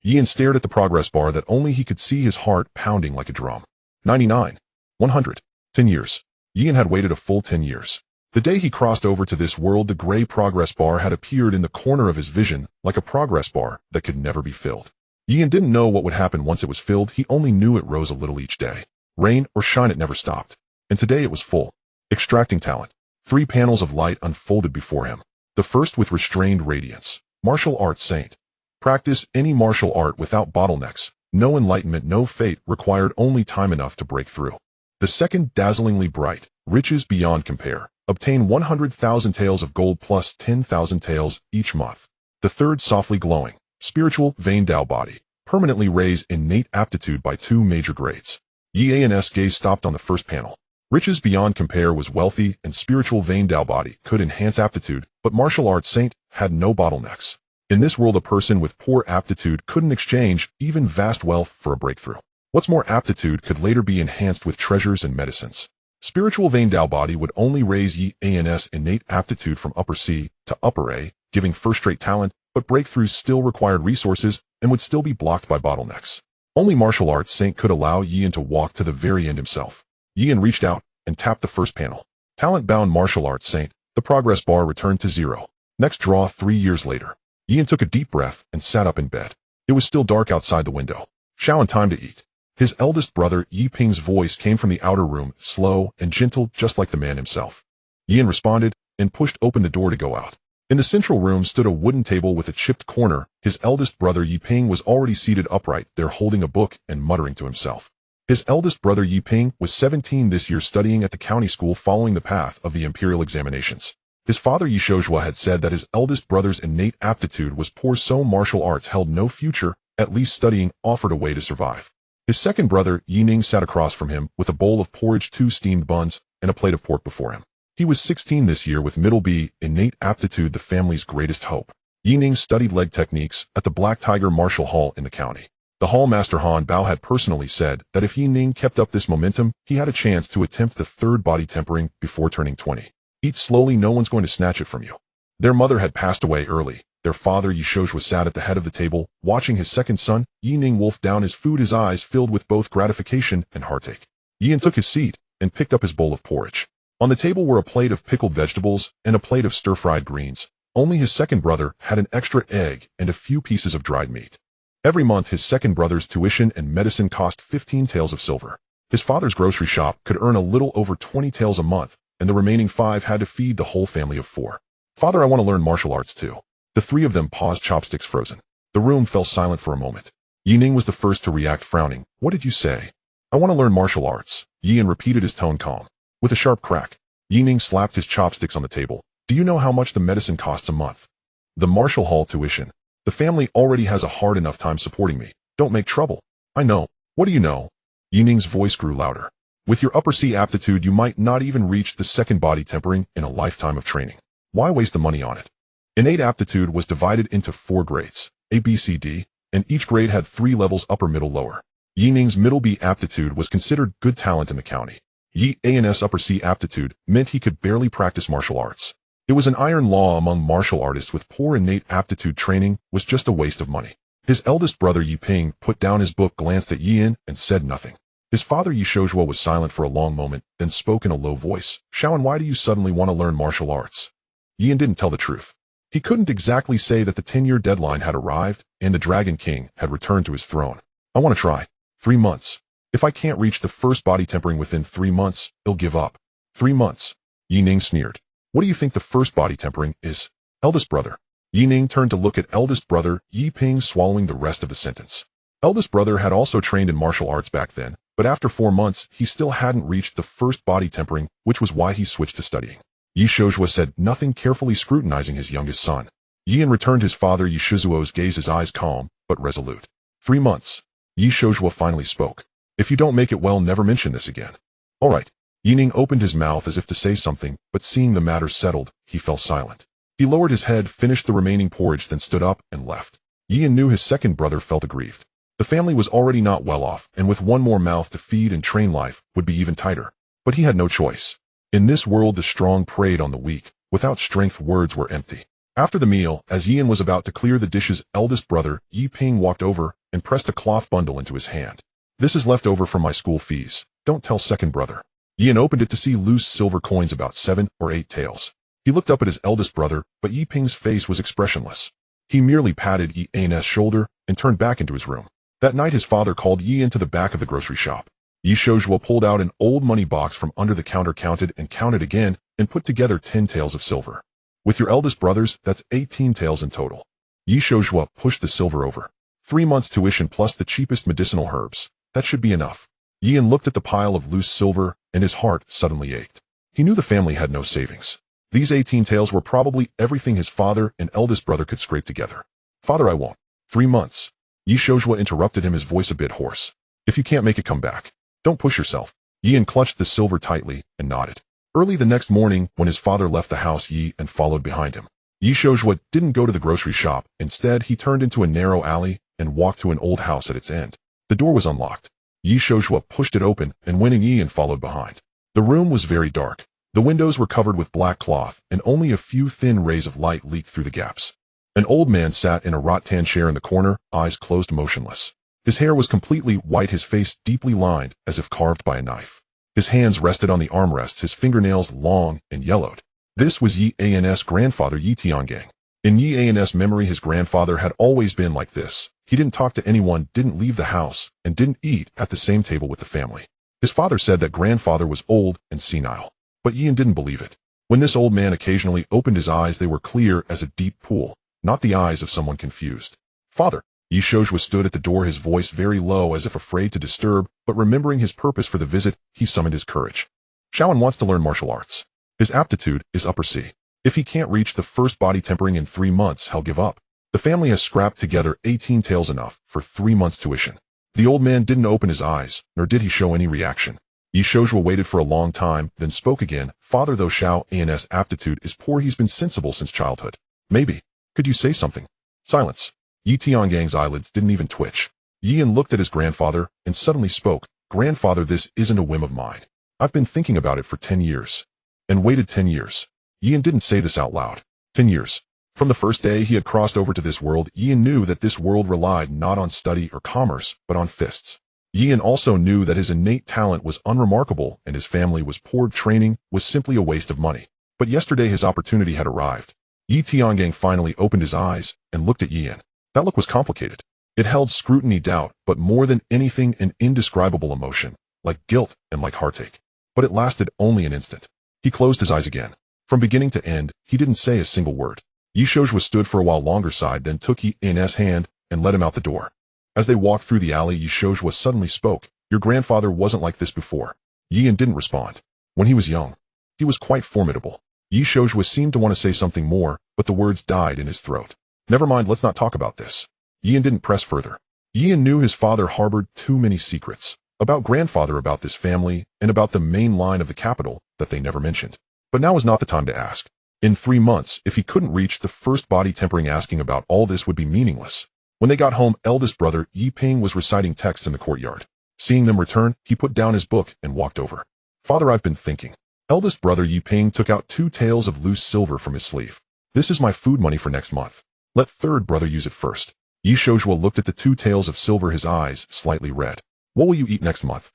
Yin stared at the progress bar that only he could see, his heart pounding like a drum. 99. 100. 10 years. Yin had waited a full 10 years. The day he crossed over to this world, the gray progress bar had appeared in the corner of his vision, like a progress bar that could never be filled. Yin didn't know what would happen once it was filled, he only knew it rose a little each day. Rain or shine, it never stopped. And today it was full. Extracting talent. 3 panels of light unfolded before him. The first with restrained radiance. Martial arts saint. Practice any martial art without bottlenecks. No enlightenment, no fate, required only time enough to break through. The second, dazzlingly bright. Riches beyond compare. Obtain 100,000 taels of gold plus 10,000 taels each month. The third, softly glowing. Spiritual, vain Tao body. Permanently raise innate aptitude by 2 major grades. Yian's gaze stopped on the first panel. Riches beyond compare was wealthy, and spiritual vain Tao body could enhance aptitude, but martial arts saint had no bottlenecks. In this world, a person with poor aptitude couldn't exchange even vast wealth for a breakthrough. What's more, aptitude could later be enhanced with treasures and medicines. Spiritual vain Tao body would only raise Yian's innate aptitude from upper C to upper A, giving first-rate talent, but breakthroughs still required resources and would still be blocked by bottlenecks. Only martial arts saint could allow Yin to walk to the very end himself. Yin reached out and tapped the first panel. Talent-bound martial arts saint. The progress bar returned to 0. Next draw 3 years later. Yin took a deep breath and sat up in bed. It was still dark outside the window. Xuan, time to eat. His eldest brother Yi Ping's voice came from the outer room, slow and gentle, just like the man himself. Yin responded and pushed open the door to go out. In the central room stood a wooden table with a chipped corner. His eldest brother Yi Ping was already seated upright there, holding a book and muttering to himself. His eldest brother Yi Ping was 17 this year, studying at the county school following the path of the imperial examinations. His father Yi Shouhua had said that his eldest brother's innate aptitude was poor, so martial arts held no future, at least studying offered a way to survive. His second brother Yi Ning sat across from him with a bowl of porridge, 2 steamed buns, and a plate of pork before him. He was 16 this year with middle B, innate aptitude the family's greatest hope. Yi Ning studied leg techniques at the Black Tiger Martial Hall in the county. The hall master Han Bao had personally said that if Yi Ning kept up this momentum, he had a chance to attempt the third body tempering before turning 20. Eat slowly, no one's going to snatch it from you. Their mother had passed away early. Their father Yi Shouhua sat at the head of the table, watching his second son, Yi Ning, wolf down his food, his eyes filled with both gratification and heartache. Yin took his seat and picked up his bowl of porridge. On the table were a plate of pickled vegetables and a plate of stir-fried greens. Only his second brother had an extra egg and a few pieces of dried meat. Every month his second brother's tuition and medicine cost 15 taels of silver. His father's grocery shop could earn a little over 20 taels a month, and the remaining 5 had to feed the whole family of 4. Father, I want to learn martial arts too. The 3 of them paused, chopsticks frozen. The room fell silent for a moment. Yi Ning was the first to react, frowning. What did you say? I want to learn martial arts. Yin repeated, his tone calm. With a sharp crack, Yi Ning slapped his chopsticks on the table. Do you know how much the medicine costs a month? The martial hall tuition. The family already has a hard enough time supporting me. Don't make trouble. I know. What do you know? Yi Ning's voice grew louder. With your upper C aptitude, you might not even reach the second body tempering in a lifetime of training. Why waste the money on it? Innate aptitude was divided into 4 grades, A, B, C, D, and each grade had 3 levels, upper, middle, lower. Yi Ning's middle B aptitude was considered good talent in the county. Yi An's upper C aptitude meant he could barely practice martial arts. It was an iron law among martial artists with poor innate aptitude. Training was just a waste of money. His eldest brother Yi Ping put down his book, glanced at Yin, and said nothing. His father Yi Shouhua was silent for a long moment, then spoke in a low voice. Xuan, why do you suddenly want to learn martial arts? Yin didn't tell the truth. He couldn't exactly say that the 10-year deadline had arrived and the Dragon King had returned to his throne. I want to try. 3 months. If I can't reach the first body tempering within 3 months, I'll give up. 3 months. Yi Ning sneered. What do you think the first body tempering is? Eldest brother. Yi Ning turned to look at eldest brother Yi Ping, swallowing the rest of the sentence. Eldest brother had also trained in martial arts back then, but after 4 months, he still hadn't reached the first body tempering, which was why he switched to studying. Yi Shouhua said nothing, carefully scrutinizing his youngest son. Yin returned his father Yi Shizuo's gaze, his eyes calm, but resolute. 3 months. Yi Shouhua finally spoke. If you don't make it well, never mention this again. All right. Yi Ning opened his mouth as if to say something, but seeing the matter settled, he fell silent. He lowered his head, finished the remaining porridge, then stood up and left. Yin knew his second brother felt aggrieved. The family was already not well off, and with one more mouth to feed and train, life would be even tighter. But he had no choice. In this world, the strong preyed on the weak. Without strength, words were empty. After the meal, as Ian was about to clear the dishes, eldest brother, Yi Ping, walked over and pressed a cloth bundle into his hand. This is left over from my school fees. Don't tell second brother. Ian opened it to see loose silver coins about 7 or 8 taels. He looked up at his eldest brother, but Yi Ping's face was expressionless. He merely patted Ian's shoulder and turned back into his room. That night his father called Yi into the back of the grocery shop. Yi Shouzhua pulled out an old money box from under the counter, counted and counted again, and put together 10 taels of silver. With your eldest brothers, that's 18 taels in total. Yi Shouzhua pushed the silver over. 3 months' tuition plus the cheapest medicinal herbs. That should be enough. Ian looked at the pile of loose silver, and his heart suddenly ached. He knew the family had no savings. These 18 taels were probably everything his father and eldest brother could scrape together. Father, I won't. 3 months. Yi Shouzhua interrupted him, his voice a bit hoarse. If you can't make it, come back. Don't push yourself. Ian clutched the silver tightly and nodded. Early the next morning, when his father left the house, Ian followed behind him. Yi Shouzhua didn't go to the grocery shop. Instead, he turned into a narrow alley and walked to an old house at its end. The door was unlocked. Yi Shouzhua pushed it open, and Ian followed behind. The room was very dark. The windows were covered with black cloth, and only a few thin rays of light leaked through the gaps. An old man sat in a rattan chair in the corner, eyes closed, motionless. His hair was completely white, his face deeply lined, as if carved by a knife. His hands rested on the armrests, his fingernails long and yellowed. This was Yian's grandfather, Yi Tiangang. In Yian's memory, his grandfather had always been like this. He didn't talk to anyone, didn't leave the house, and didn't eat at the same table with the family. His father said that grandfather was old and senile. But Ian didn't believe it. When this old man occasionally opened his eyes, they were clear as a deep pool, not the eyes of someone confused. Father. Yi Shouzhua stood at the door, his voice very low, as if afraid to disturb, but remembering his purpose for the visit, he summoned his courage. Xuan wants to learn martial arts. His aptitude is upper C. If he can't reach the first body tempering in 3 months, he'll give up. The family has scrapped together 18 taels, enough for 3 months' tuition. The old man didn't open his eyes, nor did he show any reaction. Yi Shouzhua waited for a long time, then spoke again. Father, though Xuan's aptitude is poor, he's been sensible since childhood. Maybe. Could you say something? Silence. Yi Tianggang's eyelids didn't even twitch. Ian looked at his grandfather and suddenly spoke. Grandfather, this isn't a whim of mine. I've been thinking about it for 10 years. And waited 10 years. Ian didn't say this out loud. 10 years. From the first day he had crossed over to this world, Ian knew that this world relied not on study or commerce, but on fists. Ian also knew that his innate talent was unremarkable and his family was poor. Training was simply a waste of money. But yesterday his opportunity had arrived. Yi Tiangang finally opened his eyes and looked at Ian. That look was complicated. It held scrutiny, doubt, but more than anything an indescribable emotion, like guilt and like heartache. But it lasted only an instant. He closed his eyes again. From beginning to end, he didn't say a single word. Yi Shouzhua stood for a while longer, sighed, then took Ian's hand and led him out the door. As they walked through the alley, Yi Shouzhua suddenly spoke. Your grandfather wasn't like this before. Ian didn't respond. When he was young, he was quite formidable. Yi Shouzhua seemed to want to say something more, but the words died in his throat. Never mind, let's not talk about this. Ian didn't press further. Ian knew his father harbored too many secrets. About grandfather, about this family, and about the main line of the capital that they never mentioned. But now was not the time to ask. In 3 months, if he couldn't reach the first body tempering, asking about all this would be meaningless. When they got home, eldest brother Yi Ping was reciting texts in the courtyard. Seeing them return, he put down his book and walked over. Father, I've been thinking. Eldest brother Yi Ping took out 2 taels of loose silver from his sleeve. This is my food money for next month. Let third brother use it first. Yi Shouzhua looked at the 2 taels of silver, his eyes slightly red. What will you eat next month?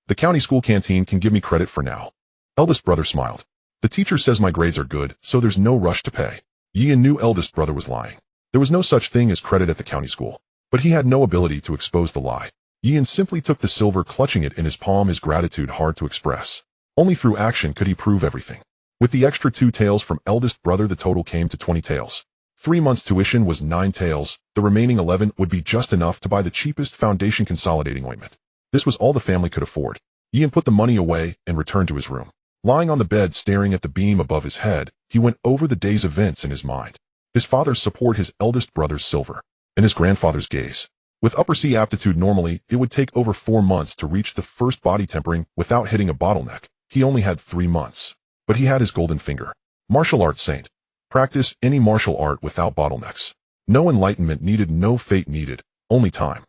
The county school canteen can give me credit for now. Eldest brother smiled. The teacher says my grades are good, so there's no rush to pay. Ian knew eldest brother was lying. There was no such thing as credit at the county school. But he had no ability to expose the lie. Ian simply took the silver, clutching it in his palm, his gratitude hard to express. Only through action could he prove everything. With the extra 2 taels from eldest brother, the total came to 20 taels. 3 months' tuition was 9 taels. The remaining 11 would be just enough to buy the cheapest foundation consolidating ointment. This was all the family could afford. Ian put the money away and returned to his room. Lying on the bed, staring at the beam above his head, he went over the day's events in his mind. His father's support, his eldest brother's silver, and his grandfather's gaze. With upper C aptitude, normally, it would take over 4 months to reach the first body tempering without hitting a bottleneck. He only had 3 months. But he had his golden finger. Martial arts saint. Practice any martial art without bottlenecks. No enlightenment needed, no fate needed, only time.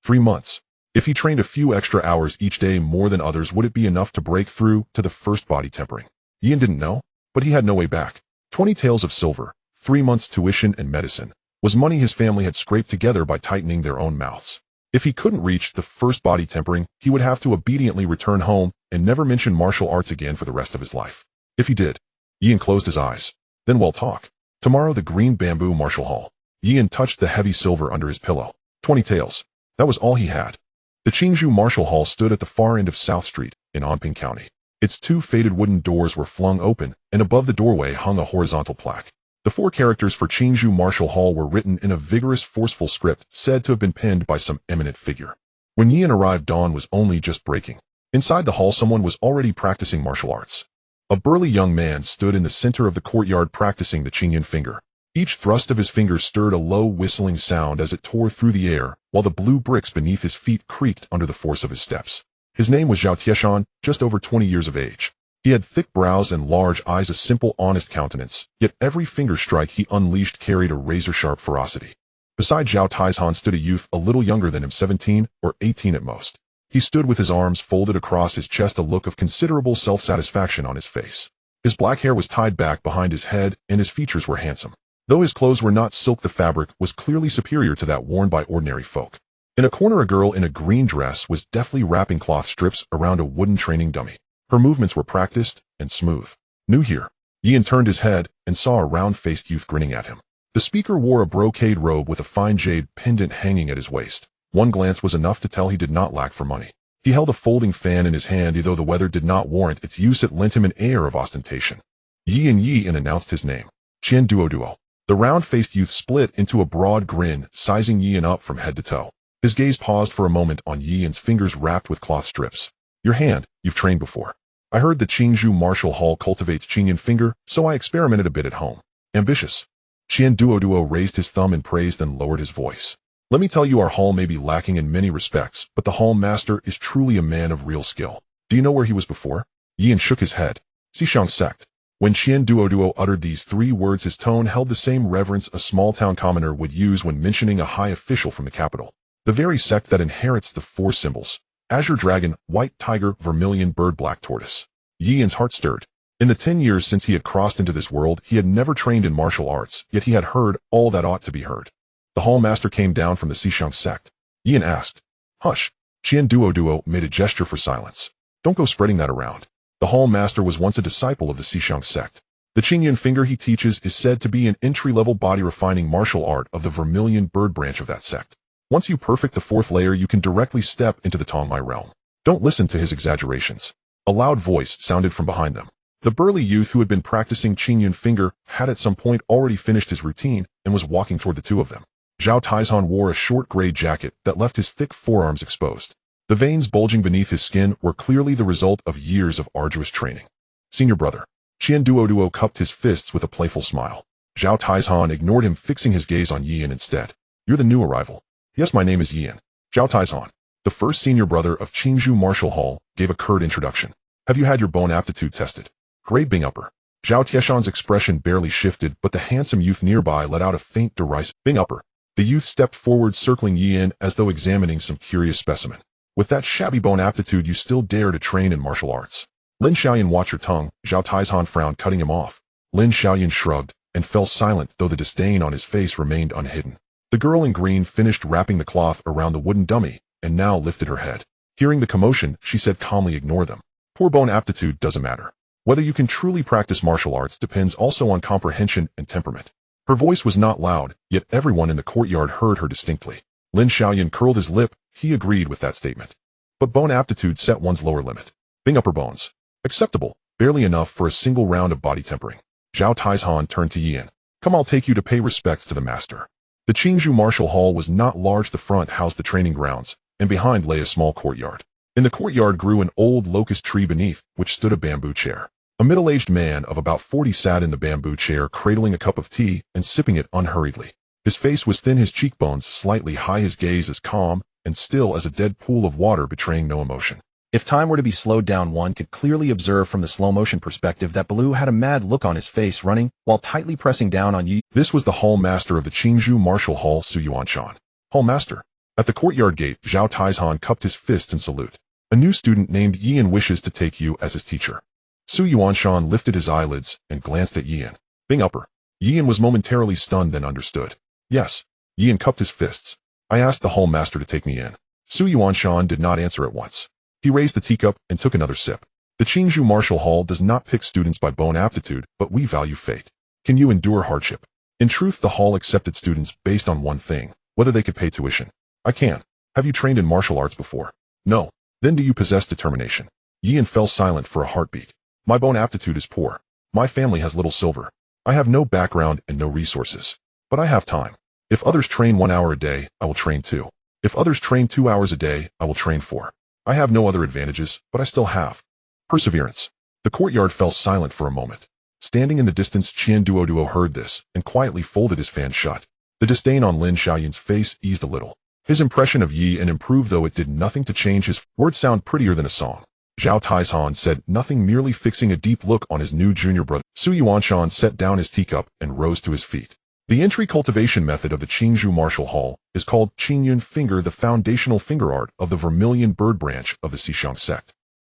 3 months. If he trained a few extra hours each day more than others, would it be enough to break through to the first body tempering? Ian didn't know, but he had no way back. 20 taels of silver, 3 months' tuition and medicine, was money his family had scraped together by tightening their own mouths. If he couldn't reach the first body tempering, he would have to obediently return home and never mention martial arts again for the rest of his life. If he did, Yian closed his eyes. Then we'll talk. Tomorrow the green bamboo martial hall. Yian touched the heavy silver under his pillow. 20 taels. That was all he had. The Qingzhou Martial Hall stood at the far end of South Street in Anping County. Its 2 faded wooden doors were flung open, and above the doorway hung a horizontal plaque. The 4 characters for Qingzhou Martial Hall were written in a vigorous, forceful script said to have been penned by some eminent figure. When Yian arrived, dawn was only just breaking. Inside the hall, someone was already practicing martial arts. A burly young man stood in the center of the courtyard practicing the Qingyan finger. Each thrust of his fingers stirred a low whistling sound as it tore through the air, while the blue bricks beneath his feet creaked under the force of his steps. His name was Zhao Tieshan, just over 20 years of age. He had thick brows and large eyes, a simple, honest countenance, yet every finger strike he unleashed carried a razor-sharp ferocity. Beside Zhao Tieshan stood a youth a little younger than him, 17 or 18 at most. He stood with his arms folded across his chest, a look of considerable self-satisfaction on his face. His black hair was tied back behind his head, and his features were handsome. Though his clothes were not silk, the fabric was clearly superior to that worn by ordinary folk. In a corner, a girl in a green dress was deftly wrapping cloth strips around a wooden training dummy. Her movements were practiced and smooth. New here. Yian turned his head and saw a round-faced youth grinning at him. The speaker wore a brocade robe with a fine jade pendant hanging at his waist. One glance was enough to tell he did not lack for money. He held a folding fan in his hand, though the weather did not warrant its use. It lent him an air of ostentation. Yian announced his name. Qian Duo. The round-faced youth split into a broad grin, sizing Yian up from head to toe. His gaze paused for a moment on Yian's fingers wrapped with cloth strips. Your hand, you've trained before. I heard the Qingzhou Martial Hall cultivates Qingyan finger, so I experimented a bit at home. Ambitious. Qian Duo raised his thumb in praise, then lowered his voice. Let me tell you, our hall may be lacking in many respects, but the hall master is truly a man of real skill. Do you know where he was before? Yian shook his head. Xishang sect. When Qian Duo uttered these 3 words, his tone held the same reverence a small-town commoner would use when mentioning a high official from the capital. The very sect that inherits the 4 symbols: azure dragon, white tiger, vermilion bird, black tortoise. Yian's heart stirred. In the 10 years since he had crossed into this world, he had never trained in martial arts, yet he had heard all that ought to be heard. The hall master came down from the Xishang sect. Yian asked. Hush. Qian Duo made a gesture for silence. Don't go spreading that around. The hall master was once a disciple of the Xishang sect. The Qingyan finger he teaches is said to be an entry-level body-refining martial art of the vermilion bird branch of that sect. Once you perfect the 4th layer, you can directly step into the Tongmai realm. Don't listen to his exaggerations. A loud voice sounded from behind them. The burly youth who had been practicing Qingyan finger had at some point already finished his routine and was walking toward the 2 of them. Zhao Tieshan wore a short gray jacket that left his thick forearms exposed. The veins bulging beneath his skin were clearly the result of years of arduous training. Senior brother. Qian Duo cupped his fists with a playful smile. Zhao Tieshan ignored him, fixing his gaze on Yian instead. You're the new arrival. Yes, my name is Yian. Zhao Tieshan, the first senior brother of Qingzhou Martial Hall, gave a curt introduction. Have you had your bone aptitude tested? Great Bing upper. Zhao Tieshan's expression barely shifted, but the handsome youth nearby let out a faint derisive Bing upper. The youth stepped forward, circling Yian as though examining some curious specimen. With that shabby bone aptitude, you still dare to train in martial arts? Lin Xiaoyan, watch your tongue. Zhao Tieshan frowned, cutting him off. Lin Xiaoyan shrugged and fell silent, though the disdain on his face remained unhidden. The girl in green finished wrapping the cloth around the wooden dummy and now lifted her head. Hearing the commotion, she said calmly, ignore them. Poor bone aptitude doesn't matter. Whether you can truly practice martial arts depends also on comprehension and temperament. Her voice was not loud, yet everyone in the courtyard heard her distinctly. Lin Xiaoyan curled his lip. He agreed with that statement. But bone aptitude set one's lower limit. Bing upper bones. Acceptable, barely enough for a single round of body tempering. Zhao Tieshan turned to Yian. Come, I'll take you to pay respects to the master. The Qingzhou Martial Hall was not large. The front housed the training grounds, and behind lay a small courtyard. In the courtyard grew an old locust tree, beneath which stood a bamboo chair. A middle-aged man of about 40 sat in the bamboo chair, cradling a cup of tea and sipping it unhurriedly. His face was thin, his cheekbones slightly high, his gaze as calm and still as a dead pool of water, betraying no emotion. If time were to be slowed down, one could clearly observe from the slow-motion perspective that Baloo had a mad look on his face, running while tightly pressing down on Yi. This was the hall master of the Qingzhou Martial Hall, Su Yuanshan. Hall master. At the courtyard gate, Zhao Tieshan cupped his fists in salute. A new student named Yian wishes to take you as his teacher. Su Yuanshan lifted his eyelids and glanced at Yian. Bing upper. Yian was momentarily stunned, then understood. Yes. Yian cupped his fists. I asked the hall master to take me in. Su Yuanshan did not answer at once. He raised the teacup and took another sip. The Qingzhou Martial Hall does not pick students by bone aptitude, but we value fate. Can you endure hardship? In truth, the hall accepted students based on one thing, whether they could pay tuition. I can. Have you trained in martial arts before? No. Then do you possess determination? Yian fell silent for a heartbeat. My bone aptitude is poor. My family has little silver. I have no background and no resources. But I have time. If others train 1 hour a day, I will train 2. If others train 2 hours a day, I will train 4. I have no other advantages, but I still have perseverance. The courtyard fell silent for a moment. Standing in the distance, Qian Duoduo heard this and quietly folded his fan shut. The disdain on Lin Xiaoyun's face eased a little. His impression of Yi and improved, though it did nothing to change his words sound prettier than a song. Zhao Taizhan said nothing, merely fixing a deep look on his new junior brother. Su Yuanshan set down his teacup and rose to his feet. The entry cultivation method of the Qingzhou Martial Hall is called Qingyun Finger, the foundational finger art of the Vermilion Bird branch of the Xishang sect.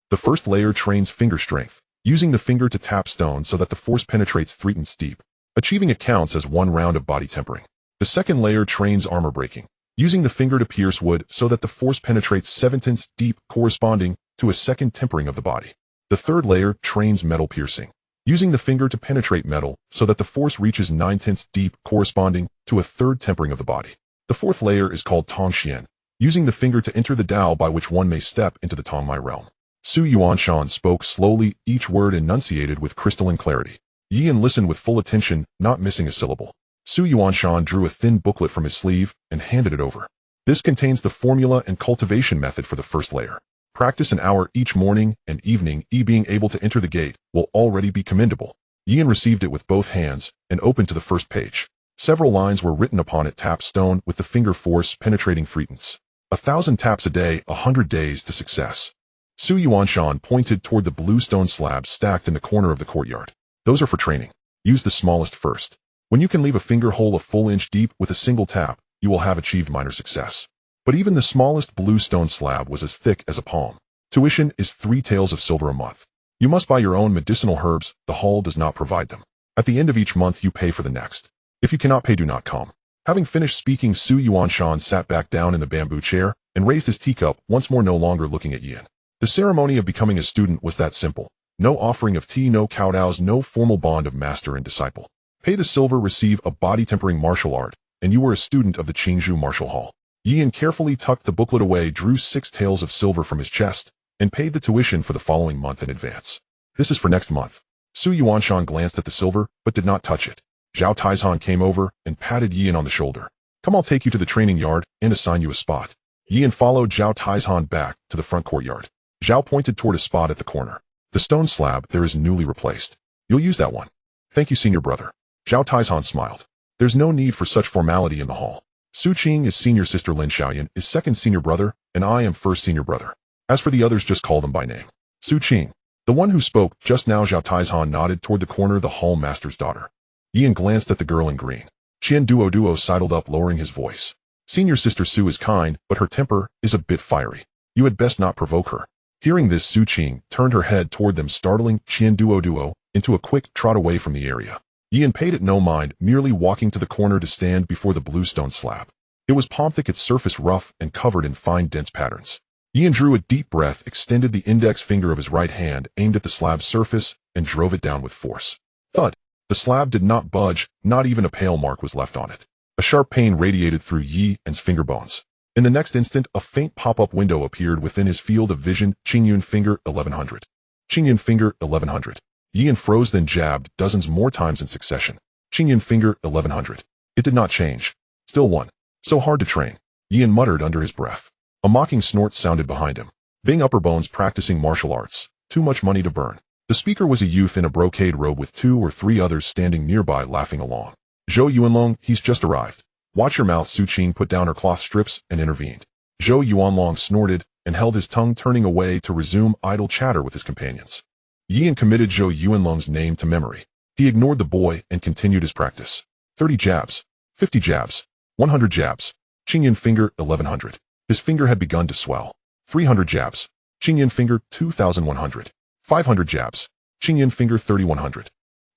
The first layer trains finger strength, using the finger to tap stone so that the force penetrates 3 inches deep. Achieving it counts as 1 round of body tempering. The second layer trains armor breaking, using the finger to pierce wood so that the force penetrates 7 inches deep, corresponding to a second tempering of the body. The third layer trains metal piercing, using the finger to penetrate metal so that the force reaches 9 inches deep, corresponding to a third tempering of the body. The fourth layer is called Tongxian, using the finger to enter the Tao by which one may step into the Tongmai realm. Su Yuanshan spoke slowly, each word enunciated with crystalline clarity. Yian listened with full attention, not missing a syllable. Su Yuanshan drew a thin booklet from his sleeve and handed it over. This contains the formula and cultivation method for the first layer. Practice an hour each morning and evening. Being able to enter the gate will already be commendable. Yian received it with both hands and opened to the first page. Several lines were written upon it. Tap stone with the finger force penetrating 3 inches. 1,000 taps a day, 100 days to success. Su Yuanshan pointed toward the blue stone slabs stacked in the corner of the courtyard. Those are for training. Use the smallest first. When you can leave a finger hole a full inch deep with a single tap, you will have achieved minor success. But even the smallest blue stone slab was as thick as a palm. Tuition is 3 taels of silver a month. You must buy your own medicinal herbs. The hall does not provide them. At the end of each month, you pay for the next. If you cannot pay, do not come. Having finished speaking, Su Yuanshan sat back down in the bamboo chair and raised his teacup, once more no longer looking at Yian. The ceremony of becoming a student was that simple. No offering of tea, no kowtows, no formal bond of master and disciple. Pay the silver, receive a body-tempering martial art, and you were a student of the Qingzhou Martial Hall. Yian carefully tucked the booklet away, drew 6 taels of silver from his chest, and paid the tuition for the following month in advance. This is for next month. Su Yuanshan glanced at the silver, but did not touch it. Zhao Taizhan came over and patted Yian on the shoulder. Come, I'll take you to the training yard and assign you a spot. Yian followed Zhao Taizhan back to the front courtyard. Zhao pointed toward a spot at the corner. The stone slab there is newly replaced. You'll use that one. Thank you, senior brother. Zhao Taizhan smiled. There's no need for such formality in the hall. Su Qing is senior sister, Lin Xiaoyun is second senior brother, and I am first senior brother. As for the others, just call them by name. Su Qing, the one who spoke just now. Zhao Taizhan nodded toward the corner, the hall master's daughter. Yian glanced at the girl in green. Qian Duoduo sidled up, lowering his voice. Senior sister Su is kind, but her temper is a bit fiery. You had best not provoke her. Hearing this, Su Qing turned her head toward them, startling Qian Duoduo into a quick trot away from the area. Yian paid it no mind, merely walking to the corner to stand before the blue stone slab. It was palm thick, its surface rough and covered in fine dense patterns. Yian drew a deep breath, extended the index finger of his right hand, aimed at the slab's surface, and drove it down with force. Thud! The slab did not budge, not even a pale mark was left on it. A sharp pain radiated through Yi's finger bones. In the next instant, a faint pop-up window appeared within his field of vision. Qingyun Finger 1100. Qingyun Finger 1100. Yian froze, then jabbed dozens more times in succession. Qingyun Finger 1100. It did not change. Still one. So hard to train. Yian muttered under his breath. A mocking snort sounded behind him. Bing upper bones practicing martial arts. Too much money to burn. The speaker was a youth in a brocade robe with 2 or 3 others standing nearby laughing along. Zhou Yuanlong, he's just arrived. Watch your mouth. Su Qing put down her cloth strips and intervened. Zhou Yuanlong snorted and held his tongue, turning away to resume idle chatter with his companions. Yian committed Zhou Yuanlong's name to memory. He ignored the boy and continued his practice. 30 jabs. 50 jabs. 100 jabs. Qingyun Finger 1100. His finger had begun to swell. 300 jabs. Qingyun Finger 2100. 500 jabs. Qingyun Finger 3100.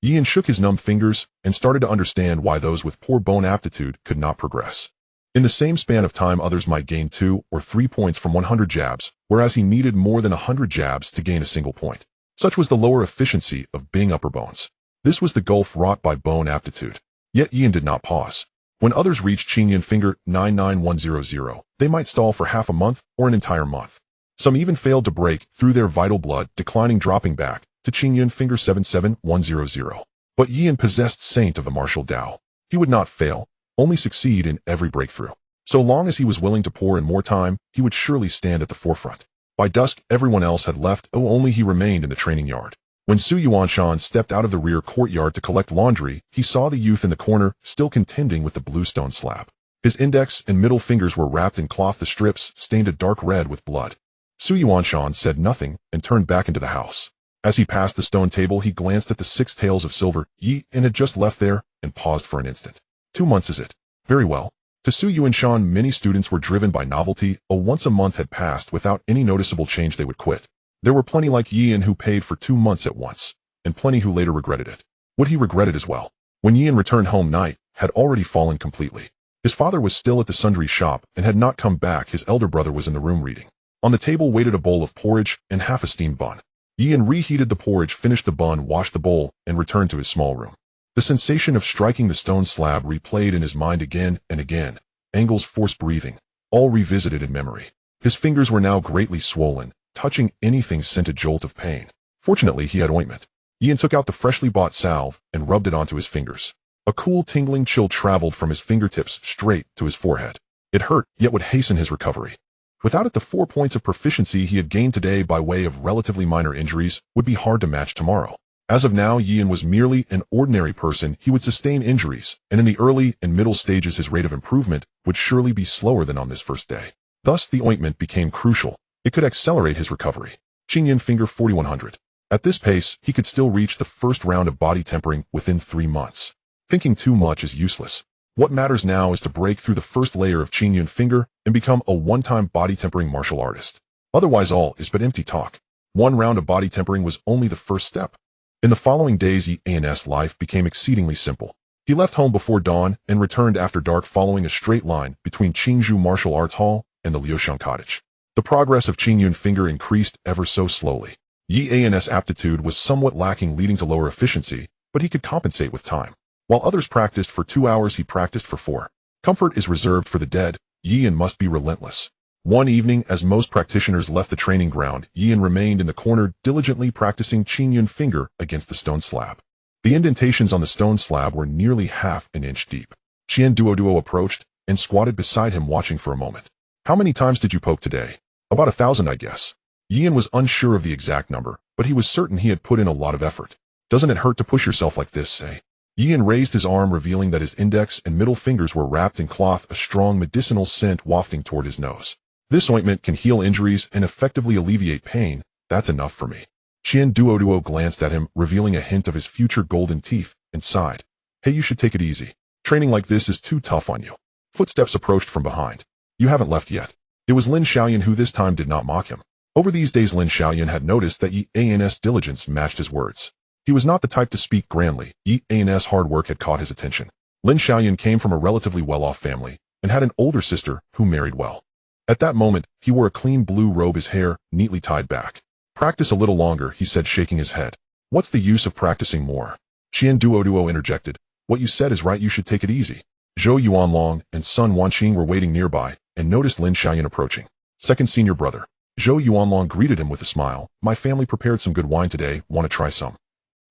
Yian shook his numb fingers and started to understand why those with poor bone aptitude could not progress. In the same span of time, others might gain 2 or 3 points from 100 jabs, whereas he needed more than 100 jabs to gain a single point. Such was the lower efficiency of Bing upper bones. This was the gulf wrought by bone aptitude. Yet Yian did not pause. When others reached Qingyun finger 99100, they might stall for half a month or an entire month. Some even failed to break through their vital blood, declining, dropping back to Qingyun finger 77100. But Yian possessed saint of the martial Tao. He would not fail, only succeed in every breakthrough. So long as he was willing to pour in more time, he would surely stand at the forefront. By dusk, everyone else had left, only he remained in the training yard. When Su Yuanshan stepped out of the rear courtyard to collect laundry, he saw the youth in the corner, still contending with the blue stone slab. His index and middle fingers were wrapped in cloth, the strips stained a dark red with blood. Su Yuanshan said nothing and turned back into the house. As he passed the stone table, he glanced at the 6 taels of silver Yi and had just left there, and paused for an instant. 2 months is it? Very well. To Su Yuanshan, many students were driven by novelty. Once a month had passed without any noticeable change, they would quit. There were plenty like Yian who paid for 2 months at once, and plenty who later regretted it. Would he regret it as well? When Yian returned home, night had already fallen completely. His father was still at the sundry shop and had not come back. His elder brother was in the room reading. On the table waited a bowl of porridge and half a steamed bun. Yian reheated the porridge, finished the bun, washed the bowl, and returned to his small room. The sensation of striking the stone slab replayed in his mind again and again. Angles, forced breathing, all revisited in memory. His fingers were now greatly swollen. Touching anything sent a jolt of pain. Fortunately, he had ointment. Yian took out the freshly bought salve and rubbed it onto his fingers. A cool, tingling chill traveled from his fingertips straight to his forehead. It hurt, yet would hasten his recovery. Without it, the 4 points of proficiency he had gained today by way of relatively minor injuries would be hard to match tomorrow. As of now, Yian was merely an ordinary person. He would sustain injuries, and in the early and middle stages his rate of improvement would surely be slower than on this first day. Thus, the ointment became crucial. It could accelerate his recovery. Qingyun finger 4100. At this pace, he could still reach the first round of body tempering within 3 months. Thinking too much is useless. What matters now is to break through the first layer of Qingyun finger and become a one-time body tempering martial artist. Otherwise, all is but empty talk. 1 round of body tempering was only the first step. In the following days, Yian's life became exceedingly simple. He left home before dawn and returned after dark, following a straight line between Qingzhou Martial Arts Hall and the Liuxiang Cottage. The progress of Qingyun finger increased ever so slowly. Yian's aptitude was somewhat lacking, leading to lower efficiency, but he could compensate with time. While others practiced for 2 hours, he practiced for 4. Comfort is reserved for the dead. Yian must be relentless. One evening, as most practitioners left the training ground, Yian remained in the corner, diligently practicing Qingyun finger against the stone slab. The indentations on the stone slab were nearly half an inch deep. Qian Duo approached and squatted beside him, watching for a moment. How many times did you poke today? About 1,000, I guess. Yian was unsure of the exact number, but he was certain he had put in a lot of effort. Doesn't it hurt to push yourself like this, eh? Yian raised his arm, revealing that his index and middle fingers were wrapped in cloth, a strong medicinal scent wafting toward his nose. This ointment can heal injuries and effectively alleviate pain. That's enough for me. Qian Duo glanced at him, revealing a hint of his future golden teeth, and sighed. Hey, you should take it easy. Training like this is too tough on you. Footsteps approached from behind. You haven't left yet. It was Lin Xiaoyan, who this time did not mock him. Over these days, Lin Xiaoyan had noticed that Yian's diligence matched his words. He was not the type to speak grandly. Yian's hard work had caught his attention. Lin Xiaoyan came from a relatively well-off family and had an older sister who married well. At that moment, he wore a clean blue robe, his hair neatly tied back. Practice a little longer, he said, shaking his head. What's the use of practicing more? Qian Duo interjected. What you said is right, you should take it easy. Zhou Yuanlong and Sun Wanqing were waiting nearby and noticed Lin Xiaoyan approaching. Second senior brother. Zhou Yuanlong greeted him with a smile. My family prepared some good wine today. Want to try some?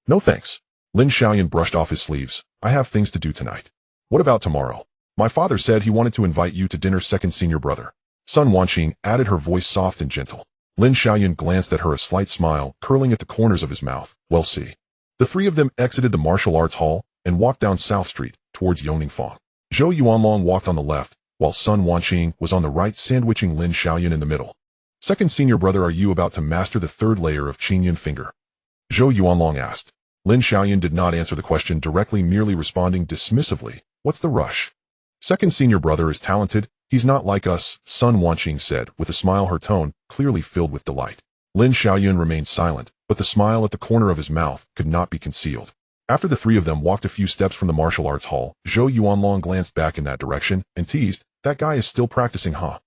No thanks. Lin Xiaoyan brushed off his sleeves. I have things to do tonight. What about tomorrow? My father said he wanted to invite you to dinner. Second senior brother. Sun Wanqing added, her voice soft and gentle. Lin Xiaoyan glanced at her, a slight smile curling at the corners of his mouth. Well, see. The 3 of them exited the martial arts hall and walked down South Street towards Yongningfang. Zhou Yuanlong walked on the left, while Sun Wanqing was on the right, sandwiching Lin Xiaoyan in the middle. Second senior brother, are you about to master the 3rd layer of Qingyun finger? Zhou Yuanlong asked. Lin Xiaoyan did not answer the question directly, merely responding dismissively. What's the rush? Second senior brother is talented. He's not like us, Sun Wanqing said, with a smile, her tone clearly filled with delight. Lin Xiaoyan remained silent, but the smile at the corner of his mouth could not be concealed. After the three of them walked a few steps from the martial arts hall, Zhou Yuanlong glanced back in that direction and teased, "That guy is still practicing, huh?"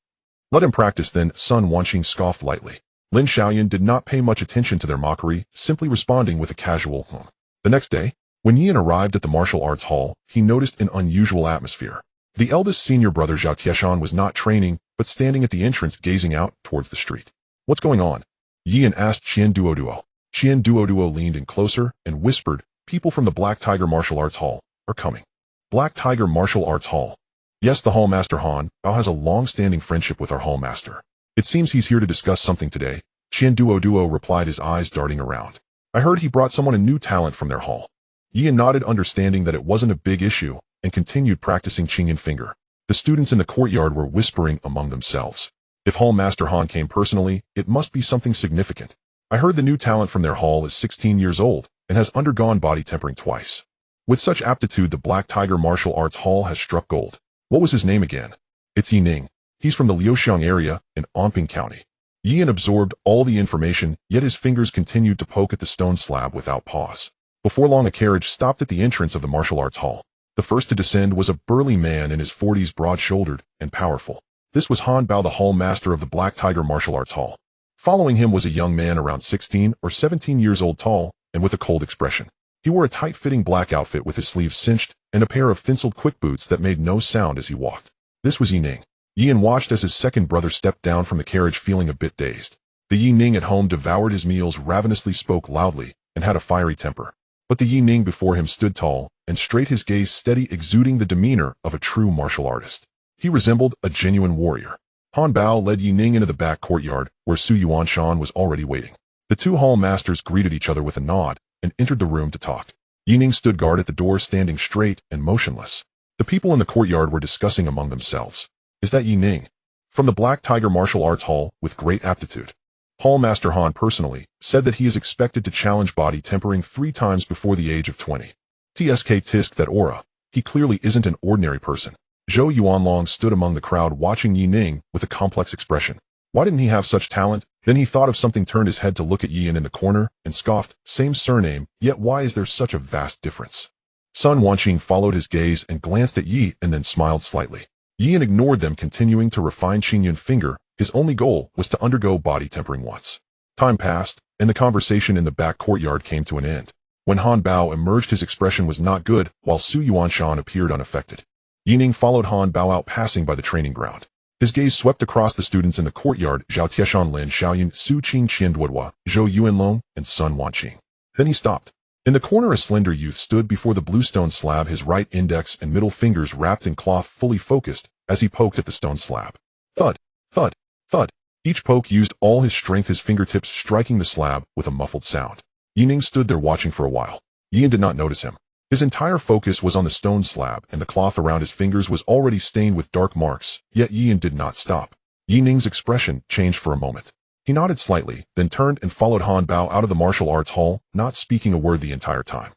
"Let him practice then," Sun Wanqing scoffed lightly. Lin Xiaoyan did not pay much attention to their mockery, simply responding with a casual "hmm." The next day, when Yan arrived at the martial arts hall, he noticed an unusual atmosphere. The eldest senior brother Zhao Tieshan was not training, but standing at the entrance gazing out towards the street. "What's going on?" Yan asked Qian Duoduo. Qian Duoduo leaned in closer and whispered, "People from the Black Tiger Martial Arts Hall are coming." Black Tiger Martial Arts Hall. Yes, the Hall Master Han Bao has a long-standing friendship with our Hall Master. It seems he's here to discuss something today. Qian Duoduo replied, his eyes darting around. "I heard he brought someone a new talent from their hall." Yan nodded, understanding that it wasn't a big issue, and continued practicing Qingyan finger. The students in the courtyard were whispering among themselves. If Hall Master Han came personally, it must be something significant. "I heard the new talent from their hall is 16 years old, and has undergone body tempering twice. With such aptitude, the Black Tiger Martial Arts Hall has struck gold." "What was his name again?" "It's Yi Ning. He's from the Liuxiang area in Anping County." Yan absorbed all the information, yet his fingers continued to poke at the stone slab without pause. Before long, a carriage stopped at the entrance of the martial arts hall. The first to descend was a burly man in his 40s, broad-shouldered and powerful. This was Han Bao, the hall master of the Black Tiger Martial Arts Hall. Following him was a young man around 16 or 17 years old, tall and with a cold expression. He wore a tight-fitting black outfit with his sleeves cinched and a pair of thin-soled quick boots that made no sound as he walked. This was Yi Ning. Yan watched as his second brother stepped down from the carriage, feeling a bit dazed. The Yi Ning at home devoured his meals ravenously, spoke loudly, and had a fiery temper. But the Yi Ning before him stood tall and straight, his gaze steady, exuding the demeanor of a true martial artist. He resembled a genuine warrior. Han Bao led Yi Ning into the back courtyard, where Su Yuanshan was already waiting. The two hall masters greeted each other with a nod and entered the room to talk. Yi Ning stood guard at the door, standing straight and motionless. The people in the courtyard were discussing among themselves. "Is that Yi Ning? From the Black Tiger Martial Arts Hall, with great aptitude." Hall Master Han personally said that he is expected to challenge body tempering 3 times before the age of 20. Tsk tisk that aura. He clearly isn't an ordinary person. Zhou Yuanlong stood among the crowd, watching Yi Ning with a complex expression. Why didn't he have such talent? Then he thought of something, turned his head to look at Yan in the corner, and scoffed, "Same surname, yet why is there such a vast difference?" Sun Wanqing followed his gaze and glanced at Yi and then smiled slightly. Yan ignored them, continuing to refine Qingyan finger. His only goal was to undergo body tempering once. Time passed, and the conversation in the back courtyard came to an end. When Han Bao emerged, his expression was not good, while Su Yuanshan appeared unaffected. Yi Ning followed Han Bao out, passing by the training ground. His gaze swept across the students in the courtyard: Zhao Tieshan, Lin Xiaoyan, Su Qing, Qian Duoduo, Zhou Yuanlong, and Sun Wanqing. Then he stopped. In the corner, a slender youth stood before the blue stone slab, his right index and middle fingers wrapped in cloth, fully focused, as he poked at the stone slab. Thud, thud, thud. Each poke used all his strength, his fingertips striking the slab with a muffled sound. Yi Ning stood there watching for a while. Yan did not notice him. His entire focus was on the stone slab, and the cloth around his fingers was already stained with dark marks, yet Yan did not stop. Yi Ning's expression changed for a moment. He nodded slightly, then turned and followed Han Bao out of the martial arts hall, not speaking a word the entire time.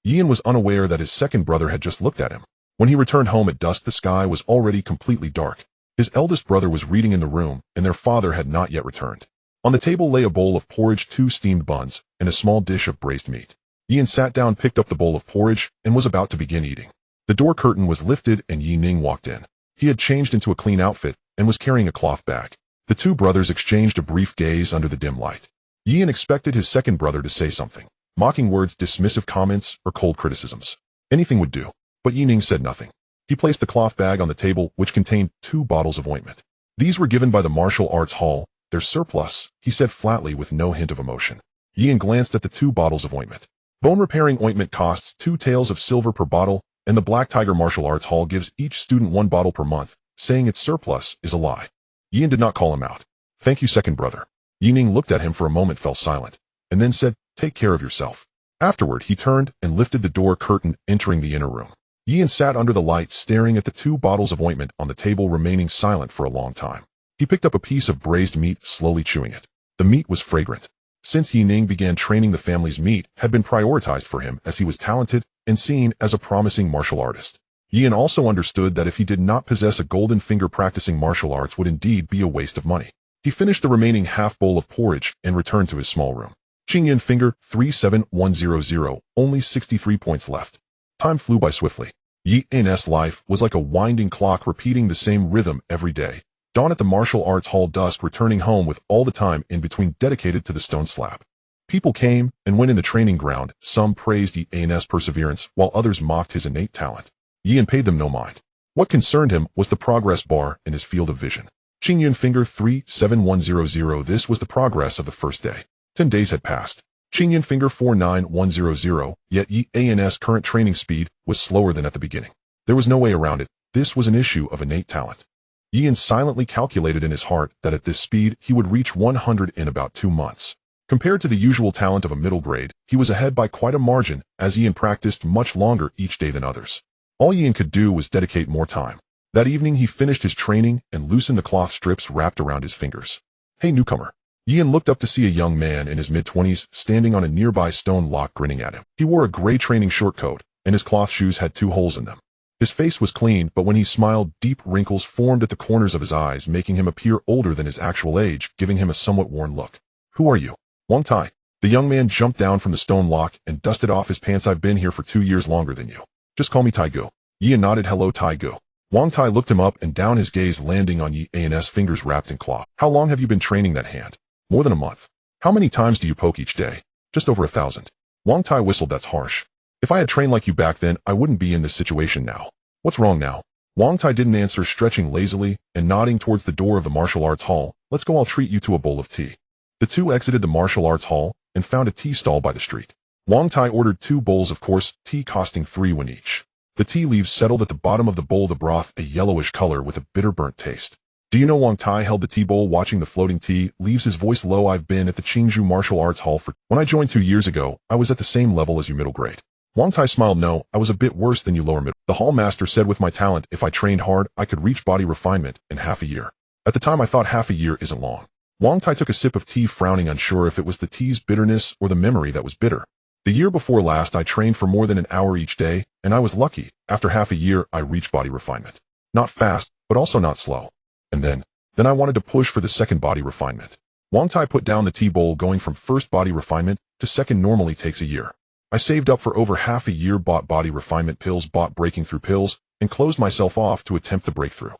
Yan was unaware that his second brother had just looked at him. When he returned home at dusk, the sky was already completely dark. His eldest brother was reading in the room, and their father had not yet returned. On the table lay a bowl of porridge, 2 steamed buns, and a small dish of braised meat. Yan sat down, picked up the bowl of porridge, and was about to begin eating. The door curtain was lifted, and Yi Ning walked in. He had changed into a clean outfit, and was carrying a cloth bag. The two brothers exchanged a brief gaze under the dim light. Yan expected his second brother to say something. Mocking words, dismissive comments, or cold criticisms. Anything would do. But Yi Ning said nothing. He placed the cloth bag on the table, which contained 2 bottles of ointment. These were given by the martial arts hall, their surplus, he said flatly with no hint of emotion. Yan glanced at the 2 bottles of ointment. Bone-repairing ointment costs 2 taels of silver per bottle, and the Black Tiger Martial Arts Hall gives each student 1 bottle per month. Saying its surplus is a lie. Yan did not call him out. "Thank you, second brother." Yi Ning looked at him for a moment, fell silent, and then said, "Take care of yourself." Afterward, he turned and lifted the door curtain, entering the inner room. Yan sat under the light, staring at the 2 bottles of ointment on the table, remaining silent for a long time. He picked up a piece of braised meat, slowly chewing it. The meat was fragrant. Since Yi Ning began training, the family's meat had been prioritized for him, as he was talented and seen as a promising martial artist. Yan also understood that if he did not possess a golden finger, practicing martial arts would indeed be a waste of money. He finished the remaining half bowl of porridge and returned to his small room. Qingyan finger 37100, only 63 points left. Time flew by swiftly. Yi's life was like a winding clock repeating the same rhythm every day. Dawn at the martial arts hall, dusk returning home with all the time in between dedicated to the stone slab. People came and went in the training ground. Some praised Yi's perseverance, while others mocked his innate talent. Yin paid them no mind. What concerned him was the progress bar in his field of vision. Qingyan finger 37100. This was the progress of the first day. 10 days had passed. Qingyan finger 49100, yet Yi's current training speed was slower than at the beginning. There was no way around it. This was an issue of innate talent. Yin silently calculated in his heart that at this speed he would reach 100 in about 2 months. Compared to the usual talent of a middle grade, he was ahead by quite a margin, as Yin practiced much longer each day than others. All Yin could do was dedicate more time. That evening he finished his training and loosened the cloth strips wrapped around his fingers. "Hey, newcomer." Yin looked up to see a young man in his mid-20s standing on a nearby stone block grinning at him. He wore a gray training short coat, and his cloth shoes had 2 holes in them. His face was clean, but when he smiled, deep wrinkles formed at the corners of his eyes, making him appear older than his actual age, giving him a somewhat worn look. "Who are you?" "Wang Tai." The young man jumped down from the stone block and dusted off his pants. "I've been here for 2 years longer than you. Just call me Taigu." Yin nodded. "Hello, Taigu." Wang Tai looked him up and down, his gaze landing on Yi's fingers wrapped in cloth. "How long have you been training that hand?" "More than a month." "How many times do you poke each day?" "Just over 1,000. Wang Tai whistled. "That's harsh. If I had trained like you back then, I wouldn't be in this situation now." "What's wrong now?" Wang Tai didn't answer, stretching lazily and nodding towards the door of the martial arts hall. "Let's go, I'll treat you to a bowl of tea." The two exited the martial arts hall and found a tea stall by the street. Wang Tai ordered 2 bowls of coarse tea costing 3 yuan each. The tea leaves settled at the bottom of the bowl, the broth a yellowish color with a bitter burnt taste. "Do you know?" Wang Tai held the tea bowl watching the floating tea leaves, his voice low. "I've been at the Qingzhou Martial Arts Hall when I joined 2 years ago, I was at the same level as you, middle grade." Wang Tai smiled. "No, I was a bit worse than you, lower middle." The hall master said, "With my talent, if I trained hard, I could reach body refinement in half a year." At the time I thought half a year isn't long. Wang Tai took a sip of tea, frowning, unsure if it was the tea's bitterness or the memory that was bitter. "The year before last I trained for more than an hour each day, and I was lucky. After half a year I reached body refinement. Not fast, but also not slow. And then I wanted to push for the second body refinement." Wang Tai put down the tea bowl. "Going from first body refinement to second normally takes a year. I saved up for over half a year, bought body refinement pills, bought breaking through pills, and closed myself off to attempt the breakthrough."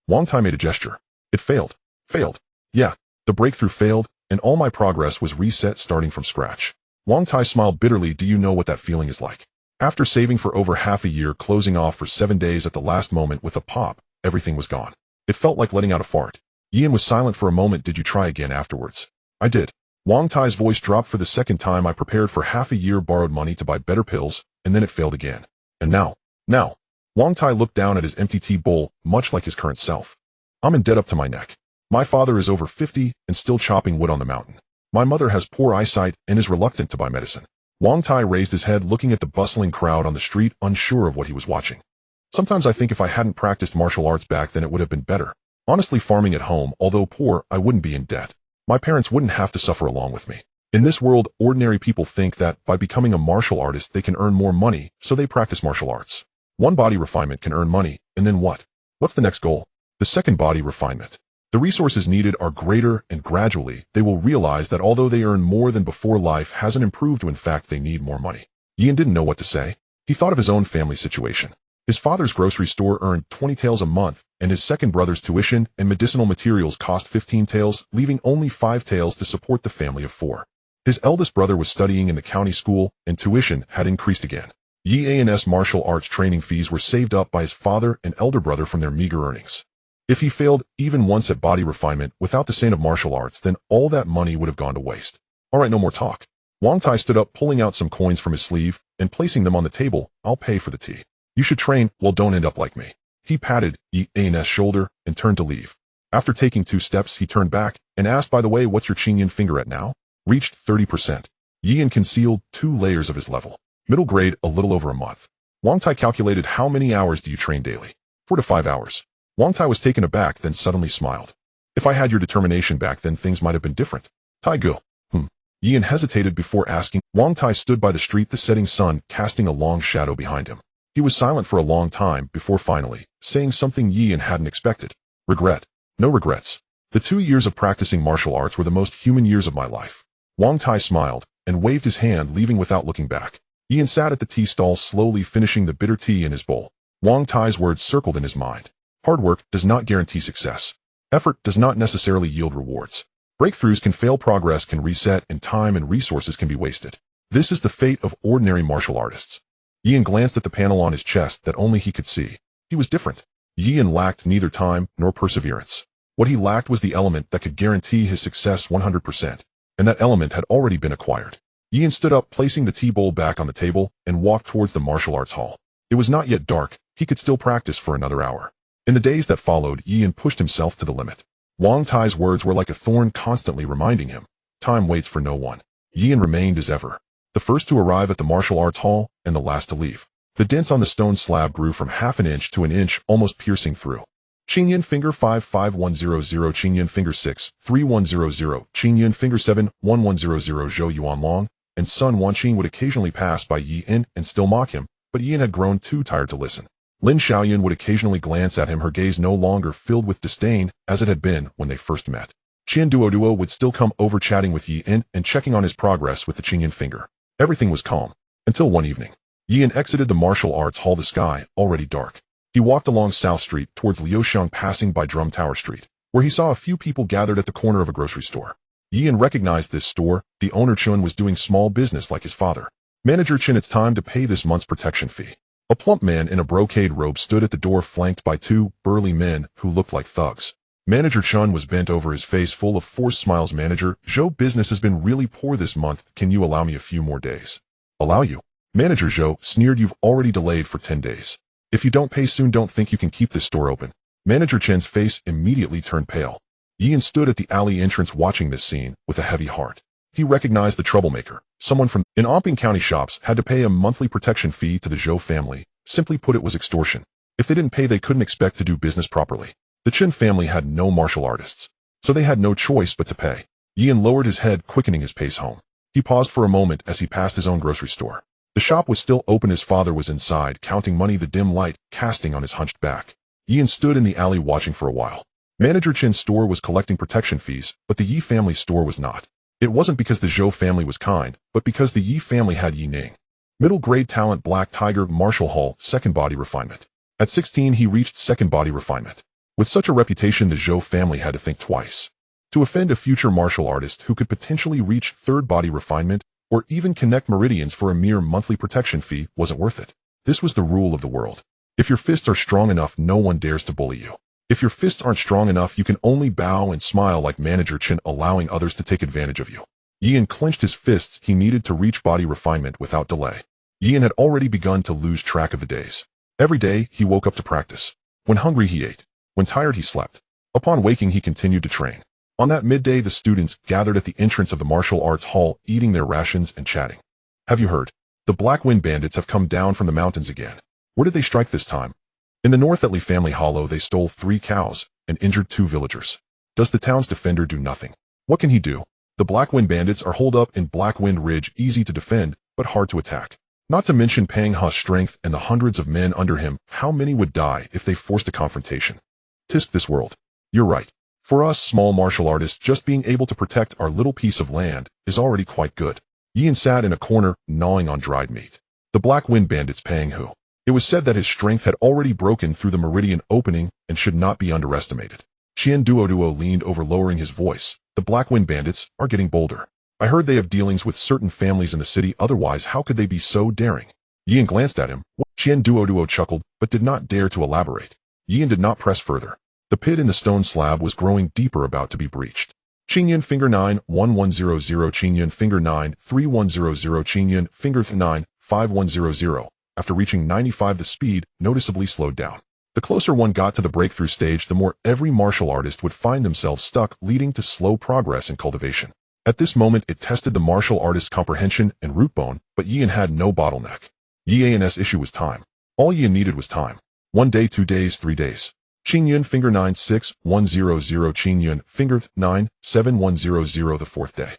Wang Tai made a gesture. "It failed." "Failed?" "Yeah, the breakthrough failed, and all my progress was reset starting from scratch." Wang Tai smiled bitterly. "Do you know what that feeling is like? After saving for over half a year, closing off for 7 days, at the last moment with a pop, everything was gone. It felt like letting out a fart." Yin was silent for a moment. "Did you try again afterwards?" "I did." Wang Tai's voice dropped. "For the second time I prepared for half a year, borrowed money to buy better pills, and then it failed again. And now. Wang Tai looked down at his empty tea bowl, much like his current self. "I'm in debt up to my neck. My father is over 50 and still chopping wood on the mountain. My mother has poor eyesight and is reluctant to buy medicine." Wang Tai raised his head, looking at the bustling crowd on the street, unsure of what he was watching. "Sometimes I think if I hadn't practiced martial arts back then, it would have been better. Honestly, farming at home, although poor, I wouldn't be in debt. My parents wouldn't have to suffer along with me. In this world, ordinary people think that by becoming a martial artist they can earn more money, so they practice martial arts. One body refinement can earn money, and then what? What's the next goal? The second body refinement. The resources needed are greater, and gradually, they will realize that although they earn more than before, life hasn't improved, in fact they need more money." Yin didn't know what to say. He thought of his own family situation. His father's grocery store earned 20 taels a month, and his second brother's tuition and medicinal materials cost 15 taels, leaving only 5 taels to support the family of 4. His eldest brother was studying in the county school, and tuition had increased again. Yi's martial arts training fees were saved up by his father and elder brother from their meager earnings. If he failed even once at body refinement without the saint of martial arts, then all that money would have gone to waste. "All right, no more talk." Wang Tai stood up, pulling out some coins from his sleeve and placing them on the table. "I'll pay for the tea. You should train, well, don't end up like me." He patted Yi's shoulder and turned to leave. After taking 2 steps, he turned back and asked, "By the way, what's your Qingyan finger at now?" "Reached 30%. Yin concealed 2 layers of his level. "Middle grade, a little over a month." Wang Tai calculated. "How many hours do you train daily?" 4 to 5 hours. Wang Tai was taken aback, then suddenly smiled. "If I had your determination back then, things might have been different." "Taigu." Yin hesitated before asking. Wang Tai stood by the street, the setting sun casting a long shadow behind him. He was silent for a long time before finally saying something Yin hadn't expected. "Regret. No regrets. The 2 years of practicing martial arts were the most human years of my life. Wang Tai smiled and waved his hand, leaving without looking back. Ian sat at the tea stall, slowly finishing the bitter tea in his bowl. Wang Tai's words circled in his mind. Hard work does not guarantee success. Effort does not necessarily yield rewards. Breakthroughs can fail, progress can reset, and time and resources can be wasted. This is the fate of ordinary martial artists. Ian glanced at the panel on his chest that only he could see. He was different. Ian lacked neither time nor perseverance. What he lacked was the element that could guarantee his success 100%, and that element had already been acquired. Ian stood up, placing the tea bowl back on the table, and walked towards the martial arts hall. It was not yet dark. He could still practice for another hour. In the days that followed, Ian pushed himself to the limit. Wang Tai's words were like a thorn, constantly reminding him, time waits for no one. Ian remained as ever, the first to arrive at the martial arts hall and the last to leave. The dents on the stone slab grew from half an inch to an inch, almost piercing through. Qingyun finger 55100, Qingyun finger 6 3100, Qingyun finger 7 1100. Zhou Yuanlong and Sun Wanqing would occasionally pass by Ian and still mock him, but Ian had grown too tired to listen. Lin Xiaoyun would occasionally glance at him, her gaze no longer filled with disdain as it had been when they first met. Qian Duoduo would still come over, chatting with Ian and checking on his progress with the Qingyun finger. Everything was calm, until one evening. Ian exited the martial arts hall, the sky already dark. He walked along South Street towards Liuxiang, passing by Drum Tower Street, where he saw a few people gathered at the corner of a grocery store. Ian recognized this store. The owner, Chun, was doing small business like his father. Manager Chin, it's time to pay this month's protection fee. A plump man in a brocade robe stood at the door, flanked by two burly men who looked like thugs. Manager Chun was bent over, his face full of forced smiles. Manager Zhou, business has been really poor this month. Can you allow me a few more days? Allow you? Manager Zhou sneered. You've already delayed for 10 days. If you don't pay soon, don't think you can keep this store open. Manager Chen's face immediately turned pale. Ian stood at the alley entrance, watching this scene with a heavy heart. He recognized the troublemaker. Someone from in Omping County shops had to pay a monthly protection fee to the Zhou family. Simply put, it was extortion. If they didn't pay, they couldn't expect to do business properly. The Chen family had no martial artists, so they had no choice but to pay. Ian lowered his head, quickening his pace home. He paused for a moment as he passed his own grocery store. The shop was still open. His father was inside, counting money, the dim light casting on his hunched back. Ian stood in the alley watching for a while. Manager Chen's store was collecting protection fees, but the Yi family store was not. It wasn't because the Zhou family was kind, but because the Yi family had Yi Ning. Middle grade talent, Black Tiger, Martial Hall, second body refinement. At 16 he reached second body refinement. With such a reputation, the Zhou family had to think twice. To offend a future martial artist who could potentially reach third body refinement, or even connect meridians for a mere monthly protection fee, wasn't worth it. This was the rule of the world. If your fists are strong enough, no one dares to bully you. If your fists aren't strong enough, you can only bow and smile like Manager Chen, allowing others to take advantage of you. Ian clenched his fists. He needed to reach body refinement without delay. Ian had already begun to lose track of the days. Every day, he woke up to practice. When hungry, he ate. When tired, he slept. Upon waking, he continued to train. On that midday, the students gathered at the entrance of the martial arts hall, eating their rations and chatting. Have you heard? The Black Wind Bandits have come down from the mountains again. Where did they strike this time? In the North Etley family hollow, they stole 3 cows and injured 2 villagers. Does the town's defender do nothing? What can he do? The Black Wind Bandits are holed up in Black Wind Ridge, easy to defend, but hard to attack. Not to mention Pang He's strength and the hundreds of men under him. How many would die if they forced a confrontation? Tisk this world. You're right. For us small martial artists, just being able to protect our little piece of land is already quite good. Ian sat in a corner, gnawing on dried meat. The Black Wind Bandits, Pang Hu. It was said that his strength had already broken through the meridian opening and should not be underestimated. Qian Duoduo leaned over, lowering his voice. The Black Wind Bandits are getting bolder. I heard they have dealings with certain families in the city, otherwise how could they be so daring? Ian glanced at him. Qian Duoduo chuckled, but did not dare to elaborate. Ian did not press further. The pit in the stone slab was growing deeper, about to be breached. Qingyun finger 9 1100, Qingyun finger 9 3100, Qingyun finger 9 5100. After reaching 95, the speed noticeably slowed down. The closer one got to the breakthrough stage, the more every martial artist would find themselves stuck, leading to slow progress in cultivation. At this moment, it tested the martial artist's comprehension and root bone, but Ian had no bottleneck. Yian's issue was time. All Ian needed was time. 1 day, 2 days, 3 days. Qingyun finger 9 6 100, Qingyun finger 9 7 100. The 4th day.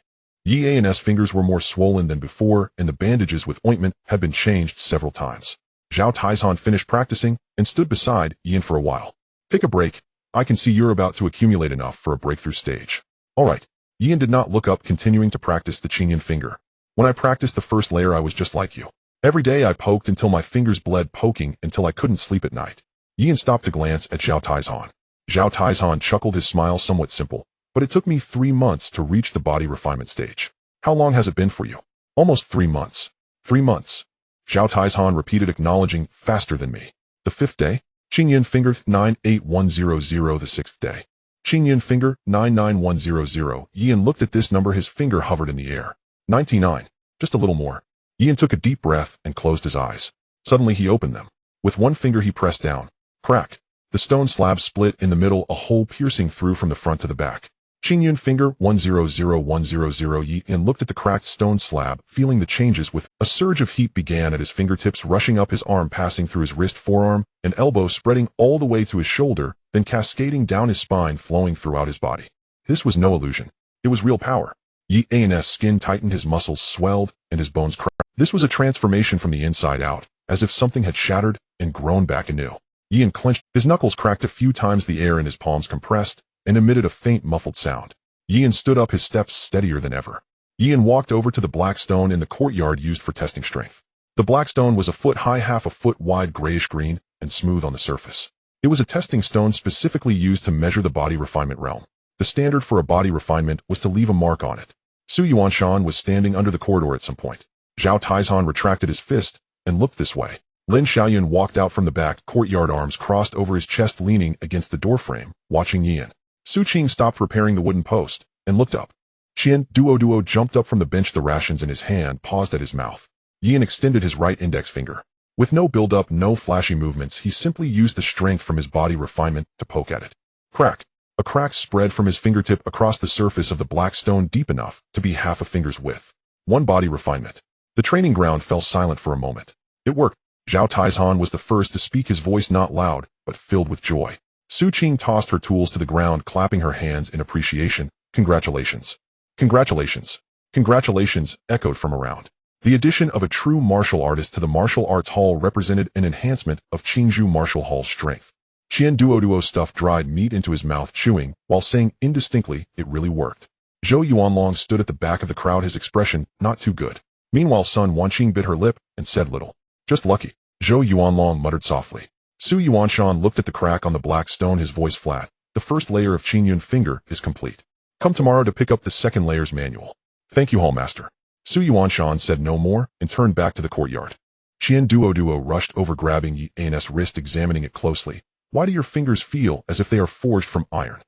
Yian's fingers were more swollen than before, and the bandages with ointment had been changed several times. Zhao Taizhan finished practicing and stood beside Ian for a while. Take a break. I can see you're about to accumulate enough for a breakthrough stage. All right. Yian did not look up, continuing to practice the Qingyan finger. When I practiced the first layer, I was just like you. Every day I poked until my fingers bled, poking until I couldn't sleep at night. Yian stopped to glance at Zhao Taizhan. Zhao Taizhan chuckled, his smile somewhat simple. But it took me 3 months to reach the body refinement stage. How long has it been for you? Almost 3 months. 3 months. Zhao Taizhan repeated, acknowledging, faster than me. The 5th day? Qingyan finger 98100. The 6th day. Qingyan finger 99100. Yian looked at this number, his finger hovered in the air. 99. Just a little more. Yian took a deep breath and closed his eyes. Suddenly he opened them. With one finger he pressed down. Crack. The stone slab split in the middle, a hole piercing through from the front to the back. Qingyan finger 100100. Yian looked at the cracked stone slab, feeling the changes. With a surge of heat began at his fingertips, rushing up his arm, passing through his wrist, forearm, and elbow, spreading all the way to his shoulder, then cascading down his spine, flowing throughout his body. This was no illusion. It was real power. Yian's skin tightened, his muscles swelled, and his bones cracked. This was a transformation from the inside out, as if something had shattered and grown back anew. Yian clenched, his knuckles cracked a few times, the air in his palms compressed, and emitted a faint muffled sound. Yian stood up, his steps steadier than ever. Yian walked over to the black stone in the courtyard used for testing strength. The black stone was a foot high, half a foot wide, grayish-green, and smooth on the surface. It was a testing stone specifically used to measure the body refinement realm. The standard for a body refinement was to leave a mark on it. Su Yuanshan was standing under the corridor at some point. Zhao Taizhan retracted his fist and looked this way. Lin Xiaoyun walked out from the back courtyard, arms crossed over his chest, leaning against the doorframe, watching Yian. Su Qing stopped repairing the wooden post and looked up. Qian Duo jumped up from the bench, the rations in his hand, paused at his mouth. Yian extended his right index finger. With no build-up, no flashy movements, he simply used the strength from his body refinement to poke at it. Crack. A crack spread from his fingertip across the surface of the black stone, deep enough to be half a finger's width. One body refinement. The training ground fell silent for a moment. It worked. Zhao Taizhan was the first to speak, his voice not loud, but filled with joy. Su Qing tossed her tools to the ground, clapping her hands in appreciation. Congratulations. Congratulations. Congratulations, echoed from around. The addition of a true martial artist to the martial arts hall represented an enhancement of Qingzhou Martial Hall's strength. Qian Duo stuffed dried meat into his mouth, chewing, while saying indistinctly, it really worked. Zhou Yuanlong stood at the back of the crowd, his expression not too good. Meanwhile, Sun Wanqing bit her lip and said little. Just lucky. Zhou Yuanlong muttered softly. Su Yuanshan looked at the crack on the black stone, his voice flat. The first layer of Qingyun finger is complete. Come tomorrow to pick up the second layer's manual. Thank you, Hallmaster. Su Yuanshan said no more and turned back to the courtyard. Qian Duo rushed over, grabbing Yian's wrist, examining it closely. Why do your fingers feel as if they are forged from iron?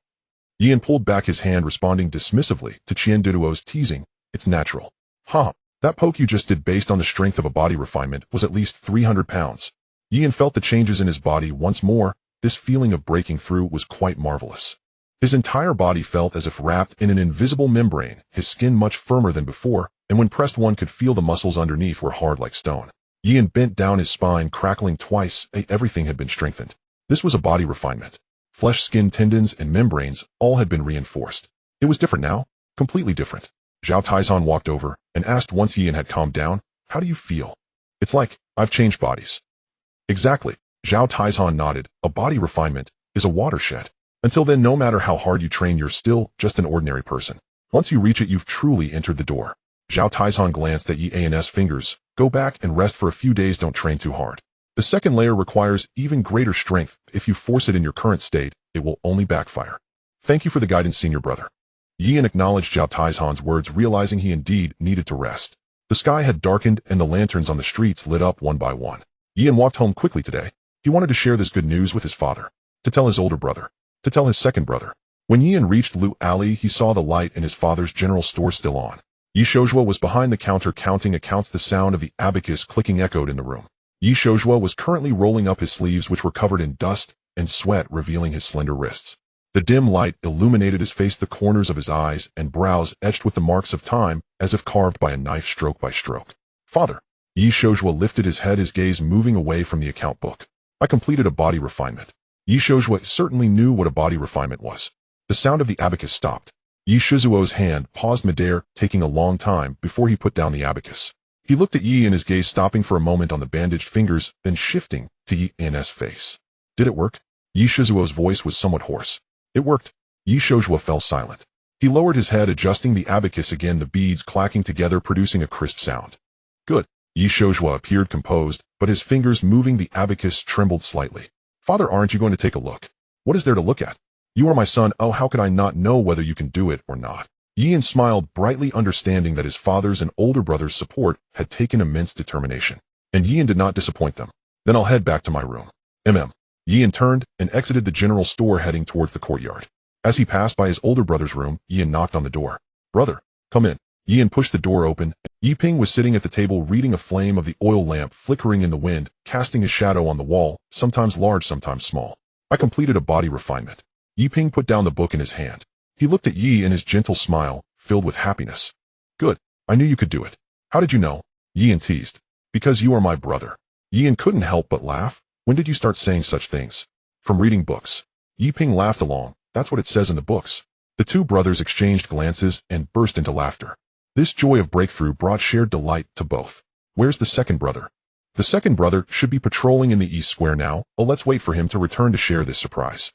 Yian pulled back his hand, responding dismissively to Qian Duo's teasing. It's natural. Huh. That poke you just did, based on the strength of a body refinement, was at least 300 pounds. Yian felt the changes in his body once more. This feeling of breaking through was quite marvelous. His entire body felt as if wrapped in an invisible membrane, his skin much firmer than before, and when pressed one could feel the muscles underneath were hard like stone. Yian bent down, his spine crackling twice. Everything had been strengthened. This was a body refinement. Flesh, skin, tendons, and membranes all had been reinforced. It was different now, completely different. Zhao Taizhan walked over and asked once Yian had calmed down, how do you feel? It's like, I've changed bodies. Exactly. Zhao Taizhan nodded. A body refinement is a watershed. Until then, no matter how hard you train, you're still just an ordinary person. Once you reach it, you've truly entered the door. Zhao Taizhan glanced at Yian's fingers. Go back and rest for a few days, don't train too hard. The second layer requires even greater strength. If you force it in your current state, it will only backfire. Thank you for the guidance, senior brother. Yian acknowledged Zhao Taizhan's words, realizing he indeed needed to rest. The sky had darkened and the lanterns on the streets lit up one by one. Yian walked home quickly today. He wanted to share this good news with his father, to tell his older brother, to tell his second brother. When Yian reached Lu Alley, he saw the light in his father's general store still on. Yi Shouzhua was behind the counter counting accounts. The sound of the abacus clicking echoed in the room. Yi Shouzhua was currently rolling up his sleeves, which were covered in dust and sweat, revealing his slender wrists. The dim light illuminated his face, the corners of his eyes and brows etched with the marks of time, as if carved by a knife, stroke by stroke. Father. Yi Shouzhua lifted his head, his gaze moving away from the account book. I completed a body refinement. Yi Shouzhua certainly knew what a body refinement was. The sound of the abacus stopped. Yi Shizhuo's hand paused midair, taking a long time before he put down the abacus. He looked at Yi, and his gaze stopping for a moment on the bandaged fingers, then shifting to Yi's face. Did it work? Yi Shizhuo's voice was somewhat hoarse. It worked. Yi Shouzhua fell silent. He lowered his head, adjusting the abacus again, the beads clacking together, producing a crisp sound. Good. Yi Shouzhua appeared composed, but his fingers moving the abacus trembled slightly. Father, aren't you going to take a look? What is there to look at? You are my son. Oh, how could I not know whether you can do it or not? Yian smiled brightly, understanding that his father's and older brother's support had taken immense determination. And Yian did not disappoint them. Then I'll head back to my room. Yian turned and exited the general store, heading towards the courtyard. As he passed by his older brother's room, Yian knocked on the door. Brother, come in. Yian pushed the door open. Yiping was sitting at the table, reading, a flame of the oil lamp flickering in the wind, casting a shadow on the wall, sometimes large, sometimes small. I completed a body refinement. Yiping put down the book in his hand. He looked at Yi, and his gentle smile filled with happiness. Good. I knew you could do it. How did you know? Yian teased. Because you are my brother. Yian couldn't help but laugh. When did you start saying such things? From reading books. Yiping laughed along. That's what it says in the books. The two brothers exchanged glances and burst into laughter. This joy of breakthrough brought shared delight to both. Where's the second brother? The second brother should be patrolling in the East Square now. Oh, let's wait for him to return to share this surprise.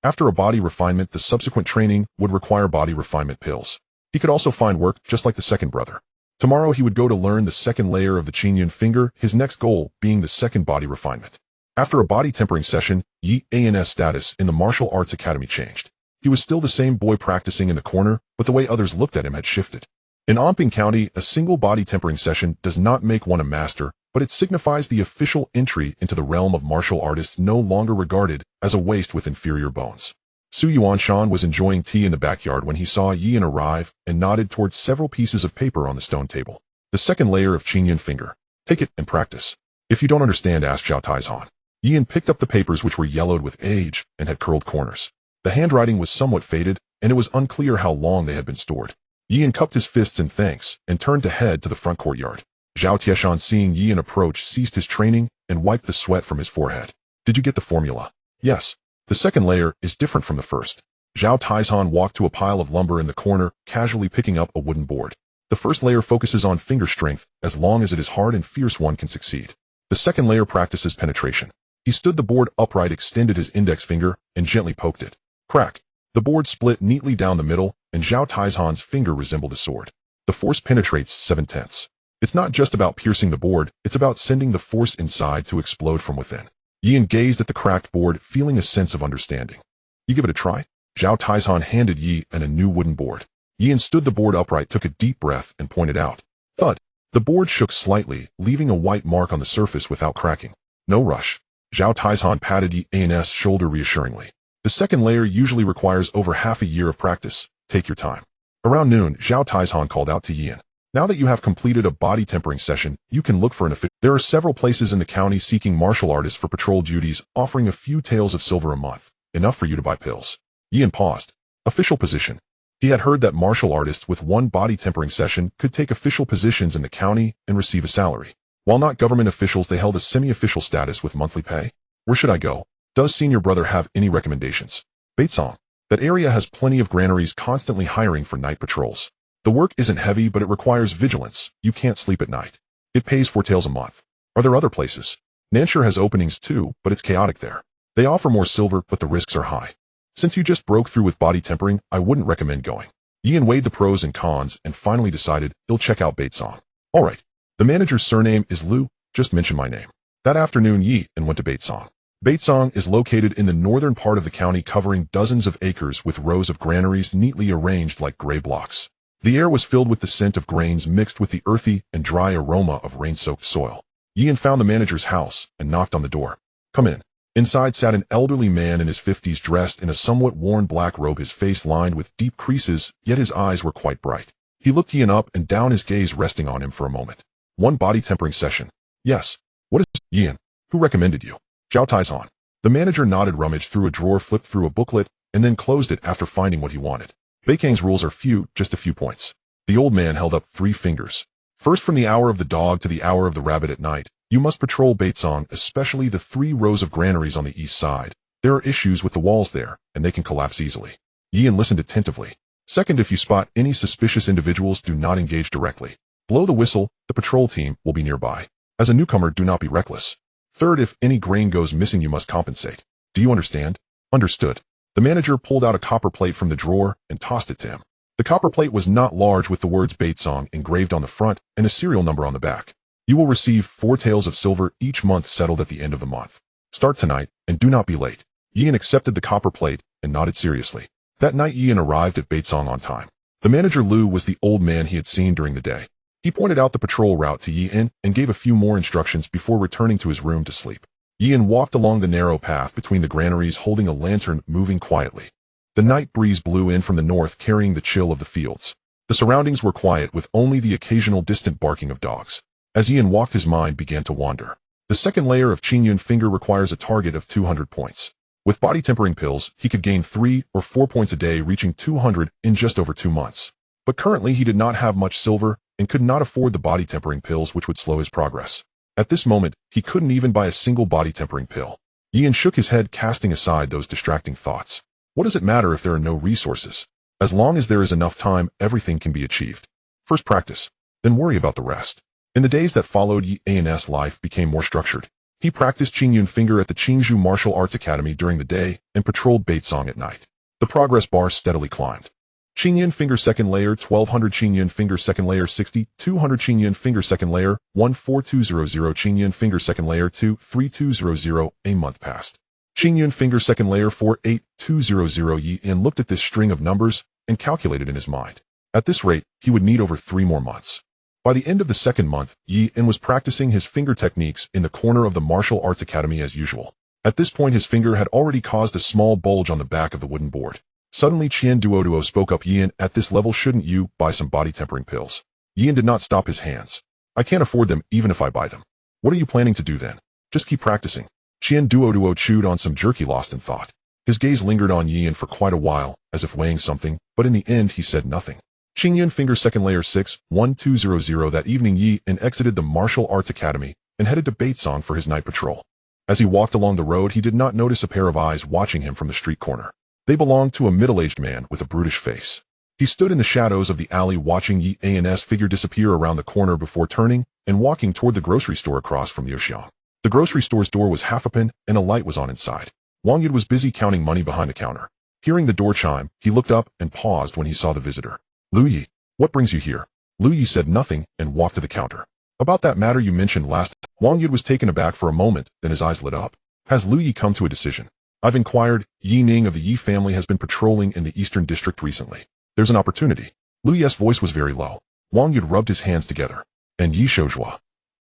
After a body refinement, the subsequent training would require body refinement pills. He could also find work just like the second brother. Tomorrow he would go to learn the second layer of the Qingyun finger, his next goal being the second body refinement. After a body tempering session, Yi An's status in the martial arts academy changed. He was still the same boy practicing in the corner, but the way others looked at him had shifted. In Anping County, a single body tempering session does not make one a master, but it signifies the official entry into the realm of martial artists, no longer regarded as a waste with inferior bones. Su Yuanshan was enjoying tea in the backyard when he saw Yian arrive and nodded towards several pieces of paper on the stone table. The second layer of Qingyun finger. Take it and practice. If you don't understand, ask Zhao Taizhan. Yian picked up the papers, which were yellowed with age and had curled corners. The handwriting was somewhat faded, and it was unclear how long they had been stored. Yian cupped his fists in thanks and turned to head to the front courtyard. Zhao Tieshan, seeing Yian approach, ceased his training and wiped the sweat from his forehead. Did you get the formula? Yes. The second layer is different from the first. Zhao Taizhan walked to a pile of lumber in the corner, casually picking up a wooden board. The first layer focuses on finger strength. As long as it is hard and fierce, one can succeed. The second layer practices penetration. He stood the board upright, extended his index finger, and gently poked it. Crack. The board split neatly down the middle, and Zhao Taizhan's finger resembled a sword. The force penetrates 7/10. It's not just about piercing the board, it's about sending the force inside to explode from within. Yian gazed at the cracked board, feeling a sense of understanding. You give it a try? Zhao Taizhan handed Yi a new wooden board. Yian stood the board upright, took a deep breath, and pointed out. Thud. The board shook slightly, leaving a white mark on the surface without cracking. No rush. Zhao Taizhan patted Yi An's shoulder reassuringly. The second layer usually requires over half a year of practice. Take your time. Around noon, Zhao Taizhan called out to Yian. Now that you have completed a body tempering session, you can look for an official. There are several places in the county seeking martial artists for patrol duties, offering a few taels of silver a month, enough for you to buy pills. Yian paused. Official position. He had heard that martial artists with one body tempering session could take official positions in the county and receive a salary. While not government officials, they held a semi-official status with monthly pay. Where should I go? Does senior brother have any recommendations? Beitsong. That area has plenty of granaries, constantly hiring for night patrols. The work isn't heavy, but it requires vigilance. You can't sleep at night. It pays 4 taels a month. Are there other places? Nanshire has openings too, but it's chaotic there. They offer more silver, but the risks are high. Since you just broke through with body tempering, I wouldn't recommend going. Yian weighed the pros and cons and finally decided he'll check out Beitsong. All right. The manager's surname is Liu. Just mention my name. That afternoon, Yi and went to Beitsong. Beitsong is located in the northern part of the county, covering dozens of acres with rows of granaries neatly arranged like gray blocks. The air was filled with the scent of grains mixed with the earthy and dry aroma of rain-soaked soil. Yian found the manager's house and knocked on the door. Come in. Inside sat an elderly man in his 50s, dressed in a somewhat worn black robe, his face lined with deep creases, yet his eyes were quite bright. He looked Yian up and down, his gaze resting on him for a moment. One body tempering session. Yes. What is Yian? Who recommended you? Zhao Taizhan. The manager nodded, rummaged through a drawer, flipped through a booklet, and then closed it after finding what he wanted. Beikang's rules are few, just a few points. The old man held up 3 fingers. First, from the hour of the dog to the hour of the rabbit at night, you must patrol Beitsong, especially the 3 rows of granaries on the east side. There are issues with the walls there, and they can collapse easily. Yian listened attentively. Second, if you spot any suspicious individuals, do not engage directly. Blow the whistle, the patrol team will be nearby. As a newcomer, do not be reckless. Third, if any grain goes missing, you must compensate. Do you understand? Understood. The manager pulled out a copper plate from the drawer and tossed it to him. The copper plate was not large, with the words Batesong engraved on the front and a serial number on the back. You will receive 4 taels of silver each month, settled at the end of the month. Start tonight and do not be late. Ian accepted the copper plate and nodded seriously. That night Ian arrived at Batesong on time. The manager Lou was the old man he had seen during the day. He pointed out the patrol route to Ian and gave a few more instructions before returning to his room to sleep. Ian walked along the narrow path between the granaries, holding a lantern, moving quietly. The night breeze blew in from the north, carrying the chill of the fields. The surroundings were quiet, with only the occasional distant barking of dogs. As Ian walked, his mind began to wander. The second layer of xuan finger requires a target of 200 points. With body tempering pills, he could gain 3 or 4 points a day, reaching 200 in just over 2 months. But currently he did not have much silver and could not afford the body tempering pills, which would slow his progress. At this moment, he couldn't even buy a single body tempering pill. Ian shook his head, casting aside those distracting thoughts. What does it matter if there are no resources? As long as there is enough time, everything can be achieved. First practice, then worry about the rest. In the days that followed, Ian's life became more structured. He practiced xuan finger at the Qingzhou Martial Arts Academy during the day and patrolled Batesong at night. The progress bar steadily climbed. Xuan finger second layer 1200, xuan finger second layer 60, 200, xuan finger second layer 14200, xuan finger second layer 23200. A month passed. Xuan finger second layer 48200. Ian looked at this string of numbers and calculated in his mind. At this rate, he would need over 3 more months. By the end of the second month, Ian was practicing his finger techniques in the corner of the Martial Arts Academy as usual. At this point, his finger had already caused a small bulge on the back of the wooden board. Suddenly, Qian Duoduo spoke up. Ian, at this level, shouldn't you buy some body tempering pills? Ian did not stop his hands. I can't afford them even if I buy them. What are you planning to do then? Just keep practicing. Qian Duoduo chewed on some jerky, lost in thought. His gaze lingered on Ian for quite a while, as if weighing something, but in the end he said nothing. Xuan finger second layer 61200. That evening, Ian exited the Martial Arts Academy and headed to Batesong for his night patrol. As he walked along the road, he did not notice a pair of eyes watching him from the street corner. They belonged to a middle-aged man with a brutish face. He stood in the shadows of the alley, watching Ian's figure disappear around the corner before turning and walking toward the grocery store across from the Ocean. The grocery store's door was half open and a light was on inside. Wang Yud was busy counting money behind the counter. Hearing the door chime, he looked up and paused when he saw the visitor. Lu Yi, what brings you here? Lu Yi said nothing and walked to the counter. About that matter you mentioned last. Wang Yud was taken aback for a moment, then his eyes lit up. Has Lu Yi come to a decision? I've inquired. Yi Ning of the Yi family has been patrolling in the Eastern District recently. There's an opportunity. Lu Yi's voice was very low. Wang Yud rubbed his hands together. And Yi Shouzhua.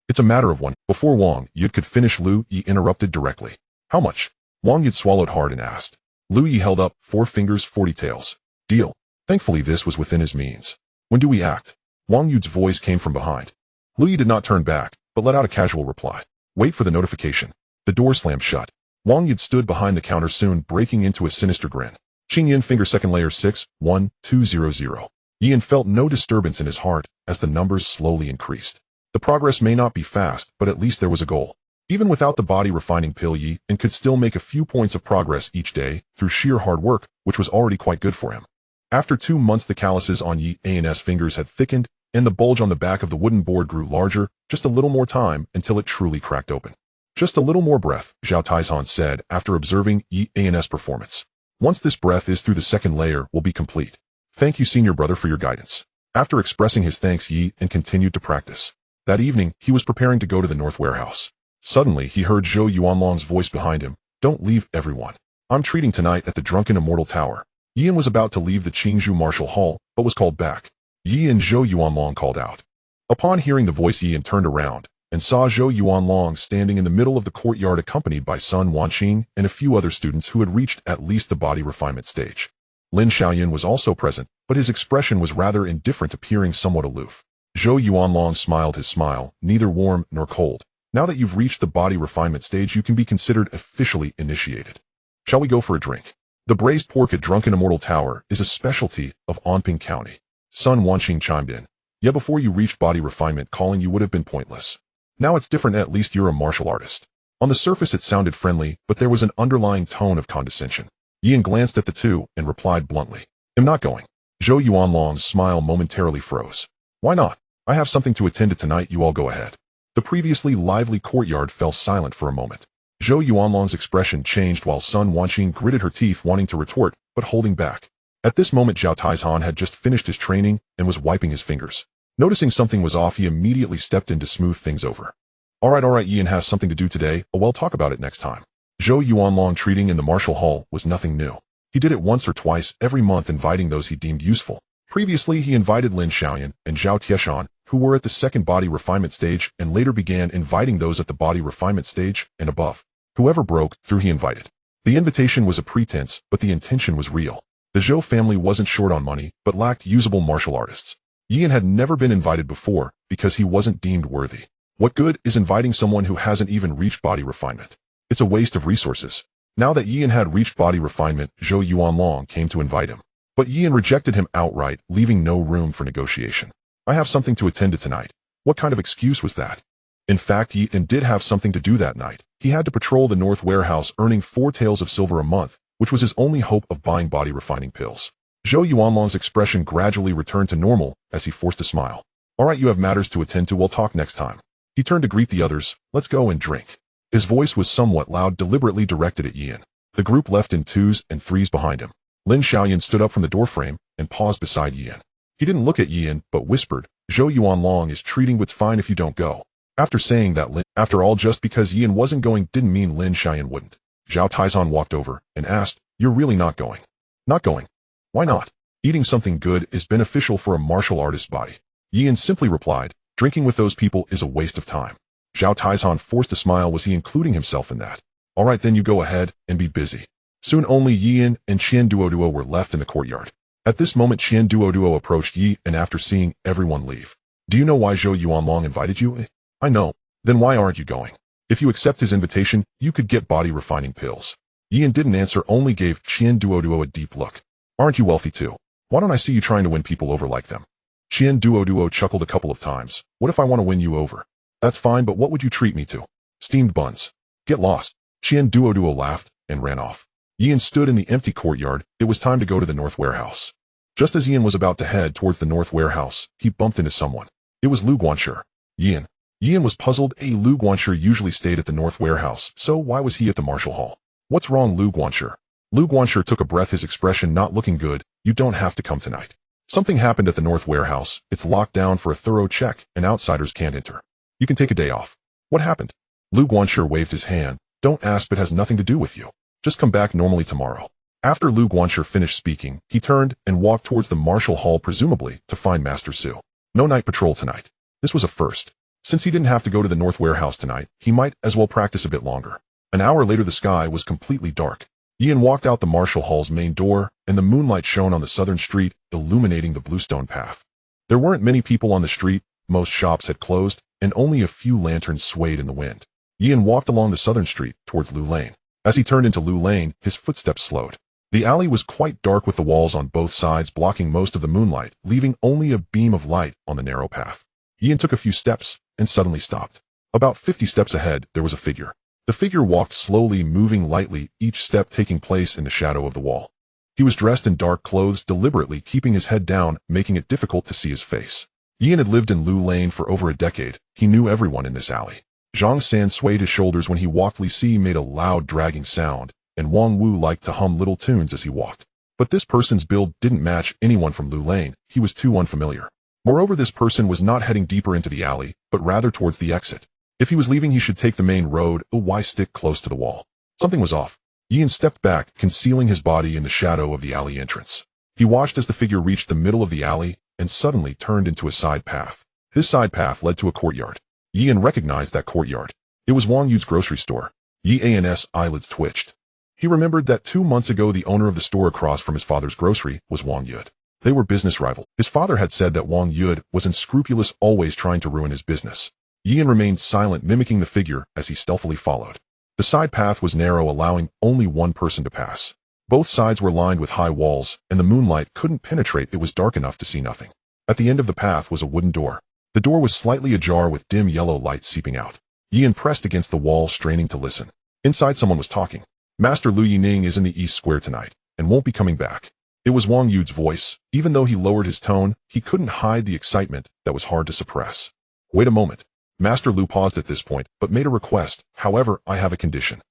It's a matter of one. Before Wang Yud could finish, Lu Yi interrupted directly. How much? Wang Yud swallowed hard and asked. Lu Yi held up 4 fingers, 40 taels. Deal. Thankfully this was within his means. When do we act? Wang Yud's voice came from behind. Lu Yi did not turn back, but let out a casual reply. Wait for the notification. The door slammed shut. Wang Yud stood behind the counter, soon breaking into a sinister grin. Xuan finger second layer 61200. Ian felt no disturbance in his heart as the numbers slowly increased. The progress may not be fast, but at least there was a goal. Even without the body refining pill, Ian could still make a few points of progress each day through sheer hard work, which was already quite good for him. After 2 months, the calluses on Ian's fingers had thickened, and the bulge on the back of the wooden board grew larger. Just a little more time until it truly cracked open. Just a little more breath, Zhao Taizhan said after observing Ian's performance. Once this breath is through, the second layer will be complete. Thank you, senior brother, for your guidance. After expressing his thanks, Ian continued to practice. That evening, he was preparing to go to the North Warehouse. Suddenly, he heard Zhou Yuanlong's voice behind him. Don't leave, everyone. I'm treating tonight at the Drunken Immortal Tower. Ian was about to leave the Qingzhou Martial Hall, but was called back. Yi and Zhou Yuanlong called out. Upon hearing the voice, Ian turned around and saw Zhou Yuanlong standing in the middle of the courtyard, accompanied by Sun Wanqing and a few other students who had reached at least the body refinement stage. Lin Xiaoyan was also present, but his expression was rather indifferent, appearing somewhat aloof. Zhou Yuanlong smiled his smile, neither warm nor cold. Now that you've reached the body refinement stage, you can be considered officially initiated. Shall we go for a drink? The braised pork at Drunken Immortal Tower is a specialty of Anping County. Sun Wanqing chimed in. Yeah, before you reached body refinement, calling you would have been pointless. Now it's different, at least you're a martial artist. On the surface it sounded friendly, but there was an underlying tone of condescension. Ian glanced at the two and replied bluntly. I'm not going. Zhou Yuanlong's smile momentarily froze. Why not? I have something to attend to tonight, you all go ahead. The previously lively courtyard fell silent for a moment. Zhou Yuanlong's expression changed while Sun Wanqing gritted her teeth, wanting to retort, but holding back. At this moment, Zhao Taizhan had just finished his training and was wiping his fingers. Noticing something was off, he immediately stepped in to smooth things over. Alright, Yan has something to do today, we'll talk about it next time. Zhou Yuanlong treating in the martial hall was nothing new. He did it once or twice every month, inviting those he deemed useful. Previously, he invited Lin Xiaoyan and Zhao Tieshan, who were at the second body refinement stage, and later began inviting those at the body refinement stage and above. Whoever broke through, he invited. The invitation was a pretense, but the intention was real. The Zhou family wasn't short on money, but lacked usable martial artists. Yan had never been invited before because he wasn't deemed worthy. What good is inviting someone who hasn't even reached body refinement? It's a waste of resources. Now that Yan had reached body refinement, Zhou Yuanlong came to invite him. But Yan rejected him outright, leaving no room for negotiation. I have something to attend to tonight. What kind of excuse was that? In fact, Yan did have something to do that night. He had to patrol the North Warehouse, earning 4 taels of silver a month, which was his only hope of buying body refining pills. Zhou Yuanlong's expression gradually returned to normal as he forced a smile. Alright, you have matters to attend to, we'll talk next time. He turned to greet the others. Let's go and drink. His voice was somewhat loud, deliberately directed at Yan. The group left in 2s and 3s behind him. Lin Xiaoyan stood up from the doorframe and paused beside Yan. He didn't look at Yan, but whispered, Zhou Yuanlong is treating with fine if you don't go. After saying that, after all, just because Yan wasn't going didn't mean Lin Xiaoyan wouldn't. Zhao Taizhan walked over and asked, You're really not going? Not going? Why not? Eating something good is beneficial for a martial artist's body. Yan simply replied, Drinking with those people is a waste of time. Zhao Taizhan forced a smile. Was he including himself in that? Alright, then you go ahead and be busy. Soon only Yan and Qian Duoduo were left in the courtyard. At this moment, Qian Duoduo approached Yi, and after seeing everyone leave, Do you know why Zhou Yuanlong invited you? I know. Then why aren't you going? If you accept his invitation, you could get body refining pills. Yan didn't answer, only gave Qian Duoduo a deep look. Aren't you wealthy too? Why don't I see you trying to win people over like them? Qian Duoduo chuckled a couple of times. What if I want to win you over? That's fine, but what would you treat me to? Steamed buns. Get lost. Qian Duoduo laughed and ran off. Yan stood in the empty courtyard. It was time to go to the North Warehouse. Just as Yan was about to head towards the North Warehouse, he bumped into someone. It was Lu Guanshi. Yan was puzzled. Lu Guanshi usually stayed at the North Warehouse, so why was he at the Martial Hall? What's wrong, Lu Guanshi? Lu Guanshi took a breath, his expression not looking good. You don't have to come tonight. Something happened at the North Warehouse. It's locked down for a thorough check, and outsiders can't enter. You can take a day off. What happened? Lu Guanshi waved his hand. Don't ask, it has nothing to do with you. Just come back normally tomorrow. After Lu Guanshi finished speaking, he turned and walked towards the Martial Hall, presumably to find Master Su. No night patrol tonight. This was a first. Since he didn't have to go to the North Warehouse tonight, he might as well practice a bit longer. An hour later, the sky was completely dark. Yan walked out the Martial Hall's main door, and the moonlight shone on the southern street, illuminating the bluestone path. There weren't many people on the street, most shops had closed, and only a few lanterns swayed in the wind. Yan walked along the southern street towards Lu Lane. As he turned into Lu Lane, his footsteps slowed. The alley was quite dark, with the walls on both sides blocking most of the moonlight, leaving only a beam of light on the narrow path. Yan took a few steps and suddenly stopped. About 50 steps ahead, there was a figure. The figure walked slowly, moving lightly, each step taking place in the shadow of the wall. He was dressed in dark clothes, deliberately keeping his head down, making it difficult to see his face. Yan had lived in Lu Lane for over a decade. He knew everyone in this alley. Zhang San swayed his shoulders when he walked. Li Si made a loud dragging sound, and Wang Wu liked to hum little tunes as he walked. But this person's build didn't match anyone from Lu Lane. He was too unfamiliar. Moreover, this person was not heading deeper into the alley, but rather towards the exit. If he was leaving, he should take the main road. Why stick close to the wall? Something was off. Yan stepped back, concealing his body in the shadow of the alley entrance. He watched as the figure reached the middle of the alley and suddenly turned into a side path. This side path led to a courtyard. Yan recognized that courtyard. It was Wang Yu's grocery store. Yan's eyelids twitched. He remembered that 2 months ago the owner of the store across from his father's grocery was Wang Yu. They were business rivals. His father had said that Wang Yu was unscrupulous, always trying to ruin his business. Yan remained silent, mimicking the figure as he stealthily followed. The side path was narrow, allowing only one person to pass. Both sides were lined with high walls, and the moonlight couldn't penetrate. It was dark enough to see nothing. At the end of the path was a wooden door. The door was slightly ajar, with dim yellow light seeping out. Yan pressed against the wall, straining to listen. Inside, someone was talking. Master Lu Yining is in the East Square tonight, and won't be coming back. It was Wang Yu's voice. Even though he lowered his tone, he couldn't hide the excitement that was hard to suppress. Wait a moment. Master Lu paused at this point, but made a request. However, I have a condition.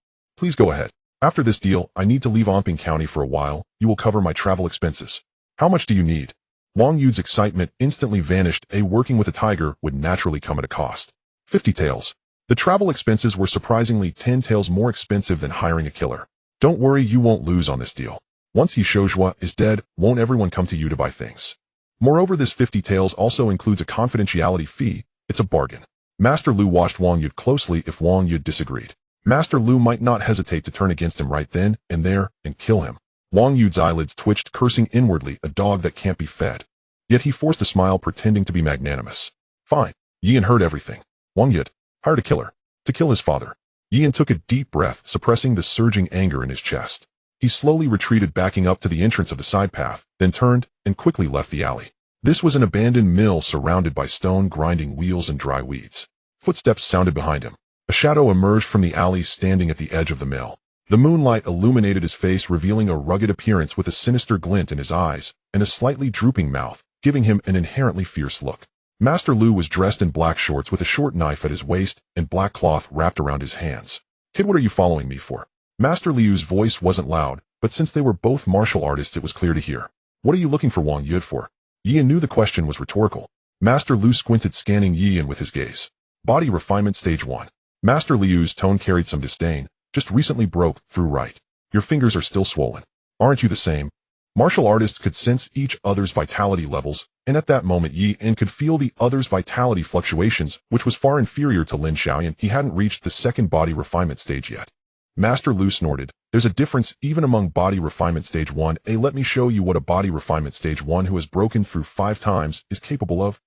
Please go ahead. After this deal, I need to leave Omping County for a while. You will cover my travel expenses. How much do you need? Wang Yu's excitement instantly vanished. Working with a tiger would naturally come at a cost. 50 taels. The travel expenses were surprisingly 10 taels more expensive than hiring a killer. Don't worry, you won't lose on this deal. Once he Shouhua is dead, won't everyone come to you to buy things? Moreover, this 50 taels also includes a confidentiality fee. It's a bargain. Master Lu watched Wang Yu closely. If Wang Yu disagreed, Master Lu might not hesitate to turn against him right then and there and kill him. Wang Yu's eyelids twitched, cursing inwardly, a dog that can't be fed. Yet he forced a smile, pretending to be magnanimous. Fine. Yan heard everything. Wang Yu hired a killer to kill his father. Yan took a deep breath, suppressing the surging anger in his chest. He slowly retreated, backing up to the entrance of the side path, then turned and quickly left the alley. This was an abandoned mill surrounded by stone grinding wheels and dry weeds. Footsteps sounded behind him. A shadow emerged from the alley, standing at the edge of the mill. The moonlight illuminated his face, revealing a rugged appearance with a sinister glint in his eyes and a slightly drooping mouth, giving him an inherently fierce look. Master Lu was dressed in black shorts with a short knife at his waist and black cloth wrapped around his hands. Kid, what are you following me for? Master Liu's voice wasn't loud, but since they were both martial artists, it was clear to hear. What are you looking for Wang Yu for? Yan knew the question was rhetorical. Master Lu squinted, scanning Yan with his gaze. Body refinement stage 1. Master Liu's tone carried some disdain. Just recently broke through, right? Your fingers are still swollen. Aren't you the same? Martial artists could sense each other's vitality levels, and at that moment Yan could feel the other's vitality fluctuations, which was far inferior to Lin Xiaoyan. He hadn't reached the second body refinement stage yet. Master Lu snorted. There's a difference even among body refinement stage 1. Let me show you what a body refinement stage 1 who has broken through 5 times is capable of.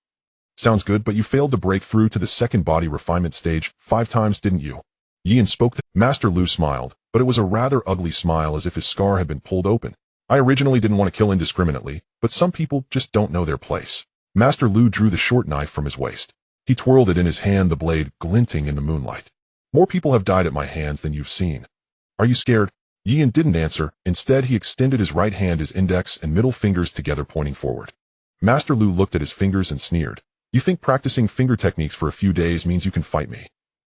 Sounds good, but you failed to break through to the second body refinement stage 5 times, didn't you? Yan spoke. Master Lu smiled, but it was a rather ugly smile, as if his scar had been pulled open. I originally didn't want to kill indiscriminately, but some people just don't know their place. Master Lu drew the short knife from his waist. He twirled it in his hand, the blade glinting in the moonlight. More people have died at my hands than you've seen. Are you scared? Yan didn't answer. Instead, he extended his right hand, his index and middle fingers together, pointing forward. Master Lu looked at his fingers and sneered. You think practicing finger techniques for a few days means you can fight me?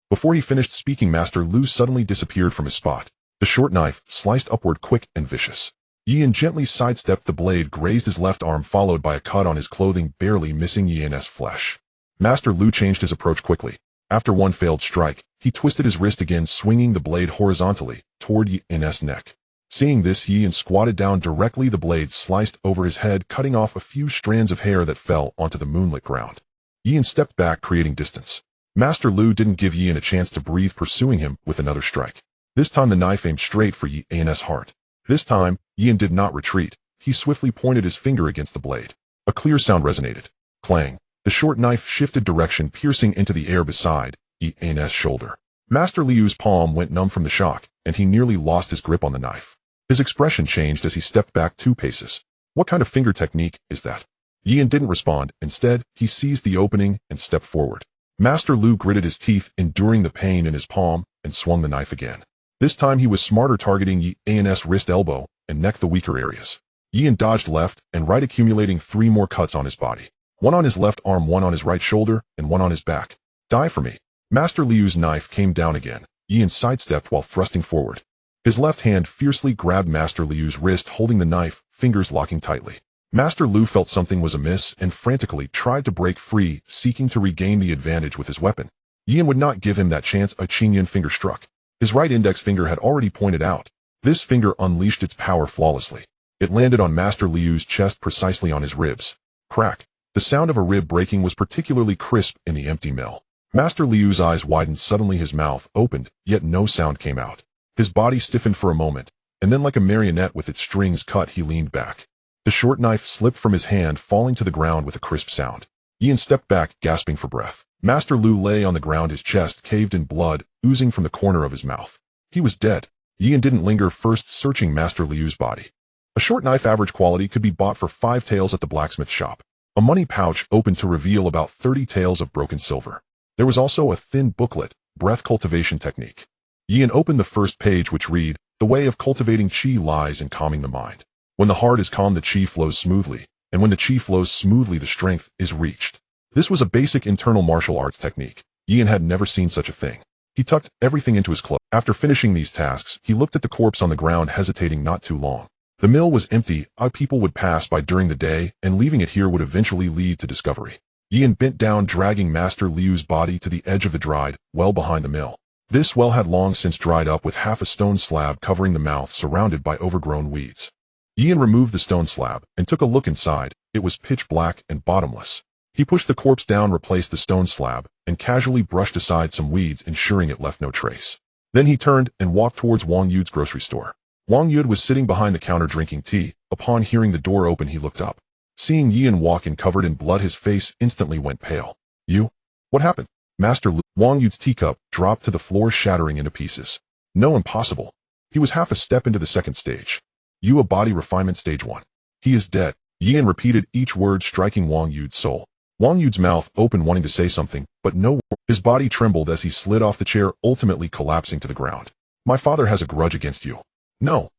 Before he finished speaking, Master Lu suddenly disappeared from his spot. The short knife sliced upward, quick and vicious. Yan gently sidestepped. The blade grazed his left arm, followed by a cut on his clothing, barely missing Yan's flesh. Master Lu changed his approach quickly. After one failed strike, he twisted his wrist again, swinging the blade horizontally toward Yan's neck. Seeing this, Yan squatted down directly. The blade sliced over his head, cutting off a few strands of hair that fell onto the moonlit ground. Yan stepped back, creating distance. Master Lu didn't give Yan a chance to breathe, pursuing him with another strike. This time the knife aimed straight for Yan's heart. This time, Yan did not retreat. He swiftly pointed his finger against the blade. A clear sound resonated. Clang. The short knife shifted direction, piercing into the air beside Yan's shoulder. Master Liu's palm went numb from the shock, and he nearly lost his grip on the knife. His expression changed as he stepped back 2 paces. What kind of finger technique is that? Yan didn't respond. Instead, he seized the opening and stepped forward. Master Lu gritted his teeth, enduring the pain in his palm, and swung the knife again. This time he was smarter, targeting Yan's wrist, elbow, and neck, the weaker areas. Yan dodged left and right, accumulating 3 more cuts on his body. One on his left arm, one on his right shoulder, and one on his back. Die for me. Master Liu's knife came down again. Yan sidestepped while thrusting forward. His left hand fiercely grabbed Master Liu's wrist, holding the knife, fingers locking tightly. Master Lu felt something was amiss and frantically tried to break free, seeking to regain the advantage with his weapon. Yan would not give him that chance. A Qinyan finger struck. His right index finger had already pointed out. This finger unleashed its power flawlessly. It landed on Master Liu's chest, precisely on his ribs. Crack. The sound of a rib breaking was particularly crisp in the empty mill. Master Liu's eyes widened. Suddenly his mouth opened, yet no sound came out. His body stiffened for a moment, and then like a marionette with its strings cut, he leaned back. The short knife slipped from his hand, falling to the ground with a crisp sound. Yan stepped back, gasping for breath. Master Lu lay on the ground, his chest caved in, blood oozing from the corner of his mouth. He was dead. Yan didn't linger, first searching Master Liu's body. A short knife, average quality, could be bought for 5 taels at the blacksmith shop. A money pouch opened to reveal about 30 taels of broken silver. There was also a thin booklet, Breath Cultivation Technique. Yan opened the first page, which read, The way of cultivating qi lies in calming the mind. When the heart is calm, the qi flows smoothly, and when the qi flows smoothly, the strength is reached. This was a basic internal martial arts technique. Yan had never seen such a thing. He tucked everything into his clothes. After finishing these tasks, he looked at the corpse on the ground, hesitating not too long. The mill was empty. People would pass by during the day, and leaving it here would eventually lead to discovery. Ian bent down, dragging Master Liu's body to the edge of the dried well behind the mill. This well had long since dried up, with half a stone slab covering the mouth, surrounded by overgrown weeds. Ian removed the stone slab and took a look inside. It was pitch black and bottomless. He pushed the corpse down, replaced the stone slab, and casually brushed aside some weeds, ensuring it left no trace. Then he turned and walked towards Wang Yude's grocery store. Wang Yude was sitting behind the counter drinking tea. Upon hearing the door open, he looked up. Seeing Ian walk in covered in blood, his face instantly went pale. "You? What happened?" Master Lu. Wang Yude's teacup dropped to the floor, shattering into pieces. "No, impossible. He was half a step into the second stage. You a body refinement stage 1. He is dead." Ian repeated each word, striking Wang Yude's soul. Wang Yude's mouth opened, wanting to say something, but no word. His body trembled as he slid off the chair, ultimately collapsing to the ground. "My father has a grudge against you." "No."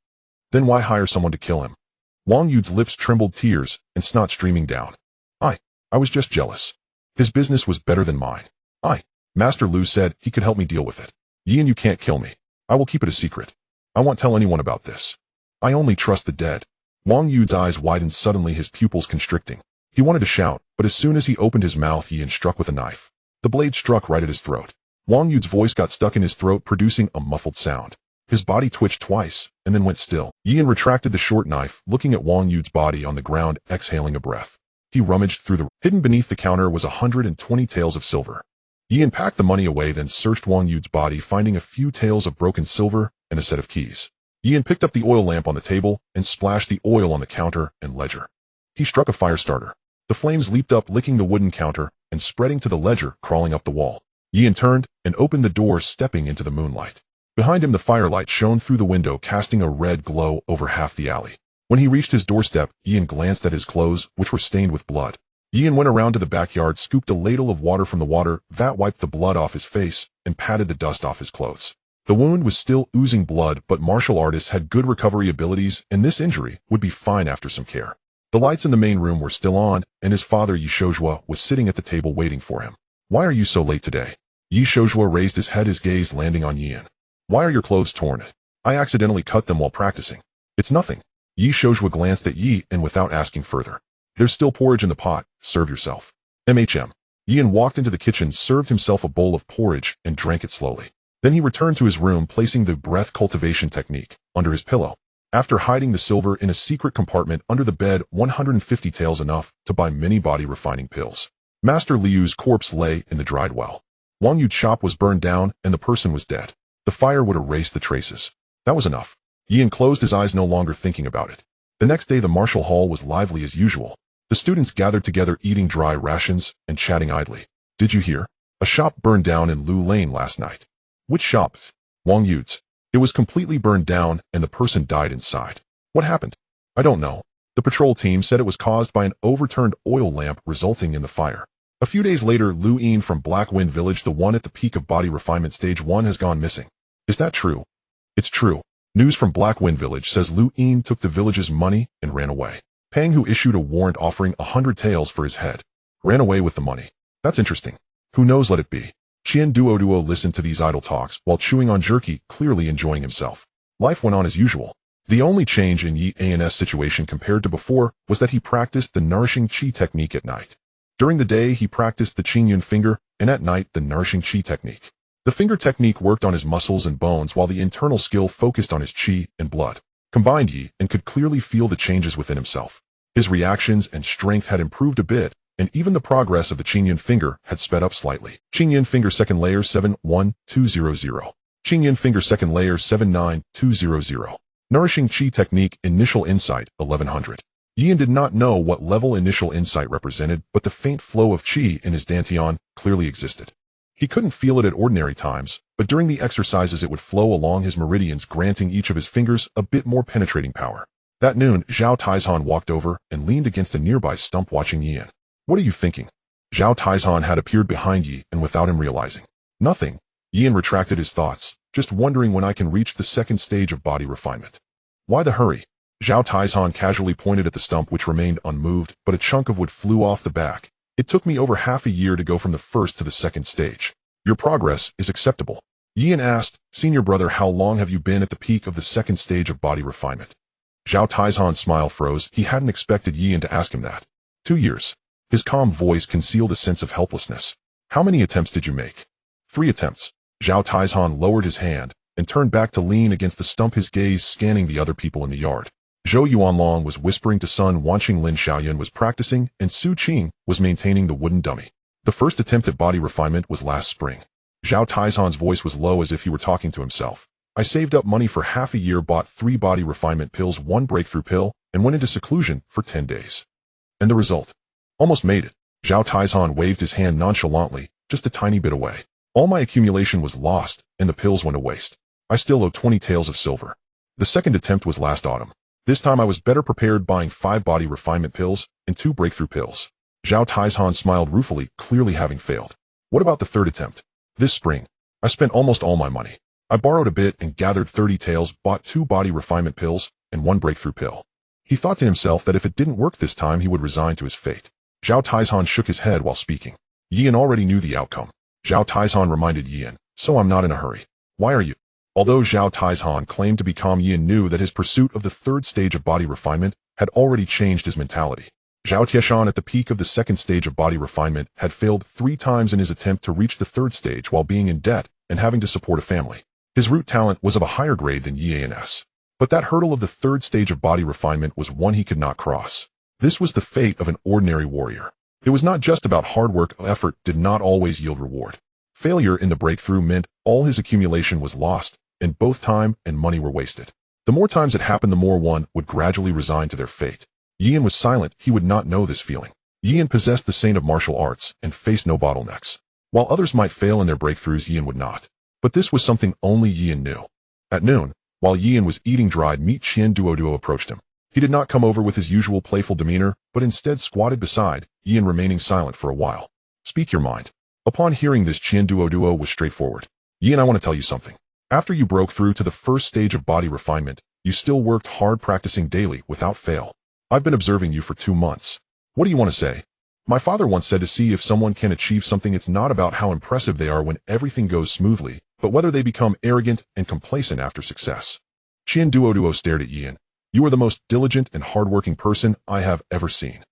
"Then why hire someone to kill him?" Wang Yude's lips trembled, tears and snot streaming down. I was just jealous. His business was better than mine." Master Lu said he could help me deal with it. "Ian, you can't kill me. I will keep it a secret. I won't tell anyone about this. I only trust the dead." Wang Yude's eyes widened, suddenly his pupils constricting. He wanted to shout, but as soon as he opened his mouth, Ian struck with a knife. The blade struck right at his throat. Wang Yude's voice got stuck in his throat, producing a muffled sound. His body twitched twice, and then went still. Ian retracted the short knife, looking at Wang Yude's body on the ground, exhaling a breath. He rummaged through the... Hidden beneath the counter was 120 taels of silver. Ian packed the money away, then searched Wang Yude's body, finding a few taels of broken silver and a set of keys. Ian picked up the oil lamp on the table and splashed the oil on the counter and ledger. He struck a fire starter. The flames leaped up, licking the wooden counter and spreading to the ledger, crawling up the wall. Ian turned and opened the door, stepping into the moonlight. Behind him, the firelight shone through the window, casting a red glow over half the alley. When he reached his doorstep, Ian glanced at his clothes, which were stained with blood. Ian went around to the backyard, scooped a ladle of water from the water vat, wiped the blood off his face, and patted the dust off his clothes. The wound was still oozing blood, but martial artists had good recovery abilities, and this injury would be fine after some care. The lights in the main room were still on, and his father, Yi Shouzhua, was sitting at the table waiting for him. "Why are you so late today?" Yi Shouzhua raised his head, his gaze landing on Ian. "Why are your clothes torn?" "I accidentally cut them while practicing." "It's nothing." Yi Shouzhua glanced at Yi, and without asking further, "There's still porridge in the pot. Serve yourself." Ian walked into the kitchen, served himself a bowl of porridge, and drank it slowly. Then he returned to his room, placing the breath cultivation technique under his pillow. After hiding the silver in a secret compartment under the bed, 150 taels, enough to buy many body refining pills. Master Liu's corpse lay in the dried well. Wang Yude's shop was burned down, and the person was dead. The fire would erase the traces. That was enough. Ian closed his eyes, no longer thinking about it. The next day, the martial hall was lively as usual. The students gathered together, eating dry rations and chatting idly. "Did you hear? A shop burned down in Lu Lane last night." "Which shop?" "Wang Yude's. It was completely burned down, and the person died inside." "What happened?" "I don't know. The patrol team said it was caused by an overturned oil lamp, resulting in the fire." A few days later, Lu Yin from Black Wind Village, the one at the peak of body refinement stage 1, has gone missing. "Is that true?" "It's true. News from Black Wind Village says Lu Yin took the village's money and ran away. Pang, who issued a warrant offering 100 taels for his head, ran away with the money." "That's interesting. Who knows, let it be." Qian Duo listened to these idle talks while chewing on jerky, clearly enjoying himself. Life went on as usual. The only change in Yi An's situation compared to before was that he practiced the nourishing qi technique at night. During the day, he practiced the qingyun finger, and at night, the nourishing qi technique. The finger technique worked on his muscles and bones, while the internal skill focused on his qi and blood. Combined, Yi and could clearly feel the changes within himself. His reactions and strength had improved a bit, and even the progress of the qingyun finger had sped up slightly. Qingyun finger second layer 71200. Qingyun finger second layer 79200. Nourishing qi technique initial insight 1100. Ian did not know what level initial insight represented, but the faint flow of qi in his dantian clearly existed. He couldn't feel it at ordinary times, but during the exercises it would flow along his meridians, granting each of his fingers a bit more penetrating power. That noon, Zhao Taizhan walked over and leaned against a nearby stump, watching Ian. "What are you thinking?" Zhao Taizhan had appeared behind Yi, and without him realizing. "Nothing." Ian retracted his thoughts, "Just wondering when I can reach the second stage of body refinement." "Why the hurry?" Zhao Taizhan casually pointed at the stump, which remained unmoved, but a chunk of wood flew off the back. "It took me over half a year to go from the first to the second stage. Your progress is acceptable." Yian asked, "Senior brother, how long have you been at the peak of the second stage of body refinement?" Zhao Taizhan's smile froze. He hadn't expected Yian to ask him that. 2 years. His calm voice concealed a sense of helplessness. "How many attempts did you make?" 3 attempts. Zhao Taizhan lowered his hand and turned back to lean against the stump, his gaze scanning the other people in the yard. Zhou Yuanlong was whispering to Sun Wanqing. Lin Xiaoyun was practicing, and Su Qing was maintaining the wooden dummy. The first attempt at body refinement was last spring. Zhao Taizhan's voice was low, as if he were talking to himself. "I saved up money for half a year, bought 3 body refinement pills, 1 breakthrough pill, and went into seclusion for 10 days. And the result? Almost made it." Zhao Taizhan waved his hand nonchalantly, "just a tiny bit away. All my accumulation was lost, and the pills went to waste. I still owe 20 taels of silver." The second attempt was last autumn. This time I was better prepared, buying 5 body refinement pills and 2 breakthrough pills. Zhao Taizhan smiled ruefully, clearly having failed. "What about the third attempt?" "This spring. I spent almost all my money. I borrowed a bit and gathered 30 taels, bought 2 body refinement pills and 1 breakthrough pill." He thought to himself that if it didn't work this time, he would resign to his fate. Zhao Taizhan shook his head while speaking. Yian already knew the outcome. Zhao Taizhan reminded Yian, "So I'm not in a hurry. Why are you?" Although Zhao Taizhan claimed to be calm, Yian knew that his pursuit of the third stage of body refinement had already changed his mentality. Zhao Tieshan, at the peak of the second stage of body refinement, had failed 3 times in his attempt to reach the third stage while being in debt and having to support a family. His root talent was of a higher grade than Yian's. But that hurdle of the third stage of body refinement was one he could not cross. This was the fate of an ordinary warrior. It was not just about hard work. Effort did not always yield reward. Failure in the breakthrough meant all his accumulation was lost, and both time and money were wasted. The more times it happened, the more one would gradually resign to their fate. Yian was silent. He would not know this feeling. Yian possessed the saint of martial arts and faced no bottlenecks. While others might fail in their breakthroughs, Yian would not. But this was something only Yian knew. At noon, while Yian was eating dried meat, Qian Duoduo approached him. He did not come over with his usual playful demeanor, but instead squatted beside Yian, remaining silent for a while. "Speak your mind." Upon hearing this, Qian Duoduo was straightforward. "Yian, I want to tell you something. After you broke through to the first stage of body refinement, you still worked hard, practicing daily without fail. I've been observing you for 2 months. What do you want to say? My father once said, to see if someone can achieve something, it's not about how impressive they are when everything goes smoothly, but whether they become arrogant and complacent after success." Qian Duoduo stared at Yian. "You are the most diligent and hardworking person I have ever seen."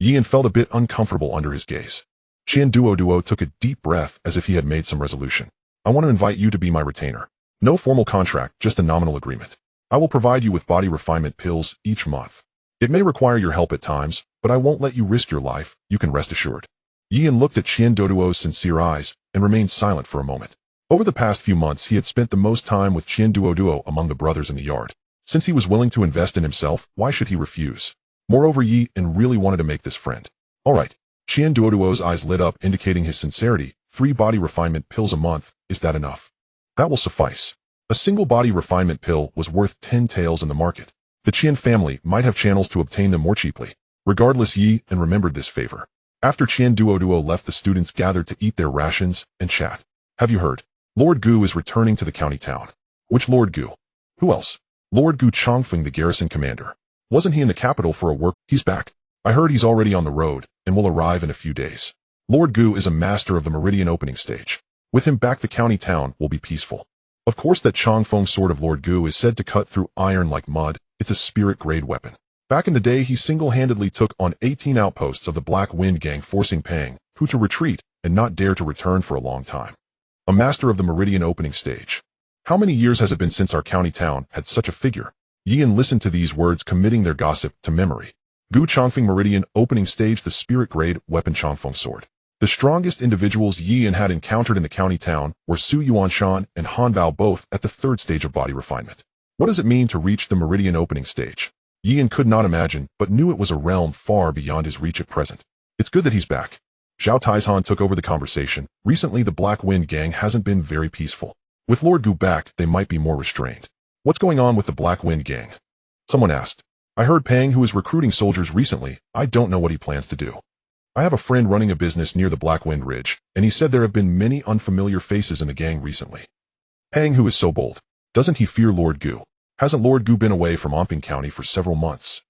Yian felt a bit uncomfortable under his gaze. Qian Duoduo took a deep breath, as if he had made some resolution. "I want to invite you to be my retainer. No formal contract, just a nominal agreement. I will provide you with body refinement pills each month. It may require your help at times, but I won't let you risk your life, you can rest assured." Yian looked at Qian Duoduo's sincere eyes and remained silent for a moment. Over the past few months, he had spent the most time with Qian Duoduo among the brothers in the yard. Since he was willing to invest in himself, why should he refuse? Moreover, Yian really wanted to make this friend. "All right." Qian Duoduo's eyes lit up, indicating his sincerity. 3 body refinement pills a month, is that enough?" "That will suffice." A single body refinement pill was worth 10 taels in the market. The Qian family might have channels to obtain them more cheaply. Regardless, Yian remembered this favor. After Qian Duoduo left, the students gathered to eat their rations and chat. "Have you heard? Lord Gu is returning to the county town." "Which Lord Gu?" "Who else?" "Lord Gu Chongfeng, the garrison commander. Wasn't he in the capital for a work?" "He's back. I heard he's already on the road and will arrive in a few days. Lord Gu is a master of the meridian opening stage. With him back, the county town will be peaceful." Of course, that Chongfeng sword of Lord Gu is said to cut through iron like mud. It's a spirit-grade weapon. Back in the day, he single-handedly took on 18 outposts of the Black Wind Gang, forcing Pang Hu to retreat and not dare to return for a long time. A master of the meridian opening stage. How many years has it been since our county town had such a figure? Yian listened to these words, committing their gossip to memory. Gu Chongfeng, meridian opening stage, the spirit-grade weapon Chongfeng sword. The strongest individuals Yian had encountered in the county town were Su Yuanshan and Han Bao, both at the third stage of body refinement. What does it mean to reach the meridian opening stage? Yian could not imagine, but knew it was a realm far beyond his reach at present. "It's good that he's back." Zhao Taizhan took over the conversation. "Recently, the Black Wind Gang hasn't been very peaceful. With Lord Gu back, they might be more restrained." "What's going on with the Black Wind Gang?" someone asked. "I heard Pang Hu is recruiting soldiers recently. I don't know what he plans to do. I have a friend running a business near the Black Wind Ridge, and he said there have been many unfamiliar faces in the gang recently." "Pang Hu is so bold. Doesn't he fear Lord Gu? Hasn't Lord Gu been away from Omping County for several months?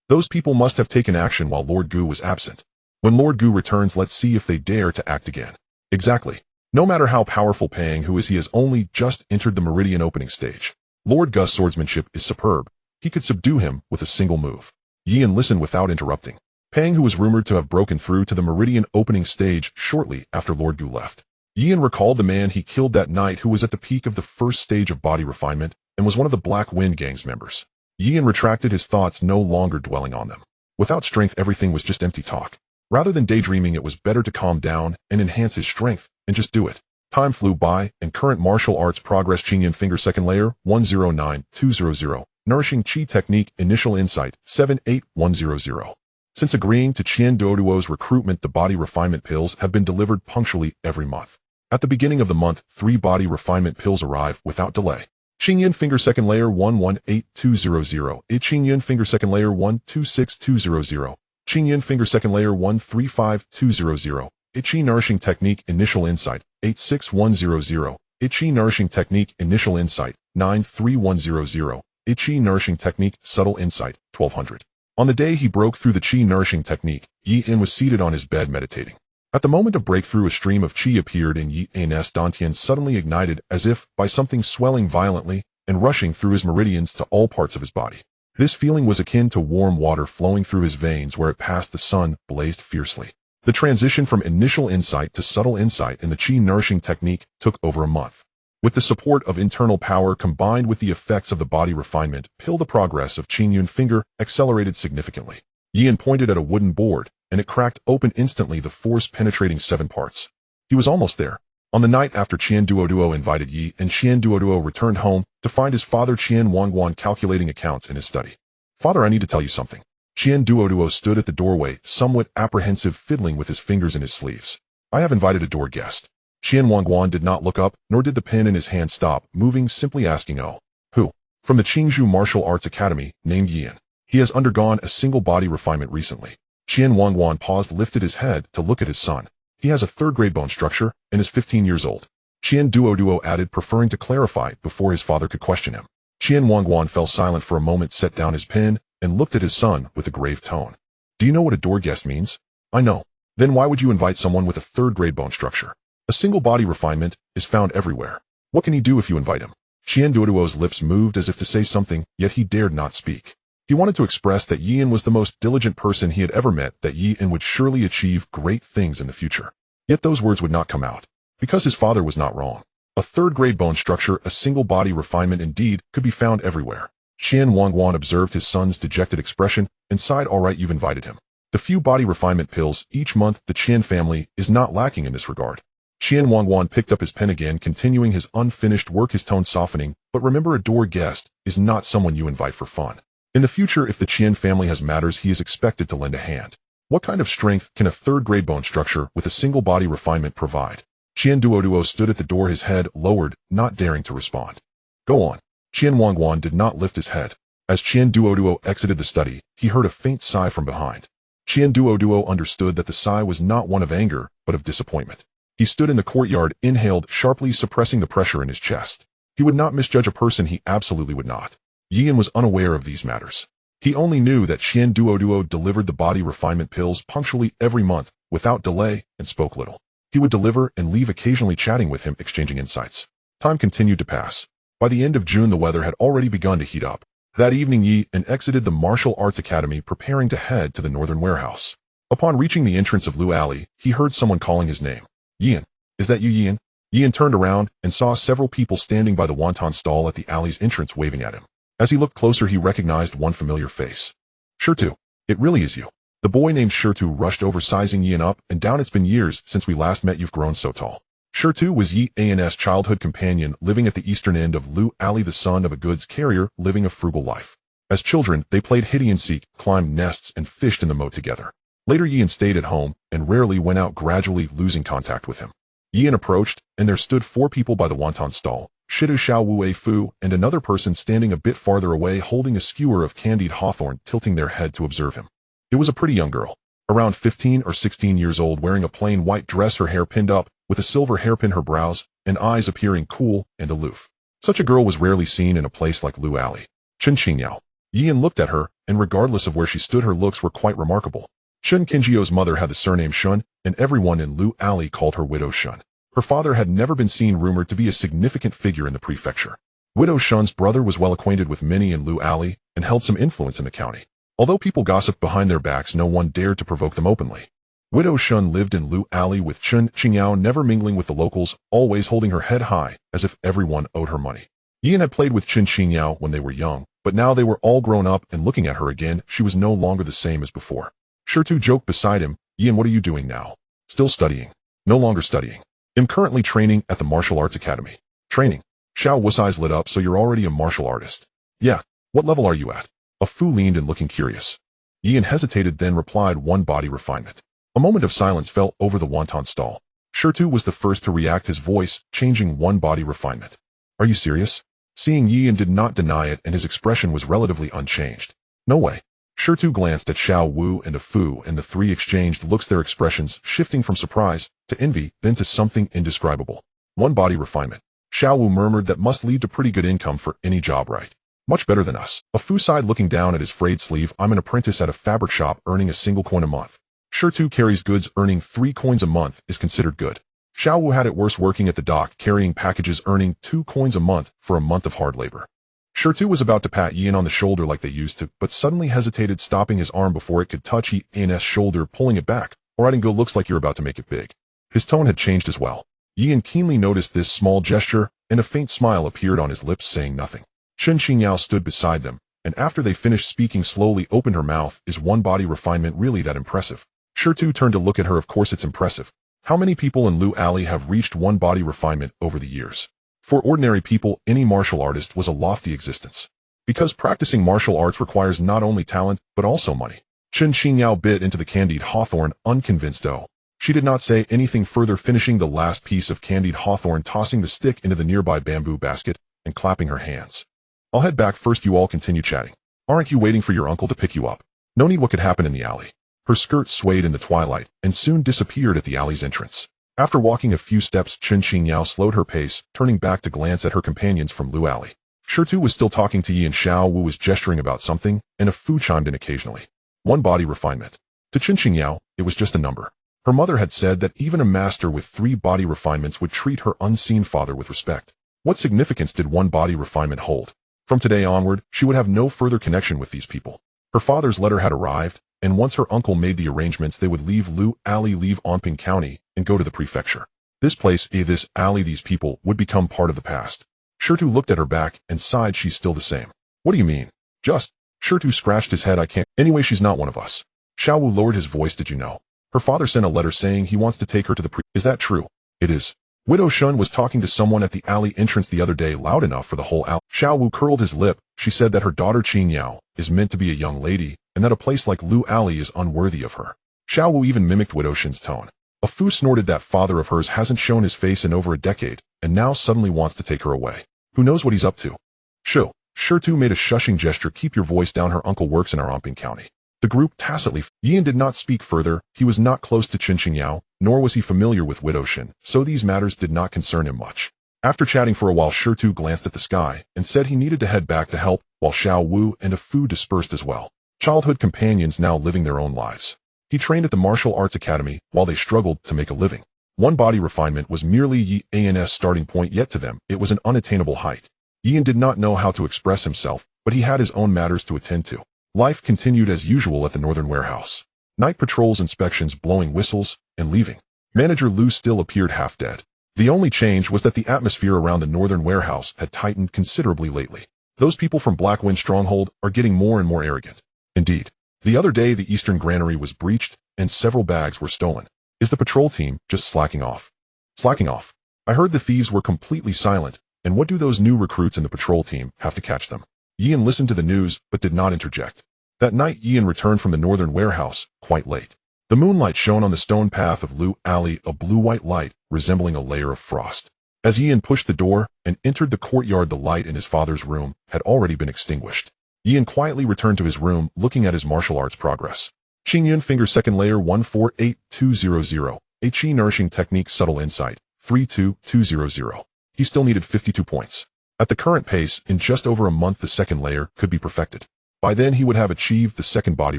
Those people must have taken action while Lord Gu was absent. When Lord Gu returns, let's see if they dare to act again." "Exactly. No matter how powerful Pang, who is he, has only just entered the meridian opening stage. Lord Gus' swordsmanship is superb. He could subdue him with a single move. Yian listened without interrupting. Pang, who was rumored to have broken through to the meridian opening stage shortly after Lord Gu left. Yian recalled the man he killed that night, who was at the peak of the first stage of body refinement and was one of the Black Wind Gang's members. Yian retracted his thoughts, no longer dwelling on them. Without strength, everything was just empty talk. Rather than daydreaming, it was better to calm down and enhance his strength and just do it. Time flew by, and current martial arts progress. Qingyun finger second layer 109200. Nourishing Qi technique initial insight 78100. Since agreeing to Qian Duoduo's recruitment, the body refinement pills have been delivered punctually every month. At the beginning of the month, 3 body refinement pills arrive without delay. Qingyun finger second layer 118200. Qingyun finger second layer 126200. Qingyun finger second layer 135200. Qi nourishing technique initial insight 86100. Qi nourishing technique initial insight 93100. Qi nourishing technique subtle insight 1200. On the day he broke through the Qi nourishing technique, Yian was seated on his bed meditating. At the moment of breakthrough, a stream of Qi appeared in Yian's dantian, suddenly ignited as if by something, swelling violently and rushing through his meridians to all parts of his body. This feeling was akin to warm water flowing through his veins where it passed. The sun blazed fiercely. The transition from initial insight to subtle insight in the Qi nourishing technique took over a month. With the support of internal power combined with the effects of the body refinement pill, the progress of Qingyun finger accelerated significantly. Yian pointed at a wooden board, and it cracked open instantly, the force penetrating 7 parts. He was almost there. On the night after Qian Duoduo invited Yi, and Qian Duoduo returned home to find his father Qian Wangguan calculating accounts in his study. "Father, I need to tell you something." Qian Duoduo stood at the doorway, somewhat apprehensive, fiddling with his fingers in his sleeves. "I have invited a door guest." Qian Wangguan did not look up, nor did the pen in his hand stop moving, simply asking, "Oh, who?" "From the Qingzhou Martial Arts Academy, named Yian. He has undergone a single body refinement recently." Qian Wangguan paused, lifted his head to look at his son. "He has a 3rd-grade bone structure and is 15 years old." Qian Duoduo added, preferring to clarify before his father could question him. Qian Wangguan fell silent for a moment, set down his pen, and looked at his son with a grave tone. "Do you know what a door guest means?" "I know." "Then why would you invite someone with a 3rd-grade bone structure? A single body refinement is found everywhere. What can he do if you invite him?" Qian Duoduo's lips moved as if to say something, yet he dared not speak. He wanted to express that Yian was the most diligent person he had ever met, that Yian would surely achieve great things in the future. Yet those words would not come out. Because his father was not wrong. A 3rd-grade bone structure, a single body refinement indeed, could be found everywhere. Qian Wangguan observed his son's dejected expression and sighed. "All right, you've invited him. The few body refinement pills each month, the Qian family is not lacking in this regard." Qian Wangguan picked up his pen again, continuing his unfinished work, his tone softening. "But remember, a door guest is not someone you invite for fun. In the future, if the Qian family has matters, he is expected to lend a hand. What kind of strength can a 3rd-grade bone structure with a single body refinement provide?" Qian Duoduo stood at the door, his head lowered, not daring to respond. "Go on." Qian Wangguan did not lift his head. As Qian Duoduo exited the study, he heard a faint sigh from behind. Qian Duoduo understood that the sigh was not one of anger, but of disappointment. He stood in the courtyard, inhaled sharply, suppressing the pressure in his chest. He would not misjudge a person, he absolutely would not. Yian was unaware of these matters. He only knew that Qian Duoduo delivered the body refinement pills punctually every month, without delay, and spoke little. He would deliver and leave, occasionally chatting with him, exchanging insights. Time continued to pass. By the end of June, the weather had already begun to heat up. That evening, Yian exited the Martial Arts Academy, preparing to head to the northern warehouse. Upon reaching the entrance of Lu Alley, he heard someone calling his name. "Yian, is that you, Yian?" Yian turned around and saw several people standing by the wonton stall at the alley's entrance, waving at him. As he looked closer, he recognized one familiar face. "Shirtu, it really is you." The boy named Shirtu rushed over, sizing Yian up and down. "It's been years since we last met. You've grown so tall." Shirtu was Yian's childhood companion, living at the eastern end of Lu Alley, the son of a goods carrier, living a frugal life. As children, they played hide-and-seek, climbed nests, and fished in the moat together. Later, Yian stayed at home and rarely went out, gradually losing contact with him. Yian approached, and there stood 4 people by the wonton stall. Shidu Xiao Wei Fu and another person standing a bit farther away, holding a skewer of candied hawthorn, tilting their head to observe him. It was a pretty young girl, around 15 or 16 years old, wearing a plain white dress, her hair pinned up, with a silver hairpin, her brows and eyes appearing cool and aloof. Such a girl was rarely seen in a place like Lu Alley. Chen Qingyao. Yian looked at her, and regardless of where she stood, her looks were quite remarkable. Chen Qinjiao's mother had the surname Shun, and everyone in Lu Alley called her Widow Shun. Her father had never been seen rumored to be a significant figure in the prefecture. Widow Shun's brother was well acquainted with many in Lu Alley and held some influence in the county. Although people gossiped behind their backs, no one dared to provoke them openly. Widow Shun lived in Lu Alley with Chun Qingyao, never mingling with the locals, always holding her head high, as if everyone owed her money. Yan had played with Chun Qingyao when they were young, but now they were all grown up, and looking at her again, she was no longer the same as before. Shirtu joked beside him, "Yan, what are you doing now?" "Still studying." "No longer studying." "I'm currently training at the martial arts academy." "Training?" Xiao Wu's eyes lit up. "So you're already a martial artist?" "Yeah." "What level are you at?" A Fu leaned and looking curious. Yan hesitated, then replied, "One body refinement." A moment of silence fell over the wonton stall. Shirtu was the first to react, his voice changing. "One body refinement. Are you serious?" Seeing Yan did not deny it, and his expression was relatively unchanged. "No way." Shirtu glanced at Xiao Wu and a Fu, and the three exchanged looks, their expressions shifting from surprise to envy, then to something indescribable. "One body refinement." Xiao Wu murmured, "That must lead to pretty good income for any job, right?" "Much better than us." A Fu sighed, looking down at his frayed sleeve. "I'm an apprentice at a fabric shop, earning a single coin a month." Shirtu carries goods, earning 3 coins a month is considered good. Xiao Wu had it worse, working at the dock, carrying packages, earning 2 coins a month for a month of hard labor. Shirtu was about to pat Yan on the shoulder like they used to, but suddenly hesitated, stopping his arm before it could touch Yan's shoulder, pulling it back. "All right, and go, looks like you're about to make it big." His tone had changed as well. Yan keenly noticed this small gesture, and a faint smile appeared on his lips, saying nothing. Chun Qingyao stood beside them, and after they finished speaking, slowly opened her mouth. "Is one body refinement really that impressive?" Shirtu turned to look at her. "Of course it's impressive. How many people in Lu Alley have reached one body refinement over the years?" For ordinary people, any martial artist was a lofty existence. Because practicing martial arts requires not only talent, but also money. Chun Qingyao bit into the candied hawthorn, unconvinced though. She did not say anything further, finishing the last piece of candied hawthorn, tossing the stick into the nearby bamboo basket, and clapping her hands. "I'll head back first, you all continue chatting. Aren't you waiting for your uncle to pick you up?" "No need, what could happen in the alley?" Her skirt swayed in the twilight, and soon disappeared at the alley's entrance. After walking a few steps, Chun Qingyao slowed her pace, turning back to glance at her companions from Lu Alley. Shirtu was still talking to Yi, and Xiao Wu was gesturing about something, and a Fu chimed in occasionally. One body refinement. To Chun Qingyao, it was just a number. Her mother had said that even a master with 3 body refinements would treat her unseen father with respect. What significance did one body refinement hold? From today onward, she would have no further connection with these people. Her father's letter had arrived, and once her uncle made the arrangements, they would leave Lu Alley, leave Anping County, and go to the prefecture. This place, this alley, these people would become part of the past. Shirtu looked at her back and sighed. "She's still the same." "What do you mean?" "Just." Shirtu scratched his head. "I can't. Anyway, she's not one of us." Xiao Wu lowered his voice. "Did you know? Her father sent a letter saying he wants to take her to the Is that true?" "It is." Widow Shun was talking to someone at the alley entrance the other day, loud enough for the whole alley. Xiao Wu curled his lip. "She said that her daughter Qingyao is meant to be a young lady, and that a place like Lu Alley is unworthy of her." Xiao Wu even mimicked Widow Shun's tone. A Fu snorted. "That father of hers hasn't shown his face in over a decade, and now suddenly wants to take her away. Who knows what he's up to?" "Shoo." Shirtu made a shushing gesture. "Keep your voice down. Her uncle works in our Anping County." The group tacitly. Yan did not speak further. He was not close to Chun Qingyao, nor was he familiar with Widow Shun, so these matters did not concern him much. After chatting for a while, Shirtu glanced at the sky and said he needed to head back to help, while Xiao Wu and a Fu dispersed as well. Childhood companions now living their own lives. He trained at the martial arts academy while they struggled to make a living. One body refinement was merely Yan's starting point, yet to them it was an unattainable height. Yan did not know how to express himself, but he had his own matters to attend to. Life continued as usual at the northern warehouse. Night patrols, inspections, blowing whistles, and leaving. Manager Lu still appeared half dead. The only change was that the atmosphere around the northern warehouse had tightened considerably lately. Those people from Blackwind Stronghold are getting more and more arrogant. Indeed. The other day the eastern granary was breached, and several bags were stolen. Is the patrol team just slacking off? Slacking off. I heard the thieves were completely silent, and what do those new recruits in the patrol team have to catch them? Yan listened to the news, but did not interject. That night Yan returned from the northern warehouse, quite late. The moonlight shone on the stone path of Lu Alley, a blue-white light resembling a layer of frost. As Yan pushed the door and entered the courtyard, the light in his father's room had already been extinguished. Yan quietly returned to his room, looking at his martial arts progress. Qingyun finger second layer 148200, a Qi nourishing technique subtle insight 32200. He still needed 52 points. At the current pace, in just over a month the second layer could be perfected. By then he would have achieved the second body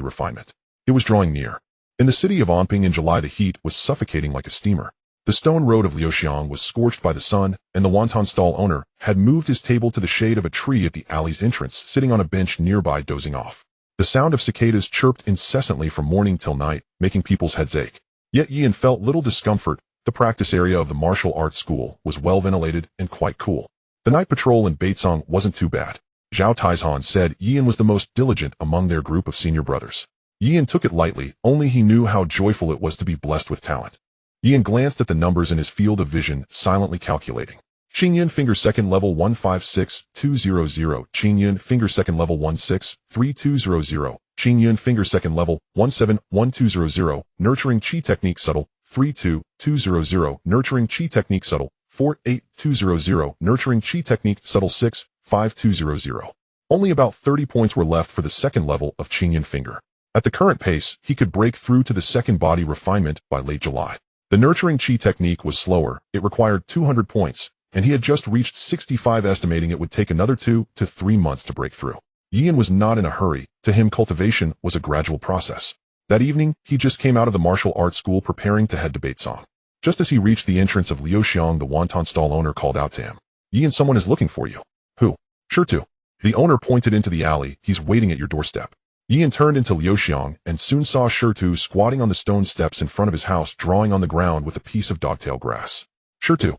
refinement. It was drawing near. In the city of Anping in July the heat was suffocating like a steamer. The stone road of Liuxiang was scorched by the sun, and the wonton stall owner had moved his table to the shade of a tree at the alley's entrance, sitting on a bench nearby dozing off. The sound of cicadas chirped incessantly from morning till night, making people's heads ache. Yet Yian felt little discomfort. The practice area of the martial arts school was well ventilated and quite cool. The night patrol in Baitsong wasn't too bad. Zhao Taizhan said Yian was the most diligent among their group of senior brothers. Yian took it lightly, only he knew how joyful it was to be blessed with talent. Yian glanced at the numbers in his field of vision, silently calculating. Qingyun finger second level 156200, Qingyun finger second level 163200, Qingyun finger second level 171200, nurturing chi technique subtle 32200, nurturing chi technique subtle 48200, nurturing chi technique subtle 65200. Only about 30 points were left for the second level of Qingyun finger. At the current pace, he could break through to the second body refinement by late July. The nurturing chi technique was slower, it required 200 points, and he had just reached 65, estimating it would take another 2 to 3 months to break through. Yian was not in a hurry. To him, cultivation was a gradual process. That evening, he just came out of the martial arts school preparing to head to Baitsong. Just as he reached the entrance of Liuxiang, the wonton stall owner called out to him. Yian, someone is looking for you. Who? Sure to. The owner pointed into the alley. He's waiting at your doorstep. Yian turned into Liuxiang and soon saw Shirtu squatting on the stone steps in front of his house, drawing on the ground with a piece of dogtail grass. Shirtu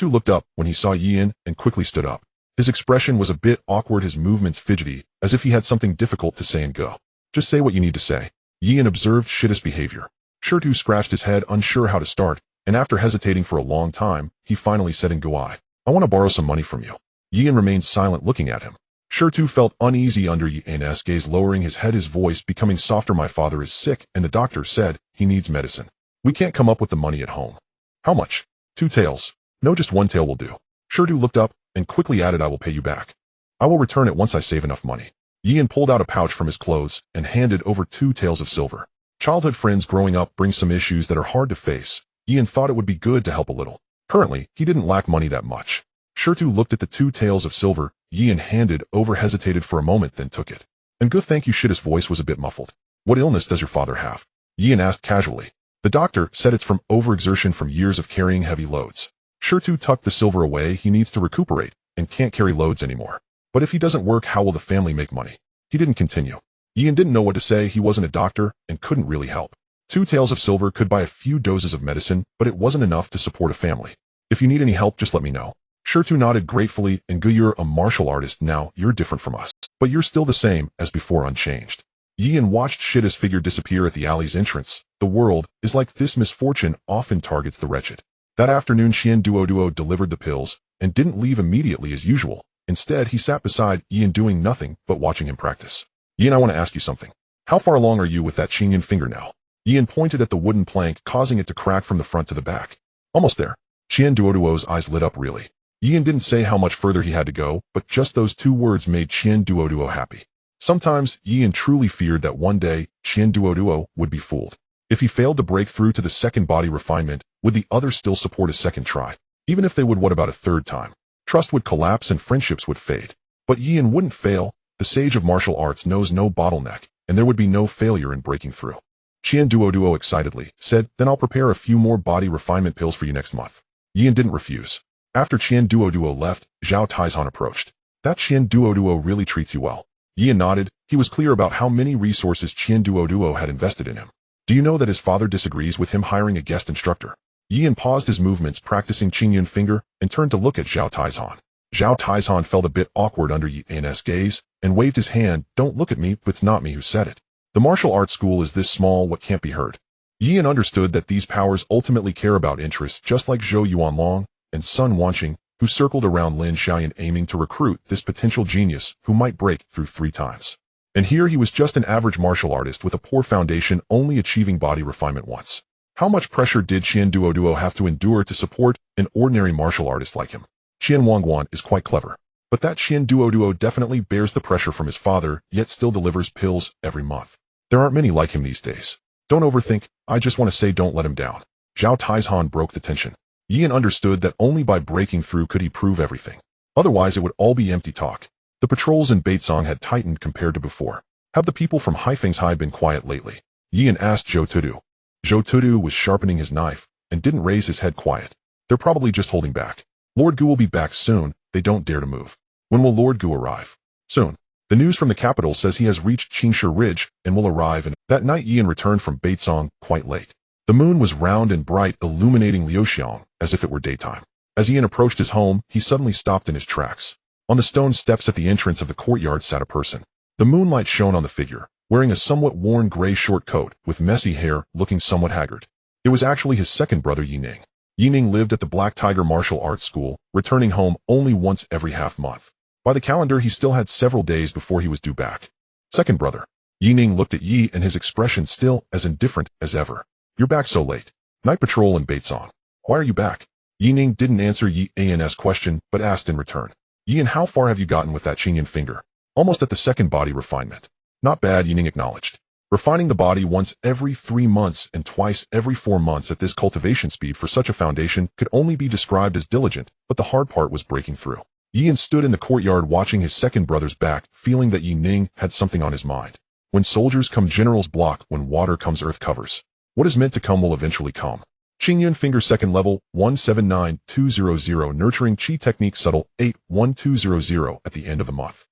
looked up when he saw Yian and quickly stood up. His expression was a bit awkward, his movements fidgety, as if he had something difficult to say and go. Just say what you need to say. Yian observed Shitti's behavior. Shirtu scratched his head, unsure how to start, and after hesitating for a long time, he finally said in Guai, I want to borrow some money from you. Yian remained silent, looking at him. Shirtu felt uneasy under Yian's gaze, lowering his head, his voice becoming softer. My father is sick, and the doctor said he needs medicine. We can't come up with the money at home. How much? 2 taels. No, just 1 tael will do. Shirtu looked up and quickly added, I will pay you back. I will return it once I save enough money. Yian pulled out a pouch from his clothes and handed over 2 taels of silver. Childhood friends growing up bring some issues that are hard to face. Yian thought it would be good to help a little. Currently, he didn't lack money that much. Shirtu looked at the 2 taels of silver Yian handed over, hesitated for a moment, then took it. And good, thank you. Shitti's voice was a bit muffled. What illness does your father have? Yian asked casually. The doctor said it's from overexertion from years of carrying heavy loads. Shirtu tucked the silver away. He needs to recuperate and can't carry loads anymore. But if he doesn't work, how will the family make money? He didn't continue. Yian didn't know what to say. He wasn't a doctor and couldn't really help. 2 taels of silver could buy a few doses of medicine, but it wasn't enough to support a family. If you need any help, just let me know. Shirtu nodded gratefully. And good, you're a martial artist now. You're different from us. But you're still the same as before, unchanged. Yian watched Shitti's figure disappear at the alley's entrance. The world is like this. Misfortune often targets the wretched. That afternoon, Qian Duoduo delivered the pills and didn't leave immediately as usual. Instead, he sat beside Yian, doing nothing but watching him practice. Yian, I want to ask you something. How far along are you with that Qingyun finger now? Yian pointed at the wooden plank, causing it to crack from the front to the back. Almost there. Qian Duoduo's eyes lit up really. Yian didn't say how much further he had to go, but just those 2 words made Qian Duoduo happy. Sometimes, Yian truly feared that one day, Qian Duoduo would be fooled. If he failed to break through to the second body refinement, would the others still support a second try? Even if they would, what about a third time? Trust would collapse and friendships would fade. But Yian wouldn't fail. The sage of martial arts knows no bottleneck, and there would be no failure in breaking through. Qian Duoduo excitedly said, then I'll prepare a few more body refinement pills for you next month. Yian didn't refuse. After Qian Duoduo left, Zhao Taizhan approached. That Qian Duoduo really treats you well. Yian nodded. He was clear about how many resources Qian Duoduo had invested in him. Do you know that his father disagrees with him hiring a guest instructor? Yian paused his movements practicing Qingyun finger and turned to look at Zhao Taizhan. Zhao Taizhan felt a bit awkward under Yian's gaze and waved his hand. Don't look at me, it's not me who said it. The martial arts school is this small, what can't be heard. Yian understood that these powers ultimately care about interests, just like Zhou Yuanlong and Sun Wanqing, who circled around Lin Xiaoyan aiming to recruit this potential genius who might break through 3 times. And here he was, just an average martial artist with a poor foundation, only achieving body refinement once. How much pressure did Qian Duoduo have to endure to support an ordinary martial artist like him? Qian Wangguan is quite clever, but that Qian Duoduo definitely bears the pressure from his father, yet still delivers pills every month. There aren't many like him these days. Don't overthink, I just want to say don't let him down. Zhao Taizhan broke the tension. Yian understood that only by breaking through could he prove everything. Otherwise it would all be empty talk. The patrols in Baitsong had tightened compared to before. Have the people from Haifeng's High been quiet lately? Yian asked Zhou Tudu. Zhou Tudu was sharpening his knife. and didn't raise his head quiet. They're probably just holding back. Lord Gu will be back soon. They don't dare to move. When will Lord Gu arrive? Soon. The news from the capital says he has reached Qingshe Ridge and will arrive, and that night Yan returned from Baitsong quite late. The moon was round and bright, illuminating Liuxiang as if it were daytime. As Yan approached his home, he suddenly stopped in his tracks. On the stone steps at the entrance of the courtyard sat a person. The moonlight shone on the figure, wearing a somewhat worn gray short coat, with messy hair, looking somewhat haggard. It was actually his second brother Yining. Yining lived at the Black Tiger Martial Arts School, returning home only once every half-month. By the calendar, he still had several days before he was due back. Second brother. Yining looked at Yi, and his expression still as indifferent as ever. You're back so late. Night patrol in Baitsong. Why are you back? Yining didn't answer Yi's question, but asked in return. Yi, and how far have you gotten with that Qingyan finger? Almost at the second body refinement. Not bad, Yining acknowledged. Refining the body once every 3 months and twice every 4 months at this cultivation speed for such a foundation could only be described as diligent, but the hard part was breaking through. Yin stood in the courtyard watching his second brother's back, feeling that Yining had something on his mind. When soldiers come, generals block. When water comes, earth covers. What is meant to come will eventually come. Qingyan finger second level 179200 nurturing chi technique subtle 81200 at the end of the month.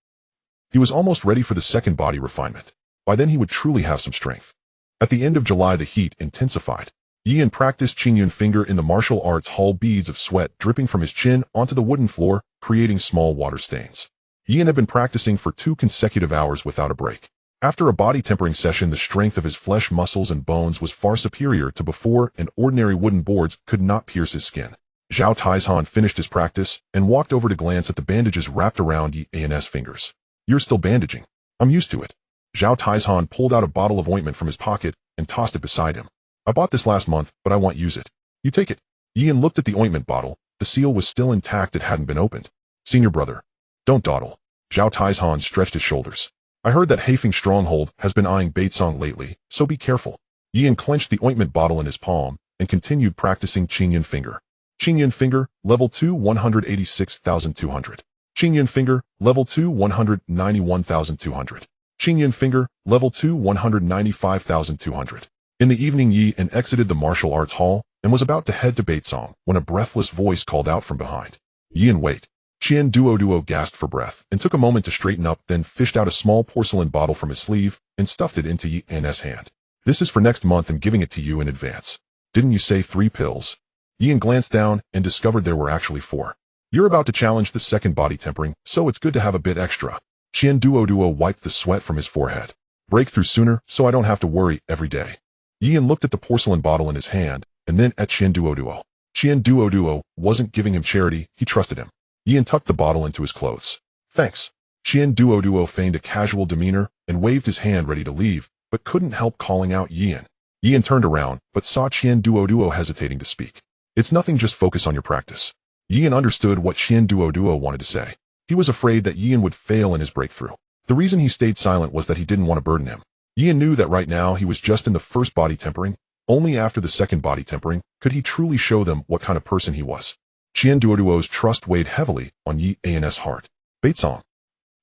He was almost ready for the second body refinement. By then he would truly have some strength. At the end of July the heat intensified. Yian practiced Qingyan finger in the martial arts hall, beads of sweat dripping from his chin onto the wooden floor, creating small water stains. Yian had been practicing for 2 consecutive hours without a break. After a body tempering session, the strength of his flesh, muscles, and bones was far superior to before, and ordinary wooden boards could not pierce his skin. Zhao Taizhan finished his practice and walked over to glance at the bandages wrapped around Yi's fingers. You're still bandaging. I'm used to it. Zhao Taizhan pulled out a bottle of ointment from his pocket and tossed it beside him. I bought this last month, but I won't use it. You take it. Yian looked at the ointment bottle. The seal was still intact. It hadn't been opened. Senior brother. Don't dawdle. Zhao Taizhan stretched his shoulders. I heard that Haifeng Stronghold has been eyeing Baitsong lately, so be careful. Yian clenched the ointment bottle in his palm and continued practicing Qingyan finger. Qingyan finger, level 2, 186,200. Qingyan finger, level 2, 191,200. Qingyan finger, level 2, 195,200. In the evening, Yian exited the martial arts hall and was about to head to Baitsong when a breathless voice called out from behind. Yian, wait. Qian Duo gasped for breath and took a moment to straighten up, then fished out a small porcelain bottle from his sleeve and stuffed it into Yian's hand. This is for next month and giving it to you in advance. Didn't you say 3 pills? Yian glanced down and discovered there were actually 4. You're about to challenge the second body tempering, so it's good to have a bit extra. Qian Duo wiped the sweat from his forehead. Breakthrough sooner, so I don't have to worry every day. Yian looked at the porcelain bottle in his hand and then at Qian Duo. Qian Duo wasn't giving him charity, he trusted him. Yian tucked the bottle into his clothes. Thanks. Qian Duo feigned a casual demeanor and waved his hand ready to leave, but couldn't help calling out Yian. Yian turned around, but saw Qian Duo hesitating to speak. It's nothing, just focus on your practice. Yian understood what Qian Duo wanted to say. He was afraid that Yian would fail in his breakthrough. The reason he stayed silent was that he didn't want to burden him. Yian knew that right now he was just in the first body tempering. Only after the second body tempering could he truly show them what kind of person he was. Qian Duo's trust weighed heavily on Yian's heart. Baitsong.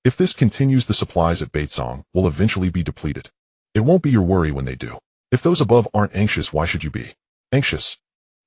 If this continues, the supplies at Baitsong will eventually be depleted. It won't be your worry when they do. If those above aren't anxious, why should you be? Anxious.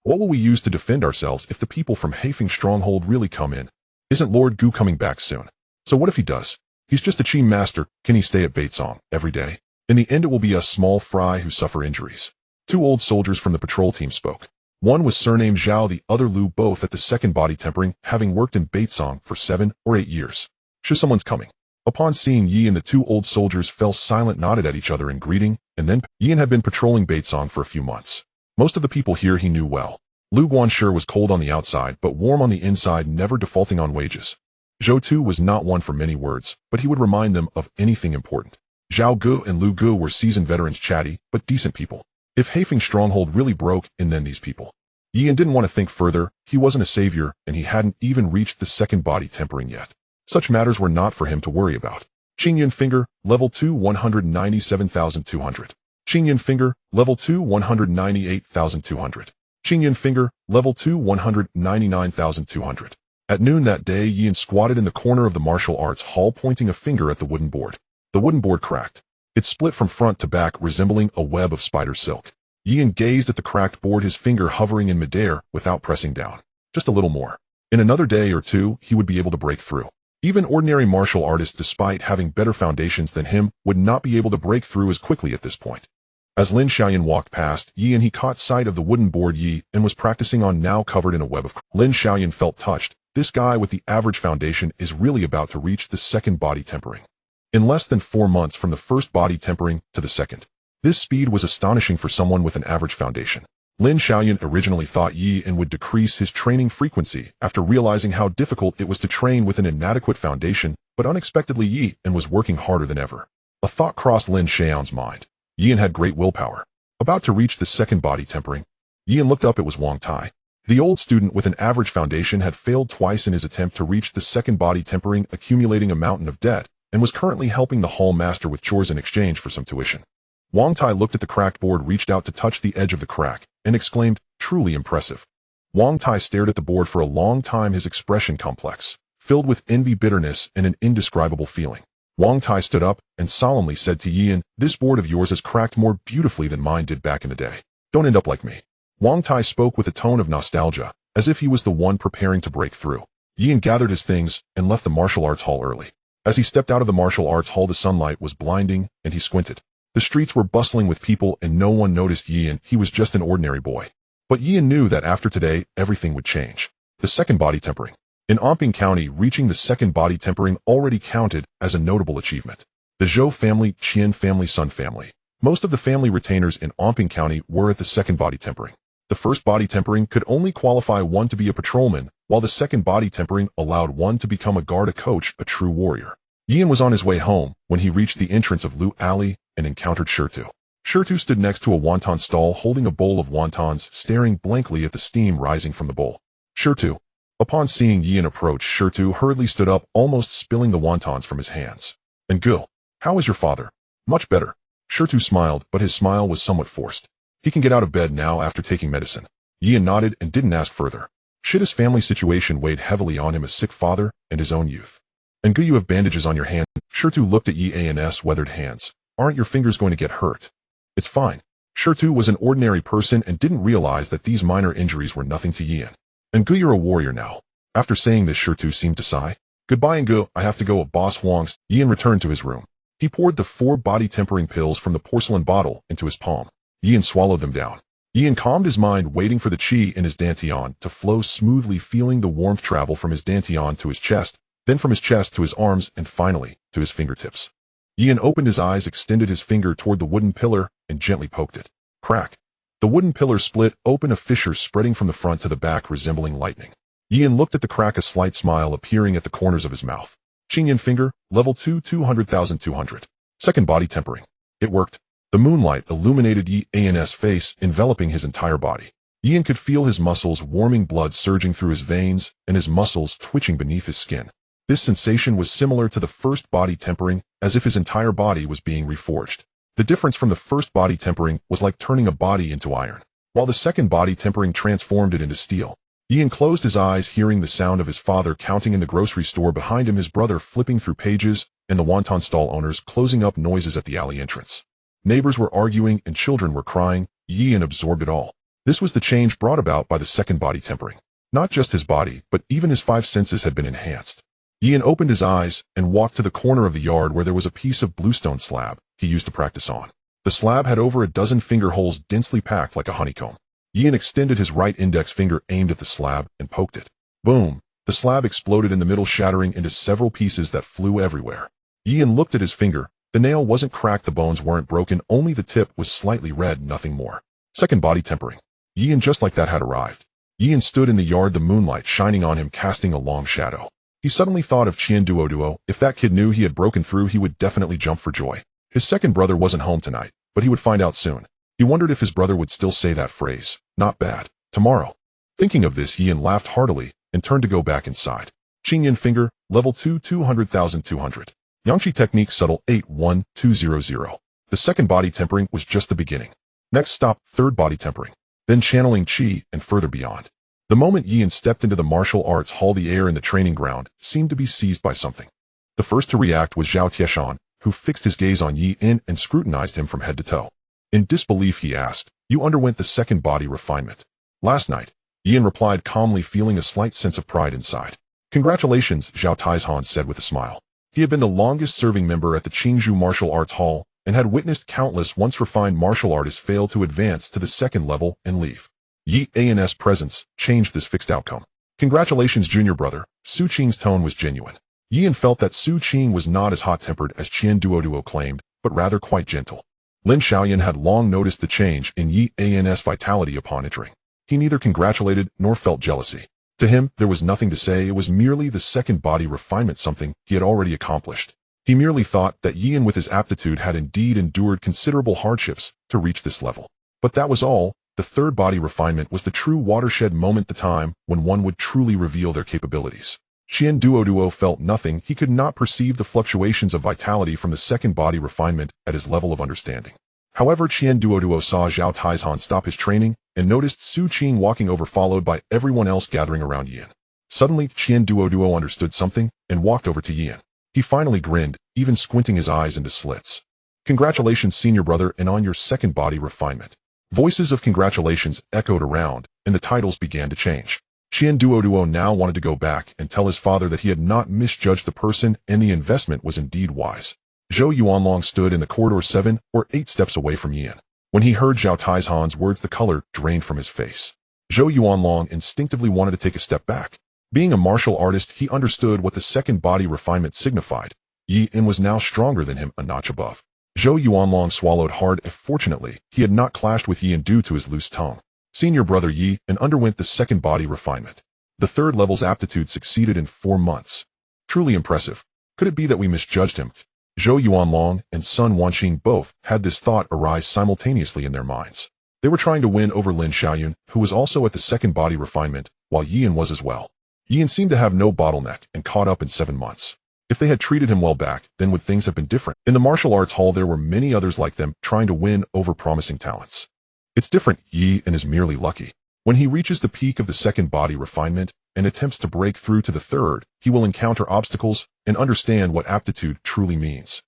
What will we use to defend ourselves if the people from Haifeng Stronghold really come in? Isn't Lord Gu coming back soon? So what if he does? He's just a chi master. Can he stay at Baitsong every day? In the end, it will be us small fry who suffer injuries. 2 old soldiers from the patrol team spoke. One was surnamed Zhao, the other Lu, both at the second body tempering, having worked in Baitsong for 7 or 8 years. Sure, someone's coming. Upon seeing Yi, and the 2 old soldiers fell silent, nodded at each other in greeting, and then Yian had been patrolling Baitsong for a few months. Most of the people here he knew well. Lu Guanshi was cold on the outside, but warm on the inside, never defaulting on wages. Zhou Tu was not one for many words, but he would remind them of anything important. Zhao Gu and Lu Gu were seasoned veterans, chatty, but decent people. If Haifeng Stronghold really broke in, then these people. Yian didn't want to think further. He wasn't a savior, and he hadn't even reached the second body tempering yet. Such matters were not for him to worry about. Qingyan finger, level 2, 197,200. Qingyan finger, level 2, 198,200. Qingyan finger, level 2, 199,200. At noon that day, Yian squatted in the corner of the martial arts hall, pointing a finger at the wooden board. The wooden board cracked. It split from front to back, resembling a web of spider silk. Yian gazed at the cracked board, his finger hovering in midair without pressing down. Just a little more. In another day or two, he would be able to break through. Even ordinary martial artists, despite having better foundations than him, would not be able to break through as quickly at this point. As Lin Xiaoyan walked past Yian, he caught sight of the wooden board Yi and was practicing on, now covered in a web of. Lin Xiaoyan felt touched. This guy with the average foundation is really about to reach the second body tempering. In less than 4 months from the first body tempering to the second. This speed was astonishing for someone with an average foundation. Lin Xiaoyan originally thought Yian would decrease his training frequency after realizing how difficult it was to train with an inadequate foundation, but unexpectedly Yian was working harder than ever. A thought crossed Lin Xiaoyan's mind. Yian had great willpower. About to reach the second body tempering. Yian looked up. It was Wang Tai. The old student with an average foundation had failed twice in his attempt to reach the second body tempering, accumulating a mountain of debt, and was currently helping the hall master with chores in exchange for some tuition. Wang Tai looked at the cracked board, reached out to touch the edge of the crack, and exclaimed, "Truly impressive." Wang Tai stared at the board for a long time, his expression complex, filled with envy, bitterness, and an indescribable feeling. Wang Tai stood up and solemnly said to Yian, "This board of yours has cracked more beautifully than mine did back in the day. Don't end up like me." Wang Tai spoke with a tone of nostalgia, as if he was the one preparing to break through. Yian gathered his things and left the martial arts hall early. As he stepped out of the martial arts hall, the sunlight was blinding, and he squinted. The streets were bustling with people, and no one noticed Yian. He was just an ordinary boy. But Yian knew that after today, everything would change. The second body tempering. In Anping County, reaching the second body tempering already counted as a notable achievement. The Zhou family, Qian family, Sun family. Most of the family retainers in Anping County were at the second body tempering. The first body tempering could only qualify one to be a patrolman, while the second body tempering allowed one to become a guard, a coach, a true warrior. Yian was on his way home when he reached the entrance of Lu Alley and encountered Shirtu. Shirtu stood next to a wonton stall holding a bowl of wontons, staring blankly at the steam rising from the bowl. Shirtu. Upon seeing Yian approach, Shirtu hurriedly stood up, almost spilling the wontons from his hands. "And Gu, how is your father?" "Much better." Shirtu smiled, but his smile was somewhat forced. "He can get out of bed now after taking medicine." Yian nodded and didn't ask further. Shitta's family situation weighed heavily on him, a sick father and his own youth. "And Gu, you have bandages on your hands." Shirtu looked at Yian's weathered hands. "Aren't your fingers going to get hurt?" "It's fine." Shirtu was an ordinary person and didn't realize that these minor injuries were nothing to Yian. "And Gu, you're a warrior now." After saying this, Shirtu seemed to sigh. "Goodbye, and Gu, I have to go." Boss Huang's. Yian returned to his room. He poured the 4 body tempering pills from the porcelain bottle into his palm. Yian swallowed them down. Yian calmed his mind, waiting for the qi in his dantian to flow smoothly, feeling the warmth travel from his dantian to his chest, then from his chest to his arms, and finally to his fingertips. Yian opened his eyes, extended his finger toward the wooden pillar, and gently poked it. Crack. The wooden pillar split open, a fissure spreading from the front to the back, resembling lightning. Yian looked at the crack, a slight smile appearing at the corners of his mouth. Qingyan finger, level 2, 200,200. Second body tempering. It worked. The moonlight illuminated Yian's face, enveloping his entire body. Yian could feel his muscles warming, blood surging through his veins, and his muscles twitching beneath his skin. This sensation was similar to the first body tempering, as if his entire body was being reforged. The difference from the first body tempering was like turning a body into iron, while the second body tempering transformed it into steel. Yian closed his eyes, hearing the sound of his father counting in the grocery store behind him, his brother flipping through pages, and the wonton stall owners closing up, noises at the alley entrance. Neighbors were arguing and children were crying. Yian absorbed it all. This was the change brought about by the second body tempering. Not just his body, but even his 5 senses had been enhanced. Yian opened his eyes and walked to the corner of the yard where there was a piece of bluestone slab he used to practice on. The slab had over a dozen finger holes densely packed like a honeycomb. Yian extended his right index finger, aimed at the slab, and poked it. Boom! The slab exploded in the middle, shattering into several pieces that flew everywhere. Yian looked at his finger. The nail wasn't cracked, the bones weren't broken, only the tip was slightly red, nothing more. Second body tempering. Yian just like that had arrived. Yian stood in the yard, the moonlight shining on him, casting a long shadow. He suddenly thought of Qian Duo. If that kid knew he had broken through, he would definitely jump for joy. His second brother wasn't home tonight, but he would find out soon. He wondered if his brother would still say that phrase, "Not bad. Tomorrow." Thinking of this, Yian laughed heartily and turned to go back inside. Qingyan finger, level 2, 200,200. Yangshi technique, subtle 81200. The second body tempering was just the beginning. Next stop, third body tempering. Then channeling qi and further beyond. The moment Yian stepped into the martial arts hall, the air in the training ground seemed to be seized by something. The first to react was Zhao Tieshan, who fixed his gaze on Yian and scrutinized him from head to toe. In disbelief he asked, "You underwent the second body refinement." "Last night," Yin replied calmly, feeling a slight sense of pride inside. "Congratulations," Zhao Taizhan said with a smile. He had been the longest-serving member at the Qingzhou Martial Arts Hall and had witnessed countless once-refined martial artists fail to advance to the second level and leave. Yi's presence changed this fixed outcome. "Congratulations, junior brother." Su Qing's tone was genuine. Yin felt that Su Qing was not as hot-tempered as Qian Duoduo claimed, but rather quite gentle. Lin Xiaoyan had long noticed the change in Yi's vitality upon entering. He neither congratulated nor felt jealousy. To him, there was nothing to say. It was merely the second body refinement, something he had already accomplished. He merely thought that Yin with his aptitude had indeed endured considerable hardships to reach this level. But that was all. The third body refinement was the true watershed moment, the time when one would truly reveal their capabilities. Qian Duoduo felt nothing. He could not perceive the fluctuations of vitality from the second body refinement at his level of understanding. However, Qian Duoduo saw Zhao Taizhan stop his training and noticed Su Qing walking over, followed by everyone else gathering around Yin. Suddenly, Qian Duoduo understood something and walked over to Yin. He finally grinned, even squinting his eyes into slits. "Congratulations, senior brother, and on your second body refinement." Voices of congratulations echoed around, and the titles began to change. Qian Duoduo now wanted to go back and tell his father that he had not misjudged the person and the investment was indeed wise. Zhou Yuanlong stood in the corridor 7 or 8 steps away from Yin. When he heard Zhao Taizhan's words, the color drained from his face. Zhou Yuanlong instinctively wanted to take a step back. Being a martial artist, he understood what the second body refinement signified. Yin was now stronger than him, a notch above. Zhou Yuanlong swallowed hard. Fortunately, he had not clashed with Yin due to his loose tongue. Senior brother Yi and underwent the second body refinement. The third level's aptitude succeeded in 4 months. Truly impressive. Could it be that we misjudged him? Zhou Yuanlong and Sun Wanqing both had this thought arise simultaneously in their minds. They were trying to win over Lin Xiaoyan, who was also at the second body refinement, while Yin was as well. Yin seemed to have no bottleneck and caught up in 7 months. If they had treated him well back, then would things have been different? In the martial arts hall, there were many others like them trying to win over promising talents. It's different. Yin is merely lucky. When he reaches the peak of the second body refinement and attempts to break through to the third, he will encounter obstacles and understand what aptitude truly means.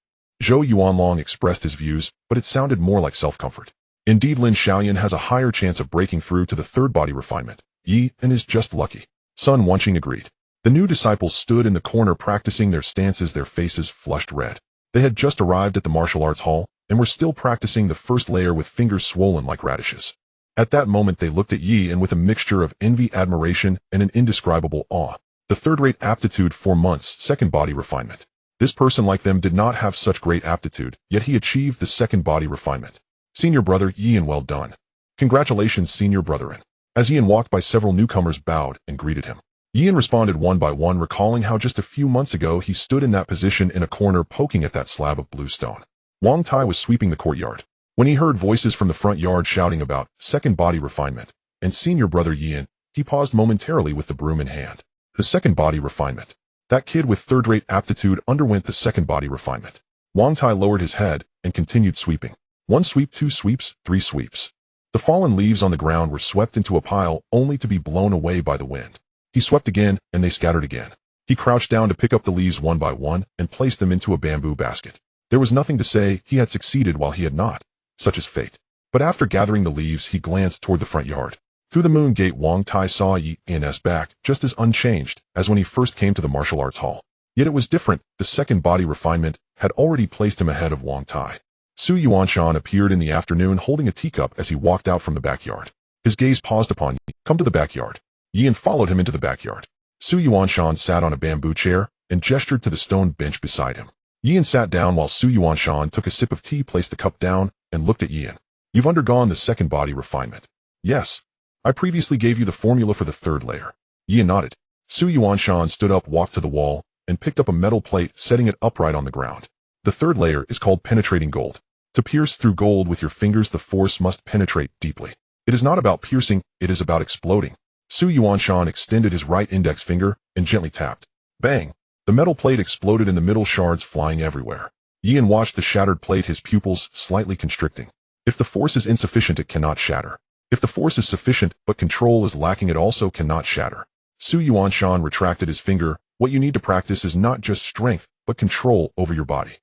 Zhou Yuanlong expressed his views, but it sounded more like self-comfort. Indeed, Lin Xiaoyan has a higher chance of breaking through to the third body refinement. Yin is just lucky. Sun Wanqing agreed. The new disciples stood in the corner practicing their stances, their faces flushed red. They had just arrived at the martial arts hall and were still practicing the first layer with fingers swollen like radishes. At that moment they looked at Yin with a mixture of envy, admiration, and an indescribable awe. The third-rate aptitude, 4 months, second body refinement. This person like them did not have such great aptitude, yet he achieved the second body refinement. Senior brother Yin, well done. Congratulations, senior brethren. As Yin walked by, several newcomers bowed and greeted him. Yin responded one by one, recalling how just a few months ago he stood in that position in a corner poking at that slab of blue stone. Wang Tai was sweeping the courtyard. When he heard voices from the front yard shouting about second body refinement and senior brother Yin, he paused momentarily with the broom in hand. The second body refinement. That kid with third-rate aptitude underwent the second body refinement. Wang Tai lowered his head and continued sweeping. 1 sweep, 2 sweeps, 3 sweeps. The fallen leaves on the ground were swept into a pile only to be blown away by the wind. He swept again and they scattered again. He crouched down to pick up the leaves one by one and placed them into a bamboo basket. There was nothing to say. He had succeeded while he had not. Such is fate. But after gathering the leaves, he glanced toward the front yard. Through the moon gate, Wang Tai saw Yin's back, just as unchanged as when he first came to the martial arts hall. Yet it was different. The second body refinement had already placed him ahead of Wang Tai. Su Yuanshan appeared in the afternoon holding a teacup as he walked out from the backyard. His gaze paused upon Yi. Come to the backyard. Yin followed him into the backyard. Su Yuanshan sat on a bamboo chair and gestured to the stone bench beside him. Yin sat down while Su Yuanshan took a sip of tea, placed the cup down, and looked at Yin. You've undergone the second body refinement. Yes. I previously gave you the formula for the third layer. Yin nodded. Su Yuanshan stood up, walked to the wall, and picked up a metal plate, setting it upright on the ground. The third layer is called penetrating gold. To pierce through gold with your fingers, the force must penetrate deeply. It is not about piercing, it is about exploding. Su Yuanshan extended his right index finger and gently tapped. Bang! The metal plate exploded in the middle, shards flying everywhere. Yin watched the shattered plate, his pupils slightly constricting. If the force is insufficient, it cannot shatter. If the force is sufficient but control is lacking, it also cannot shatter. Su Yuanshan retracted his finger. What you need to practice is not just strength, but control over your body.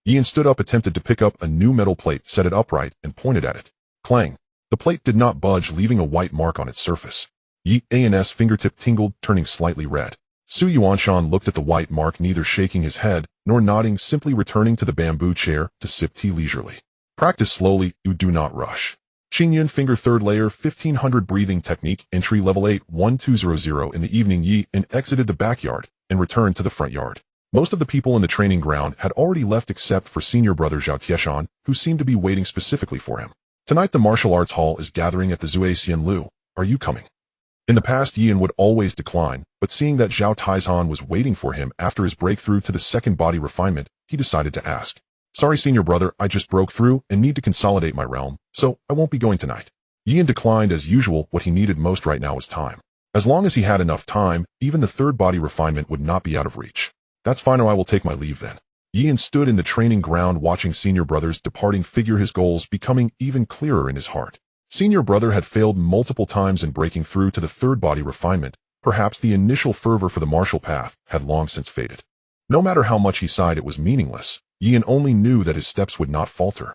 Yian stood up, attempted to pick up a new metal plate, set it upright, and pointed at it. Clang. The plate did not budge, leaving a white mark on its surface. Yian's fingertip tingled, turning slightly red. Su Yuanshan looked at the white mark, neither shaking his head nor nodding, simply returning to the bamboo chair to sip tea leisurely. Practice slowly, you do not rush. Qingyun finger third layer 1500 breathing technique entry level 81200 in the evening. Yian exited the backyard and returned to the front yard. Most of the people in the training ground had already left except for senior brother Zhao Tieshan, who seemed to be waiting specifically for him. Tonight the martial arts hall is gathering at the Zuaxian Lu. Are you coming? In the past, Yian would always decline, but seeing that Zhao Taizhan was waiting for him after his breakthrough to the second body refinement, he decided to ask. Sorry, senior brother, I just broke through and need to consolidate my realm, so I won't be going tonight. Yian declined as usual. What he needed most right now was time. As long as he had enough time, even the third body refinement would not be out of reach. That's fine, or I will take my leave then. Yian stood in the training ground watching senior brother's departing figure, his goals becoming even clearer in his heart. Senior brother had failed multiple times in breaking through to the third body refinement. Perhaps the initial fervor for the martial path had long since faded. No matter how much he sighed, it was meaningless. Yian only knew that his steps would not falter.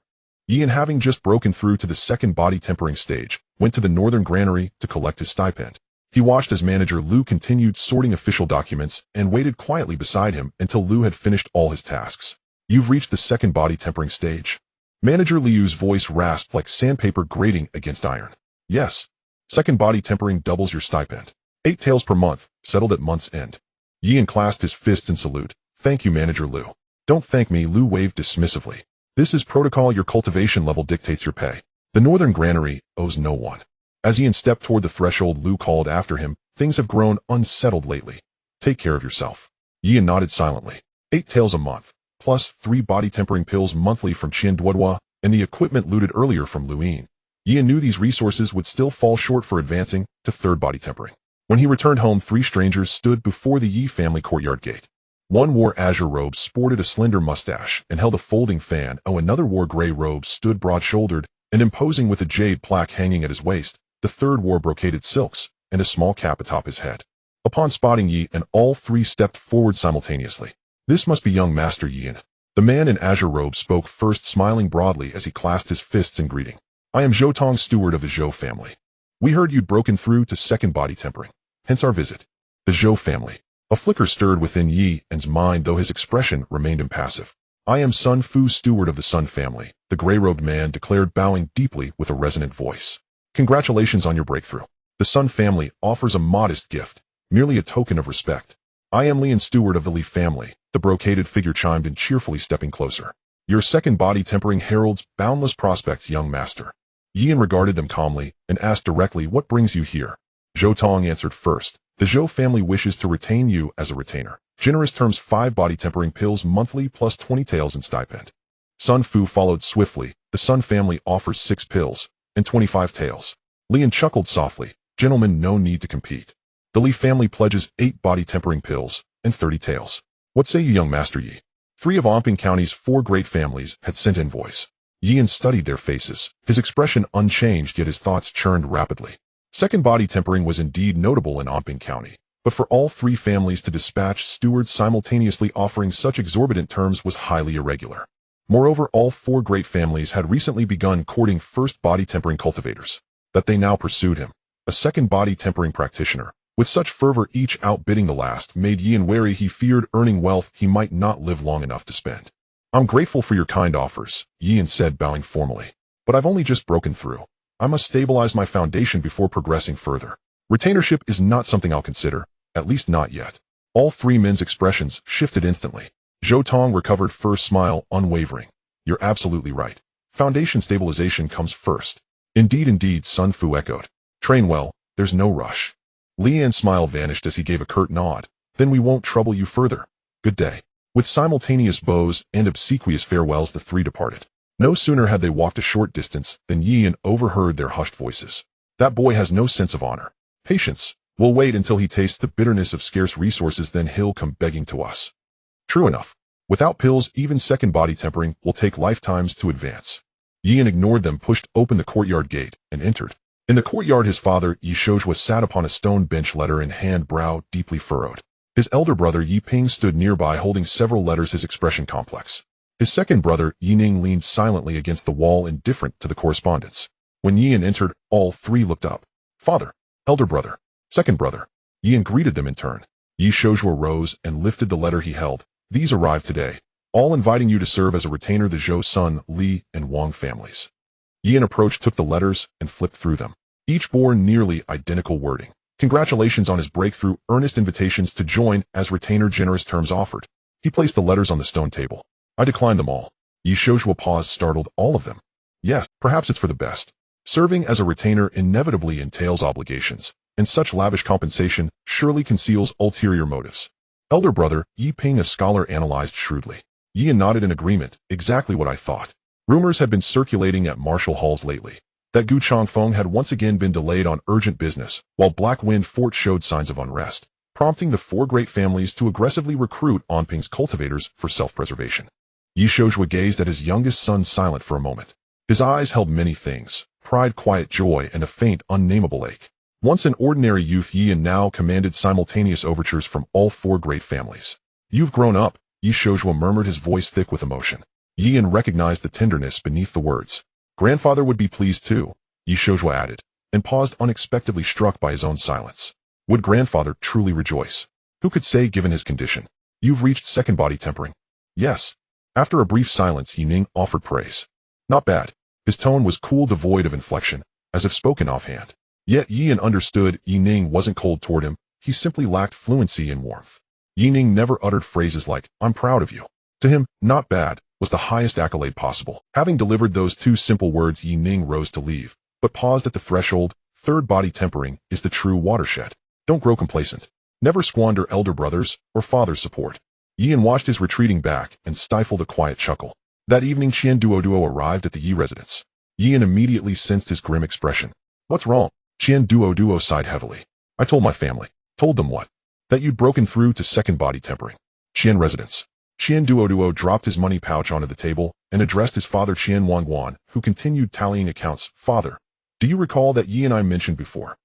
Yian, having just broken through to the second body tempering stage, went to the northern granary to collect his stipend. He watched as manager Lu continued sorting official documents and waited quietly beside him until Lu had finished all his tasks. You've reached the second body tempering stage. Manager Liu's voice rasped like sandpaper grating against iron. Yes. Second body tempering doubles your stipend. 8 taels per month, settled at month's end. Yian clasped his fists in salute. Thank you, Manager Lu. Don't thank me, Lu waved dismissively. This is protocol. Your cultivation level dictates your pay. The northern granary owes no one. As Yian stepped toward the threshold, Lu called after him. Things have grown unsettled lately. Take care of yourself. Yian nodded silently. 8 taels a month, plus 3 body tempering pills monthly from Qian Duodua, and the equipment looted earlier from Luin. Yian knew these resources would still fall short for advancing to third body tempering. When he returned home, 3 strangers stood before the Yi family courtyard gate. One wore azure robes, sported a slender mustache, and held a folding fan. Another wore gray robes, stood broad-shouldered and imposing with a jade plaque hanging at his waist. The third wore brocaded silks and a small cap atop his head. Upon spotting Yi, and all 3 stepped forward simultaneously. This must be young Master Yian. The man in azure robes spoke first, smiling broadly as he clasped his fists in greeting. I am Zhou Tong, steward of the Zhou family. We heard you'd broken through to second body tempering. Hence our visit. The Zhou family. A flicker stirred within Yi's mind, though his expression remained impassive. I am Sun Fu, steward of the Sun family, the gray-robed man declared, bowing deeply with a resonant voice. Congratulations on your breakthrough. The Sun family offers a modest gift, merely a token of respect. I am Lian, steward of the Li family, the brocaded figure chimed in, cheerfully stepping closer. Your second body tempering heralds boundless prospects, young master. Yian regarded them calmly and asked directly, what brings you here? Zhou Tong answered first. The Zhou family wishes to retain you as a retainer. Generous terms: 5 body tempering pills monthly plus 20 taels in stipend. Sun Fu followed swiftly. The Sun family offers 6 pills and 25 taels. Lian chuckled softly. Gentlemen, no need to compete. The Li family pledges 8 body tempering pills and 30 taels. What say you, young Master Yi? 3 of Amping County's 4 great families had sent invoice. Yian studied their faces, his expression unchanged, yet his thoughts churned rapidly. Second body tempering was indeed notable in Amping County, but for all 3 families to dispatch stewards simultaneously offering such exorbitant terms was highly irregular. Moreover, all 4 great families had recently begun courting first body tempering cultivators. That they now pursued him, a second body tempering practitioner, with such fervor, each outbidding the last, made Yian wary. He feared earning wealth he might not live long enough to spend. I'm grateful for your kind offers, Yian said, bowing formally. But I've only just broken through. I must stabilize my foundation before progressing further. Retainership is not something I'll consider, at least not yet. All 3 men's expressions shifted instantly. Zhou Tong recovered first, smile unwavering. You're absolutely right. Foundation stabilization comes first. Indeed, Sun Fu echoed. Train well, there's no rush. Lian's smile vanished as he gave a curt nod. Then we won't trouble you further. Good day. With simultaneous bows and obsequious farewells, the 3 departed. No sooner had they walked a short distance than Yian overheard their hushed voices. That boy has no sense of honor. Patience. We'll wait until he tastes the bitterness of scarce resources, then he'll come begging to us. True enough. Without pills, even second body tempering will take lifetimes to advance. Yian ignored them, pushed open the courtyard gate, and entered. In the courtyard, his father, Yi Shoujua, sat upon a stone bench, letter in hand, brow deeply furrowed. His elder brother, Yi Ping, stood nearby holding several letters, his expression complex. His second brother, Yining, leaned silently against the wall, indifferent to the correspondence. When Yian entered, all three looked up. Father, elder brother, second brother. Yian greeted them in turn. Yi Shouzhua rose and lifted the letter he held. These arrived today, all inviting you to serve as a retainer of the Zhou Sun, Li, and Wang families. Yian approached, took the letters, and flipped through them. Each bore nearly identical wording. Congratulations on his breakthrough, earnest invitations to join as retainer, generous terms offered. He placed the letters on the stone table. I declined them all. Yi Shouzhua paused, startled. All of them? Yes, perhaps it's for the best. Serving as a retainer inevitably entails obligations, and such lavish compensation surely conceals ulterior motives. Elder brother, Yi Ping, a scholar, analyzed shrewdly. Yian nodded in agreement. Exactly what I thought. Rumors had been circulating at martial halls lately that Gu Changfeng had once again been delayed on urgent business, while Black Wind Fort showed signs of unrest, prompting the four great families to aggressively recruit Anping's cultivators for self-preservation. Yi Shouzhua gazed at his youngest son, silent for a moment. His eyes held many things: pride, quiet joy, and a faint, unnameable ache. Once an ordinary youth, Yian now commanded simultaneous overtures from all four great families. You've grown up, Yi Shouzhua murmured, his voice thick with emotion. Yian recognized the tenderness beneath the words. Grandfather would be pleased too, Yi Shouzhua added, and paused, unexpectedly struck by his own silence. Would grandfather truly rejoice? Who could say, given his condition? You've reached second body tempering. Yes. After a brief silence, Yining offered praise. Not bad. His tone was cool, devoid of inflection, as if spoken offhand. Yet Yian understood Yining wasn't cold toward him, he simply lacked fluency and warmth. Yining never uttered phrases like, I'm proud of you. To him, not bad was the highest accolade possible. Having delivered those two simple words, Yining rose to leave, but paused at the threshold. Third body tempering is the true watershed. Don't grow complacent. Never squander elder brothers or father's support. Yian watched his retreating back and stifled a quiet chuckle. That evening, Qian Duoduo arrived at the Yi residence. Yian immediately sensed his grim expression. What's wrong? Qian Duoduo sighed heavily. I told my family. Told them what? That you'd broken through to second body tempering. Qian residence. Qian Duoduo dropped his money pouch onto the table and addressed his father, Qian Wangguan, who continued tallying accounts. Father, do you recall that Yi and I mentioned before?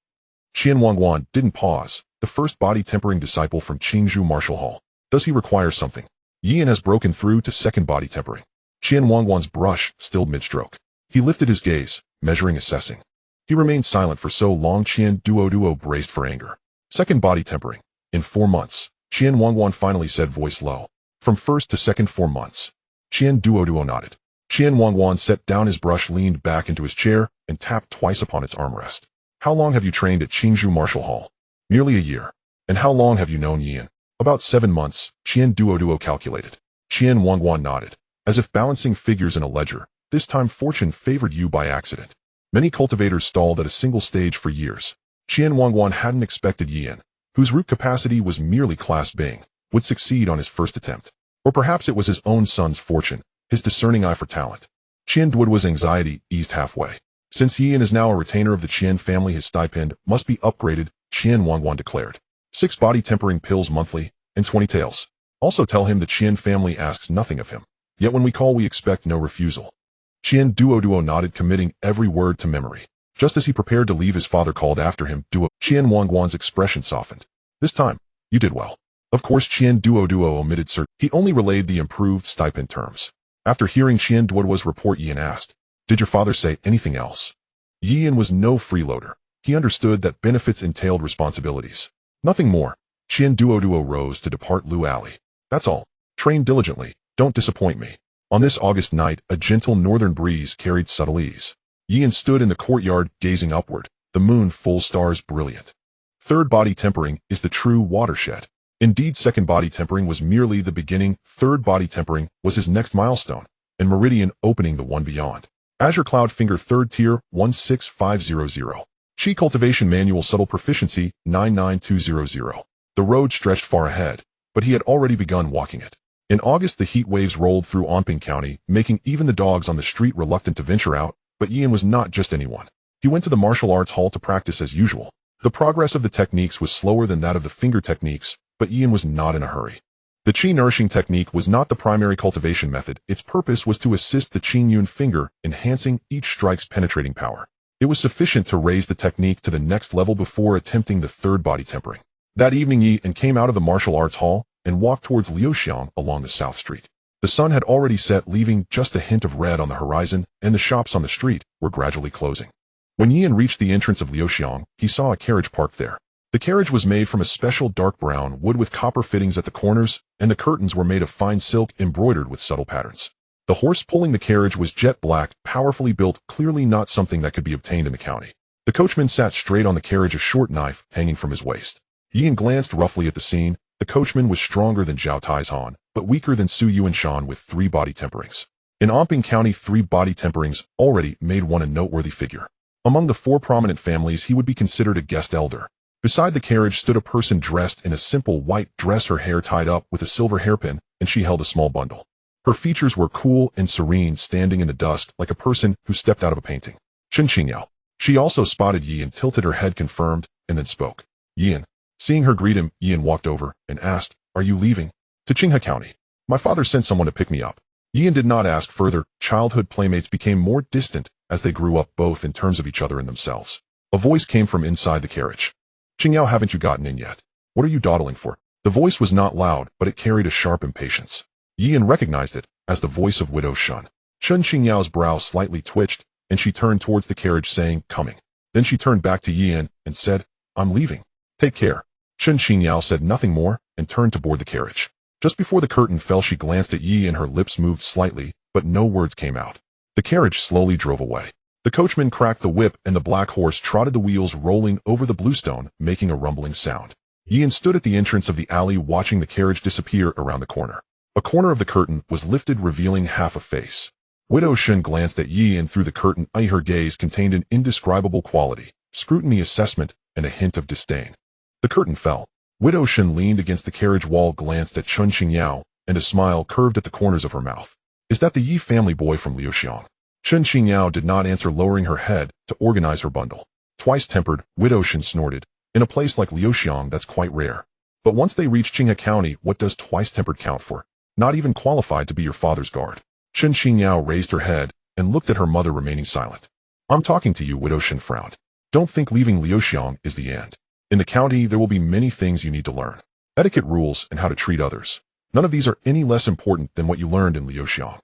Qian Wangguan didn't pause. The first body tempering disciple from Qingzhou Martial Hall. Does he require something? Yian has broken through to second body tempering. Qian Wangguan's brush stilled mid-stroke. He lifted his gaze, measuring, assessing. He remained silent for so long, Qian Duoduo braced for anger. Second body tempering. In 4 months, Qian Wangguan finally said, voice low. From first to second, 4 months. Qian Duoduo nodded. Qian Wangguan set down his brush, leaned back into his chair, and tapped twice upon its armrest. How long have you trained at Qingzhou Martial Hall? Nearly a year. And how long have you known Yian? About 7 months, Qian Duoduo calculated. Qian Wangguan nodded, as if balancing figures in a ledger. This time fortune favored you by accident. Many cultivators stalled at a single stage for years. Qian Wangguan hadn't expected Yian, whose root capacity was merely class Bing, would succeed on his first attempt. Or perhaps it was his own son's fortune, his discerning eye for talent. Qian Duoduo's anxiety eased halfway. Since Yian is now a retainer of the Qian family, his stipend must be upgraded, Qian Wangguan declared. 6 body tempering pills monthly, and 20 taels. Also tell him the Qian family asks nothing of him. Yet when we call, we expect no refusal. Qian Duoduo nodded, committing every word to memory. Just as he prepared to leave, his father called after him. Qian Wangguan's expression softened. This time, you did well. Of course, Qian Duoduo omitted he only relayed the improved stipend terms. After hearing Qian Duoduo's report, Yian asked, did your father say anything else? Yian was no freeloader. He understood that benefits entailed responsibilities. Nothing more. Qian Duoduo rose to depart Lu Alley. That's all. Train diligently. Don't disappoint me. On this August night, a gentle northern breeze carried subtle ease. Yian stood in the courtyard, gazing upward, the moon full, stars brilliant. Third body tempering is the true watershed. Indeed, second body tempering was merely the beginning. Third body tempering was his next milestone, and meridian opening the one beyond. Azure Cloud Finger, third tier, 16500. Qi Cultivation Manual, subtle proficiency, 99200. The road stretched far ahead, but he had already begun walking it. In August, the heat waves rolled through Anping County, making even the dogs on the street reluctant to venture out. But Yian was not just anyone. He went to the martial arts hall to practice as usual. The progress of the techniques was slower than that of the finger techniques, but Yian was not in a hurry. The Qi nourishing technique was not the primary cultivation method. Its purpose was to assist the Qi Yun finger, enhancing each strike's penetrating power. It was sufficient to raise the technique to the next level before attempting the third body tempering. That evening, Yian came out of the martial arts hall and walked towards Liuxiang along the South Street. The sun had already set, leaving just a hint of red on the horizon, and the shops on the street were gradually closing. When Yian reached the entrance of Liuxiang, he saw a carriage parked there. The carriage was made from a special dark brown wood with copper fittings at the corners, and the curtains were made of fine silk embroidered with subtle patterns. The horse pulling the carriage was jet black, powerfully built, clearly not something that could be obtained in the county. The coachman sat straight on the carriage, a short knife hanging from his waist. Yian glanced roughly at the scene. The coachman was stronger than Zhao Tai's Han, but weaker than Su Yuanshan with 3 body temperings. In Anping County, 3 body temperings already made one a noteworthy figure. Among the 4 prominent families, he would be considered a guest elder. Beside the carriage stood a person dressed in a simple white dress, her hair tied up with a silver hairpin, and she held a small bundle. Her features were cool and serene, standing in the dusk like a person who stepped out of a painting. Chen Qingyao. She also spotted Yi and tilted her head, confirmed, and then spoke. Yian. Seeing her greet him, Yian walked over and asked, "Are you leaving?" "To Qinghe County. My father sent someone to pick me up." Yian did not ask further. Childhood playmates became more distant as they grew up, both in terms of each other and themselves. A voice came from inside the carriage. "Qingyao, haven't you gotten in yet? What are you dawdling for?" The voice was not loud, but it carried a sharp impatience. Yian recognized it as the voice of Widow Shun. Chen Qingyao's brow slightly twitched, and she turned towards the carriage, saying, "Coming." Then she turned back to Yian and said, "I'm leaving. Take care." Chen Qingyao said nothing more and turned to board the carriage. Just before the curtain fell, she glanced at Yi and her lips moved slightly, but no words came out. The carriage slowly drove away. The coachman cracked the whip and the black horse trotted, the wheels rolling over the bluestone, making a rumbling sound. Yian stood at the entrance of the alley, watching the carriage disappear around the corner. A corner of the curtain was lifted, revealing half a face. Widow Shun glanced at Yian through the curtain. Her gaze contained an indescribable quality, scrutiny, assessment, and a hint of disdain. The curtain fell. Widow Shun leaned against the carriage wall, glanced at Chen Qingyao, and a smile curved at the corners of her mouth. "Is that the Yi family boy from Liuxiang?" Chen Qingyao did not answer, lowering her head to organize her bundle. "Twice-tempered," Widow Shun snorted. "In a place like Liuxiang, that's quite rare. But once they reach Qinghe County, what does twice-tempered count for? Not even qualified to be your father's guard." Chen Qingyao raised her head and looked at her mother, remaining silent. "I'm talking to you," Widow Shun frowned. "Don't think leaving Liuxiang is the end. In the county, there will be many things you need to learn. Etiquette, rules, and how to treat others. None of these are any less important than what you learned in Liuxiang."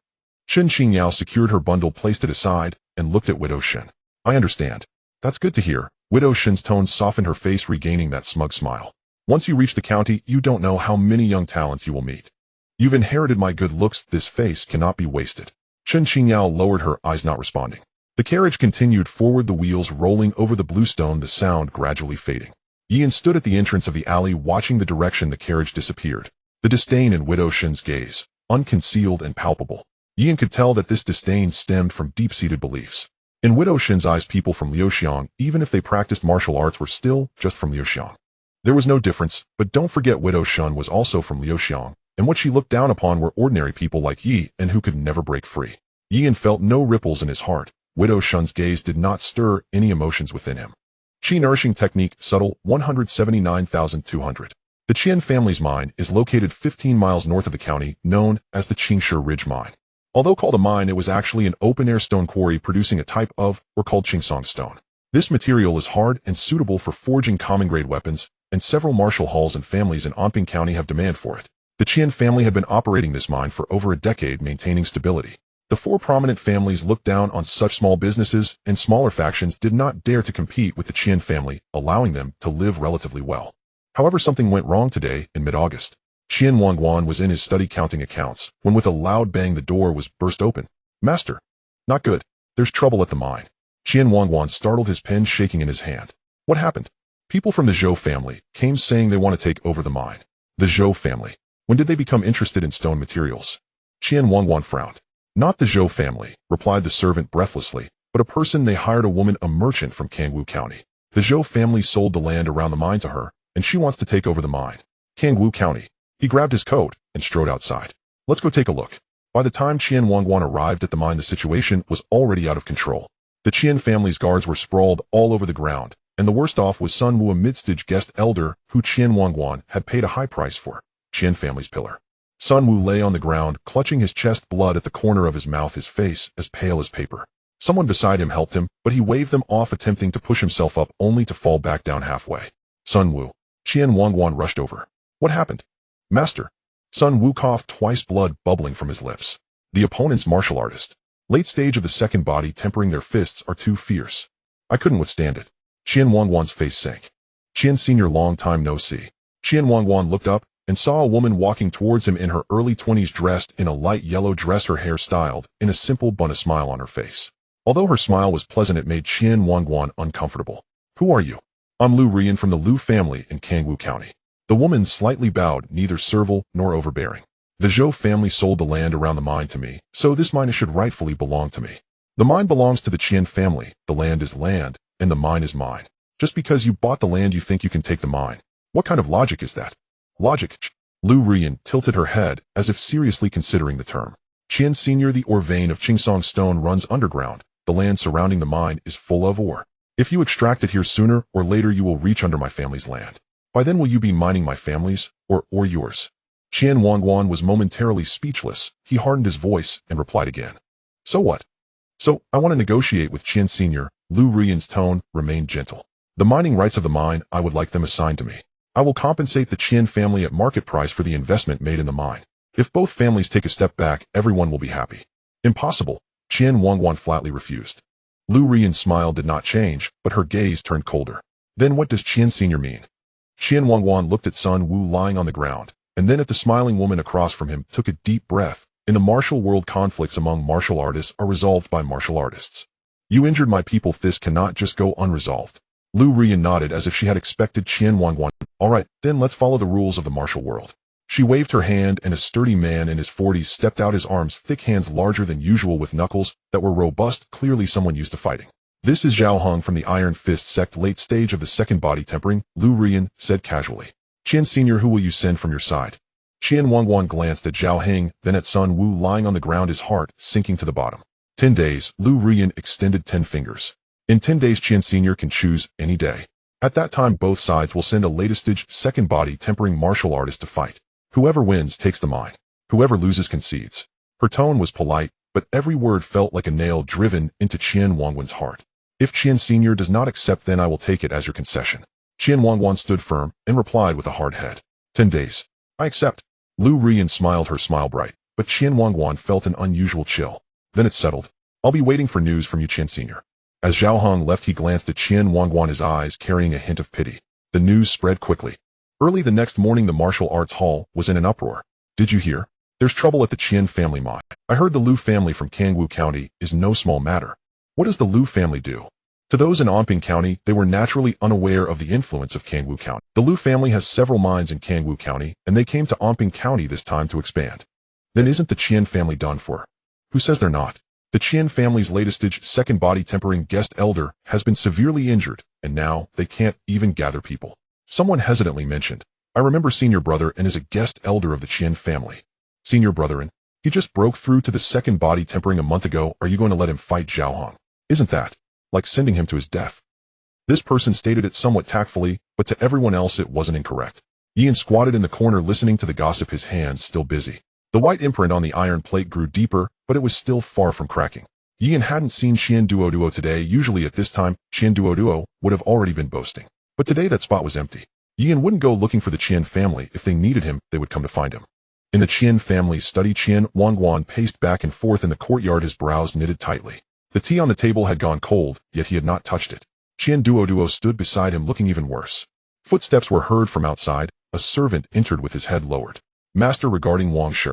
Chen Qingyao secured her bundle, placed it aside, and looked at Widow Shun. "I understand. That's good to hear." Widow Shun's tone softened, her face regaining that smug smile. "Once you reach the county, you don't know how many young talents you will meet. You've inherited my good looks. This face cannot be wasted." Chen Qingyao lowered her eyes, not responding. The carriage continued forward, the wheels rolling over the bluestone, the sound gradually fading. Yian stood at the entrance of the alley, watching the direction the carriage disappeared. The disdain in Widow Shun's gaze, unconcealed and palpable. Yian could tell that this disdain stemmed from deep-seated beliefs. In Widow Shun's eyes, people from Liuxiang, even if they practiced martial arts, were still just from Liuxiang. There was no difference, but don't forget Widow Shun was also from Liuxiang, and what she looked down upon were ordinary people like Yi, and who could never break free. Yian felt no ripples in his heart. Widow Shun's gaze did not stir any emotions within him. Qi nourishing technique, subtle, 179,200. The Qian family's mine is located 15 miles north of the county, known as the Qingshe Ridge Mine. Although called a mine, it was actually an open-air stone quarry producing a type of, or called Qingsong stone. This material is hard and suitable for forging common-grade weapons, and several martial halls and families in Anping County have demand for it. The Qian family had been operating this mine for over a decade, maintaining stability. The 4 prominent families looked down on such small businesses, and smaller factions did not dare to compete with the Qian family, allowing them to live relatively well. However, something went wrong today in mid-August. Qian Wangguan was in his study counting accounts, when with a loud bang the door was burst open. "Master." "Not good. There's trouble at the mine." Qian Wangguan startled, his pen shaking in his hand. "What happened?" "People from the Zhou family came saying they want to take over the mine." "The Zhou family? When did they become interested in stone materials?" Qian Wangguan frowned. "Not the Zhou family," replied the servant breathlessly, "but a person they hired, a woman, a merchant from Kangwu County. The Zhou family sold the land around the mine to her, and she wants to take over the mine." Kangwu County. He grabbed his coat and strode outside. "Let's go take a look." By the time Qian Wangguan arrived at the mine, the situation was already out of control. The Qian family's guards were sprawled all over the ground, and the worst off was Sun Wu, a mid-stage guest elder who Qian Wangguan had paid a high price for. Qian family's pillar. Sun Wu lay on the ground, clutching his chest, blood at the corner of his mouth, his face as pale as paper. Someone beside him helped him, but he waved them off, attempting to push himself up, only to fall back down halfway. "Sun Wu." Qian Wangguan rushed over. "What happened?" "Master." Sun Wu coughed twice, blood bubbling from his lips. The opponent's martial artist. Late stage of the second body, tempering their fists, are too fierce. I couldn't withstand it. Qian Wangwan's face sank. Qian Senior, long time no see. Qian Wangwan looked up and saw a woman walking towards him in her early 20s, dressed in a light yellow dress, her hair styled in a simple bun, a smile on her face. Although her smile was pleasant, it made Qian Wangwan uncomfortable. Who are you? I'm Lu Rian from the Lu family in Kangwu County. The woman slightly bowed, neither servile nor overbearing. The Zhou family sold the land around the mine to me, so this mine should rightfully belong to me. The mine belongs to the Qian family, the land is land, and the mine is mine. Just because you bought the land, you think you can take the mine. What kind of logic is that? Logic. Lu Rian tilted her head, as if seriously considering the term. Qian Senior, the ore vein of Qingsong stone runs underground. The land surrounding the mine is full of ore. If you extract it here, sooner or later you will reach under my family's land. By then will you be mining my family's, or yours? Qian Wangwan was momentarily speechless. He hardened his voice and replied again. So what? So, I want to negotiate with Qian Senior. Lu Rian's tone remained gentle. The mining rights of the mine, I would like them assigned to me. I will compensate the Qian family at market price for the investment made in the mine. If both families take a step back, everyone will be happy. Impossible. Qian Wangwan flatly refused. Lu Rian's smile did not change, but her gaze turned colder. Then what does Qian Senior mean? Qian Wangwan looked at Sun Wu lying on the ground, and then at the smiling woman across from him, took a deep breath. In the martial world, conflicts among martial artists are resolved by martial artists. You injured my people, this cannot just go unresolved. Lu Rian nodded as if she had expected Qian Wangwan. All right, then let's follow the rules of the martial world. She waved her hand, and a sturdy man in his 40s stepped out, his arms thick, hands larger than usual with knuckles that were robust, clearly someone used to fighting. This is Zhao Hong from the Iron Fist sect, late stage of the second body tempering, Lu Rian said casually. Qian Senior, who will you send from your side? Qian Wangwan glanced at Zhao Heng, then at Sun Wu lying on the ground, his heart sinking to the bottom. 10 days, Lu Rian extended 10 fingers. In 10 days, Qian Senior can choose any day. At that time, both sides will send a latest stage second body tempering martial artist to fight. Whoever wins takes the mine. Whoever loses concedes. Her tone was polite, but every word felt like a nail driven into Qian Wangwan's heart. If Qian Senior does not accept, then I will take it as your concession. Qian Wangwan stood firm and replied with a hard head. 10 days. I accept. Lu Rian smiled, her smile bright, but Qian Wangwan felt an unusual chill. Then it settled. I'll be waiting for news from you, Qian Senior. As Zhao Hong left, he glanced at Qian Wangwan, his eyes carrying a hint of pity. The news spread quickly. Early the next morning, the martial arts hall was in an uproar. Did you hear? There's trouble at the Qian family mine. I heard the Lu family from Kangwu County is no small matter. What does the Lu family do? To those in Anping County, they were naturally unaware of the influence of Kangwu County. The Lu family has several mines in Kangwu County, and they came to Anping County this time to expand. Then isn't the Qian family done for? Who says they're not? The Qian family's latest stage second body tempering guest elder has been severely injured, and now they can't even gather people. Someone hesitantly mentioned, I remember Senior Brother and is a guest elder of the Qian family. Senior Brother, and he just broke through to the second body tempering a month ago. Are you going to let him fight Zhao Hong? Isn't that like sending him to his death? This person stated it somewhat tactfully, but to everyone else it wasn't incorrect. Ian squatted in the corner listening to the gossip, his hands still busy. The white imprint on the iron plate grew deeper, but it was still far from cracking. Ian hadn't seen Qian Duoduo today. Usually at this time, Qian Duoduo would have already been boasting. But today that spot was empty. Ian wouldn't go looking for the Qian family. If they needed him, they would come to find him. In the Qian family's study, Qian Wangwan paced back and forth in the courtyard, his brows knitted tightly. The tea on the table had gone cold, yet he had not touched it. Qian Duoduo stood beside him, looking even worse. Footsteps were heard from outside. A servant entered with his head lowered. Master, regarding Wang Shi.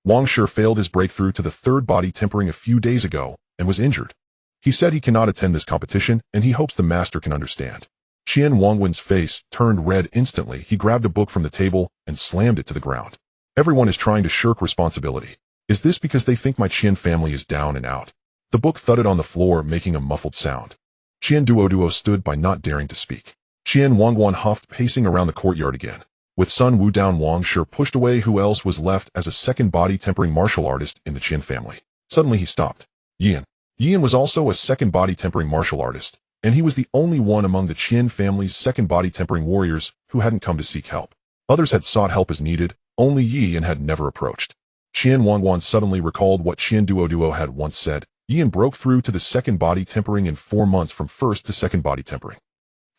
Wang Shi failed his breakthrough to the third body tempering a few days ago and was injured. He said he cannot attend this competition, and he hopes the master can understand. Qian Wangwan's face turned red instantly. He grabbed a book from the table and slammed it to the ground. Everyone is trying to shirk responsibility. Is this because they think my Qian family is down and out? The book thudded on the floor, making a muffled sound. Qian Duoduo stood by, not daring to speak. Qian Wangwan huffed, pacing around the courtyard again. With Sun Wu down, Wang Shi pushed away. Who else was left as a second body tempering martial artist in the Qian family? Suddenly he stopped. Yan. Yan was also a second body tempering martial artist, and he was the only one among the Qian family's second body tempering warriors who hadn't come to seek help. Others had sought help as needed, only Yan had never approached. Qian Wangwan suddenly recalled what Qian Duoduo had once said. Yan broke through to the second body tempering in 4 months, from first to second body tempering.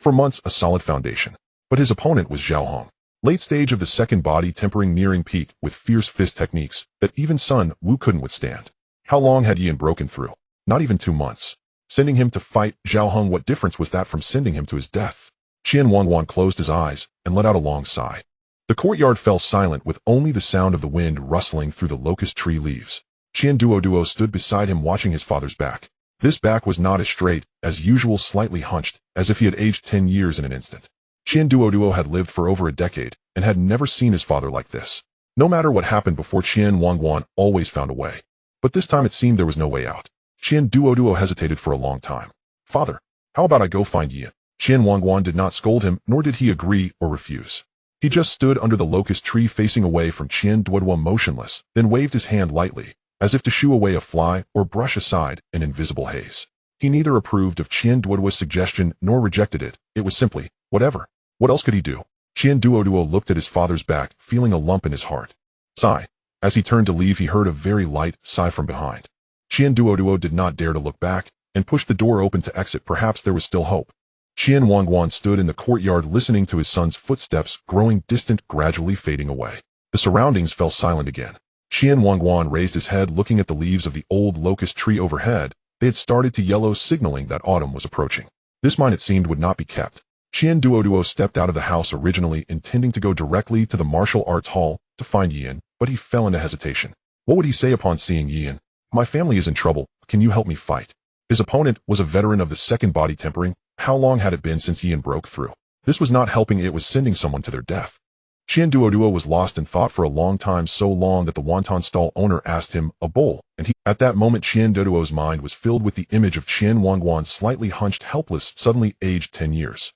4 months, a solid foundation. But his opponent was Zhao Hong. Late stage of the second body tempering nearing peak with fierce fist techniques that even Sun Wu couldn't withstand. How long had Yan broken through? Not even 2 months. Sending him to fight Zhao Heng, what difference was that from sending him to his death? Qian Wangguan closed his eyes and let out a long sigh. The courtyard fell silent with only the sound of the wind rustling through the locust tree leaves. Qian Duoduo stood beside him watching his father's back. This back was not as straight, as usual slightly hunched, as if he had aged 10 years in an instant. Qian Duoduo had lived for over a decade and had never seen his father like this. No matter what happened before, Qian Wangguan always found a way. But this time it seemed there was no way out. Qian Duoduo hesitated for a long time. Father, how about I go find Yan? Qian Wangguan did not scold him, nor did he agree or refuse. He just stood under the locust tree facing away from Qian Duoduo motionless, then waved his hand lightly, as if to shoo away a fly or brush aside an invisible haze. He neither approved of Qian Duoduo's suggestion nor rejected it. It was simply, whatever. What else could he do? Qian Duoduo looked at his father's back, feeling a lump in his heart. Sigh. As he turned to leave, he heard a very light sigh from behind. Qian Duoduo did not dare to look back and pushed the door open to exit. Perhaps there was still hope. Qian Wangguan stood in the courtyard listening to his son's footsteps growing distant, gradually fading away. The surroundings fell silent again. Qian Wangguan raised his head, looking at the leaves of the old locust tree overhead. They had started to yellow, signaling that autumn was approaching. This mine, it seemed, would not be kept. Qian Duoduo stepped out of the house, originally intending to go directly to the martial arts hall to find Yan, but he fell into hesitation. What would he say upon seeing Yan? My family is in trouble. Can you help me fight? His opponent was a veteran of the second body tempering. How long had it been since Yan broke through? This was not helping, it was sending someone to their death. Qian Duoduo was lost in thought for a long time, so long that the wonton stall owner asked him a bowl, and at that moment Qian Duoduo's mind was filled with the image of Qian Wangguan slightly hunched, helpless, suddenly aged 10 years.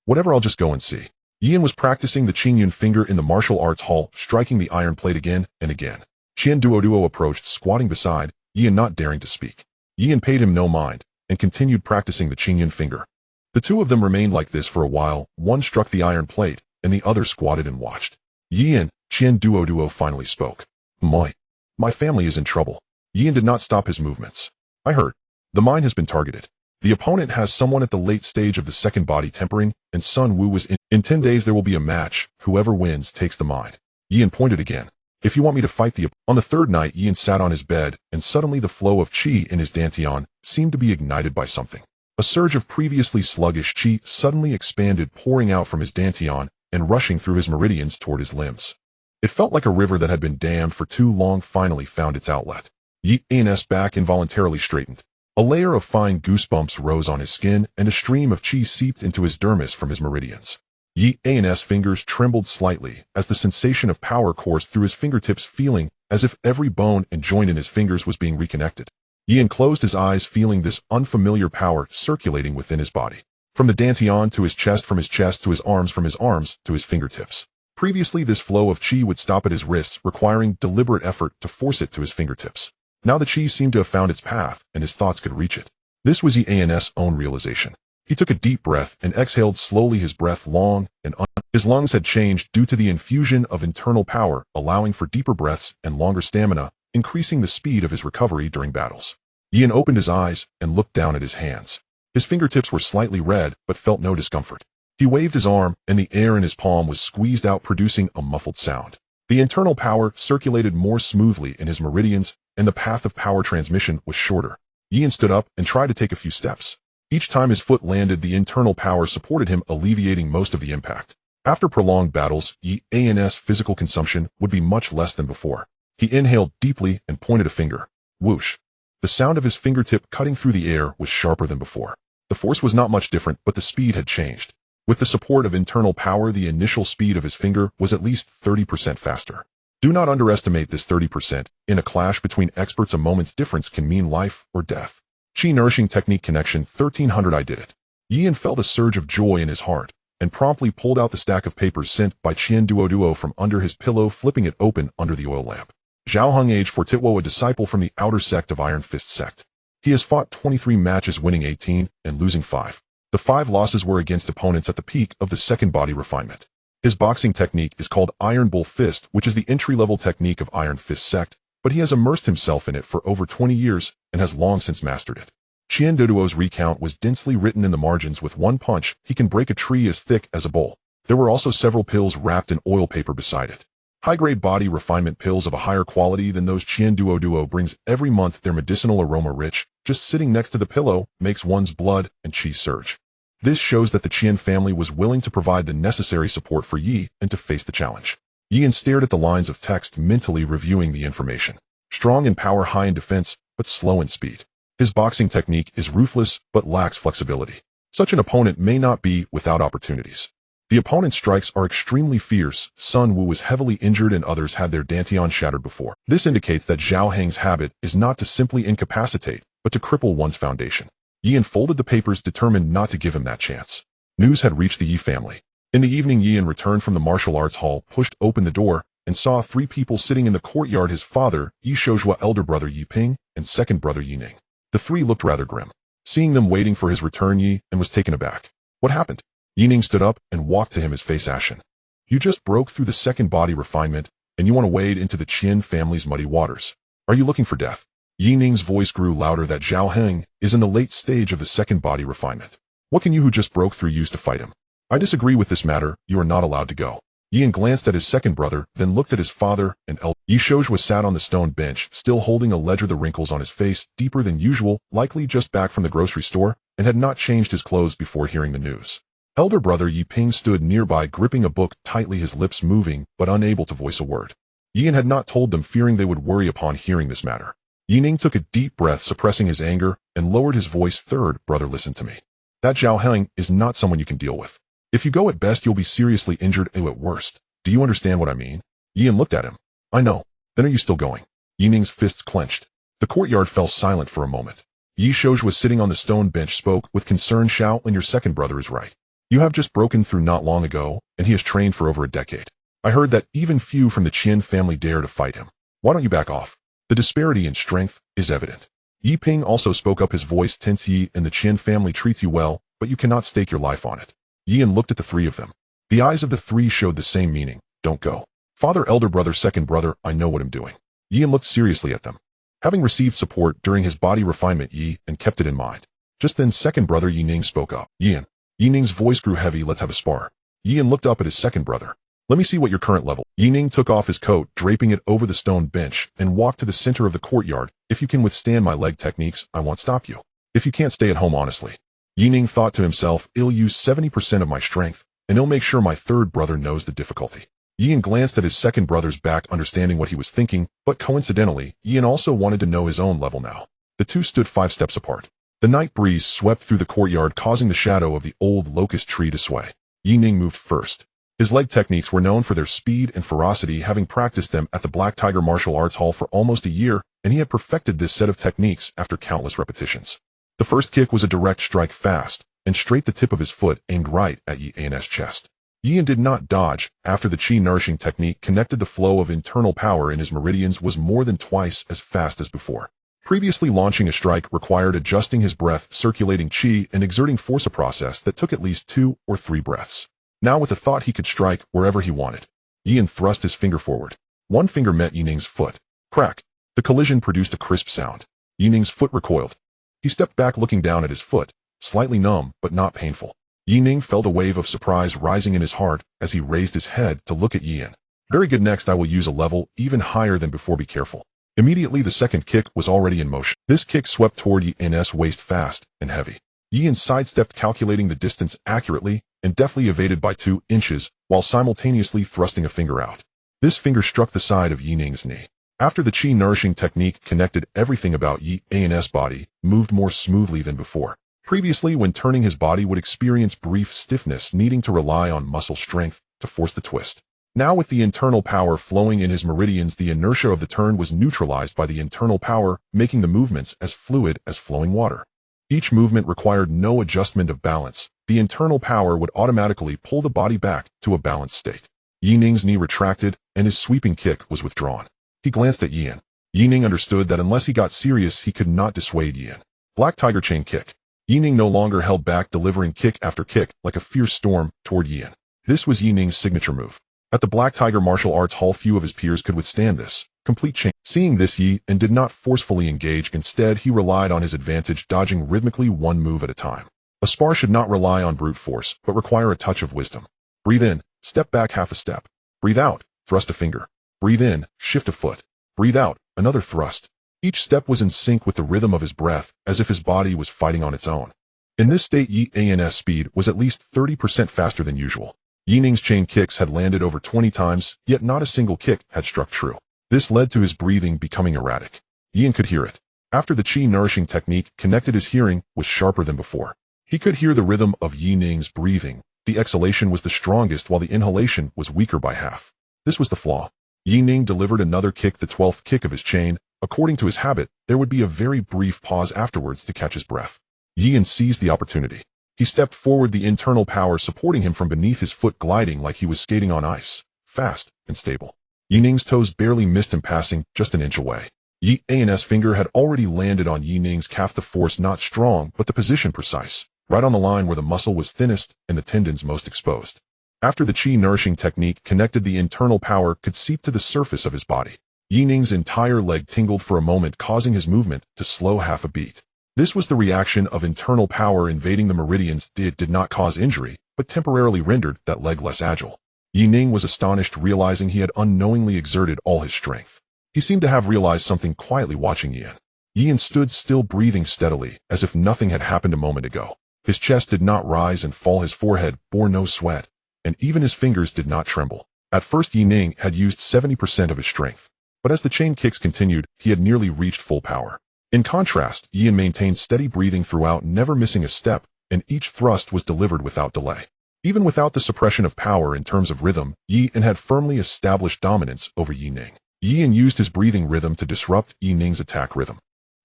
Whatever, I'll just go and see. Yan was practicing the Qingyun finger in the martial arts hall, striking the iron plate again and again. Qian Duoduo approached, squatting beside Yan, not daring to speak. Yan paid him no mind and continued practicing the Qingyun finger. The two of them remained like this for a while. One struck the iron plate, and the other squatted and watched. Yan, Qian Duoduo finally spoke. My family is in trouble. Yan did not stop his movements. I heard. The mine has been targeted. The opponent has someone at the late stage of the second body tempering, and Sun Wu was in 10 days there will be a match. Whoever wins takes the mine. Yan pointed again. If you want me to fight the... On the third night, Yan sat on his bed, and suddenly the flow of qi in his dantian seemed to be ignited by something. A surge of previously sluggish qi suddenly expanded, pouring out from his dantian and rushing through his meridians toward his limbs. It felt like a river that had been dammed for too long finally found its outlet. Yan's back involuntarily straightened. A layer of fine goosebumps rose on his skin, and a stream of qi seeped into his dermis from his meridians. Yan's fingers trembled slightly as the sensation of power coursed through his fingertips, feeling as if every bone and joint in his fingers was being reconnected. Yan closed his eyes, feeling this unfamiliar power circulating within his body. From the dantian to his chest, from his chest to his arms, from his arms to his fingertips. Previously, this flow of qi would stop at his wrists, requiring deliberate effort to force it to his fingertips. Now the qi seemed to have found its path, and his thoughts could reach it. This was Yan's own realization. He took a deep breath and exhaled slowly, his breath long and his lungs had changed due to the infusion of internal power, allowing for deeper breaths and longer stamina, increasing the speed of his recovery during battles. Yan opened his eyes and looked down at his hands. His fingertips were slightly red, but felt no discomfort. He waved his arm, and the air in his palm was squeezed out, producing a muffled sound. The internal power circulated more smoothly in his meridians, and the path of power transmission was shorter. Yan stood up and tried to take a few steps. Each time his foot landed, the internal power supported him, alleviating most of the impact. After prolonged battles, Yan's physical consumption would be much less than before. He inhaled deeply and pointed a finger. Whoosh. The sound of his fingertip cutting through the air was sharper than before. The force was not much different, but the speed had changed. With the support of internal power, the initial speed of his finger was at least 30% faster. Do not underestimate this 30%. In a clash between experts, a moment's difference can mean life or death. Qi Nourishing Technique Connection 1300. I did it. Yan felt a surge of joy in his heart, and promptly pulled out the stack of papers sent by Qian Duoduo from under his pillow, flipping it open under the oil lamp. Zhao Heng, age 4, Titwo, a disciple from the outer sect of Iron Fist sect. He has fought 23 matches, winning 18 and losing 5. The 5 losses were against opponents at the peak of the second body refinement. His boxing technique is called Iron Bull Fist, which is the entry-level technique of Iron Fist sect, but he has immersed himself in it for over 20 years and has long since mastered it. Qian Duoduo's recount was densely written in the margins. With one punch, he can break a tree as thick as a bowl. There were also several pills wrapped in oil paper beside it. High-grade body refinement pills of a higher quality than those Qian Duo brings every month. Their medicinal aroma rich, just sitting next to the pillow, makes one's blood and qi surge. This shows that the Qian family was willing to provide the necessary support for Yi and to face the challenge. Yan stared at the lines of text, mentally reviewing the information. Strong in power, high in defense, but slow in speed. His boxing technique is ruthless, but lacks flexibility. Such an opponent may not be without opportunities. The opponent's strikes are extremely fierce. Sun Wu was heavily injured and others had their dantian shattered before. This indicates that Zhao Heng's habit is not to simply incapacitate, but to cripple one's foundation. Yi unfolded the papers, determined not to give him that chance. News had reached the Yi family. In the evening, Yi, in return from the martial arts hall, pushed open the door and saw three people sitting in the courtyard: his father, Yi Shouzhua, elder brother Yi Ping, and second brother Yi Ning. The three looked rather grim. Seeing them waiting for his return, Yi and was taken aback. What happened? Yi Ning stood up and walked to him, his face ashen. You just broke through the second body refinement, and you want to wade into the Qian family's muddy waters. Are you looking for death? Yi Ning's voice grew louder. That Zhao Heng is in the late stage of the second body refinement. What can you who just broke through use to fight him? I disagree with this matter. You are not allowed to go. Yi glanced at his second brother, then looked at his father and elder. Yi Shouzhua sat on the stone bench, still holding a ledger, the wrinkles on his face deeper than usual, likely just back from the grocery store, and had not changed his clothes before hearing the news. Elder brother Yi Ping stood nearby, gripping a book tightly, his lips moving, but unable to voice a word. Yi had not told them, fearing they would worry upon hearing this matter. Yi Ning took a deep breath, suppressing his anger, and lowered his voice. Third brother, listen to me. That Zhao Heng is not someone you can deal with. If you go, at best you'll be seriously injured, and at worst. Do you understand what I mean? Yi looked at him. I know. Then are you still going? Yi Ning's fists clenched. The courtyard fell silent for a moment. Yi Shouzhua was sitting on the stone bench, spoke with concern. Shao, and your second brother is right. You have just broken through not long ago, and he has trained for over a decade. I heard that even few from the Qian family dare to fight him. Why don't you back off? The disparity in strength is evident. Yi Ping also spoke up, his voice tense. Yi and the Qian family treats you well, but you cannot stake your life on it. Yi looked at the three of them. The eyes of the three showed the same meaning. Don't go. Father, elder brother, second brother, I know what I'm doing. Yi looked seriously at them. Having received support during his body refinement, Yi and kept it in mind. Just then, second brother Yi Ning spoke up. Yi Ning's voice grew heavy. Let's have a spar. Yi looked up at his second brother. Let me see what your current level. Yi Ning took off his coat, draping it over the stone bench, and walked to the center of the courtyard. If you can withstand my leg techniques, I won't stop you. If you can't, stay at home, honestly. Yi Ning thought to himself, I'll use 70% of my strength, and I'll make sure my third brother knows the difficulty. Yi glanced at his second brother's back, understanding what he was thinking, but coincidentally, Yi also wanted to know his own level now. The two stood 5 steps apart. The night breeze swept through the courtyard, causing the shadow of the old locust tree to sway. Yi Ning moved first. His leg techniques were known for their speed and ferocity, having practiced them at the Black Tiger Martial Arts Hall for almost a year, and he had perfected this set of techniques after countless repetitions. The first kick was a direct strike, fast and straight. The tip of his foot aimed right at Yi's chest. Yi did not dodge. After the chi nourishing technique connected, the flow of internal power in his meridians was more than twice as fast as before. Previously, launching a strike required adjusting his breath, circulating chi, and exerting force, a process that took at least 2 or 3 breaths. Now, with the thought, he could strike wherever he wanted. Yi thrust his finger forward. One finger met Yi Ning's foot. Crack. The collision produced a crisp sound. Yi Ning's foot recoiled. He stepped back, looking down at his foot, slightly numb but not painful. Yi Ning felt a wave of surprise rising in his heart as he raised his head to look at Yi. Very good, next I will use a level even higher than before, be careful. Immediately, the second kick was already in motion. This kick swept toward Yi's waist, fast and heavy. Yi sidestepped, calculating the distance accurately, and deftly evaded by 2 inches, while simultaneously thrusting a finger out. This finger struck the side of Yi Ning's knee. After the chi nourishing technique connected, everything about Yi's body moved more smoothly than before. Previously, when turning, his body would experience brief stiffness, needing to rely on muscle strength to force the twist. Now, with the internal power flowing in his meridians, the inertia of the turn was neutralized by the internal power, making the movements as fluid as flowing water. Each movement required no adjustment of balance. The internal power would automatically pull the body back to a balanced state. Yi Ning's knee retracted, and his sweeping kick was withdrawn. He glanced at Yi. Yi Ning understood that unless he got serious, he could not dissuade Yi. Black Tiger Chain Kick. Yi Ning no longer held back, delivering kick after kick like a fierce storm toward Yi. This was Yi Ning's signature move. At the Black Tiger Martial Arts Hall, few of his peers could withstand this complete chain. Seeing this, Yi did not forcefully engage. Instead, he relied on his advantage, dodging rhythmically, one move at a time. A spar should not rely on brute force, but require a touch of wisdom. Breathe in, step back half a step. Breathe out, thrust a finger. Breathe in, shift a foot. Breathe out, another thrust. Each step was in sync with the rhythm of his breath, as if his body was fighting on its own. In this state, Yi's speed was at least 30% faster than usual. Yining's chain kicks had landed over 20 times, yet not a single kick had struck true. This led to his breathing becoming erratic. Yin could hear it. After the qi nourishing technique connected, his hearing was sharper than before. He could hear the rhythm of Yining's breathing. The exhalation was the strongest while the inhalation was weaker by half. This was the flaw. Yining delivered another kick, the 12th kick of his chain. According to his habit, there would be a very brief pause afterwards to catch his breath. Yin seized the opportunity. He stepped forward, the internal power supporting him from beneath his foot, gliding like he was skating on ice, fast and stable. Yining's toes barely missed him, passing just an inch away. Yi's finger had already landed on Yining's calf, the force not strong, but the position precise, right on the line where the muscle was thinnest and the tendons most exposed. After the qi nourishing technique connected, the internal power could seep to the surface of his body. Yining's entire leg tingled for a moment, causing his movement to slow half a beat. This was the reaction of internal power invading the meridians. It did not cause injury, but temporarily rendered that leg less agile. Yining was astonished, realizing he had unknowingly exerted all his strength. He seemed to have realized something, quietly watching Yin. Yin stood still, breathing steadily, as if nothing had happened a moment ago. His chest did not rise and fall, his forehead bore no sweat, and even his fingers did not tremble. At first, Yining had used 70% of his strength, but as the chain kicks continued, he had nearly reached full power. In contrast, Yin maintained steady breathing throughout, never missing a step, and each thrust was delivered without delay. Even without the suppression of power in terms of rhythm, Yin had firmly established dominance over Yining. Yin used his breathing rhythm to disrupt Yining's attack rhythm.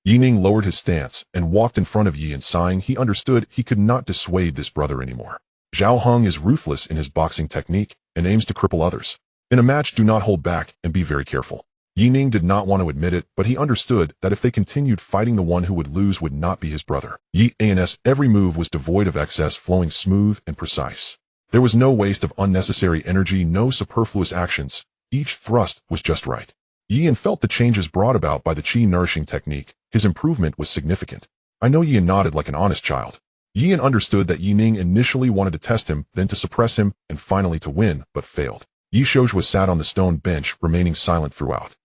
Yining lowered his stance and walked in front of Yin, sighing. He understood he could not dissuade this brother anymore. Zhao Heng is ruthless in his boxing technique and aims to cripple others. In a match, do not hold back and be very careful. Yining did not want to admit it, but he understood that if they continued fighting, the one who would lose would not be his brother. Yi's every move was devoid of excess, flowing smooth and precise. There was no waste of unnecessary energy, no superfluous actions. Each thrust was just right. Yin felt the changes brought about by the qi nourishing technique. His improvement was significant. I know. Yin nodded like an honest child. Yin understood that Yining initially wanted to test him, then to suppress him, and finally to win, but failed. Yi Shoujua sat on the stone bench, remaining silent throughout.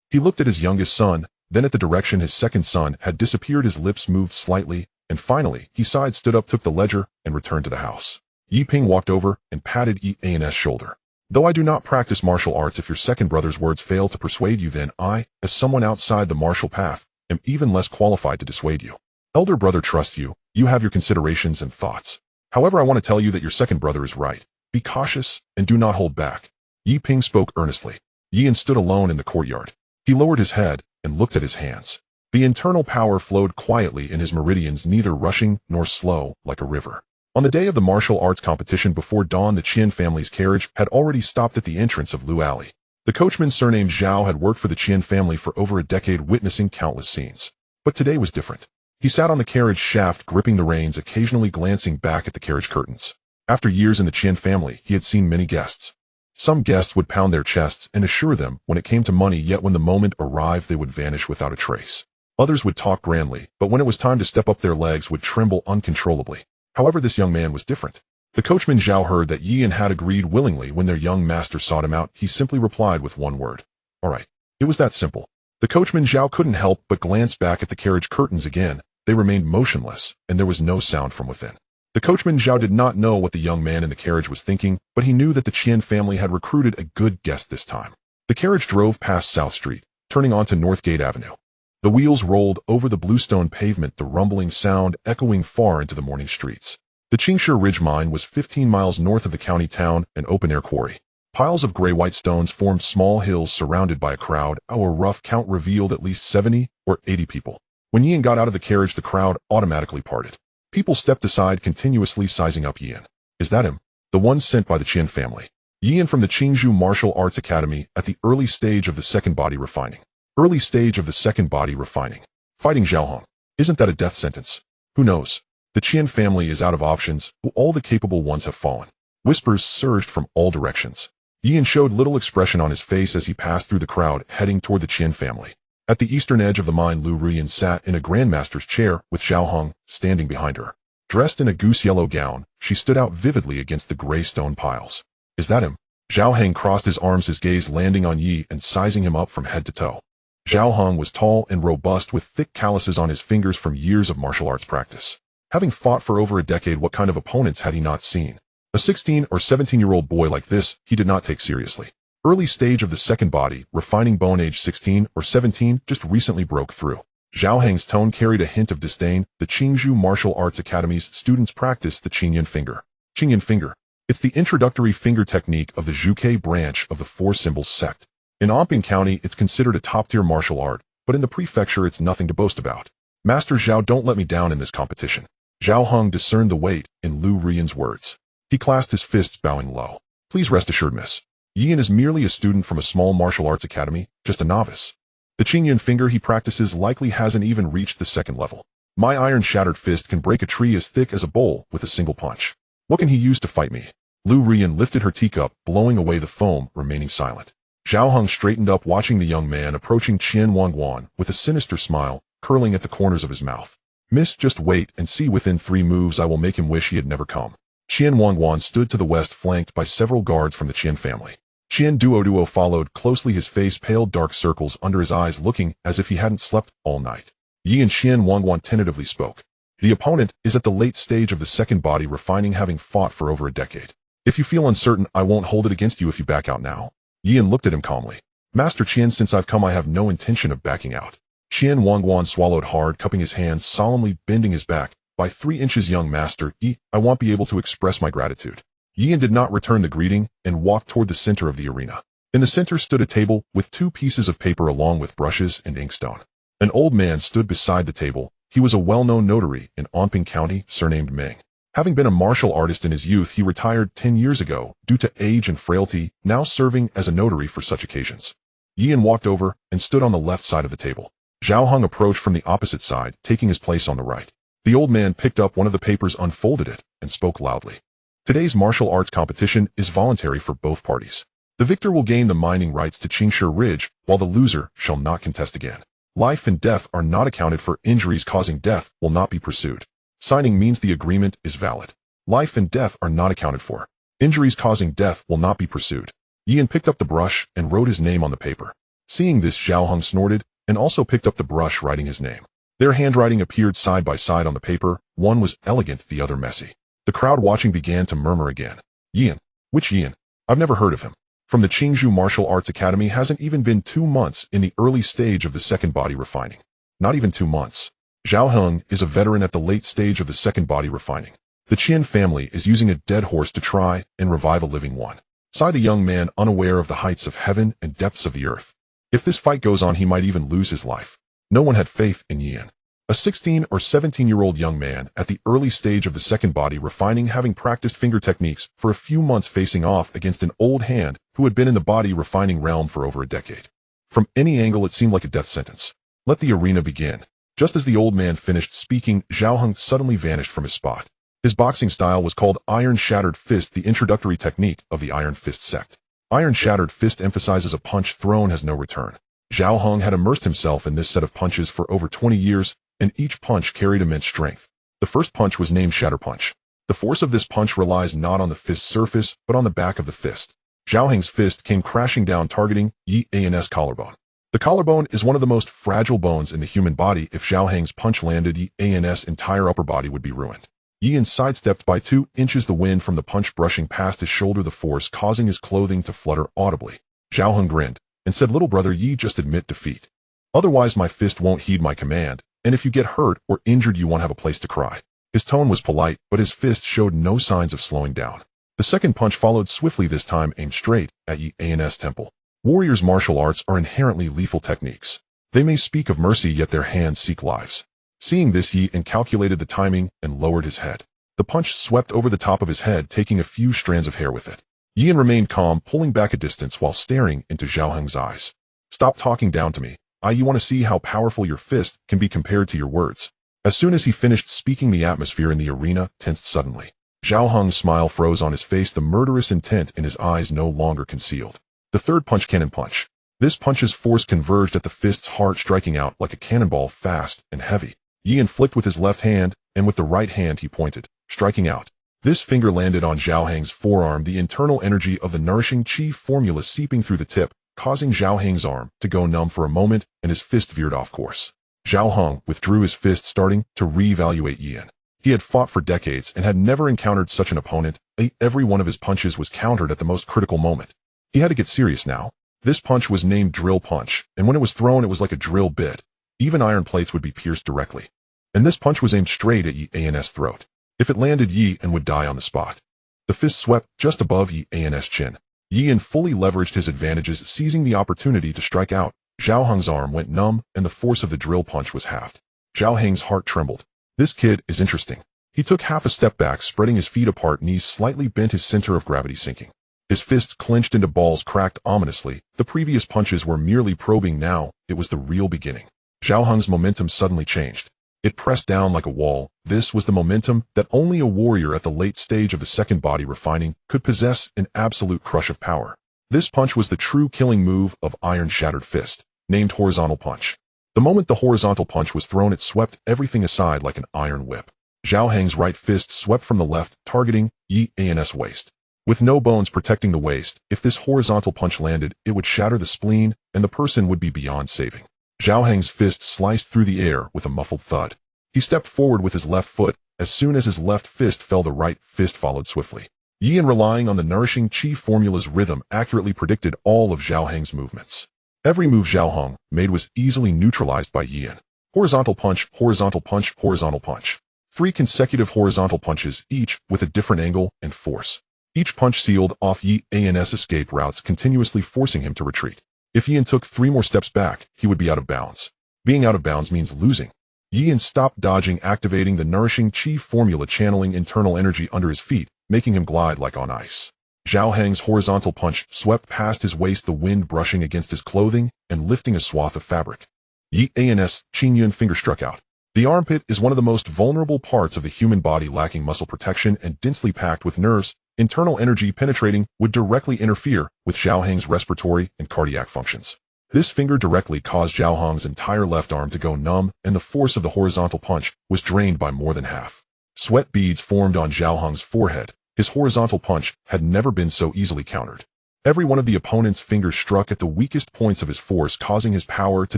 He looked at his youngest son, then at the direction his second son had disappeared. His lips moved slightly, and finally, he sighed, stood up, took the ledger, and returned to the house. Yi Ping walked over and patted Yi's shoulder. Though I do not practice martial arts, if your second brother's words fail to persuade you, then I, as someone outside the martial path, am even less qualified to dissuade you. Elder brother trusts you, you have your considerations and thoughts. However, I want to tell you that your second brother is right. Be cautious and do not hold back. Yi Ping spoke earnestly. Yin stood alone in the courtyard. He lowered his head and looked at his hands. The internal power flowed quietly in his meridians, neither rushing nor slow, like a river. On the day of the martial arts competition before dawn, the Qian family's carriage had already stopped at the entrance of Lu Alley. The coachman, surnamed Zhao, had worked for the Qian family for over a decade, witnessing countless scenes. But today was different. He sat on the carriage shaft, gripping the reins, occasionally glancing back at the carriage curtains. After years in the Qian family, he had seen many guests. Some guests would pound their chests and assure them when it came to money, yet when the moment arrived, they would vanish without a trace. Others would talk grandly, but when it was time to step up, their legs would tremble uncontrollably. However, this young man was different. The coachman Zhao heard that Yin had agreed willingly when their young master sought him out. He simply replied with one word. All right. It was that simple. The coachman Zhao couldn't help but glance back at the carriage curtains again. They remained motionless, and there was no sound from within. The coachman Zhao did not know what the young man in the carriage was thinking, but he knew that the Qian family had recruited a good guest this time. The carriage drove past South Street, turning onto Northgate Avenue. The wheels rolled over the bluestone pavement, the rumbling sound echoing far into the morning streets. The Qingshe Ridge Mine was 15 miles north of the county town, an open-air quarry. Piles of gray-white stones formed small hills surrounded by a crowd. Our rough count revealed at least 70 or 80 people. When Yin got out of the carriage, the crowd automatically parted. People stepped aside, continuously sizing up Yin. Is that him? The one sent by the Qian family. Yin from the Qingzhou Martial Arts Academy, at the early stage of the second body refining. Early stage of the second body refining. Fighting Zhao Heng. Isn't that a death sentence? Who knows? The Qian family is out of options. All the capable ones have fallen. Whispers surged from all directions. Yin showed little expression on his face as he passed through the crowd, heading toward the Qian family. At the eastern edge of the mine, Lu Ruyan sat in a grandmaster's chair with Zhao Heng standing behind her. Dressed in a goose-yellow gown, she stood out vividly against the gray stone piles. Is that him? Zhao Heng crossed his arms, his gaze landing on Yi and sizing him up from head to toe. Zhao Heng was tall and robust with thick calluses on his fingers from years of martial arts practice. Having fought for over a decade, what kind of opponents had he not seen? A 16 or 17-year-old boy like this, he did not take seriously. Early stage of the second body, refining bone, age 16 or 17, just recently broke through. Zhao Heng's tone carried a hint of disdain. The Qingzhou Martial Arts Academy's students practice the Qingyan finger. Qingyan finger. It's the introductory finger technique of the Zhuke branch of the Four Symbols sect. In Anping County, it's considered a top-tier martial art, but in the prefecture it's nothing to boast about. Master Zhao, don't let me down in this competition. Zhao Heng discerned the weight in Lu Rian's words. He clasped his fists, bowing low. Please rest assured, miss. Yian is merely a student from a small martial arts academy, just a novice. The Qingyan finger he practices likely hasn't even reached the second level. My iron-shattered fist can break a tree as thick as a bowl with a single punch. What can he use to fight me? Lu Rian lifted her teacup, blowing away the foam, remaining silent. Zhao Heng straightened up, watching the young man approaching Qian Wangguan with a sinister smile curling at the corners of his mouth. Miss, just wait and see. Within 3 moves I will make him wish he had never come. Qian Wangguan stood to the west, flanked by several guards from the Qian family. Qian Duo followed closely, his face pale, dark circles under his eyes, looking as if he hadn't slept all night. Yi and Qian Wangguan tentatively spoke. The opponent is at the late stage of the second body, refining, having fought for over a decade. If you feel uncertain, I won't hold it against you if you back out now. Yian looked at him calmly. Master Qian, since I've come I have no intention of backing out. Qian Wangguan swallowed hard, cupping his hands, solemnly bending his back. By 3 inches, young master, I won't be able to express my gratitude. Yian did not return the greeting and walked toward the center of the arena. In the center stood a table with 2 pieces of paper along with brushes and inkstone. An old man stood beside the table. He was a well-known notary in Anping County, surnamed Meng. Having been a martial artist in his youth, he retired 10 years ago due to age and frailty, now serving as a notary for such occasions. Yian walked over and stood on the left side of the table. Zhao Heng approached from the opposite side, taking his place on the right. The old man picked up one of the papers, unfolded it, and spoke loudly. Today's martial arts competition is voluntary for both parties. The victor will gain the mining rights to Qingshe Ridge, while the loser shall not contest again. Life and death are not accounted for. Injuries causing death will not be pursued. Signing means the agreement is valid. Life and death are not accounted for. Injuries causing death will not be pursued. Yian picked up the brush and wrote his name on the paper. Seeing this, Zhao Heng snorted and also picked up the brush, writing his name. Their handwriting appeared side by side on the paper. One was elegant, the other messy. The crowd watching began to murmur again. Yian? Which Yian? I've never heard of him. From the Qingzhou Martial Arts Academy. Hasn't even been 2 months in the early stage of the second body refining. Not even 2 months. Zhao Heng is a veteran at the late stage of the second body refining. The Qian family is using a dead horse to try and revive a living one. Sighed the young man, unaware of the heights of heaven and depths of the earth. If this fight goes on, he might even lose his life. No one had faith in Yian. A 16 or 17-year-old young man at the early stage of the second body refining, having practiced finger techniques for a few months, facing off against an old hand who had been in the body refining realm for over a decade. From any angle, it seemed like a death sentence. Let the arena begin. Just as the old man finished speaking, Zhao Heng suddenly vanished from his spot. His boxing style was called Iron Shattered Fist, the introductory technique of the Iron Fist sect. Iron Shattered Fist emphasizes a punch thrown has no return. Zhao Heng had immersed himself in this set of punches for over 20 years, and each punch carried immense strength. The first punch was named Shatter Punch. The force of this punch relies not on the fist's surface, but on the back of the fist. Zhao Heng's fist came crashing down, targeting Yi's collarbone. The collarbone is one of the most fragile bones in the human body. If Zhao Heng's punch landed, Yi's entire upper body would be ruined. Yian sidestepped by 2 inches, the wind from the punch brushing past his shoulder, the force causing his clothing to flutter audibly. Zhao Heng grinned and said, "Little brother, Yi, just admit defeat. Otherwise my fist won't heed my command, and if you get hurt or injured you won't have a place to cry." His tone was polite, but his fist showed no signs of slowing down. The second punch followed swiftly, this time aimed straight at Yi's temple. Warriors' martial arts are inherently lethal techniques. They may speak of mercy, yet their hands seek lives. Seeing this, Yi calculated the timing and lowered his head. The punch swept over the top of his head, taking a few strands of hair with it. Yian remained calm, pulling back a distance while staring into Zhao Heng's eyes. "Stop talking down to me. You want to see how powerful your fist can be compared to your words." As soon as he finished speaking, the atmosphere in the arena tensed suddenly. Zhao Heng's smile froze on his face, the murderous intent in his eyes no longer concealed. The third punch, Cannon Punch. This punch's force converged at the fist's heart, striking out like a cannonball, fast and heavy. Yan flicked with his left hand, and with the right hand he pointed, striking out. This finger landed on Zhao Heng's forearm, the internal energy of the nourishing chi formula seeping through the tip, causing Zhao Heng's arm to go numb for a moment, and his fist veered off course. Zhao Heng withdrew his fist, starting to reevaluate Yan. He had fought for decades and had never encountered such an opponent. Every one of his punches was countered at the most critical moment. He had to get serious now. This punch was named Drill Punch, and when it was thrown it was like a drill bit. Even iron plates would be pierced directly. And this punch was aimed straight at Yan's throat. If it landed, Yan would die on the spot. The fist swept just above Yan's chin. Yan fully leveraged his advantages, seizing the opportunity to strike out. Zhao Heng's arm went numb, and the force of the drill punch was halved. Zhao Heng's heart trembled. This kid is interesting. He took half a step back, spreading his feet apart, knees slightly bent, his center of gravity sinking. His fists clenched into balls, cracked ominously. The previous punches were merely probing, now it was the real beginning. Zhao Heng's momentum suddenly changed. It pressed down like a wall. This was the momentum that only a warrior at the late stage of the second body refining could possess, an absolute crush of power. This punch was the true killing move of Iron Shattered Fist, named Horizontal Punch. The moment the horizontal punch was thrown, it swept everything aside like an iron whip. Zhao Heng's right fist swept from the left, targeting Yan's waist. With no bones protecting the waist, if this horizontal punch landed, it would shatter the spleen, and the person would be beyond saving. Zhao Heng's fist sliced through the air with a muffled thud. He stepped forward with his left foot. As soon as his left fist fell, the right fist followed swiftly. Yan, relying on the nourishing chi formula's rhythm, accurately predicted all of Zhao Heng's movements. Every move Zhao Heng made was easily neutralized by Yan. Horizontal punch, horizontal punch, horizontal punch. 3 consecutive horizontal punches, each with a different angle and force. Each punch sealed off Yan's escape routes, continuously forcing him to retreat. If Yan took 3 more steps back, he would be out of bounds. Being out of bounds means losing. Yan stopped dodging, activating the nourishing chi formula, channeling internal energy under his feet, making him glide like on ice. Zhao Heng's horizontal punch swept past his waist, the wind brushing against his clothing and lifting a swath of fabric. Yan's Qingyun finger struck out. The armpit is one of the most vulnerable parts of the human body, lacking muscle protection and densely packed with nerves. Internal energy penetrating would directly interfere with Zhao Heng's respiratory and cardiac functions. This finger directly caused Zhao Heng's entire left arm to go numb, and the force of the horizontal punch was drained by more than half. Sweat beads formed on Zhao Heng's forehead. His horizontal punch had never been so easily countered. Every one of the opponent's fingers struck at the weakest points of his force, causing his power to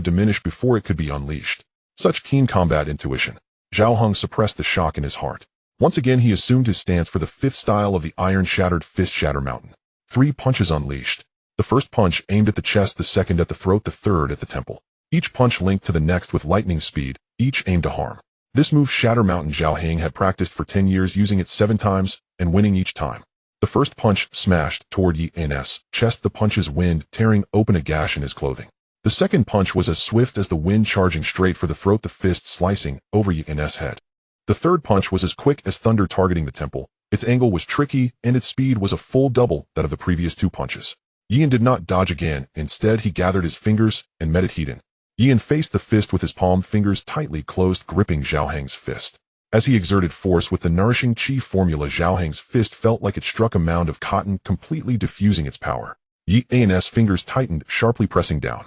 diminish before it could be unleashed. Such keen combat intuition. Zhao Heng suppressed the shock in his heart. Once again he assumed his stance for the 5th style of the Iron Shattered Fist, Shatter Mountain. 3 punches unleashed. The first punch aimed at the chest, the second at the throat, the third at the temple. Each punch linked to the next with lightning speed, each aimed to harm. This move, Shatter Mountain, Zhao Heng had practiced for 10 years, using it 7 times and winning each time. The first punch smashed toward Yan's chest, the punch's wind tearing open a gash in his clothing. The second punch was as swift as the wind, charging straight for the throat, the fist slicing over Yan's head. The third punch was as quick as thunder, targeting the temple. Its angle was tricky, and its speed was a full double that of the previous 2 punches. Yan did not dodge again. Instead, he gathered his fingers and met it heat-in. Yan faced the fist with his palm fingers tightly closed, gripping Zhao Heng's fist. As he exerted force with the nourishing chi formula, Zhao Heng's fist felt like it struck a mound of cotton, completely diffusing its power. Yan's fingers tightened, sharply pressing down.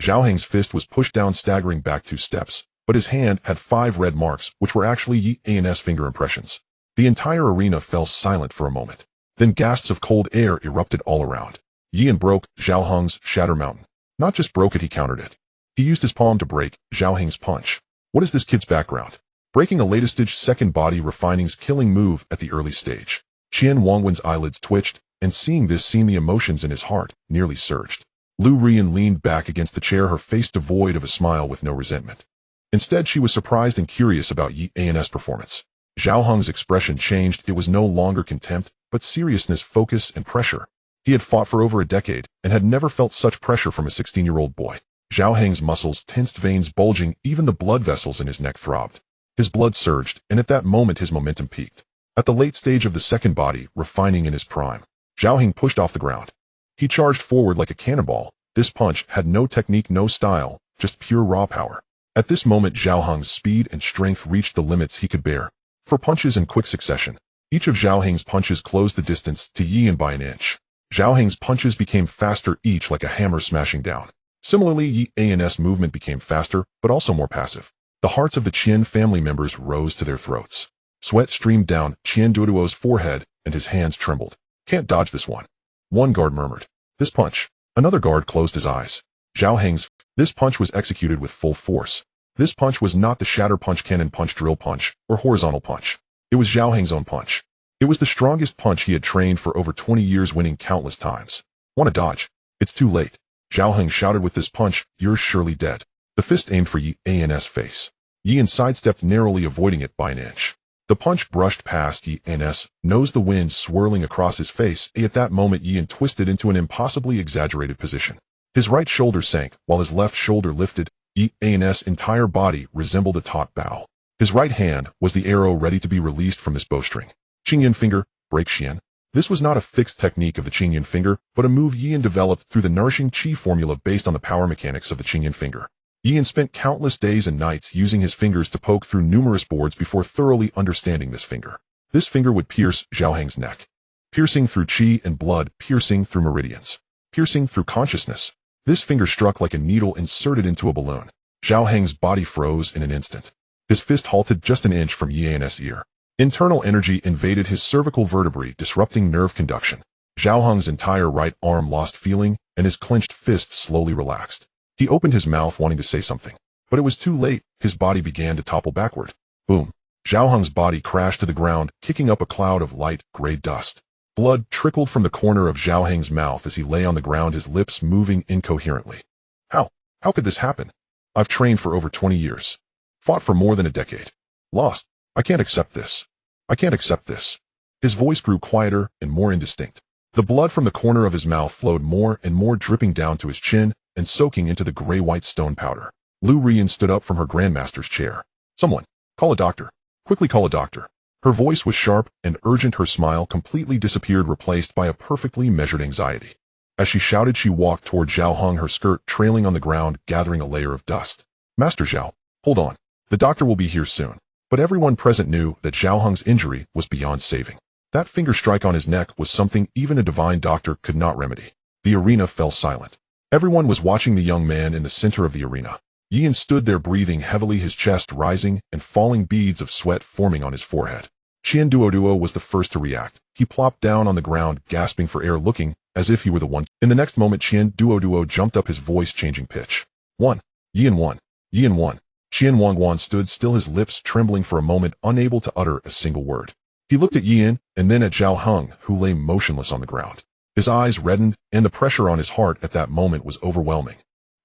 Zhao Heng's fist was pushed down, staggering back 2 steps, but his hand had 5 red marks, which were actually Yan's finger impressions. The entire arena fell silent for a moment. Then gasps of cold air erupted all around. Yan broke Zhao Heng's Shatter Mountain. Not just broke it, he countered it. He used his palm to break Zhao Heng's punch. What is this kid's background? Breaking a later stage second body refining's killing move at the early stage. Qian Wangwen's eyelids twitched, and seeing this scene, the emotions in his heart nearly surged. Lu Rian leaned back against the chair, her face devoid of a smile, with no resentment. Instead, she was surprised and curious about Yan's performance. Zhao Heng's expression changed. It was no longer contempt, but seriousness, focus, and pressure. He had fought for over a decade, and had never felt such pressure from a 16-year-old boy. Zhao Heng's muscles tensed, veins bulging, even the blood vessels in his neck throbbed. His blood surged, and at that moment his momentum peaked. At the late stage of the second body, refining in his prime, Zhao Heng pushed off the ground. He charged forward like a cannonball. This punch had no technique, no style, just pure raw power. At this moment, Zhao Heng's speed and strength reached the limits he could bear. For punches in quick succession, each of Zhao Heng's punches closed the distance to Yan by an inch. Zhao Heng's punches became faster, each like a hammer smashing down. Similarly, Yan's movement became faster, but also more passive. The hearts of the Qian family members rose to their throats. Sweat streamed down Qian Duoduo's forehead, and his hands trembled. Can't dodge this one. One guard murmured. This punch. Another guard closed his eyes. Zhao Heng's. This punch was executed with full force. This punch was not the shatter punch, cannon punch, drill punch, or horizontal punch. It was Zhao Heng's own punch. It was the strongest punch he had trained for over 20 years, winning countless times. Want to dodge? It's too late. Zhao Heng shouted. With this punch, you're surely dead. The fist aimed for Yian's face. Yian sidestepped, narrowly avoiding it by an inch. The punch brushed past Yian's nose, the wind swirling across his face. At that moment, Yian twisted into an impossibly exaggerated position. His right shoulder sank, while his left shoulder lifted. Yian's entire body resembled a taut bow. His right hand was the arrow ready to be released from his bowstring. Qingyan finger, break Xian. This was not a fixed technique of the Qingyan finger, but a move Yian developed through the nourishing qi formula based on the power mechanics of the Qingyan finger. Yian spent countless days and nights using his fingers to poke through numerous boards before thoroughly understanding this finger. This finger would pierce Zhao Heng's neck. Piercing through qi and blood, piercing through meridians. Piercing through consciousness. This finger struck like a needle inserted into a balloon. Zhao Heng's body froze in an instant. His fist halted just an inch from Yian's ear. Internal energy invaded his cervical vertebrae, disrupting nerve conduction. Zhao Heng's entire right arm lost feeling, and his clenched fist slowly relaxed. He opened his mouth wanting to say something, but it was too late. His body began to topple backward. Boom. Zhao Heng's body crashed to the ground, kicking up a cloud of light gray dust. Blood trickled from the corner of Zhao Heng's mouth as he lay on the ground, his lips moving incoherently. How could this happen? I've trained for over 20 years. Fought for more than a decade. Lost. I can't accept this. I can't accept this. His voice grew quieter and more indistinct. The blood from the corner of his mouth flowed more and more, dripping down to his chin and soaking into the gray-white stone powder. Lu Rian stood up from her grandmaster's chair. Someone, call a doctor. Quickly call a doctor. Her voice was sharp and urgent. Her smile completely disappeared, replaced by a perfectly measured anxiety. As she shouted, she walked toward Zhao Heng, her skirt trailing on the ground, gathering a layer of dust. Master Zhao, hold on. The doctor will be here soon. But everyone present knew that Zhao Heng's injury was beyond saving. That finger strike on his neck was something even a divine doctor could not remedy. The arena fell silent. Everyone was watching the young man in the center of the arena. Yian stood there, breathing heavily, his chest rising and falling, beads of sweat forming on his forehead. Qian Duoduo was the first to react. He plopped down on the ground, gasping for air, looking as if he were the one. In the next moment, Qian Duoduo jumped up, his voice changing pitch. One. Yian won. Yian won. Qian Wangguan stood still, his lips trembling for a moment, unable to utter a single word. He looked at Yian and then at Zhao Heng, who lay motionless on the ground. His eyes reddened, and the pressure on his heart at that moment was overwhelming.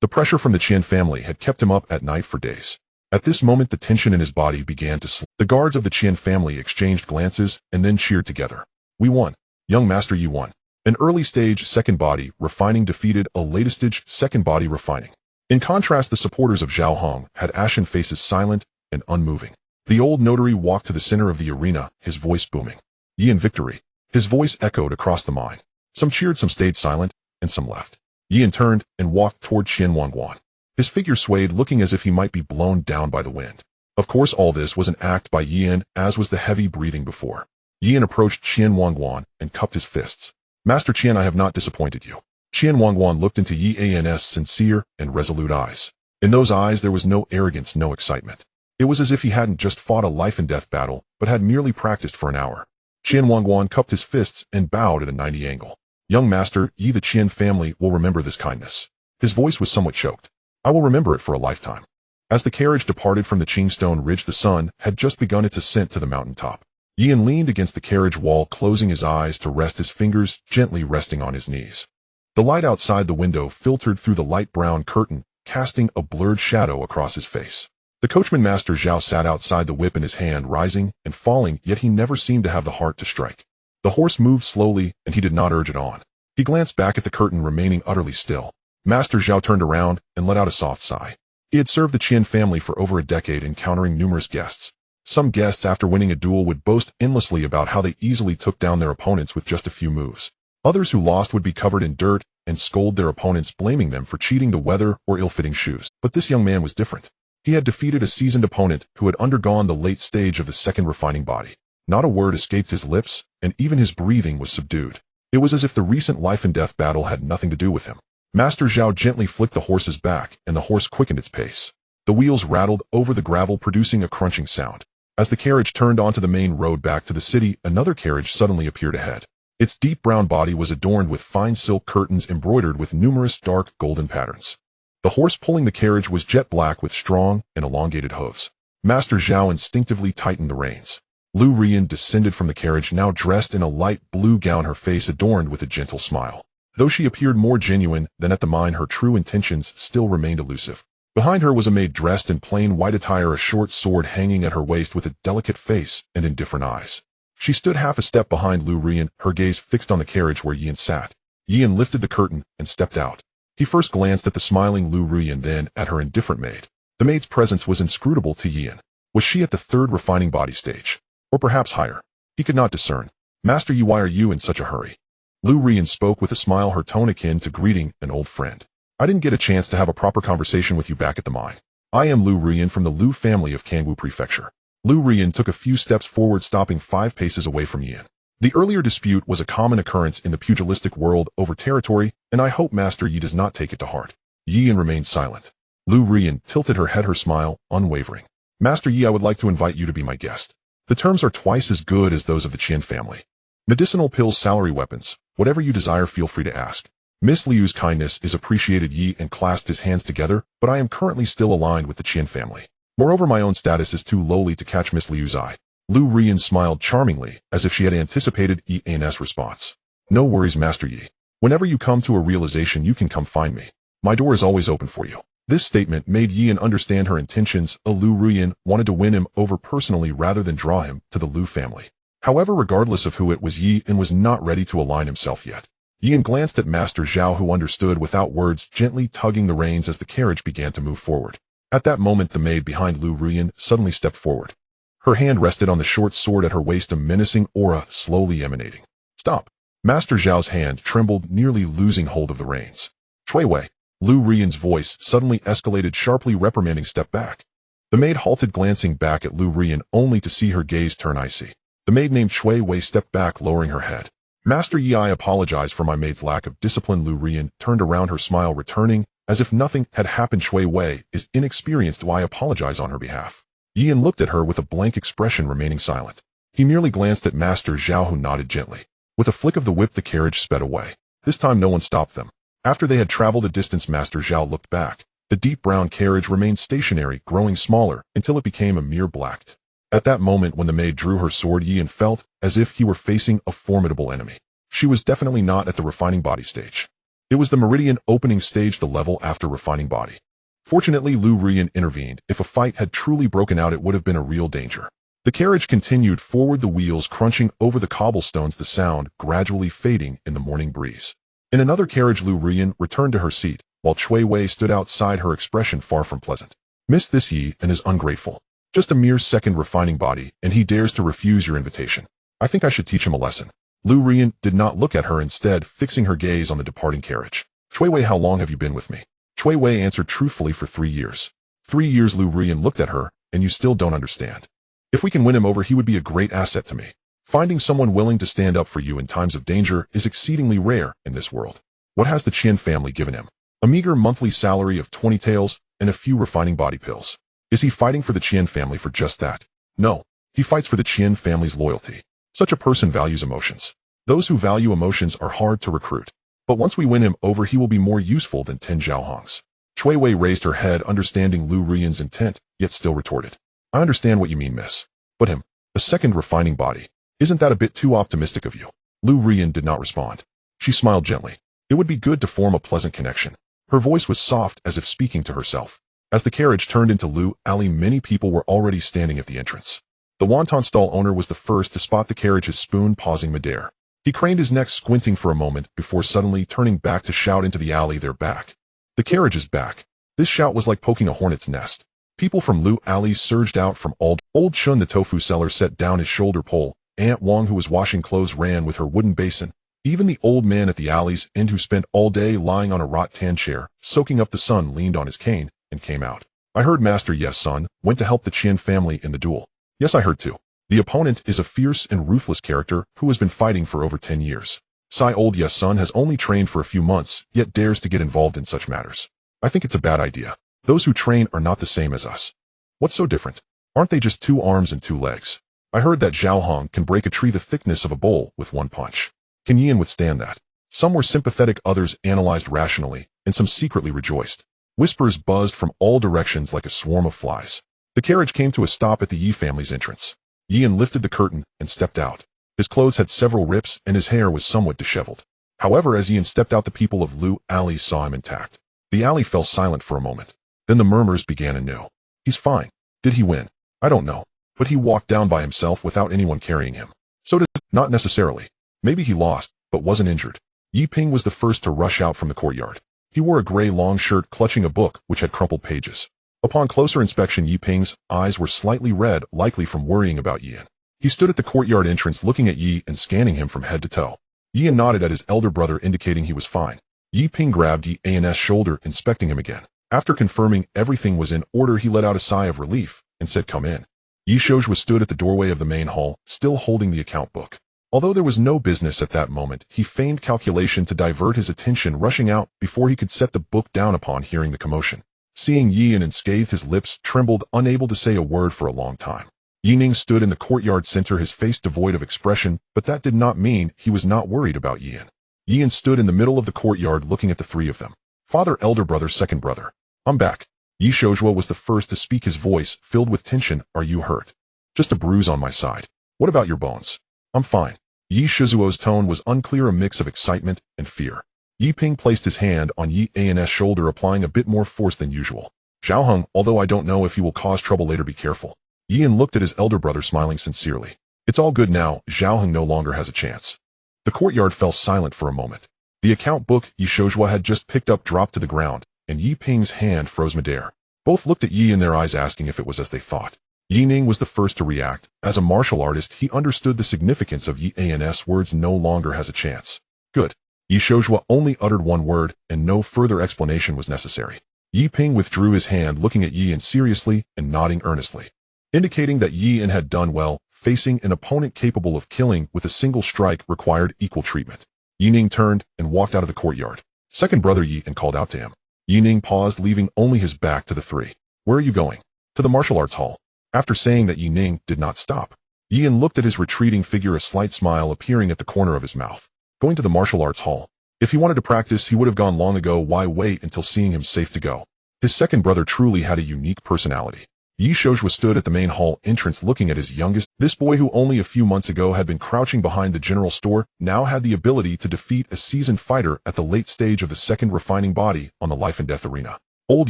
The pressure from the Qian family had kept him up at night for days. At this moment, the tension in his body began to slip. The guards of the Qian family exchanged glances and then cheered together. We won. Young master, you won. An early stage second body refining defeated a later stage second body refining. In contrast, the supporters of Zhao Heng had ashen faces, silent and unmoving. The old notary walked to the center of the arena, his voice booming. Yian victory. His voice echoed across the mine. Some cheered, some stayed silent, and some left. Yian turned and walked toward Qian Wangguan. His figure swayed, looking as if he might be blown down by the wind. Of course, all this was an act by Yian, as was the heavy breathing before. Yian approached Qian Wangguan and cupped his fists. Master Qian, I have not disappointed you. Qian Wangguan looked into Yian's sincere and resolute eyes. In those eyes there was no arrogance, no excitement. It was as if he hadn't just fought a life-and-death battle, but had merely practiced for an hour. Qian Wangguan cupped his fists and bowed at a 90 angle. Young master, Yi, the Qian family will remember this kindness. His voice was somewhat choked. I will remember it for a lifetime. As the carriage departed from the Qingstone Ridge, the sun had just begun its ascent to the mountaintop. Yian leaned against the carriage wall, closing his eyes to rest, his fingers gently resting on his knees. The light outside the window filtered through the light brown curtain, casting a blurred shadow across his face. The coachman Master Zhao sat outside, the whip in his hand, rising and falling, yet he never seemed to have the heart to strike. The horse moved slowly, and he did not urge it on. He glanced back at the curtain, remaining utterly still. Master Zhao turned around and let out a soft sigh. He had served the Qian family for over a decade, encountering numerous guests. Some guests, after winning a duel, would boast endlessly about how they easily took down their opponents with just a few moves. Others who lost would be covered in dirt and scold their opponents, blaming them for cheating the weather or ill-fitting shoes. But this young man was different. He had defeated a seasoned opponent who had undergone the late stage of the second refining body. Not a word escaped his lips, and even his breathing was subdued. It was as if the recent life-and-death battle had nothing to do with him. Master Zhao gently flicked the horse's back, and the horse quickened its pace. The wheels rattled over the gravel, producing a crunching sound. As the carriage turned onto the main road back to the city, another carriage suddenly appeared ahead. Its deep brown body was adorned with fine silk curtains embroidered with numerous dark golden patterns. The horse pulling the carriage was jet black with strong and elongated hooves. Master Zhao instinctively tightened the reins. Lu Rian descended from the carriage, now dressed in a light blue gown, her face adorned with a gentle smile. Though she appeared more genuine than at the mine, her true intentions still remained elusive. Behind her was a maid dressed in plain white attire, a short sword hanging at her waist, with a delicate face and indifferent eyes. She stood half a step behind Lu Rian, her gaze fixed on the carriage where Yan sat. Yan lifted the curtain and stepped out. He first glanced at the smiling Lu Rian, then at her indifferent maid. The maid's presence was inscrutable to Yan. Was she at the third refining body stage? Or perhaps higher? He could not discern. Master Yi, why are you in such a hurry? Lu Rian spoke with a smile, her tone akin to greeting an old friend. I didn't get a chance to have a proper conversation with you back at the mine. I am Lu Rian from the Lu family of Kangwu Prefecture. Lu Rian took a few steps forward, stopping 5 paces away from Yan. The earlier dispute was a common occurrence in the pugilistic world over territory, and I hope Master Yi does not take it to heart. Yan remained silent. Lu Rian tilted her head, her smile unwavering. Master Yi, I would like to invite you to be my guest. The terms are twice as good as those of the Qian family. Medicinal pills, salary, weapons, whatever you desire, feel free to ask. Miss Liu's kindness is appreciated. Yi and clasped his hands together, but I am currently still aligned with the Qian family. Moreover, my own status is too lowly to catch Miss Liu's eye. Lu Rian smiled charmingly, as if she had anticipated Yi's response. No worries, Master Yi. Whenever you come to a realization, you can come find me. My door is always open for you. This statement made Yan understand her intentions. Lu Rian wanted to win him over personally rather than draw him to the Lu family. However, regardless of who it was, Yan was not ready to align himself yet. Yan glanced at Master Zhao, who understood without words, gently tugging the reins as the carriage began to move forward. At that moment, the maid behind Lu Rian suddenly stepped forward. Her hand rested on the short sword at her waist, a menacing aura slowly emanating. Stop! Master Zhao's hand trembled, nearly losing hold of the reins. Shui Wei! Lu Rian's voice suddenly escalated sharply, reprimanding, step back. The maid halted, glancing back at Lu Rian only to see her gaze turn icy. The maid named Shui Wei stepped back, lowering her head. Master Yi, I apologize for my maid's lack of discipline. Lu Rian turned around, her smile returning, as if nothing had happened. Shui Wei is inexperienced. Do I apologize on her behalf? Yan looked at her with a blank expression, remaining silent. He merely glanced at Master Zhao, who nodded gently. With a flick of the whip, the carriage sped away. This time no one stopped them. After they had traveled a distance, Master Zhao looked back. The deep brown carriage remained stationary, growing smaller, until it became a mere black. At that moment, when the maid drew her sword, Yan felt as if he were facing a formidable enemy. She was definitely not at the refining body stage. It was the meridian opening stage, the level after refining body. Fortunately, Lu Rian intervened. If a fight had truly broken out, it would have been a real danger. The carriage continued forward, the wheels crunching over the cobblestones, the sound gradually fading in the morning breeze. In another carriage, Lu Rian returned to her seat, while Shui Wei stood outside, her expression far from pleasant. Miss this Yi and is ungrateful. Just a mere second refining body, and he dares to refuse your invitation. I think I should teach him a lesson. Lu Rian did not look at her, instead fixing her gaze on the departing carriage. Shui Wei, how long have you been with me? Shui Wei answered truthfully, for 3 years. 3 years? Lu Rian looked at her, and you still don't understand. If we can win him over, he would be a great asset to me. Finding someone willing to stand up for you in times of danger is exceedingly rare in this world. What has the Qian family given him? A meager monthly salary of 20 taels and a few refining body pills. Is he fighting for the Qian family for just that? No. He fights for the Qian family's loyalty. Such a person values emotions. Those who value emotions are hard to recruit. But once we win him over, he will be more useful than 10 Zhaohongs. Shui Wei raised her head, understanding Lu Rian's intent, yet still retorted. I understand what you mean, miss. But him, a second refining body. Isn't that a bit too optimistic of you? Lu Rian did not respond. She smiled gently. It would be good to form a pleasant connection. Her voice was soft, as if speaking to herself. As the carriage turned into Lu Alley, many people were already standing at the entrance. The wonton stall owner was the first to spot the carriage, his spoon pausing midair. He craned his neck, squinting for a moment, before suddenly turning back to shout into the alley, they're back. The carriage is back. This shout was like poking a hornet's nest. People from Lu Alley surged out from all. Old Shun, the tofu seller, set down his shoulder pole. Aunt Wang, who was washing clothes, ran with her wooden basin. Even the old man at the alley's end, who spent all day lying on a rattan chair, soaking up the sun, leaned on his cane and came out. I heard Master Yes Sun went to help the Qian family in the duel. Yes, I heard too. The opponent is a fierce and ruthless character who has been fighting for over 10 years. Sai old Yes Sun has only trained for a few months, yet dares to get involved in such matters. I think it's a bad idea. Those who train are not the same as us. What's so different? Aren't they just 2 arms and 2 legs? I heard that Zhao Hong can break a tree the thickness of a bowl with 1 punch. Can Yin withstand that? Some were sympathetic, others analyzed rationally, and some secretly rejoiced. Whispers buzzed from all directions like a swarm of flies. The carriage came to a stop at the Yi family's entrance. Yin lifted the curtain and stepped out. His clothes had several rips and his hair was somewhat disheveled. However, as Yin stepped out, the people of Lu Alley saw him intact. The alley fell silent for a moment. Then the murmurs began anew. He's fine. Did he win? I don't know. But he walked down by himself without anyone carrying him. So not necessarily. Maybe he lost, but wasn't injured. Yi Ping was the first to rush out from the courtyard. He wore a gray long shirt clutching a book which had crumpled pages. Upon closer inspection, Yi Ping's eyes were slightly red, likely from worrying about Yin. He stood at the courtyard entrance looking at Yi and scanning him from head to toe. Yin nodded at his elder brother, indicating he was fine. Yi Ping grabbed Yi's shoulder, inspecting him again. After confirming everything was in order, he let out a sigh of relief and said, "Come in." Yi Shouzhua stood at the doorway of the main hall, still holding the account book. Although there was no business at that moment, he feigned calculation to divert his attention, rushing out before he could set the book down upon hearing the commotion. Seeing Yi and unscathed, his lips trembled, unable to say a word for a long time. Yi Ning stood in the courtyard center, his face devoid of expression, but that did not mean he was not worried about Yin. Yin stood in the middle of the courtyard looking at the 3 of them. Father, elder brother, second brother. I'm back. Yi Shouzhua was the first to speak, his voice filled with tension. Are you hurt? Just a bruise on my side. What about your bones? I'm fine. Yi Shizhuo's tone was unclear, a mix of excitement and fear. Yi Ping placed his hand on Yi's shoulder, applying a bit more force than usual. Zhao Hong, although I don't know if you will cause trouble later, be careful. Yin looked at his elder brother, smiling sincerely. It's all good now. Zhao Hong no longer has a chance. The courtyard fell silent for a moment. The account book Yi Shouzhua had just picked up dropped to the ground, and Yi Ping's hand froze midair. Both looked at Yi in their eyes, asking if it was as they thought. Yi Ning was the first to react. As a martial artist, he understood the significance of Yi's words. No longer has a chance. Good. Yi Shouzhua only uttered 1 word, and no further explanation was necessary. Yi Ping withdrew his hand, looking at Yin seriously and nodding earnestly, indicating that Yin had done well. Facing an opponent capable of killing with a single strike required equal treatment. Yi Ning turned and walked out of the courtyard. Second brother Yin called out to him. Yi Ning paused, leaving only his back to the 3. Where are you going? To the martial arts hall. After saying that, Yi Ning did not stop. Yin looked at his retreating figure, a slight smile appearing at the corner of his mouth. Going to the martial arts hall. If he wanted to practice, he would have gone long ago. Why wait until seeing him safe to go? His second brother truly had a unique personality. Yi Shouzhua stood at the main hall entrance looking at his youngest. This boy, who only a few months ago had been crouching behind the general store, now had the ability to defeat a seasoned fighter at the late stage of the second refining body on the life and death arena. Old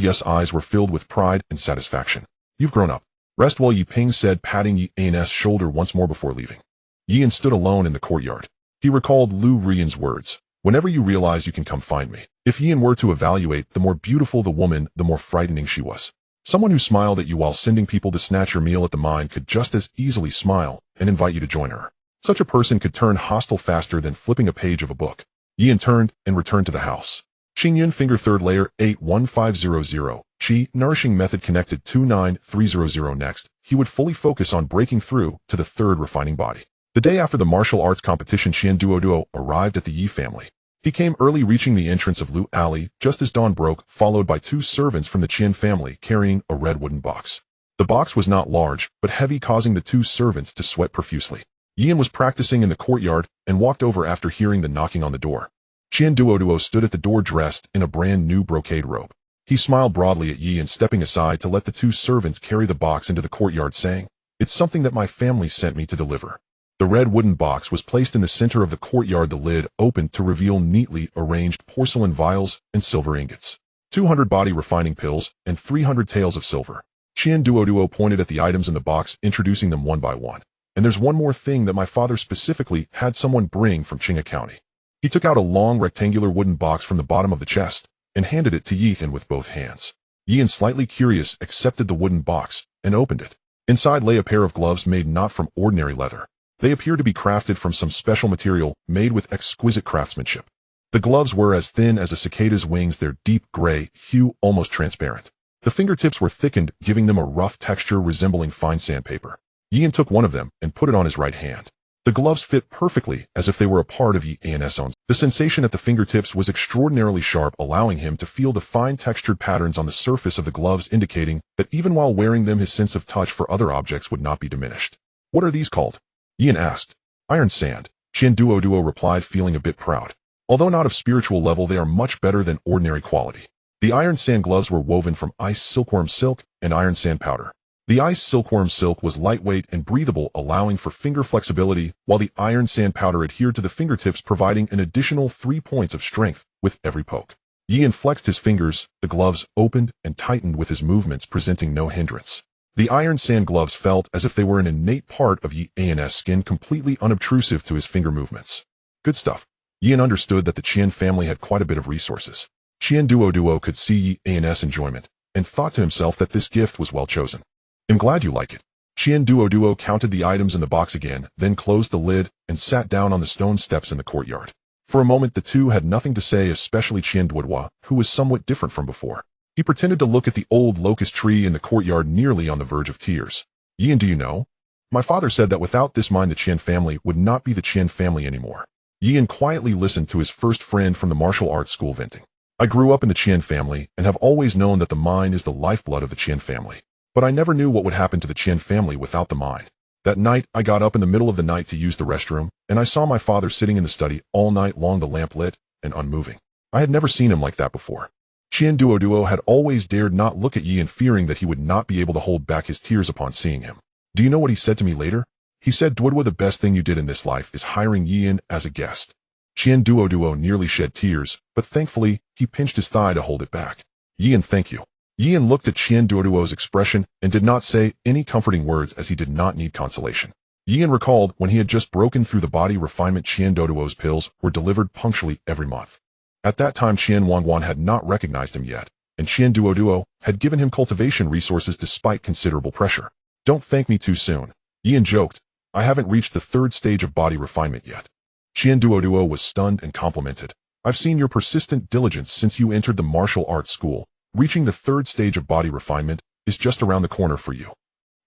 Yes' eyes were filled with pride and satisfaction. You've grown up. Rest well, Yi Ping said, patting Yi's shoulder once more before leaving. Yin stood alone in the courtyard. He recalled Lu Rian's words. Whenever you realize, you can come find me. If Yin were to evaluate, the more beautiful the woman, the more frightening she was. Someone who smiled at you while sending people to snatch your meal at the mine could just as easily smile and invite you to join her. Such a person could turn hostile faster than flipping a page of a book. Yin turned and returned to the house. Xingyun finger third layer 81500. Qi nourishing method connected 29300. Next, he would fully focus on breaking through to the third refining body. The day after the martial arts competition, Qian Duo arrived at the Yi family. He came early, reaching the entrance of Lu Alley just as dawn broke, followed by 2 servants from the Qian family carrying a red wooden box. The box was not large, but heavy, causing the 2 servants to sweat profusely. Yin was practicing in the courtyard and walked over after hearing the knocking on the door. Qian Duo stood at the door dressed in a brand new brocade robe. He smiled broadly at Yi and stepping aside to let the 2 servants carry the box into the courtyard, saying, "It's something that my family sent me to deliver." The red wooden box was placed in the center of the courtyard, the lid opened to reveal neatly arranged porcelain vials and silver ingots, 200 body refining pills, and 300 taels of silver. Qian Duo pointed at the items in the box, introducing them one by one. And there's one more thing that my father specifically had someone bring from Qinga County. He took out a long rectangular wooden box from the bottom of the chest and handed it to Yin with both hands. Yin, slightly curious, accepted the wooden box and opened it. Inside lay a pair of gloves made not from ordinary leather. They appeared to be crafted from some special material made with exquisite craftsmanship. The gloves were as thin as a cicada's wings, their deep gray hue almost transparent. The fingertips were thickened, giving them a rough texture resembling fine sandpaper. Yin took one of them and put it on his right hand. The gloves fit perfectly as if they were a part of Yian's own. The sensation at the fingertips was extraordinarily sharp, allowing him to feel the fine textured patterns on the surface of the gloves, indicating that even while wearing them his sense of touch for other objects would not be diminished. What are these called? Yian asked. Iron sand, Qian Duo replied, feeling a bit proud. Although not of spiritual level, they are much better than ordinary quality. The iron sand gloves were woven from ice silkworm silk and iron sand powder. The ice silkworm silk was lightweight and breathable, allowing for finger flexibility, while the iron sand powder adhered to the fingertips, providing an additional 3 points of strength with every poke. Yian flexed his fingers, the gloves opened and tightened with his movements, presenting no hindrance. The iron sand gloves felt as if they were an innate part of Yian's skin, completely unobtrusive to his finger movements. Good stuff. Yian understood that the Qian family had quite a bit of resources. Qian Duo could see Yian's enjoyment, and thought to himself that this gift was well chosen. I'm glad you like it. Qian Duo counted the items in the box again, then closed the lid and sat down on the stone steps in the courtyard. For a moment the two had nothing to say, especially Qian Duo, who was somewhat different from before. He pretended to look at the old locust tree in the courtyard, nearly on the verge of tears. Yian, do you know? My father said that without this mine the Qian family would not be the Qian family anymore. Yian quietly listened to his first friend from the martial arts school venting. I grew up in the Qian family and have always known that the mine is the lifeblood of the Qian family. But I never knew what would happen to the Qian family without the mine. That night, I got up in the middle of the night to use the restroom, and I saw my father sitting in the study all night long, the lamp lit and unmoving. I had never seen him like that before. Qian Duo had always dared not look at Yian, fearing that he would not be able to hold back his tears upon seeing him. Do you know what he said to me later? He said, Duo, the best thing you did in this life is hiring Yian as a guest. Qian Duo nearly shed tears, but thankfully, he pinched his thigh to hold it back. Yian, thank you. Yian looked at Qian Duo's expression and did not say any comforting words, as he did not need consolation. Yian recalled when he had just broken through the body refinement. Qian Duo's pills were delivered punctually every month. At that time Qian Huan had not recognized him yet, and Qian Duo had given him cultivation resources despite considerable pressure. Don't thank me too soon. Yian joked. I haven't reached the 3rd stage of body refinement yet. Qian Duo was stunned and complimented. I've seen your persistent diligence since you entered the martial arts school. Reaching the 3rd stage of body refinement is just around the corner for you.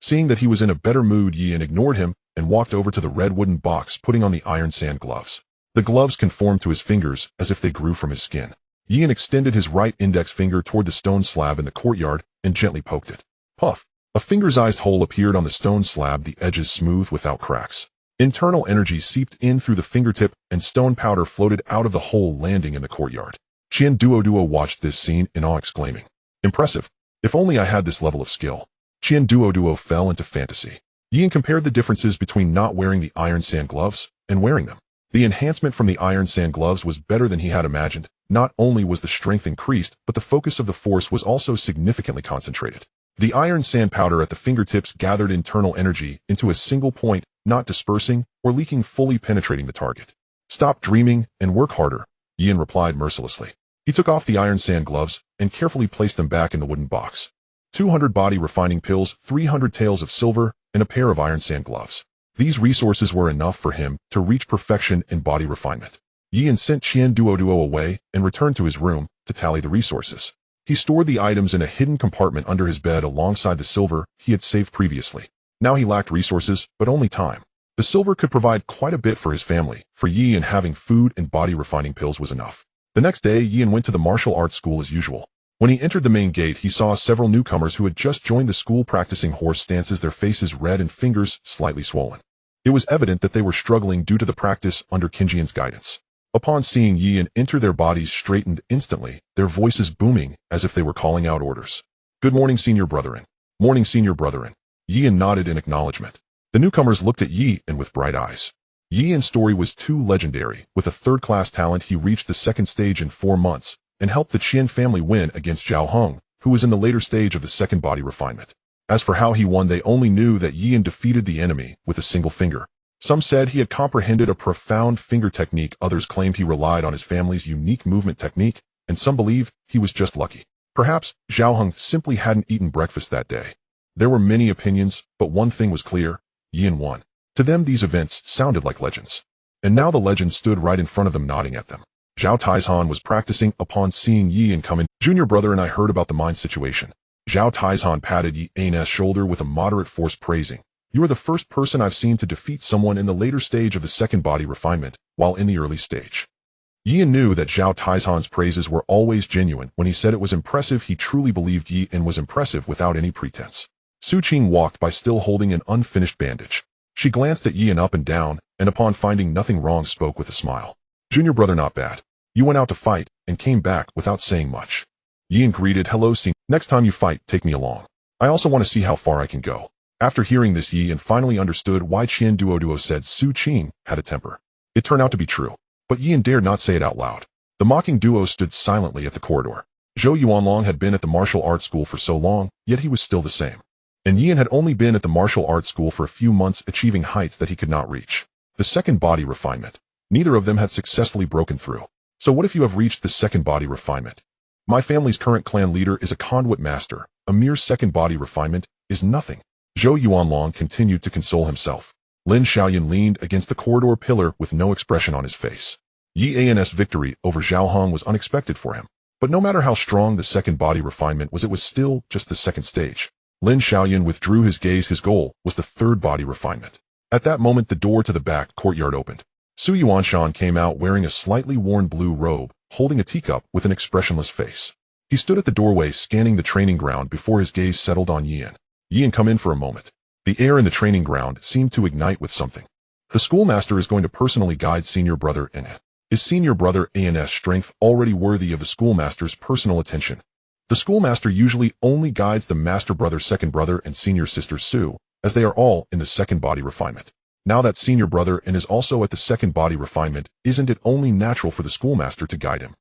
Seeing that he was in a better mood, Yian ignored him and walked over to the red wooden box, putting on the iron sand gloves. The gloves conformed to his fingers as if they grew from his skin. Yian extended his right index finger toward the stone slab in the courtyard and gently poked it. Puff! A finger-sized hole appeared on the stone slab, the edges smooth without cracks. Internal energy seeped in through the fingertip and stone powder floated out of the hole, landing in the courtyard. Qian Duo watched this scene in awe, exclaiming, Impressive! If only I had this level of skill. Qian Duo fell into fantasy. Yian compared the differences between not wearing the iron sand gloves and wearing them. The enhancement from the iron sand gloves was better than he had imagined. Not only was the strength increased, but the focus of the force was also significantly concentrated. The iron sand powder at the fingertips gathered internal energy into a single point, not dispersing or leaking, fully penetrating the target. Stop dreaming and work harder, Yian replied mercilessly. He took off the iron sand gloves and carefully placed them back in the wooden box. 200 body refining pills, 300 taels of silver, and a pair of iron sand gloves. These resources were enough for him to reach perfection in body refinement. Yian sent Qian Duo away and returned to his room to tally the resources. He stored the items in a hidden compartment under his bed alongside the silver he had saved previously. Now he lacked resources, but only time. The silver could provide quite a bit for his family. For Yian, having food and body refining pills was enough. The next day, Yian went to the martial arts school as usual. When he entered the main gate, he saw several newcomers who had just joined the school practicing horse stances, their faces red and fingers slightly swollen. It was evident that they were struggling due to the practice under Qinjian's guidance. Upon seeing Yian enter, their bodies straightened instantly, their voices booming as if they were calling out orders. Good morning, senior brethren. Morning, senior brethren. Yian nodded in acknowledgement. The newcomers looked at Yian with bright eyes. Yian's story was too legendary. With a 3rd-class talent, he reached the 2nd stage in 4 months and helped the Qian family win against Zhao Heng, who was in the later stage of the 2nd body refinement. As for how he won, they only knew that Yian defeated the enemy with a single finger. Some said he had comprehended a profound finger technique, others claimed he relied on his family's unique movement technique, and some believed he was just lucky. Perhaps Zhao Heng simply hadn't eaten breakfast that day. There were many opinions, but one thing was clear: Yian won. To them, these events sounded like legends. And now the legends stood right in front of them, nodding at them. Zhao Taizhan was practicing upon seeing Yian come in. Junior brother and I heard about the mine situation. Zhao Taizhan patted Yian's shoulder with a moderate force, praising, You are the first person I've seen to defeat someone in the later stage of the second body refinement, while in the early stage. Yan knew that Zhao Taizhan's praises were always genuine. When he said it was impressive, he truly believed Yan was impressive without any pretense. Su Qing walked by still holding an unfinished bandage. She glanced at Yan up and down, and upon finding nothing wrong spoke with a smile. Junior brother, not bad. You went out to fight, and came back without saying much. Yan greeted, hello senior. Next time you fight, take me along. I also want to see how far I can go. After hearing this, Yan finally understood why Qian Duo said Su Qing had a temper. It turned out to be true. But Yan dared not say it out loud. The mocking duo stood silently at the corridor. Zhou Yuanlong had been at the martial arts school for so long, yet he was still the same. And Yan had only been at the martial arts school for a few months, achieving heights that he could not reach. The second body refinement. Neither of them had successfully broken through. So what if you have reached the second body refinement? My family's current clan leader is a conduit master. A mere second body refinement is nothing. Zhou Yuanlong continued to console himself. Lin Xiaoyan leaned against the corridor pillar with no expression on his face. Yi An's victory over Zhao Hong was unexpected for him. But no matter how strong the second body refinement was, it was still just the second stage. Lin Xiaoyan withdrew his gaze. His goal was the third body refinement. At that moment, the door to the back courtyard opened. Su Yuanshan came out wearing a slightly worn blue robe, holding a teacup with an expressionless face. He stood at the doorway scanning the training ground before his gaze settled on Yan. Yan, come in for a moment. The air in the training ground seemed to ignite with something. The schoolmaster is going to personally guide senior brother An. Is senior brother An's strength already worthy of the schoolmaster's personal attention? The schoolmaster usually only guides the master brother, second brother, and senior sister Su, as they are all in the second body refinement. Now that senior brother An is also at the second body refinement, isn't it only natural for the schoolmaster to guide him?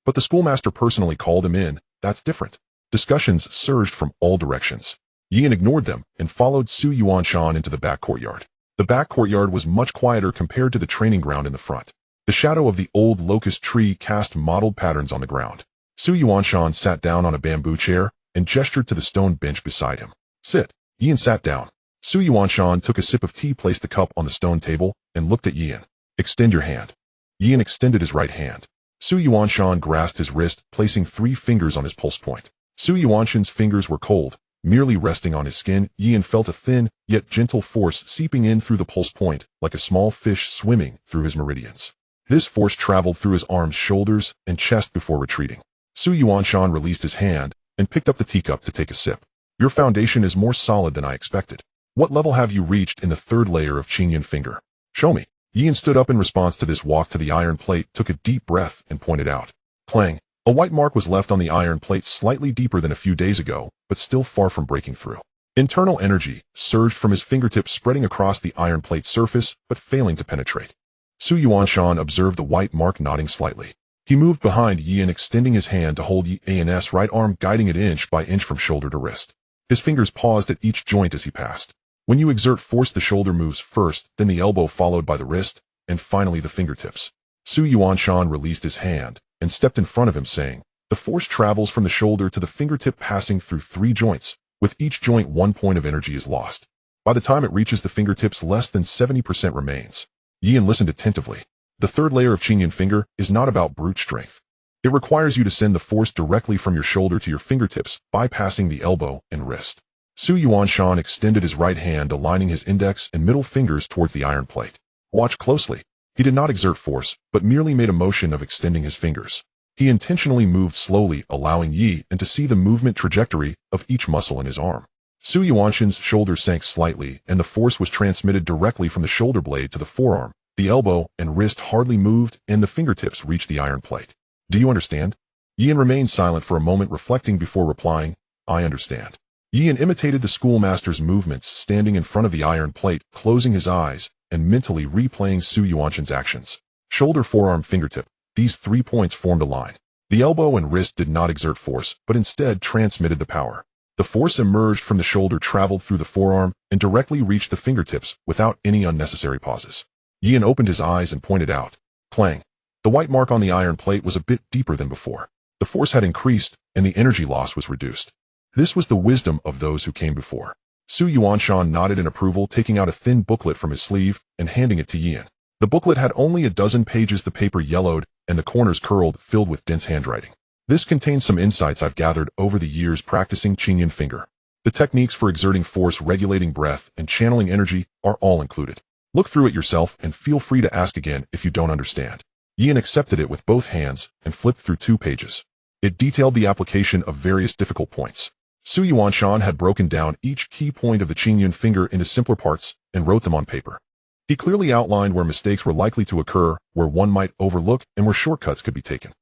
But the schoolmaster personally called him in. That's different. Discussions surged from all directions. Yan ignored them and followed Su Yuanshan into the back courtyard. The back courtyard was much quieter compared to the training ground in the front. The shadow of the old locust tree cast mottled patterns on the ground. Su Yuanshan sat down on a bamboo chair and gestured to the stone bench beside him. Sit. Yan sat down. Su Yuanshan took a sip of tea, placed the cup on the stone table, and looked at Yan. Extend your hand. Yan extended his right hand. Su Yuanshan grasped his wrist, placing 3 fingers on his pulse point. Su Yuanshan's fingers were cold. Merely resting on his skin, Yan felt a thin, yet gentle force seeping in through the pulse point, like a small fish swimming through his meridians. This force traveled through his arms, shoulders, and chest before retreating. Su Yuanshan released his hand and picked up the teacup to take a sip. Your foundation is more solid than I expected. What level have you reached in the third layer of Qingyan finger? Show me. Yan stood up in response to this, walked to the iron plate, took a deep breath, and pointed out. Clang. A white mark was left on the iron plate, slightly deeper than a few days ago, but still far from breaking through. Internal energy surged from his fingertips, spreading across the iron plate surface, but failing to penetrate. Su Yuanshan observed the white mark, nodding slightly. He moved behind Yan, extending his hand to hold Yan's right arm, guiding it inch by inch from shoulder to wrist. His fingers paused at each joint as he passed. When you exert force, the shoulder moves first, then the elbow, followed by the wrist, and finally the fingertips. Su Yuanshan released his hand and stepped in front of him, saying, the force travels from the shoulder to the fingertip, passing through 3 joints. With each joint, 1 point of energy is lost. By the time it reaches the fingertips, less than 70% remains. Yan listened attentively. The third layer of Qingyan finger is not about brute strength. It requires you to send the force directly from your shoulder to your fingertips, bypassing the elbow and wrist. Su Yuanshan extended his right hand, aligning his index and middle fingers towards the iron plate. Watch closely. He did not exert force, but merely made a motion of extending his fingers. He intentionally moved slowly, allowing Yi and to see the movement trajectory of each muscle in his arm. Su Yuanshan's shoulder sank slightly, and the force was transmitted directly from the shoulder blade to the forearm. The elbow and wrist hardly moved, and the fingertips reached the iron plate. Do you understand? Yan remained silent for a moment, reflecting before replying, I understand. Yan imitated the schoolmaster's movements, standing in front of the iron plate, closing his eyes, and mentally replaying Su Yuanshan's actions. Shoulder, forearm, fingertip. These 3 points formed a line. The elbow and wrist did not exert force, but instead transmitted the power. The force emerged from the shoulder, traveled through the forearm, and directly reached the fingertips without any unnecessary pauses. Yan opened his eyes and pointed out. Clang. The white mark on the iron plate was a bit deeper than before. The force had increased, and the energy loss was reduced. This was the wisdom of those who came before. Su Yuanshan nodded in approval, taking out a thin booklet from his sleeve and handing it to Yan. The booklet had only a dozen pages, the paper yellowed, and the corners curled, filled with dense handwriting. This contains some insights I've gathered over the years practicing Qingyan finger. The techniques for exerting force, regulating breath, and channeling energy are all included. Look through it yourself and feel free to ask again if you don't understand. Yin accepted it with both hands and flipped through 2 pages. It detailed the application of various difficult points. Su Yuanshan had broken down each key point of the Qingyun finger into simpler parts and wrote them on paper. He clearly outlined where mistakes were likely to occur, where one might overlook, and where shortcuts could be taken.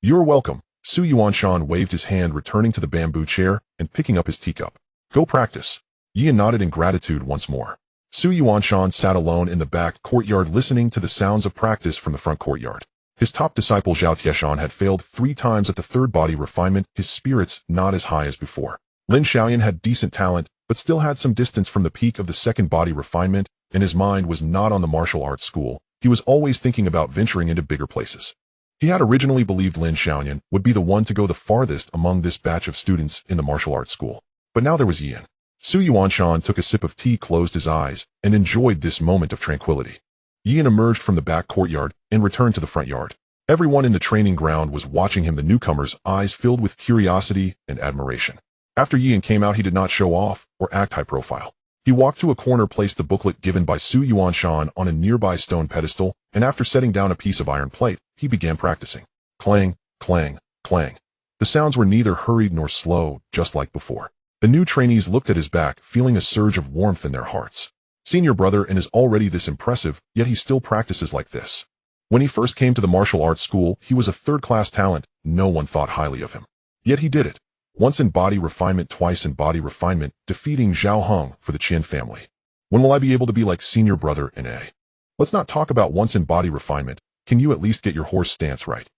You're welcome. Su Yuanshan waved his hand, returning to the bamboo chair and picking up his teacup. Go practice. Yin nodded in gratitude once more. Su Yuanshan sat alone in the back courtyard, listening to the sounds of practice from the front courtyard. His top disciple Zhao Tieshan had failed 3 times at the 3rd body refinement, his spirits not as high as before. Lin Xiaoyan had decent talent, but still had some distance from the peak of the 2nd body refinement, and his mind was not on the martial arts school. He was always thinking about venturing into bigger places. He had originally believed Lin Xiaoyan would be the one to go the farthest among this batch of students in the martial arts school. But now there was Yin. Su Yuanshan took a sip of tea, closed his eyes, and enjoyed this moment of tranquility. Yin emerged from the back courtyard and returned to the front yard. Everyone in the training ground was watching him, the newcomer's eyes filled with curiosity and admiration. After Yin came out, he did not show off or act high profile. He walked to a corner, placed the booklet given by Su Yuanshan on a nearby stone pedestal, and after setting down a piece of iron plate, he began practicing. Clang, clang, clang. The sounds were neither hurried nor slow, just like before. The new trainees looked at his back, feeling a surge of warmth in their hearts. Senior brother and is already this impressive, yet he still practices like this. When he first came to the martial arts school, he was a 3rd-class talent. No one thought highly of him. Yet he did it. Once in body refinement, twice in body refinement, defeating Zhao Heng for the Qin family. When will I be able to be like senior brother in A? Let's not talk about once in body refinement. Can you at least get your horse stance right?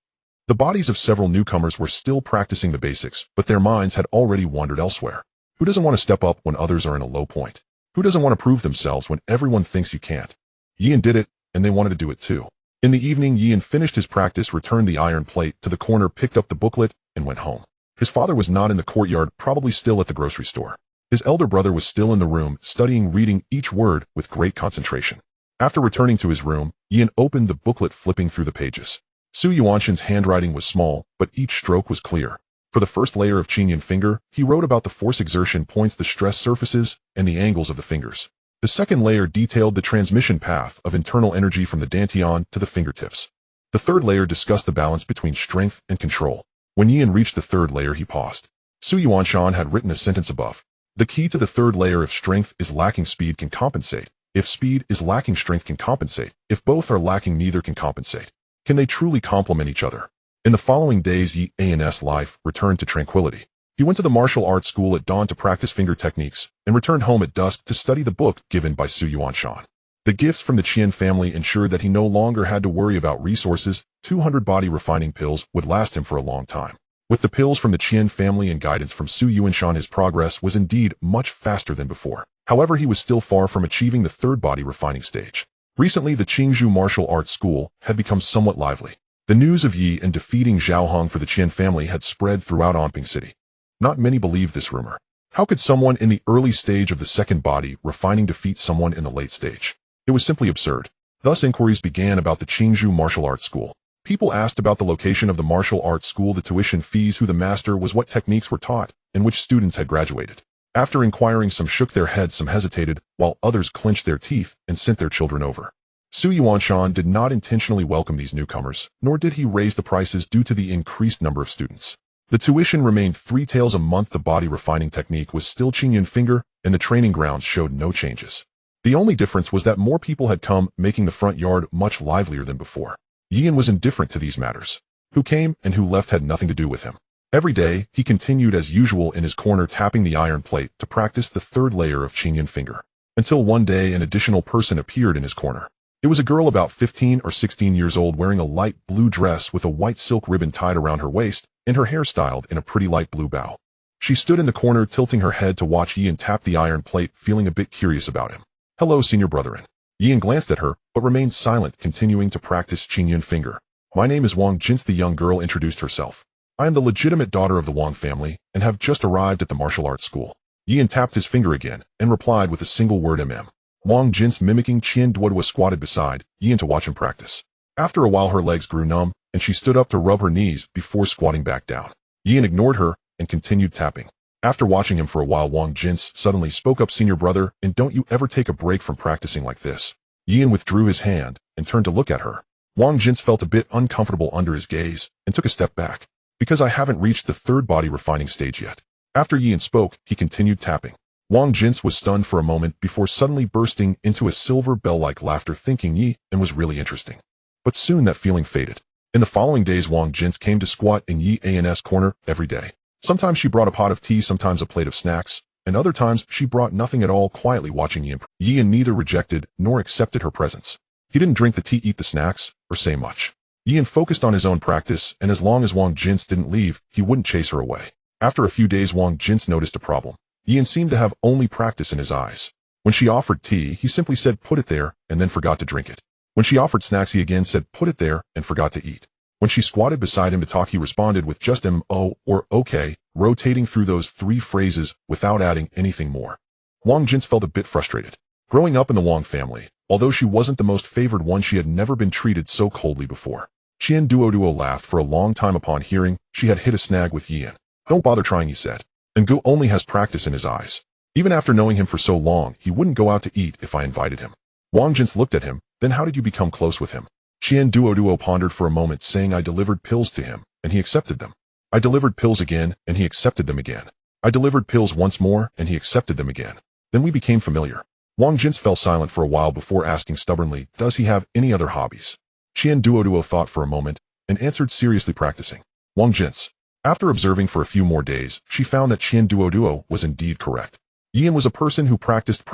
The bodies of several newcomers were still practicing the basics, but their minds had already wandered elsewhere. Who doesn't want to step up when others are in a low point? Who doesn't want to prove themselves when everyone thinks you can't? Yin did it, and they wanted to do it too. In the evening, Yin finished his practice, returned the iron plate to the corner, picked up the booklet, and went home. His father was not in the courtyard, probably still at the grocery store. His elder brother was still in the room, studying, reading each word with great concentration. After returning to his room, Yin opened the booklet, flipping through the pages. Su Yuanshan's handwriting was small, but each stroke was clear. For the first layer of Qingyun finger, he wrote about the force exertion points, the stress surfaces, and the angles of the fingers. The second layer detailed the transmission path of internal energy from the dantian to the fingertips. The third layer discussed the balance between strength and control. When Yin reached the third layer, he paused. Su Yuanshan had written a sentence above. The key to the third layer: if strength is lacking, speed can compensate. If speed is lacking, strength can compensate. If both are lacking, neither can compensate. Can they truly complement each other? In the following days, Yi's life returned to tranquility. He went to the martial arts school at dawn to practice finger techniques, and returned home at dusk to study the book given by Su Yuanshan. The gifts from the Qian family ensured that he no longer had to worry about resources. 200 body refining pills would last him for a long time. With the pills from the Qian family and guidance from Su Yuanshan, his progress was indeed much faster than before. However, he was still far from achieving the third body refining stage. Recently, the Qingzhou Martial Arts School had become somewhat lively. The news of Yi and defeating Zhao Heng for the Qian family had spread throughout Anping City. Not many believed this rumor. How could someone in the early stage of the second body refining defeat someone in the late stage? It was simply absurd. Thus, inquiries began about the Qingzhou Martial Arts School. People asked about the location of the martial arts school, the tuition fees, who the master was, what techniques were taught, and which students had graduated. After inquiring, some shook their heads, some hesitated, while others clenched their teeth and sent their children over. Su Yuanshan did not intentionally welcome these newcomers, nor did he raise the prices due to the increased number of students. The tuition remained 3 taels a month. The body refining technique was still Qingyun finger, and the training grounds showed no changes. The only difference was that more people had come, making the front yard much livelier than before. Yin was indifferent to these matters. Who came and who left had nothing to do with him. Every day, he continued as usual in his corner, tapping the iron plate to practice the third layer of Qingyun finger. Until one day, an additional person appeared in his corner. It was a girl about 15 or 16 years old, wearing a light blue dress with a white silk ribbon tied around her waist, and her hair styled in a pretty light blue bow. She stood in the corner, tilting her head to watch Yin tap the iron plate, feeling a bit curious about him. "Hello, senior brethren." Yin glanced at her, but remained silent, continuing to practice Qingyun finger. "My name is Wang Jin's," the young girl introduced herself. "I am the legitimate daughter of the Wang family, and have just arrived at the martial arts school." Yin tapped his finger again, and replied with a single word, "mm." Wang Jin's, mimicking Qian Duodua, squatted beside Yin to watch him practice. After a while, her legs grew numb, and she stood up to rub her knees before squatting back down. Yin ignored her and continued tapping. After watching him for a while, Wang Jins suddenly spoke up, "Senior brother, and don't you ever take a break from practicing like this?" Yian withdrew his hand and turned to look at her. Wang Jins felt a bit uncomfortable under his gaze and took a step back. "Because I haven't reached the third body refining stage yet." After Yian spoke, he continued tapping. Wang Jins was stunned for a moment before suddenly bursting into a silver bell-like laughter, thinking Yian was really interesting. But soon that feeling faded. In the following days, Wang Jins came to squat in Yian's corner every day. Sometimes she brought a pot of tea, sometimes a plate of snacks, and other times she brought nothing at all, quietly watching Yian. Yian neither rejected nor accepted her presence. He didn't drink the tea, eat the snacks, or say much. Yian focused on his own practice, and as long as Wang Jins didn't leave, he wouldn't chase her away. After a few days, Wang Jins noticed a problem. Yian seemed to have only practice in his eyes. When she offered tea, he simply said, "Put it there," and then forgot to drink it. When she offered snacks, he again said, "Put it there," and forgot to eat. When she squatted beside him to talk, he responded with just "M-O" or "Okay," rotating through those three phrases without adding anything more. Wang Jins felt a bit frustrated. Growing up in the Wang family, although she wasn't the most favored one, she had never been treated so coldly before. Qian Duo laughed for a long time upon hearing she had hit a snag with Yian. "Don't bother trying," he said. "And Gu only has practice in his eyes. Even after knowing him for so long, he wouldn't go out to eat if I invited him." Wang Jins looked at him. "Then how did you become close with him?" Qian Duo pondered for a moment, saying, "I delivered pills to him, and he accepted them. I delivered pills again, and he accepted them again. I delivered pills once more, and he accepted them again. Then we became familiar." Wang Jins fell silent for a while before asking stubbornly, "Does he have any other hobbies?" Qian Duo thought for a moment and answered, "Seriously practicing." Wang Jins. After observing for a few more days, she found that Qian Duo was indeed correct. Yian was a person who practiced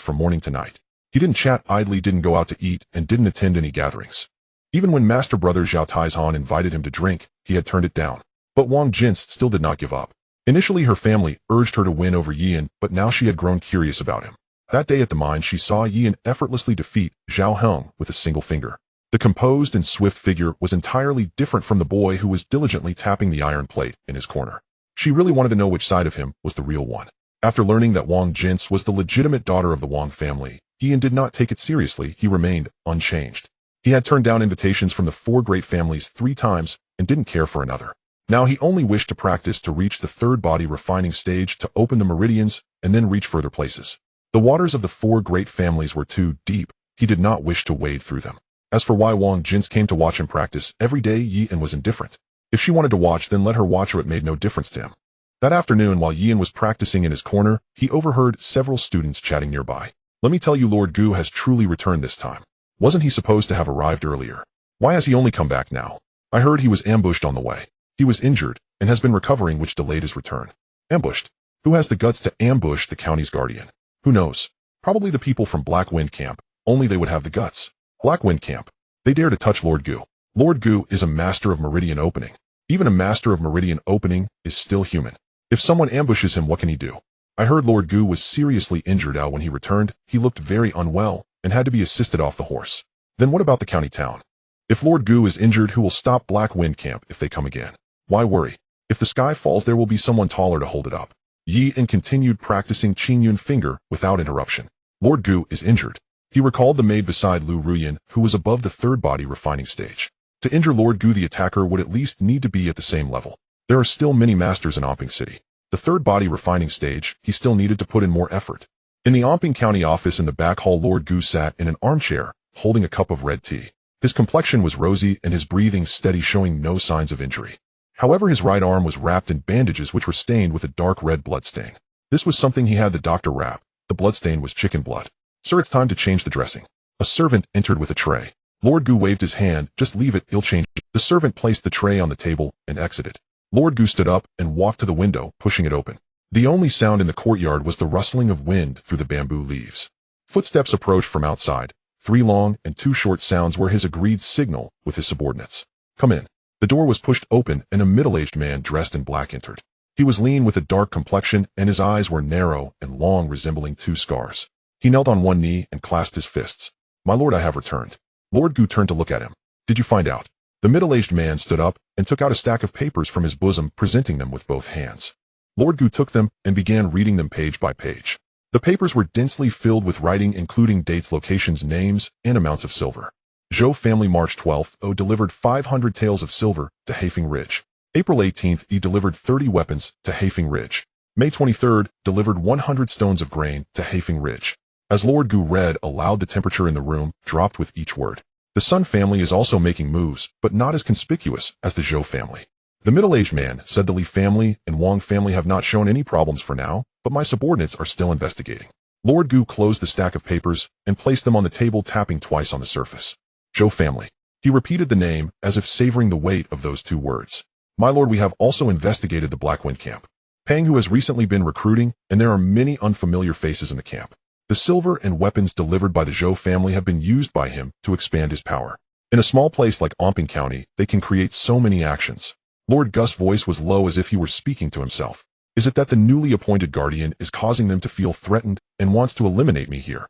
from morning to night. He didn't chat idly, didn't go out to eat, and didn't attend any gatherings. Even when Master Brother Zhao Taizhan invited him to drink, he had turned it down. But Wang Jins still did not give up. Initially, her family urged her to win over Yian, but now she had grown curious about him. That day at the mine, she saw Yian effortlessly defeat Zhao Heng with a single finger. The composed and swift figure was entirely different from the boy who was diligently tapping the iron plate in his corner. She really wanted to know which side of him was the real one. After learning that Wang Jins was the legitimate daughter of the Wang family, Yian did not take it seriously. He remained unchanged. He had turned down invitations from the four great families 3 times and didn't care for another. Now he only wished to practice to reach the third body refining stage, to open the meridians and then reach further places. The waters of the 4 great families were too deep. He did not wish to wade through them. As for why Wang Jins came to watch him practice every day, Yian was indifferent. If she wanted to watch, then let her watch her. It made no difference to him. That afternoon, while Yian was practicing in his corner, he overheard several students chatting nearby. "Let me tell you, Lord Gu has truly returned this time. Wasn't he supposed to have arrived earlier? Why has he only come back now? I heard he was ambushed on the way. He was injured and has been recovering, which delayed his return." Ambushed? Who has the guts to ambush the county's guardian? Who knows? Probably the people from Black Wind Camp, only they would have the guts. Black Wind Camp. They dare to touch Lord Gu. Lord Gu is a master of meridian opening. Even a master of meridian opening is still human. If someone ambushes him, what can he do? I heard Lord Gu was seriously injured out when he returned. He looked very unwell and had to be assisted off the horse. Then what about the county town? If Lord Gu is injured, who will stop Black Wind Camp if they come again? Why worry? If the sky falls, there will be someone taller to hold it up. Yian continued practicing Qingyun finger without interruption. Lord Gu is injured. He recalled the maid beside Lu Ruyan, who was above the third body refining stage. To injure Lord Gu, the attacker would at least need to be at the same level. There are still many masters in Omping City. The third body refining stage, he still needed to put in more effort. In the Omping County office in the back hall, Lord Gu sat in an armchair, holding a cup of red tea. His complexion was rosy and his breathing steady, showing no signs of injury. However, his right arm was wrapped in bandages which were stained with a dark red bloodstain. This was something he had the doctor wrap. The bloodstain was chicken blood. "Sir, it's time to change the dressing." A servant entered with a tray. Lord Gu waved his hand. "Just leave it, he'll change it." The servant placed the tray on the table and exited. Lord Gu stood up and walked to the window, pushing it open. The only sound in the courtyard was the rustling of wind through the bamboo leaves. Footsteps approached from outside. 3 long and 2 short sounds were his agreed signal with his subordinates. "Come in." The door was pushed open and a middle-aged man dressed in black entered. He was lean with a dark complexion and his eyes were narrow and long, resembling 2 scars. He knelt on one knee and clasped his fists. "My lord, I have returned." Lord Gu turned to look at him. "Did you find out?" The middle-aged man stood up and took out a stack of papers from his bosom, presenting them with both hands. Lord Gu took them and began reading them page by page. The papers were densely filled with writing, including dates, locations, names, and amounts of silver. Zhou family, March 12th, delivered 500 taels of silver to Hafing Ridge. April 18th, he delivered 30 weapons to Hafing Ridge. May 23rd, delivered 100 stones of grain to Hafing Ridge. As Lord Gu read aloud, the temperature in the room dropped with each word. The Sun family is also making moves, but not as conspicuous as the Zhou family. The middle-aged man said the Li family and Wang family have not shown any problems for now, but my subordinates are still investigating. Lord Gu closed the stack of papers and placed them on the table, tapping twice on the surface. Zhou family. He repeated the name as if savoring the weight of those two words. My lord, we have also investigated the Black Wind camp. Pang, who has recently been recruiting, and there are many unfamiliar faces in the camp. The silver and weapons delivered by the Zhou family have been used by him to expand his power. In a small place like Omping County, they can create so many actions. Lord Gus' voice was low, as if he were speaking to himself. Is it that the newly appointed guardian is causing them to feel threatened and wants to eliminate me here?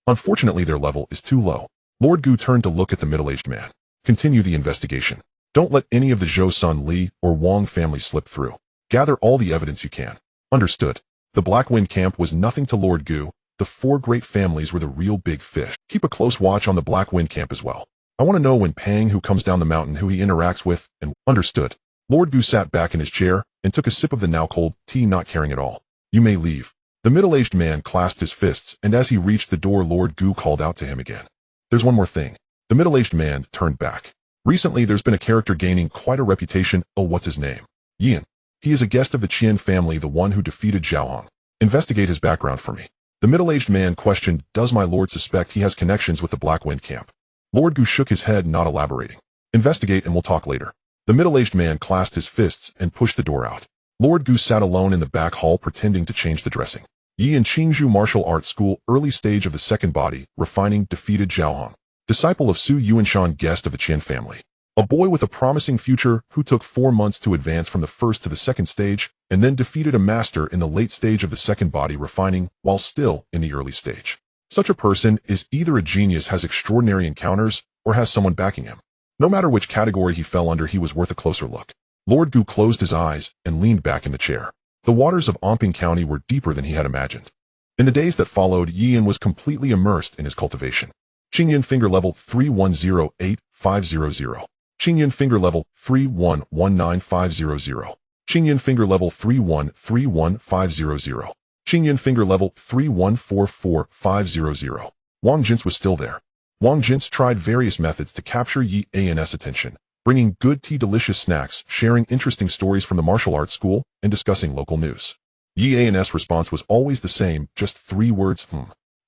Unfortunately, their level is too low. Lord Gu turned to look at the middle-aged man. Continue the investigation. Don't let any of the Zhou Sun, Li, or Wang families slip through. Gather all the evidence you can. Understood. The Black Wind camp was nothing to Lord Gu. The four great families were the real big fish. Keep a close watch on the Black Wind camp as well. I want to know when Pang, who comes down the mountain, who he interacts with, and understood. Lord Gu sat back in his chair and took a sip of the now cold tea, not caring at all. You may leave. The middle-aged man clasped his fists, and as he reached the door, Lord Gu called out to him again. There's one more thing. The middle-aged man turned back. Recently, there's been a character gaining quite a reputation. Oh, what's his name? Yan. He is a guest of the Qian family, the one who defeated Zhao Hong. Investigate his background for me. The middle-aged man questioned, does my lord suspect he has connections with the Black Wind camp? Lord Gu shook his head, not elaborating. Investigate and we'll talk later. The middle-aged man clasped his fists and pushed the door out. Lord Gu sat alone in the back hall, pretending to change the dressing. Yi in Qingzhou Martial Arts School, early stage of the second body, refining, defeated Zhao Hong. Disciple of Su Yuanshan, guest of the Qian family. A boy with a promising future who took 4 months to advance from the first to the second stage, and then defeated a master in the late stage of the second body, refining, while still in the early stage. Such a person is either a genius, has extraordinary encounters, or has someone backing him. No matter which category he fell under, he was worth a closer look. Lord Gu closed his eyes and leaned back in the chair. The waters of Omping County were deeper than he had imagined. In the days that followed, Yian was completely immersed in his cultivation. Qingyan finger level 3108500. Qingyan finger level 3119500. Qingyan finger level 3131500. Qingyan finger level 3144500. Wang Jin's was still there. Wang Jin's tried various methods to capture Yi An's attention, bringing good tea, delicious snacks, sharing interesting stories from the martial arts school, and discussing local news. Yi An's response was always the same, just 3 words,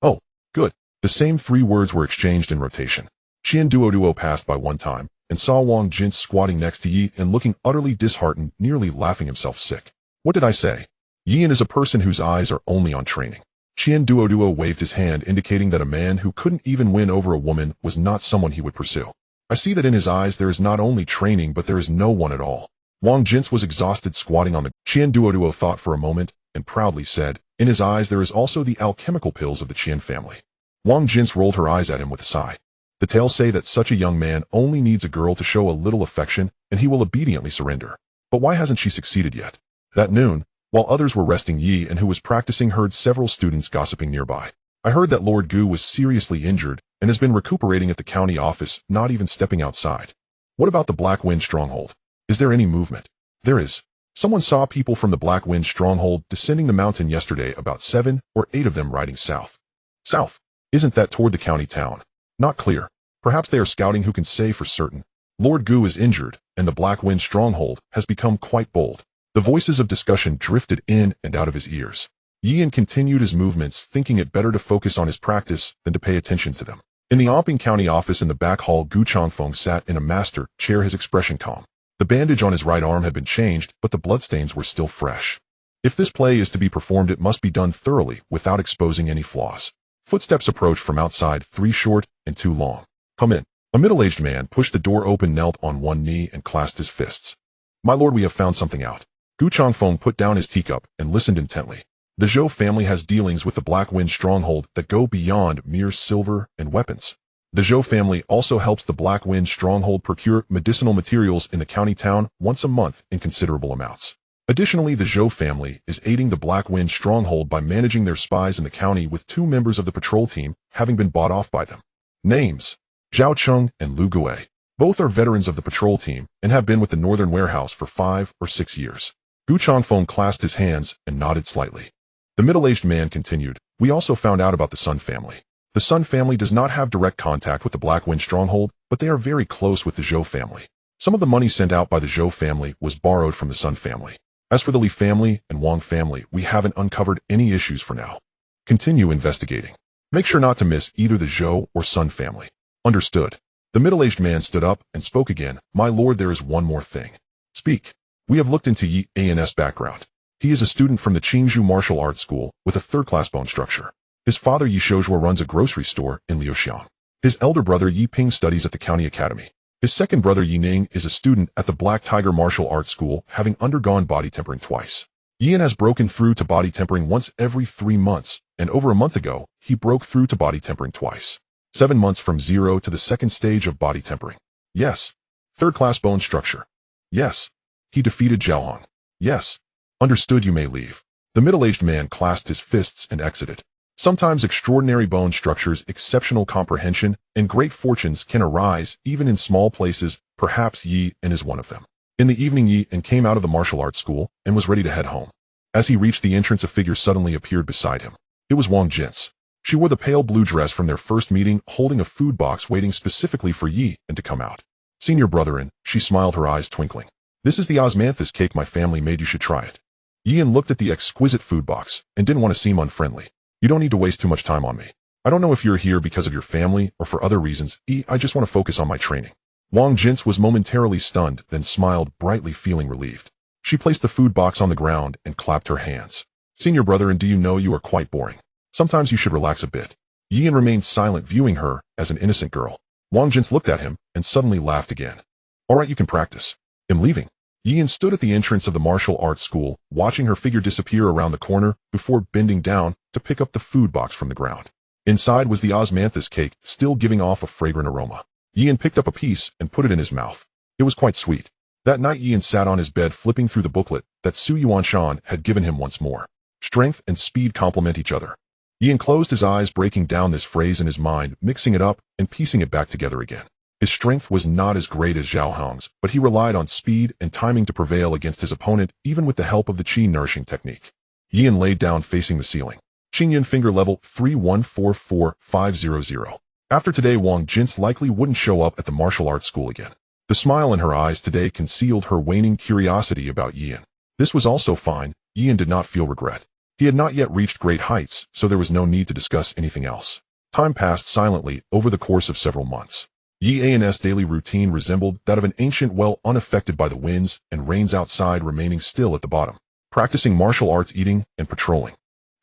Oh, good. The same 3 words were exchanged in rotation. Qian Duo passed by one time, and saw Wang Jin squatting next to Yi and looking utterly disheartened, nearly laughing himself sick. What did I say? Yian is a person whose eyes are only on training. Qian Duo waved his hand, indicating that a man who couldn't even win over a woman was not someone he would pursue. I see that in his eyes there is not only training, but there is no one at all. Wang Jin was exhausted, squatting on the... Qian Duo thought for a moment, and proudly said, in his eyes there is also the alchemical pills of the Qian family. Wang Jin rolled her eyes at him with a sigh. The tales say that such a young man only needs a girl to show a little affection, and he will obediently surrender. But why hasn't she succeeded yet? That noon, while others were resting, Yi and who was practicing heard several students gossiping nearby. I heard that Lord Gu was seriously injured and has been recuperating at the county office, not even stepping outside. What about the Black Wind stronghold? Is there any movement? There is. Someone saw people from the Black Wind stronghold descending the mountain yesterday, about 7 or 8 of them riding south. South? Isn't that toward the county town? Not clear. Perhaps they are scouting. Who can say for certain? Lord Gu is injured, and the Black Wind stronghold has become quite bold. The voices of discussion drifted in and out of his ears. Yian continued his movements, thinking it better to focus on his practice than to pay attention to them. In the Omping County office in the back hall, Gu Changfeng sat in a master chair, his expression calm. The bandage on his right arm had been changed, but the bloodstains were still fresh. If this play is to be performed, it must be done thoroughly, without exposing any flaws. Footsteps approached from outside, 3 short and 2 long. Come in. A middle-aged man pushed the door open, knelt on one knee, and clasped his fists. My lord, we have found something out. Gu Changfeng put down his teacup and listened intently. The Zhou family has dealings with the Black Wind stronghold that go beyond mere silver and weapons. The Zhou family also helps the Black Wind stronghold procure medicinal materials in the county town once a month in considerable amounts. Additionally, the Zhou family is aiding the Black Wind stronghold by managing their spies in the county, with 2 members of the patrol team having been bought off by them. Names: Zhao Cheng and Lu Gui. Both are veterans of the patrol team and have been with the Northern Warehouse for 5 or 6 years. Gu Changfeng clasped his hands and nodded slightly. The middle-aged man continued, "We also found out about the Sun family. The Sun family does not have direct contact with the Black Wind stronghold, but they are very close with the Zhou family. Some of the money sent out by the Zhou family was borrowed from the Sun family. As for the Li family and Wang family, we haven't uncovered any issues for now. Continue investigating. Make sure not to miss either the Zhou or Sun family." "Understood." The middle-aged man stood up and spoke again. "My lord, there is one more thing." "Speak." "We have looked into Yi An's background. He is a student from the Qingzhou Martial Arts School with a third-class bone structure. His father Yi Shouzhua runs a grocery store in Liuxiang. His elder brother Yi Ping studies at the county academy. His second brother Yi Ning is a student at the Black Tiger Martial Arts School, having undergone body tempering twice. Yian has broken through to body tempering once every 3 months, and over a month ago, he broke through to body tempering twice. 7 months from 0 to the second stage of body tempering. Yes. Third-class bone structure. Yes. He defeated Zhaohong. Yes. Understood, you may leave." The middle-aged man clasped his fists and exited. Sometimes extraordinary bone structures, exceptional comprehension, and great fortunes can arise even in small places. Perhaps Yi En is one of them. In the evening, Yi En came out of the martial arts school and was ready to head home. As he reached the entrance, a figure suddenly appeared beside him. It was Wang Jin's. She wore the pale blue dress from their first meeting, holding a food box waiting specifically for Yi En to come out. "Senior brother In," she smiled, her eyes twinkling. "This is the osmanthus cake my family made. You should try it." Yi En looked at the exquisite food box and didn't want to seem unfriendly. "You don't need to waste too much time on me. I don't know if you're here because of your family or for other reasons. I just want to focus on my training." Wang Jin was momentarily stunned, then smiled brightly, feeling relieved. She placed the food box on the ground and clapped her hands. "Senior brother, and do you know you are quite boring? Sometimes you should relax a bit." Yi En remained silent, viewing her as an innocent girl. Wang Jin looked at him and suddenly laughed again. "All right, you can practice. I'm leaving." Yi En stood at the entrance of the martial arts school, watching her figure disappear around the corner before bending down to pick up the food box from the ground. Inside was the osmanthus cake, still giving off a fragrant aroma. Yi En picked up a piece and put it in his mouth. It was quite sweet. That night, Yi En sat on his bed flipping through the booklet that Su Yuanshan had given him once more. Strength and speed complement each other. Yi En closed his eyes, breaking down this phrase in his mind, mixing it up and piecing it back together again. His strength was not as great as Zhao Hong's, but he relied on speed and timing to prevail against his opponent, even with the help of the Qi nourishing technique. Yi En laid down facing the ceiling. Qingyun finger level 3144500. After today, Wang Jin's likely wouldn't show up at the martial arts school again. The smile in her eyes today concealed her waning curiosity about Yi En. This was also fine. Yi En did not feel regret. He had not yet reached great heights, so there was no need to discuss anything else. Time passed silently over the course of several months. Yi An's daily routine resembled that of an ancient well, unaffected by the winds and rains outside, remaining still at the bottom, practicing martial arts, eating, and patrolling.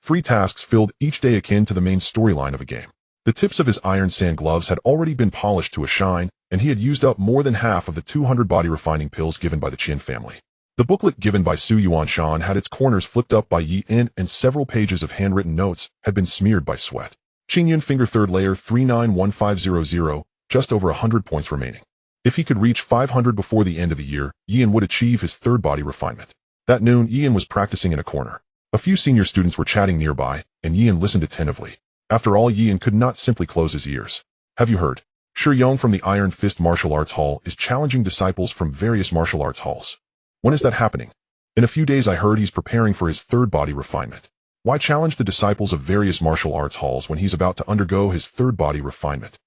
3 tasks filled each day, akin to the main storyline of a game. The tips of his iron sand gloves had already been polished to a shine, and he had used up more than half of the 200 body refining pills given by the Qin family. The booklet given by Su Yuanshan had its corners flipped up by Yi En, and several pages of handwritten notes had been smeared by sweat. Qingyun finger third layer 391500, just over 100 points remaining. If he could reach 500 before the end of the year, Yi En would achieve his third body refinement. That noon, Yi En was practicing in a corner. A few senior students were chatting nearby, and Yi En listened attentively. After all, Yi En could not simply close his ears. "Have you heard? Shi Yong from the Iron Fist Martial Arts Hall is challenging disciples from various martial arts halls. When is that happening?" "In a few days. I heard he's preparing for his third body refinement." "Why challenge the disciples of various martial arts halls when he's about to undergo his third body refinement?"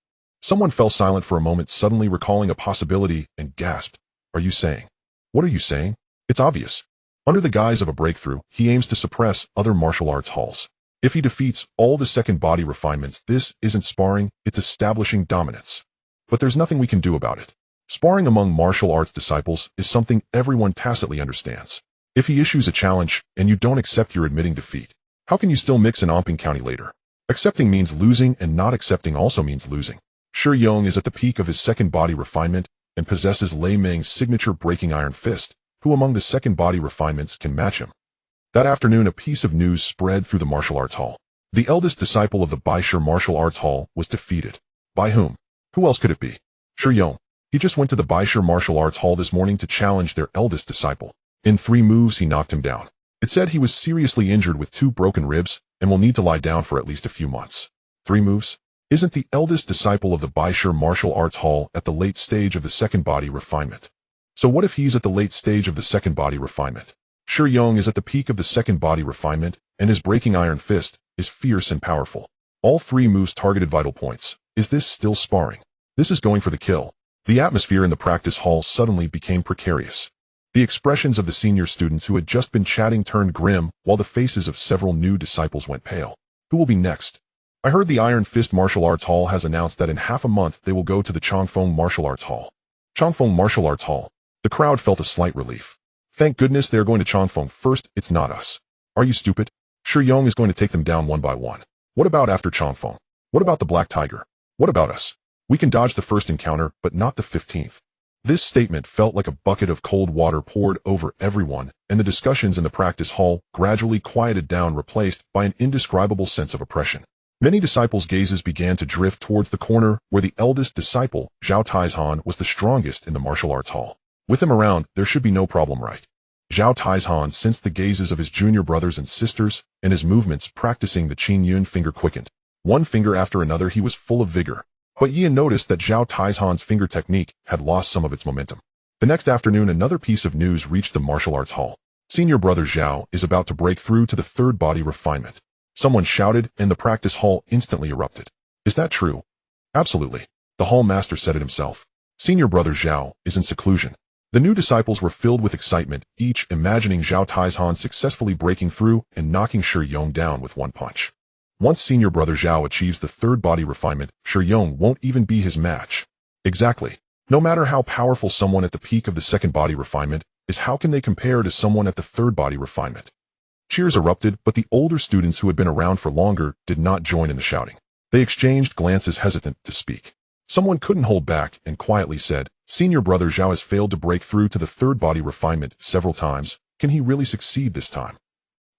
Someone fell silent for a moment, suddenly recalling a possibility, and gasped. "Are you saying?" "What are you saying?" "It's obvious. Under the guise of a breakthrough, he aims to suppress other martial arts halls. If he defeats all the second body refinements, this isn't sparring, it's establishing dominance. But there's nothing we can do about it. Sparring among martial arts disciples is something everyone tacitly understands. If he issues a challenge, and you don't accept, you're admitting defeat. How can you still mix in Omping County later? Accepting means losing, and not accepting also means losing. Shi Yong is at the peak of his second body refinement, and possesses Lei Meng's signature breaking iron fist. Who among the second body refinements can match him?" That afternoon, a piece of news spread through the martial arts hall. The eldest disciple of the Baisher Martial Arts Hall was defeated. By whom? Who else could it be? Shi Yong. He just went to the Baisher Martial Arts Hall this morning to challenge their eldest disciple. In 3 moves, he knocked him down. It said he was seriously injured with 2 broken ribs and will need to lie down for at least a few months. 3 moves? isn't the eldest disciple of the Baisher martial arts hall at the late stage of the second body refinement. So what if he's at the late stage of the second body refinement? Shi Yong is at the peak of the second body refinement, and his breaking iron fist is fierce and powerful. All three moves targeted vital points. Is this still sparring? This is going for the kill. The atmosphere in the practice hall suddenly became precarious. The expressions of the senior students who had just been chatting turned grim, while the faces of several new disciples went pale. Who will be next? I heard the Iron Fist Martial Arts Hall has announced that in half a month they will go to the Chongfeng Martial Arts Hall. Chongfeng Martial Arts Hall. The crowd felt a slight relief. Thank goodness they're going to Chongfeng first, it's not us. Are you stupid? Shi Yong is going to take them down one by one. What about after Chongfeng? What about the Black Tiger? What about us? We can dodge the first encounter, but not the 15th. This statement felt like a bucket of cold water poured over everyone, and the discussions in the practice hall gradually quieted down, replaced by an indescribable sense of oppression. Many disciples' gazes began to drift towards the corner where the eldest disciple, Zhao Taizhan, was the strongest in the martial arts hall. With him around, there should be no problem, right? Zhao Taizhan sensed the gazes of his junior brothers and sisters, and his movements practicing the Qin Yun finger quickened. One finger after another he was full of vigor. But Yan noticed that Zhao Taizhan's finger technique had lost some of its momentum. The next afternoon another piece of news reached the martial arts hall. Senior brother Zhao is about to break through to the third body refinement. Someone shouted, and the practice hall instantly erupted. Is that true? Absolutely. The hall master said it himself. Senior brother Zhao is in seclusion. The new disciples were filled with excitement, each imagining Zhao Taizhan successfully breaking through and knocking Shi Yong down with one punch. Once senior brother Zhao achieves the third body refinement, Shi Yong won't even be his match. Exactly. No matter how powerful someone at the peak of the second body refinement is, how can they compare to someone at the third body refinement? Cheers erupted, but the older students who had been around for longer did not join in the shouting. They exchanged glances, hesitant to speak. Someone couldn't hold back and quietly said, Senior brother Zhao has failed to break through to the third body refinement several times. Can he really succeed this time?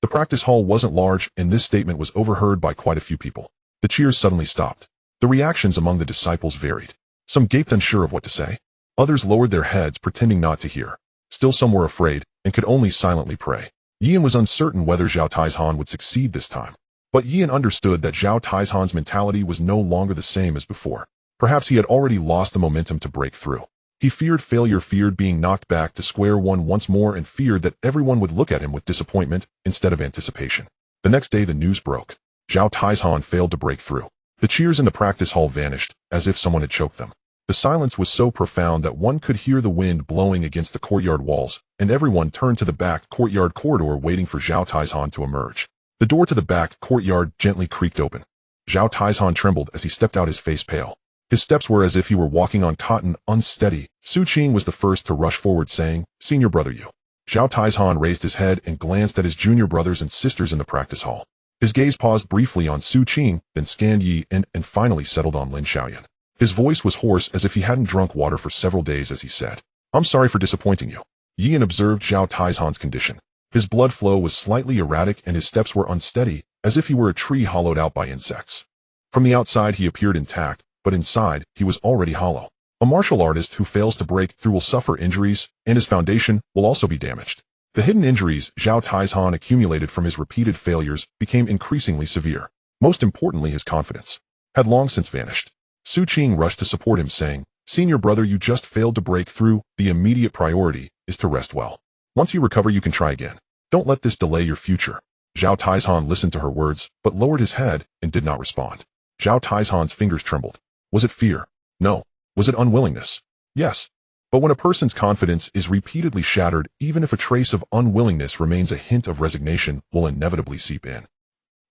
The practice hall wasn't large, and this statement was overheard by quite a few people. The cheers suddenly stopped. The reactions among the disciples varied. Some gaped, unsure of what to say. Others lowered their heads, pretending not to hear. Still some were afraid, and could only silently pray. Yan was uncertain whether Zhao Taizhan would succeed this time. But Yan understood that Zhao Taizhan's mentality was no longer the same as before. Perhaps he had already lost the momentum to break through. He feared failure, feared being knocked back to square one once more, and feared that everyone would look at him with disappointment instead of anticipation. The next day the news broke. Zhao Taizhan failed to break through. The cheers in the practice hall vanished, as if someone had choked them. The silence was so profound that one could hear the wind blowing against the courtyard walls, and everyone turned to the back courtyard corridor waiting for Zhao Taizhan to emerge. The door to the back courtyard gently creaked open. Zhao Taizhan trembled as he stepped out, his face pale. His steps were as if he were walking on cotton, unsteady. Su Qing was the first to rush forward, saying, Senior brother Yu. Zhao Taizhan raised his head and glanced at his junior brothers and sisters in the practice hall. His gaze paused briefly on Su Qing, then scanned Yi and finally settled on Lin Xiaoyan. His voice was hoarse, as if he hadn't drunk water for several days, as he said, I'm sorry for disappointing you. Yin observed Zhao Taizhan's condition. His blood flow was slightly erratic and his steps were unsteady, as if he were a tree hollowed out by insects. From the outside he appeared intact, but inside, he was already hollow. A martial artist who fails to break through will suffer injuries, and his foundation will also be damaged. The hidden injuries Zhao Taizhan accumulated from his repeated failures became increasingly severe. Most importantly, his confidence had long since vanished. Su Qing rushed to support him, saying, Senior brother, you just failed to break through. The immediate priority is to rest well. Once you recover, you can try again. Don't let this delay your future. Zhao Taizhan listened to her words, but lowered his head and did not respond. Zhao Taizhan's fingers trembled. Was it fear? No. Was it unwillingness? Yes. But when a person's confidence is repeatedly shattered, even if a trace of unwillingness remains, a hint of resignation will inevitably seep in.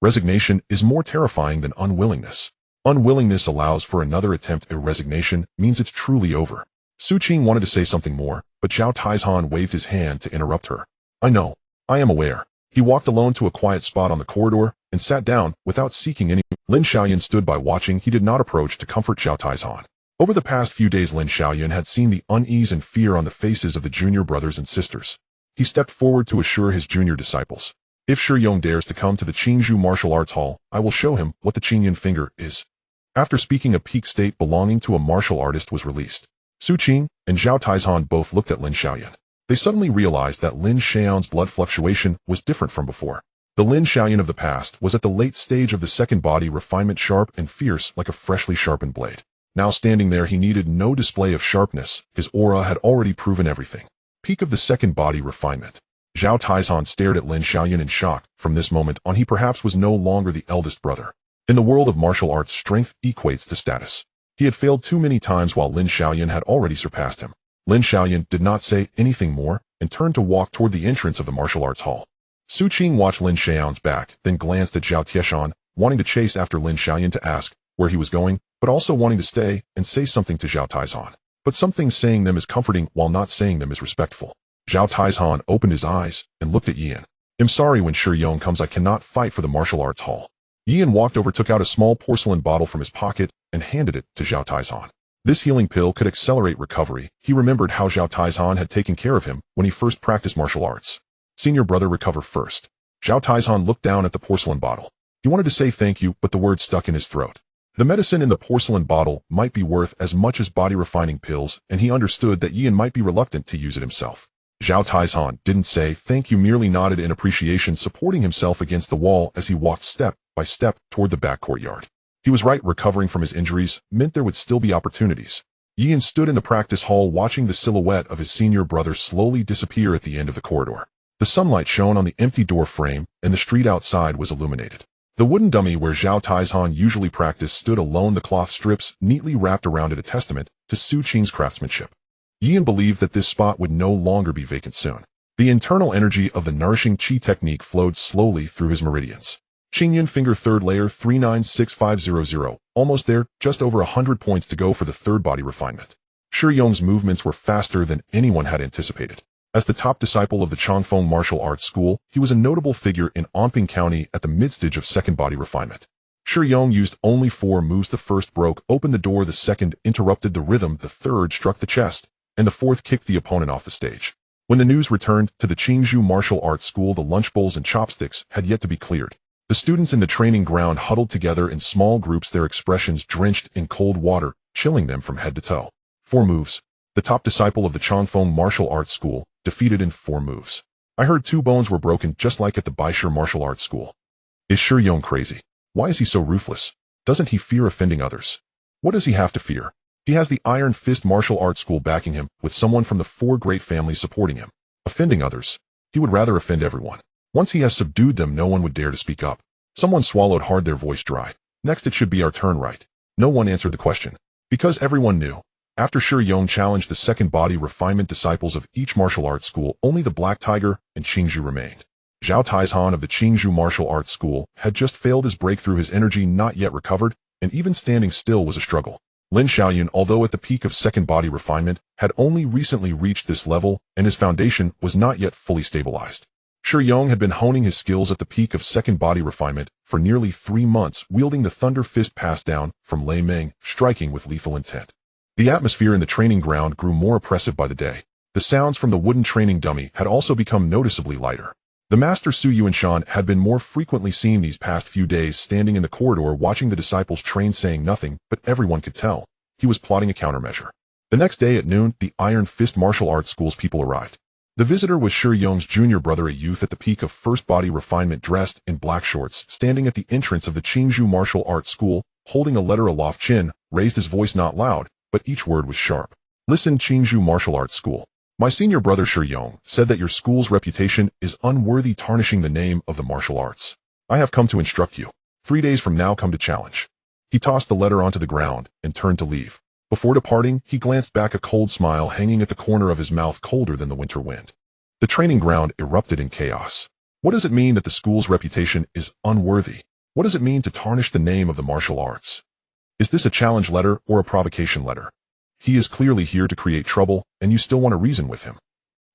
Resignation is more terrifying than unwillingness. Unwillingness allows for another attempt, and resignation means it's truly over. Su Qing wanted to say something more, but Zhao Taizhan waved his hand to interrupt her. I know. I am aware. He walked alone to a quiet spot on the corridor and sat down without seeking any. Lin Xiaoyan stood by watching. He did not approach to comfort Zhao Taizhan. Over the past few days, Lin Xiaoyan had seen the unease and fear on the faces of the junior brothers and sisters. He stepped forward to assure his junior disciples, if Shi Yong dares to come to the Qingzhou Martial Arts Hall, I will show him what the Qingyun finger is. After speaking, a peak state belonging to a martial artist was released. Su Qing and Zhao Taizhan both looked at Lin Xiaoyan. They suddenly realized that Lin Xiaoyan's blood fluctuation was different from before. The Lin Xiaoyan of the past was at the late stage of the second body refinement, sharp and fierce like a freshly sharpened blade. Now standing there, he needed no display of sharpness. His aura had already proven everything. Peak of the second body refinement. Zhao Taizhan stared at Lin Xiaoyan in shock. From this moment on, he perhaps was no longer the eldest brother. In the world of martial arts, strength equates to status. He had failed too many times while Lin Xiaoyan had already surpassed him. Lin Xiaoyan did not say anything more and turned to walk toward the entrance of the martial arts hall. Su Qing watched Lin Xiaoyan's back, then glanced at Zhao Tieshan, wanting to chase after Lin Xiaoyan to ask where he was going, but also wanting to stay and say something to Zhao Taizhan. But something saying them is comforting while not saying them is respectful. Zhao Taizhan opened his eyes and looked at Yan. I'm sorry, when Shi Yong comes I cannot fight for the martial arts hall. Yan walked over, took out a small porcelain bottle from his pocket, and handed it to Zhao Taizhan. This healing pill could accelerate recovery. He remembered how Zhao Taizhan had taken care of him when he first practiced martial arts. Senior brother, recover first. Zhao Taizhan looked down at the porcelain bottle. He wanted to say thank you, but the words stuck in his throat. The medicine in the porcelain bottle might be worth as much as body-refining pills, and he understood that Yan might be reluctant to use it himself. Zhao Taizhan didn't say thank you, merely nodded in appreciation, supporting himself against the wall as he walked step by step toward the back courtyard. He was right, recovering from his injuries meant there would still be opportunities. Yan stood in the practice hall watching the silhouette of his senior brother slowly disappear at the end of the corridor. The sunlight shone on the empty door frame, and the street outside was illuminated. The wooden dummy where Zhao Taizhan usually practiced stood alone, the cloth strips neatly wrapped around it, a testament to Su Qing's craftsmanship. Yan believed that this spot would no longer be vacant soon. The internal energy of the nourishing qi technique flowed slowly through his meridians. Qingyan finger, third layer, 396500, almost there, just over 100 points to go for the third body refinement. Shi Yong's movements were faster than anyone had anticipated. As the top disciple of the Changfeng Martial Arts School, he was a notable figure in Anping County at the mid-stage of second body refinement. Shi Yong used only 4 moves. The first broke open the door, the second interrupted the rhythm, the third struck the chest, and the fourth kicked the opponent off the stage. When the news returned to the Qingzhou Martial Arts School, the lunch bowls and chopsticks had yet to be cleared. The students in the training ground huddled together in small groups, their expressions drenched in cold water, chilling them from head to toe. 4 moves. The top disciple of the Changfeng Martial Arts School, defeated in 4 moves. I heard 2 bones were broken, just like at the Baisher Martial Arts School. Is Shi Yong crazy? Why is he so ruthless? Doesn't he fear offending others? What does he have to fear? He has the Iron Fist Martial Arts School backing him, with someone from the 4 great families supporting him. Offending others? He would rather offend everyone. Once he has subdued them, no one would dare to speak up. Someone swallowed hard, their voice dry. Next, it should be our turn, right? No one answered the question. Because everyone knew. After Shi Yong challenged the second body refinement disciples of each martial arts school, only the Black Tiger and Qingzhou remained. Zhao Taizhan of the Qingzhou Martial Arts School had just failed his breakthrough, his energy not yet recovered, and even standing still was a struggle. Lin Xiaoyan, although at the peak of second body refinement, had only recently reached this level, and his foundation was not yet fully stabilized. Shi Yong had been honing his skills at the peak of second body refinement for nearly 3 months, wielding the thunder fist passed down from Lei Meng, striking with lethal intent. The atmosphere in the training ground grew more oppressive by the day. The sounds from the wooden training dummy had also become noticeably lighter. The master Su Yuanshan had been more frequently seen these past few days, standing in the corridor watching the disciples train, saying nothing, but everyone could tell he was plotting a countermeasure. The next day at noon, the Iron Fist Martial Arts School's people arrived. The visitor was Shi Yong's junior brother, a youth at the peak of first body refinement, dressed in black shorts, standing at the entrance of the Qingzhou Martial Arts School, holding a letter aloft. Chin raised his voice, not loud, but each word was sharp. Listen, Qingzhou Martial Arts School. My senior brother Shi Yong said that your school's reputation is unworthy, tarnishing the name of the martial arts. I have come to instruct you. 3 days from now, come to challenge. He tossed the letter onto the ground and turned to leave. Before departing, he glanced back, a cold smile hanging at the corner of his mouth, colder than the winter wind. The training ground erupted in chaos. What does it mean that the school's reputation is unworthy? What does it mean to tarnish the name of the martial arts? Is this a challenge letter or a provocation letter? He is clearly here to create trouble, and you still want to reason with him.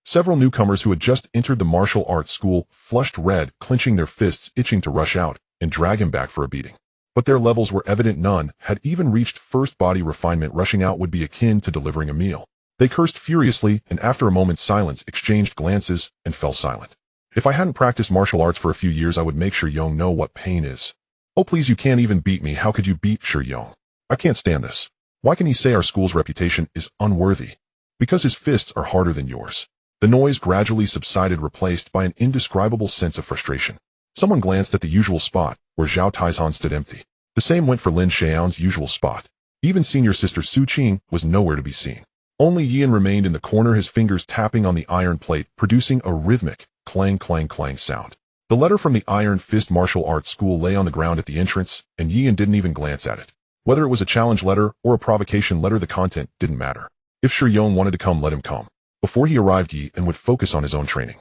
Several newcomers who had just entered the martial arts school flushed red, clenching their fists, itching to rush out and drag him back for a beating. But their levels were evident. None had even reached first body refinement. Rushing out would be akin to delivering a meal. They cursed furiously, and after a moment's silence, exchanged glances and fell silent. If I hadn't practiced martial arts for a few years, I would make Shi Yong know what pain is. Oh please, you can't even beat me. How could you beat Shi Yong? I can't stand this. Why can he say our school's reputation is unworthy? Because his fists are harder than yours. The noise gradually subsided, replaced by an indescribable sense of frustration. Someone glanced at the usual spot, where Zhao Taizhan stood empty. The same went for Lin Xiao's usual spot. Even senior sister Su Qing was nowhere to be seen. Only Yian remained in the corner, his fingers tapping on the iron plate, producing a rhythmic clang clang clang sound. The letter from the Iron Fist martial arts school lay on the ground at the entrance, and Yian didn't even glance at it. Whether it was a challenge letter or a provocation letter, the content didn't matter. If Shi Yong wanted to come, let him come. Before he arrived, Yian would focus on his own training.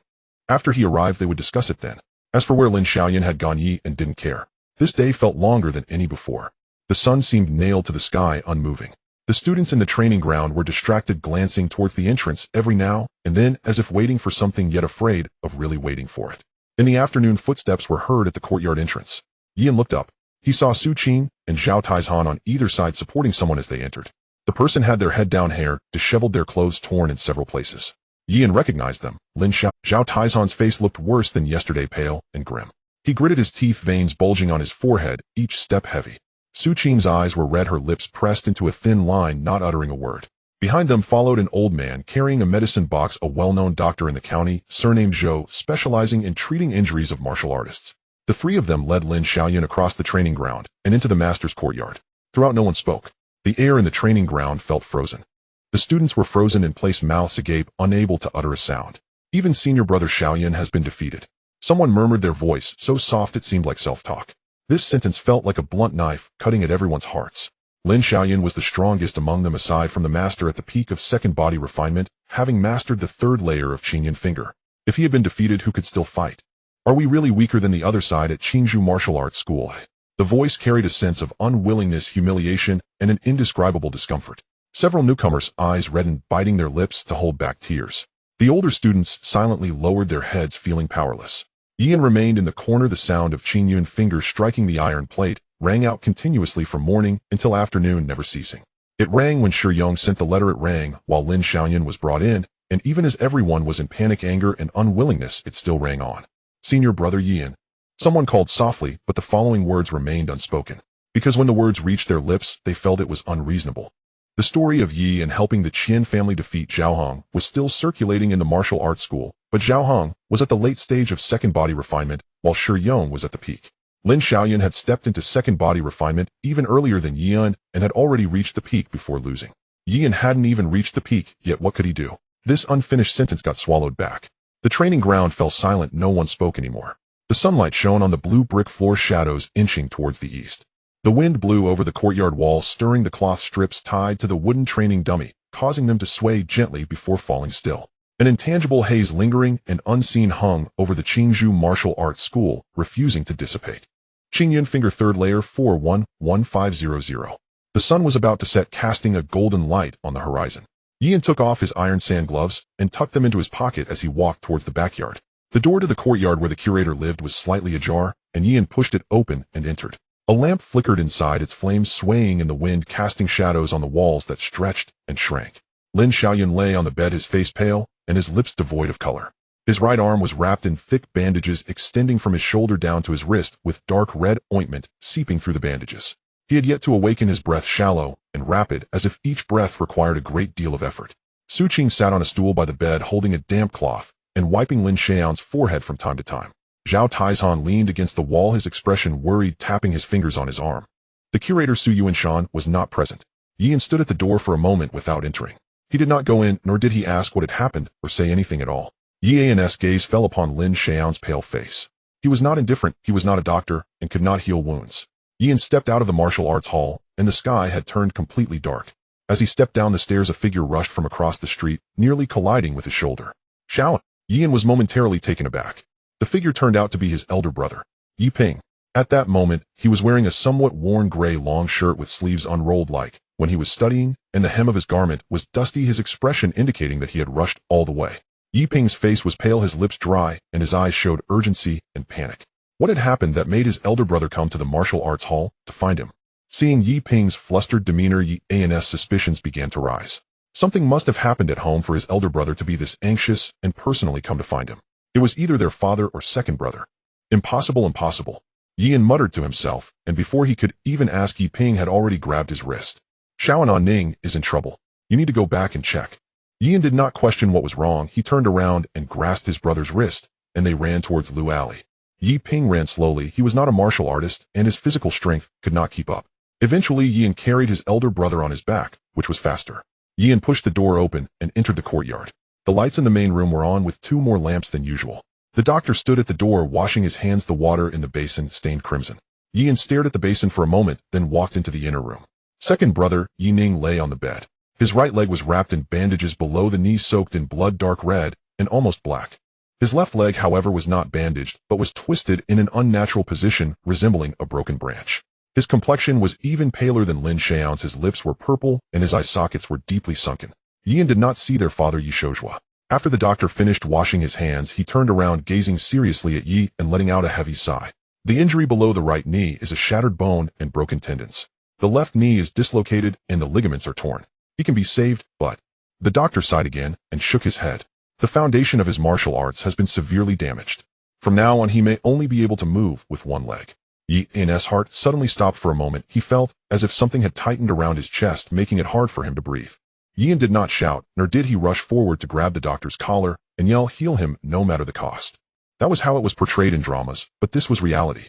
After he arrived, they would discuss it then. As for where Lin Xiaoyan had gone, Yian didn't care. This day felt longer than any before. The sun seemed nailed to the sky, unmoving. The students in the training ground were distracted, glancing towards the entrance every now and then, as if waiting for something, yet afraid of really waiting for it. In the afternoon, footsteps were heard at the courtyard entrance. Yian looked up. He saw Su Qing and Zhao Taizhan on either side supporting someone as they entered. The person had their head down, hair disheveled, their clothes torn in several places. Yian recognized them. Lin Xiao. Zhao Taizhan's face looked worse than yesterday, pale and grim. He gritted his teeth, veins bulging on his forehead, each step heavy. Su Qing's eyes were red, her lips pressed into a thin line, not uttering a word. Behind them followed an old man carrying a medicine box, a well-known doctor in the county, surnamed Zhou, specializing in treating injuries of martial artists. The three of them led Lin Xiaoyan across the training ground and into the master's courtyard. Throughout, no one spoke. The air in the training ground felt frozen. The students were frozen in place, mouths agape, unable to utter a sound. Even senior brother Xiaoyan has been defeated. Someone murmured, their voice so soft it seemed like self-talk. This sentence felt like a blunt knife, cutting at everyone's hearts. Lin Xiaoyan was the strongest among them, aside from the master, at the peak of second body refinement, having mastered the third layer of Qingyun finger. If he had been defeated, who could still fight? Are we really weaker than the other side at Qingzhou Martial Arts School? The voice carried a sense of unwillingness, humiliation, and an indescribable discomfort. Several newcomers' eyes reddened, biting their lips to hold back tears. The older students silently lowered their heads, feeling powerless. Yian remained in the corner. The sound of Qingyun fingers striking the iron plate rang out continuously from morning until afternoon, never ceasing. It rang when Shi Yong sent the letter, it rang while Lin Xiaoyan was brought in, and even as everyone was in panic, anger, and unwillingness, it still rang on. Senior brother Yian. Someone called softly, but the following words remained unspoken. Because when the words reached their lips, they felt it was unreasonable. The story of Yi and helping the Qian family defeat Zhao Hong was still circulating in the martial arts school, but Zhao Hong was at the late stage of second body refinement, while Shi Yong was at the peak. Lin Xiaoyan had stepped into second body refinement even earlier than Yian and had already reached the peak before losing. Yian hadn't even reached the peak, yet what could he do? This unfinished sentence got swallowed back. The training ground fell silent, no one spoke anymore. The sunlight shone on the blue brick floor, shadows inching towards the east. The wind blew over the courtyard wall, stirring the cloth strips tied to the wooden training dummy, causing them to sway gently before falling still. An intangible haze, lingering and unseen, hung over the Qingzhou Martial Arts School, refusing to dissipate. Qingyun finger, third layer, 411500. The sun was about to set, casting a golden light on the horizon. Yian took off his iron sand gloves and tucked them into his pocket as he walked towards the backyard. The door to the courtyard where the curator lived was slightly ajar, and Yian pushed it open and entered. A lamp flickered inside, its flames swaying in the wind, casting shadows on the walls that stretched and shrank. Lin Xiaoyan lay on the bed, his face pale and his lips devoid of color. His right arm was wrapped in thick bandages extending from his shoulder down to his wrist, with dark red ointment seeping through the bandages. He had yet to awaken, his breath shallow and rapid, as if each breath required a great deal of effort. Su Qing sat on a stool by the bed, holding a damp cloth and wiping Lin Xiaoyan's forehead from time to time. Zhao Taizhan leaned against the wall, his expression worried, tapping his fingers on his arm. The curator Su Yuanshan was not present. Yian stood at the door for a moment without entering. He did not go in, nor did he ask what had happened or say anything at all. Yian's gaze fell upon Lin Xiaoyan's pale face. He was not indifferent, he was not a doctor, and could not heal wounds. Yian stepped out of the martial arts hall, and the sky had turned completely dark. As he stepped down the stairs, a figure rushed from across the street, nearly colliding with his shoulder. Xiao! Yian was momentarily taken aback. The figure turned out to be his elder brother, Yi Ping. At that moment, he was wearing a somewhat worn gray long shirt with sleeves unrolled like when he was studying, and the hem of his garment was dusty, his expression indicating that he had rushed all the way. Yi Ping's face was pale, his lips dry, and his eyes showed urgency and panic. What had happened that made his elder brother come to the martial arts hall to find him? Seeing Yi Ping's flustered demeanor, Yian's suspicions began to rise. Something must have happened at home for his elder brother to be this anxious and personally come to find him. It was either their father or second brother. Impossible, impossible. Yian muttered to himself, and before he could even ask, Yi Ping had already grabbed his wrist. Xiaonan Ning is in trouble. You need to go back and check. Yian did not question what was wrong. He turned around and grasped his brother's wrist, and they ran towards Lu Alley. Yi Ping ran slowly. He was not a martial artist, and his physical strength could not keep up. Eventually, Yin carried his elder brother on his back, which was faster. Yin pushed the door open and entered the courtyard. The lights in the main room were on with 2 more lamps than usual. The doctor stood at the door washing his hands. The water in the basin stained crimson. Yin stared at the basin for a moment, then walked into the inner room. Second brother, Yi Ning, lay on the bed. His right leg was wrapped in bandages below the knee, soaked in blood, dark red and almost black. His left leg, however, was not bandaged, but was twisted in an unnatural position, resembling a broken branch. His complexion was even paler than Lin Xiao's. His lips were purple, and his eye sockets were deeply sunken. Yin did not see their father Yi Shozhua. After the doctor finished washing his hands, he turned around, gazing seriously at Yi and letting out a heavy sigh. The injury below the right knee is a shattered bone and broken tendons. The left knee is dislocated and the ligaments are torn. He can be saved, but... The doctor sighed again and shook his head. The foundation of his martial arts has been severely damaged. From now on, he may only be able to move with one leg. Yi N's heart suddenly stopped for a moment. He felt as if something had tightened around his chest, making it hard for him to breathe. Yin did not shout, nor did he rush forward to grab the doctor's collar and yell, "Heal him, no matter the cost." That was how it was portrayed in dramas, but this was reality.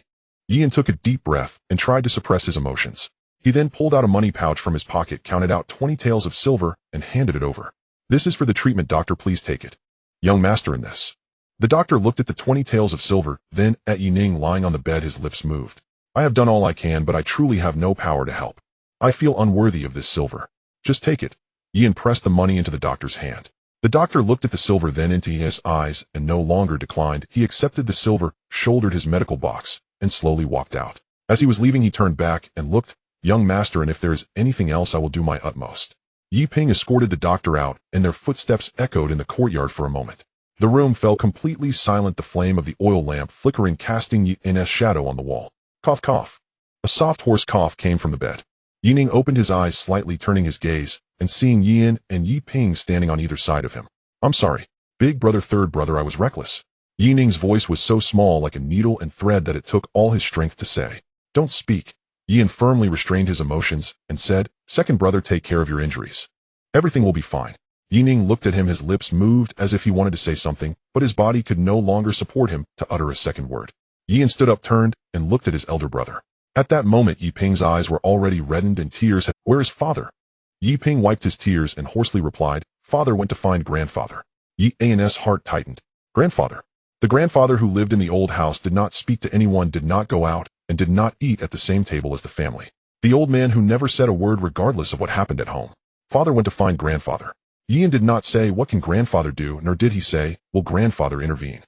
Yin took a deep breath and tried to suppress his emotions. He then pulled out a money pouch from his pocket, counted out 20 taels of silver, and handed it over. "This is for the treatment, doctor. Please take it." "Young master, in this." The doctor looked at the 20 taels of silver, then at Yi Ning lying on the bed. His lips moved. "I have done all I can, but I truly have no power to help. I feel unworthy of this silver. Just take it." Yin pressed the money into the doctor's hand. The doctor looked at the silver, then into his eyes, and no longer declined. He accepted the silver, shouldered his medical box, and slowly walked out. As he was leaving, he turned back and looked, "Young master, and if there is anything else, I will do my utmost." Yi Ping escorted the doctor out, and their footsteps echoed in the courtyard for a moment. The room fell completely silent, the flame of the oil lamp flickering, casting Yi N's shadow on the wall. Cough, cough. A soft, hoarse cough came from the bed. Yi Ning opened his eyes slightly, turning his gaze, and seeing Yin and Yi Ping standing on either side of him. "I'm sorry. Big brother, third brother, I was reckless." Yi Ning's voice was so small, like a needle and thread, that it took all his strength to say, "Don't speak." Yin firmly restrained his emotions and said, "Second brother, take care of your injuries. Everything will be fine." Yi Ning looked at him. His lips moved as if he wanted to say something, but his body could no longer support him to utter a second word. Yin stood up, turned, and looked at his elder brother. At that moment, Yi Ping's eyes were already reddened and tears had... "Where is father?" Yi Ping wiped his tears and hoarsely replied, "Father went to find grandfather." Yi An's heart tightened. Grandfather? The grandfather who lived in the old house did not speak to anyone, did not go out, and did not eat at the same table as the family. The old man who never said a word regardless of what happened at home. Father went to find grandfather. Yin did not say, "What can grandfather do?" nor did he say, "Will grandfather intervene?"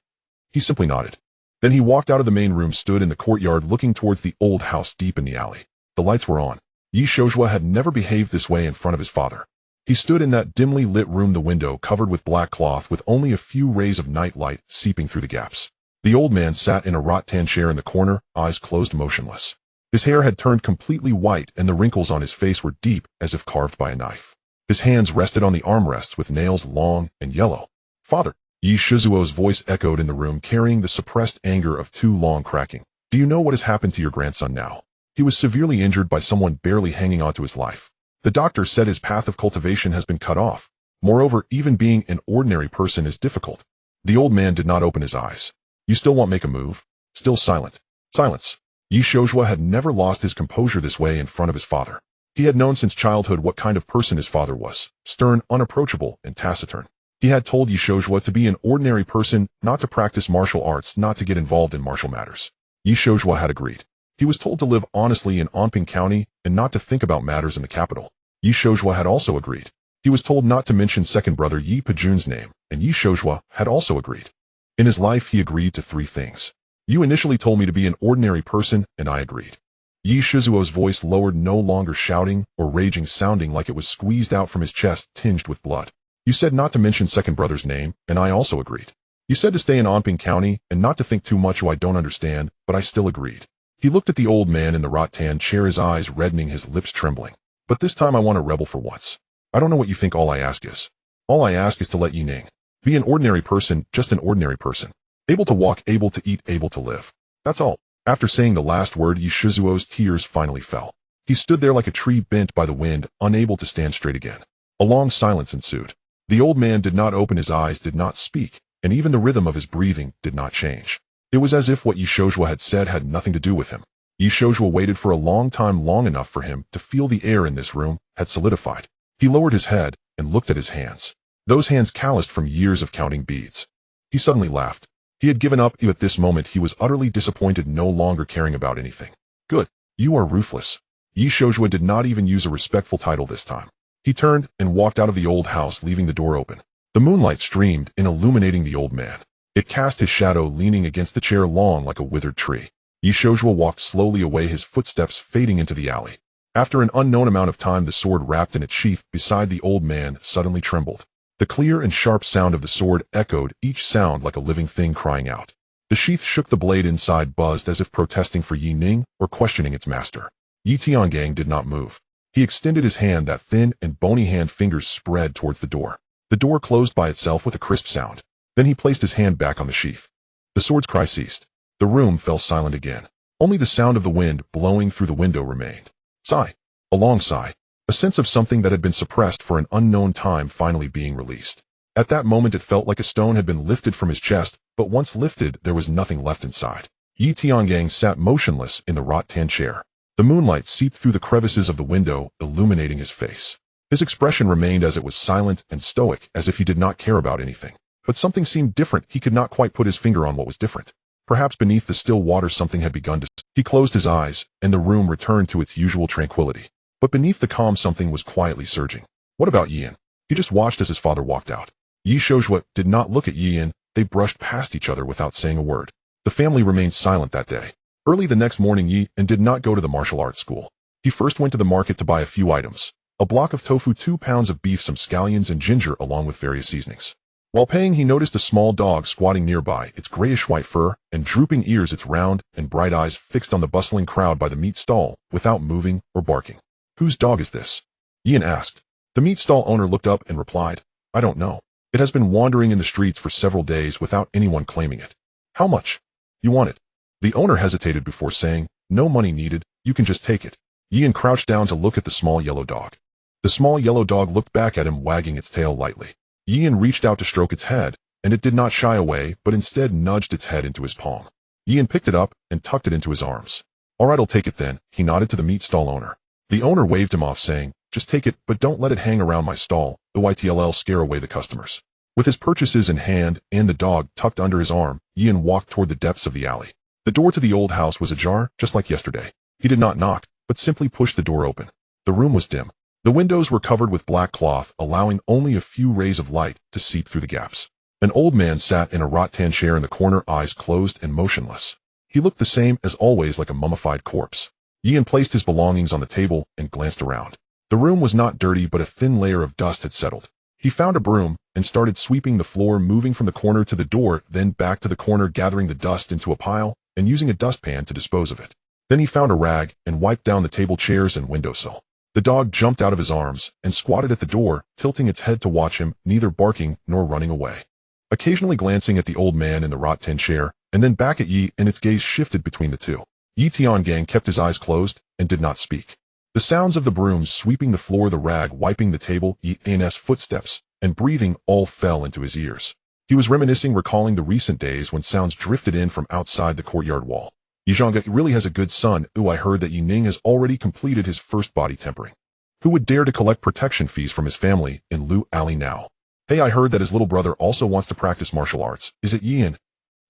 He simply nodded. Then he walked out of the main room, stood in the courtyard looking towards the old house deep in the alley. The lights were on. Yi Shozhua had never behaved this way in front of his father. He stood in that dimly lit room, the window covered with black cloth with only a few rays of night light seeping through the gaps. The old man sat in a rattan chair in the corner, eyes closed, motionless. His hair had turned completely white, and the wrinkles on his face were deep, as if carved by a knife. His hands rested on the armrests with nails long and yellow. "Father!" Yi Shizuo's voice echoed in the room, carrying the suppressed anger of too long cracking. "Do you know what has happened to your grandson now? He was severely injured by someone barely hanging on to his life. The doctor said his path of cultivation has been cut off. Moreover, even being an ordinary person is difficult." The old man did not open his eyes. "You still won't make a move?" Still silent. Silence. Yi Shozhua had never lost his composure this way in front of his father. He had known since childhood what kind of person his father was, stern, unapproachable, and taciturn. He had told Yi Shozhua to be an ordinary person, not to practice martial arts, not to get involved in martial matters. Yi Shozhua had agreed. He was told to live honestly in Anping County and not to think about matters in the capital. Yi Shozhua had also agreed. He was told not to mention second brother Yi Pejun's name, and Yi Shozhua had also agreed. In his life, he agreed to 3 things. "You initially told me to be an ordinary person, and I agreed." Yi Shizuo's voice lowered, no longer shouting or raging, sounding like it was squeezed out from his chest, tinged with blood. "You said not to mention second brother's name, and I also agreed. You said to stay in Anping County and not to think too much. I don't understand, but I still agreed." He looked at the old man in the rattan chair, his eyes reddening, his lips trembling. "But this time I want to rebel for once. I don't know what you think all I ask is. All I ask is to let Yi Ning be an ordinary person, just an ordinary person. Able to walk, able to eat, able to live. That's all." After saying the last word, Yi Shizuo's tears finally fell. He stood there like a tree bent by the wind, unable to stand straight again. A long silence ensued. The old man did not open his eyes, did not speak, and even the rhythm of his breathing did not change. It was as if what Yi Shouzhua had said had nothing to do with him. Yi Shouzhua waited for a long time, long enough for him to feel the air in this room had solidified. He lowered his head and looked at his hands. Those hands calloused from years of counting beads. He suddenly laughed. He had given up. At this moment he was utterly disappointed, no longer caring about anything. Good. You are ruthless. Yi Shouzhua did not even use a respectful title this time. He turned and walked out of the old house, leaving the door open. The moonlight streamed in, illuminating the old man. It cast his shadow leaning against the chair, long like a withered tree. Yi Shouzhua walked slowly away, his footsteps fading into the alley. After an unknown amount of time, the sword wrapped in its sheath beside the old man suddenly trembled. The clear and sharp sound of the sword echoed, each sound like a living thing crying out. The sheath shook, the blade inside buzzed as if protesting for Yi Ning or questioning its master. Yi Tiangang did not move. He extended his hand, that thin and bony hand, fingers spread towards the door. The door closed by itself with a crisp sound. Then he placed his hand back on the sheath. The sword's cry ceased. The room fell silent again. Only the sound of the wind blowing through the window remained. Sigh. A long sigh. A sense of something that had been suppressed for an unknown time finally being released. At that moment it felt like a stone had been lifted from his chest, but once lifted there was nothing left inside. Yi Tiangang sat motionless in the rattan chair. The moonlight seeped through the crevices of the window, illuminating his face. His expression remained as it was, silent and stoic, as if he did not care about anything. But something seemed different. He could not quite put his finger on what was different. Perhaps beneath the still water something had begun to... He closed his eyes, and the room returned to its usual tranquility. But beneath the calm something was quietly surging. What about Yin? He just watched as his father walked out. Yi Shouzhua did not look at Yin. They brushed past each other without saying a word. The family remained silent that day. Early the next morning Yi did not go to the martial arts school. He first went to the market to buy a few items. A block of tofu, 2 pounds of beef, some scallions and ginger, along with various seasonings. While paying he noticed a small dog squatting nearby, its grayish-white fur and drooping ears, its round and bright eyes fixed on the bustling crowd by the meat stall, without moving or barking. Whose dog is this? Yin asked. The meat stall owner looked up and replied, I don't know. It has been wandering in the streets for several days without anyone claiming it. How much? You want it? The owner hesitated before saying, no money needed, you can just take it. Yin crouched down to look at the small yellow dog. The small yellow dog looked back at him, wagging its tail lightly. Yin reached out to stroke its head, and it did not shy away, but instead nudged its head into his palm. Yin picked it up and tucked it into his arms. All right, I'll take it then, he nodded to the meat stall owner. The owner waved him off, saying, just take it, but don't let it hang around my stall, it'll scare away the customers. With his purchases in hand and the dog tucked under his arm, Yin walked toward the depths of the alley. The door to the old house was ajar, just like yesterday. He did not knock, but simply pushed the door open. The room was dim. The windows were covered with black cloth, allowing only a few rays of light to seep through the gaps. An old man sat in a rattan chair in the corner, eyes closed and motionless. He looked the same as always, like a mummified corpse. Yin placed his belongings on the table and glanced around. The room was not dirty, but a thin layer of dust had settled. He found a broom and started sweeping the floor, moving from the corner to the door, then back to the corner, gathering the dust into a pile and using a dustpan to dispose of it. Then he found a rag and wiped down the table, chairs, and windowsill. The dog jumped out of his arms and squatted at the door, tilting its head to watch him, neither barking nor running away. Occasionally glancing at the old man in the rattan chair, and then back at Yi, and its gaze shifted between the two. Yi Tiangang kept his eyes closed and did not speak. The sounds of the brooms sweeping the floor, the rag wiping the table, Yi's footsteps, and breathing all fell into his ears. He was reminiscing, recalling the recent days when sounds drifted in from outside the courtyard wall. Yizhanga really has a good son. I heard that Yi Ning has already completed his first body tempering. Who would dare to collect protection fees from his family in Lu Alley now? Hey, I heard that his little brother also wants to practice martial arts. Is it Yin?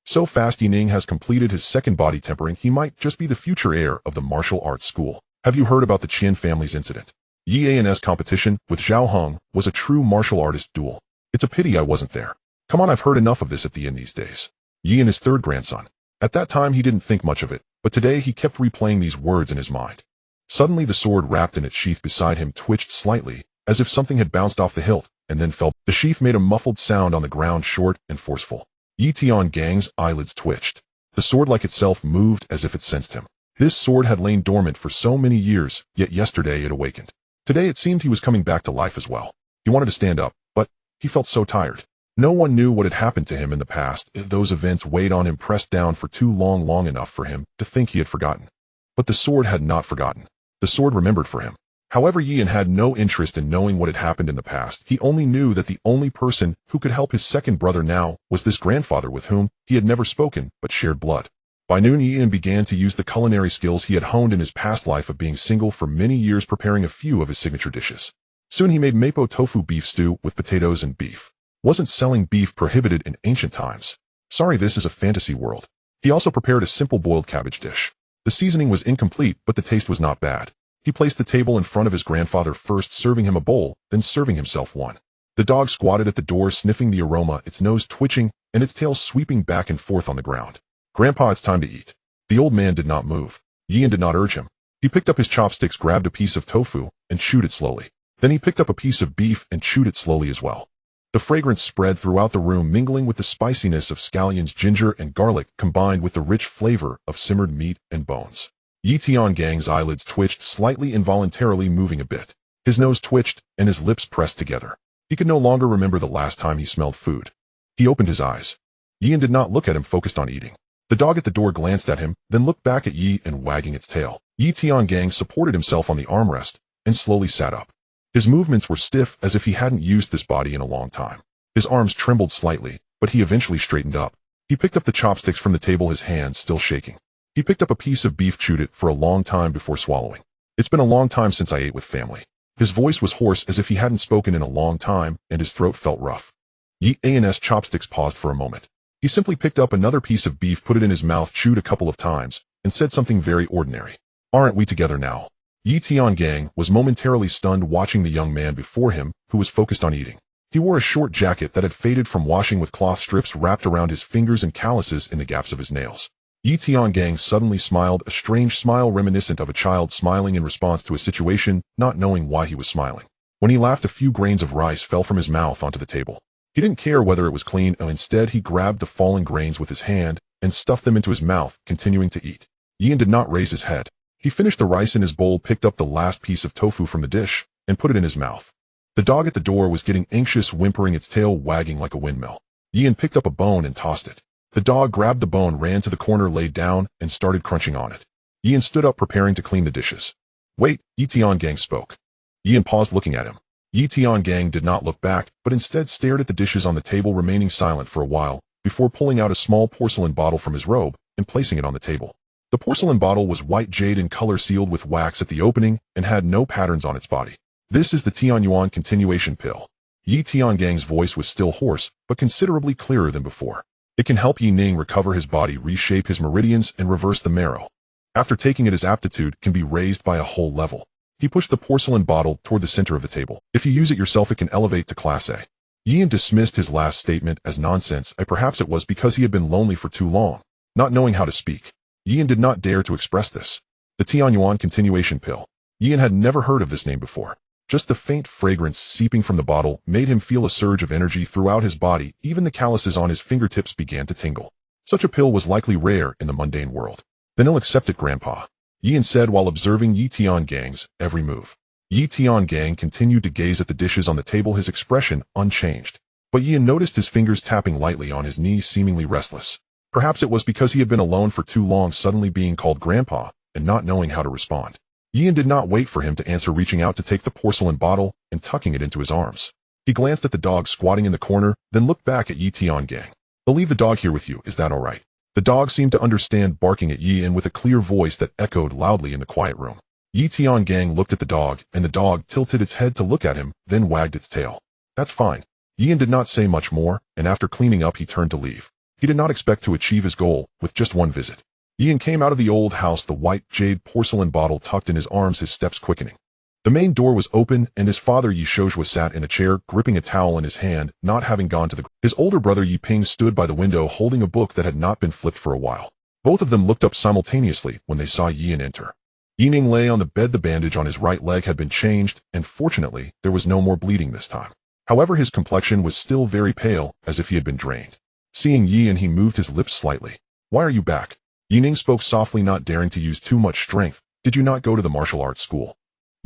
So fast Yi Ning has completed his second body tempering, he might just be the future heir of the martial arts school. Have you heard about the Qian family's incident? Yi's competition with Zhao Heng was a true martial artist duel. It's a pity I wasn't there. Come on, I've heard enough of this at the inn these days. Yi and his third grandson. At that time he didn't think much of it, but today he kept replaying these words in his mind. Suddenly the sword wrapped in its sheath beside him twitched slightly, as if something had bounced off the hilt, and then fell. The sheath made a muffled sound on the ground, short and forceful. Yi Tiangang's eyelids twitched. The sword like itself moved as if it sensed him. This sword had lain dormant for so many years, yet yesterday it awakened. Today it seemed he was coming back to life as well. He wanted to stand up, but he felt so tired. No one knew what had happened to him in the past. Those events weighed on him, pressed down for too long enough for him to think he had forgotten. But the sword had not forgotten. The sword remembered for him. However, Yian had no interest in knowing what had happened in the past. He only knew that the only person who could help his second brother now was this grandfather with whom he had never spoken but shared blood. By noon, Yian began to use the culinary skills he had honed in his past life of being single for many years, preparing a few of his signature dishes. Soon he made mapo tofu beef stew with potatoes and beef. Wasn't selling beef prohibited in ancient times? Sorry, this is a fantasy world. He also prepared a simple boiled cabbage dish. The seasoning was incomplete, but the taste was not bad. He placed the table in front of his grandfather, first serving him a bowl, then serving himself one. The dog squatted at the door, sniffing the aroma, its nose twitching and its tail sweeping back and forth on the ground. "Grandpa, it's time to eat." The old man did not move. Yian did not urge him. He picked up his chopsticks, grabbed a piece of tofu, and chewed it slowly. Then he picked up a piece of beef and chewed it slowly as well. The fragrance spread throughout the room, mingling with the spiciness of scallions, ginger, and garlic, combined with the rich flavor of simmered meat and bones. Yi Tiangang's eyelids twitched slightly, involuntarily moving a bit. His nose twitched, and his lips pressed together. He could no longer remember the last time he smelled food. He opened his eyes. Yian did not look at him, focused on eating. The dog at the door glanced at him, then looked back at Yi and wagging its tail. Yi Tiangang supported himself on the armrest and slowly sat up. His movements were stiff, as if he hadn't used this body in a long time. His arms trembled slightly, but he eventually straightened up. He picked up the chopsticks from the table, his hands still shaking. He picked up a piece of beef, chewed it for a long time before swallowing. "It's been a long time since I ate with family." His voice was hoarse, as if he hadn't spoken in a long time, and his throat felt rough. Yi An's chopsticks paused for a moment. He simply picked up another piece of beef, put it in his mouth, chewed a couple of times, and said something very ordinary. "Aren't we together now?" Yi Tiangang was momentarily stunned, watching the young man before him, who was focused on eating. He wore a short jacket that had faded from washing, with cloth strips wrapped around his fingers and calluses in the gaps of his nails. Yi Tiangang suddenly smiled, a strange smile reminiscent of a child smiling in response to a situation, not knowing why he was smiling. When he laughed, a few grains of rice fell from his mouth onto the table. He didn't care whether it was clean, and instead he grabbed the fallen grains with his hand and stuffed them into his mouth, continuing to eat. Yian did not raise his head. He finished the rice in his bowl, picked up the last piece of tofu from the dish, and put it in his mouth. The dog at the door was getting anxious, whimpering, its tail wagging like a windmill. Yian picked up a bone and tossed it. The dog grabbed the bone, ran to the corner, laid down, and started crunching on it. Yian stood up, preparing to clean the dishes. "Wait," Yi Tiangang spoke. Yian paused, looking at him. Yi Tiangang did not look back, but instead stared at the dishes on the table, remaining silent for a while, before pulling out a small porcelain bottle from his robe and placing it on the table. The porcelain bottle was white jade in color, sealed with wax at the opening, and had no patterns on its body. "This is the Tianyuan continuation pill." Yi Tiangang's voice was still hoarse, but considerably clearer than before. "It can help Yi Ning recover his body, reshape his meridians, and reverse the marrow. After taking it, his aptitude can be raised by a whole level." He pushed the porcelain bottle toward the center of the table. "If you use it yourself, it can elevate to Class A." Yian dismissed his last statement as nonsense. Perhaps it was because he had been lonely for too long, not knowing how to speak. Yian did not dare to express this. The Tianyuan continuation pill. Yian had never heard of this name before. Just the faint fragrance seeping from the bottle made him feel a surge of energy throughout his body. Even the calluses on his fingertips began to tingle. Such a pill was likely rare in the mundane world. "Then he'll accept it, Grandpa," Yian said while observing Yi Tiangang's every move. Yi Tiangang continued to gaze at the dishes on the table, his expression unchanged. But Yian noticed his fingers tapping lightly on his knees, seemingly restless. Perhaps it was because he had been alone for too long, suddenly being called Grandpa and not knowing how to respond. Yian did not wait for him to answer, reaching out to take the porcelain bottle and tucking it into his arms. He glanced at the dog squatting in the corner, then looked back at Yi Tiangang. "I'll leave the dog here with you, is that all right?" The dog seemed to understand, barking at Yian with a clear voice that echoed loudly in the quiet room. Yi Tiangang looked at the dog, and the dog tilted its head to look at him, then wagged its tail. "That's fine." Yian did not say much more, and after cleaning up, he turned to leave. He did not expect to achieve his goal with just one visit. Yian came out of the old house, the white jade porcelain bottle tucked in his arms, his steps quickening. The main door was open, and his father Yi Shojua sat in a chair, gripping a towel in his hand, not having gone to the. His older brother Yi Ping stood by the window, holding a book that had not been flipped for a while. Both of them looked up simultaneously when they saw Yian enter. Yi Ning lay on the bed. The bandage on his right leg had been changed, and fortunately, there was no more bleeding this time. However, his complexion was still very pale, as if he had been drained. Seeing Yian, he moved his lips slightly. "Why are you back?" Yi Ning spoke softly, not daring to use too much strength. "Did you not go to the martial arts school?"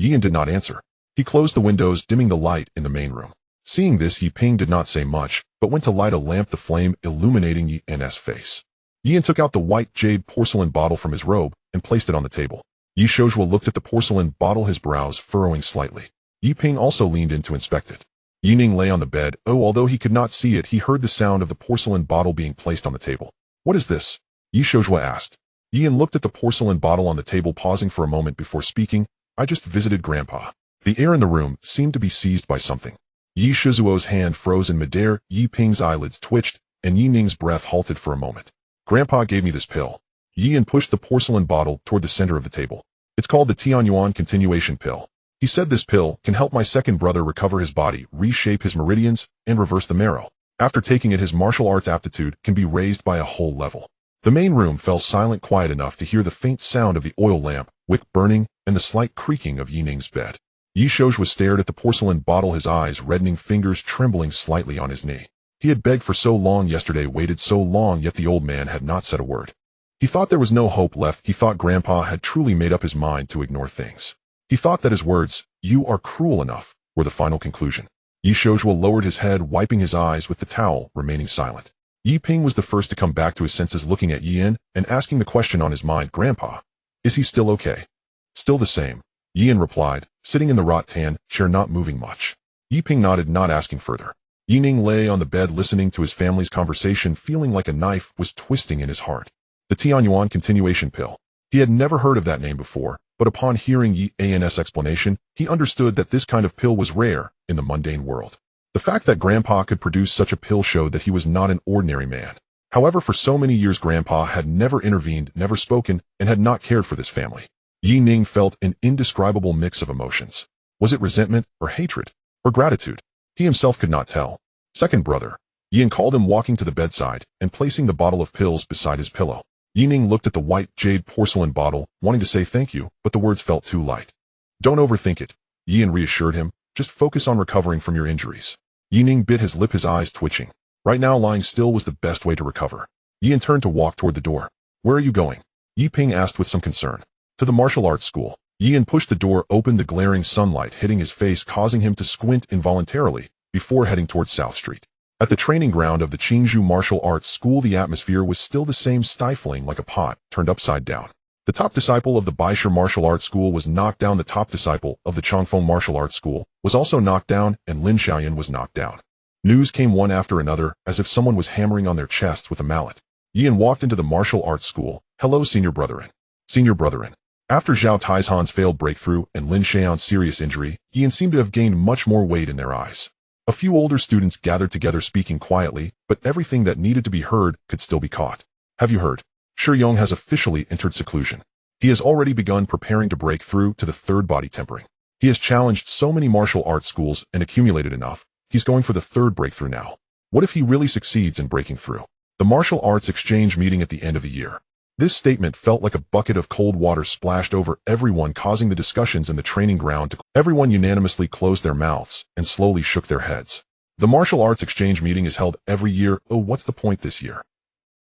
Yian did not answer. He closed the windows, dimming the light in the main room. Seeing this, Yi Ping did not say much, but went to light a lamp, the flame illuminating Yian's face. Yian took out the white jade porcelain bottle from his robe and placed it on the table. Yi Shouzhua looked at the porcelain bottle, his brows furrowing slightly. Yi Ping also leaned in to inspect it. Yi Ning lay on the bed. Although he could not see it, he heard the sound of the porcelain bottle being placed on the table. What is this? Yi Shouzhua asked. Yin looked at the porcelain bottle on the table, pausing for a moment before speaking. I just visited Grandpa. The air in the room seemed to be seized by something. Yi Shizhuo's hand froze in midair, Yi Ping's eyelids twitched, and Yi Ning's breath halted for a moment. Grandpa gave me this pill. Yin pushed the porcelain bottle toward the center of the table. It's called the Huan continuation pill. He said this pill can help my second brother recover his body, reshape his meridians, and reverse the marrow. After taking it, his martial arts aptitude can be raised by a whole level. The main room fell silent, quiet enough to hear the faint sound of the oil lamp, wick burning, and the slight creaking of Yi Ning's bed. Yi Shouzhua stared at the porcelain bottle, his eyes reddening, fingers trembling slightly on his knee. He had begged for so long yesterday, waited so long, yet the old man had not said a word. He thought there was no hope left. He thought Grandpa had truly made up his mind to ignore things. He thought that his words, "You are cruel enough," were the final conclusion. Yi Shouzhua lowered his head, wiping his eyes with the towel, remaining silent. Yi Ping was the first to come back to his senses, looking at Yin and asking the question on his mind. Grandpa, is he still okay? Still the same, Yin replied, sitting in the rattan chair, not moving much. Yi Ping nodded, not asking further. Yi Ning lay on the bed listening to his family's conversation, feeling like a knife was twisting in his heart. The Yuan continuation pill. He had never heard of that name before, but upon hearing Yi An's explanation, he understood that this kind of pill was rare in the mundane world. The fact that Grandpa could produce such a pill showed that he was not an ordinary man. However, for so many years Grandpa had never intervened, never spoken, and had not cared for this family. Yi Ning felt an indescribable mix of emotions. Was it resentment, or hatred, or gratitude? He himself could not tell. Second brother. Yin called him, walking to the bedside and placing the bottle of pills beside his pillow. Yi Ning looked at the white jade porcelain bottle, wanting to say thank you, but the words felt too light. Don't overthink it, Yin reassured him. Just focus on recovering from your injuries. Yi Ning bit his lip, his eyes twitching. Right now, lying still was the best way to recover. Yin turned to walk toward the door. Where are you going? Yi Ping asked with some concern. To the martial arts school. Yin pushed the door open, the glaring sunlight hitting his face, causing him to squint involuntarily before heading towards South Street. At the training ground of the Qingzhou Martial Arts School, the atmosphere was still the same, stifling, like a pot turned upside down. The top disciple of the Baisher Martial Arts School was knocked down. The top disciple of the Chongfeng Martial Arts School was also knocked down, and Lin Xiaoyan was knocked down. News came one after another, as if someone was hammering on their chests with a mallet. Yin walked into the martial arts school. Hello, senior brethren. Senior brethren. After Zhao Taizhan's failed breakthrough and Lin Xiaoyan's serious injury, Yin seemed to have gained much more weight in their eyes. A few older students gathered together, speaking quietly, but everything that needed to be heard could still be caught. Have you heard? Shi Yong has officially entered seclusion. He has already begun preparing to break through to the third body tempering. He has challenged so many martial arts schools and accumulated enough. He's going for the third breakthrough now. What if he really succeeds in breaking through? The martial arts exchange meeting at the end of the year. This statement felt like a bucket of cold water splashed over everyone, causing the discussions in the training ground to everyone unanimously closed their mouths and slowly shook their heads. The martial arts exchange meeting is held every year. Oh, what's the point this year?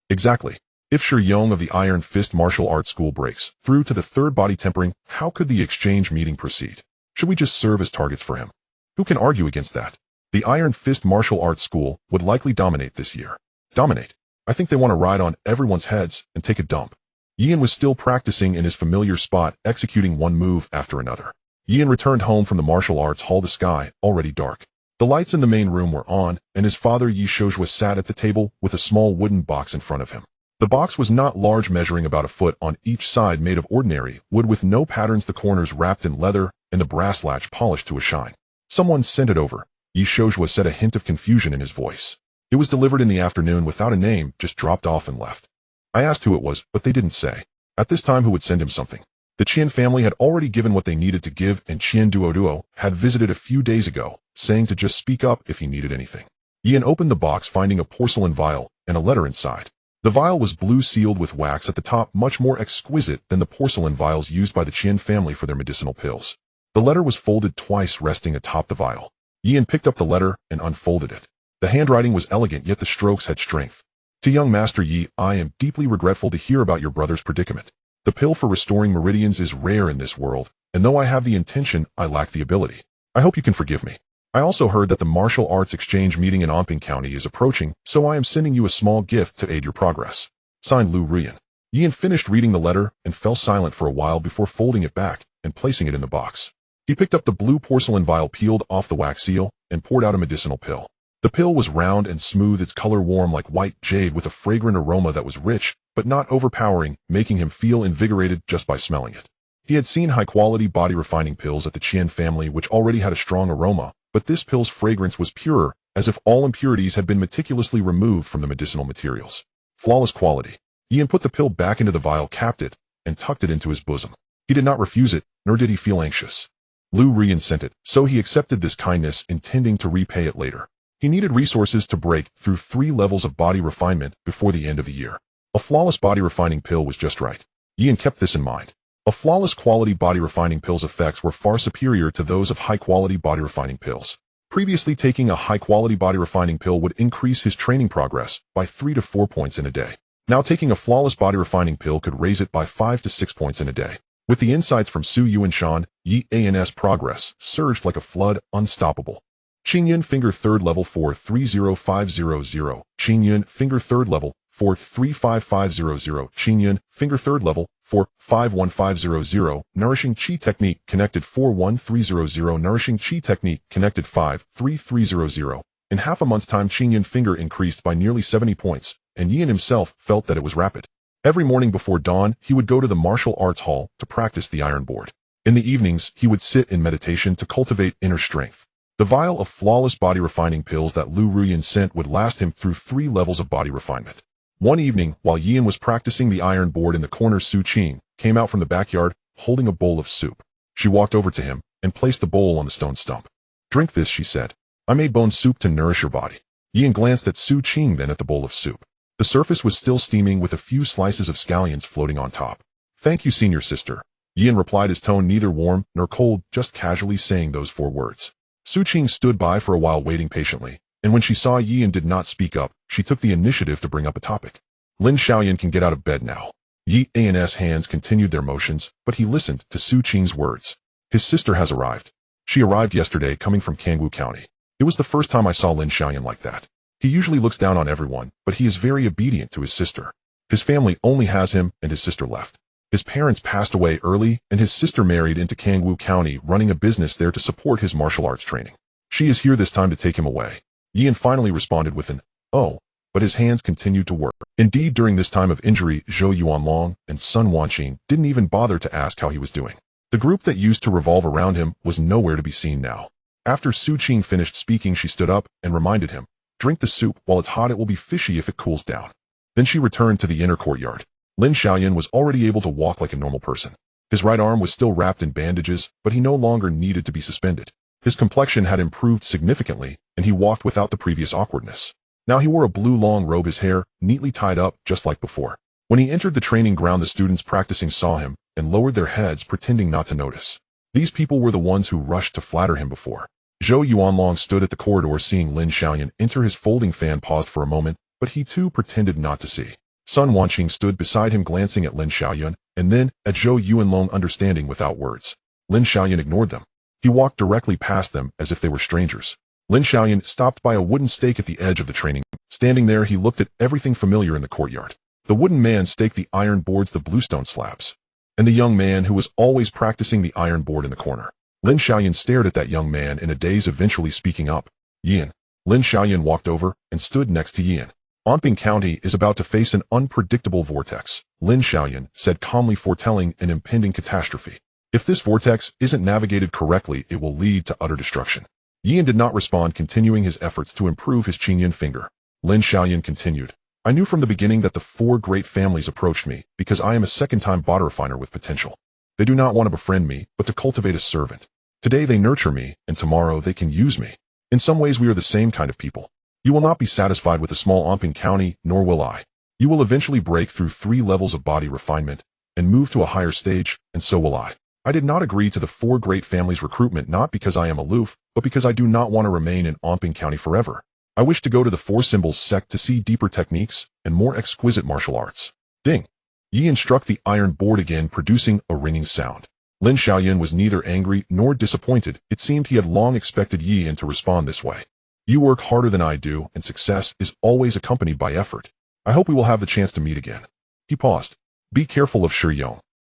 Exactly. If Shi Yong of the Iron Fist Martial Arts School breaks through to the third body tempering, how could the exchange meeting proceed? Should we just serve as targets for him? Who can argue against that? The Iron Fist Martial Arts School would likely dominate this year. Dominate? I think they want to ride on everyone's heads and take a dump. Yin was still practicing in his familiar spot, executing one move after another. Yin returned home from the martial arts hall, the sky already dark. The lights in the main room were on, and his father Yi Shouzhua sat at the table with a small wooden box in front of him. The box was not large, measuring about a foot on each side, made of ordinary wood with no patterns, the corners wrapped in leather, and the brass latch polished to a shine. Someone sent it over, Yi Shouzhua said, a hint of confusion in his voice. It was delivered in the afternoon without a name, just dropped off and left. I asked who it was, but they didn't say. At this time, who would send him something? The Qian family had already given what they needed to give, and Qian Duoduo had visited a few days ago, saying to just speak up if he needed anything. Yin opened the box, finding a porcelain vial and a letter inside. The vial was blue, sealed with wax at the top, much more exquisite than the porcelain vials used by the Qian family for their medicinal pills. The letter was folded twice, resting atop the vial. Yin picked up the letter and unfolded it. The handwriting was elegant, yet the strokes had strength. To young Master Yi, I am deeply regretful to hear about your brother's predicament. The pill for restoring meridians is rare in this world, and though I have the intention, I lack the ability. I hope you can forgive me. I also heard that the martial arts exchange meeting in Anping County is approaching, so I am sending you a small gift to aid your progress. Signed, Lu Rian. Yian finished reading the letter and fell silent for a while before folding it back and placing it in the box. He picked up the blue porcelain vial peeled off the wax seal and poured out a medicinal pill. The pill was round and smooth, its color warm like white jade with a fragrant aroma that was rich, but not overpowering, making him feel invigorated just by smelling it. He had seen high-quality body-refining pills at the Qian family which already had a strong aroma, but this pill's fragrance was purer, as if all impurities had been meticulously removed from the medicinal materials. Flawless quality. Yian put the pill back into the vial, capped it, and tucked it into his bosom. He did not refuse it, nor did he feel anxious. Lu Rian sent it, so he accepted this kindness, intending to repay it later. He needed resources to break through 3 levels of body refinement before the end of the year. A flawless body refining pill was just right. Yian kept this in mind. A flawless quality body refining pill's effects were far superior to those of high-quality body refining pills. Previously, taking a high-quality body refining pill would increase his training progress by 3 to 4 points in a day. Now taking a flawless body refining pill could raise it by 5 to 6 points in a day. With the insights from Su Yuanshan, Yian's progress surged like a flood, unstoppable. Qingyun Finger 3rd Level 430500, Qingyun Finger 3rd Level 435500, Qingyun Finger 3rd Level 451500, Nourishing Qi Technique Connected 41300, Nourishing Qi Technique Connected 53300. In half a month's time, Qingyun Finger increased by nearly 70 points, and Yian himself felt that it was rapid. Every morning before dawn, he would go to the martial arts hall to practice the iron board. In the evenings, he would sit in meditation to cultivate inner strength. The vial of flawless body refining pills that Lu Ruyan sent would last him through 3 levels of body refinement. One evening, while Yian was practicing the iron board in the corner, Su Qing came out from the backyard holding a bowl of soup. She walked over to him and placed the bowl on the stone stump. "Drink this," she said. "I made bone soup to nourish your body." Yian glanced at Su Qing, then at the bowl of soup. The surface was still steaming with a few slices of scallions floating on top. "Thank you, senior sister." Yian replied, his tone neither warm nor cold, just casually saying those 4 words. Su Qing stood by for a while waiting patiently, and when she saw Yian did not speak up, she took the initiative to bring up a topic. "Lin Xiaoyan can get out of bed now." Yian's hands continued their motions, but he listened to Su Qing's words. "His sister has arrived. She arrived yesterday coming from Kangwu County. It was the first time I saw Lin Xiaoyan like that. He usually looks down on everyone, but he is very obedient to his sister. His family only has him and his sister left. His parents passed away early, and his sister married into Kangwu County, running a business there to support his martial arts training. She is here this time to take him away." Yian finally responded with an, "Oh," but his hands continued to work. Indeed, during this time of injury, Zhou Yuanlong and Sun Wanqing didn't even bother to ask how he was doing. The group that used to revolve around him was nowhere to be seen now. After Su Qing finished speaking, she stood up and reminded him, "Drink the soup. While it's hot, it will be fishy if it cools down." Then she returned to the inner courtyard. Lin Xiaoyan was already able to walk like a normal person. His right arm was still wrapped in bandages, but he no longer needed to be suspended. His complexion had improved significantly, and he walked without the previous awkwardness. Now he wore a blue long robe, his hair neatly tied up just like before. When he entered the training ground, the students practicing saw him and lowered their heads, pretending not to notice. These people were the ones who rushed to flatter him before. Zhou Yuanlong stood at the corridor, seeing Lin Xiaoyan enter his folding fan, paused for a moment, but he too pretended not to see. Sun Wanqing stood beside him, glancing at Lin Xiaoyan, and then at Zhou Yuanlong, understanding without words. Lin Xiaoyan ignored them. He walked directly past them as if they were strangers. Lin Xiaoyan stopped by a wooden stake at the edge of the training. Standing there, he looked at everything familiar in the courtyard. The wooden man staked the iron boards, the bluestone slabs, and the young man who was always practicing the iron board in the corner. Lin Xiaoyan stared at that young man in a daze, eventually speaking up. "Yian." Lin Xiaoyan walked over and stood next to Yian. "Anping County is about to face an unpredictable vortex," Lin Xiaoyan said calmly, foretelling an impending catastrophe. "If this vortex isn't navigated correctly, it will lead to utter destruction." Yian did not respond, continuing his efforts to improve his Qingyun finger. Lin Xiaoyan continued, "I knew from the beginning that the 4 great families approached me because I am a second-time body refiner with potential. They do not want to befriend me, but to cultivate a servant. Today they nurture me, and tomorrow they can use me. In some ways we are the same kind of people. You will not be satisfied with a small Anping County, nor will I. You will eventually break through 3 levels of body refinement and move to a higher stage, and so will I. I did not agree to the 4 great families recruitment not because I am aloof, but because I do not want to remain in Anping County forever. I wish to go to the 4 Symbols sect to see deeper techniques and more exquisite martial arts." Ding! Yian struck the iron board again, producing a ringing sound. Lin Xiaoyan was neither angry nor disappointed. It seemed he had long expected Yian to respond this way. "You work harder than I do, and success is always accompanied by effort. I hope we will have the chance to meet again." He paused. Be careful of Shi.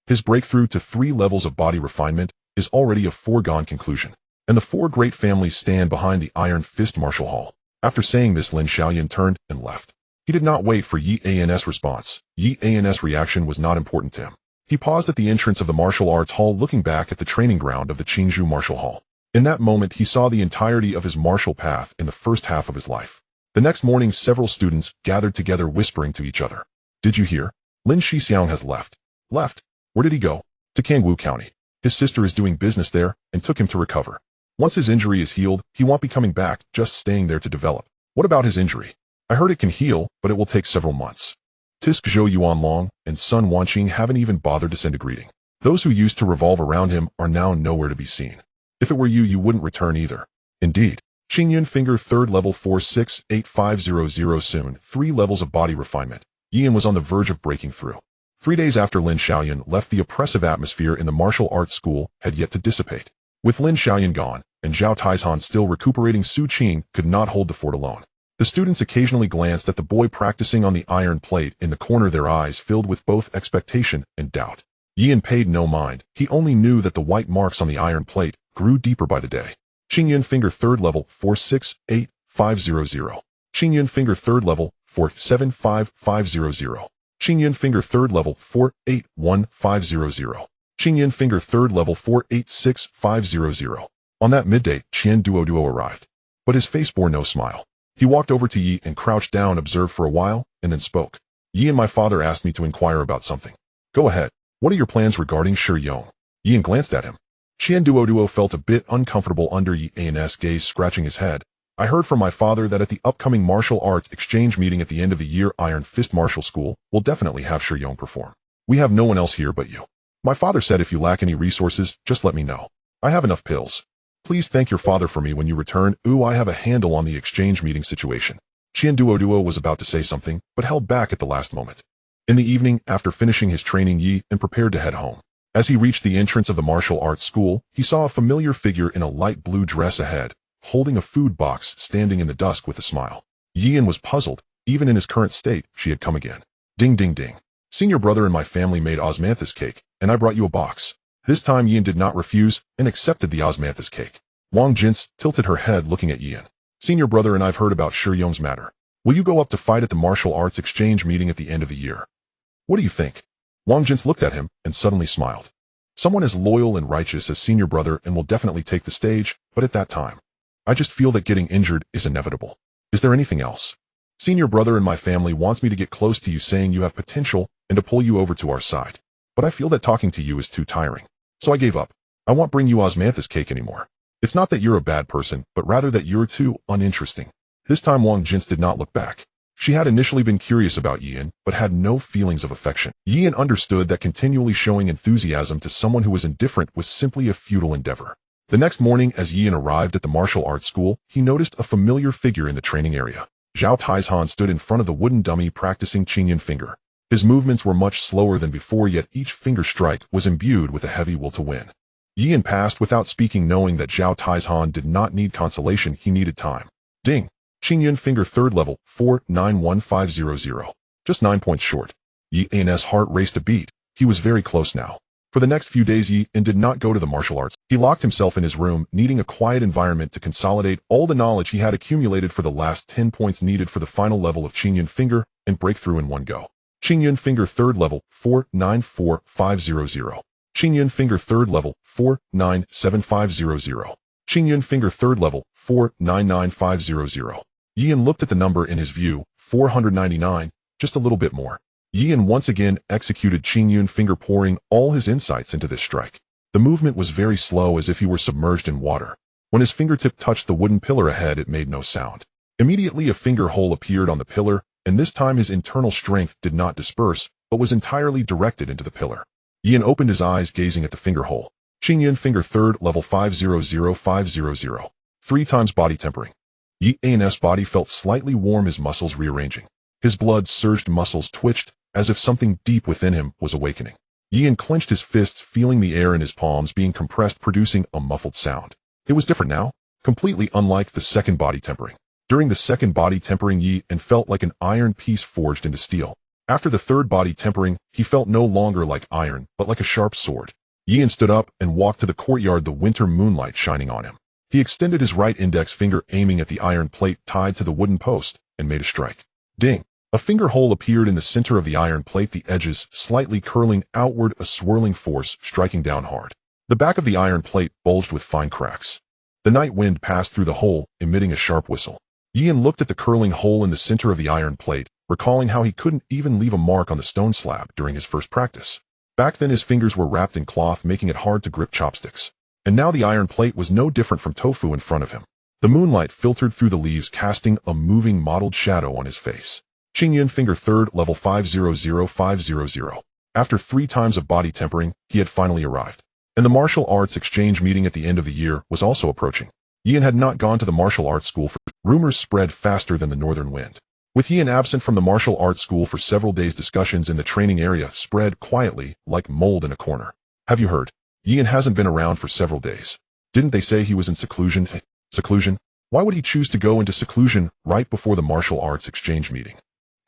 His breakthrough to 3 levels of body refinement is already a foregone conclusion, and the 4 great families stand behind the Iron Fist Martial Hall. After saying this, Lin Xiaoyan turned and left. He did not wait for Yi An's response. Yi An's reaction was not important to him. He paused at the entrance of the martial arts hall, looking back at the training ground of the Qingzhou Martial Hall. In that moment, he saw the entirety of his martial path in the first half of his life. The next morning, several students gathered together, whispering to each other. Did you hear? Lin Shixiang has left. Left? Where did he go? To Kangwu County. His sister is doing business there and took him to recover. Once his injury is healed, he won't be coming back, just staying there to develop. What about his injury? I heard it can heal, but it will take several months. Tisk Zhou Yuanlong and Sun Wanqing haven't even bothered to send a greeting. Those who used to revolve around him are now nowhere to be seen. If it were you, you wouldn't return either. Indeed. Qingyun Finger 3rd level 468500 soon, 3 levels of body refinement. Yian was on the verge of breaking through. 3 days after Lin Xiaoyan left, the oppressive atmosphere in the martial arts school had yet to dissipate. With Lin Xiaoyan gone, and Zhao Taizhan still recuperating, Su Qing could not hold the fort alone. The students occasionally glanced at the boy practicing on the iron plate in the corner, their eyes filled with both expectation and doubt. Yian paid no mind. He only knew that the white marks on the iron plate grew deeper by the day. Qingyun Finger 3rd level 468500. Qingyun Finger 3rd level 475500. Qingyun Finger 3rd level 481500. Qingyun Finger 3rd level 486500. On that midday, Qian Duo arrived. But his face bore no smile. He walked over to Yi and crouched down, observed for a while, and then spoke. Yi and my father asked me to inquire about something. Go ahead. What are your plans regarding Shi Yong? Yian glanced at him. Qian Duo felt a bit uncomfortable under Yi An's gaze, scratching his head. I heard from my father that at the upcoming martial arts exchange meeting at the end of the year, Iron Fist Martial School will definitely have Shi Yong perform. We have no one else here but you. My father said if you lack any resources, just let me know. I have enough pills. Please thank your father for me when you return. I have a handle on the exchange meeting situation. Qian Duo was about to say something, but held back at the last moment. In the evening, after finishing his training, Yi and prepared to head home. As he reached the entrance of the martial arts school, he saw a familiar figure in a light blue dress ahead, holding a food box, standing in the dusk with a smile. Yian was puzzled. Even in his current state, she had come again. Ding ding ding. Senior brother and my family made osmanthus cake, and I brought you a box. This time Yian did not refuse and accepted the osmanthus cake. Wang Jins tilted her head, looking at Yian. Senior brother and I've heard about Shi Yong's matter. Will you go up to fight at the martial arts exchange meeting at the end of the year? What do you think? Wang Jins looked at him and suddenly smiled. Someone as loyal and righteous as senior brother and will definitely take the stage, but at that time, I just feel that getting injured is inevitable. Is there anything else? Senior brother and my family wants me to get close to you, saying you have potential and to pull you over to our side. But I feel that talking to you is too tiring. So I gave up. I won't bring you osmanthus cake anymore. It's not that you're a bad person, but rather that you're too uninteresting. This time Wang Jins did not look back. She had initially been curious about Yian, but had no feelings of affection. Yian understood that continually showing enthusiasm to someone who was indifferent was simply a futile endeavor. The next morning, as Yian arrived at the martial arts school, he noticed a familiar figure in the training area. Zhao Taizhan stood in front of the wooden dummy practicing Qingyun Finger. His movements were much slower than before, yet each finger strike was imbued with a heavy will to win. Yian passed without speaking, knowing that Zhao Taizhan did not need consolation, he needed time. Ding! Qingyun Finger 3rd level 491500. Just 9 points short. Yi An's heart raced a beat. He was very close now. For the next few days, Yi An did not go to the martial arts. He locked himself in his room, needing a quiet environment to consolidate all the knowledge he had accumulated for the last 10 points needed for the final level of Qingyun Finger and breakthrough in one go. Qingyun Finger 3rd level 494500. Qingyun Finger 3rd level 497500. Qingyun Finger 3rd level 499500. Yian looked at the number in his view, 499, just a little bit more. Yian once again executed Qingyun Finger, pouring all his insights into this strike. The movement was very slow, as if he were submerged in water. When his fingertip touched the wooden pillar ahead, it made no sound. Immediately a finger hole appeared on the pillar, and this time his internal strength did not disperse, but was entirely directed into the pillar. Yian opened his eyes, gazing at the finger hole. Qingyun Finger 3rd level 500500. 3 times body tempering. Yi An's body felt slightly warm, his muscles rearranging. His blood surged, muscles twitched, as if something deep within him was awakening. Yian clenched his fists, feeling the air in his palms being compressed, producing a muffled sound. It was different now, completely unlike the second body tempering. During the second body tempering, Yi An felt like an iron piece forged into steel. After the third body tempering, he felt no longer like iron, but like a sharp sword. Yin stood up and walked to the courtyard, the winter moonlight shining on him. He extended his right index finger, aiming at the iron plate tied to the wooden post, and made a strike. Ding! A finger hole appeared in the center of the iron plate, the edges slightly curling outward, a swirling force striking down hard. The back of the iron plate bulged with fine cracks. The night wind passed through the hole, emitting a sharp whistle. Yin looked at the curling hole in the center of the iron plate, recalling how he couldn't even leave a mark on the stone slab during his first practice. Back then his fingers were wrapped in cloth, making it hard to grip chopsticks. And now the iron plate was no different from tofu in front of him. The moonlight filtered through the leaves, casting a moving mottled shadow on his face. Qingyan finger third, level 500500. After 3 times of body tempering, he had finally arrived. And the martial arts exchange meeting at the end of the year was also approaching. Yin had not gone to the martial arts school for rumors spread faster than the northern wind. With Yin absent from the martial arts school for several days, discussions in the training area spread quietly like mold in a corner. Have you heard? Yin hasn't been around for several days. Didn't they say he was in seclusion? Seclusion? Why would he choose to go into seclusion right before the martial arts exchange meeting?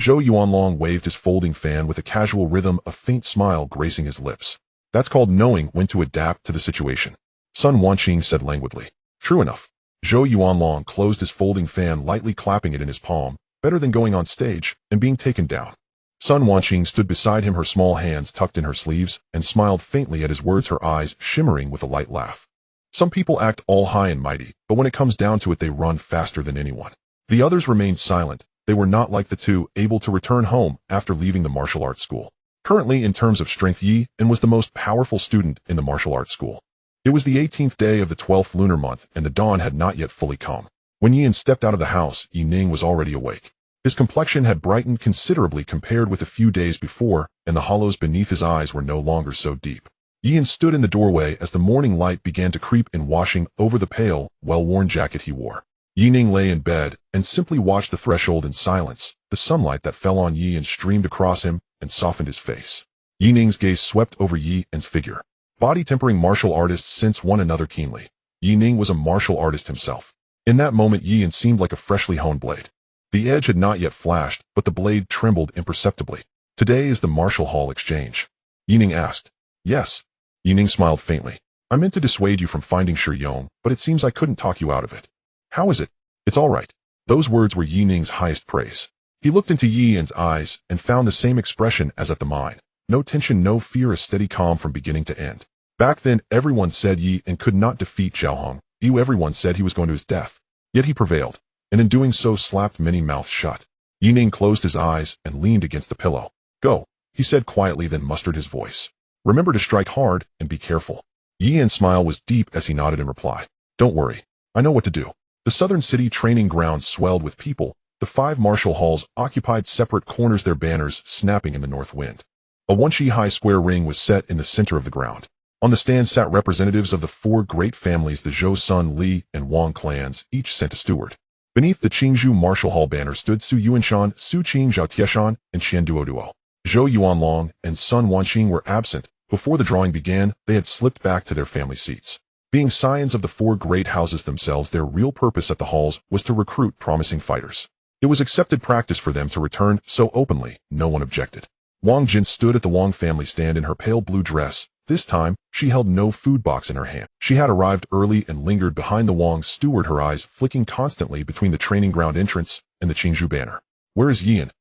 Zhou Yuanlong waved his folding fan with a casual rhythm, a faint smile gracing his lips. That's called knowing when to adapt to the situation. Sun Wanqing said languidly. True enough. Zhou Yuanlong closed his folding fan, lightly clapping it in his palm. Better than going on stage and being taken down. Sun Wanqing stood beside him, her small hands tucked in her sleeves, and smiled faintly at his words, her eyes shimmering with a light laugh. Some people act all high and mighty, but when it comes down to it, they run faster than anyone. The others remained silent. They were not like the two, able to return home after leaving the martial arts school. Currently, in terms of strength, Yi and was the most powerful student in the martial arts school. It was the 18th day of the 12th lunar month, and the dawn had not yet fully come. When Yin stepped out of the house, Yi Ning was already awake. His complexion had brightened considerably compared with a few days before, and the hollows beneath his eyes were no longer so deep. Yin stood in the doorway as the morning light began to creep in, washing over the pale, well-worn jacket he wore. Yi Ning lay in bed and simply watched the threshold in silence. The sunlight that fell on Yi and streamed across him and softened his face. Yi Ning's gaze swept over Yi An's figure. Body tempering martial artists sense one another keenly. Yi Ning was a martial artist himself. In that moment, Yi An seemed like a freshly honed blade. The edge had not yet flashed, but the blade trembled imperceptibly. Today is the martial hall exchange. Yi Ning asked. Yes. Yi Ning smiled faintly. I meant to dissuade you from finding Shi Yong, but it seems I couldn't talk you out of it. How is it? It's all right. Those words were Yi Ning's highest praise. He looked into Yi An's eyes and found the same expression as at the mine. No tension, no fear, a steady calm from beginning to end. Back then, everyone said Yi An could not defeat Zhao Hong. Everyone said he was going to his death. Yet he prevailed, and in doing so slapped many mouths shut. Yi Ning closed his eyes and leaned against the pillow. Go, he said quietly, then mustered his voice. Remember to strike hard and be careful. Yi An's smile was deep as he nodded in reply. Don't worry. I know what to do. The southern city training grounds swelled with people. The 5 martial halls occupied separate corners, their banners snapping in the north wind. A 1-chi-high square ring was set in the center of the ground. On the stand sat representatives of the 4 great families, the Zhou, Sun, Li, and Wang clans, each sent a steward. Beneath the Qingzhou Martial Hall banner stood Su Yuanshan, Su Qing Zhao Tieshan, and Qian Duoduo. Zhou Yuanlong and Sun Wanqing were absent. Before the drawing began, they had slipped back to their family seats. Being scions of the 4 great houses themselves, their real purpose at the halls was to recruit promising fighters. It was accepted practice for them to return so openly, no one objected. Wang Jin stood at the Wang family stand in her pale blue dress. This time, she held no food box in her hand. She had arrived early and lingered behind the Wang steward, her eyes flicking constantly between the training ground entrance and the Qingzhou banner. Where is Yi An?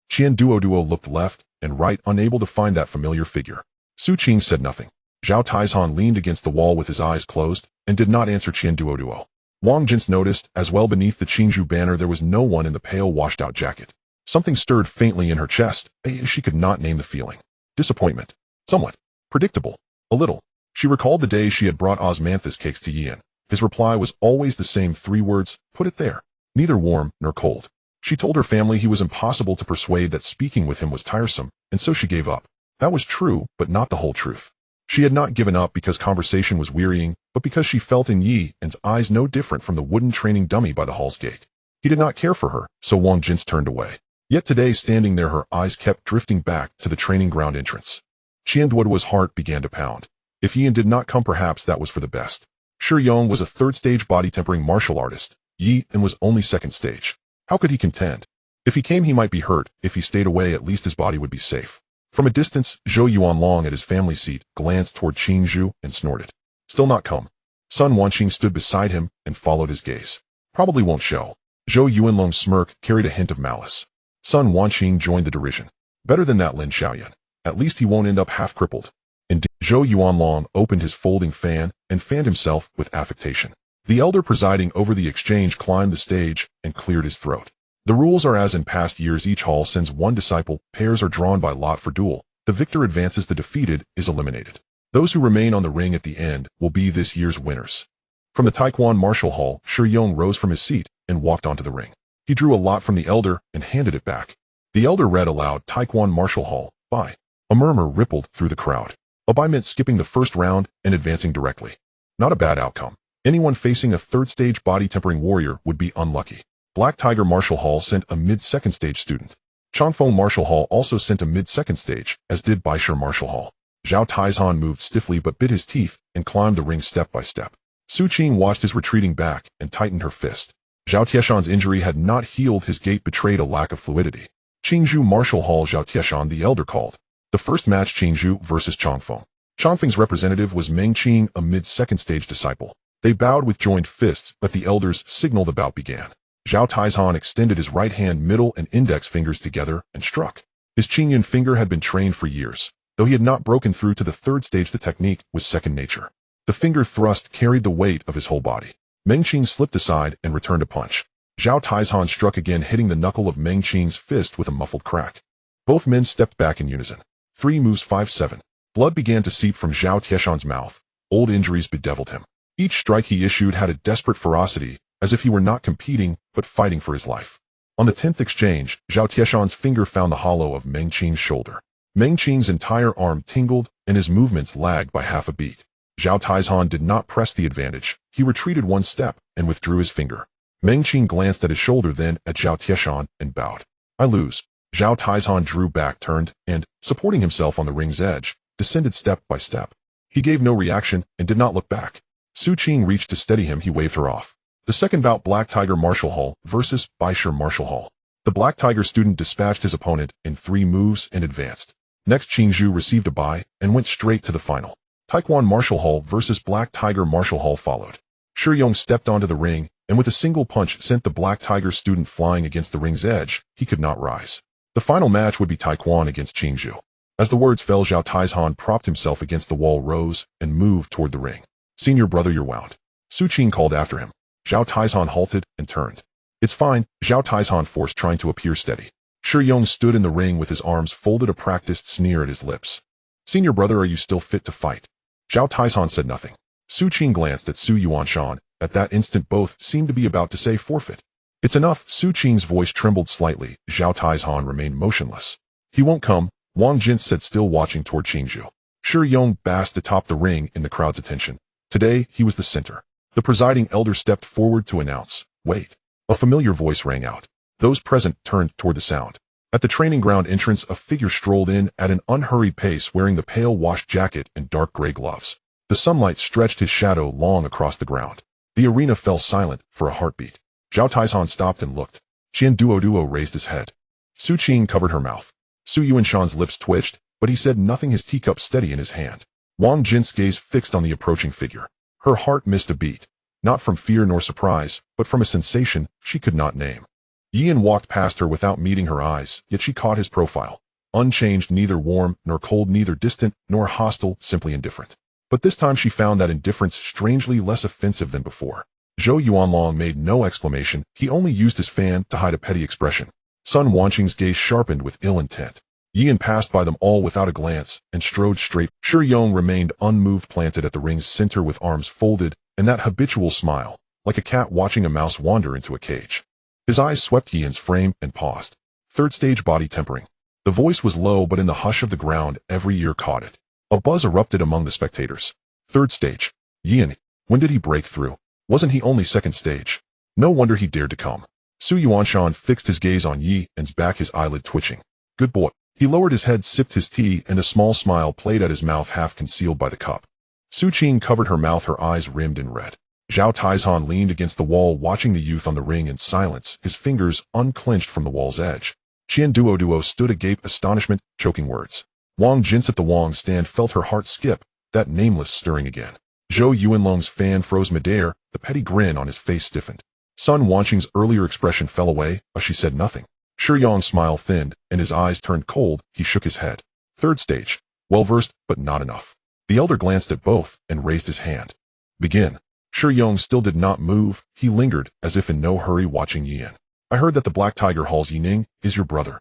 Qian Duoduo looked left and right, unable to find that familiar figure. Su Qing said nothing. Zhao Taizhan leaned against the wall with his eyes closed and did not answer Qian Duoduo. Wang Jin noticed as well beneath the Qingzhou banner there was no one in the pale washed-out jacket. Something stirred faintly in her chest. She could not name the feeling. Disappointment. Somewhat. Predictable. A little. She recalled the day she had brought osmanthus cakes to Yi An. His reply was always the same 3 words, put it there. Neither warm nor cold. She told her family he was impossible to persuade, that speaking with him was tiresome, and so she gave up. That was true, but not the whole truth. She had not given up because conversation was wearying, but because she felt in Yi An's eyes no different from the wooden training dummy by the hall's gate. He did not care for her, so Wang Jin turned away. Yet today, standing there, her eyes kept drifting back to the training ground entrance. Qian Duoduo's heart began to pound. If Yi An did not come, perhaps that was for the best. Shi Yong was a 3rd-stage body-tempering martial artist. Yi An was only 2nd stage. How could he contend? If he came, he might be hurt. If he stayed away, at least his body would be safe. From a distance, Zhou Yuanlong at his family seat glanced toward Qing Zhu and snorted. Still not come. Sun Wanqing stood beside him and followed his gaze. Probably won't show. Zhou Yuanlong's smirk carried a hint of malice. Sun Wanqing joined the derision. Better than that, Lin Xiaoyan. At least he won't end up half crippled. Indeed, Zhou Yuanlong opened his folding fan and fanned himself with affectation. The elder presiding over the exchange climbed the stage and cleared his throat. The rules are as in past years. Each hall sends one disciple. Pairs are drawn by lot for duel. The victor advances, the defeated is eliminated. Those who remain on the ring at the end will be this year's winners. From the Taekwon Martial Hall, Shi Yong rose from his seat and walked onto the ring. He drew a lot from the elder and handed it back. The elder read aloud, Taekwon Martial Hall, bye. A murmur rippled through the crowd. A bye meant skipping the first round and advancing directly. Not a bad outcome. Anyone facing a third-stage body-tempering warrior would be unlucky. Black Tiger Martial Hall sent a mid-second stage student. Changfeng Martial Hall also sent a mid-second stage, as did Baishir Martial Hall. Zhao Taizhan moved stiffly but bit his teeth and climbed the ring step by step. Su Qing watched his retreating back and tightened her fist. Zhao Tieshan's injury had not healed. His gait betrayed a lack of fluidity. Qingzhou Martial Hall. Zhao Tieshan the elder called. The first match, Qingzhou versus Changfeng. Changfeng's representative was Meng Qing, a mid-second stage disciple. They bowed with joined fists, but the elders signaled the bout began. Zhao Taizhan extended his right hand, middle and index fingers together and struck. His Qingyun finger had been trained for years. Though he had not broken through to the third stage, the technique was second nature. The finger thrust carried the weight of his whole body. Meng Qing slipped aside and returned a punch. Zhao Taizhan struck again, hitting the knuckle of Meng Qing's fist with a muffled crack. Both men stepped back in unison. 3 moves 5-7. Blood began to seep from Zhao Tieshan's mouth. Old injuries bedeviled him. Each strike he issued had a desperate ferocity, as if he were not competing, but fighting for his life. On the 10th exchange, Zhao Tieshan's finger found the hollow of Meng Qing's shoulder. Meng Qing's entire arm tingled, and his movements lagged by half a beat. Zhao Taizhan did not press the advantage. He retreated one step and withdrew his finger. Meng Qing glanced at his shoulder, then at Zhao Tieshan, and bowed. I lose. Zhao Taizhan drew back, turned, and, supporting himself on the ring's edge, descended step by step. He gave no reaction and did not look back. Su Qing reached to steady him. He waved her off. The second bout, Black Tiger Martial Hall versus Baishir Martial Hall. The Black Tiger student dispatched his opponent in 3 moves and advanced. Next, Qingzhou received a bye and went straight to the final. Taekwon Martial Hall versus Black Tiger Martial Hall followed. Shi Yong stepped onto the ring and with a single punch sent the Black Tiger student flying against the ring's edge. He could not rise. The final match would be Taekwon against Qingzhou. As the words fell, Zhao Taizhan propped himself against the wall, rose, and moved toward the ring. Senior brother, you're wound. Su Qing called after him. Zhao Taizhan halted and turned. It's fine, Zhao Taizhan forced, trying to appear steady. Shi Yong stood in the ring with his arms folded, a practiced sneer at his lips. Senior brother, are you still fit to fight? Zhao Taizhan said nothing. Su Qing glanced at Su Yuanshan. At that instant both seemed to be about to say forfeit. It's enough. Su Qing's voice trembled slightly. Zhao Taizhan remained motionless. He won't come, Wang Jin said, still watching toward Qingzhou. Shi Yong basked atop the ring in the crowd's attention. Today, he was the center. The presiding elder stepped forward to announce, wait. A familiar voice rang out. Those present turned toward the sound. At the training ground entrance, a figure strolled in at an unhurried pace, wearing the pale washed jacket and dark gray gloves. The sunlight stretched his shadow long across the ground. The arena fell silent for a heartbeat. Zhao Taizhan stopped and looked. Qian Duo raised his head. Su Qing covered her mouth. Su Yuanshan's lips twitched, but he said nothing, his teacup steady in his hand. Wang Jin's gaze fixed on the approaching figure. Her heart missed a beat. Not from fear nor surprise, but from a sensation she could not name. Yian walked past her without meeting her eyes, yet she caught his profile. Unchanged, neither warm nor cold, neither distant nor hostile, simply indifferent. But this time she found that indifference strangely less offensive than before. Zhou Yuanlong made no exclamation. He only used his fan to hide a petty expression. Sun Wanqing's gaze sharpened with ill intent. Yian passed by them all without a glance and strode straight. Shi Yong remained unmoved, planted at the ring's center with arms folded and that habitual smile, like a cat watching a mouse wander into a cage. His eyes swept Yian's frame and paused. Third stage body tempering. The voice was low, but in the hush of the ground, every ear caught it. A buzz erupted among the spectators. Third stage. Yian, when did he break through? Wasn't he only second stage? No wonder he dared to come. Su Yuanshan fixed his gaze on Yi's back, his eyelid twitching. Good boy. He lowered his head, sipped his tea, and a small smile played at his mouth, half concealed by the cup. Su Qing covered her mouth, her eyes rimmed in red. Zhao Taizhan leaned against the wall, watching the youth on the ring in silence, his fingers unclenched from the wall's edge. Qian Duo stood agape, astonishment, choking words. Wang Jins at the Wang stand felt her heart skip, that nameless stirring again. Zhou Yuanlong's fan froze midair, the petty grin on his face stiffened. Sun Wanqing's earlier expression fell away, as she said nothing. Shi Yong's smile thinned, and his eyes turned cold. He shook his head. Third stage. Well-versed, but not enough. The elder glanced at both, and raised his hand. Begin. Shi Yong still did not move. He lingered, as if in no hurry, watching Yian. I heard that the Black Tiger Hall's Yining is your brother.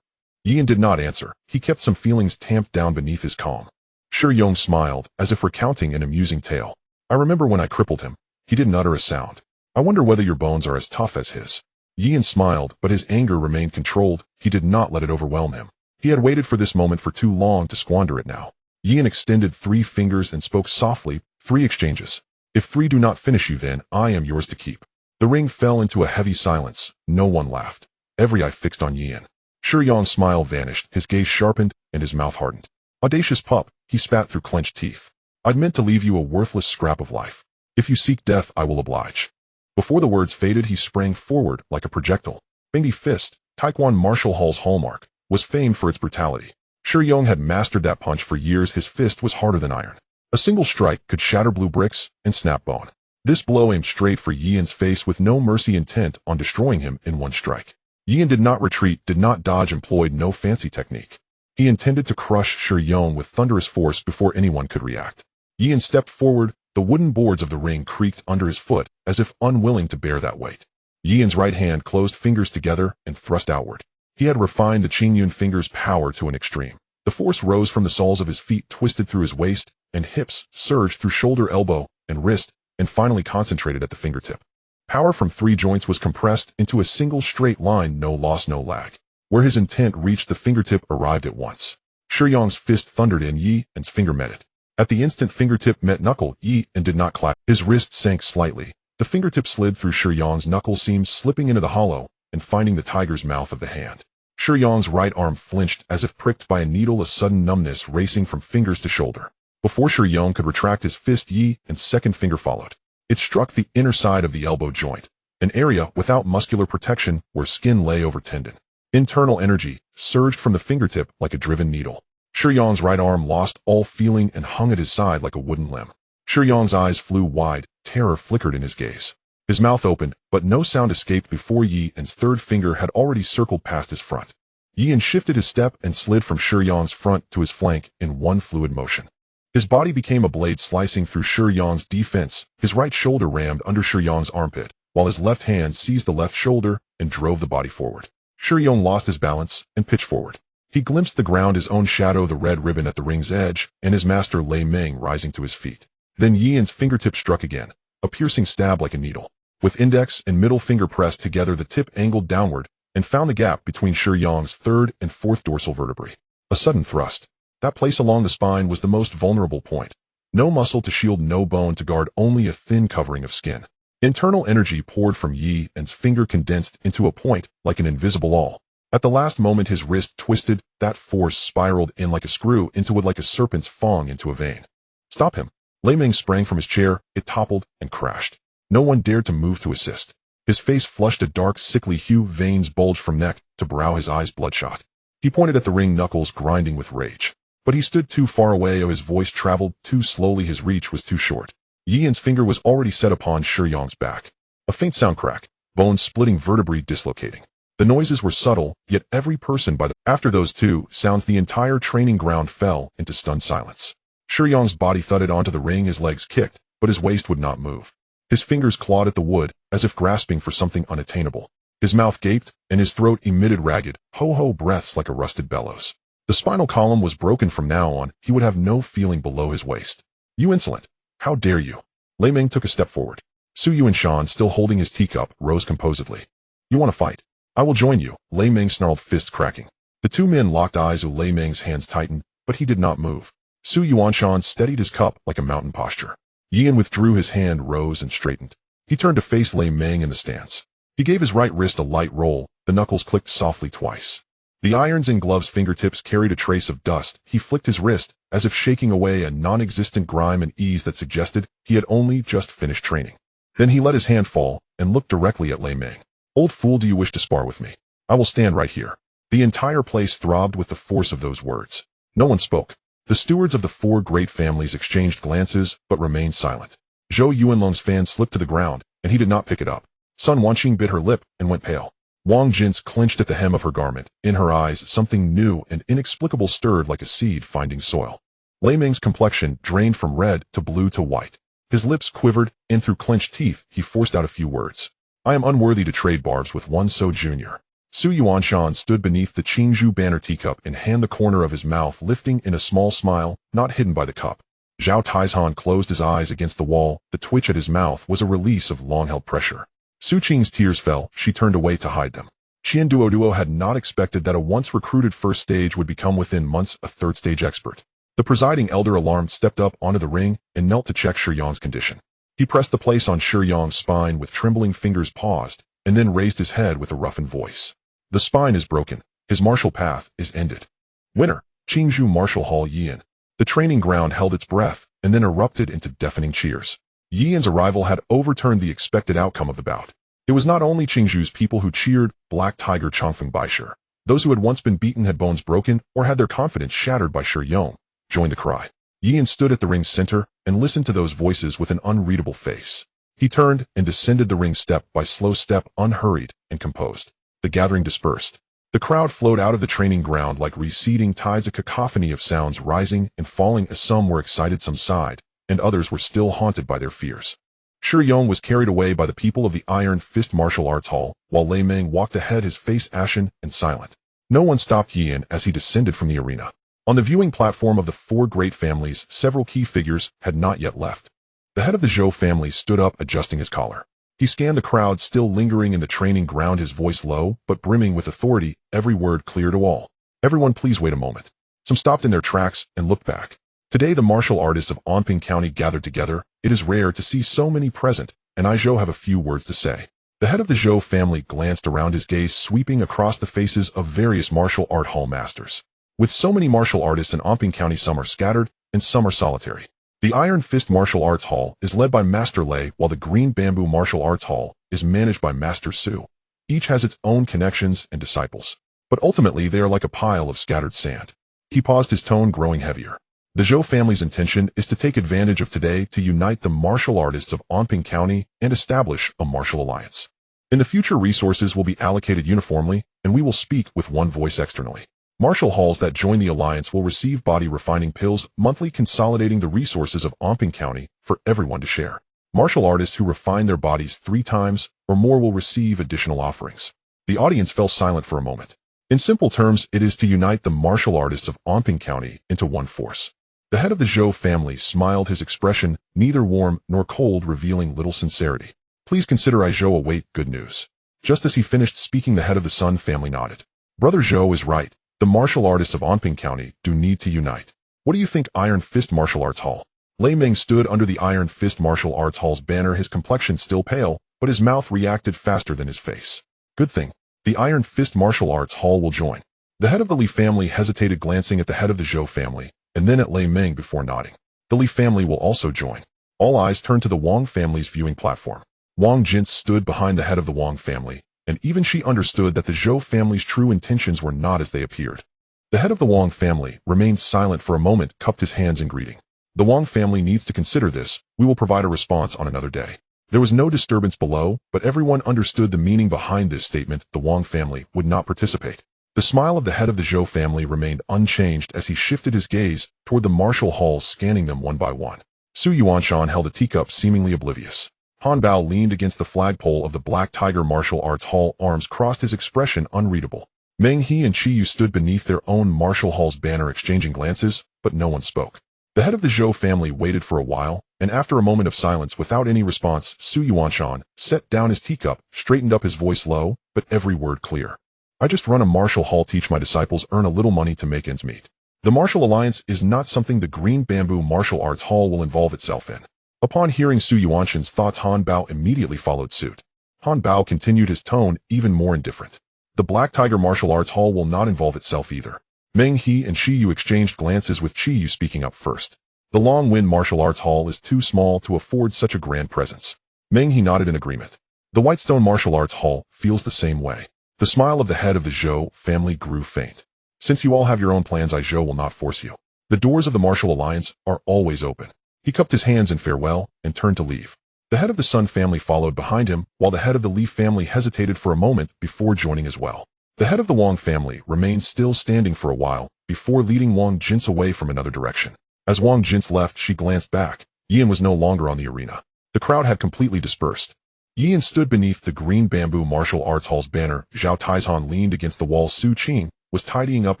Yian did not answer. He kept some feelings tamped down beneath his calm. Shi Yong smiled, as if recounting an amusing tale. I remember when I crippled him. He didn't utter a sound. I wonder whether your bones are as tough as his. Yian smiled, but his anger remained controlled. He did not let it overwhelm him. He had waited for this moment for too long to squander it now. Yian extended 3 fingers and spoke softly. 3 exchanges. If 3 do not finish you, then I am yours to keep. The ring fell into a heavy silence. No one laughed. Every eye fixed on Yian. Shi Yong's smile vanished, his gaze sharpened, and his mouth hardened. Audacious pup, he spat through clenched teeth. I'd meant to leave you a worthless scrap of life. If you seek death, I will oblige. Before the words faded, he sprang forward like a projectile. Bendy fist, Taekwon Martial Hall's hallmark, was famed for its brutality. Shi Yong had mastered that punch for years. His fist was harder than iron. A single strike could shatter blue bricks and snap bone. This blow aimed straight for Yian's face with no mercy, intent on destroying him in one strike. Yian did not retreat, did not dodge, employed no fancy technique. He intended to crush Shi Yong with thunderous force before anyone could react. Yian stepped forward. The wooden boards of the ring creaked under his foot, as if unwilling to bear that weight. Yian's right hand closed fingers together and thrust outward. He had refined the Qingyun finger's power to an extreme. The force rose from the soles of his feet, twisted through his waist and hips, surged through shoulder, elbow, and wrist, and finally concentrated at the fingertip. Power from 3 joints was compressed into a single straight line, no loss, no lag. Where his intent reached, the fingertip arrived at once. Shi Yong's fist thundered in. Yian's finger met it. At the instant, fingertip met knuckle. Yian did not clap. His wrist sank slightly. The fingertip slid through Shi Yong's knuckle seam, slipping into the hollow and finding the tiger's mouth of the hand. Shi Yong's right arm flinched as if pricked by a needle, a sudden numbness racing from fingers to shoulder. Before Shi Yong could retract his fist, Yian's second finger followed. It struck the inner side of the elbow joint, an area without muscular protection where skin lay over tendon. Internal energy surged from the fingertip like a driven needle. Shi Yong's right arm lost all feeling and hung at his side like a wooden limb. Shi Yong's eyes flew wide, terror flickered in his gaze. His mouth opened, but no sound escaped before Yian's third finger had already circled past his front. Yian shifted his step and slid from Shi Yong's front to his flank in one fluid motion. His body became a blade slicing through Shi Yong's defense. His right shoulder rammed under Shi Yong's armpit, while his left hand seized the left shoulder and drove the body forward. Shi Yong lost his balance and pitched forward. He glimpsed the ground, his own shadow, the red ribbon at the ring's edge, and his master Lei Meng rising to his feet. Then Yian's fingertip struck again, a piercing stab like a needle. With index and middle finger pressed together, the tip angled downward and found the gap between Shi Yong's third and fourth dorsal vertebrae. A sudden thrust. That place along the spine was the most vulnerable point. No muscle to shield, no bone to guard, only a thin covering of skin. Internal energy poured from Yian's finger, condensed into a point like an invisible awl. At the last moment, his wrist twisted. That force spiraled in like a screw into wood, like a serpent's fang into a vein. Stop him. Lei Meng sprang from his chair. It toppled and crashed. No one dared to move to assist. His face flushed a dark, sickly hue. Veins bulged from neck to brow, his eyes bloodshot. He pointed at the ring, knuckles grinding with rage. But he stood too far away. His voice traveled too slowly. His reach was too short. Yian's finger was already set upon Shi Yong's back. A faint sound crack, bones splitting, vertebrae dislocating. The noises were subtle, yet every person after those 2 sounds, the entire training ground fell into stunned silence. Shi Yong's body thudded onto the ring. His legs kicked, but his waist would not move. His fingers clawed at the wood, as if grasping for something unattainable. His mouth gaped, and his throat emitted ragged, ho-ho breaths like a rusted bellows. The spinal column was broken. From now on, he would have no feeling below his waist. You insolent! How dare you! Lei Meng took a step forward. Su Yuanshan, still holding his teacup, rose composedly. You want to fight? I will join you. Lei Meng snarled, fists cracking. The 2 men locked eyes. Lei Meng's hands tightened, but he did not move. Su Yuanshan steadied his cup like a mountain posture. Yian withdrew his hand, rose, and straightened. He turned to face Lei Meng in the stance. He gave his right wrist a light roll. The knuckles clicked softly twice. The irons in Glove's fingertips carried a trace of dust. He flicked his wrist, as if shaking away a non-existent grime and ease that suggested he had only just finished training. Then he let his hand fall and looked directly at Lei Ming. Old fool, do you wish to spar with me? I will stand right here. The entire place throbbed with the force of those words. No one spoke. The stewards of the four great families exchanged glances, but remained silent. Zhou Yuanlong's fan slipped to the ground, and he did not pick it up. Sun Wanqing bit her lip and went pale. Wang Jin's clenched at the hem of her garment. In her eyes, something new and inexplicable stirred like a seed finding soil. Lei Ming's complexion drained from red to blue to white. His lips quivered, and through clenched teeth, he forced out a few words. I am unworthy to trade barbs with one so junior. Su Yuanshan stood beneath the Qingzhou banner teacup and hand the corner of his mouth lifting in a small smile, not hidden by the cup. Zhao Taizhan closed his eyes against the wall. The twitch at his mouth was a release of long-held pressure. Su Qing's tears fell. She turned away to hide them. Qian Duoduo had not expected that a once-recruited first stage would become within months a third-stage expert. The presiding elder, alarmed, stepped up onto the ring and knelt to check Shi Yang's condition. He pressed the place on Shi Yang's spine with trembling fingers, paused, and then raised his head with a roughened voice. The spine is broken. His martial path is ended. Winner, Qingzhou Martial Hall Yian. The training ground held its breath and then erupted into deafening cheers. Yian's arrival had overturned the expected outcome of the bout. It was not only Qingzhou's people who cheered. Black Tiger Chongfeng Baishe. Those who had once been beaten, had bones broken, or had their confidence shattered by Shi Yong, joined the cry. Yian stood at the ring's center and listened to those voices with an unreadable face. He turned and descended the ring step by slow step, unhurried and composed. The gathering dispersed. The crowd flowed out of the training ground like receding tides, a cacophony of sounds rising and falling as some were excited, some sighed, and others were still haunted by their fears. Shi Yong was carried away by the people of the Iron Fist Martial Arts Hall, while Lei Ming walked ahead, his face ashen and silent. No one stopped Yian as he descended from the arena. On the viewing platform of the four great families, several key figures had not yet left. The head of the Zhou family stood up, adjusting his collar. He scanned the crowd still lingering in the training ground, his voice low but brimming with authority, every word clear to all. Everyone, please wait a moment. Some stopped in their tracks and looked back. Today the martial artists of Anping County gathered together. It is rare to see so many present, and I Zhou have a few words to say. The head of the Zhou family glanced around, his gaze sweeping across the faces of various martial art hall masters. With so many martial artists in Anping County, some are scattered and some are solitary. The Iron Fist Martial Arts Hall is led by Master Lei, while the Green Bamboo Martial Arts Hall is managed by Master Su. Each has its own connections and disciples, but ultimately they are like a pile of scattered sand. He paused, his tone growing heavier. The Zhou family's intention is to take advantage of today to unite the martial artists of Anping County and establish a martial alliance. In the future, resources will be allocated uniformly, and we will speak with one voice externally. Martial halls that join the alliance will receive body refining pills monthly, consolidating the resources of Anping County for everyone to share. Martial artists who refine their bodies 3 times or more will receive additional offerings. The audience fell silent for a moment. In simple terms, it is to unite the martial artists of Anping County into one force. The head of the Zhou family smiled, his expression neither warm nor cold, revealing little sincerity. Please consider I Zhou await good news. Just as he finished speaking, the head of the Sun family nodded. Brother Zhou is right. The martial artists of Anping County do need to unite. What do you think, Iron Fist Martial Arts Hall? Lei Ming stood under the Iron Fist Martial Arts Hall's banner, his complexion still pale, but his mouth reacted faster than his face. Good thing. The Iron Fist Martial Arts Hall will join. The head of the Li family hesitated, glancing at the head of the Zhou family, and then at Lei Ming before nodding. The Li family will also join. All eyes turned to the Wang family's viewing platform. Wang Jin stood behind the head of the Wang family, and even she understood that the Zhou family's true intentions were not as they appeared. The head of the Wang family remained silent for a moment, cupped his hands in greeting. The Wang family needs to consider this. We will provide a response on another day. There was no disturbance below, but everyone understood the meaning behind this statement. The Wang family would not participate. The smile of the head of the Zhou family remained unchanged as he shifted his gaze toward the martial halls, scanning them one by one. Su Yuanshan held a teacup, seemingly oblivious. Han Bao leaned against the flagpole of the Black Tiger Martial Arts Hall, arms crossed, his expression unreadable. Meng He and Chi Yu stood beneath their own martial hall's banner, exchanging glances, but no one spoke. The head of the Zhou family waited for a while, and after a moment of silence without any response, Su Yuanshan set down his teacup, straightened up, his voice low, but every word clear. I just run a martial hall, teach my disciples, earn a little money to make ends meet. The martial alliance is not something the Green Bamboo Martial Arts Hall will involve itself in. Upon hearing Su Yuanshan's thoughts, Han Bao immediately followed suit. Han Bao continued, his tone even more indifferent. The Black Tiger Martial Arts Hall will not involve itself either. Meng He and Chi Yu exchanged glances, with Chi Yu speaking up first. The Long Wind Martial Arts Hall is too small to afford such a grand presence. Meng he nodded in agreement. The Whitestone Martial Arts Hall feels the same way. The smile of the head of the Zhou family grew faint. Since you all have your own plans, Zhou will not force you. The doors of the Martial Alliance are always open. He cupped his hands in farewell and turned to leave. The head of the Sun family followed behind him, while the head of the Li family hesitated for a moment before joining as well. The head of the Wang family remained still standing for a while before leading Wang Jint's away from another direction. As Wang Jint's left, she glanced back. Yan was no longer on the arena. The crowd had completely dispersed. Yan stood beneath the green bamboo martial arts hall's banner. Zhao Taizhan leaned against the wall. Su Qing was tidying up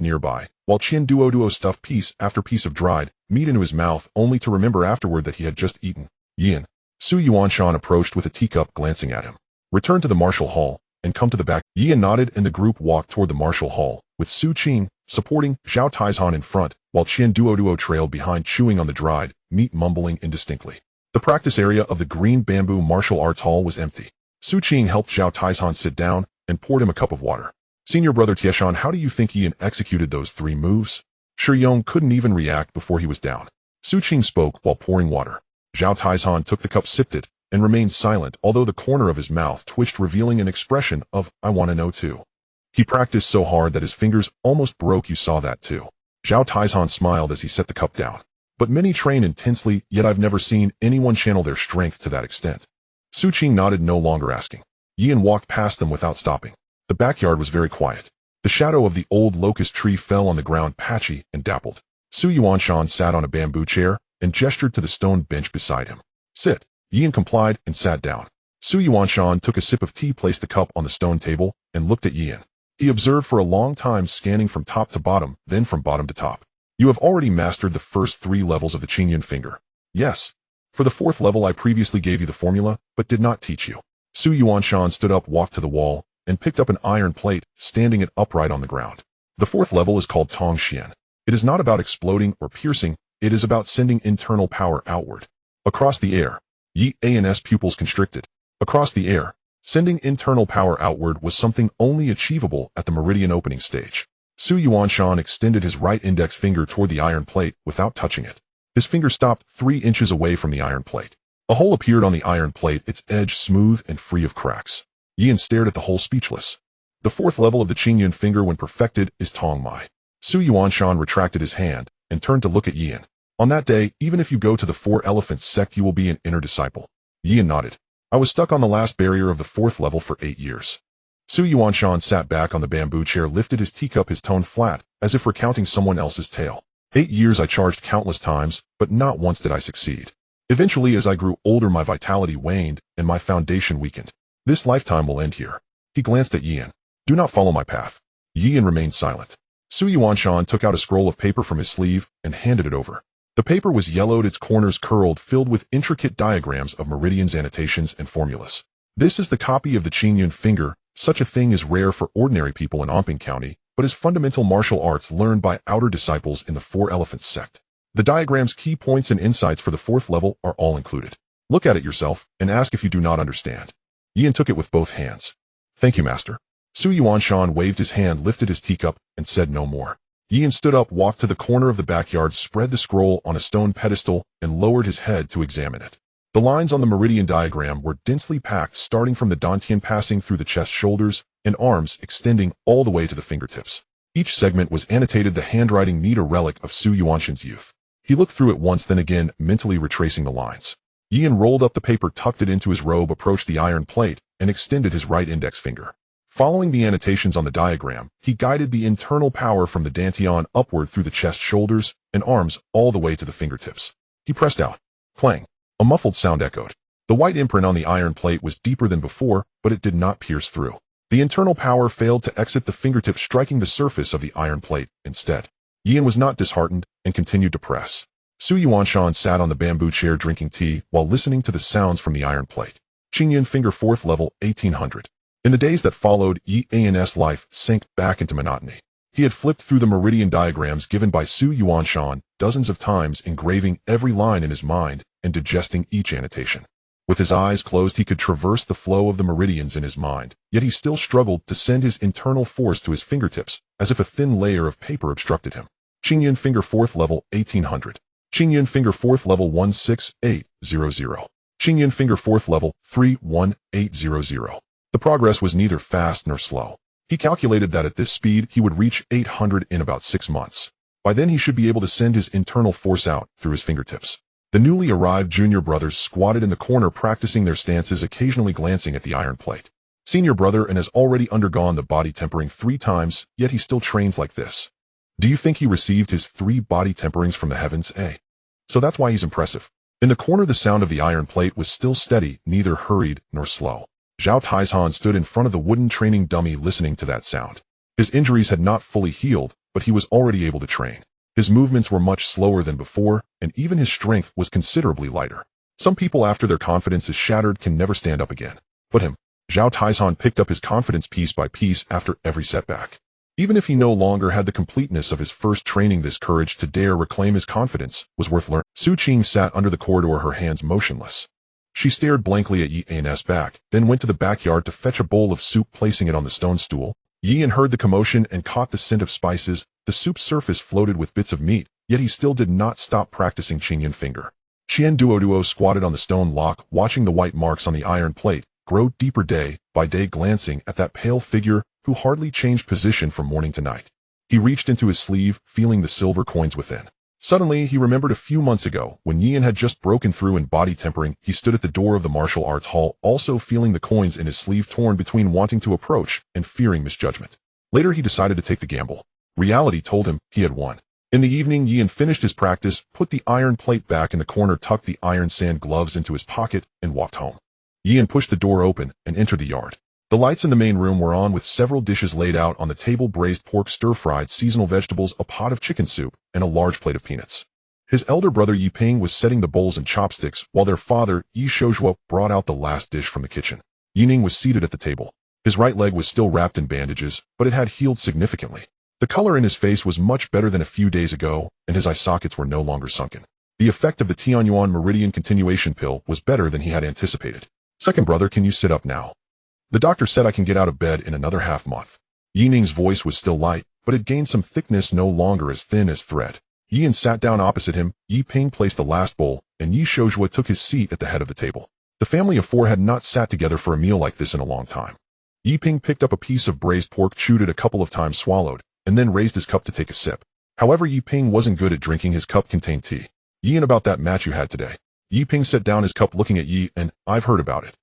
nearby, while Qian Duo stuffed piece after piece of dried meat into his mouth, only to remember afterward that he had just eaten. Yan. Su Yuanshan approached with a teacup, glancing at him. Return to the martial hall and come to the back. Yan nodded and the group walked toward the martial hall, with Su Qing supporting Zhao Taizhan in front, while Qian Duo trailed behind, chewing on the dried meat, mumbling indistinctly. The practice area of the green bamboo martial arts hall was empty. Su Qing helped Zhao Taizhan sit down and poured him a cup of water. Senior brother Tieshan, how do you think Yan executed those 3 moves? Shi Yong couldn't even react before he was down. Su Qing spoke while pouring water. Zhao Taizhan took the cup, sipped it, and remained silent, although the corner of his mouth twitched, revealing an expression of, I want to know too. He practiced so hard that his fingers almost broke. You saw that too. Zhao Taizhan smiled as he set the cup down. But many train intensely, yet I've never seen anyone channel their strength to that extent. Su Qing nodded, no longer asking. Yan walked past them without stopping. The backyard was very quiet. The shadow of the old locust tree fell on the ground, patchy and dappled. Su Yuanshan sat on a bamboo chair and gestured to the stone bench beside him. Sit. Yan complied and sat down. Su Yuanshan took a sip of tea, placed the cup on the stone table, and looked at Yan. He observed for a long time, scanning from top to bottom, then from bottom to top. You have already mastered the first 3 levels of the Qingyun finger. Yes. For the 4th level I previously gave you the formula, but did not teach you. Su Yuanshan stood up, walked to the wall, and picked up an iron plate, standing it upright on the ground. The 4th level is called Tong Xian. It is not about exploding or piercing, it is about sending internal power outward. Across the air. Yi An's pupils constricted. Across the air. Sending internal power outward was something only achievable at the meridian opening stage. Su Yuanshan extended his right index finger toward the iron plate without touching it. His finger stopped 3 inches away from the iron plate. A hole appeared on the iron plate, its edge smooth and free of cracks. Yan stared at the hole, speechless. The 4th level of the Qingyun finger, when perfected, is Tong Mai. Su Yuanshan retracted his hand and turned to look at Yan. On that day, even if you go to the 4 Elephants sect, you will be an inner disciple. Yan nodded. I was stuck on the last barrier of the 4th level for 8 years. Su Yuanshan sat back on the bamboo chair, lifted his teacup, his tone flat, as if recounting someone else's tale. 8 years I charged countless times, but not once did I succeed. Eventually, as I grew older, my vitality waned, and my foundation weakened. This lifetime will end here. He glanced at Yan. Do not follow my path. Yan remained silent. Su Yuanshan took out a scroll of paper from his sleeve and handed it over. The paper was yellowed, its corners curled, filled with intricate diagrams of meridians, annotations, and formulas. This is the copy of the Qingyun finger. Such a thing is rare for ordinary people in Omping County, but is fundamental martial arts learned by outer disciples in the 4 Elephants sect. The diagram's key points and insights for the 4th level are all included. Look at it yourself and ask if you do not understand. Yan took it with both hands. Thank you, master. Su Yuanshan waved his hand, lifted his teacup, and said no more. Yan stood up, walked to the corner of the backyard, spread the scroll on a stone pedestal, and lowered his head to examine it. The lines on the meridian diagram were densely packed, starting from the dantian, passing through the chest, shoulders, and arms, extending all the way to the fingertips. Each segment was annotated, the handwriting, neat, a relic of Su Yuanshan's youth. He looked through it once, then again, mentally retracing the lines. Yan rolled up the paper, tucked it into his robe, approached the iron plate, and extended his right index finger. Following the annotations on the diagram, he guided the internal power from the dantian upward through the chest, shoulders, and arms, all the way to the fingertips. He pressed out. Clang. A muffled sound echoed. The white imprint on the iron plate was deeper than before, but it did not pierce through. The internal power failed to exit the fingertips, striking the surface of the iron plate instead. Yan was not disheartened and continued to press. Su Yuanshan sat on the bamboo chair drinking tea while listening to the sounds from the iron plate. Qingyun finger 4th level, 1800. In the days that followed, Yan's life sank back into monotony. He had flipped through the meridian diagrams given by Su Yuanshan dozens of times, engraving every line in his mind and digesting each annotation. With his eyes closed, he could traverse the flow of the meridians in his mind, yet he still struggled to send his internal force to his fingertips, as if a thin layer of paper obstructed him. Qingyun finger 4th level, 1800. Qingyun finger 4th level, 16800. Qingyan finger 4th level, 31800. The progress was neither fast nor slow. He calculated that at this speed he would reach 800 in about 6 months. By then he should be able to send his internal force out through his fingertips. The newly arrived junior brothers squatted in the corner practicing their stances, occasionally glancing at the iron plate. Senior brother and has already undergone the body tempering 3 times, yet he still trains like this. Do you think he received his 3 body temperings from the heavens, eh? So that's why he's impressive. In the corner the sound of the iron plate was still steady, neither hurried nor slow. Zhao Taizhan stood in front of the wooden training dummy listening to that sound. His injuries had not fully healed, but he was already able to train. His movements were much slower than before, and even his strength was considerably lighter. Some people after their confidence is shattered can never stand up again. But him. Zhao Taizhan picked up his confidence piece by piece after every setback. Even if he no longer had the completeness of his first training, this courage to dare reclaim his confidence was worth learning. Su Qing sat under the corridor, her hands motionless. She stared blankly at Yi An's back, then went to the backyard to fetch a bowl of soup, placing it on the stone stool. Yi An heard the commotion and caught the scent of spices. The soup's surface floated with bits of meat, yet he still did not stop practicing Qingyan finger. Qian Duoduo squatted on the stone lock, watching the white marks on the iron plate grow deeper day by day, glancing at that pale figure who hardly changed position from morning to night. He reached into his sleeve, feeling the silver coins within. Suddenly, he remembered a few months ago, when Yi An had just broken through in body tempering. He stood at the door of the martial arts hall, also feeling the coins in his sleeve, torn between wanting to approach and fearing misjudgment. Later he decided to take the gamble. Reality told him he had won. In the evening, Yi An finished his practice, put the iron plate back in the corner, tucked the iron sand gloves into his pocket, and walked home. Yi An pushed the door open and entered the yard. The lights in the main room were on, with several dishes laid out on the table: braised pork, stir-fried seasonal vegetables, a pot of chicken soup, and a large plate of peanuts. His elder brother Yi Ping was setting the bowls and chopsticks, while their father, Yi Shouzhua, brought out the last dish from the kitchen. Yi Ning was seated at the table. His right leg was still wrapped in bandages, but it had healed significantly. The color in his face was much better than a few days ago, and his eye sockets were no longer sunken. The effect of the Tianyuan Meridian continuation pill was better than he had anticipated. Second brother, can you sit up now? The doctor said I can get out of bed in another half-month. Yi Ning's voice was still light, but it gained some thickness, no longer as thin as thread. Yi An sat down opposite him. Yi Ping placed the last bowl, and Yi Shouzhua took his seat at the head of the table. The family of 4 had not sat together for a meal like this in a long time. Yi Ping picked up a piece of braised pork, chewed it a couple of times, swallowed, and then raised his cup to take a sip. However, Yi Ping wasn't good at drinking. His cup contained tea. Yi An, about that match you had today. Yi Ping set down his cup, looking at Yi An. I've heard about it.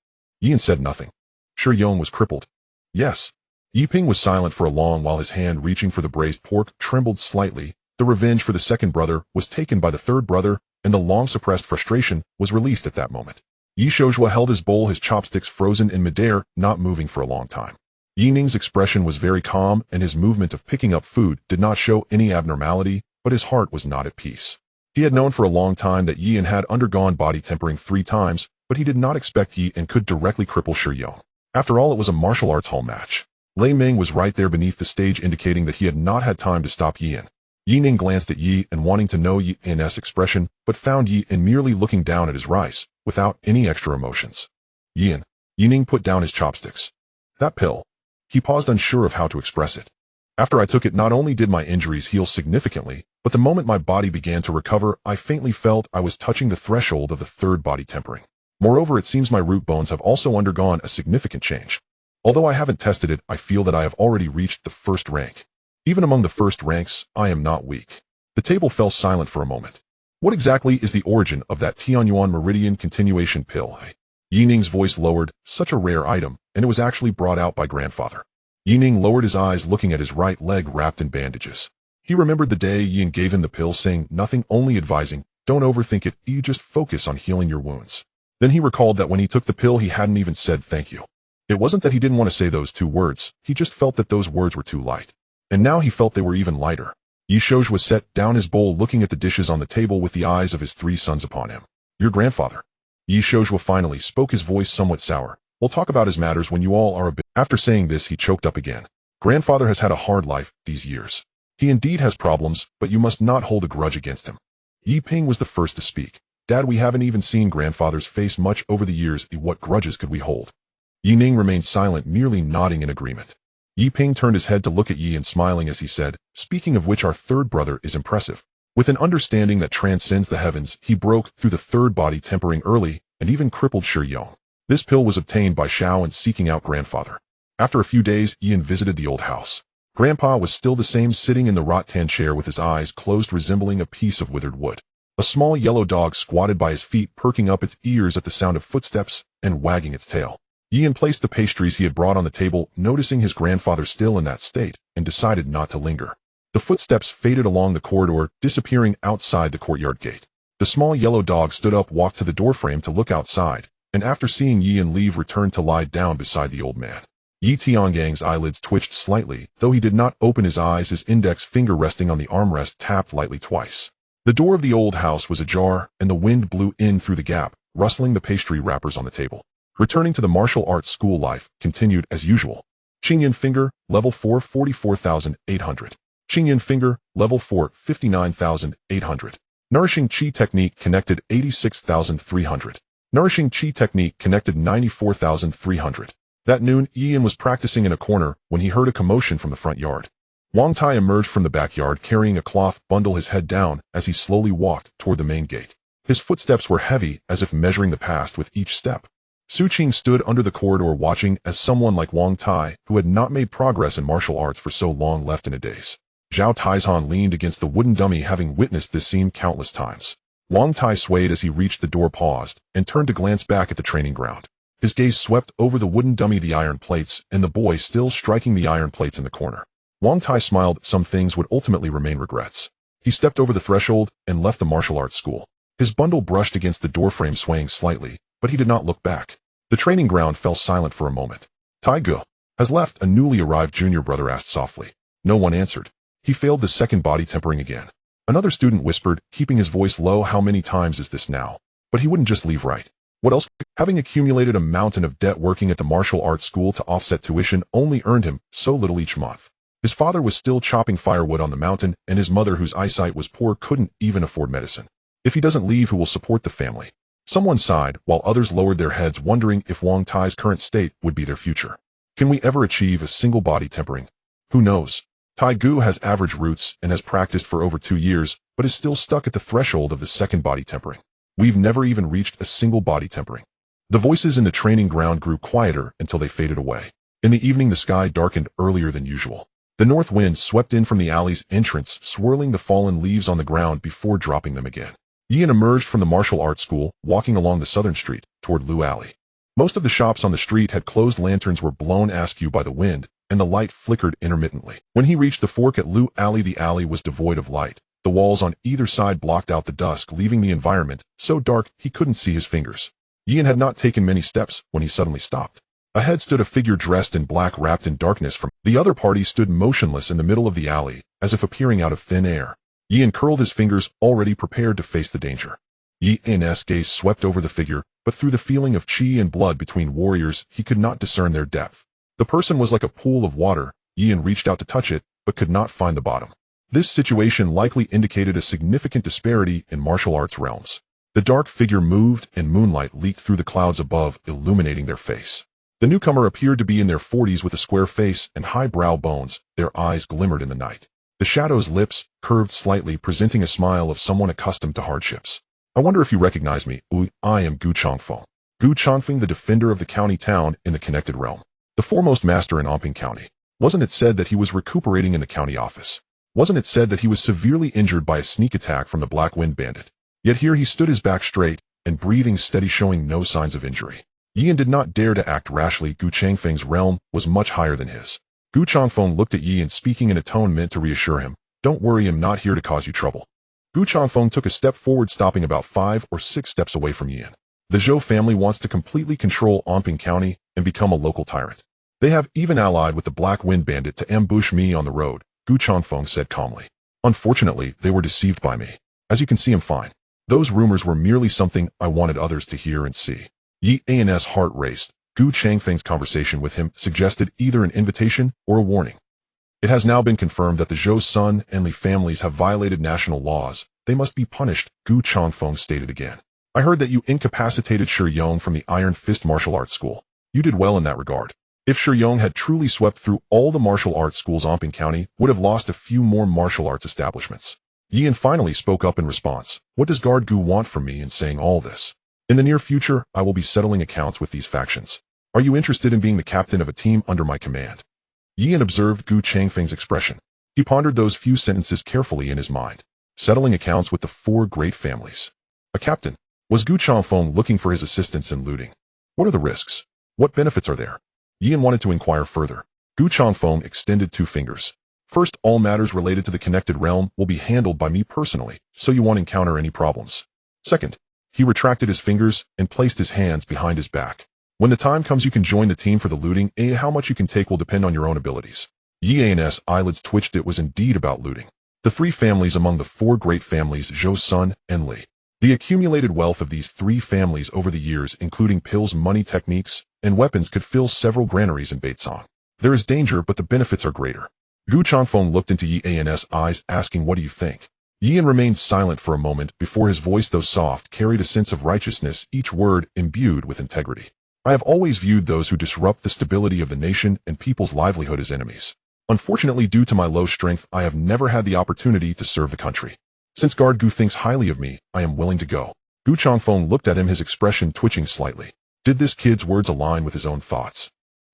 Yi An said nothing. Sure, Yong was crippled. Yes. Yi Ping was silent for a long while. His hand reaching for the braised pork trembled slightly. The revenge for the second brother was taken by the third brother, and the long-suppressed frustration was released at that moment. Yi Shouzhua held his bowl, his chopsticks frozen in midair, not moving for a long time. Yi Ning's expression was very calm, and his movement of picking up food did not show any abnormality, but his heart was not at peace. He had known for a long time that Yi An had undergone body tempering 3 times, but he did not expect Yi An could directly cripple Shi Yong. After all, it was a martial arts hall match. Lei Ming was right there beneath the stage, indicating that he had not had time to stop Yi An. Yi Ning glanced at Yi An, wanting to know Yi An's expression, but found Yi An merely looking down at his rice, without any extra emotions. Yi Ning put down his chopsticks. That pill. He paused, unsure of how to express it. After I took it, not only did my injuries heal significantly, but the moment my body began to recover, I faintly felt I was touching the threshold of the 3rd body tempering. Moreover, it seems my root bones have also undergone a significant change. Although I haven't tested it, I feel that I have already reached the 1st rank. Even among the 1st ranks, I am not weak. The table fell silent for a moment. What exactly is the origin of that Tianyuan Meridian continuation pill? Yi Ning's voice lowered. Such a rare item, and it was actually brought out by grandfather. Yi Ning lowered his eyes, looking at his right leg wrapped in bandages. He remembered the day Yi An gave him the pill, saying nothing, only advising, don't overthink it, you just focus on healing your wounds. Then he recalled that when he took the pill, he hadn't even said thank you. It wasn't that he didn't want to say those 2 words, he just felt that those words were too light. And now he felt they were even lighter. Yi Shouzhua set down his bowl, looking at the dishes on the table with the eyes of his 3 sons upon him. Your grandfather. Yi Shouzhua finally spoke, his voice somewhat sour. We'll talk about his matters when you all are a bit. After saying this, he choked up again. Grandfather has had a hard life these years. He indeed has problems, but you must not hold a grudge against him. Yi Ping was the first to speak. Dad, we haven't even seen grandfather's face much over the years. What grudges could we hold? Yi Ning remained silent, merely nodding in agreement. Yi Ping turned his head to look at Yi and smiling as he said, speaking of which, our 3rd brother is impressive. With an understanding that transcends the heavens, he broke through the 3rd body tempering early, and even crippled Shuyong. This pill was obtained by Xiao in seeking out grandfather. After a few days, Ian visited the old house. Grandpa was still the same, sitting in the rattan chair with his eyes closed, resembling a piece of withered wood. A small yellow dog squatted by his feet, perking up its ears at the sound of footsteps and wagging its tail. Ian placed the pastries he had brought on the table, noticing his grandfather still in that state, and decided not to linger. The footsteps faded along the corridor, disappearing outside the courtyard gate. The small yellow dog stood up, walked to the doorframe to look outside, and after seeing Ian leave, returned to lie down beside the old man. Yi Tiangang's eyelids twitched slightly, though he did not open his eyes. His index finger resting on the armrest tapped lightly twice. The door of the old house was ajar, and the wind blew in through the gap, rustling the pastry wrappers on the table. Returning to the martial arts school, life continued as usual. Qingyan finger, level 4, 44,800. Qingyan finger, level 4, 59,800. Nourishing Qi technique connected 86,300. Nourishing Qi technique connected 94,300. That noon, Ian was practicing in a corner when he heard a commotion from the front yard. Wang Tai emerged from the backyard carrying a cloth bundle, his head down, as he slowly walked toward the main gate. His footsteps were heavy, as if measuring the past with each step. Su Qing stood under the corridor watching as someone like Wang Tai, who had not made progress in martial arts for so long, left in a daze. Zhao Taizhan leaned against the wooden dummy, having witnessed this scene countless times. Wang Tai swayed as he reached the door, paused, and turned to glance back at the training ground. His gaze swept over the wooden dummy, the iron plates, and the boy still striking the iron plates in the corner. Wang Tai smiled. Some things would ultimately remain regrets. He stepped over the threshold and left the martial arts school. His bundle brushed against the doorframe, swaying slightly, but he did not look back. The training ground fell silent for a moment. Tai Gu has left, a newly arrived junior brother asked softly. No one answered. He failed the second body tempering again. Another student whispered, keeping his voice low, how many times is this now? But he wouldn't just leave, right? What else? Having accumulated a mountain of debt working at the martial arts school to offset tuition only earned him so little each month. His father was still chopping firewood on the mountain, and his mother, whose eyesight was poor, couldn't even afford medicine. If he doesn't leave, who will support the family? Someone sighed, while others lowered their heads, wondering if Wang Tai's current state would be their future. Can we ever achieve a single body tempering? Who knows? Tai Gu has average roots and has practiced for over 2 years, but is still stuck at the threshold of the second body tempering. We've never even reached a single body tempering. The voices in the training ground grew quieter until they faded away. In the evening, the sky darkened earlier than usual. The north wind swept in from the alley's entrance, swirling the fallen leaves on the ground before dropping them again. Ian emerged from the martial arts school, walking along the southern street, toward Lu Alley. Most of the shops on the street had closed, lanterns were blown askew by the wind, and the light flickered intermittently. When he reached the fork at Lu Alley, the alley was devoid of light. The walls on either side blocked out the dusk, leaving the environment so dark he couldn't see his fingers. Ian had not taken many steps when he suddenly stopped. Ahead stood a figure dressed in black, wrapped in darkness. From the other party stood motionless in the middle of the alley, as if appearing out of thin air. Ian curled his fingers, already prepared to face the danger. Ian's gaze swept over the figure, but through the feeling of chi and blood between warriors, he could not discern their depth. The person was like a pool of water. Ian reached out to touch it, but could not find the bottom. This situation likely indicated a significant disparity in martial arts realms. The dark figure moved, and moonlight leaked through the clouds above, illuminating their face. The newcomer appeared to be in their 40s with a square face and high brow bones. Their eyes glimmered in the night. The shadow's lips curved slightly, presenting a smile of someone accustomed to hardships. I wonder if you recognize me. I am Gu Changfeng. Gu Changfeng, the defender of the county town in the connected realm. The foremost master in Anping County. Wasn't it said that he was recuperating in the county office? Wasn't it said that he was severely injured by a sneak attack from the Black Wind Bandit? Yet here he stood, his back straight and breathing steady, showing no signs of injury. Ian did not dare to act rashly. Gu Changfeng's realm was much higher than his. Gu Changfeng looked at Ian, speaking in a tone meant to reassure him. Don't worry, I'm not here to cause you trouble. Gu Changfeng took a step forward, stopping about 5 or 6 steps away from Ian. The Zhou family wants to completely control Anping County and become a local tyrant. They have even allied with the Black Wind Bandit to ambush me on the road, Gu Changfeng said calmly. Unfortunately, they were deceived by me. As you can see, I'm fine. Those rumors were merely something I wanted others to hear and see. Yian's heart raced. Gu Changfeng's conversation with him suggested either an invitation or a warning. It has now been confirmed that the Zhou Sun and Li families have violated national laws. They must be punished, Gu Changfeng stated again. I heard that you incapacitated Shuyong from the Iron Fist martial arts school. You did well in that regard. If Shuyong had truly swept through all the martial arts schools, Anping County would have lost a few more martial arts establishments. Yian finally spoke up in response. What does Guard Gu want from me in saying all this? In the near future, I will be settling accounts with these factions. Are you interested in being the captain of a team under my command? Yan observed Gu Changfeng's expression. He pondered those few sentences carefully in his mind. Settling accounts with the four great families. A captain. Was Gu Changfeng looking for his assistance in looting? What are the risks? What benefits are there? Yan wanted to inquire further. Gu Changfeng extended 2 fingers. First, all matters related to the connected realm will be handled by me personally, so you won't encounter any problems. Second, he retracted his fingers and placed his hands behind his back. When the time comes you can join the team for the looting, how much you can take will depend on your own abilities. Yan's eyelids twitched. It was indeed about looting. The 3 families among the 4 great families, Zhou Sun and Li. The accumulated wealth of these 3 families over the years, including pills, money, techniques, and weapons, could fill several granaries in Beizong. There is danger, but the benefits are greater. Gu Changfeng looked into Yan's eyes, asking, "What do you think?" Yan remained silent for a moment before his voice, though soft, carried a sense of righteousness, each word imbued with integrity. I have always viewed those who disrupt the stability of the nation and people's livelihood as enemies. Unfortunately, due to my low strength, I have never had the opportunity to serve the country. Since Guard Gu thinks highly of me, I am willing to go. Gu Changfeng looked at him, his expression twitching slightly. Did this kid's words align with his own thoughts?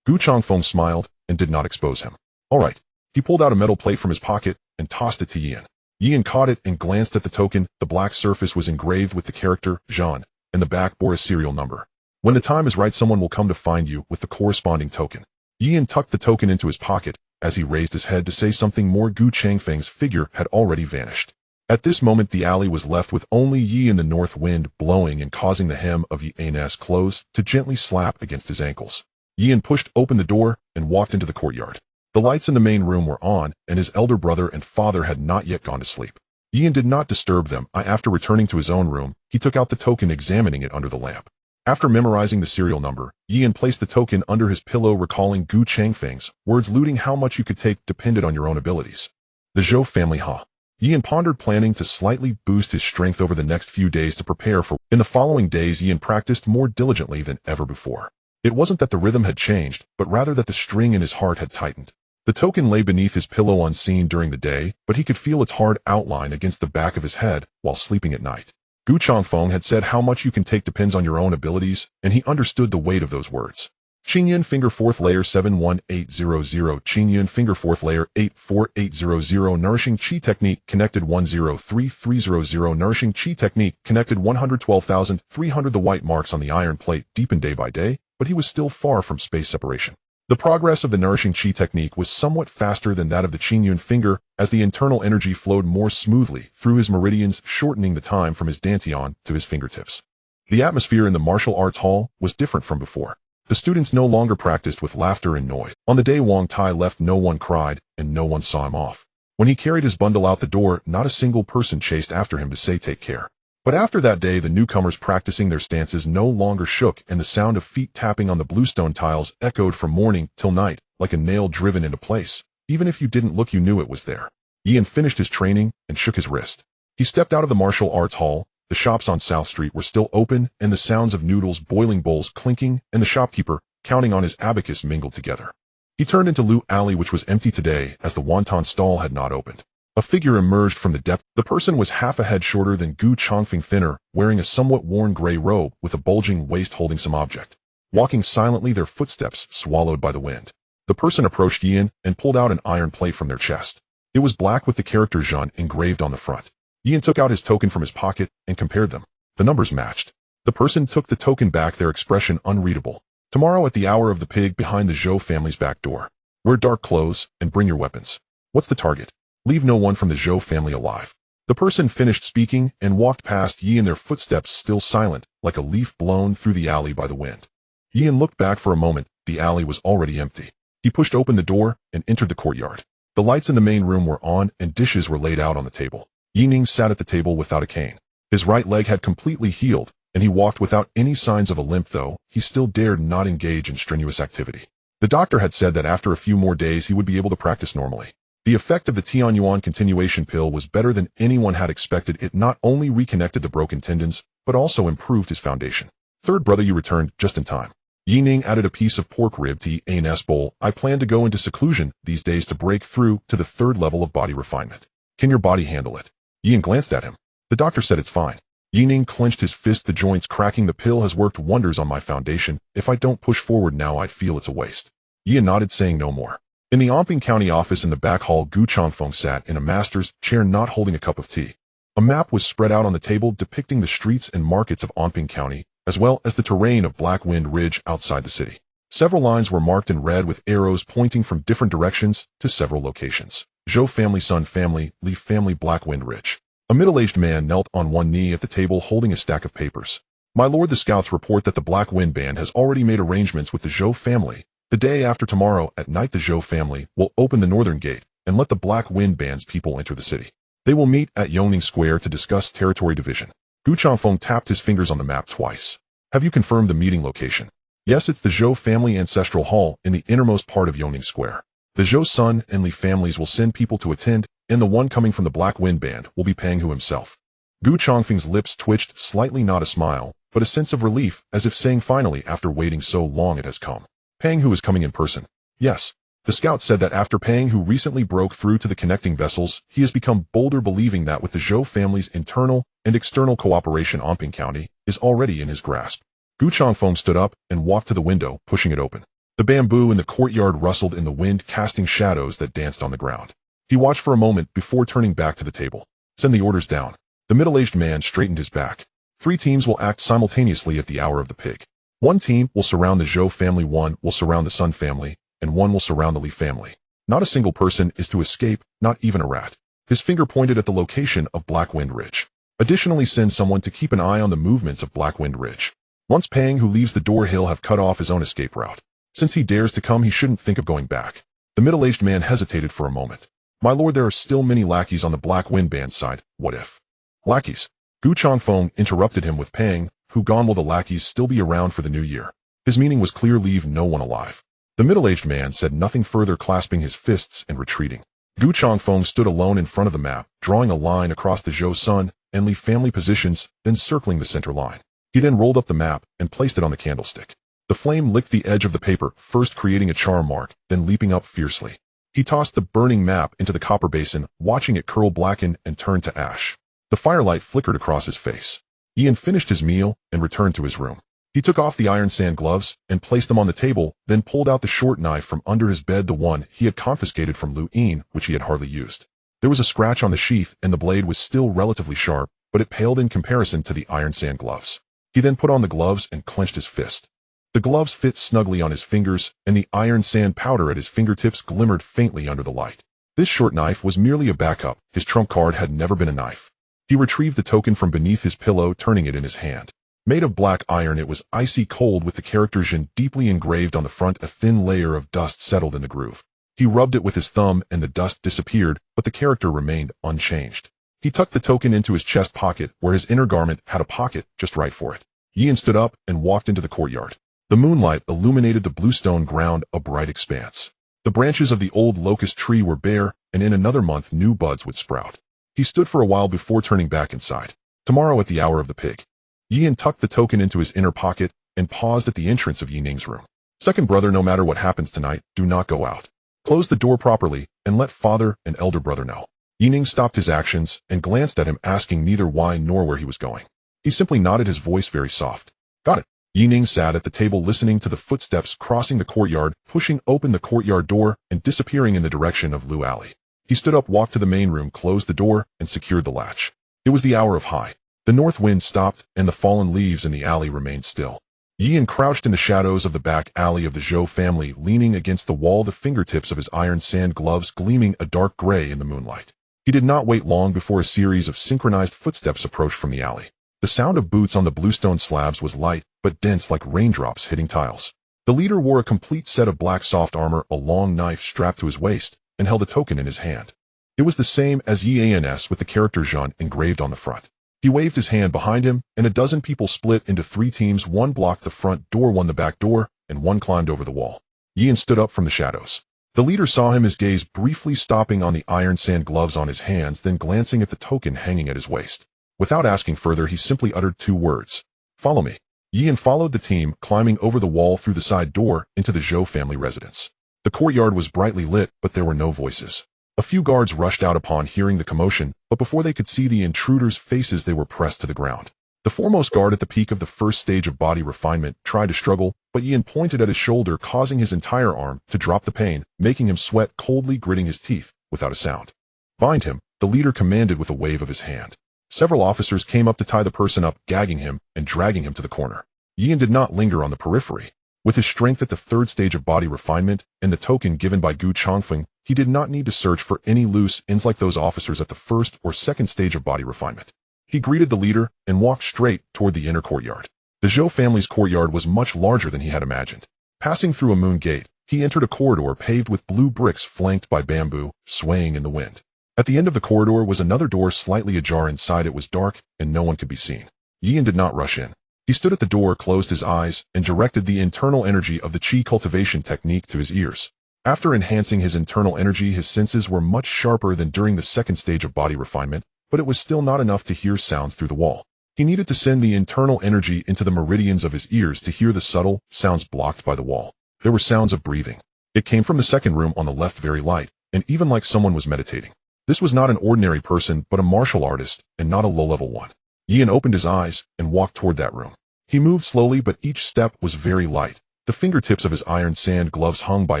Gu Changfeng smiled and did not expose him. All right. He pulled out a metal plate from his pocket and tossed it to Yan. Yan caught it and glanced at the token. The black surface was engraved with the character Xuan, and the back bore a serial number. When the time is right, someone will come to find you with the corresponding token. Yan tucked the token into his pocket. As he raised his head to say something more, Gu Changfeng's figure had already vanished. At this moment, the alley was left with only Yi and the north wind blowing and causing the hem of Yan's clothes to gently slap against his ankles. Yan pushed open the door and walked into the courtyard. The lights in the main room were on, and his elder brother and father had not yet gone to sleep. Yan did not disturb them. After returning to his own room, he took out the token, examining it under the lamp. After memorizing the serial number, Yan placed the token under his pillow, recalling Gu Changfeng's words, looting how much you could take depended on your own abilities. The Zhou family, huh? Yan pondered, planning to slightly boost his strength over the next few days to prepare for. In the following days, Yan practiced more diligently than ever before. It wasn't that the rhythm had changed, but rather that the string in his heart had tightened. The token lay beneath his pillow unseen during the day, but he could feel its hard outline against the back of his head while sleeping at night. Gu Changfeng had said how much you can take depends on your own abilities, and he understood the weight of those words. Qingyun finger 4th layer 71800, Qingyun finger 4th layer 84800, nourishing qi technique connected 103300, nourishing qi technique connected 112,300. The white marks on the iron plate deepened day by day, but he was still far from space separation. The progress of the nourishing qi technique was somewhat faster than that of the Qingyun finger, as the internal energy flowed more smoothly through his meridians, shortening the time from his dantian to his fingertips. The atmosphere in the martial arts hall was different from before. The students no longer practiced with laughter and noise. On the day Wang Tai left, no one cried, and no one saw him off. When he carried his bundle out the door, not a single person chased after him to say take care. But after that day, the newcomers practicing their stances no longer shook, and the sound of feet tapping on the bluestone tiles echoed from morning till night, like a nail driven into place. Even if you didn't look, you knew it was there. Yan finished his training and shook his wrist. He stepped out of the martial arts hall. The shops on South Street were still open, and the sounds of noodles, boiling bowls clinking, and the shopkeeper counting on his abacus mingled together. He turned into Lu Alley, which was empty today, as the wonton stall had not opened. A figure emerged from the depth. The person was half a head shorter than Gu Changfeng, thinner, wearing a somewhat worn gray robe with a bulging waist, holding some object. Walking silently, their footsteps swallowed by the wind. The person approached Yan and pulled out an iron plate from their chest. It was black with the character Zhan engraved on the front. Yan took out his token from his pocket and compared them. The numbers matched. The person took the token back, their expression unreadable. Tomorrow at the hour of the pig, behind the Zhou family's back door. Wear dark clothes and bring your weapons. What's the target? Leave no one from the Zhou family alive. The person finished speaking and walked past Yan, their footsteps still silent, like a leaf blown through the alley by the wind. Yan looked back for a moment. The alley was already empty. He pushed open the door and entered the courtyard. The lights in the main room were on and dishes were laid out on the table. Yining sat at the table without a cane. His right leg had completely healed, and he walked without any signs of a limp, though he still dared not engage in strenuous activity. The doctor had said that after a few more days he would be able to practice normally. The effect of the Tianyuan continuation pill was better than anyone had expected. It not only reconnected the broken tendons, but also improved his foundation. Third brother, you returned just in time. Yining added a piece of pork rib to Yan's bowl. I plan to go into seclusion these days to break through to the 3rd level of body refinement. Can your body handle it? Yin glanced at him. The doctor said it's fine. Yining clenched his fist, the joints cracking. The pill has worked wonders on my foundation. If I don't push forward now, I'd feel it's a waste. Yi nodded, saying no more. In the Anping County office in the back hall, Gu Changfeng sat in a master's chair, not holding a cup of tea. A map was spread out on the table depicting the streets and markets of Anping County, as well as the terrain of Black Wind Ridge outside the city. Several lines were marked in red with arrows pointing from different directions to several locations. Zhou family, Sun family, Li family, Black Wind Ridge. A middle-aged man knelt on one knee at the table holding a stack of papers. My lord, the scouts report that the Black Wind Band has already made arrangements with the Zhou family. The day after tomorrow at night, the Zhou family will open the northern gate and let the Black Wind Band's people enter the city. They will meet at Yongning Square to discuss territory division. Gu Changfeng tapped his fingers on the map twice. Have you confirmed the meeting location? Yes, it's the Zhou family ancestral hall in the innermost part of Yongning Square. The Zhou Sun and Li families will send people to attend, and the one coming from the Black Wind Band will be Peng Hu himself. Gu Changfeng's lips twitched slightly, not a smile, but a sense of relief, as if saying finally, after waiting so long, it has come. Peng Hu is coming in person. Yes. The scout said that after Peng Hu recently broke through to the connecting vessels, he has become bolder, believing that with the Zhou family's internal and external cooperation, Anping County is already in his grasp. Gu Changfeng stood up and walked to the window, pushing it open. The bamboo in the courtyard rustled in the wind, casting shadows that danced on the ground. He watched for a moment before turning back to the table. Send the orders down. The middle-aged man straightened his back. 3 teams will act simultaneously at the hour of the pig. 1 team will surround the Zhou family, 1 will surround the Sun family, and 1 will surround the Li family. Not a single person is to escape, not even a rat. His finger pointed at the location of Black Wind Ridge. Additionally, send someone to keep an eye on the movements of Black Wind Ridge. Once Peng Hu leaves the door, he'll have cut off his own escape route. Since he dares to come, he shouldn't think of going back. The middle-aged man hesitated for a moment. My lord, there are still many lackeys on the Black Wind Band side. What if? Lackeys? Gu Changfeng interrupted him with Peng Hu gone, will the lackeys still be around for the new year? His meaning was clear: leave no one alive. The middle-aged man said nothing further, clasping his fists and retreating. Gu Changfeng stood alone in front of the map, drawing a line across the Zhou Sun and Li family positions, then circling the center line. He then rolled up the map and placed it on the candlestick. The flame licked the edge of the paper, first creating a charm mark, then leaping up fiercely. He tossed the burning map into the copper basin, watching it curl, blacken, and turn to ash. The firelight flickered across his face. Ian finished his meal and returned to his room. He took off the iron sand gloves and placed them on the table, then pulled out the short knife from under his bed, the one he had confiscated from Lu Yin, which he had hardly used. There was a scratch on the sheath, and the blade was still relatively sharp, but it paled in comparison to the iron sand gloves. He then put on the gloves and clenched his fist. The gloves fit snugly on his fingers, and the iron sand powder at his fingertips glimmered faintly under the light. This short knife was merely a backup. His trump card had never been a knife. He retrieved the token from beneath his pillow, turning it in his hand. Made of black iron, it was icy cold with the character Jin deeply engraved on the front. A thin layer of dust settled in the groove. He rubbed it with his thumb and the dust disappeared, but the character remained unchanged. He tucked the token into his chest pocket, where his inner garment had a pocket just right for it. Yian stood up and walked into the courtyard. The moonlight illuminated the bluestone ground, a bright expanse. The branches of the old locust tree were bare, and in another month new buds would sprout. He stood for a while before turning back inside. Tomorrow at the hour of the pig. Yian tucked the token into his inner pocket and paused at the entrance of Yining's room. Second brother, no matter what happens tonight, do not go out. Close the door properly and let father and elder brother know. Yining stopped his actions and glanced at him, asking neither why nor where he was going. He simply nodded, his voice very soft. Got it. Yining sat at the table listening to the footsteps crossing the courtyard, pushing open the courtyard door and disappearing in the direction of Lu Alley. He stood up, walked to the main room, closed the door, and secured the latch. It was the hour of high. The north wind stopped, and the fallen leaves in the alley remained still. Yian crouched in the shadows of the back alley of the Zhou family, leaning against the wall, the fingertips of his iron sand gloves gleaming a dark gray in the moonlight. He did not wait long before a series of synchronized footsteps approached from the alley. The sound of boots on the bluestone slabs was light, but dense like raindrops hitting tiles. The leader wore a complete set of black soft armor, a long knife strapped to his waist, and held a token in his hand. It was the same as Yian's with the character Zhan engraved on the front. He waved his hand behind him, and a dozen people split into 3 teams. 1 blocked the front door, 1 the back door, and 1 climbed over the wall. Yian stood up from the shadows. The leader saw him, his gaze briefly stopping on the iron sand gloves on his hands, then glancing at the token hanging at his waist. Without asking further, he simply uttered 2 words. Follow me. Yian followed the team, climbing over the wall through the side door into the Zhou family residence. The courtyard was brightly lit, but there were no voices. A few guards rushed out upon hearing the commotion, but before they could see the intruders' faces, they were pressed to the ground. The foremost guard at the peak of the first stage of body refinement tried to struggle, but Yin pointed at his shoulder, causing his entire arm to drop the pain, making him sweat, coldly gritting his teeth without a sound. Bind him, the leader commanded with a wave of his hand. Several officers came up to tie the person up, gagging him and dragging him to the corner. Yin did not linger on the periphery. With his strength at the third stage of body refinement and the token given by Gu Chongfeng, he did not need to search for any loose ends like those officers at the first or second stage of body refinement. He greeted the leader and walked straight toward the inner courtyard. The Zhou family's courtyard was much larger than he had imagined. Passing through a moon gate, he entered a corridor paved with blue bricks flanked by bamboo, swaying in the wind. At the end of the corridor was another door slightly ajar. Inside it was dark, and no one could be seen. Yin did not rush in. He stood at the door, closed his eyes, and directed the internal energy of the qi cultivation technique to his ears. After enhancing his internal energy, his senses were much sharper than during the second stage of body refinement, but it was still not enough to hear sounds through the wall. He needed to send the internal energy into the meridians of his ears to hear the subtle sounds blocked by the wall. There were sounds of breathing. It came from the second room on the left, very light, and even like someone was meditating. This was not an ordinary person, but a martial artist, and not a low-level one. Yin opened his eyes and walked toward that room. He moved slowly, but each step was very light. The fingertips of his iron sand gloves hung by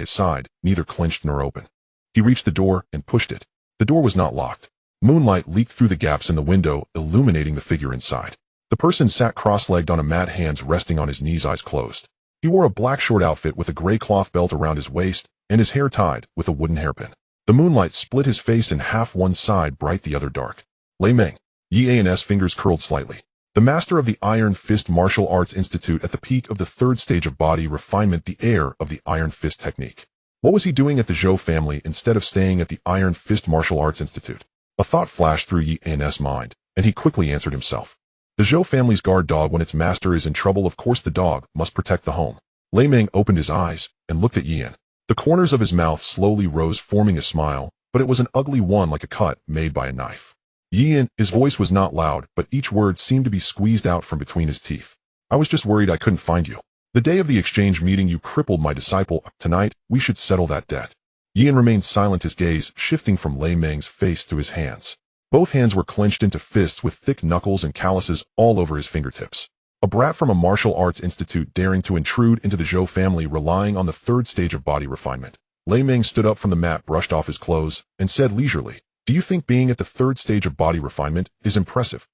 his side, neither clenched nor open. He reached the door and pushed it. The door was not locked. Moonlight leaked through the gaps in the window, illuminating the figure inside. The person sat cross-legged on a mat, hands resting on his knees, eyes closed. He wore a black short outfit with a gray cloth belt around his waist, and his hair tied with a wooden hairpin. The moonlight split his face in half, one side bright, the other dark. Lei Meng. Yi's fingers curled slightly. The master of the Iron Fist Martial Arts Institute at the peak of the third stage of body refinement, the heir of the Iron Fist technique. What was he doing at the Zhou family instead of staying at the Iron Fist Martial Arts Institute? A thought flashed through Yi's mind, and he quickly answered himself. The Zhou family's guard dog, when its master is in trouble, of course the dog must protect the home. Lei Meng opened his eyes and looked at Yin. The corners of his mouth slowly rose, forming a smile, but it was an ugly one, like a cut made by a knife. Yin, his voice was not loud, but each word seemed to be squeezed out from between his teeth. I was just worried I couldn't find you. The day of the exchange meeting you crippled my disciple. Tonight, we should settle that debt. Yin remained silent, his gaze shifting from Lei Meng's face to his hands. Both hands were clenched into fists with thick knuckles and calluses all over his fingertips. A brat from a martial arts institute daring to intrude into the Zhou family, relying on the third stage of body refinement. Lei Meng stood up from the mat, brushed off his clothes, and said leisurely, "Do you think being at the third stage of body refinement is impressive?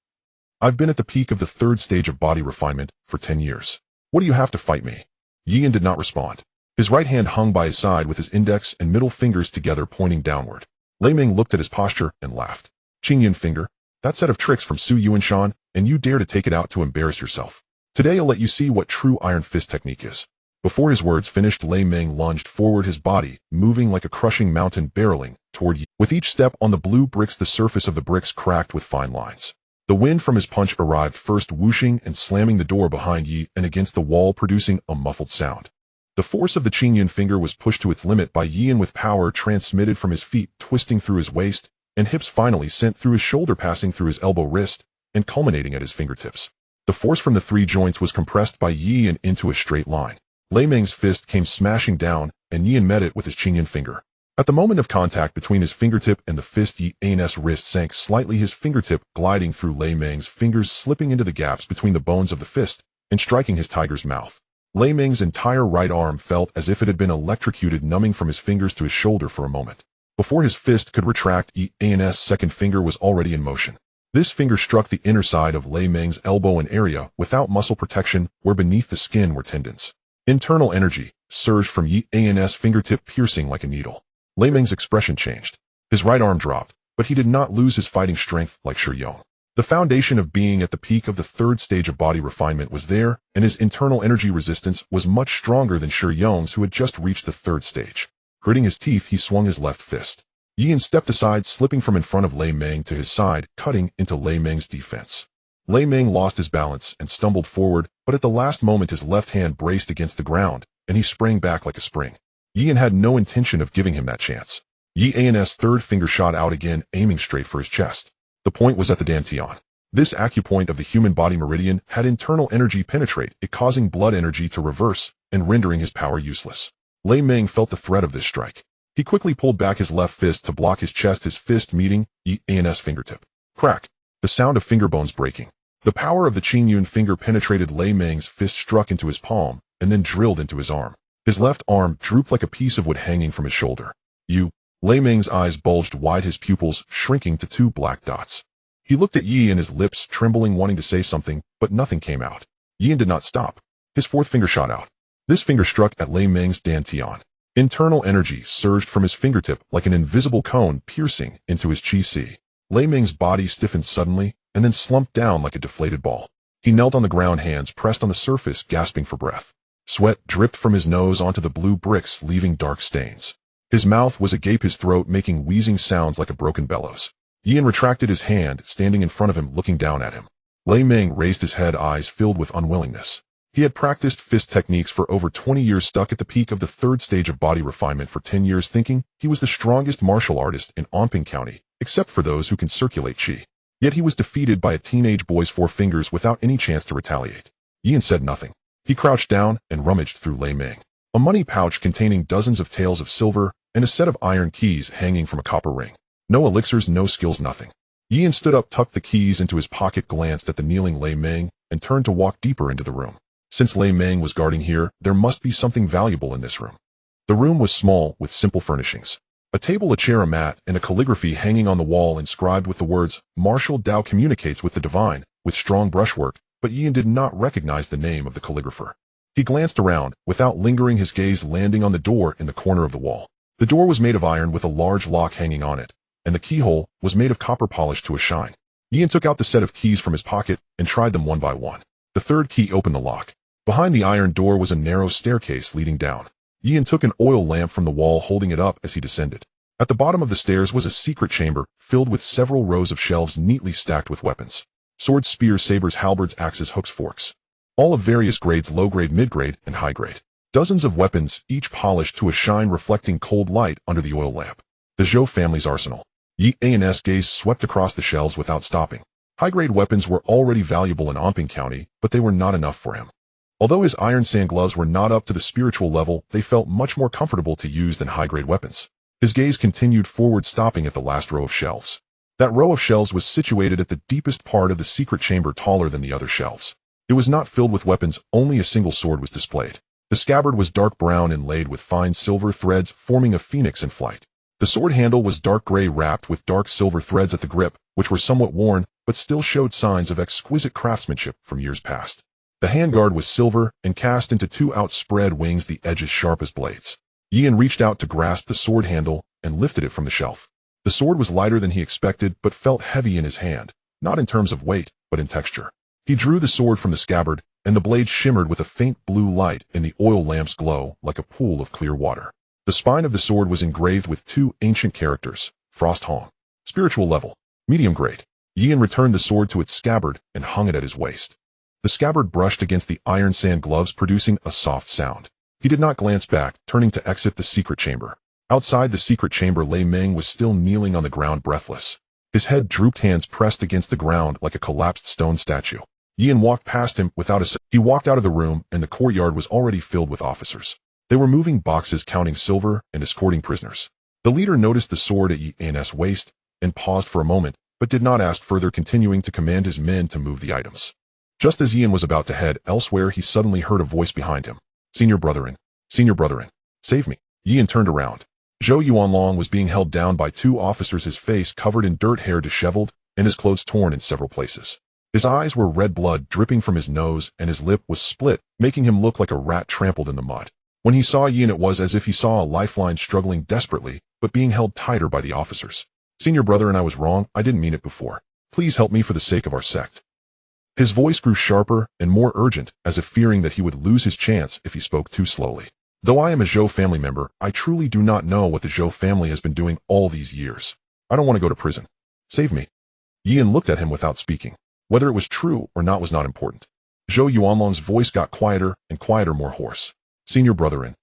I've been at the peak of the third stage of body refinement for 10 years. What do you have to fight me?" Yin did not respond. His right hand hung by his side with his index and middle fingers together, pointing downward. Lei Meng looked at his posture and laughed. "Qingyan finger, that set of tricks from Su Yuanshan, and you dare to take it out to embarrass yourself. Today I'll let you see what true Iron Fist technique is." Before his words finished, Lei Meng lunged forward, his body moving like a crushing mountain, barreling toward Yi. With each step on the blue bricks, the surface of the bricks cracked with fine lines. The wind from his punch arrived first, whooshing and slamming the door behind Yi and against the wall, producing a muffled sound. The force of the Qingyan finger was pushed to its limit by Yin, with power transmitted from his feet, twisting through his waist, and hips finally sent through his shoulder, passing through his elbow, wrist, and culminating at his fingertips. The force from the three joints was compressed by Yin into a straight line. Lei Meng's fist came smashing down, and Yin met it with his Qingyan finger. At the moment of contact between his fingertip and the fist, Yin's wrist sank slightly, his fingertip gliding through Lei Meng's fingers, slipping into the gaps between the bones of the fist, and striking his tiger's mouth. Lei Meng's entire right arm felt as if it had been electrocuted, numbing from his fingers to his shoulder for a moment. Before his fist could retract, Yin's second finger was already in motion. This finger struck the inner side of Lei Meng's elbow, an area without muscle protection, where beneath the skin were tendons. Internal energy surged from Yin's fingertip, piercing like a needle. Lei Meng's expression changed. His right arm dropped, but he did not lose his fighting strength like Shi Yong. The foundation of being at the peak of the third stage of body refinement was there, and his internal energy resistance was much stronger than Shi Yong's, who had just reached the third stage. Gritting his teeth, he swung his left fist. Yin stepped aside, slipping from in front of Lei Meng to his side, cutting into Lei Meng's defense. Lei Meng lost his balance and stumbled forward, but at the last moment his left hand braced against the ground, and he sprang back like a spring. Yin had no intention of giving him that chance. Yin's third finger shot out again, aiming straight for his chest. The point was at the dantian. This acupoint of the human body meridian had internal energy penetrate it, causing blood energy to reverse and rendering his power useless. Lei Meng felt the threat of this strike. He quickly pulled back his left fist to block his chest, his fist meeting Yin's fingertip. Crack! The sound of finger bones breaking. The power of the Qingyun finger penetrated Lei Ming's fist, struck into his palm, and then drilled into his arm. His left arm drooped like a piece of wood hanging from his shoulder. You. Lei Ming's eyes bulged wide, his pupils shrinking to 2 black dots. He looked at Yi and his lips trembling, wanting to say something, but nothing came out. Yin did not stop. His 4th finger shot out. This finger struck at Lei Ming's dantian. Internal energy surged from his fingertip like an invisible cone, piercing into his qi. Lei Ming's body stiffened suddenly, and then slumped down like a deflated ball. He knelt on the ground, hands pressed on the surface, gasping for breath. Sweat dripped from his nose onto the blue bricks, leaving dark stains. His mouth was agape, his throat making wheezing sounds like a broken bellows. Yin retracted his hand, standing in front of him, looking down at him. Lei Ming raised his head, eyes filled with unwillingness. He had practiced fist techniques for over 20 years, stuck at the peak of the 3rd stage of body refinement for 10 years, thinking he was the strongest martial artist in Anping County, except for those who can circulate qi. Yet he was defeated by a teenage boy's 4 fingers without any chance to retaliate. Yin said nothing. He crouched down and rummaged through Lei Ming. A money pouch containing dozens of taels of silver and a set of iron keys hanging from a copper ring. No elixirs, no skills, nothing. Yin stood up, tucked the keys into his pocket, glanced at the kneeling Lei Ming, and turned to walk deeper into the room. Since Lei Ming was guarding here, there must be something valuable in this room. The room was small, with simple furnishings. A table, a chair, a mat, and a calligraphy hanging on the wall inscribed with the words, "Martial Tao communicates with the divine," with strong brushwork, but Yin did not recognize the name of the calligrapher. He glanced around, without lingering, his gaze landing on the door in the corner of the wall. The door was made of iron with a large lock hanging on it, and the keyhole was made of copper polished to a shine. Yin took out the set of keys from his pocket and tried them one by one. The 3rd key opened the lock. Behind the iron door was a narrow staircase leading down. Yin took an oil lamp from the wall, holding it up as he descended. At the bottom of the stairs was a secret chamber, filled with several rows of shelves neatly stacked with weapons. Swords, spears, sabers, halberds, axes, hooks, forks. All of various grades, low-grade, mid-grade, and high-grade. Dozens of weapons, each polished to a shine, reflecting cold light under the oil lamp. The Zhou family's arsenal. Yi's gaze swept across the shelves without stopping. High-grade weapons were already valuable in Anping County, but they were not enough for him. Although his iron sand gloves were not up to the spiritual level, they felt much more comfortable to use than high-grade weapons. His gaze continued forward, stopping at the last row of shelves. That row of shelves was situated at the deepest part of the secret chamber, taller than the other shelves. It was not filled with weapons, only a single sword was displayed. The scabbard was dark brown, inlaid with fine silver threads, forming a phoenix in flight. The sword handle was dark gray, wrapped with dark silver threads at the grip, which were somewhat worn, but still showed signs of exquisite craftsmanship from years past. The handguard was silver and cast into 2 outspread wings, the edges sharp as blades. Yin reached out to grasp the sword handle and lifted it from the shelf. The sword was lighter than he expected, but felt heavy in his hand, not in terms of weight, but in texture. He drew the sword from the scabbard, and the blade shimmered with a faint blue light in the oil lamp's glow, like a pool of clear water. The spine of the sword was engraved with 2 ancient characters, Frost Hong. Spiritual level, medium grade. Yin returned the sword to its scabbard and hung it at his waist. The scabbard brushed against the iron sand gloves, producing a soft sound. He did not glance back, turning to exit the secret chamber. Outside the secret chamber, Lei Ming was still kneeling on the ground, breathless. His head drooped, hands pressed against the ground like a collapsed stone statue. Yin walked past him without a... He walked out of the room, and the courtyard was already filled with officers. They were moving boxes, counting silver, and escorting prisoners. The leader noticed the sword at Yi's waist and paused for a moment, but did not ask further, continuing to command his men to move the items. Just as Yin was about to head elsewhere, he suddenly heard a voice behind him. Senior Brethren, save me. Yin turned around. Zhou Yuanlong was being held down by 2 officers, his face covered in dirt, hair disheveled, and his clothes torn in several places. His eyes were red, blood dripping from his nose, and his lip was split, making him look like a rat trampled in the mud. When he saw Yin, it was as if he saw a lifeline struggling desperately, but being held tighter by the officers. Senior Brethren, I was wrong. I didn't mean it before. Please help me for the sake of our sect. His voice grew sharper and more urgent, as if fearing that he would lose his chance if he spoke too slowly. Though I am a Zhou family member, I truly do not know what the Zhou family has been doing all these years. I don't want to go to prison. Save me. Yin looked at him without speaking. Whether it was true or not was not important. Zhou Yuanlong's voice got quieter and quieter, more hoarse. Senior Brethren.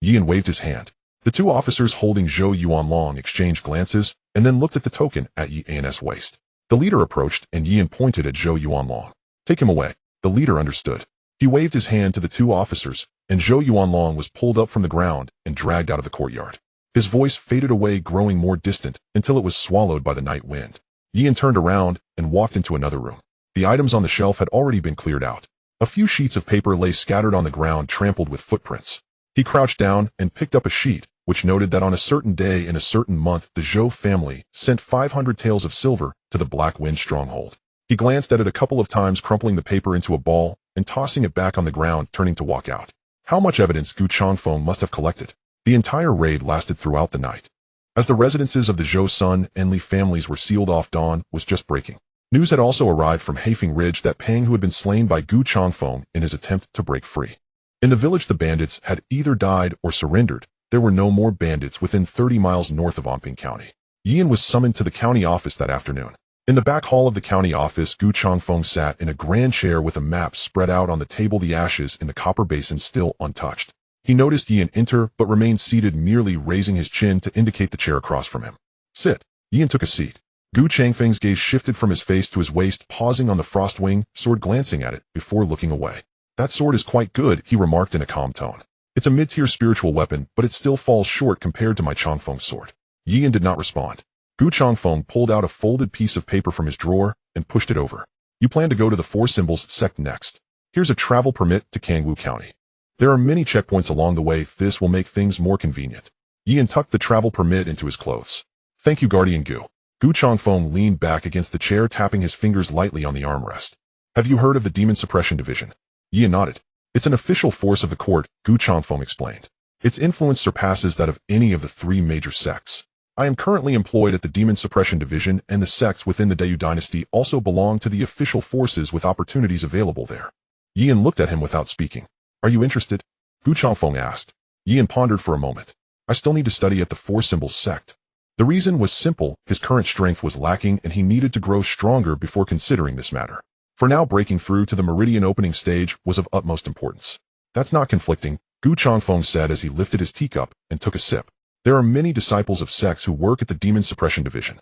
Yin waved his hand. The 2 officers holding Zhou Yuanlong exchanged glances and then looked at the token at Yi's waist. The leader approached, and Yin pointed at Zhou Yuanlong. Take him away. The leader understood. He waved his hand to the 2 officers, and Zhou Yuanlong was pulled up from the ground and dragged out of the courtyard. His voice faded away, growing more distant, until it was swallowed by the night wind. Yin turned around and walked into another room. The items on the shelf had already been cleared out. A few sheets of paper lay scattered on the ground, trampled with footprints. He crouched down and picked up a sheet, which noted that on a certain day in a certain month the Zhou family sent 500 taels of silver to the Black Wind stronghold. He glanced at it a couple of times, crumpling the paper into a ball and tossing it back on the ground, turning to walk out. How much evidence Gu Changfeng must have collected. The entire raid lasted throughout the night. As the residences of the Zhou Sun and Li families were sealed off, dawn was just breaking. News had also arrived from Haifeng Ridge that Pang, who had been slain by Gu Changfeng in his attempt to break free. In the village, the bandits had either died or surrendered. There were no more bandits within 30 miles north of Anping County. Yan was summoned to the county office that afternoon. In the back hall of the county office, Gu Changfeng sat in a grand chair with a map spread out on the table, the ashes in the copper basin still untouched. He noticed Yan enter, but remained seated, merely raising his chin to indicate the chair across from him. Sit. Yan took a seat. Gu Changfeng's gaze shifted from his face to his waist, pausing on the frostwing sword, glancing at it before looking away. That sword is quite good, he remarked in a calm tone. It's a mid-tier spiritual weapon, but it still falls short compared to my Changfeng sword. Yan did not respond. Gu Changfeng pulled out a folded piece of paper from his drawer and pushed it over. You plan to go to the Four Symbols sect next. Here's a travel permit to Kangwu County. There are many checkpoints along the way. This will make things more convenient. Yan tucked the travel permit into his clothes. Thank you, Guardian Gu. Gu Changfeng leaned back against the chair, tapping his fingers lightly on the armrest. Have you heard of the Demon Suppression Division? Yan nodded. It's an official force of the court, Gu Changfeng explained. Its influence surpasses that of any of the three major sects. I am currently employed at the Demon Suppression Division, and the sects within the Dayu dynasty also belong to the official forces with opportunities available there. Yan looked at him without speaking. Are you interested? Gu Changfeng asked. Yan pondered for a moment. I still need to study at the Four Symbols sect. The reason was simple, his current strength was lacking and he needed to grow stronger before considering this matter. For now, breaking through to the Meridian opening stage was of utmost importance. That's not conflicting, Gu Changfeng said as he lifted his teacup and took a sip. There are many disciples of sects who work at the Demon Suppression Division.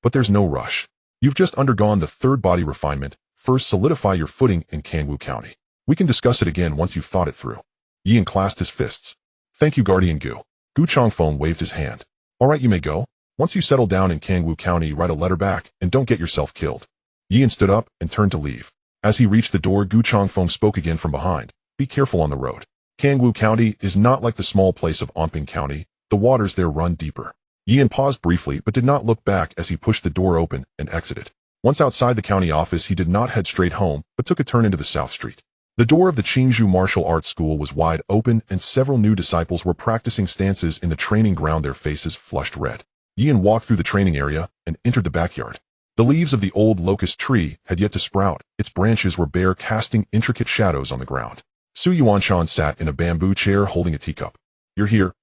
But there's no rush. You've just undergone the third body refinement. First, solidify your footing in Kangwu County. We can discuss it again once you've thought it through. Yan clasped his fists. Thank you, Guardian Gu. Gu Changfeng waved his hand. All right, you may go. Once you settle down in Kangwu County, write a letter back and don't get yourself killed. Yan stood up and turned to leave. As he reached the door, Gu Changfeng spoke again from behind. Be careful on the road. Kangwu County is not like the small place of Anping County. The waters there run deeper. Yan paused briefly but did not look back as he pushed the door open and exited. Once outside the county office, he did not head straight home, but took a turn into the South Street. The door of the Qingzhou Martial Arts School was wide open and several new disciples were practicing stances in the training ground, their faces flushed red. Yan walked through the training area and entered the backyard. The leaves of the old locust tree had yet to sprout. Its branches were bare, casting intricate shadows on the ground. Su Yuanshan sat in a bamboo chair holding a teacup. You're here?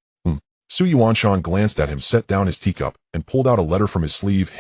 Su Yuanshan glanced at him, set down his teacup, and pulled out a letter from his sleeve.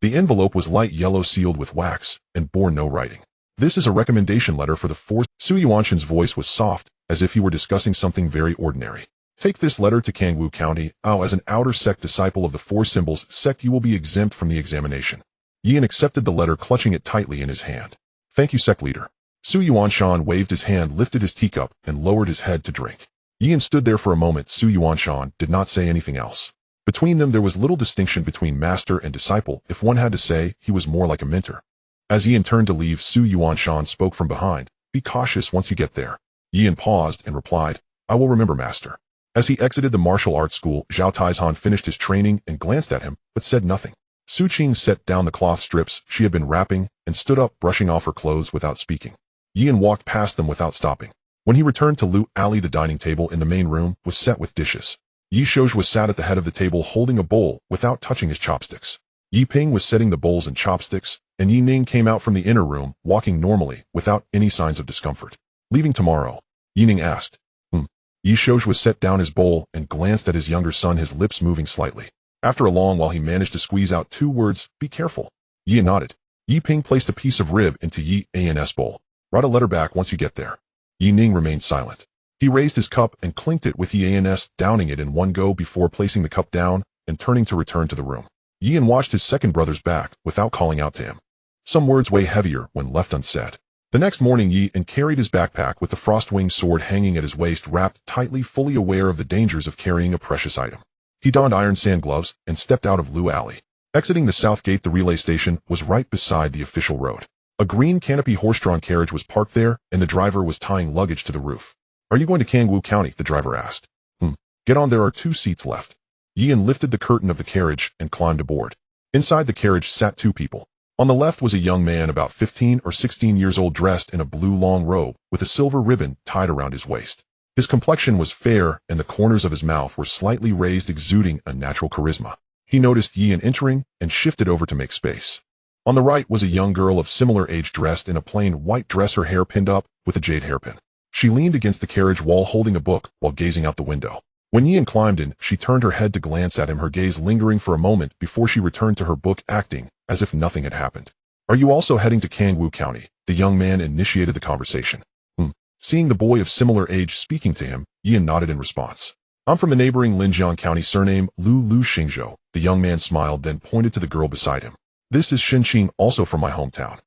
The envelope was light yellow, sealed with wax, and bore no writing. This is a recommendation letter for the force. Su Yuanshan's voice was soft, as if he were discussing something very ordinary. Take this letter to Kangwu County. As an outer sect disciple of the Four Symbols sect, you will be exempt from the examination. Yan accepted the letter, clutching it tightly in his hand. Thank you, sect leader. Su Yuanshan waved his hand, lifted his teacup, and lowered his head to drink. Yan stood there for a moment. Su Yuanshan did not say anything else. Between them there was little distinction between master and disciple. If one had to say, he was more like a mentor. As Yan turned to leave, Su Yuanshan spoke from behind. Be cautious once you get there. Yan paused and replied, I will remember, master. As he exited the martial arts school, Zhao Taizhan finished his training and glanced at him, but said nothing. Su Qing set down the cloth strips she had been wrapping and stood up, brushing off her clothes without speaking. Yan walked past them without stopping. When he returned to Lu Alley, the dining table in the main room was set with dishes. Yi Shouj was sat at the head of the table holding a bowl without touching his chopsticks. Yi Ping was setting the bowls and chopsticks, and Yi Ning came out from the inner room, walking normally, without any signs of discomfort. Leaving tomorrow? Yi Ning asked. Yi Shouj was set down his bowl and glanced at his younger son, his lips moving slightly. After a long while he managed to squeeze out two words, be careful. Yi nodded. Yi Ping placed a piece of rib into Yi An's bowl. Write a letter back once you get there. Yi Ning remained silent. He raised his cup and clinked it with Yi Ans, downing it in one go before placing the cup down and turning to return to the room. Yi watched his second brother's back without calling out to him. Some words weigh heavier when left unsaid. The next morning Yi carried his backpack with the frostwing sword hanging at his waist, wrapped tightly, fully aware of the dangers of carrying a precious item. He donned iron sand gloves and stepped out of Lu Alley. Exiting the south gate, the relay station was right beside the official road. A green canopy horse-drawn carriage was parked there, and the driver was tying luggage to the roof. Are you going to Kangwoo County? The driver asked. Get on, there are 2 seats left. Yian lifted the curtain of the carriage and climbed aboard. Inside the carriage sat 2 people. On the left was a young man about 15 or 16 years old, dressed in a blue long robe with a silver ribbon tied around his waist. His complexion was fair, and the corners of his mouth were slightly raised, exuding a natural charisma. He noticed Yian entering and shifted over to make space. On the right was a young girl of similar age, dressed in a plain white dress, her hair pinned up with a jade hairpin. She leaned against the carriage wall holding a book while gazing out the window. When Yian climbed in, she turned her head to glance at him, her gaze lingering for a moment before she returned to her book, acting as if nothing had happened. Are you also heading to Kangwoo County? The young man initiated the conversation. Seeing the boy of similar age speaking to him, Yian nodded in response. I'm from the neighboring Linjiang County, surname Lu Xingzhou. The young man smiled, then pointed to the girl beside him. This is Shenqing, also from my hometown.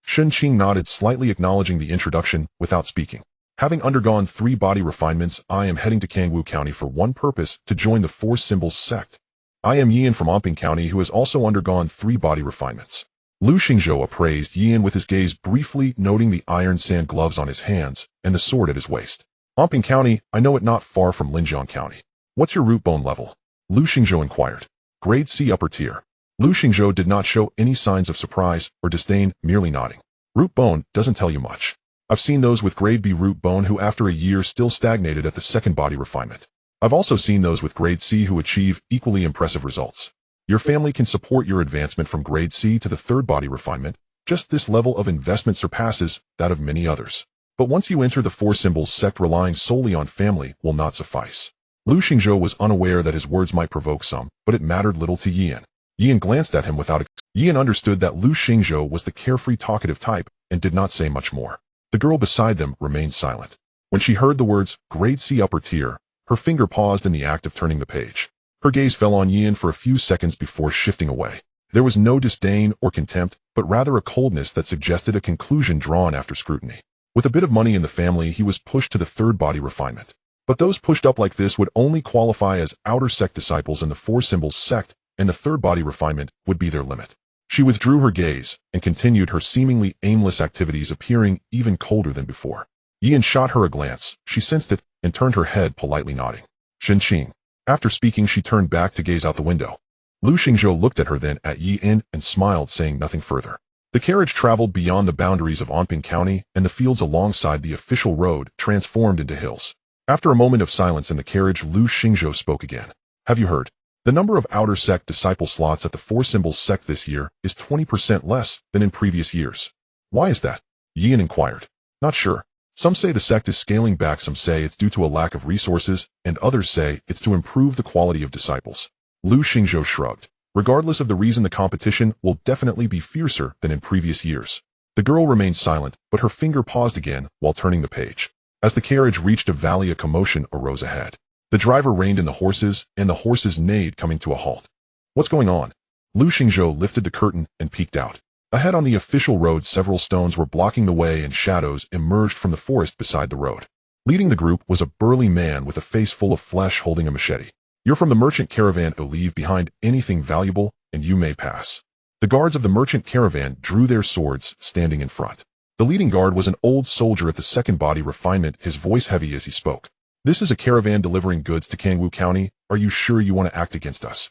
Shenqing nodded, slightly acknowledging the introduction without speaking. Having undergone 3 body refinements, I am heading to Kangwoo County for one purpose, to join the 4 Symbols sect. I am Yian from Amping County, who has also undergone 3 body refinements. Lu Xingzhou appraised Yian with his gaze, briefly noting the iron sand gloves on his hands and the sword at his waist. Amping County, I know it, not far from Linjiang County. What's your root bone level? Lu Xingzhou inquired. Grade C, upper tier. Lu Xingzhou did not show any signs of surprise or disdain, merely nodding. Root bone doesn't tell you much. I've seen those with grade B root bone who after a year still stagnated at the 2nd body refinement. I've also seen those with grade C who achieve equally impressive results. Your family can support your advancement from grade C to the 3rd body refinement. Just this level of investment surpasses that of many others. But once you enter the 4 Symbols sect, relying solely on family will not suffice. Lu Xingzhou was unaware that his words might provoke some, but it mattered little to Yian. Yian glanced at him without. Yian understood that Lu Xingzhou was the carefree, talkative type and did not say much more. The girl beside them remained silent. When she heard the words, grade C, upper tier, her finger paused in the act of turning the page. Her gaze fell on Yian for a few seconds before shifting away. There was no disdain or contempt, but rather a coldness that suggested a conclusion drawn after scrutiny. With a bit of money in the family, he was pushed to the 3rd body refinement. But those pushed up like this would only qualify as outer sect disciples in the 4 Symbols sect, and the 3rd body refinement would be their limit. She withdrew her gaze and continued her seemingly aimless activities, appearing even colder than before. Yian shot her a glance. She sensed it and turned her head, politely nodding. Shenqing. After speaking, she turned back to gaze out the window. Lu Xingzhou looked at her, then at Yian, and smiled, saying nothing further. The carriage traveled beyond the boundaries of Anping County, and the fields alongside the official road transformed into hills. After a moment of silence in the carriage, Lu Xingzhou spoke again. Have you heard? The number of outer sect disciple slots at the 4 Symbols sect this year is 20% less than in previous years. Why is that? Yian inquired. Not sure. Some say the sect is scaling back, some say it's due to a lack of resources, and others say it's to improve the quality of disciples. Lu Xingzhou shrugged. Regardless of the reason, the competition will definitely be fiercer than in previous years. The girl remained silent, but her finger paused again while turning the page. As the carriage reached a valley, a commotion arose ahead. The driver reined in the horses, and the horses neighed, coming to a halt. What's going on? Lu Xingzhou lifted the curtain and peeked out. Ahead on the official road, several stones were blocking the way, and shadows emerged from the forest beside the road. Leading the group was a burly man with a face full of flesh, holding a machete. You're from the merchant caravan. Leave behind anything valuable, and you may pass. The guards of the merchant caravan drew their swords, standing in front. The leading guard was an old soldier at the 2nd body refinement, his voice heavy as he spoke. This is a caravan delivering goods to Kangwoo County. Are you sure you want to act against us?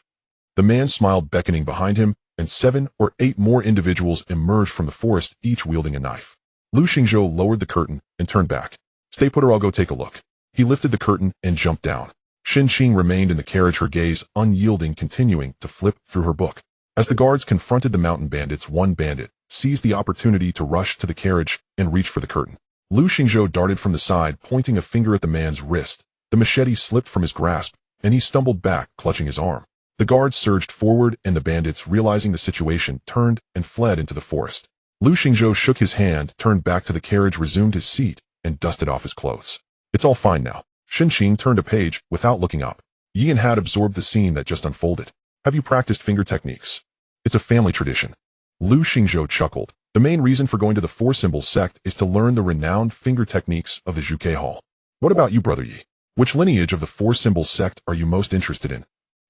The man smiled, beckoning behind him, and 7 or 8 more individuals emerged from the forest, each wielding a knife. Lu Xingzhou lowered the curtain and turned back. Stay put or I'll go take a look. He lifted the curtain and jumped down. Shenqing remained in the carriage, her gaze unyielding, continuing to flip through her book. As the guards confronted the mountain bandits, one bandit seized the opportunity to rush to the carriage and reach for the curtain. Lu Xingzhou darted from the side, pointing a finger at the man's wrist. The machete slipped from his grasp, and he stumbled back, clutching his arm. The guards surged forward, and the bandits, realizing the situation, turned and fled into the forest. Lu Xingzhou shook his hand, turned back to the carriage, resumed his seat, and dusted off his clothes. It's all fine now. Shenqing turned a page without looking up. Yian had absorbed the scene that just unfolded. Have you practiced finger techniques? It's a family tradition. Lu Xingzhou chuckled. The main reason for going to the 4 Symbols sect is to learn the renowned finger techniques of the Zhuke Hall. What about you, Brother Yi? Which lineage of the 4 Symbols sect are you most interested in?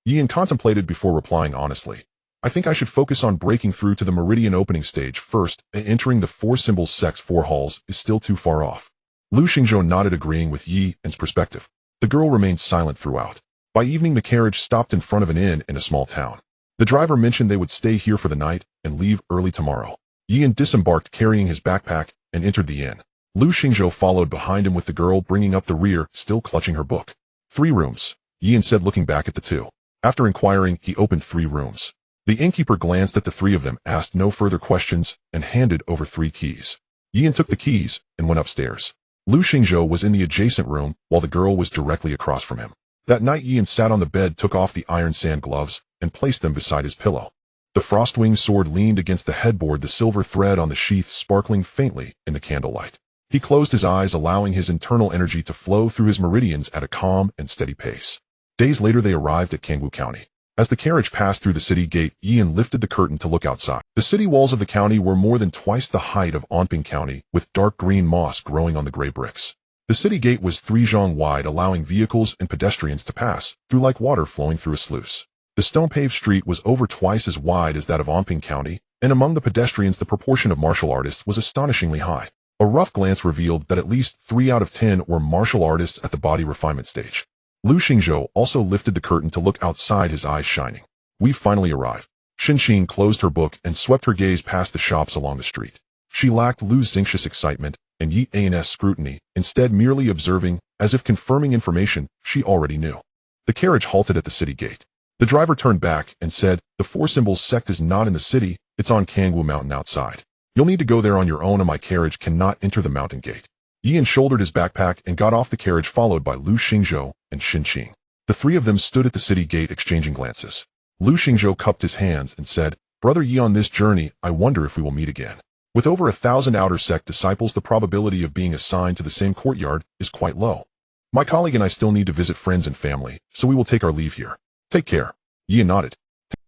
Yian contemplated before replying honestly. I think I should focus on breaking through to the meridian opening stage first. Entering the four symbols sect's four halls is still too far off. Lu Xingzhou nodded, agreeing with Yi An's perspective. The girl remained silent throughout. By evening, the carriage stopped in front of an inn in a small town. The driver mentioned they would stay here for the night and leave early tomorrow. Yi An disembarked carrying his backpack and entered the inn. Lu Xingzhou followed behind him with the girl bringing up the rear, still clutching her book. 3 rooms, Yi An said, looking back at the two. After inquiring, he opened 3 rooms. The innkeeper glanced at the 3 of them, asked no further questions, and handed over 3 keys. Yi An took the keys and went upstairs. Lu Xingzhou was in the adjacent room, while the girl was directly across from him. That night, Yi An sat on the bed, took off the iron sand gloves, and placed them beside his pillow. The frostwing sword leaned against the headboard, the silver thread on the sheath sparkling faintly in the candlelight. He closed his eyes, allowing his internal energy to flow through his meridians at a calm and steady pace. Days later, they arrived at Kangwu County. As the carriage passed through the city gate, Yi An lifted the curtain to look outside. The city walls of the county were more than twice the height of Anping County, with dark green moss growing on the gray bricks. The city gate was 3 zhang wide, allowing vehicles and pedestrians to pass through like water flowing through a sluice. The stone-paved street was over twice as wide as that of Anping County, and among the pedestrians the proportion of martial artists was astonishingly high. A rough glance revealed that at least 3 out of 10 were martial artists at the body refinement stage. Lu Xingzhou also lifted the curtain to look outside, his eyes shining. We've finally arrived. Xin closed her book and swept her gaze past the shops along the street. She lacked Lu's anxious excitement and Yi An's scrutiny, instead merely observing, as if confirming information she already knew. The carriage halted at the city gate. The driver turned back and said, "The Four Symbols sect is not in the city, it's on Kangwu Mountain outside. You'll need to go there on your own, and my carriage cannot enter the mountain gate." Yi An shouldered his backpack and got off the carriage, followed by Lu Xingzhou and Xin. The 3 of them stood at the city gate exchanging glances. Lu Xingzhou cupped his hands and said, "Brother Yi, on this journey, I wonder if we will meet again. With over 1,000 outer sect disciples, the probability of being assigned to the same courtyard is quite low. My colleague and I still need to visit friends and family, so we will take our leave here. Take care." Yi An nodded.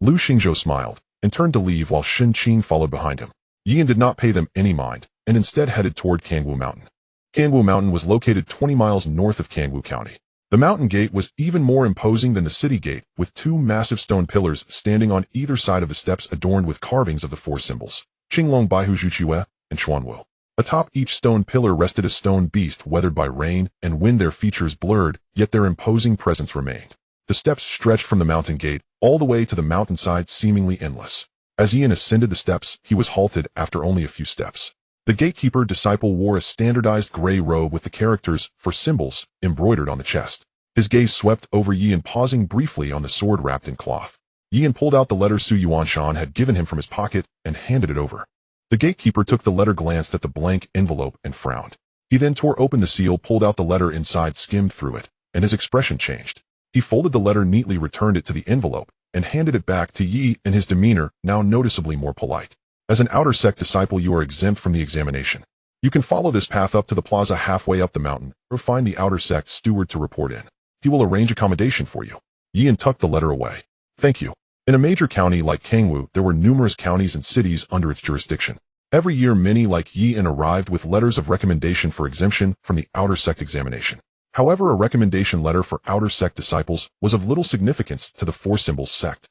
Lu Xingzhou smiled and turned to leave while Xin followed behind him. Yi An did not pay them any mind and instead headed toward Kangwu Mountain. Kangwu Mountain was located 20 miles north of Kangwu County. The mountain gate was even more imposing than the city gate, with 2 massive stone pillars standing on either side of the steps adorned with carvings of the 4 symbols, Qinglong Baihu Zhuqiue and Xuanwu. Atop each stone pillar rested a stone beast weathered by rain and wind, their features blurred, yet their imposing presence remained. The steps stretched from the mountain gate all the way to the mountainside, seemingly endless. As Yi An ascended the steps, he was halted after only a few steps. The gatekeeper disciple wore a standardized gray robe with the characters "for symbols" embroidered on the chest. His gaze swept over Yi An, pausing briefly on the sword wrapped in cloth. Yi An pulled out the letter Su Yuanshan had given him from his pocket and handed it over. The gatekeeper took the letter, glanced at the blank envelope, and frowned. He then tore open the seal, pulled out the letter inside, skimmed through it, and his expression changed. He folded the letter neatly, returned it to the envelope, and handed it back to Yi, and his demeanor now noticeably more polite. "As an outer sect disciple, you are exempt from the examination. You can follow this path up to the plaza halfway up the mountain, or find the outer sect steward to report in. He will arrange accommodation for you." Yi An tucked the letter away. "Thank you." In a major county like Kangwu, there were numerous counties and cities under its jurisdiction. Every year, many like Yi An arrived with letters of recommendation for exemption from the outer sect examination. However, a recommendation letter for outer sect disciples was of little significance to the Four Symbols sect.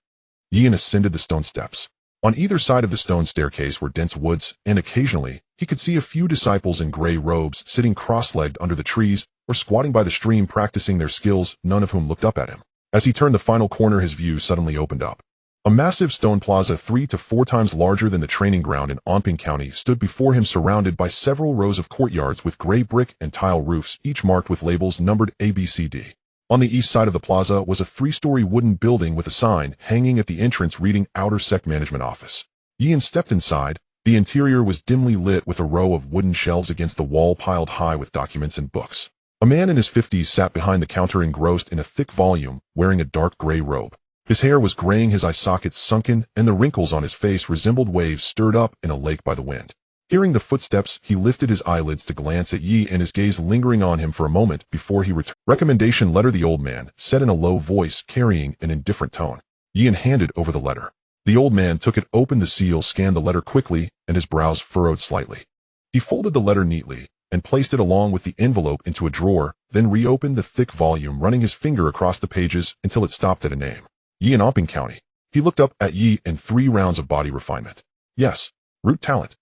Yi An ascended the stone steps. On either side of the stone staircase were dense woods, and occasionally, he could see a few disciples in gray robes sitting cross-legged under the trees or squatting by the stream practicing their skills, none of whom looked up at him. As he turned the final corner, his view suddenly opened up. A massive stone plaza 3 to 4 times larger than the training ground in Anping County stood before him, surrounded by several rows of courtyards with gray brick and tile roofs, each marked with labels numbered A, B, C, D. On the east side of the plaza was a 3-story wooden building with a sign hanging at the entrance reading Outer Sect Management Office. Yi An stepped inside. The interior was dimly lit with a row of wooden shelves against the wall piled high with documents and books. A man in his 50s sat behind the counter, engrossed in a thick volume, wearing a dark gray robe. His hair was graying, his eye sockets sunken, and the wrinkles on his face resembled waves stirred up in a lake by the wind. Hearing the footsteps, he lifted his eyelids to glance at Yi, and his gaze lingering on him for a moment before he returned. "Recommendation letter," the old man said in a low voice, carrying an indifferent tone. Yi An handed over the letter. The old man took it, opened the seal, scanned the letter quickly, and his brows furrowed slightly. He folded the letter neatly and placed it along with the envelope into a drawer, then reopened the thick volume, running his finger across the pages until it stopped at a name. Yi An, Anping County. He looked up at Yi in 3 rounds of body refinement. Yes, root talent.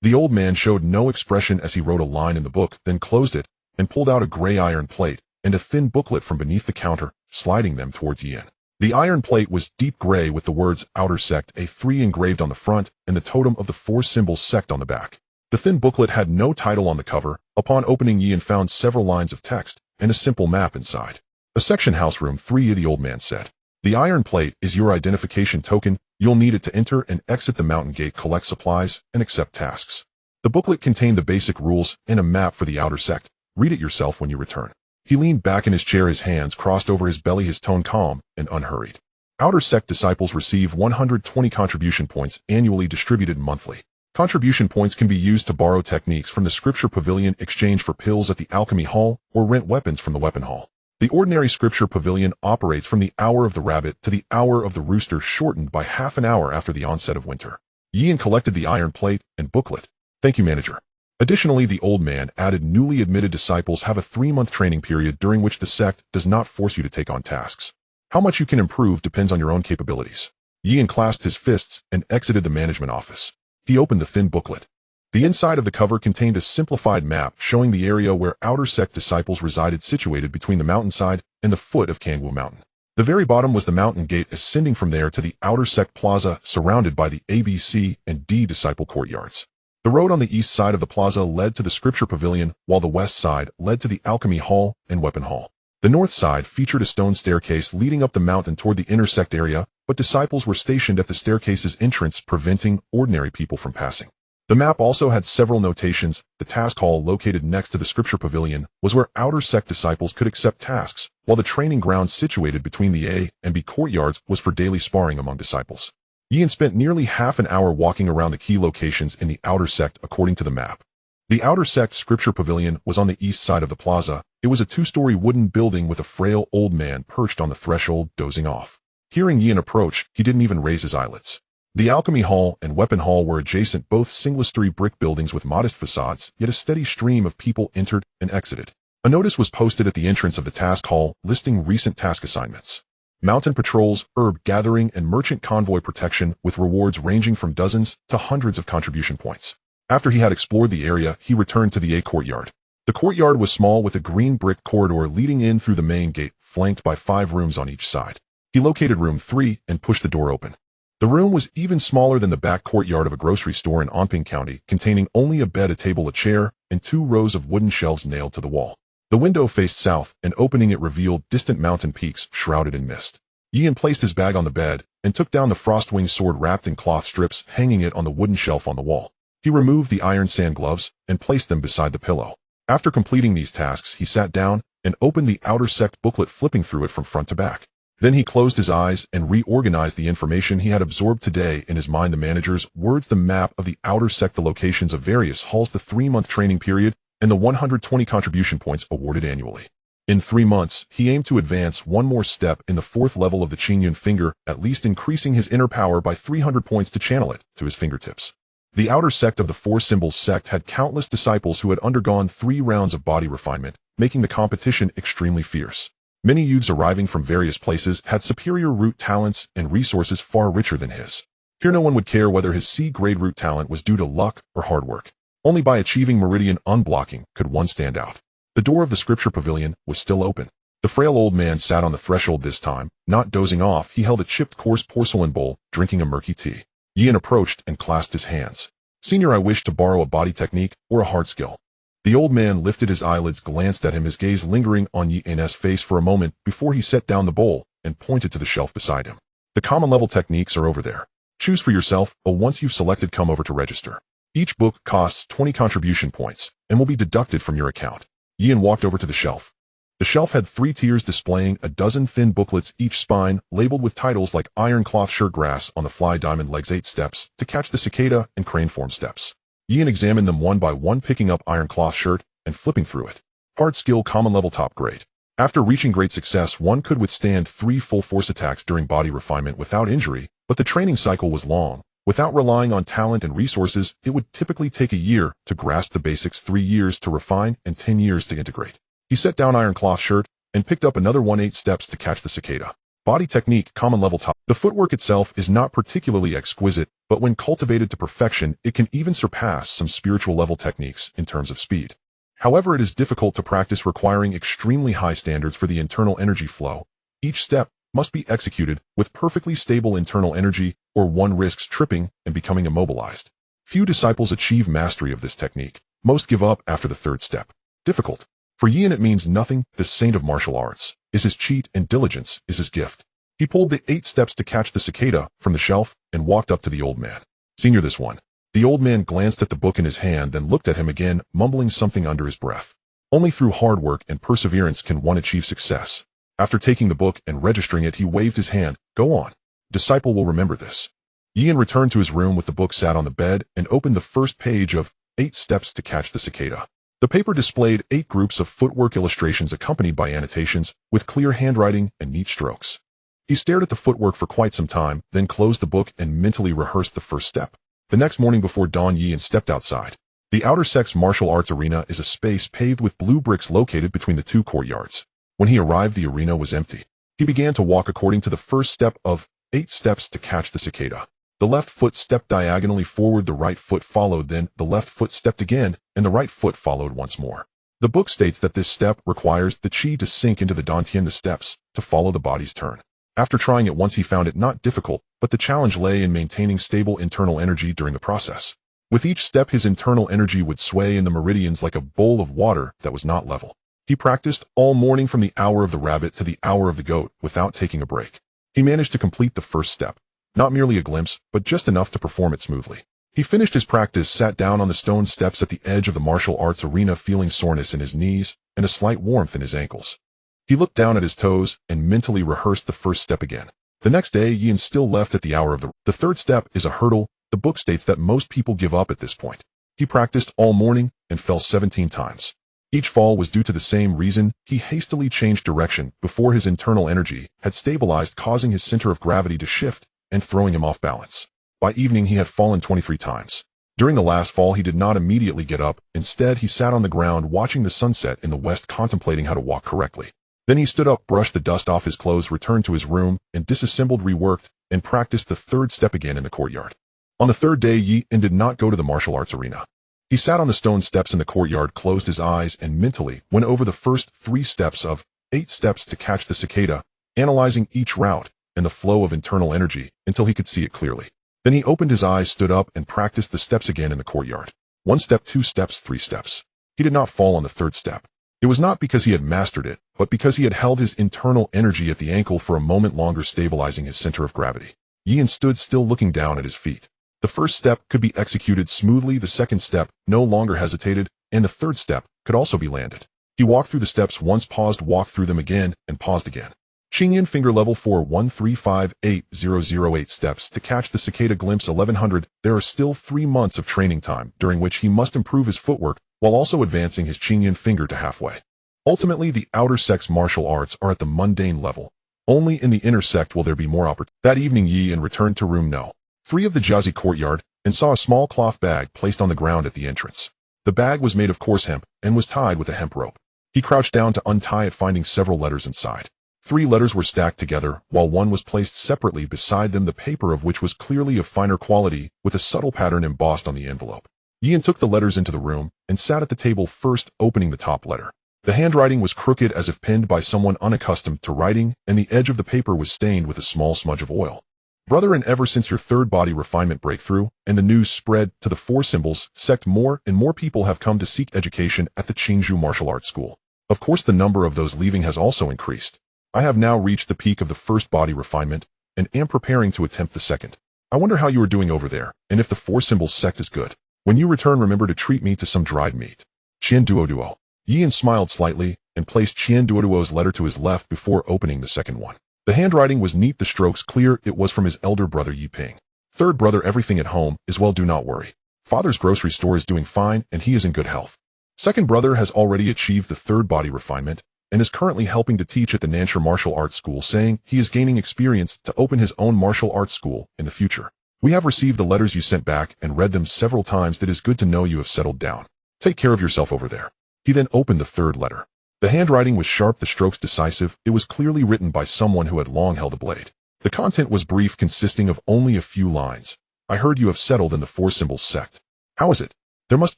The old man showed no expression as he wrote a line in the book, then closed it, and pulled out a gray iron plate and a thin booklet from beneath the counter, sliding them towards Yin. The iron plate was deep gray with the words Outer Sect A3 engraved on the front and the totem of the 4 symbols sect on the back. The thin booklet had no title on the cover. Upon opening, Yin found several lines of text and a simple map inside. A section house room 3, the old man said. The iron plate is your identification token. You'll need it to enter and exit the mountain gate, collect supplies, and accept tasks. The booklet contained the basic rules and a map for the outer sect. Read it yourself when you return. He leaned back in his chair, his hands crossed over his belly, his tone calm and unhurried. Outer sect disciples receive 120 contribution points annually, distributed monthly. Contribution points can be used to borrow techniques from the Scripture Pavilion, exchange for pills at the Alchemy Hall, or rent weapons from the Weapon Hall. The ordinary Scripture Pavilion operates from the hour of the rabbit to the hour of the rooster, shortened by half an hour after the onset of winter. Yin collected the iron plate and booklet. Thank you, manager. Additionally, the old man added, newly admitted disciples have a 3-month training period during which the sect does not force you to take on tasks. How much you can improve depends on your own capabilities. Yin clasped his fists and exited the management office. He opened the thin booklet. The inside of the cover contained a simplified map showing the area where outer sect disciples resided, situated between the mountainside and the foot of Kangwu Mountain. The very bottom was the mountain gate, ascending from there to the outer sect plaza, surrounded by the A, B, C, and D disciple courtyards. The road on the east side of the plaza led to the Scripture Pavilion, while the west side led to the Alchemy Hall and Weapon Hall. The north side featured a stone staircase leading up the mountain toward the intersect area, but disciples were stationed at the staircase's entrance, preventing ordinary people from passing. The map also had several notations. The task hall, located next to the Scripture Pavilion, was where outer sect disciples could accept tasks, while the training ground situated between the A and B courtyards was for daily sparring among disciples. Yin spent nearly half an hour walking around the key locations in the outer sect according to the map. The outer sect Scripture Pavilion was on the east side of the plaza. It was a 2-story wooden building with a frail old man perched on the threshold, dozing off. Hearing Yin approach, he didn't even raise his eyelids. The Alchemy Hall and Weapon Hall were adjacent, both single-story brick buildings with modest facades, yet a steady stream of people entered and exited. A notice was posted at the entrance of the task hall listing recent task assignments. Mountain patrols, herb gathering, and merchant convoy protection, with rewards ranging from dozens to hundreds of contribution points. After he had explored the area, he returned to the A courtyard. The courtyard was small, with a green brick corridor leading in through the main gate, flanked by 5 rooms on each side. He located room 3 and pushed the door open. The room was even smaller than the back courtyard of a grocery store in Anping County, containing only a bed, a table, a chair, and 2 rows of wooden shelves nailed to the wall. The window faced south, and opening it revealed distant mountain peaks shrouded in mist. Yin placed his bag on the bed and took down the frostwing sword wrapped in cloth strips, hanging it on the wooden shelf on the wall. He removed the iron sand gloves and placed them beside the pillow. After completing these tasks, he sat down and opened the outer sect booklet, flipping through it from front to back. Then he closed his eyes and reorganized the information he had absorbed today in his mind: the manager's words, the map of the outer sect, the locations of various halls, the 3-month training period, and the 120 contribution points awarded annually. In 3 months, he aimed to advance one more step in the 4th level of the Qingyun finger, at least increasing his inner power by 300 points to channel it to his fingertips. The outer sect of the 4 symbols sect had countless disciples who had undergone 3 rounds of body refinement, making the competition extremely fierce. Many youths arriving from various places had superior root talents and resources far richer than his. Here no one would care whether his C-grade root talent was due to luck or hard work. Only by achieving meridian unblocking could one stand out. The door of the Scripture Pavilion was still open. The frail old man sat on the threshold this time, not dozing off. He held a chipped coarse porcelain bowl, drinking a murky tea. Yin approached and clasped his hands. "Senior, I wish to borrow a body technique or a hard skill." The old man lifted his eyelids, glanced at him, his gaze lingering on Yin's face for a moment before he set down the bowl and pointed to the shelf beside him. "The common level techniques are over there. Choose for yourself, or once you've selected, come over to register. Each book costs 20 contribution points and will be deducted from your account." Yin walked over to the shelf. The shelf had 3 tiers displaying a dozen thin booklets, each spine labeled with titles like Iron Cloth Shirt, Grass on the Fly, Diamond Legs, 8 Steps to Catch the Cicada, and Crane Form Steps. Yin examined them one by one, picking up Iron Cloth Shirt and flipping through it. Hard skill, common level, top grade. After reaching great success, one could withstand 3 full force attacks during body refinement without injury, but the training cycle was long. Without relying on talent and resources, it would typically take a year to grasp the basics, 3 years to refine, and 10 years to integrate. He set down Iron Cloth Shirt and picked up another 8 Steps to Catch the Cicada. Body technique, common level top. The footwork itself is not particularly exquisite, but when cultivated to perfection, it can even surpass some spiritual level techniques in terms of speed. However, it is difficult to practice, requiring extremely high standards for the internal energy flow. Each step must be executed with perfectly stable internal energy, or one risks tripping and becoming immobilized. Few disciples achieve mastery of this technique. Most give up after the third step. Difficult. For Yin it means nothing. The saint of martial arts is his cheat, and diligence is his gift. He pulled the 8 steps to catch the cicada from the shelf and walked up to the old man. Senior, this one. The old man glanced at the book in his hand, then looked at him again, mumbling something under his breath. Only through hard work and perseverance can one achieve success. After taking the book and registering it, he waved his hand. Go on. Disciple will remember this. Yin returned to his room with the book, sat on the bed, and opened the first page of 8 Steps to Catch the Cicada. The paper displayed 8 groups of footwork illustrations accompanied by annotations with clear handwriting and neat strokes. He stared at the footwork for quite some time, then closed the book and mentally rehearsed the first step. The next morning before dawn, Yin stepped outside. The outer sex martial arts arena is a space paved with blue bricks located between the 2 courtyards. When he arrived, the arena was empty. He began to walk according to the first step of 8 Steps to Catch the Cicada. The left foot stepped diagonally forward, the right foot followed, then the left foot stepped again, and the right foot followed once more. The book states that this step requires the qi to sink into the dantian, the steps, to follow the body's turn. After trying it once, he found it not difficult, but the challenge lay in maintaining stable internal energy during the process. With each step, his internal energy would sway in the meridians like a bowl of water that was not level. He practiced all morning from the hour of the rabbit to the hour of the goat without taking a break. He managed to complete the first step. Not merely a glimpse, but just enough to perform it smoothly. He finished his practice, sat down on the stone steps at the edge of the martial arts arena, feeling soreness in his knees and a slight warmth in his ankles. He looked down at his toes and mentally rehearsed the first step again. The next day, Yin still left at the hour of the third step is a hurdle. The book states that most people give up at this point. He practiced all morning and fell 17 times. Each fall was due to the same reason. He hastily changed direction before his internal energy had stabilized, causing his center of gravity to shift and throwing him off balance. By evening, he had fallen 23 times. During the last fall, he did not immediately get up. Instead, he sat on the ground watching the sunset in the west, contemplating how to walk correctly. Then he stood up, brushed the dust off his clothes, returned to his room, and disassembled, reworked, and practiced the third step again in the courtyard. On the third day, Yin did not go to the martial arts arena. He sat on the stone steps in the courtyard, closed his eyes, and mentally went over the first 3 steps of 8 Steps to Catch the Cicada, analyzing each route and the flow of internal energy until he could see it clearly. Then he opened his eyes, stood up, and practiced the steps again in the courtyard. 1 step, 2 steps, 3 steps. He did not fall on the third step. It was not because he had mastered it, but because he had held his internal energy at the ankle for a moment longer, stabilizing his center of gravity. Yin stood still, looking down at his feet. The first step could be executed smoothly, the second step no longer hesitated, and the third step could also be landed. He walked through the steps once, paused, walked through them again, and paused again. Qingyan finger level 4135808 steps to catch the cicada, glimpse 1100. There are still 3 months of training time, during which he must improve his footwork while also advancing his Qingyan finger to halfway. Ultimately, the outer sex martial arts are at the mundane level. Only in the inner sect will there be more opportunity. That evening, Yin returned to room No. 3 of the Jiazi courtyard and saw a small cloth bag placed on the ground at the entrance. The bag was made of coarse hemp and was tied with a hemp rope. He crouched down to untie it, finding several letters inside. 3 letters were stacked together, while one was placed separately beside them, the paper of which was clearly of finer quality, with a subtle pattern embossed on the envelope. Yin took the letters into the room and sat at the table, first opening the top letter. The handwriting was crooked, as if penned by someone unaccustomed to writing, and the edge of the paper was stained with a small smudge of oil. Brother, and ever since your third body refinement breakthrough and the news spread to the 4 symbols sect, more and more people have come to seek education at the Qingzhou Martial Arts School. Of course, the number of those leaving has also increased. I have now reached the peak of the first body refinement and am preparing to attempt the second. I wonder how you are doing over there, and if the 4 symbols sect is good. When you return, remember to treat me to some dried meat. Qian Duoduo. Yin smiled slightly and placed Qian Duoduo's letter to his left before opening the second one. The handwriting was neat, the strokes clear. It was from his elder brother Yi Ping. Third brother, everything at home is well, do not worry. Father's grocery store is doing fine and he is in good health. Second brother has already achieved the third body refinement and is currently helping to teach at the Nanshire Martial Arts School, saying he is gaining experience to open his own martial arts school in the future. We have received the letters you sent back and read them several times. It is good to know you have settled down. Take care of yourself over there. He then opened the third letter. The handwriting was sharp, the strokes decisive. It was clearly written by someone who had long held a blade. The content was brief, consisting of only a few lines. I heard you have settled in the Four Symbols sect. How is it? There must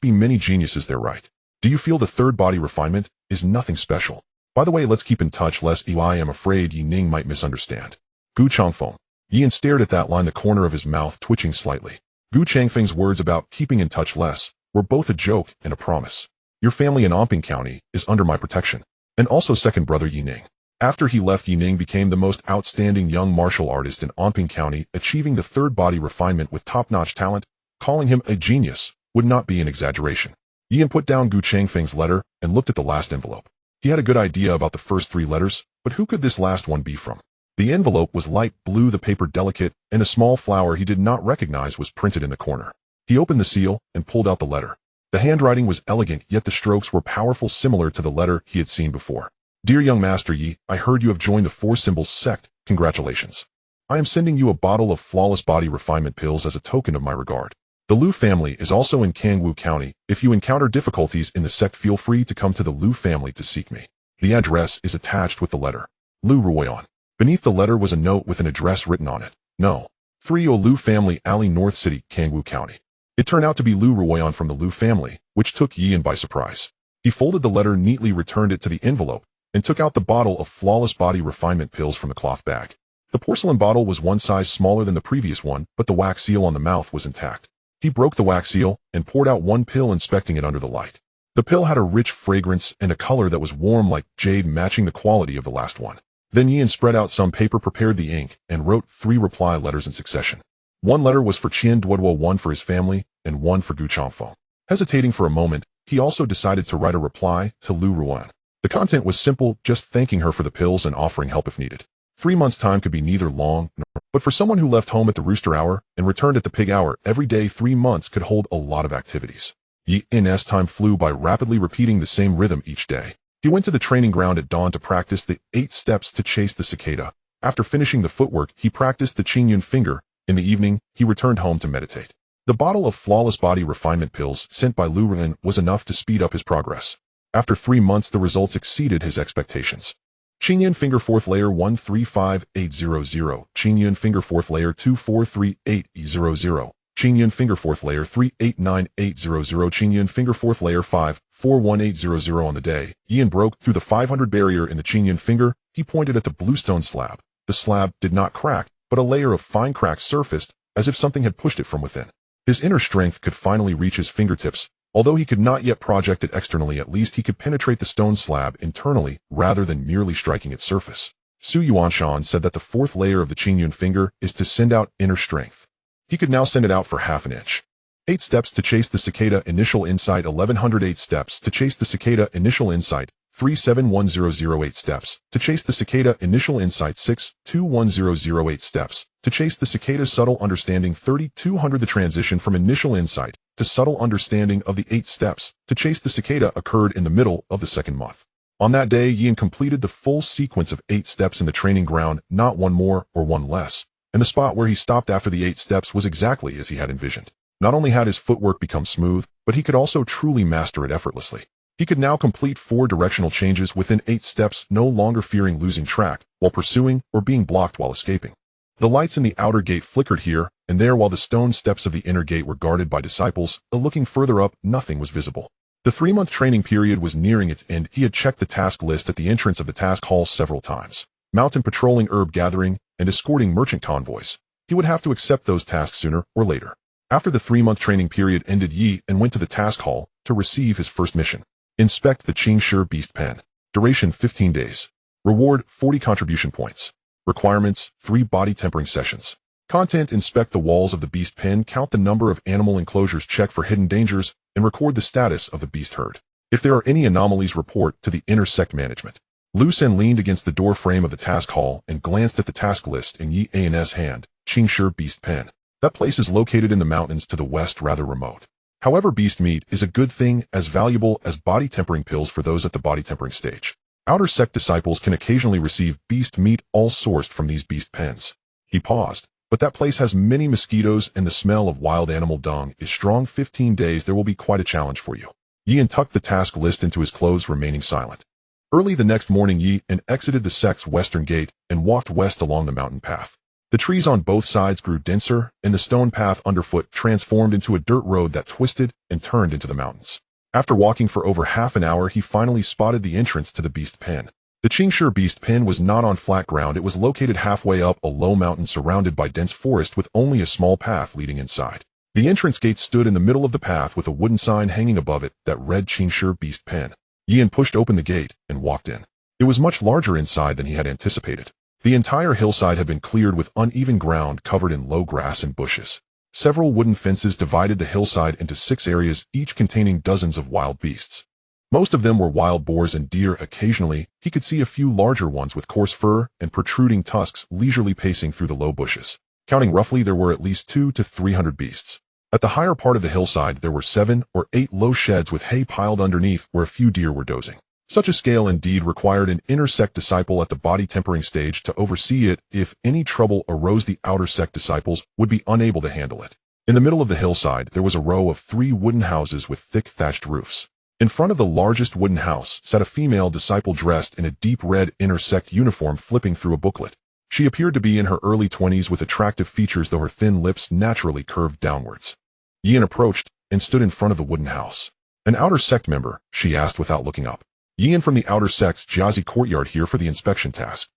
be many geniuses there, right? Do you feel the third body refinement is nothing special? By the way, let's keep in touch lest I am afraid Yi Ning might misunderstand. Gu Changfeng. Yin stared at that line, the corner of his mouth twitching slightly. Gu Changfeng's words about keeping in touch less were both a joke and a promise. Your family in Anping County is under my protection. And also second brother Yi Ning. After he left, Yi Ning became the most outstanding young martial artist in Anping County, achieving the third body refinement with top-notch talent. Calling him a genius would not be an exaggeration. Yin put down Gu Changfeng's letter and looked at the last envelope. He had a good idea about the first three letters, but who could this last one be from? The envelope was light blue, the paper delicate, and a small flower he did not recognize was printed in the corner. He opened the seal and pulled out the letter. The handwriting was elegant, yet the strokes were powerful, similar to the letter he had seen before. Dear young Master Yi, I heard you have joined the Four Symbols sect. Congratulations. I am sending you a bottle of flawless body refinement pills as a token of my regard. The Liu family is also in Kangwu County. If you encounter difficulties in the sect, feel free to come to the Liu family to seek me. The address is attached with the letter. Liu Ruoyan. Beneath the letter was a note with an address written on it. No. 3 Liu Family Alley, North City, Kangwu County. It turned out to be Liu Ruoyan from the Liu family, which took Yin by surprise. He folded the letter neatly, returned it to the envelope, and took out the bottle of flawless body refinement pills from the cloth bag. The porcelain bottle was one size smaller than the previous one, but the wax seal on the mouth was intact. He broke the wax seal and poured out one pill, inspecting it under the light. The pill had a rich fragrance and a color that was warm like jade, matching the quality of the last one. Then Yin spread out some paper, prepared the ink, and wrote 3 reply letters in succession. One letter was for Qian Duoduo, one for his family, and one for Gu Changfeng. Hesitating for a moment, he also decided to write a reply to Liu Ruan. The content was simple, just thanking her for the pills and offering help if needed. 3 months' time could be neither long nor, but for someone who left home at the rooster hour and returned at the pig hour every day, 3 months could hold a lot of activities. Yin's time flew by, rapidly repeating the same rhythm each day. He went to the training ground at dawn to practice the 8 steps to chase the cicada. After finishing the footwork, he practiced the Qingyun finger. In the evening, he returned home to meditate. The bottle of flawless body refinement pills sent by Liu Ren was enough to speed up his progress. After 3 months, the results exceeded his expectations. Qingyun finger 4th layer 135800, Qingyun finger 4th layer 243800, Qingyun finger 4th layer 389800, Qingyun finger 4th layer 541800. On the day Yin broke through the 500 barrier in the Qingyun finger, he pointed at the bluestone slab. The slab did not crack, but a layer of fine cracks surfaced, as if something had pushed it from within. His inner strength could finally reach his fingertips. Although he could not yet project it externally, at least he could penetrate the stone slab internally rather than merely striking its surface. Su Yuanshan said that the 4th layer of the Qingyun finger is to send out inner strength. He could now send it out for half an inch. 8 steps to chase the cicada, initial insight 1108 steps to chase the cicada, initial insight 371008 steps to chase the cicada, initial insight 621008 steps to chase the cicada, subtle understanding 3200. The transition from initial insight to subtle understanding of the 8 steps to chase the cicada occurred in the middle of the 2nd month. On that day, Yin completed the full sequence of 8 steps in the training ground, not one more or one less, and the spot where he stopped after the 8 steps was exactly as he had envisioned. Not only had his footwork become smooth, but he could also truly master it effortlessly. He could now complete 4 directional changes within 8 steps, no longer fearing losing track while pursuing or being blocked while escaping. The lights in the outer gate flickered here and there while the stone steps of the inner gate were guarded by disciples. Looking further up, nothing was visible. The 3-month training period was nearing its end. He had checked the task list at the entrance of the task hall several times. Mountain patrolling, herb gathering, and escorting merchant convoys. He would have to accept those tasks sooner or later. After the 3-month training period ended, Yi and went to the task hall to receive his first mission. Inspect the Qingshi beast pen. Duration 15 days. Reward 40 contribution points. Requirements 3 body tempering sessions. Content: inspect the walls of the beast pen, count the number of animal enclosures, check for hidden dangers, and record the status of the beast herd. If there are any anomalies, report to the inner sect management. Lu Sen leaned against the door frame of the task hall and glanced at the task list in Yi An's hand. Qingshi beast pen. That place is located in the mountains to the west, rather remote. However, beast meat is a good thing, as valuable as body tempering pills for those at the body tempering stage. Outer sect disciples can occasionally receive beast meat, all sourced from these beast pens. He paused. But that place has many mosquitoes and the smell of wild animal dung is strong. 15 days, there will be quite a challenge for you. Yin tucked the task list into his clothes, remaining silent. Early the next morning Yi-an exited the sect's western gate and walked west along the mountain path. The trees on both sides grew denser, and the stone path underfoot transformed into a dirt road that twisted and turned into the mountains. After walking for over half an hour, he finally spotted the entrance to the beast pen. The Qingshi beast pen was not on flat ground. It was located halfway up a low mountain surrounded by dense forest with only a small path leading inside. The entrance gate stood in the middle of the path with a wooden sign hanging above it that read Qingshi beast pen. Yi-an pushed open the gate and walked in. It was much larger inside than he had anticipated. The entire hillside had been cleared with uneven ground covered in low grass and bushes. Several wooden fences divided the hillside into 6 areas, each containing dozens of wild beasts. Most of them were wild boars and deer. Occasionally, he could see a few larger ones with coarse fur and protruding tusks leisurely pacing through the low bushes. Counting roughly, there were at least 200 to 300 beasts. At the higher part of the hillside, there were 7 or 8 low sheds with hay piled underneath where a few deer were dozing. Such a scale indeed required an inner sect disciple at the body tempering stage to oversee it. If any trouble arose, the outer sect disciples would be unable to handle it. In the middle of the hillside, there was a row of 3 wooden houses with thick thatched roofs. In front of the largest wooden house sat a female disciple dressed in a deep red inner sect uniform, flipping through a booklet. She appeared to be in her early 20s with attractive features, though her thin lips naturally curved downwards. Yi-an approached and stood in front of the wooden house. "An outer sect member?" she asked without looking up. "Yi-an from the outer sect's Jiazi courtyard here for the inspection task."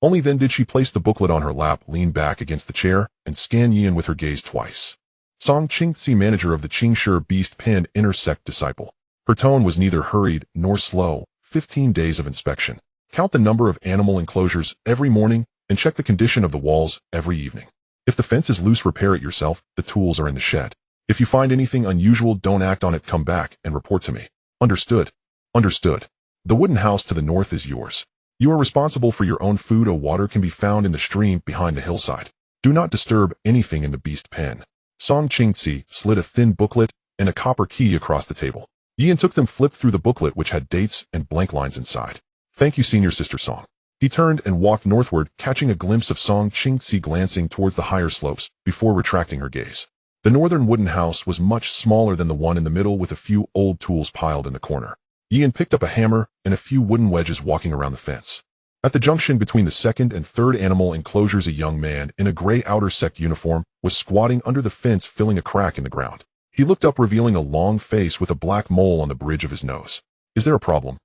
Only then did she place the booklet on her lap, lean back against the chair, and scan Yi-an with her gaze twice. Song Qingzi, manager of the Qingshi beast pen, inner sect disciple. Her tone was neither hurried nor slow. 15 days of inspection. Count the number of animal enclosures every morning and check the condition of the walls every evening. If the fence is loose, repair it yourself. The tools are in the shed. If you find anything unusual, don't act on it. Come back and report to me. Understood? Understood. The wooden house to the north is yours. You are responsible for your own food. Water can be found in the stream behind the hillside. Do not disturb anything in the beast pen. Song Qingzi slid a thin booklet and a copper key across the table. Yi-an took them, flipped through the booklet, which had dates and blank lines inside. "Thank you, senior sister Song." He turned and walked northward, catching a glimpse of Song Qingzi glancing towards the higher slopes before retracting her gaze. The northern wooden house was much smaller than the one in the middle, with a few old tools piled in the corner. Yi-an picked up a hammer and a few wooden wedges, walking around the fence. At the junction between the second and third animal enclosures, a young man in a gray outer sect uniform was squatting under the fence, filling a crack in the ground. He looked up, revealing a long face with a black mole on the bridge of his nose. "Is there a problem?"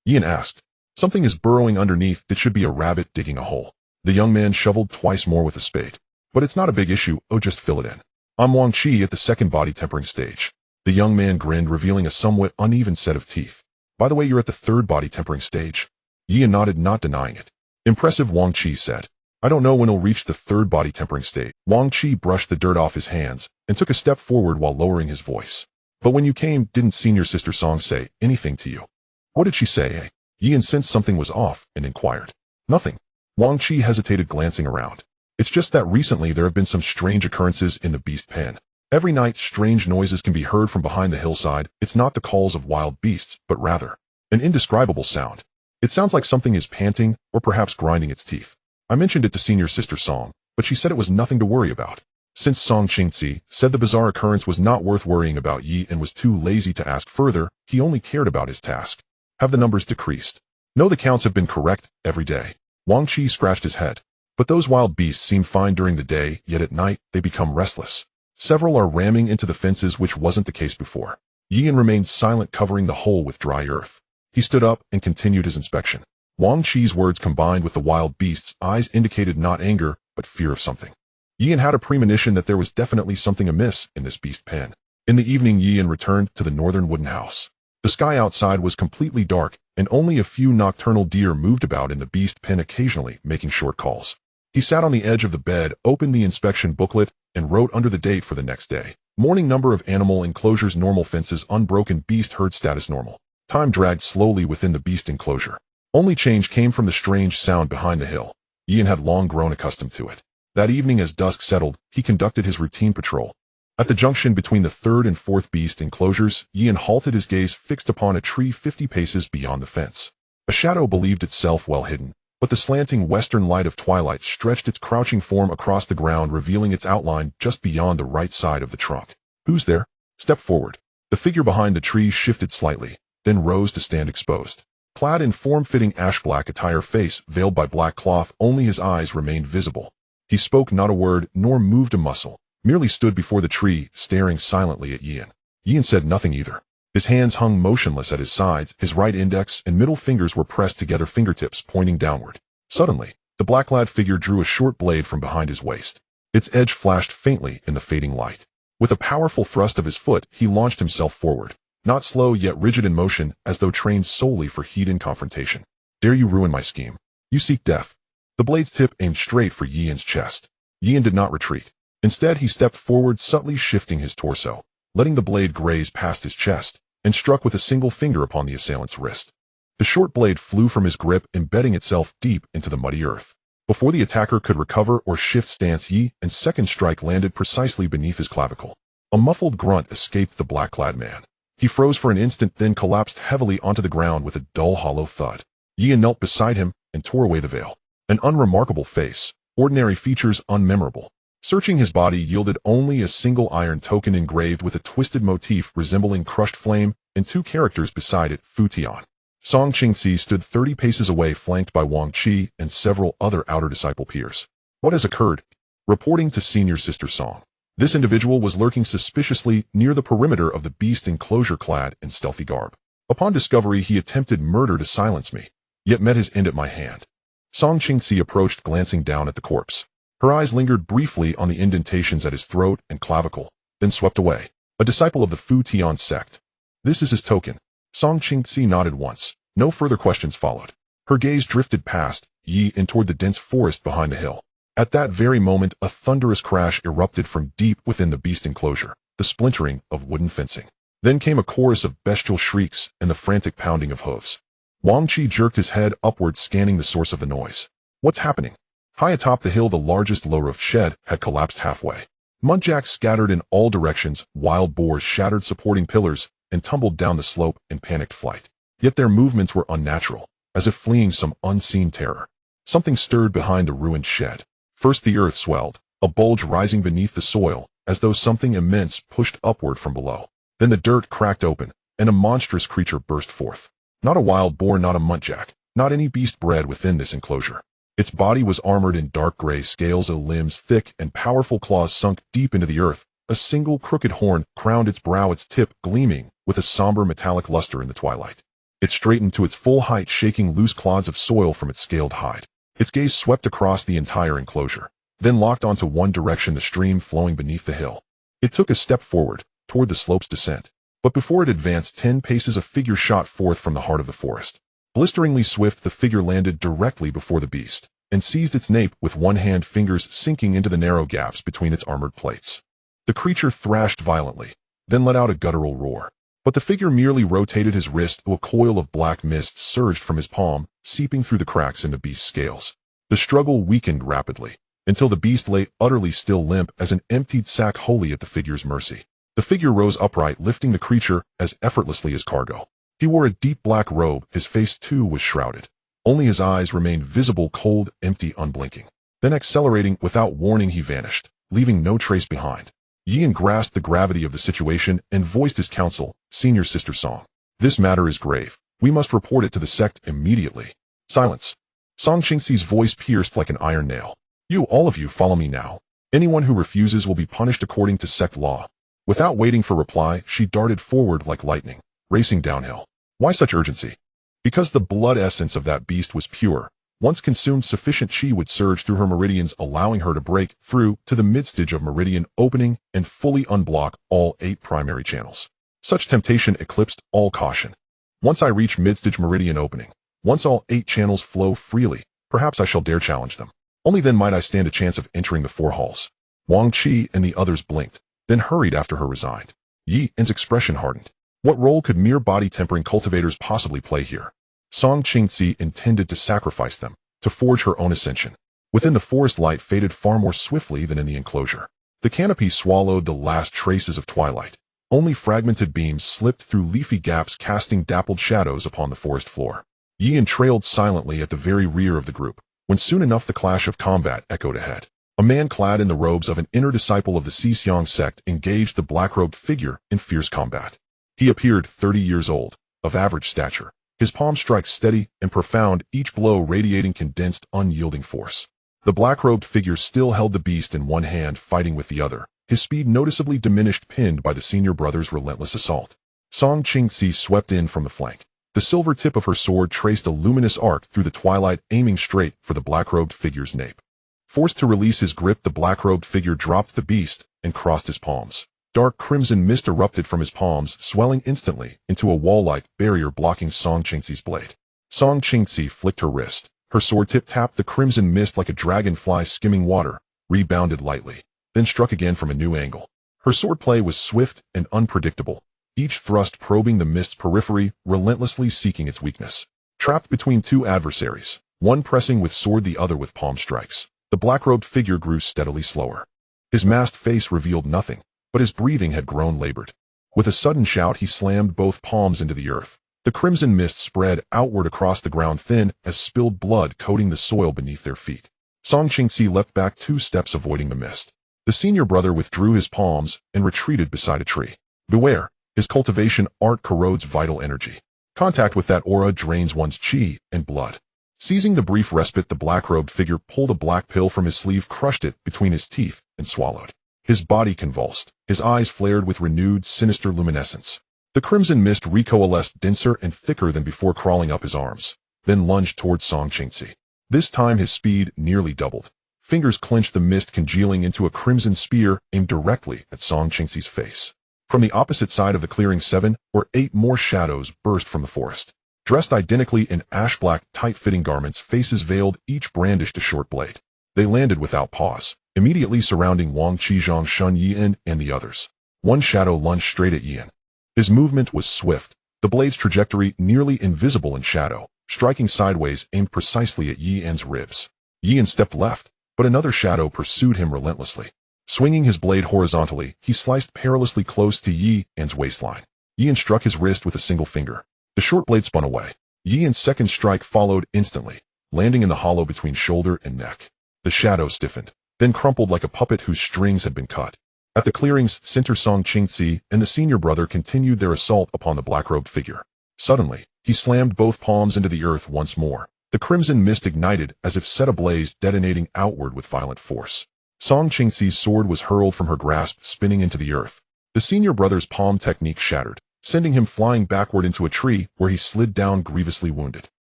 Yi-an asked. "Something is burrowing underneath. It should be a rabbit digging a hole." The young man shoveled twice more with a spade. "But it's not a big issue. Oh, just fill it in. I'm Wang Qi at the second body tempering stage." The young man grinned, revealing a somewhat uneven set of teeth. "By the way, you're at the third body tempering stage?" Yi-an nodded, not denying it. "Impressive," Wang Qi said. "I don't know when he'll reach the third body tempering stage." Wang Qi brushed the dirt off his hands and took a step forward while lowering his voice. "But when you came, didn't senior sister Song say anything to you?" "What did she say, eh?" Yi-an sensed something was off and inquired. "Nothing." Wang Qi hesitated, glancing around. "It's just that recently there have been some strange occurrences in the beast pen. Every night strange noises can be heard from behind the hillside. It's not the calls of wild beasts, but rather an indescribable sound. It sounds like something is panting or perhaps grinding its teeth. I mentioned it to senior sister Song, but she said it was nothing to worry about." Since Song Qingzi said the bizarre occurrence was not worth worrying about, Yi and was too lazy to ask further. He only cared about his task. "Have the numbers decreased?" "No, the counts have been correct every day." Wang Qi scratched his head. "But those wild beasts seem fine during the day, yet at night they become restless. Several are ramming into the fences, which wasn't the case before." Yi-an remained silent, covering the hole with dry earth. He stood up and continued his inspection. Wang Qi's words, combined with the wild beast's eyes, indicated not anger, but fear of something. Yi-an had a premonition that there was definitely something amiss in this beast pen. In the evening, Yi-an returned to the northern wooden house. The sky outside was completely dark, and only a few nocturnal deer moved about in the beast pen, occasionally making short calls. He sat on the edge of the bed, opened the inspection booklet, and wrote under the date for the next day. Morning: number of animal enclosures normal, fences unbroken, beast herd status normal. Time dragged slowly within the beast enclosure. Only change came from the strange sound behind the hill. Yi-an had long grown accustomed to it. That evening, as dusk settled, he conducted his routine patrol. At the junction between the third and fourth beast enclosures, Yi-an halted, his gaze fixed upon a tree 50 paces beyond the fence. A shadow believed itself well hidden, but the slanting western light of twilight stretched its crouching form across the ground, revealing its outline just beyond the right side of the trunk. "Who's there?" "Step forward." The figure behind the tree shifted slightly, then rose to stand exposed. Clad in form-fitting ash-black attire, face veiled by black cloth, only his eyes remained visible. He spoke not a word, nor moved a muscle, merely stood before the tree, staring silently at Yin. Yin said nothing either. His hands hung motionless at his sides, his right index and middle fingers were pressed together, fingertips pointing downward. Suddenly, the black-clad figure drew a short blade from behind his waist. Its edge flashed faintly in the fading light. With a powerful thrust of his foot, he launched himself forward, not slow yet rigid in motion, as though trained solely for heat and confrontation. Dare you ruin my scheme? You seek death. The blade's tip aimed straight for Yin's chest. Yin did not retreat. Instead, he stepped forward, subtly shifting his torso, letting the blade graze past his chest, and struck with a single finger upon the assailant's wrist. The short blade flew from his grip, embedding itself deep into the muddy earth. Before the attacker could recover or shift stance, Yin's second strike landed precisely beneath his clavicle. A muffled grunt escaped the black-clad man. He froze for an instant, then collapsed heavily onto the ground with a dull, hollow thud. Yin knelt beside him and tore away the veil. An unremarkable face, ordinary features unmemorable. Searching his body yielded only a single iron token engraved with a twisted motif resembling crushed flame and two characters beside it, Fu Tian. Song Qingxi stood 30 paces away, flanked by Wang Qi and several other outer disciple peers. What has occurred? Reporting to senior sister Song. This individual was lurking suspiciously near the perimeter of the beast enclosure, clad in stealthy garb. Upon discovery, he attempted murder to silence me, yet met his end at my hand. Song Qingxi approached, glancing down at the corpse. Her eyes lingered briefly on the indentations at his throat and clavicle, then swept away. A disciple of the Fu Tian sect. This is his token. Song Qingxi nodded once. No further questions followed. Her gaze drifted past Yi and toward the dense forest behind the hill. At that very moment, a thunderous crash erupted from deep within the beast enclosure, the splintering of wooden fencing. Then came a chorus of bestial shrieks and the frantic pounding of hooves. Wang Qi jerked his head upward, scanning the source of the noise. What's happening? High atop the hill, the largest low-roofed shed had collapsed halfway. Muntjacs scattered in all directions, wild boars shattered supporting pillars and tumbled down the slope in panicked flight. Yet their movements were unnatural, as if fleeing some unseen terror. Something stirred behind the ruined shed. First the earth swelled, a bulge rising beneath the soil, as though something immense pushed upward from below. Then the dirt cracked open, and a monstrous creature burst forth. Not a wild boar, not a muntjac, not any beast bred within this enclosure. Its body was armored in dark gray scales, limbs thick and powerful claws sunk deep into the earth. A single crooked horn crowned its brow, its tip gleaming with a somber metallic luster in the twilight. It straightened to its full height, shaking loose clods of soil from its scaled hide. Its gaze swept across the entire enclosure, then locked onto one direction, the stream flowing beneath the hill. It took a step forward, toward the slope's descent. But before it advanced 10 paces, a figure shot forth from the heart of the forest. Blisteringly swift, the figure landed directly before the beast, and seized its nape with one hand, fingers sinking into the narrow gaps between its armored plates. The creature thrashed violently, then let out a guttural roar. But the figure merely rotated his wrist, a coil of black mist surged from his palm, seeping through the cracks in the beast's scales. The struggle weakened rapidly, until the beast lay utterly still, limp as an emptied sack, wholly at the figure's mercy. The figure rose upright, lifting the creature as effortlessly as cargo. He wore a deep black robe, his face too was shrouded. Only his eyes remained visible, cold, empty, unblinking. Then, accelerating without warning, he vanished, leaving no trace behind. Yin grasped the gravity of the situation and voiced his counsel, Senior Sister Song. This matter is grave. We must report it to the sect immediately. Silence. Song Qingxi's voice pierced like an iron nail. You, all of you, follow me now. Anyone who refuses will be punished according to sect law. Without waiting for reply, she darted forward like lightning, racing downhill. Why such urgency? Because the blood essence of that beast was pure. Once consumed, sufficient chi would surge through her meridians, allowing her to break through to the midstage of meridian opening and fully unblock all 8 primary channels. Such temptation eclipsed all caution. Once I reach midstage meridian opening, once all 8 channels flow freely, perhaps I shall dare challenge them. Only then might I stand a chance of entering the 4 halls. Wang Qi and the others blinked, then hurried after her, resigned. Yin's expression hardened. What role could mere body-tempering cultivators possibly play here? Song Qingxi intended to sacrifice them, to forge her own ascension. Within the forest, light faded far more swiftly than in the enclosure. The canopy swallowed the last traces of twilight. Only fragmented beams slipped through leafy gaps, casting dappled shadows upon the forest floor. Yin trailed silently at the very rear of the group, when soon enough the clash of combat echoed ahead. A man clad in the robes of an inner disciple of the Xixiang sect engaged the black-robed figure in fierce combat. He appeared 30 years old, of average stature, His palm strikes steady and profound, each blow radiating condensed, unyielding force. The black-robed figure still held the beast in one hand, fighting with the other, his speed noticeably diminished, pinned by the senior brother's relentless assault. Song Qingzi swept in from the flank. The silver tip of her sword traced a luminous arc through the twilight, aiming straight for the black-robed figure's nape. Forced to release his grip, the black-robed figure dropped the beast and crossed his palms. Dark crimson mist erupted from his palms, swelling instantly into a wall-like barrier blocking Song Qingzi's blade. Song Qingzi flicked her wrist. Her sword tip tapped the crimson mist like a dragonfly skimming water, rebounded lightly, then struck again from a new angle. Her swordplay was swift and unpredictable, each thrust probing the mist's periphery, relentlessly seeking its weakness. Trapped between two adversaries, one pressing with sword, the other with palm strikes, the black-robed figure grew steadily slower. His masked face revealed nothing, but his breathing had grown labored. With a sudden shout, he slammed both palms into the earth. The crimson mist spread outward across the ground, thin as spilled blood coating the soil beneath their feet. Song Qingzi leapt back 2 steps, avoiding the mist. The senior brother withdrew his palms and retreated beside a tree. Beware, his cultivation art corrodes vital energy. Contact with that aura drains one's chi and blood. Seizing the brief respite, the black-robed figure pulled a black pill from his sleeve, crushed it between his teeth, and swallowed. His body convulsed. His eyes flared with renewed, sinister luminescence. The crimson mist recoalesced, denser and thicker than before, crawling up his arms, then lunged towards Song Qingzi. This time his speed nearly doubled. Fingers clenched, the mist congealing into a crimson spear aimed directly at Song Qingzi's face. From the opposite side of the clearing, 7 or 8 more shadows burst from the forest. Dressed identically in ash-black, tight-fitting garments, faces veiled, each brandished a short blade. They landed without pause, immediately surrounding Wang Qizhong, Shun Yian, and the others. One shadow lunged straight at Yian. His movement was swift, the blade's trajectory nearly invisible in shadow, striking sideways, aimed precisely at Yian's ribs. Yian stepped left, but another shadow pursued him relentlessly. Swinging his blade horizontally, he sliced perilously close to Yian's waistline. Yian struck his wrist with a single finger. The short blade spun away. Yian's second strike followed instantly, landing in the hollow between shoulder and neck. The shadow stiffened, then crumpled like a puppet whose strings had been cut. At the clearing's center, Song Qingzi and the senior brother continued their assault upon the black-robed figure. Suddenly, he slammed both palms into the earth once more. The crimson mist ignited as if set ablaze, detonating outward with violent force. Song Qingzi's sword was hurled from her grasp, spinning into the earth. The senior brother's palm technique shattered, sending him flying backward into a tree where he slid down, grievously wounded.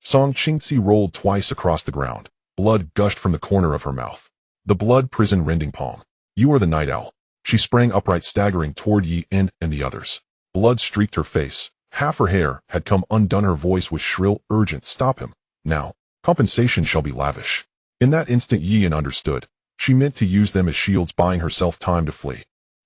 Song Qingzi rolled twice across the ground. Blood gushed from the corner of her mouth. The blood prison rending palm. You are the night owl. She sprang upright, staggering toward Yian and the others. Blood streaked her face. Half her hair had come undone. Her voice was shrill, urgent. Stop him. Now. Compensation shall be lavish. In that instant, Yian understood. She meant to use them as shields, buying herself time to flee.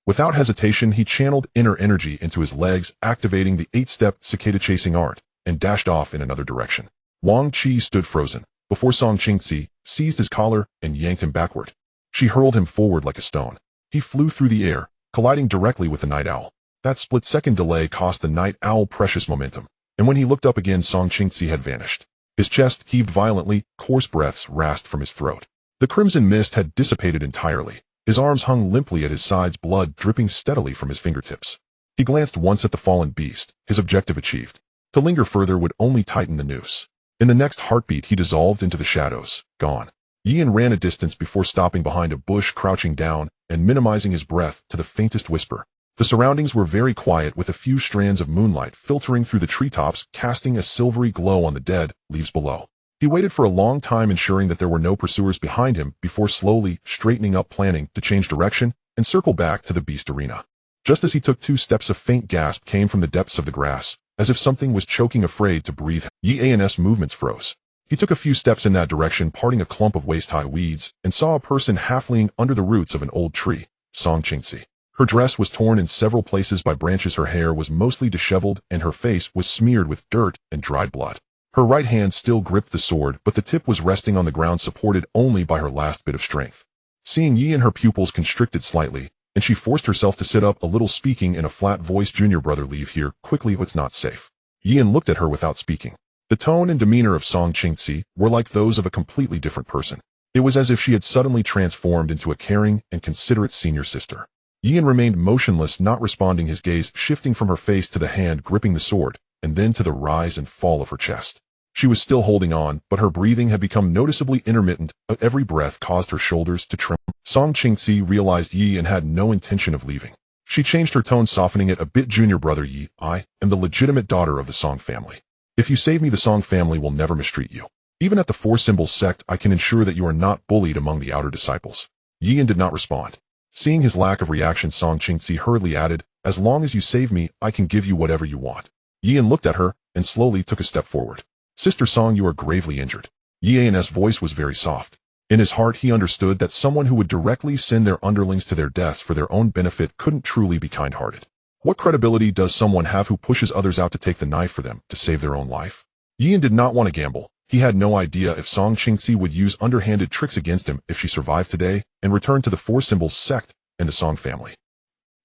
Without hesitation, he channeled inner energy into his legs, activating the 8-step cicada-chasing art, and dashed off in another direction. Wang Qi stood frozen, before Song Qingzi, seized his collar, and yanked him backward. She hurled him forward like a stone. He flew through the air, colliding directly with the night owl. That split-second delay cost the night owl precious momentum, and when he looked up again, Song Qingzi had vanished. His chest heaved violently, coarse breaths rasped from his throat. The crimson mist had dissipated entirely. His arms hung limply at his sides, blood dripping steadily from his fingertips. He glanced once at the fallen beast, his objective achieved. To linger further would only tighten the noose. In the next heartbeat, he dissolved into the shadows, gone. Yian ran a distance before stopping behind a bush, crouching down and minimizing his breath to the faintest whisper. The surroundings were very quiet, with a few strands of moonlight filtering through the treetops, casting a silvery glow on the dead leaves below. He waited for a long time, ensuring that there were no pursuers behind him, before slowly straightening up, planning to change direction and circle back to the beast arena. Just as he took 2 steps, a faint gasp came from the depths of the grass, as if something was choking. Afraid to breathe, Yian's movements froze. He took a few steps in that direction, parting a clump of waist-high weeds, and saw a person halfling under the roots of an old tree, Song Qingzi. Her dress was torn in several places by branches, her hair was mostly disheveled, and her face was smeared with dirt and dried blood. Her right hand still gripped the sword, but the tip was resting on the ground, supported only by her last bit of strength. Seeing Yian, her pupils constricted slightly, and she forced herself to sit up a little, speaking in a flat voice, "Junior brother, leave here, quickly, it's not safe." Yian looked at her without speaking. The tone and demeanor of Song Qingzi were like those of a completely different person. It was as if she had suddenly transformed into a caring and considerate senior sister. Yian remained motionless, not responding, his gaze shifting from her face to the hand gripping the sword, and then to the rise and fall of her chest. She was still holding on, but her breathing had become noticeably intermittent. Every breath caused her shoulders to tremble. Song Qingzi realized Yi and had no intention of leaving. She changed her tone, softening it a bit. Junior brother Yi, I am the legitimate daughter of the Song family. If you save me, the Song family will never mistreat you. Even at the Four Symbols sect, I can ensure that you are not bullied among the outer disciples. Yi did not respond. Seeing his lack of reaction, Song Qingzi hurriedly added, as long as you save me, I can give you whatever you want. Yi looked at her and slowly took a step forward. Sister Song, you are gravely injured. Yi's voice was very soft. In his heart, he understood that someone who would directly send their underlings to their deaths for their own benefit couldn't truly be kind-hearted. What credibility does someone have who pushes others out to take the knife for them to save their own life? Yi did not want to gamble. He had no idea if Song Qingzi would use underhanded tricks against him if she survived today and returned to the Four Symbols sect and the Song family.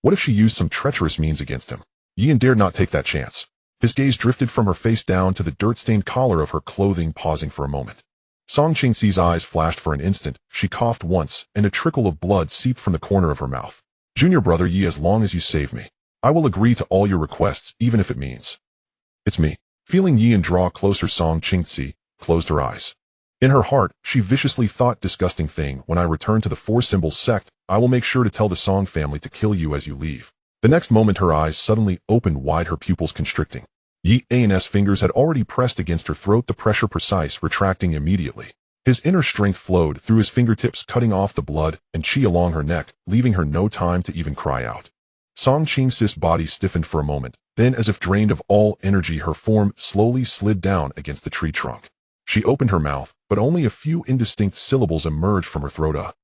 What if she used some treacherous means against him? Yi dared not take that chance. His gaze drifted from her face down to the dirt-stained collar of her clothing, pausing for a moment. Song Qingzi's eyes flashed for an instant. She coughed once, and a trickle of blood seeped from the corner of her mouth. Junior brother Yi, as long as you save me, I will agree to all your requests, even if it means. It's me. Feeling Yi draw closer, Song Qingzi closed her eyes. In her heart, she viciously thought, disgusting thing, when I return to the Four Symbols sect, I will make sure to tell the Song family to kill you as you leave. The next moment her eyes suddenly opened wide, her pupils constricting. Yi's fingers had already pressed against her throat, the pressure precise, retracting immediately. His inner strength flowed through his fingertips, cutting off the blood and chi along her neck, leaving her no time to even cry out. Song Qingzi's body stiffened for a moment, then as if drained of all energy, her form slowly slid down against the tree trunk. She opened her mouth, but only a few indistinct syllables emerged from her throat.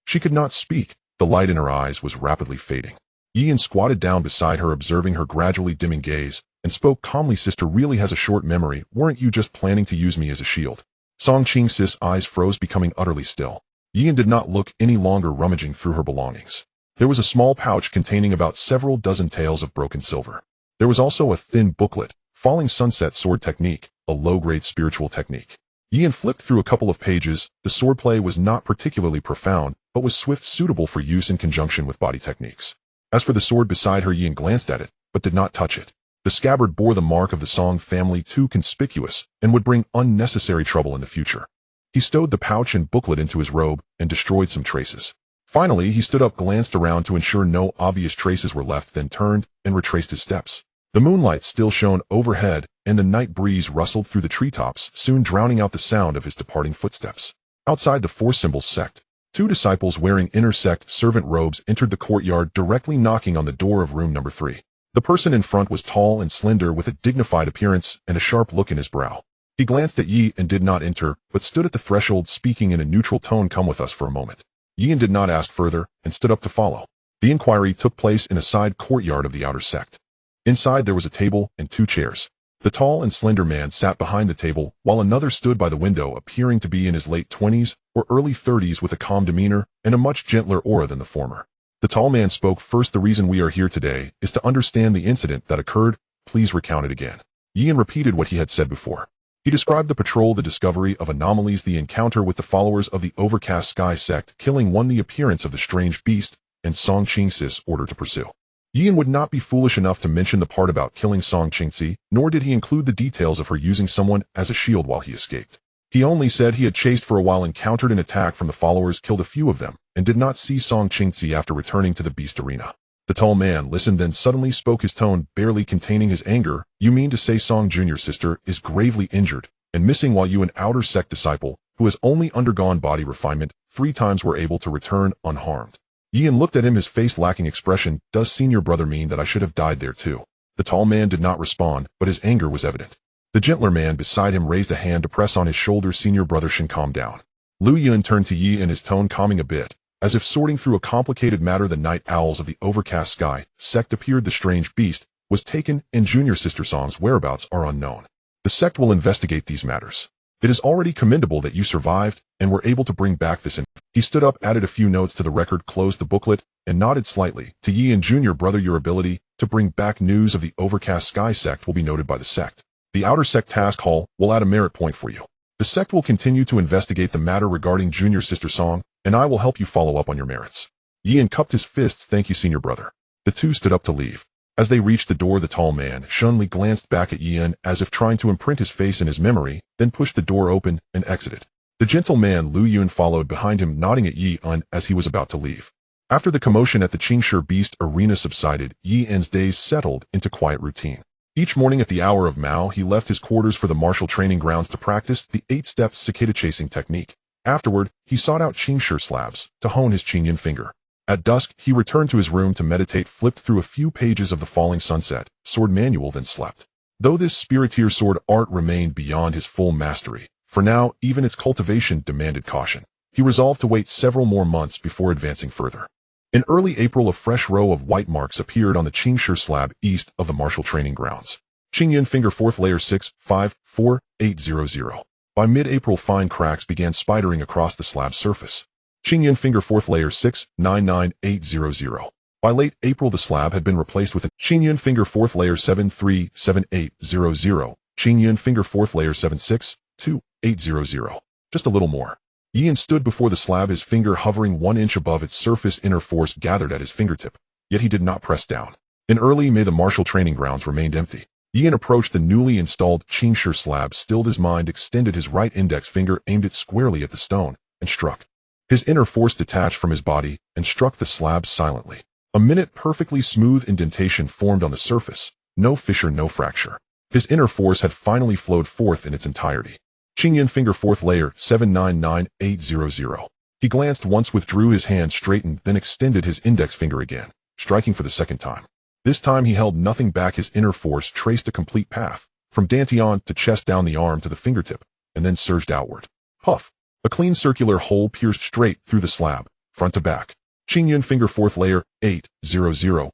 She could not speak. The light in her eyes was rapidly fading. Yi squatted down beside her, observing her gradually dimming gaze, and spoke calmly. Sister really has a short memory. Weren't you just planning to use me as a shield? Song Qingzi's eyes froze, becoming utterly still. Yi did not look any longer, rummaging through her belongings. There was a small pouch containing about several dozen taels of broken silver. There was also a thin booklet, Falling Sunset Sword Technique, a low-grade spiritual technique. Yi flipped through a couple of pages. The swordplay was not particularly profound, but was swift, suitable for use in conjunction with body techniques. As for the sword beside her, Yi glanced at it, but did not touch it. The scabbard bore the mark of the Song family, too conspicuous, and would bring unnecessary trouble in the future. He stowed the pouch and booklet into his robe and destroyed some traces. Finally, he stood up, glanced around to ensure no obvious traces were left, then turned and retraced his steps. The moonlight still shone overhead, and the night breeze rustled through the treetops, soon drowning out the sound of his departing footsteps. Outside the Four Symbols sect, two disciples wearing inner sect servant robes entered the courtyard, directly knocking on the door of room number 3. The person in front was tall and slender, with a dignified appearance and a sharp look in his brow. He glanced at Yi and did not enter, but stood at the threshold, speaking in a neutral tone. Come with us for a moment. Yi did not ask further, and stood up to follow. The inquiry took place in a side courtyard of the outer sect. Inside there was a table and 2 chairs. The tall and slender man sat behind the table, while another stood by the window, appearing to be in his late 20s or early 30s, with a calm demeanor and a much gentler aura than the former. The tall man spoke first. The reason we are here today is to understand the incident that occurred. Please recount it again. Yi repeated what he had said before. He described the patrol, the discovery of anomalies, the encounter with the followers of the Overcast Sky sect, killing one, the appearance of the strange beast, and Song Qingzi's order to pursue. Yi would not be foolish enough to mention the part about killing Song Qingzi, nor did he include the details of her using someone as a shield while he escaped. He only said he had chased for a while, encountered an attack from the followers, killed a few of them, and did not see Song Qingzi after returning to the beast arena. The tall man listened, then suddenly spoke, his tone barely containing his anger. You mean to say Song Jr.'s sister is gravely injured and missing, while you, an outer sect disciple who has only undergone body refinement 3 times, were able to return unharmed? Yi looked at him, his face lacking expression. Does senior brother mean that I should have died there too? The tall man did not respond, but his anger was evident. The gentler man beside him raised a hand to press on his shoulder. Senior brother Shin, calm down. Lu Yun turned to Yi, and his tone calming a bit. As if sorting through a complicated matter, the night owls of the Overcast Sky sect appeared. The strange beast was taken, and junior sister Song's whereabouts are unknown. The sect will investigate these matters. It is already commendable that you survived and were able to bring back this. He stood up, added a few notes to the record, closed the booklet, and nodded slightly to Yi and junior brother. Your ability to bring back news of the Overcast Sky sect will be noted by the sect. The outer sect task hall will add a merit point for you. The sect will continue to investigate the matter regarding junior sister Song, and I will help you follow up on your merits. Yi cupped his fists. Thank you, senior brother. The two stood up to leave. As they reached the door, the tall man, Shunli, glanced back at Yian as if trying to imprint his face in his memory, then pushed the door open and exited. The gentle man Lu Yun followed behind him, nodding at Yian as he was about to leave. After the commotion at the Qingshi Beast Arena subsided, Yian's days settled into quiet routine. Each morning at the hour of Mao, he left his quarters for the martial training grounds to practice the 8-step cicada chasing technique. Afterward, he sought out Qingshi slabs to hone his Qingyun finger. At dusk, he returned to his room to meditate, flipped through a few pages of the Falling Sunset sword manual, then slept. Though this spiritier sword art remained beyond his full mastery, for now, even its cultivation demanded caution. He resolved to wait several more months before advancing further. In early April, a fresh row of white marks appeared on the Qingshi slab east of the martial training grounds. Qingyun finger 4th layer 6548800. By mid-April, fine cracks began spidering across the slab's surface. Qingyun finger 4th layer 699800. By late April, the slab had been replaced with a Qingyun finger 4th layer 737800. Qingyun finger 4th layer 762800. Just a little more. Yian stood before the slab, his finger hovering 1 inch above its surface. Inner force gathered at his fingertip, yet he did not press down. In early May, the martial training grounds remained empty. Yian approached the newly installed Qingshi slab, stilled his mind, extended his right index finger, aimed it squarely at the stone, and struck. His inner force detached from his body and struck the slab silently. A minute, perfectly smooth indentation formed on the surface. No fissure, no fracture. His inner force had finally flowed forth in its entirety. Qingyun finger 4th layer 799800. He glanced once, withdrew his hand, straightened, then extended his index finger again, striking for the second time. This time he held nothing back. His inner force traced a complete path, from dantian to chest, down the arm to the fingertip, and then surged outward. Puff! A clean circular hole pierced straight through the slab, front to back. Qingyun finger 4th layer 800800.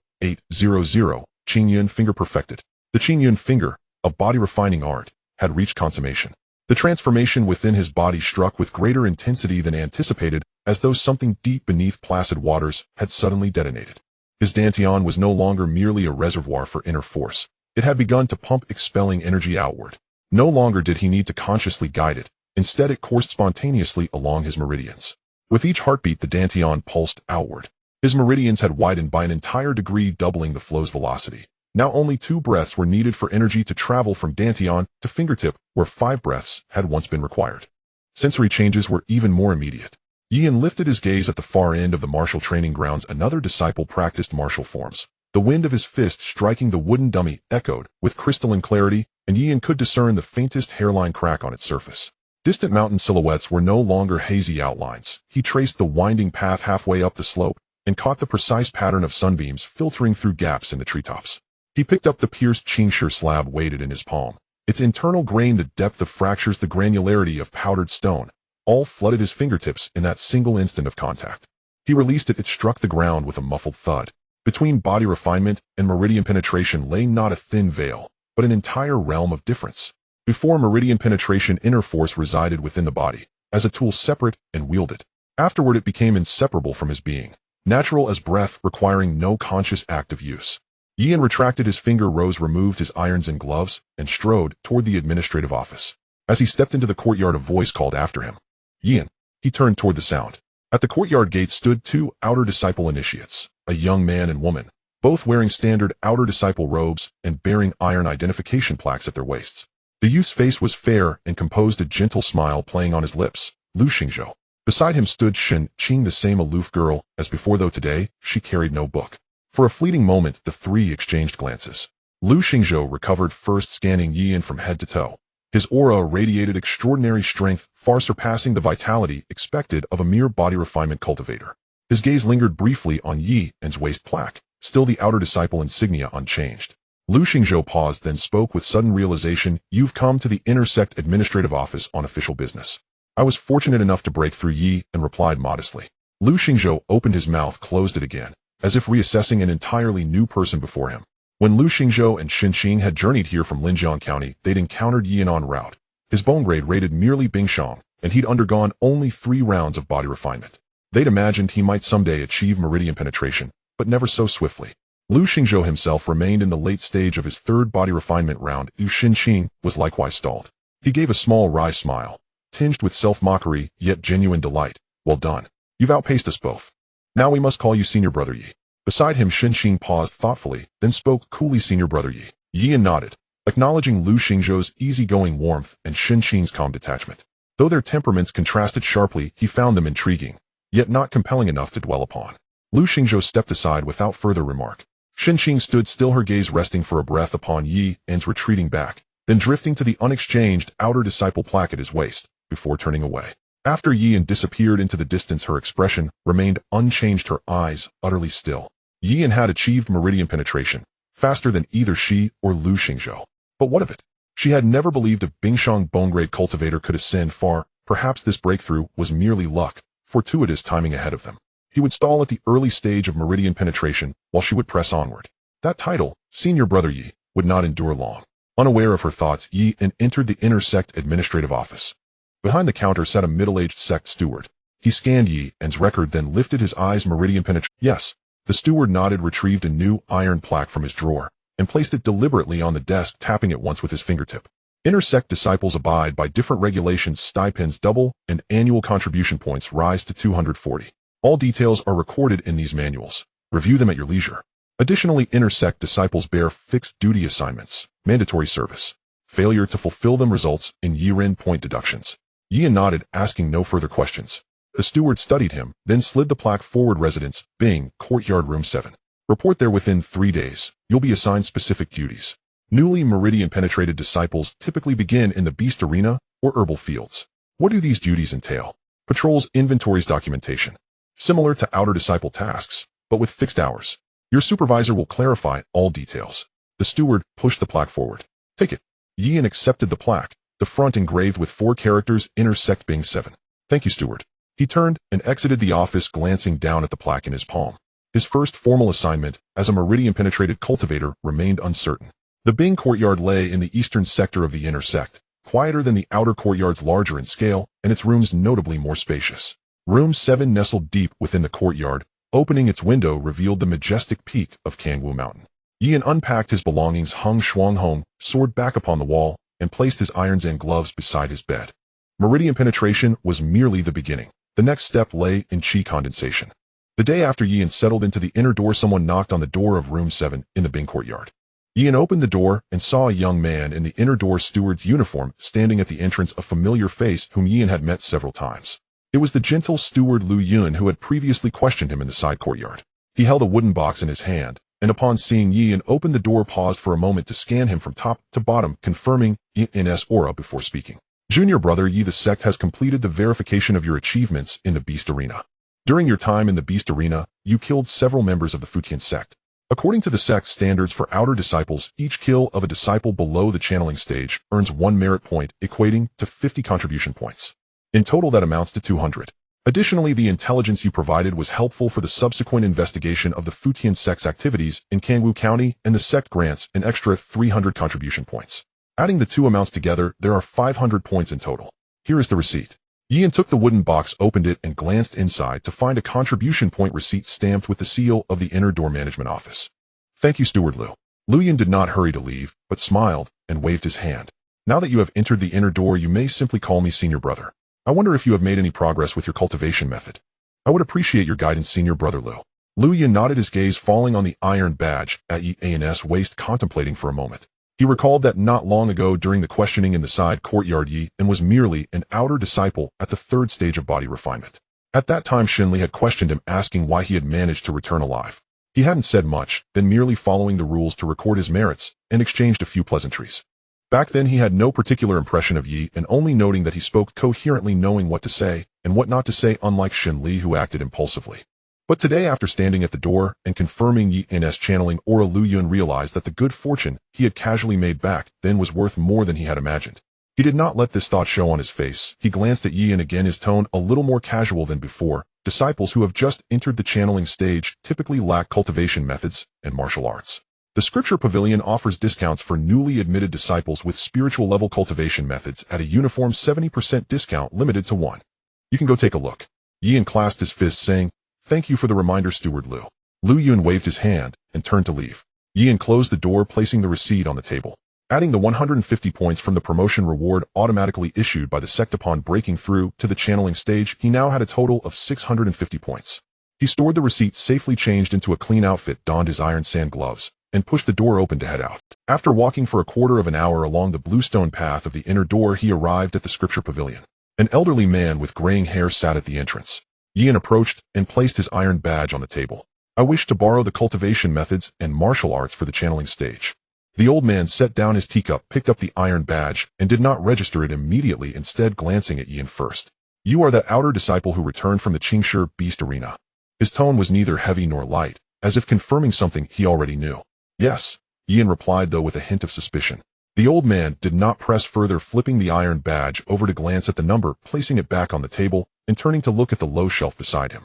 Qingyun finger perfected. The Qingyun finger, a body refining art, had reached consummation. The transformation within his body struck with greater intensity than anticipated, as though something deep beneath placid waters had suddenly detonated. His dantian was no longer merely a reservoir for inner force. It had begun to pump, expelling energy outward. No longer did he need to consciously guide it. Instead, it coursed spontaneously along his meridians. With each heartbeat, the dantian pulsed outward. His meridians had widened by an entire degree, doubling the flow's velocity. Now only 2 breaths were needed for energy to travel from dantian to fingertip, where 5 breaths had once been required. Sensory changes were even more immediate. Yian lifted his gaze at the far end of the martial training grounds. Another disciple practiced martial forms. The wind of his fist striking the wooden dummy echoed with crystalline clarity, and Yian could discern the faintest hairline crack on its surface. Distant mountain silhouettes were no longer hazy outlines. He traced the winding path halfway up the slope and caught the precise pattern of sunbeams filtering through gaps in the treetops. He picked up the pierced Qingshi slab, weighted in his palm. Its internal grain, the depth of fractures, the granularity of powdered stone, all flooded his fingertips in that single instant of contact. He released it. It struck the ground with a muffled thud. Between body refinement and meridian penetration lay not a thin veil, but an entire realm of difference. Before meridian penetration, inner force resided within the body, as a tool separate and wielded. Afterward, it became inseparable from his being, natural as breath, requiring no conscious act of use. Yian retracted his finger, rose, removed his irons and gloves, and strode toward the administrative office. As he stepped into the courtyard, a voice called after him. Yian. He turned toward the sound. At the courtyard gate stood 2 outer disciple initiates, a young man and woman, both wearing standard outer disciple robes and bearing iron identification plaques at their waists. The youth's face was fair and composed, a gentle smile playing on his lips. Lu Xingzhou. Beside him stood Shen Qing, the same aloof girl as before, though today she carried no book. For a fleeting moment, the 3 exchanged glances. Lu Xingzhou recovered first, scanning Yian from head to toe. His aura radiated extraordinary strength, far surpassing the vitality expected of a mere body refinement cultivator. His gaze lingered briefly on Yian's waist plaque, still the outer disciple insignia unchanged. Lu Xingzhou paused, then spoke with sudden realization. You've come to the intersect administrative office on official business. I was fortunate enough to break through, Yi and replied modestly. Lu Xingzhou opened his mouth, closed it again, as if reassessing an entirely new person before him. When Lu Xingzhou and Shen Qing had journeyed here from Linjiang County, they'd encountered Yian en route. His bone grade rated merely Bingshang, and he'd undergone only 3 rounds of body refinement. They'd imagined he might someday achieve meridian penetration, but never so swiftly. Lu Xingzhou himself remained in the late stage of his 3rd body refinement round. Shen Qing was likewise stalled. He gave a small wry smile, tinged with self-mockery, yet genuine delight. Well done. You've outpaced us both. Now we must call you Senior Brother Yi. Beside him, Xinxing paused thoughtfully, then spoke coolly. Senior brother Yi. Yan nodded, acknowledging Lu Xingzhou's easygoing warmth and Xinxing's calm detachment. Though their temperaments contrasted sharply, he found them intriguing, yet not compelling enough to dwell upon. Lu Xingzhou stepped aside without further remark. Xinxing stood still, her gaze resting for a breath upon Yi An's retreating back, then drifting to the unexchanged outer disciple plaque at his waist, before turning away. After Yi An disappeared into the distance, her expression remained unchanged, her eyes utterly still. Yi An had achieved meridian penetration, faster than either she or Lu Xingzhou. But what of it? She had never believed a Bingshang bone-grade cultivator could ascend far. Perhaps this breakthrough was merely luck, fortuitous timing ahead of them. He would stall at the early stage of meridian penetration, while she would press onward. That title, Senior Brother Yi, would not endure long. Unaware of her thoughts, Yi An entered the inner sect administrative office. Behind the counter sat a middle-aged sect steward. He scanned Yi An's record, then lifted his eyes. Meridian penetration. Yes. The steward nodded, retrieved a new iron plaque from his drawer, and placed it deliberately on the desk, tapping it once with his fingertip. Inner sect disciples abide by different regulations. Stipends double, and annual contribution points rise to 240. All details are recorded in these manuals. Review them at your leisure. Additionally, inner sect disciples bear fixed duty assignments. Mandatory service. Failure to fulfill them results in year-end point deductions. Yi An nodded, asking no further questions. The steward studied him, then slid the plaque forward. Residence, Bing, Courtyard Room 7. Report there within 3 days. You'll be assigned specific duties. Newly meridian-penetrated disciples typically begin in the beast arena or herbal fields. What do these duties entail? Patrols, inventories, documentation. Similar to outer disciple tasks, but with fixed hours. Your supervisor will clarify all details. The steward pushed the plaque forward. Take it. Yi An accepted the plaque, the front engraved with 4 characters, Inner Sect Bing 7. Thank you, steward. He turned and exited the office, glancing down at the plaque in his palm. His first formal assignment as a meridian-penetrated cultivator remained uncertain. The Bing courtyard lay in the eastern sector of the inner sect, quieter than the outer courtyards, larger in scale, and its rooms notably more spacious. Room 7 nestled deep within the courtyard. Opening its window revealed the majestic peak of Kangwu Mountain. Yi An unpacked his belongings, hung Shuang Hong, sword back upon the wall, and placed his irons and gloves beside his bed. Meridian penetration was merely the beginning. The next step lay in chi condensation. The day after Yi An settled into the inner door, someone knocked on the door of room 7 in the Bing courtyard. Yi An opened the door and saw a young man in the inner door steward's uniform standing at the entrance, a familiar face whom Yi An had met several times. It was the gentle steward Lu Yun who had previously questioned him in the side courtyard. He held a wooden box in his hand, and upon seeing Yi An open the door, paused for a moment to scan him from top to bottom, confirming Yi An's aura before speaking. Junior brother Yi, the sect has completed the verification of your achievements in the Beast Arena. During your time in the Beast Arena, you killed several members of the Futian sect. According to the sect's standards for outer disciples, each kill of a disciple below the channeling stage earns 1 merit point, equating to 50 contribution points. In total, that amounts to 200. Additionally, the intelligence you provided was helpful for the subsequent investigation of the Futian sect's activities in Kangwu County, and the sect grants an extra 300 contribution points. Adding the two amounts together, there are 500 points in total. Here is the receipt. Yi An took the wooden box, opened it, and glanced inside to find a contribution point receipt stamped with the seal of the Inner Door Management Office. Thank you, Steward Lu. Lu Yun did not hurry to leave, but smiled and waved his hand. Now that you have entered the inner door, you may simply call me Senior Brother. I wonder if you have made any progress with your cultivation method. I would appreciate your guidance, Senior Brother Lu. Lu Yun nodded, his gaze falling on the iron badge at Yi An's waist, contemplating for a moment. He recalled that not long ago during the questioning in the side courtyard, Yi An was merely an outer disciple at the 3rd stage of body refinement. At that time, Shinli had questioned him, asking why he had managed to return alive. He hadn't said much, then merely following the rules to record his merits, and exchanged a few pleasantries. Back then he had no particular impression of Yi An, only noting that he spoke coherently, knowing what to say and what not to say, unlike Shinli, who acted impulsively. But today, after standing at the door and confirming Yi An's channeling aura, Lu Yun realized that the good fortune he had casually made back then was worth more than he had imagined. He did not let this thought show on his face. He glanced at Yi An again, his tone a little more casual than before. Disciples who have just entered the channeling stage typically lack cultivation methods and martial arts. The Scripture Pavilion offers discounts for newly admitted disciples with spiritual level cultivation methods at a uniform 70% discount limited to 1. You can go take a look. Yi An clasped his fist, saying, Thank you for the reminder, Steward Lu. Lu Yun waved his hand and turned to leave. Yi An closed the door, placing the receipt on the table. Adding the 150 points from the promotion reward automatically issued by the sect upon breaking through to the channeling stage, he now had a total of 650 points. He stored the receipt safely changed into a clean outfit, donned his iron sand gloves, and pushed the door open to head out. After walking for a quarter of an hour along the bluestone path of the inner door, he arrived at the scripture pavilion. An elderly man with graying hair sat at the entrance. Yuan approached and placed his iron badge on the table. "I wish to borrow the cultivation methods and martial arts for the channeling stage." The old man set down his teacup, picked up the iron badge, and did not register it immediately, instead glancing at Yuan first. "You are that outer disciple who returned from the Qingshi beast arena." His tone was neither heavy nor light, as if confirming something he already knew. "Yes," Yuan replied, though with a hint of suspicion. The old man did not press further, flipping the iron badge over to glance at the number, placing it back on the table, and turning to look at the low shelf beside him.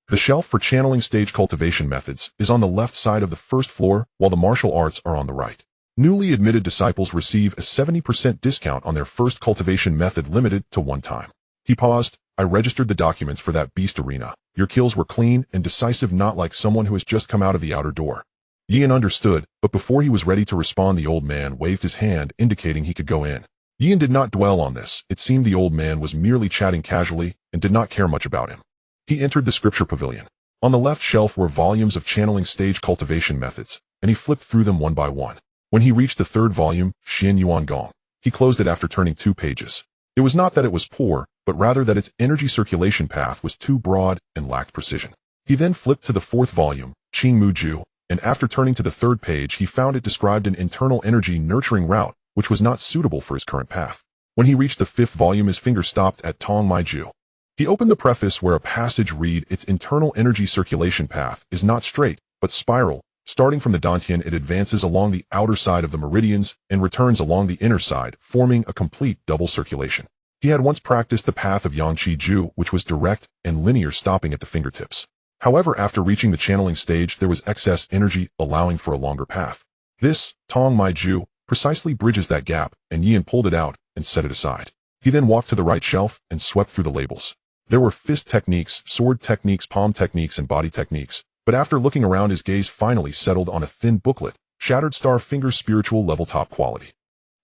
The shelf for channeling stage cultivation methods is on the left side of the first floor, while the martial arts are on the right. Newly admitted disciples receive a 70% discount on their first cultivation method, limited to one time. He paused. "I registered the documents for that beast arena. Your kills were clean and decisive, not like someone who has just come out of the outer door." Yuan understood, but before he was ready to respond, the old man waved his hand, indicating he could go in. Yuan did not dwell on this. It seemed the old man was merely chatting casually and did not care much about him. He entered the scripture pavilion. On the left shelf were volumes of channeling stage cultivation methods, and he flipped through them one by one. When he reached the third volume, Xian Yuan Gong, he closed it after turning 2 pages. It was not that it was poor, but rather that its energy circulation path was too broad and lacked precision. He then flipped to the 4th volume, Qing Mu Ju, and after turning to the 3rd page, he found it described an internal energy nurturing route, which was not suitable for his current path. When he reached the 5th volume, his finger stopped at Tong Mai Ju. He opened the preface, where a passage read, "Its internal energy circulation path is not straight, but spiral. Starting from the dantian, it advances along the outer side of the meridians and returns along the inner side, forming a complete double circulation." He had once practiced the path of Yangqi Ju, which was direct and linear, stopping at the fingertips. However, after reaching the channeling stage, there was excess energy, allowing for a longer path. This, Tong Mai Ju, precisely bridges that gap, and Yuan pulled it out and set it aside. He then walked to the right shelf and swept through the labels. There were fist techniques, sword techniques, palm techniques, and body techniques, but after looking around, his gaze finally settled on a thin booklet, Shattered Star Finger Spiritual Level Top Quality.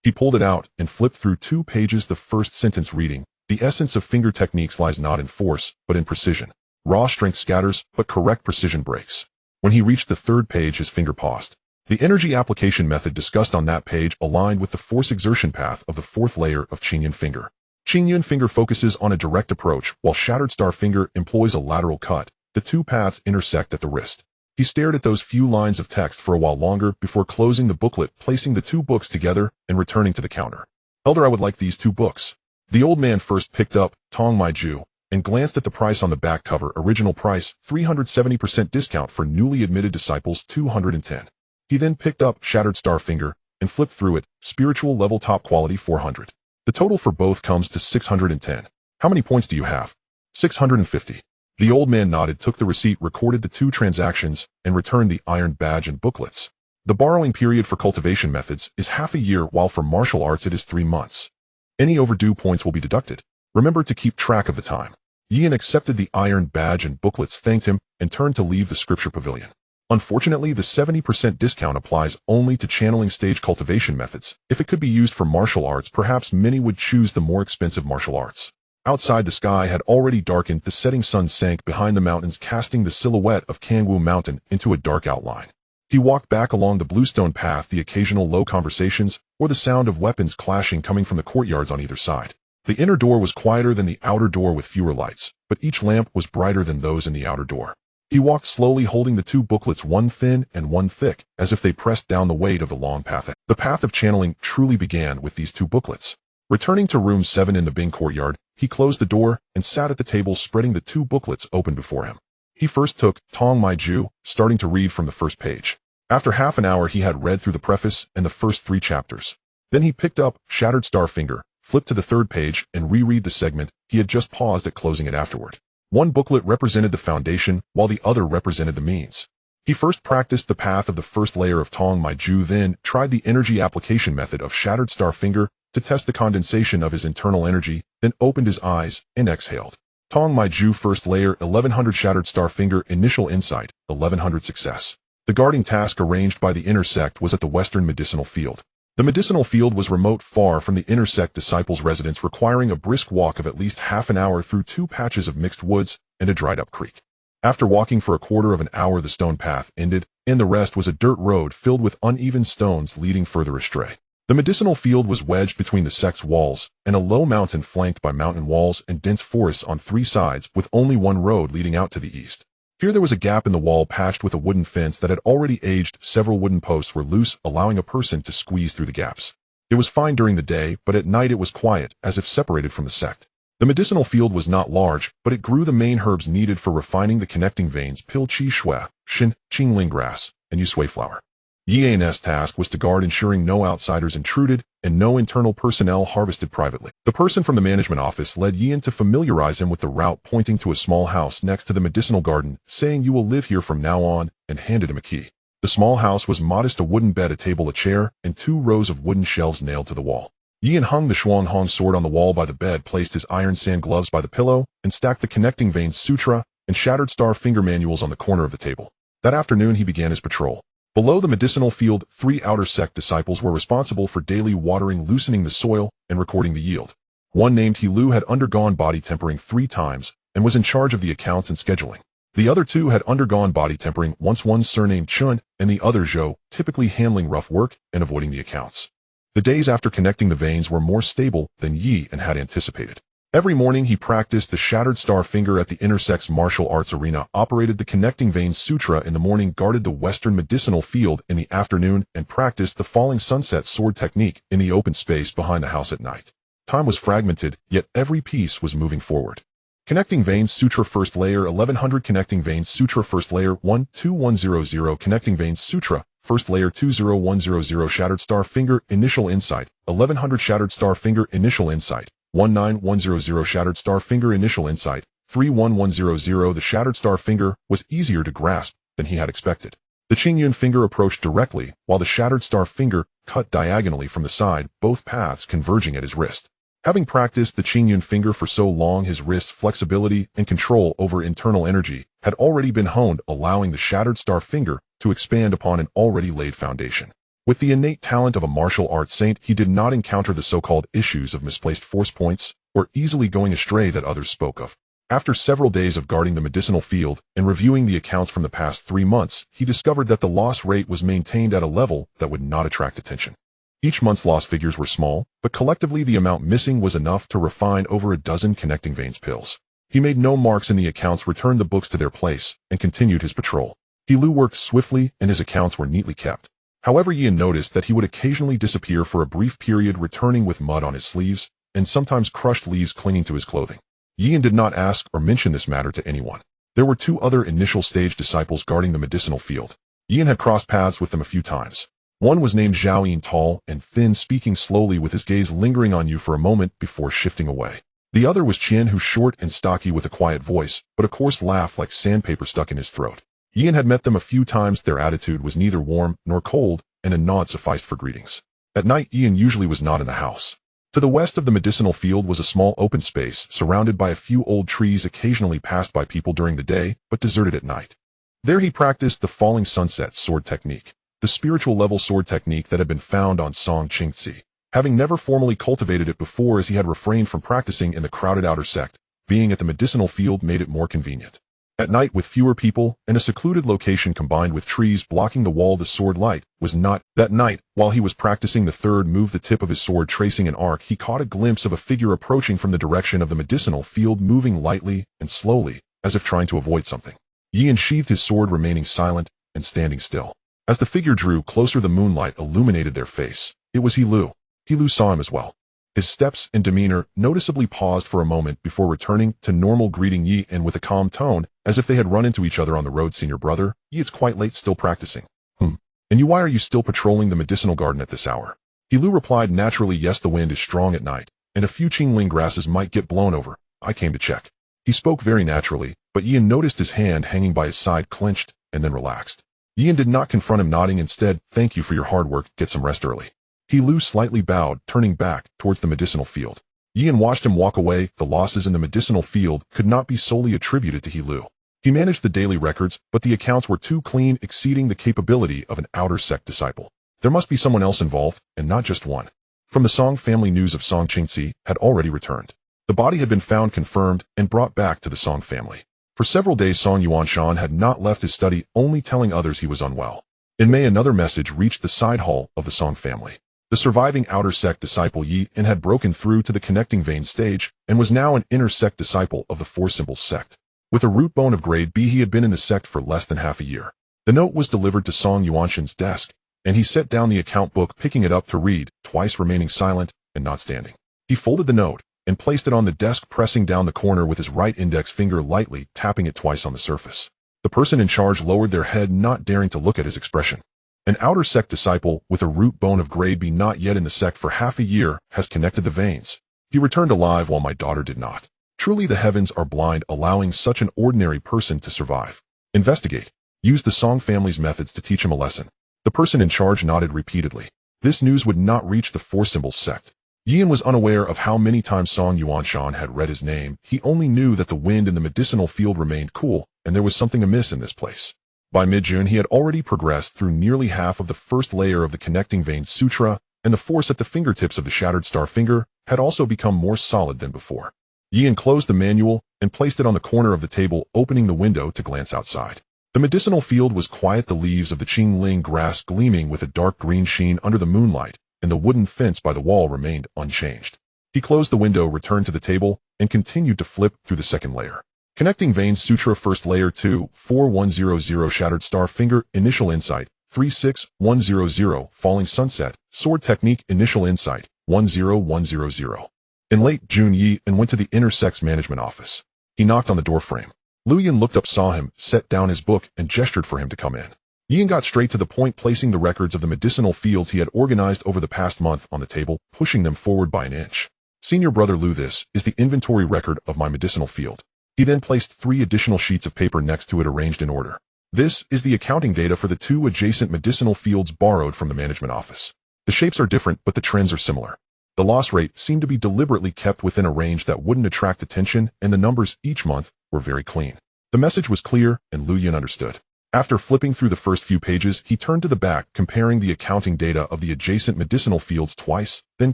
He pulled it out and flipped through 2 pages, the first sentence reading, "The essence of finger techniques lies not in force, but in precision. Raw strength scatters, but correct precision breaks." When he reached the 3rd page, his finger paused. The energy application method discussed on that page aligned with the force exertion path of the 4th layer of Qingyun finger. Qingyun finger focuses on a direct approach, while Shattered Star finger employs a lateral cut. The 2 paths intersect at the wrist. He stared at those few lines of text for a while longer before closing the booklet, placing the 2 books together, and returning to the counter. "Elder, I would like these 2 books." The old man first picked up Tong Mai Ju and glanced at the price on the back cover. Original price, 370% discount for newly admitted disciples, 210. He then picked up Shattered Star Finger and flipped through it, spiritual level top quality, 400. The total for both comes to 610. "How many points do you have?" 650. The old man nodded, took the receipt, recorded the 2 transactions, and returned the iron badge and booklets. The borrowing period for cultivation methods is half a year, while for martial arts it is 3 months. Any overdue points will be deducted. Remember to keep track of the time. Yuan accepted the iron badge and booklets, thanked him, and turned to leave the scripture pavilion. Unfortunately, the 70% discount applies only to channeling stage cultivation methods. If it could be used for martial arts, perhaps many would choose the more expensive martial arts. Outside, the sky had already darkened. The setting sun sank behind the mountains, casting the silhouette of Kangwu Mountain into a dark outline. He walked back along the bluestone path, the occasional low conversations or the sound of weapons clashing coming from the courtyards on either side. The inner door was quieter than the outer door, with fewer lights, but each lamp was brighter than those in the outer door. He walked slowly, holding the 2 booklets, one thin and one thick, as if they pressed down the weight of the long path. The path of channeling truly began with these 2 booklets. Returning to room 7 in the Bing courtyard, he closed the door and sat at the table, spreading the 2 booklets open before him. He first took Tong Mai Ju, starting to read from the 1st page. After half an hour, he had read through the preface and the first 3 chapters. Then he picked up Shattered Star Finger, flipped to the 3rd page, and reread the segment he had just paused at, closing it afterward. One booklet represented the foundation, while the other represented the means. He first practiced the path of the 1st layer of Tong Mai Ju, then tried the energy application method of Shattered Star Finger to test the condensation of his internal energy, then opened his eyes and exhaled. Tong Mai Ju 1st layer, 1100 Shattered Star Finger, initial insight, 1100 success. The guarding task arranged by the intersect was at the western medicinal field. The medicinal field was remote, far from the intersect disciples' residence, requiring a brisk walk of at least half an hour through 2 patches of mixed woods and a dried-up creek. After walking for a quarter of an hour, the stone path ended, and the rest was a dirt road filled with uneven stones leading further astray. The medicinal field was wedged between the sect's walls and a low mountain flanked by mountain walls and dense forests on three sides, with only one road leading out to the east. Here there was a gap in the wall patched with a wooden fence that had already aged. Several wooden posts were loose, allowing a person to squeeze through the gaps. It was fine during the day, but at night it was quiet, as if separated from the sect. The medicinal field was not large, but it grew the main herbs needed for refining the connecting veins: pil chi shui, shin, qingling grass, and yusui flower. Yian's task was to guard, ensuring no outsiders intruded and no internal personnel harvested privately. The person from the management office led Yian to familiarize him with the route, pointing to a small house next to the medicinal garden, saying, "You will live here from now on," and handed him a key. The small house was modest: a wooden bed, a table, a chair, and 2 rows of wooden shelves nailed to the wall. Yian hung the Xuan Hong sword on the wall by the bed, placed his iron sand gloves by the pillow, and stacked the connecting veins sutra and shattered star finger manuals on the corner of the table. That afternoon he began his patrol. Below the medicinal field, 3 outer sect disciples were responsible for daily watering, loosening the soil, and recording the yield. One named Lu had undergone body tempering 3 times and was in charge of the accounts and scheduling. The other 2 had undergone body tempering once, one surnamed Chun and the other Zhou, typically handling rough work and avoiding the accounts. The days after connecting the veins were more stable than Yi and had anticipated. Every morning he practiced the shattered star finger at the intersect's martial arts arena, operated the connecting veins sutra in the morning, guarded the western medicinal field in the afternoon, and practiced the falling sunset sword technique in the open space behind the house at night. Time was fragmented, yet every piece was moving forward. Connecting veins sutra first layer 1100, connecting veins sutra first layer 12100, connecting veins sutra first layer 20100, shattered star finger initial insight 1100, shattered star finger initial insight 19100, shattered star finger initial insight 31100. The shattered star finger was easier to grasp than he had expected. The Qingyun finger approached directly, while the shattered star finger cut diagonally from the side, both paths converging at his wrist. Having practiced the Qingyun finger for so long, his wrist's flexibility and control over internal energy had already been honed, allowing the shattered star finger to expand upon an already laid foundation. With the innate talent of a martial arts saint, he did not encounter the so-called issues of misplaced force points or easily going astray that others spoke of. After several days of guarding the medicinal field and reviewing the accounts from the past 3 months, he discovered that the loss rate was maintained at a level that would not attract attention. Each month's loss figures were small, but collectively the amount missing was enough to refine over a dozen connecting veins pills. He made no marks in the accounts, returned the books to their place, and continued his patrol. Lu worked swiftly, and his accounts were neatly kept. However, Yian noticed that he would occasionally disappear for a brief period, returning with mud on his sleeves and sometimes crushed leaves clinging to his clothing. Yian did not ask or mention this matter to anyone. There were 2 other initial stage disciples guarding the medicinal field. Yian had crossed paths with them a few times. One was named Zhao Yin, tall and thin, speaking slowly with his gaze lingering on you for a moment before shifting away. The other was Qian, who short and stocky with a quiet voice, but a coarse laugh like sandpaper stuck in his throat. Yian had met them a few times. Their attitude was neither warm nor cold, and a nod sufficed for greetings. At night, Yian usually was not in the house. To the west of the medicinal field was a small open space, surrounded by a few old trees, occasionally passed by people during the day, but deserted at night. There he practiced the falling sunset sword technique, the spiritual level sword technique that had been found on Song Qingzi. Having never formally cultivated it before, as he had refrained from practicing in the crowded outer sect, being at the medicinal field made it more convenient. At night, with fewer people and a secluded location combined with trees blocking the wall, the sword light was not. That night, while he was practicing the third move, the tip of his sword tracing an arc, he caught a glimpse of a figure approaching from the direction of the medicinal field, moving lightly and slowly, as if trying to avoid something. Yian sheathed his sword, remaining silent and standing still. As the figure drew closer, the moonlight illuminated their face. It was Lu. Lu saw him as well. His steps and demeanor noticeably paused for a moment before returning to normal, greeting Yi and with a calm tone, as if they had run into each other on the road. "Senior brother, Yi, it's quite late, still practicing." And you, why are you still patrolling the medicinal garden at this hour?" Lu replied naturally, "Yes, the wind is strong at night, and a few qingling grasses might get blown over. I came to check." He spoke very naturally, but Yian noticed his hand hanging by his side clenched and then relaxed. Yian did not confront him, nodding instead. "Thank you for your hard work, get some rest early." Lu slightly bowed, turning back towards the medicinal field. Yian watched him walk away. The losses in the medicinal field could not be solely attributed to Lu. He managed the daily records, but the accounts were too clean, exceeding the capability of an outer sect disciple. There must be someone else involved, and not just one. From the Song family, news of Song Qingzi had already returned. The body had been found, confirmed, and brought back to the Song family. For several days Song Yuanshan had not left his study, only telling others he was unwell. In May another message reached the side hall of the Song family. The surviving outer sect disciple Yi and had broken through to the connecting vein stage and was now an inner sect disciple of the Four Symbols sect. With a root bone of grade B, he had been in the sect for less than half a year. The note was delivered to Song Yuanshan's desk, and he set down the account book, picking it up to read, twice remaining silent and not standing. He folded the note and placed it on the desk, pressing down the corner with his right index finger, lightly tapping it twice on the surface. The person in charge lowered their head, not daring to look at his expression. An outer sect disciple with a root bone of grade B, not yet in the sect for half a year, has connected the veins. He returned alive while my daughter did not. Truly the heavens are blind, allowing such an ordinary person to survive. Investigate. Use the Song family's methods to teach him a lesson. The person in charge nodded repeatedly. This news would not reach the Four Symbols sect. Yian was unaware of how many times Song Yuanshan had read his name. He only knew that the wind in the medicinal field remained cool, and there was something amiss in this place. By mid-June, he had already progressed through nearly half of the first layer of the connecting vein sutra, and the force at the fingertips of the shattered star finger had also become more solid than before. Yian closed the manual and placed it on the corner of the table, opening the window to glance outside. The medicinal field was quiet, the leaves of the Qingling grass gleaming with a dark green sheen under the moonlight, and the wooden fence by the wall remained unchanged. He closed the window, returned to the table, and continued to flip through the second layer. Connecting Vein Sutra, first layer 24100, shattered star finger, initial insight 36100, falling sunset, sword technique, initial insight 10100. In late June, Yi and went to the inner sect's management office. He knocked on the door frame. Lu Yan looked up, saw him, set down his book, and gestured for him to come in. Yian got straight to the point, placing the records of the medicinal fields he had organized over the past month on the table, pushing them forward by an inch. Senior brother Lu, this is the inventory record of my medicinal field. He then placed 3 additional sheets of paper next to it, arranged in order. This is the accounting data for the 2 adjacent medicinal fields borrowed from the management office. The shapes are different, but the trends are similar. The loss rate seemed to be deliberately kept within a range that wouldn't attract attention, and the numbers each month were very clean. The message was clear, and Lu Yan understood. After flipping through the first few pages, he turned to the back, comparing the accounting data of the adjacent medicinal fields twice, then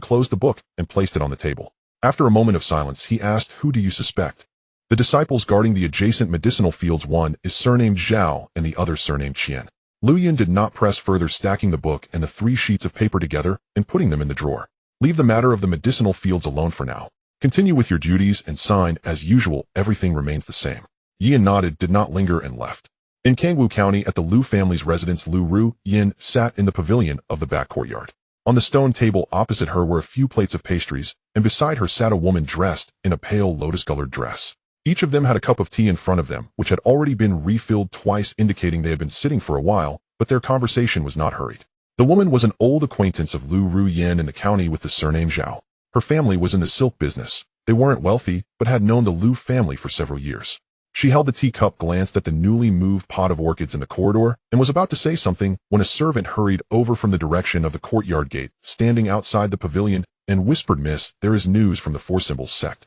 closed the book and placed it on the table. After a moment of silence, he asked, "Who do you suspect?" The disciples guarding the adjacent medicinal fields, one is surnamed Zhao and the other surnamed Qian. Lu Yan did not press further, stacking the book and the 3 sheets of paper together and putting them in the drawer. Leave the matter of the medicinal fields alone for now. Continue with your duties and sign as usual. Everything remains the same. Yian nodded, did not linger, and left. In Kangwu County, at the Lu family's residence, Lu Ru Yin sat in the pavilion of the back courtyard. On the stone table opposite her were a few plates of pastries, and beside her sat a woman dressed in a pale lotus-colored dress. Each of them had a cup of tea in front of them, which had already been refilled twice, indicating they had been sitting for a while, but their conversation was not hurried. The woman was an old acquaintance of Lu Ru Yin in the county with the surname Zhao. Her family was in the silk business. They weren't wealthy, but had known the Lu family for several years. She held the teacup, glanced at the newly moved pot of orchids in the corridor, and was about to say something when a servant hurried over from the direction of the courtyard gate, standing outside the pavilion, and whispered, "Miss, there is news from the Four Symbols sect.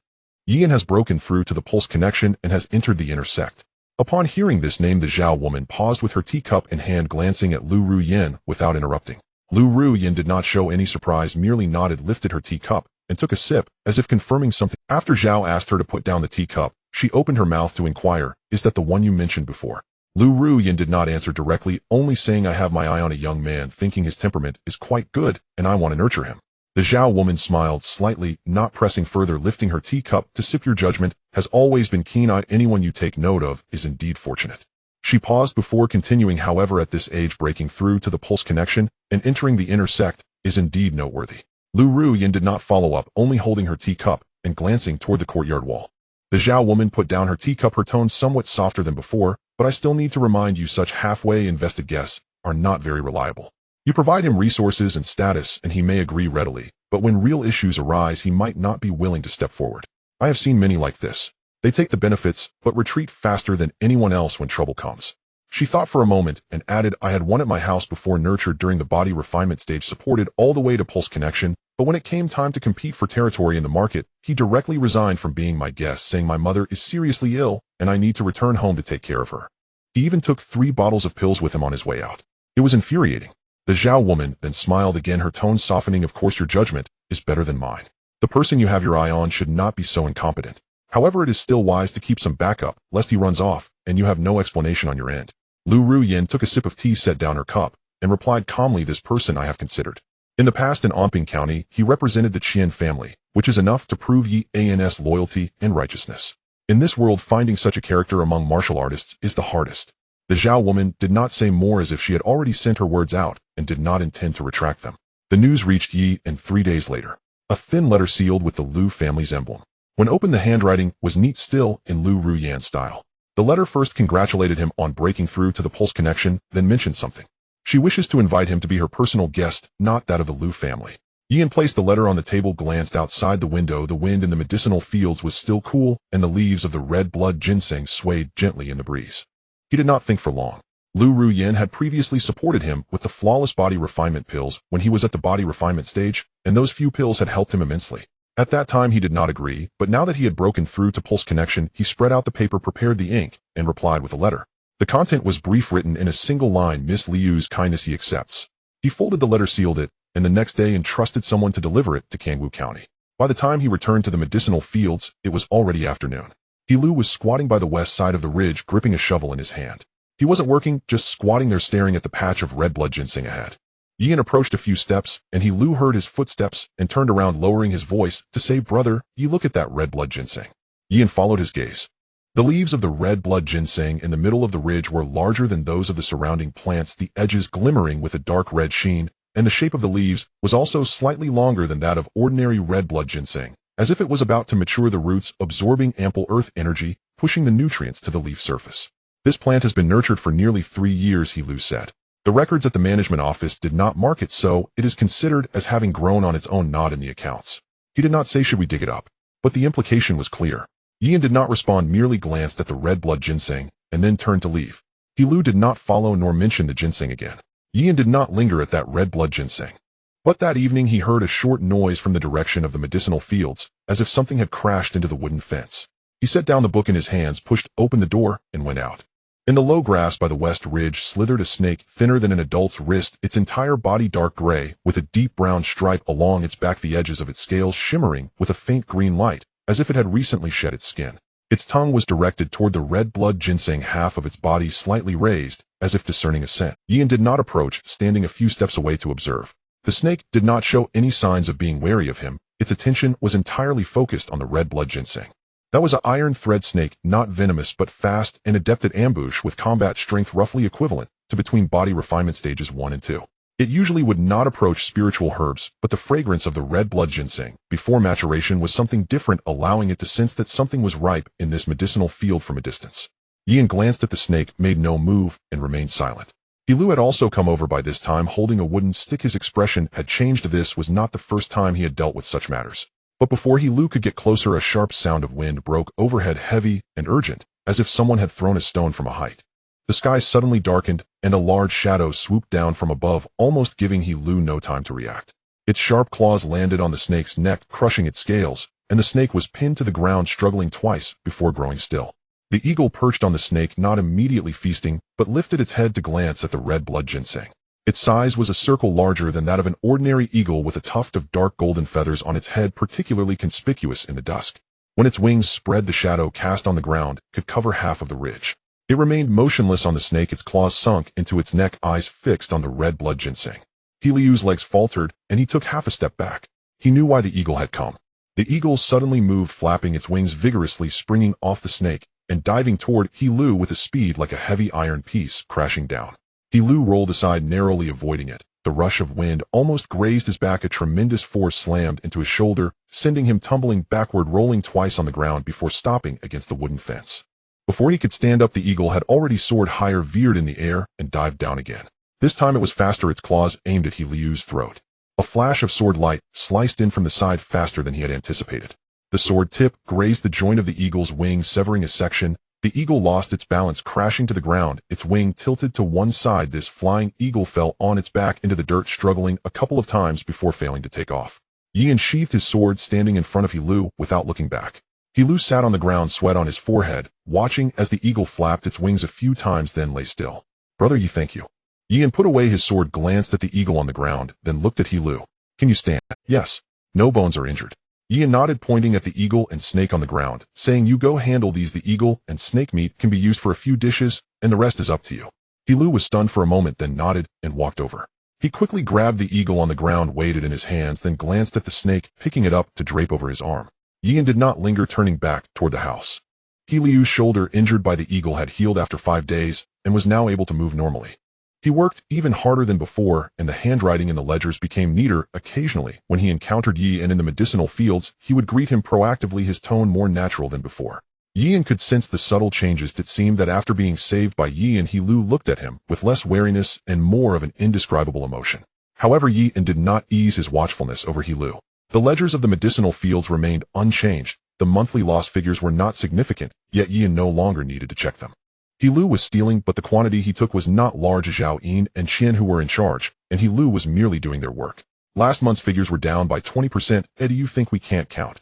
Yian has broken through to the pulse connection and has entered the inner sect." Upon hearing this name, the Zhao woman paused with her teacup in hand, glancing at Lu Ru Yin without interrupting. Lu Ru Yin did not show any surprise, merely nodded, lifted her teacup, and took a sip, as if confirming something. After Zhao asked her to put down the teacup, she opened her mouth to inquire, "Is that the one you mentioned before?" Lu Ru Yin did not answer directly, only saying, "I have my eye on a young man, thinking his temperament is quite good, and I want to nurture him." The Zhao woman smiled slightly, not pressing further, lifting her teacup to sip. "Your judgment has always been keen-eyed. Anyone you take note of is indeed fortunate." She paused before continuing, "However, at this age, breaking through to the pulse connection and entering the inner sect is indeed noteworthy." Lu Ru Yin did not follow up, only holding her teacup and glancing toward the courtyard wall. The Zhao woman put down her teacup, her tone somewhat softer than before, "But I still need to remind you, such halfway invested guests are not very reliable. You provide him resources and status, and he may agree readily, but when real issues arise, he might not be willing to step forward. I have seen many like this. They take the benefits, but retreat faster than anyone else when trouble comes." She thought for a moment and added, "I had one at my house before, nurtured during the body refinement stage, supported all the way to pulse connection, but when it came time to compete for territory in the market, he directly resigned from being my guest, saying my mother is seriously ill and I need to return home to take care of her. He even took 3 bottles of pills with him on his way out. It was infuriating." The Zhao woman then smiled again, her tone softening. "Of course your judgment is better than mine. The person you have your eye on should not be so incompetent. However, it is still wise to keep some backup, lest he runs off, and you have no explanation on your end. Lu Ruyin took a sip of tea, set down her cup, and replied calmly, this person I have considered. In the past in Anping County, he represented the Qian family, which is enough to prove Yi An's loyalty and righteousness. In this world, finding such a character among martial artists is the hardest. The Zhao woman did not say more, as if she had already sent her words out and did not intend to retract them. The news reached Yi, and 3 days later, a thin letter sealed with the Lu family's emblem. When opened, the handwriting was neat still in Lu Ruyan style. The letter first congratulated him on breaking through to the Pulse connection, then mentioned something. She wishes to invite him to be her personal guest, not that of the Lu family. Yi placed the letter on the table, glanced outside the window. The wind in the medicinal fields was still cool, and the leaves of the red blood ginseng swayed gently in the breeze. He did not think for long. Lu Ruyan had previously supported him with the flawless body refinement pills when he was at the body refinement stage, and those few pills had helped him immensely. At that time he did not agree, but now that he had broken through to Pulse connection, he spread out the paper, prepared the ink, and replied with a letter. The content was brief, written in a single line: Miss Liu's kindness he accepts. He folded the letter, sealed it, and the next day entrusted someone to deliver it to Kangwu County. By the time he returned to the medicinal fields, it was already afternoon. Lu was squatting by the west side of the ridge, gripping a shovel in his hand. He wasn't working, just squatting there staring at the patch of red blood ginseng ahead. Yi approached a few steps, and Lu heard his footsteps and turned around, lowering his voice to say, "Brother, you look at that red blood ginseng." Yi followed his gaze. The leaves of the red blood ginseng in the middle of the ridge were larger than those of the surrounding plants, the edges glimmering with a dark red sheen, and the shape of the leaves was also slightly longer than that of ordinary red blood ginseng, as if it was about to mature, the roots absorbing ample earth energy, pushing the nutrients to the leaf surface. This plant has been nurtured for nearly 3 years, Lu said. The records at the management office did not mark it, so it is considered as having grown on its own, not in the accounts. He did not say, should we dig it up? But the implication was clear. Yi did not respond, merely glanced at the red blood ginseng, and then turned to leave. Lu did not follow nor mention the ginseng again. Yi did not linger at that red blood ginseng. But that evening he heard a short noise from the direction of the medicinal fields, as if something had crashed into the wooden fence. He set down the book in his hands, pushed open the door, and went out. In the low grass by the west ridge slithered a snake thinner than an adult's wrist, its entire body dark gray, with a deep brown stripe along its back, the edges of its scales shimmering with a faint green light, as if it had recently shed its skin. Its tongue was directed toward the red blood ginseng, half of its body slightly raised, as if discerning a scent. Yi did not approach, standing a few steps away to observe. The snake did not show any signs of being wary of him. Its attention was entirely focused on the red blood ginseng. That was an iron thread snake, not venomous but fast and adept at ambush, with combat strength roughly equivalent to between body refinement stages 1 and 2. It usually would not approach spiritual herbs, but the fragrance of the red blood ginseng before maturation was something different, allowing it to sense that something was ripe in this medicinal field from a distance. Yi glanced at the snake, made no move, and remained silent. Lu had also come over by this time, holding a wooden stick. His expression had changed. This was not the first time he had dealt with such matters. But before Lu could get closer, a sharp sound of wind broke overhead, heavy and urgent, as if someone had thrown a stone from a height. The sky suddenly darkened, and a large shadow swooped down from above, almost giving Lu no time to react. Its sharp claws landed on the snake's neck, crushing its scales, and the snake was pinned to the ground, struggling twice before growing still. The eagle perched on the snake, not immediately feasting, but lifted its head to glance at the red blood ginseng. Its size was a circle larger than that of an ordinary eagle, with a tuft of dark golden feathers on its head, particularly conspicuous in the dusk. When its wings spread, the shadow cast on the ground could cover half of the ridge. It remained motionless on the snake, its claws sunk into its neck, eyes fixed on the red blood ginseng. Liu's legs faltered, and he took half a step back. He knew why the eagle had come. The eagle suddenly moved, flapping its wings vigorously, springing off the snake, and diving toward Lu with a speed like a heavy iron piece crashing down. Lu rolled aside, narrowly avoiding it. The rush of wind almost grazed his back. A tremendous force slammed into his shoulder, sending him tumbling backward, rolling twice on the ground before stopping against the wooden fence. Before he could stand up, the eagle had already soared higher, veered in the air, and dived down again. This time it was faster, its claws aimed at Liu's throat. A flash of sword light sliced in from the side faster than he had anticipated. The sword tip grazed the joint of the eagle's wing, severing a section. The eagle lost its balance, crashing to the ground, its wing tilted to one side. This flying eagle fell on its back into the dirt, struggling a couple of times before failing to take off. Yi sheathed his sword, standing in front of Lu without looking back. Lu sat on the ground, sweat on his forehead, watching as the eagle flapped its wings a few times, then lay still. "Brother Yi, thank you." Yi put away his sword, glanced at the eagle on the ground, then looked at Lu. "Can you stand?" "Yes. No bones are injured." Yi nodded, pointing at the eagle and snake on the ground, saying, "You go handle these. The eagle and snake meat can be used for a few dishes, and the rest is up to you." Lu was stunned for a moment, then nodded and walked over. He quickly grabbed the eagle on the ground, weighed it in his hands, then glanced at the snake, picking it up to drape over his arm. Yian did not linger, turning back toward the house. Liu's shoulder, injured by the eagle, had healed after 5 days and was now able to move normally. He worked even harder than before, and the handwriting in the ledgers became neater. Occasionally, when he encountered Yi and in the medicinal fields, he would greet him proactively, his tone more natural than before. Yian could sense the subtle changes. It seemed that after being saved by Yi and Lu looked at him with less wariness and more of an indescribable emotion. However, Yi did not ease his watchfulness over Lu. The ledgers of the medicinal fields remained unchanged. The monthly loss figures were not significant, yet Yi no longer needed to check them. Lu was stealing, but the quantity he took was not large. Zhao Yin and Qian who were in charge, and Lu was merely doing their work. Last month's figures were down by 20%. Do you think we can't count?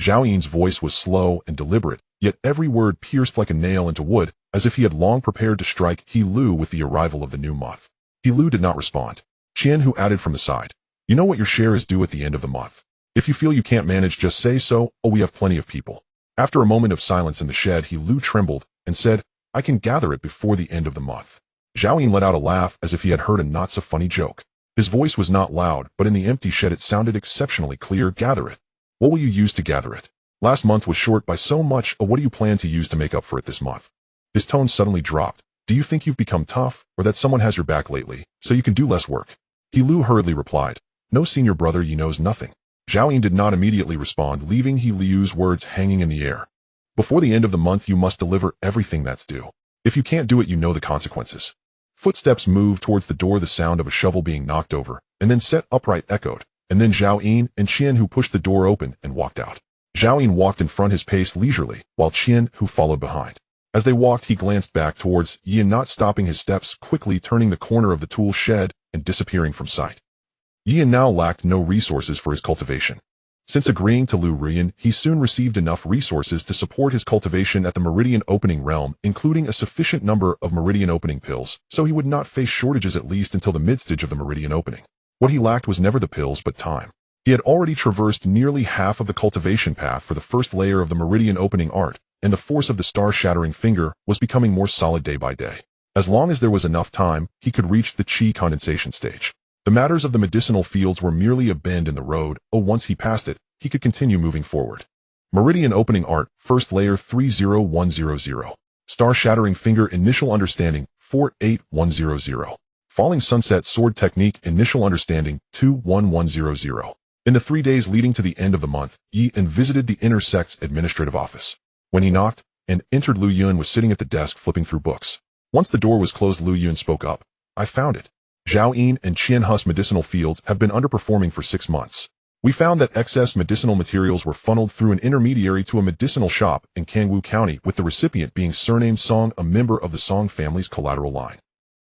Zhao Yin's voice was slow and deliberate, yet every word pierced like a nail into wood, as if he had long prepared to strike Lu with the arrival of the new month. Lu did not respond. Qian who added from the side, "You know what your share is due at the end of the month. If you feel you can't manage, just say so. We have plenty of people." After a moment of silence in the shed, Lu trembled and said, "I can gather it before the end of the month." Zhao Yin let out a laugh as if he had heard a not-so-funny joke. His voice was not loud, but in the empty shed it sounded exceptionally clear. "Gather it. What will you use to gather it? Last month was short by so much. What do you plan to use to make up for it this month?" His tone suddenly dropped. "Do you think you've become tough, or that someone has your back lately, so you can do less work?" Lu hurriedly replied, "No, senior brother, you knows nothing." Zhao Yin did not immediately respond, leaving Liu's words hanging in the air. "Before the end of the month you must deliver everything that's due. If you can't do it, you know the consequences." Footsteps moved towards the door, the sound of a shovel being knocked over, and then set upright echoed, and then Zhao Yin and Qian who pushed the door open and walked out. Zhao Yin walked in front, his pace leisurely, while Qian who followed behind. As they walked, he glanced back towards Yi, not stopping his steps, quickly turning the corner of the tool shed and disappearing from sight. Yi now lacked no resources for his cultivation. Since agreeing to Lu Ruyan, he soon received enough resources to support his cultivation at the Meridian Opening realm, including a sufficient number of Meridian Opening pills, so he would not face shortages at least until the mid-stage of the Meridian Opening. What he lacked was never the pills but time. He had already traversed nearly half of the cultivation path for the first layer of the Meridian Opening art, and the force of the star-shattering finger was becoming more solid day by day. As long as there was enough time, he could reach the Qi condensation stage. The matters of the medicinal fields were merely a bend in the road. Once he passed it, he could continue moving forward. Meridian Opening Art, First Layer 30100. Star-Shattering Finger Initial Understanding 48100. Falling Sunset Sword Technique Initial Understanding 21100. In the 3 days leading to the end of the month, Yi visited the Inner Sect's administrative office. When he knocked and entered, Lu Yun was sitting at the desk flipping through books. Once the door was closed, Lu Yun spoke up. "I found it. Zhao Yin and Qian Hu's medicinal fields have been underperforming for 6 months. We found that excess medicinal materials were funneled through an intermediary to a medicinal shop in Kangwu County, with the recipient being surnamed Song, a member of the Song family's collateral line."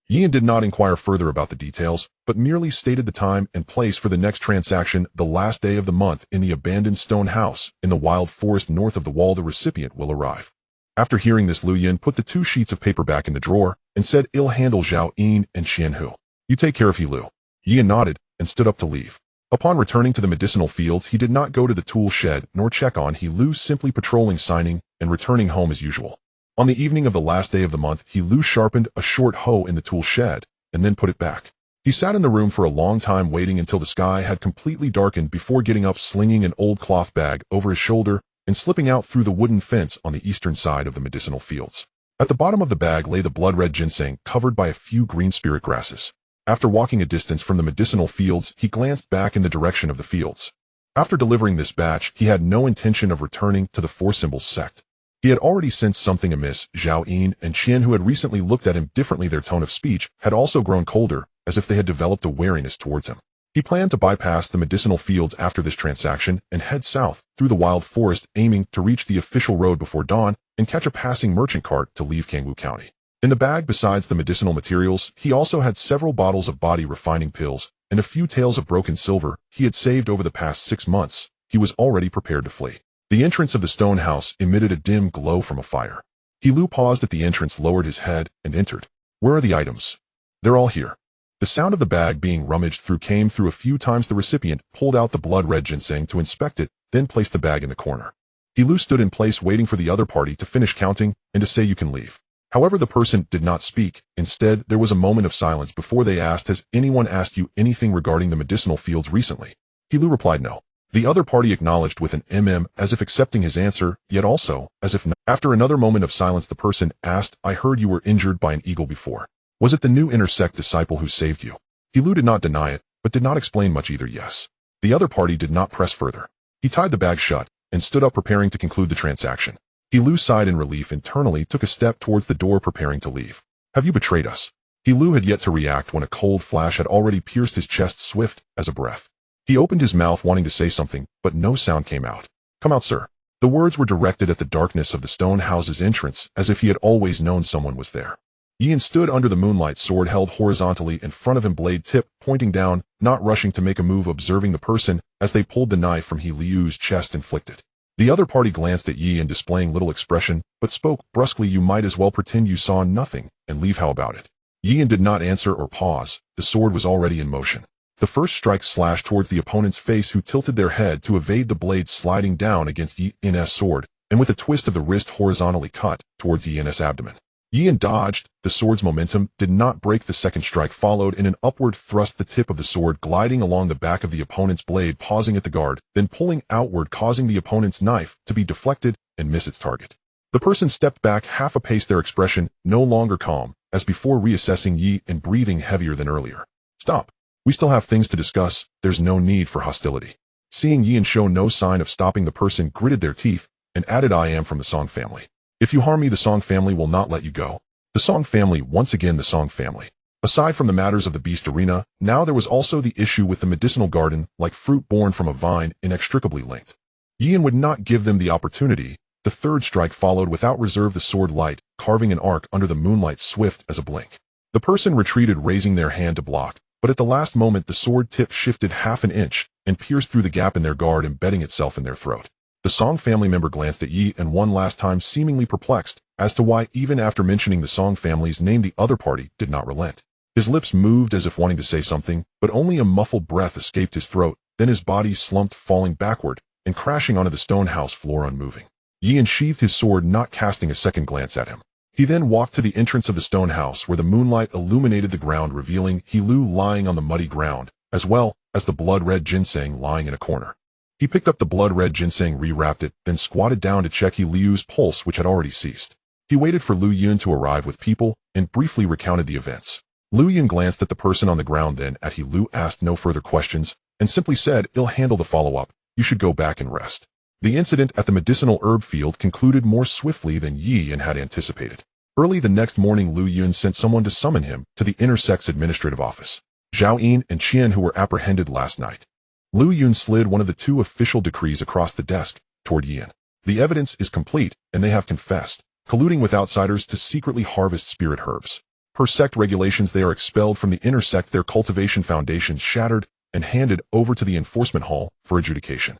Yin did not inquire further about the details, but merely stated the time and place for the next transaction: the last day of the month in the abandoned stone house in the wild forest north of the wall. The recipient will arrive. After hearing this, Lu Yun put the 2 sheets of paper back in the drawer and said, "I'll handle Zhao Yin and Qian Hu. You take care of Lu." Yi nodded and stood up to leave. Upon returning to the medicinal fields, he did not go to the tool shed nor check on Lu, simply patrolling, signing, and returning home as usual. On the evening of the last day of the month, Lu sharpened a short hoe in the tool shed and then put it back. He sat in the room for a long time, waiting until the sky had completely darkened before getting up, slinging an old cloth bag over his shoulder and slipping out through the wooden fence on the eastern side of the medicinal fields. At the bottom of the bag lay the blood-red ginseng, covered by a few green spirit grasses. After walking a distance from the medicinal fields, he glanced back in the direction of the fields. After delivering this batch, he had no intention of returning to the Four Symbols sect. He had already sensed something amiss. Zhao Yin and Qian, who had recently looked at him differently, their tone of speech had also grown colder, as if they had developed a wariness towards him. He planned to bypass the medicinal fields after this transaction and head south through the wild forest, aiming to reach the official road before dawn and catch a passing merchant cart to leave Kangwu County. In the bag, besides the medicinal materials, he also had several bottles of body refining pills and a few taels of broken silver he had saved over the past 6 months. He was already prepared to flee. The entrance of the stone house emitted a dim glow from a fire. Lu paused at the entrance, lowered his head, and entered. "Where are the items?" "They're all here." The sound of the bag being rummaged through came through a few times. The recipient pulled out the blood-red ginseng to inspect it, then placed the bag in the corner. Lu stood in place waiting for the other party to finish counting and to say you can leave. However, the person did not speak. Instead, there was a moment of silence before they asked, has anyone asked you anything regarding the medicinal fields recently? Lu replied no. The other party acknowledged with an as if accepting his answer, yet also, as if not. After another moment of silence, the person asked, I heard you were injured by an eagle before. Was it the new intersect disciple who saved you? Lu did not deny it, but did not explain much either. Yes. The other party did not press further. He tied the bag shut and stood up preparing to conclude the transaction. Lu sighed in relief internally, took a step towards the door preparing to leave. Have you betrayed us? Lu had yet to react when a cold flash had already pierced his chest, swift as a breath. He opened his mouth wanting to say something, but no sound came out. Come out, sir. The words were directed at the darkness of the stone house's entrance, as if he had always known someone was there. Yin stood under the moonlight, sword held horizontally in front of him, blade tip pointing down, not rushing to make a move, observing the person as they pulled the knife from Liu's chest and flicked it. The other party glanced at Yi and displaying little expression, but spoke brusquely, you might as well pretend you saw nothing and leave. How about it? Yi did not answer or pause. The sword was already in motion. The first strike slashed towards the opponent's face, who tilted their head to evade the blade sliding down against Yin's sword, and with a twist of the wrist horizontally cut towards Yin's abdomen. Yin dodged. The sword's momentum did not break. The second strike followed in an upward thrust, the tip of the sword gliding along the back of the opponent's blade, pausing at the guard, then pulling outward, causing the opponent's knife to be deflected and miss its target. The person stepped back half a pace, their expression no longer calm as before, reassessing Yi and breathing heavier than earlier. Stop. We still have things to discuss. There's no need for hostility. Seeing Yin show no sign of stopping, the person gritted their teeth and added, I am from the Song family. If you harm me, the Song family will not let you go. The Song family, once again the Song family. Aside from the matters of the beast arena, now there was also the issue with the medicinal garden, like fruit born from a vine, inextricably linked. Yin would not give them the opportunity. The third strike followed without reserve, the sword light, carving an arc under the moonlight, swift as a blink. The person retreated, raising their hand to block, but at the last moment the sword tip shifted half an inch and pierced through the gap in their guard, embedding itself in their throat. The Song family member glanced at Yi and one last time, seemingly perplexed as to why, even after mentioning the Song family's name, the other party did not relent. His lips moved as if wanting to say something, but only a muffled breath escaped his throat. Then his body slumped, falling backward and crashing onto the stone house floor, unmoving. Yi unsheathed his sword, not casting a second glance at him. He then walked to the entrance of the stone house, where the moonlight illuminated the ground, revealing Lu lying on the muddy ground, as well as the blood-red ginseng lying in a corner. He picked up the blood-red ginseng, rewrapped it, then squatted down to check Liu's pulse, which had already ceased. He waited for Lu Yun to arrive with people and briefly recounted the events. Lu Yun glanced at the person on the ground, then at Lu, asked no further questions, and simply said, I'll handle the follow-up. You should go back and rest. The incident at the medicinal herb field concluded more swiftly than Yi had anticipated. Early the next morning, Lu Yun sent someone to summon him to the intersect's administrative office. Zhao Yin and Qian, who were apprehended last night. Lu Yun slid one of the two official decrees across the desk toward Yin. The evidence is complete, and they have confessed, colluding with outsiders to secretly harvest spirit herbs. Per sect regulations, they are expelled from the intersect, their cultivation foundations shattered, and handed over to the enforcement hall for adjudication.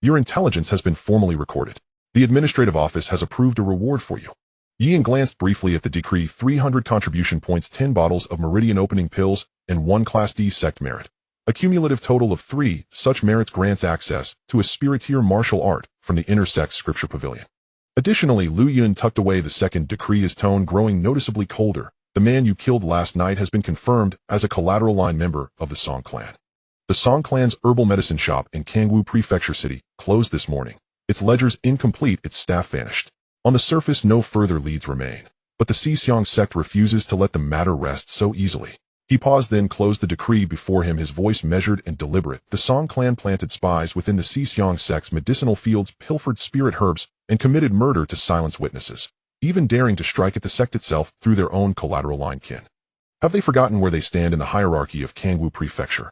Your intelligence has been formally recorded. The administrative office has approved a reward for you. Yin glanced briefly at the decree. 300 contribution points, 10 bottles of meridian opening pills, and 1 Class D sect merit. A cumulative total of 3 such merits grants access to a spiritier martial art from the intersect scripture pavilion. Additionally, Lu Yun tucked away the second decree, his tone growing noticeably colder. The man you killed last night has been confirmed as a collateral line member of the Song clan. The Song clan's herbal medicine shop in Kangwu Prefecture City closed this morning. Its ledgers incomplete, its staff vanished. On the surface, no further leads remain, but the Xixiang sect refuses to let the matter rest so easily. He paused, then closed the decree before him, his voice measured and deliberate. The Song clan planted spies within the Xixiang sect's medicinal fields, pilfered spirit herbs, and committed murder to silence witnesses, even daring to strike at the sect itself through their own collateral line kin. Have they forgotten where they stand in the hierarchy of Kangwu Prefecture?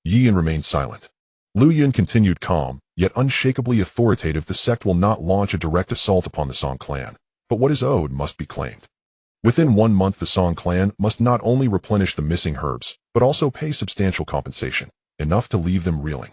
Yin remained silent. Lu Yun continued, calm, yet unshakably authoritative. The sect will not launch a direct assault upon the Song clan, but what is owed must be claimed. Within 1 month, the Song clan must not only replenish the missing herbs, but also pay substantial compensation, enough to leave them reeling.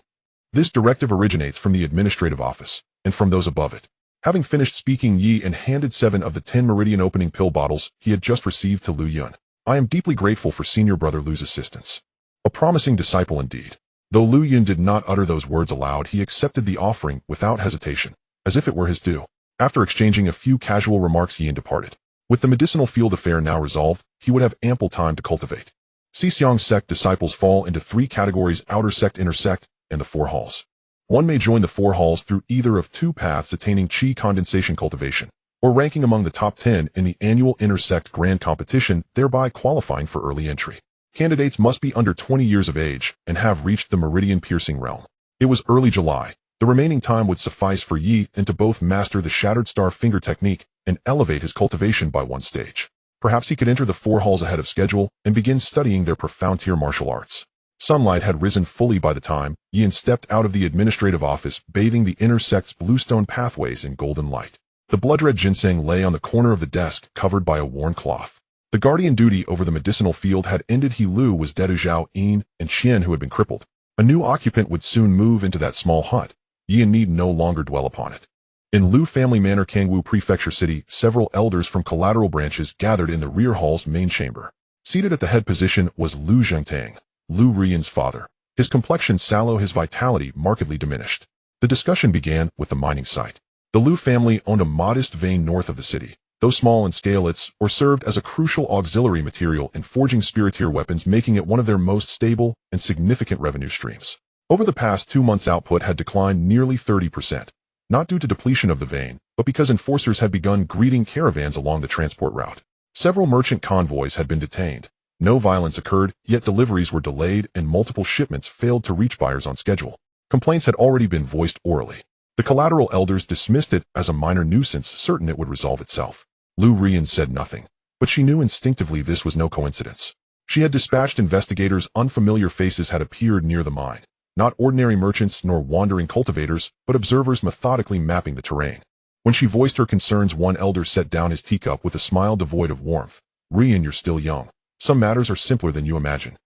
This directive originates from the administrative office, and from those above it. Having finished speaking, Yi handed 7 of the 10 meridian opening pill bottles he had just received to Lu Yun. I am deeply grateful for senior brother Lu's assistance. A promising disciple indeed. Though Lu Yun did not utter those words aloud, he accepted the offering without hesitation, as if it were his due. After exchanging a few casual remarks, Yin departed. With the medicinal field affair now resolved, he would have ample time to cultivate. Xixiang sect disciples fall into three categories: outer sect, inner sect, and the four halls. One may join the four halls through either of two paths: attaining qi condensation cultivation, or ranking among the top 10 in the annual inner sect grand competition, thereby qualifying for early entry. Candidates must be under 20 years of age and have reached the meridian-piercing realm. It was early July. The remaining time would suffice for Yi and to both master the shattered star finger technique and elevate his cultivation by one stage. Perhaps he could enter the four halls ahead of schedule and begin studying their profound tier martial arts. Sunlight had risen fully by the time Yin stepped out of the administrative office, bathing the inner sect's bluestone pathways in golden light. The blood-red ginseng lay on the corner of the desk, covered by a worn cloth. The guardian duty over the medicinal field had ended. He Lu was dead. Zhao Yin and Qian, who had been crippled. A new occupant would soon move into that small hut. Yin need no longer dwell upon it. In Lu family manor, Kangwu Prefecture City, several elders from collateral branches gathered in the rear hall's main chamber. Seated at the head position was Lu Zhengtang, Lu Riyin's father. His complexion sallow, his vitality markedly diminished. The discussion began with the mining site. The Lu family owned a modest vein north of the city. Though small in scale, it served as a crucial auxiliary material in forging spiritier weapons, making it one of their most stable and significant revenue streams. Over the past 2 months, output had declined nearly 30%, not due to depletion of the vein, but because enforcers had begun greeting caravans along the transport route. Several merchant convoys had been detained. No violence occurred, yet deliveries were delayed and multiple shipments failed to reach buyers on schedule. Complaints had already been voiced orally. The collateral elders dismissed it as a minor nuisance, certain it would resolve itself. Lu Rian said nothing, but she knew instinctively this was no coincidence. She had dispatched investigators. Unfamiliar faces had appeared near the mine. Not ordinary merchants nor wandering cultivators, but observers methodically mapping the terrain. When she voiced her concerns, one elder set down his teacup with a smile devoid of warmth. Rian, you're still young. Some matters are simpler than you imagine.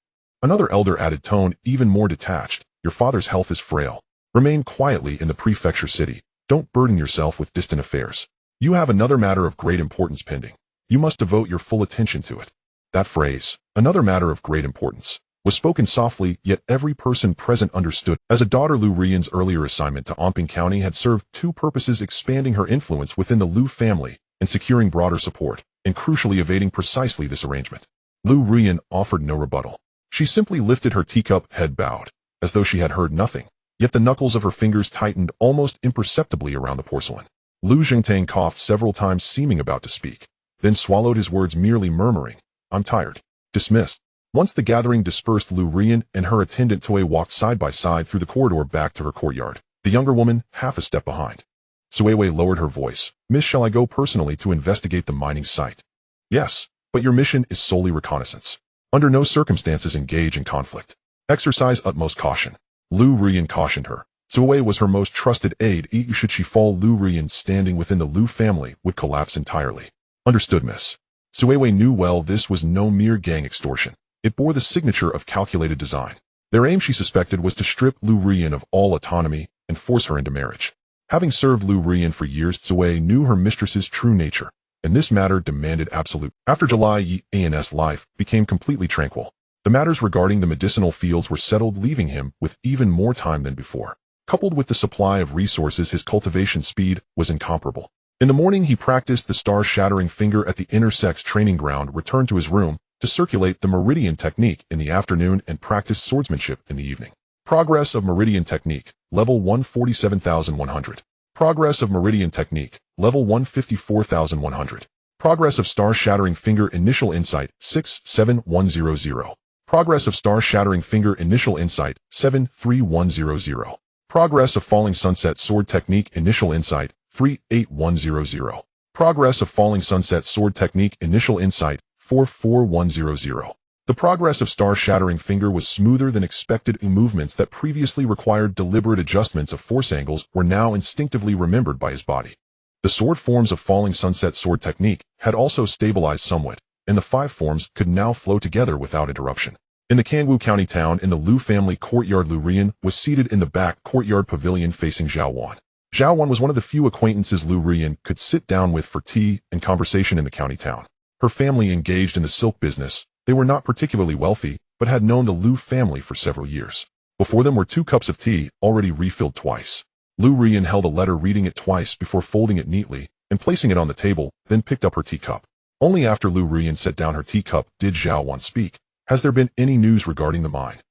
Another elder added, tone even more detached. Your father's health is frail. Remain quietly in the prefecture city. Don't burden yourself with distant affairs. You have another matter of great importance pending. You must devote your full attention to it. That phrase, another matter of great importance, was spoken softly, yet every person present understood. As a daughter, Lu Rian's earlier assignment to Omping County had served two purposes: expanding her influence within the Lu family and securing broader support, and crucially evading precisely this arrangement. Lu Rian offered no rebuttal. She simply lifted her teacup, head bowed, as though she had heard nothing, yet the knuckles of her fingers tightened almost imperceptibly around the porcelain. Lu Zhengtang coughed several times, seeming about to speak, then swallowed his words, merely murmuring, I'm tired. Dismissed. Once the gathering dispersed, Lu Rian and her attendant Tue walked side by side through the corridor back to her courtyard, the younger woman half a step behind. Suewei lowered her voice. Miss, shall I go personally to investigate the mining site? Yes, but your mission is solely reconnaissance. Under no circumstances engage in conflict. Exercise utmost caution. Lu Rian cautioned her. Suewei was her most trusted aide. Should she fall, Lu Rian, standing within the Lu family, would collapse entirely. Understood, miss. Suewei knew well this was no mere gang extortion. It bore the signature of calculated design. Their aim, she suspected, was to strip Lu Rian of all autonomy and force her into marriage. Having served Lu Rian for years, Suewei knew her mistress's true nature, and this matter demanded absolute. After July, Yi An's life became completely tranquil. The matters regarding the medicinal fields were settled, leaving him with even more time than before. Coupled with the supply of resources, his cultivation speed was incomparable. In the morning, he practiced the star-shattering finger at the inner sect's training ground, returned to his room to circulate the meridian technique in the afternoon, and practiced swordsmanship in the evening. Progress of meridian technique, level 147,100. Progress of meridian technique, level 154,100. Progress of star-shattering finger initial insight, 67100. Progress of star-shattering finger initial insight, 73100. Progress of falling sunset sword technique initial insight, 38100. Progress of falling sunset sword technique initial insight, 44100. The progress of star-shattering finger was smoother than expected. Movements that previously required deliberate adjustments of force angles were now instinctively remembered by his body. The sword forms of falling sunset sword technique had also stabilized somewhat, and the 5 forms could now flow together without interruption. In the Kangwu County town, in the Lu family courtyard, Lu Rian was seated in the back courtyard pavilion facing Zhao Huan. Zhao Huan was one of the few acquaintances Lu Rian could sit down with for tea and conversation in the county town. Her family engaged in the silk business. They were not particularly wealthy, but had known the Lu family for several years. Before them were 2 cups of tea, already refilled twice. Lu Rian held a letter, reading it twice before folding it neatly and placing it on the table, then picked up her teacup. Only after Lu Rian set down her teacup did Zhao Wan speak. Has there been any news regarding the mine?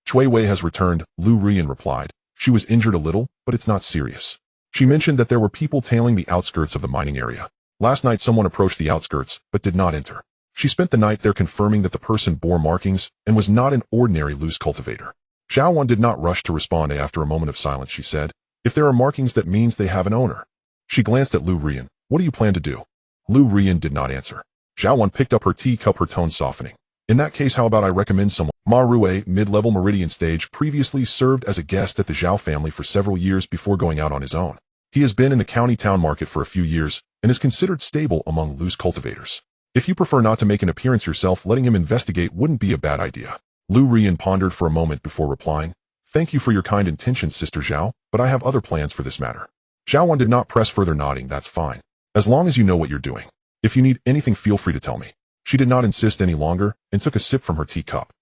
Chui Wei has returned, Lu Rian replied. She was injured a little, but it's not serious. She mentioned that there were people tailing the outskirts of the mining area. Last night someone approached the outskirts, but did not enter. She spent the night there, confirming that the person bore markings and was not an ordinary loose cultivator. Zhao Wan did not rush to respond. After a moment of silence, she said, if there are markings, that means they have an owner. She glanced at Lu Rian. What do you plan to do? Lu Rian did not answer. Zhao Wan picked up her teacup, her tone softening. In that case, how about I recommend someone? Ma Rue, mid-level Meridian stage, previously served as a guest at the Zhao family for several years before going out on his own. He has been in the county town market for a few years and is considered stable among loose cultivators. If you prefer not to make an appearance yourself, letting him investigate wouldn't be a bad idea. Lu Rian pondered for a moment before replying, thank you for your kind intentions, Sister Zhao, but I have other plans for this matter. Zhao Wan did not press further, nodding, that's fine. As long as you know what you're doing. If you need anything, feel free to tell me. She did not insist any longer and took a sip from her teacup.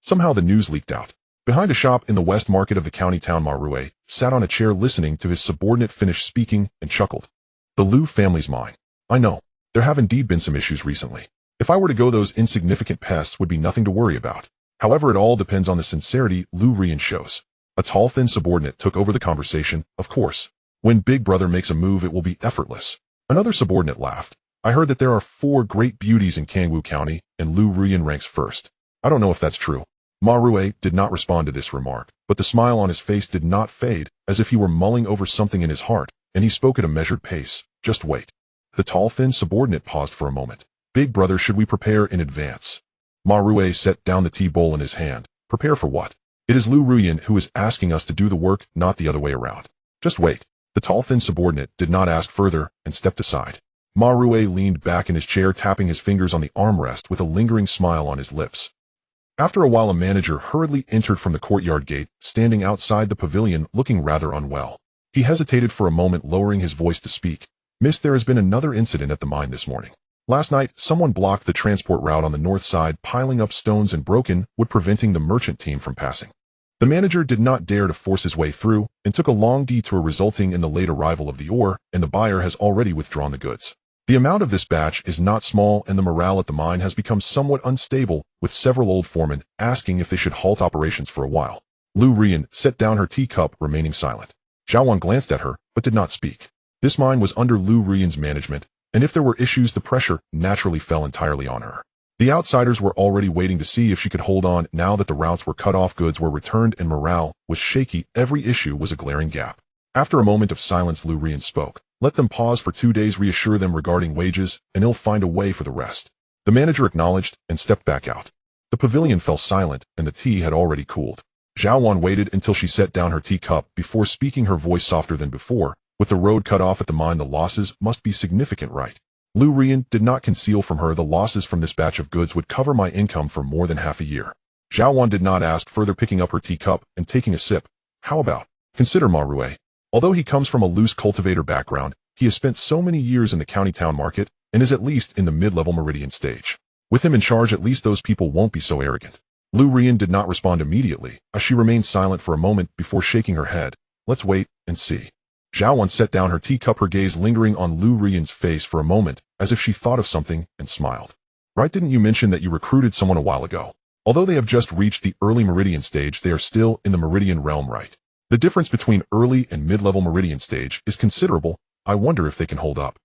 Somehow the news leaked out. Behind a shop in the west market of the county town, Ma Rue sat on a chair listening to his subordinate finish speaking and chuckled. The Lu family's mine. I know. There have indeed been some issues recently. If I were to go, those insignificant pests would be nothing to worry about. However, it all depends on the sincerity Lu Rian shows. A tall, thin subordinate took over the conversation. Of course. When Big Brother makes a move, it will be effortless. Another subordinate laughed. I heard that there are 4 great beauties in Kangwu County, and Lu Rian ranks first. I don't know if that's true. Ma Rue did not respond to this remark, but the smile on his face did not fade, as if he were mulling over something in his heart, and he spoke at a measured pace. Just wait. The tall, thin subordinate paused for a moment. Big Brother, should we prepare in advance? Ma Rue set down the tea bowl in his hand. Prepare for what? It is Lu Rian who is asking us to do the work, not the other way around. Just wait. The tall, thin subordinate did not ask further and stepped aside. Ma Rue leaned back in his chair, tapping his fingers on the armrest with a lingering smile on his lips. After a while, a manager hurriedly entered from the courtyard gate, standing outside the pavilion looking rather unwell. He hesitated for a moment, lowering his voice to speak. Miss, there has been another incident at the mine this morning. Last night, someone blocked the transport route on the north side, piling up stones and broken wood, preventing the merchant team from passing. The manager did not dare to force his way through and took a long detour, resulting in the late arrival of the ore, and the buyer has already withdrawn the goods. The amount of this batch is not small, and the morale at the mine has become somewhat unstable, with several old foremen asking if they should halt operations for a while. Lu Rian set down her teacup, remaining silent. Zhao Wan glanced at her, but did not speak. This mine was under Lu Rian's management, and if there were issues, the pressure naturally fell entirely on her. The outsiders were already waiting to see if she could hold on. Now that the routes were cut off, goods were returned, and morale was shaky, every issue was a glaring gap. After a moment of silence, Lu Rian spoke. Let them pause for 2 days, reassure them regarding wages, and he'll find a way for the rest. The manager acknowledged and stepped back out. The pavilion fell silent, and the tea had already cooled. Zhao Wan waited until she set down her teacup before speaking, her voice softer than before. With the road cut off at the mine, the losses must be significant, right? Lu Rian did not conceal from her the losses from this batch of goods would cover my income for more than half a year. Zhao Wan did not ask further, picking up her teacup and taking a sip. How about? Consider Ma Rue. Although he comes from a loose cultivator background, he has spent so many years in the county town market and is at least in the mid-level Meridian stage. With him in charge, at least those people won't be so arrogant. Lu Rian did not respond immediately, as she remained silent for a moment before shaking her head. Let's wait and see. Zhao Wan set down her teacup, her gaze lingering on Lu Rian's face for a moment, as if she thought of something, and smiled. Right, didn't you mention that you recruited someone a while ago? Although they have just reached the early Meridian stage, they are still in the Meridian realm, right? The difference between early and mid-level Meridian stage is considerable. I wonder if they can hold up.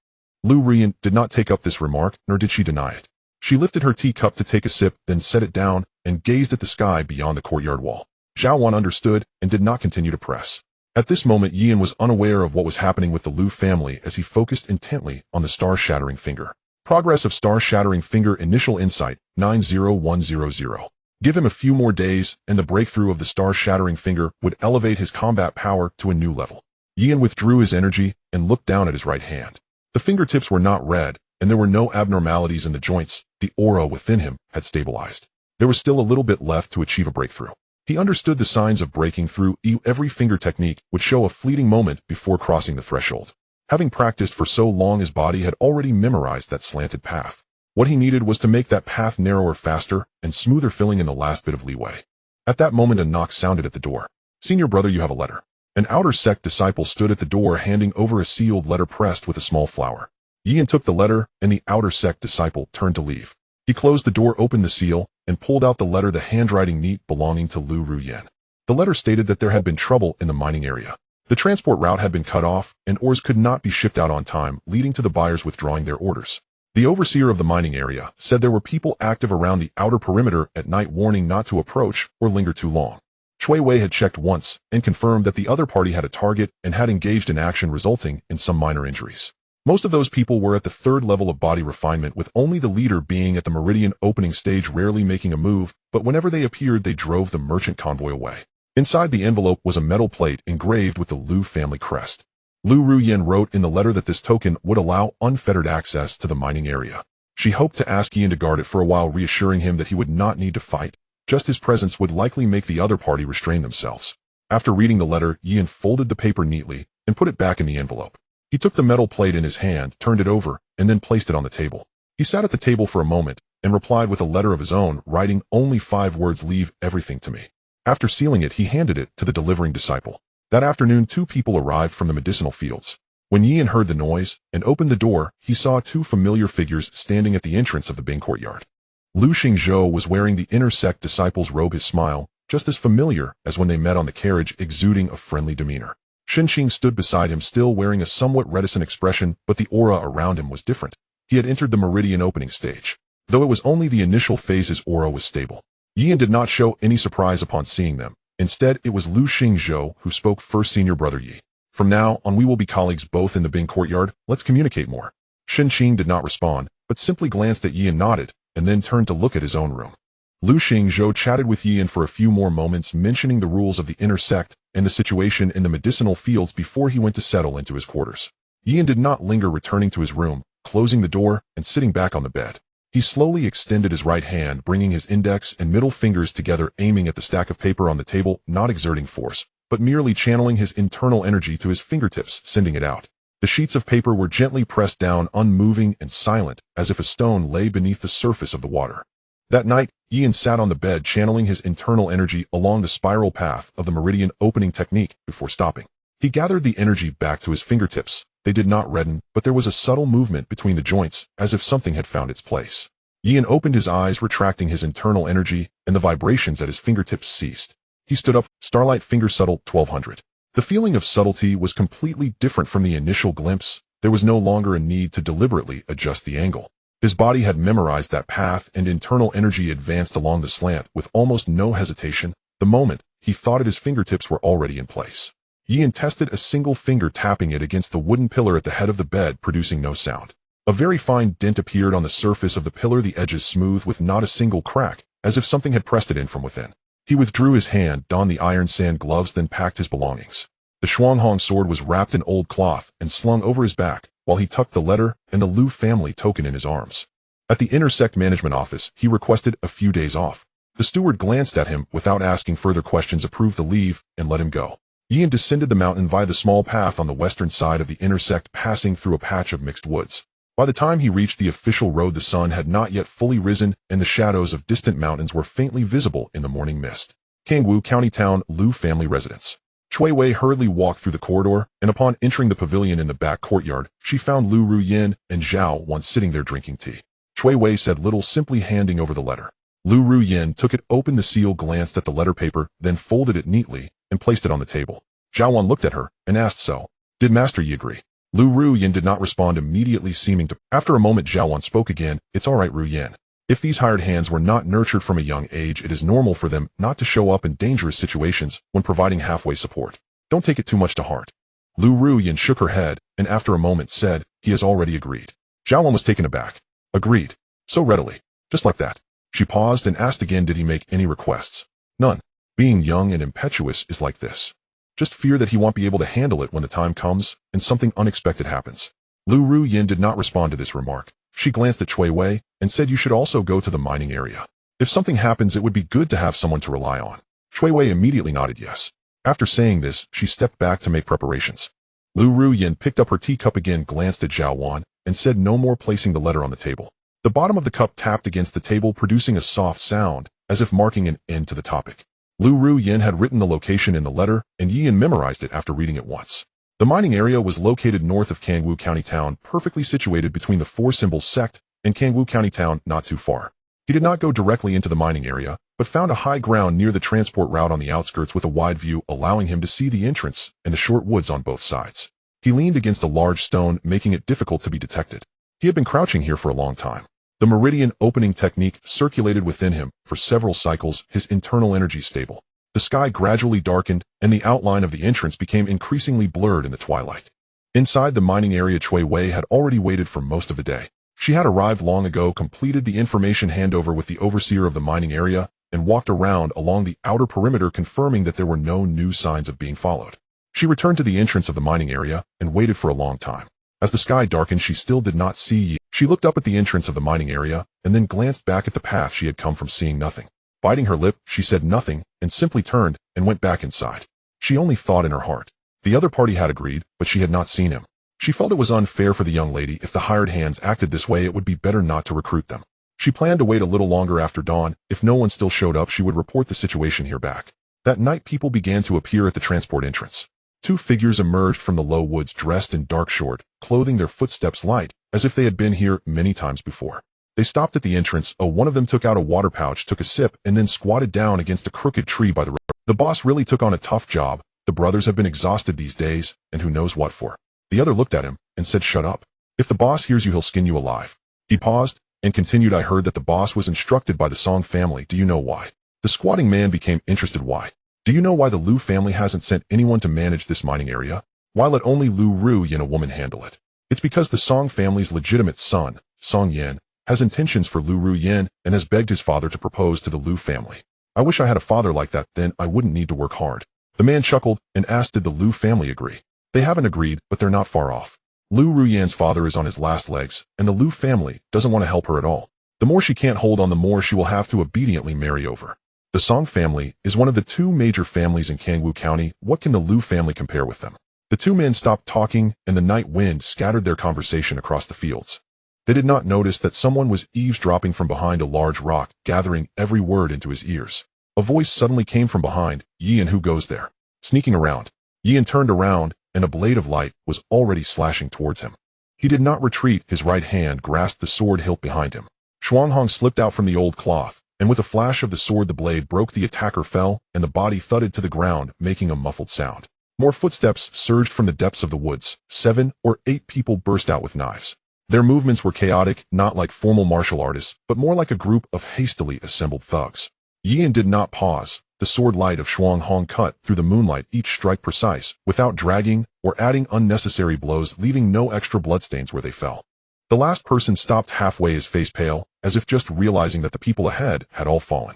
Lu Rian did not take up this remark, nor did she deny it. She lifted her teacup to take a sip, then set it down, and gazed at the sky beyond the courtyard wall. Zhao Wan understood and did not continue to press. At this moment, Yian was unaware of what was happening with the Lu family as he focused intently on the star-shattering finger. Progress of star-shattering finger, initial insight, 90100. Give him a few more days, and the breakthrough of the star-shattering finger would elevate his combat power to a new level. Yian withdrew his energy and looked down at his right hand. The fingertips were not red, and there were no abnormalities in the joints. The aura within him had stabilized. There was still a little bit left to achieve a breakthrough. He understood the signs of breaking through. Every finger technique would show a fleeting moment before crossing the threshold. Having practiced for so long, his body had already memorized that slanted path. What he needed was to make that path narrower, faster, and smoother, filling in the last bit of leeway. At that moment a knock sounded at the door. "Senior brother, you have a letter." An outer sect disciple stood at the door handing over a sealed letter pressed with a small flower. Yian took the letter, and the outer sect disciple turned to leave. He closed the door, opened the seal, and pulled out the letter, the handwriting neat, belonging to Lu Ruyan. The letter stated that there had been trouble in the mining area. The transport route had been cut off, and ores could not be shipped out on time, leading to the buyers withdrawing their orders. The overseer of the mining area said there were people active around the outer perimeter at night, warning not to approach or linger too long. Chui Wei had checked once and confirmed that the other party had a target and had engaged in action, resulting in some minor injuries. Most of those people were at the third level of body refinement, with only the leader being at the meridian opening stage, rarely making a move, but whenever they appeared they drove the merchant convoy away. Inside the envelope was a metal plate engraved with the Lu family crest. Lu Ruyan wrote in the letter that this token would allow unfettered access to the mining area. She hoped to ask Yian to guard it for a while, reassuring him that he would not need to fight. Just his presence would likely make the other party restrain themselves. After reading the letter, Yian folded the paper neatly and put it back in the envelope. He took the metal plate in his hand, turned it over, and then placed it on the table. He sat at the table for a moment and replied with a letter of his own, writing only 5 words: "Leave everything to me." After sealing it, he handed it to the delivering disciple. That afternoon 2 people arrived from the medicinal fields. When Yian heard the noise and opened the door, he saw 2 familiar figures standing at the entrance of the Bing courtyard. Lu Xingzhou was wearing the inner sect disciple's robe, his smile just as familiar as when they met on the carriage, exuding a friendly demeanor. Shenxing stood beside him, still wearing a somewhat reticent expression, but the aura around him was different. He had entered the meridian opening stage. Though it was only the initial phase, his aura was stable. Yian did not show any surprise upon seeing them. Instead, it was Lu Xingzhou who spoke first. "Senior brother Yi. From now on we will be colleagues both in the Bing courtyard. Let's communicate more." Shenxing did not respond, but simply glanced at Yi and nodded, and then turned to look at his own room. Lu Xingzhou chatted with Yian for a few more moments, mentioning the rules of the inner sect and the situation in the medicinal fields before he went to settle into his quarters. Yian did not linger, returning to his room, closing the door, and sitting back on the bed. He slowly extended his right hand, bringing his index and middle fingers together, aiming at the stack of paper on the table, not exerting force, but merely channeling his internal energy to his fingertips, sending it out. The sheets of paper were gently pressed down, unmoving and silent, as if a stone lay beneath the surface of the water. That night, Yian sat on the bed, channeling his internal energy along the spiral path of the meridian opening technique before stopping. He gathered the energy back to his fingertips. They did not redden, but there was a subtle movement between the joints, as if something had found its place. Yian opened his eyes, retracting his internal energy, and the vibrations at his fingertips ceased. He stood up, starlight finger subtle 1200. The feeling of subtlety was completely different from the initial glimpse. There was no longer a need to deliberately adjust the angle. His body had memorized that path, and internal energy advanced along the slant with almost no hesitation. The moment he thought it, his fingertips were already in place. Yian tested a single finger, tapping it against the wooden pillar at the head of the bed, producing no sound. A very fine dent appeared on the surface of the pillar, the edges smooth with not a single crack, as if something had pressed it in from within. He withdrew his hand, donned the iron sand gloves, then packed his belongings. The Shuanghong sword was wrapped in old cloth and slung over his back, while he tucked the letter and the Lu family token in his arms. At the intersect management office, he requested a few days off. The steward glanced at him without asking further questions, approved the leave, and let him go. Yian descended the mountain via the small path on the western side of the intersect, passing through a patch of mixed woods. By the time he reached the official road, the sun had not yet fully risen, and the shadows of distant mountains were faintly visible in the morning mist. Kangwu County Town, Lu family residence. Chui Wei hurriedly walked through the corridor, and upon entering the pavilion in the back courtyard, she found Lu Ruyan and Zhao Wan sitting there drinking tea. Chui Wei said little, simply handing over the letter. Lu Ruyan took it, opened the seal, glanced at the letter paper, then folded it neatly and placed it on the table. Zhao Wan looked at her and asked, "So, did Master Yi agree?" Lu Ruyan did not respond immediately, seeming to. After a moment, Zhao Wan spoke again. "It's all right, Ruyan. If these hired hands were not nurtured from a young age, it is normal for them not to show up in dangerous situations when providing halfway support. Don't take it too much to heart." Lu Ruyan shook her head, and after a moment said, "He has already agreed." Zhao Wan was taken aback. "Agreed? So readily? Just like that?" She paused and asked again, "Did he make any requests?" "None. Being young and impetuous is like this. Just fear that he won't be able to handle it when the time comes, and something unexpected happens." Lu Ruyan did not respond to this remark. She glanced at Chui Wei and said, "You should also go to the mining area. If something happens, it would be good to have someone to rely on." Chui Wei immediately nodded yes. After saying this, she stepped back to make preparations. Lu Ruyan picked up her teacup again, glanced at Zhao Wan, and said no more, placing the letter on the table. The bottom of the cup tapped against the table, producing a soft sound, as if marking an end to the topic. Lu Ru Yin had written the location in the letter, and Yi Yin memorized it after reading it once. The mining area was located north of Kangwu County Town, perfectly situated between the Four Symbols sect and Kangwu County Town, not too far. He did not go directly into the mining area, but found a high ground near the transport route on the outskirts with a wide view, allowing him to see the entrance and the short woods on both sides. He leaned against a large stone, making it difficult to be detected. He had been crouching here for a long time. The meridian opening technique circulated within him for several cycles, his internal energy stable. The sky gradually darkened, and the outline of the entrance became increasingly blurred in the twilight. Inside the mining area, Cui Wei had already waited for most of the day. She had arrived long ago, completed the information handover with the overseer of the mining area, and walked around along the outer perimeter, confirming that there were no new signs of being followed. She returned to the entrance of the mining area and waited for a long time. As the sky darkened, she still did not see Yi. She looked up at the entrance of the mining area and then glanced back at the path she had come from, seeing nothing. Biting her lip, she said nothing and simply turned and went back inside. She only thought in her heart. The other party had agreed, but she had not seen him. She felt it was unfair for the young lady. If the hired hands acted this way, it would be better not to recruit them. She planned to wait a little longer after dawn. If no one still showed up, she would report the situation here back. That night, people began to appear at the transport entrance. Two figures emerged from the low woods, dressed in dark short clothing, their footsteps light, as if they had been here many times before. They stopped at the entrance. One of them took out a water pouch, took a sip, and then squatted down against a crooked tree by the river. The boss really took on a tough job. The brothers have been exhausted these days, and who knows what for. The other looked at him and said, "Shut up. If the boss hears you, he'll skin you alive." He paused and continued, "I heard that the boss was instructed by the Song family. Do you know why?" The squatting man became interested. "Why? Do you know why the Lu family hasn't sent anyone to manage this mining area? Why let only Lu Ru Yin, a woman, handle it?" "It's because the Song family's legitimate son, Song Yin, has intentions for Lu Ru Yin and has begged his father to propose to the Lu family. I wish I had a father like that, then I wouldn't need to work hard." The man chuckled and asked, "Did the Lu family agree?" "They haven't agreed, but they're not far off. Lu Ru Yan's father is on his last legs, and the Lu family doesn't want to help her at all. The more she can't hold on, the more she will have to obediently marry over. The Song family is one of the two major families in Kangwu County. What can the Lu family compare with them?" The two men stopped talking, and the night wind scattered their conversation across the fields. They did not notice that someone was eavesdropping from behind a large rock, gathering every word into his ears. A voice suddenly came from behind. "Yi Yin, who goes there?" Sneaking around. Yi Yin turned around, and a blade of light was already slashing towards him. He did not retreat. His right hand grasped the sword hilt behind him. Shuang Hong slipped out from the old cloth, and with a flash of the sword the blade broke. The attacker fell, and the body thudded to the ground, making a muffled sound. More footsteps surged from the depths of the woods. 7 or 8 people burst out with knives. Their movements were chaotic, not like formal martial artists, but more like a group of hastily assembled thugs. Yi Yin did not pause. The sword light of Shuang Hong cut through the moonlight, each strike precise, without dragging or adding unnecessary blows, leaving no extra bloodstains where they fell. The last person stopped halfway, his face pale, as if just realizing that the people ahead had all fallen.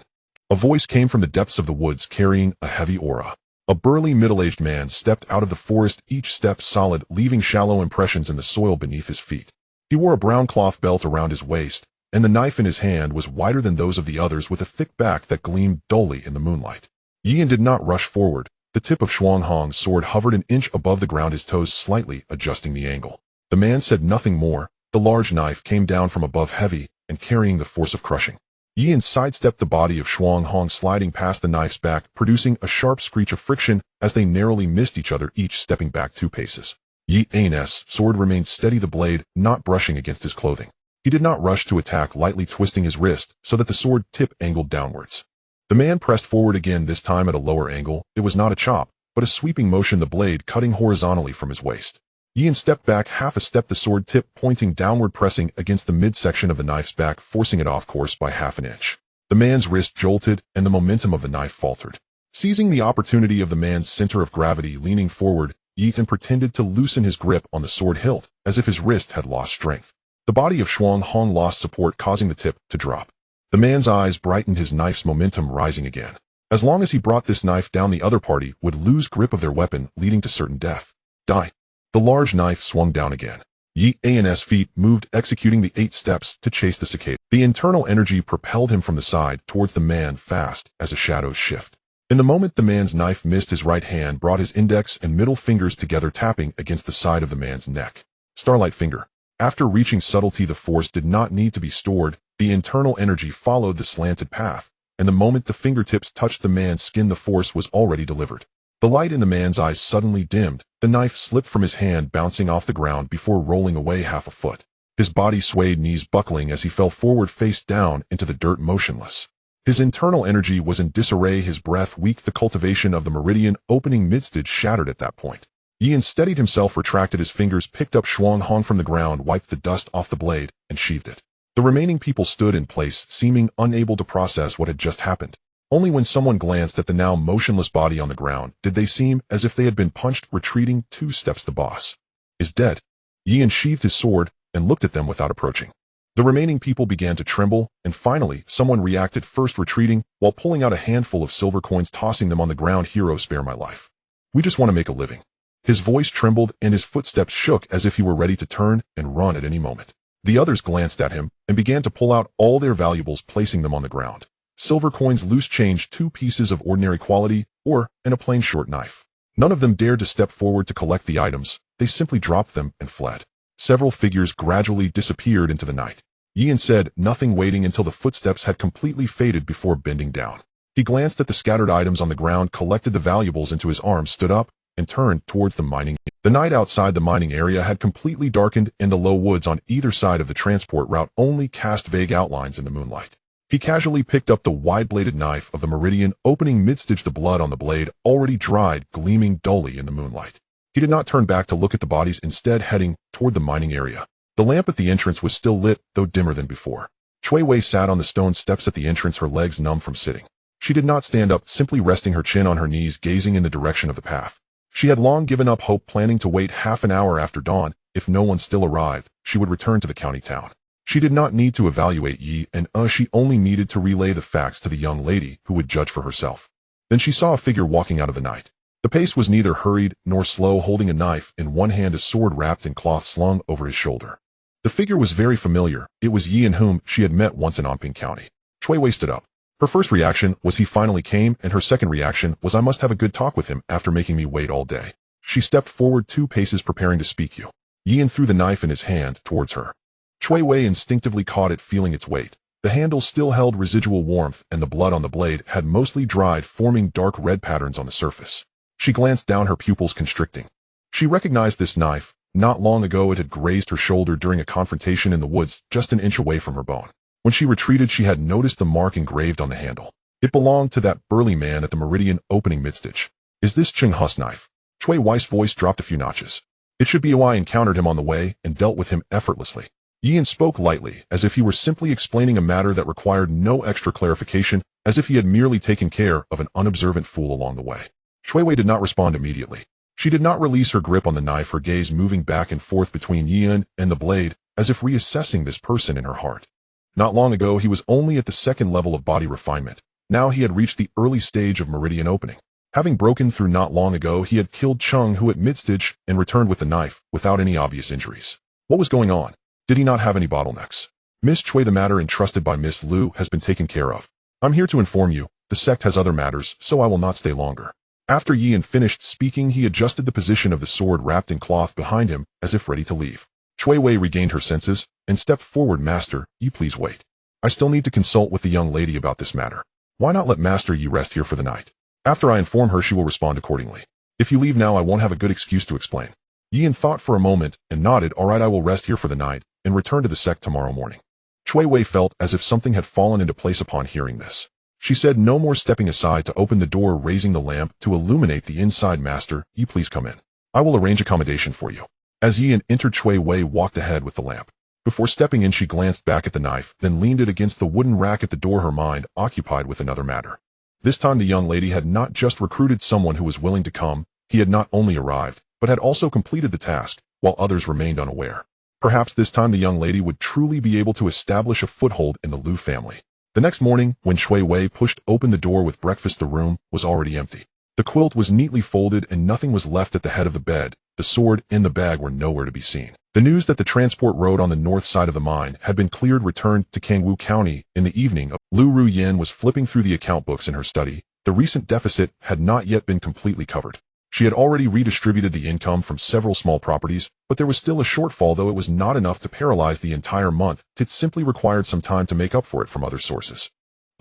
A voice came from the depths of the woods, carrying a heavy aura. A burly middle-aged man stepped out of the forest, each step solid, leaving shallow impressions in the soil beneath his feet. He wore a brown cloth belt around his waist, and the knife in his hand was wider than those of the others, with a thick back that gleamed dully in the moonlight. Yi Yin did not rush forward. The tip of Shuang Hong's sword hovered an inch above the ground, his toes slightly adjusting the angle. The man said nothing more. The large knife came down from above, heavy and carrying the force of crushing. Yi Yin sidestepped the body of Shuang Hong, sliding past the knife's back, producing a sharp screech of friction as they narrowly missed each other, each stepping back 2 paces. Yi Yin's sword remained steady, the blade not brushing against his clothing. He did not rush to attack, lightly twisting his wrist so that the sword tip angled downwards. The man pressed forward again, this time at a lower angle. It was not a chop, but a sweeping motion, the blade cutting horizontally from his waist. Yi Yin stepped back half a step, the sword tip pointing downward, pressing against the midsection of the knife's back, forcing it off course by half an inch. The man's wrist jolted, and the momentum of the knife faltered. Seizing the opportunity of the man's center of gravity leaning forward, Yi Yin pretended to loosen his grip on the sword hilt, as if his wrist had lost strength. The body of Shuang Hong lost support, causing the tip to drop. The man's eyes brightened, his knife's momentum rising again. As long as he brought this knife down, the other party would lose grip of their weapon, leading to certain death. Die. The large knife swung down again. Yi Yin's feet moved, executing the 8 steps to chase the cicada. The internal energy propelled him from the side towards the man, fast as a shadow's shift. In the moment the man's knife missed, his right hand brought his index and middle fingers together, tapping against the side of the man's neck. Starlight finger. After reaching subtlety, the force did not need to be stored. The internal energy followed the slanted path, and the moment the fingertips touched the man's skin, the force was already delivered. The light in the man's eyes suddenly dimmed. The knife slipped from his hand, bouncing off the ground before rolling away half a foot. His body swayed, knees buckling as he fell forward face down into the dirt, motionless. His internal energy was in disarray, his breath weak. The cultivation of the meridian opening midstage shattered at that point. Yin steadied himself, retracted his fingers, picked up xuan from the ground, wiped the dust off the blade, and sheathed it. The remaining people stood in place, seeming unable to process what had just happened. Only when someone glanced at the now motionless body on the ground did they seem as if they had been punched. Retreating 2 steps, the boss is dead. Yin sheathed his sword and looked at them without approaching. The remaining people began to tremble, and finally someone reacted first, retreating while pulling out a handful of silver coins, tossing them on the ground. Hero, spare my life. We just want to make a living. His voice trembled and his footsteps shook as if he were ready to turn and run at any moment. The others glanced at him and began to pull out all their valuables, placing them on the ground. Silver coins, loose change, 2 pieces of ordinary quality, and a plain short knife. None of them dared to step forward to collect the items. They simply dropped them and fled. Several figures gradually disappeared into the night. Yin said nothing, waiting until the footsteps had completely faded before bending down. He glanced at the scattered items on the ground, collected the valuables into his arms, stood up, and turned towards the mining. The night outside the mining area had completely darkened, and the low woods on either side of the transport route only cast vague outlines in the moonlight. He casually picked up the wide-bladed knife of the meridian opening midstage, the blood on the blade already dried, gleaming dully in the moonlight. He did not turn back to look at the bodies, instead heading toward the mining area. The lamp at the entrance was still lit, though dimmer than before. Chui Wei sat on the stone steps at the entrance, her legs numb from sitting. She did not stand up, simply resting her chin on her knees, gazing in the direction of the path. She had long given up hope, planning to wait half an hour after dawn. If no one still arrived, she would return to the county town. She did not need to evaluate Yi and she only needed to relay the facts to the young lady, who would judge for herself. Then she saw a figure walking out of the night. The pace was neither hurried nor slow, holding a knife in one hand, a sword wrapped in cloth slung over his shoulder. The figure was very familiar. It was Yi, in whom she had met once in Anping County. Chui Wei stood up. Her first reaction was he finally came, and her second reaction was I must have a good talk with him after making me wait all day. She stepped forward 2 paces, preparing to speak. Yin threw the knife in his hand towards her. Chui Wei instinctively caught it, feeling its weight. The handle still held residual warmth, and the blood on the blade had mostly dried, forming dark red patterns on the surface. She glanced down, her pupils constricting. She recognized this knife. Not long ago it had grazed her shoulder during a confrontation in the woods, just an inch away from her bone. When she retreated, she had noticed the mark engraved on the handle. It belonged to that burly man at the meridian opening midstage. Is this Cheng Hu's knife? Chui Wei's voice dropped a few notches. It should be. I encountered him on the way and dealt with him effortlessly. Yin spoke lightly, as if he were simply explaining a matter that required no extra clarification, as if he had merely taken care of an unobservant fool along the way. Chui Wei did not respond immediately. She did not release her grip on the knife, her gaze moving back and forth between Yin and the blade, as if reassessing this person in her heart. Not long ago he was only at the 2nd level of body refinement. Now he had reached the early stage of meridian opening. Having broken through not long ago, he had killed Cheng Hu at midstage and returned with the knife, without any obvious injuries. What was going on? Did he not have any bottlenecks? Miss Chui, the matter entrusted by Miss Liu has been taken care of. I'm here to inform you, the sect has other matters, so I will not stay longer. After Yin finished speaking, he adjusted the position of the sword wrapped in cloth behind him, as if ready to leave. Chui Wei regained her senses and stepped forward. Master, Yi, please wait. I still need to consult with the young lady about this matter. Why not let Master Yi rest here for the night? After I inform her, she will respond accordingly. If you leave now, I won't have a good excuse to explain. Yin thought for a moment and nodded. All right, I will rest here for the night and return to the sect tomorrow morning. Chui Wei felt as if something had fallen into place upon hearing this. She said no more, stepping aside to open the door, raising the lamp to illuminate the inside. Master, Yi, please come in. I will arrange accommodation for you. As Yi entered, Chui Wei walked ahead with the lamp. Before stepping in, she glanced back at the knife, then leaned it against the wooden rack at the door, her mind occupied with another matter. This time the young lady had not just recruited someone who was willing to come, he had not only arrived, but had also completed the task, while others remained unaware. Perhaps this time the young lady would truly be able to establish a foothold in the Liu family. The next morning, when Chui Wei pushed open the door with breakfast, the room was already empty. The quilt was neatly folded and nothing was left at the head of the bed. The sword and the bag were nowhere to be seen. The news that the transport road on the north side of the mine had been cleared returned to Kangwu County in the evening. Lu Ruyan was flipping through the account books in her study. The recent deficit had not yet been completely covered. She had already redistributed the income from several small properties, but there was still a shortfall, though it was not enough to paralyze the entire month. It simply required some time to make up for it from other sources.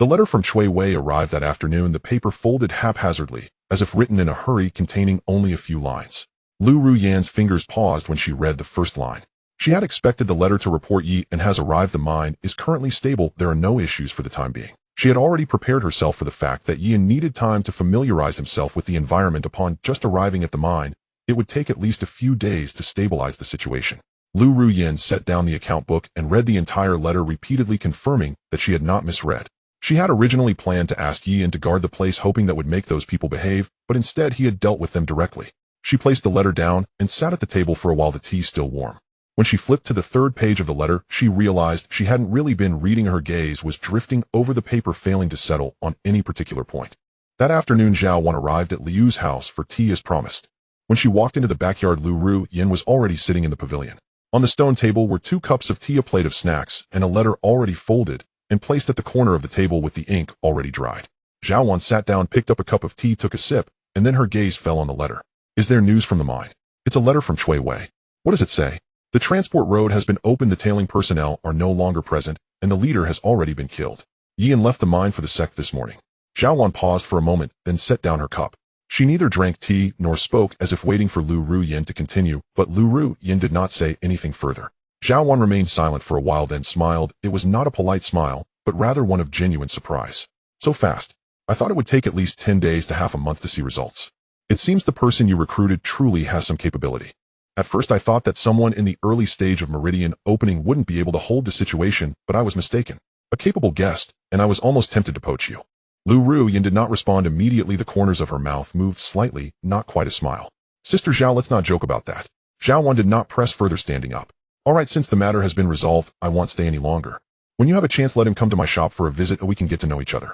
The letter from Chui Wei arrived that afternoon, the paper folded haphazardly, as if written in a hurry, containing only a few lines. Lu Ruyan's fingers paused when she read the first line. She had expected the letter to report Yi and has arrived. The mine is currently stable. There are no issues for the time being. She had already prepared herself for the fact that Yi needed time to familiarize himself with the environment. Upon just arriving at the mine, it would take at least a few days to stabilize the situation. Lu Ruyan set down the account book and read the entire letter, repeatedly confirming that she had not misread. She had originally planned to ask Yi to guard the place, hoping that would make those people behave, but instead he had dealt with them directly. She placed the letter down and sat at the table for a while, the tea still warm. When she flipped to the third page of the letter, she realized she hadn't really been reading. Her gaze was drifting over the paper, failing to settle on any particular point. That afternoon, Zhao Wan arrived at Liu's house for tea as promised. When she walked into the backyard, Lu Ruyan was already sitting in the pavilion. On the stone table were 2 cups of tea, a plate of snacks, and a letter already folded and placed at the corner of the table with the ink already dried. Zhao Wan sat down, picked up a cup of tea, took a sip, and then her gaze fell on the letter. Is there news from the mine? It's a letter from Chui Wei. What does it say? The transport road has been opened, the tailing personnel are no longer present, and the leader has already been killed. Yi left the mine for the sect this morning. Zhao Wan paused for a moment, then set down her cup. She neither drank tea nor spoke, as if waiting for Lu Ruyan to continue, but Lu Ruyan did not say anything further. Zhao Wan remained silent for a while, then smiled. It was not a polite smile, but rather one of genuine surprise. So fast. I thought it would take at least 10 days to half a month to see results. It seems the person you recruited truly has some capability. At first I thought that someone in the early stage of Meridian opening wouldn't be able to hold the situation, but I was mistaken. A capable guest, and I was almost tempted to poach you. Lu Ruyan did not respond immediately. The corners of her mouth moved slightly, not quite a smile. Sister Zhao, let's not joke about that. Zhao Wan did not press further, standing up. All right, since the matter has been resolved, I won't stay any longer. When you have a chance, let him come to my shop for a visit, and we can get to know each other.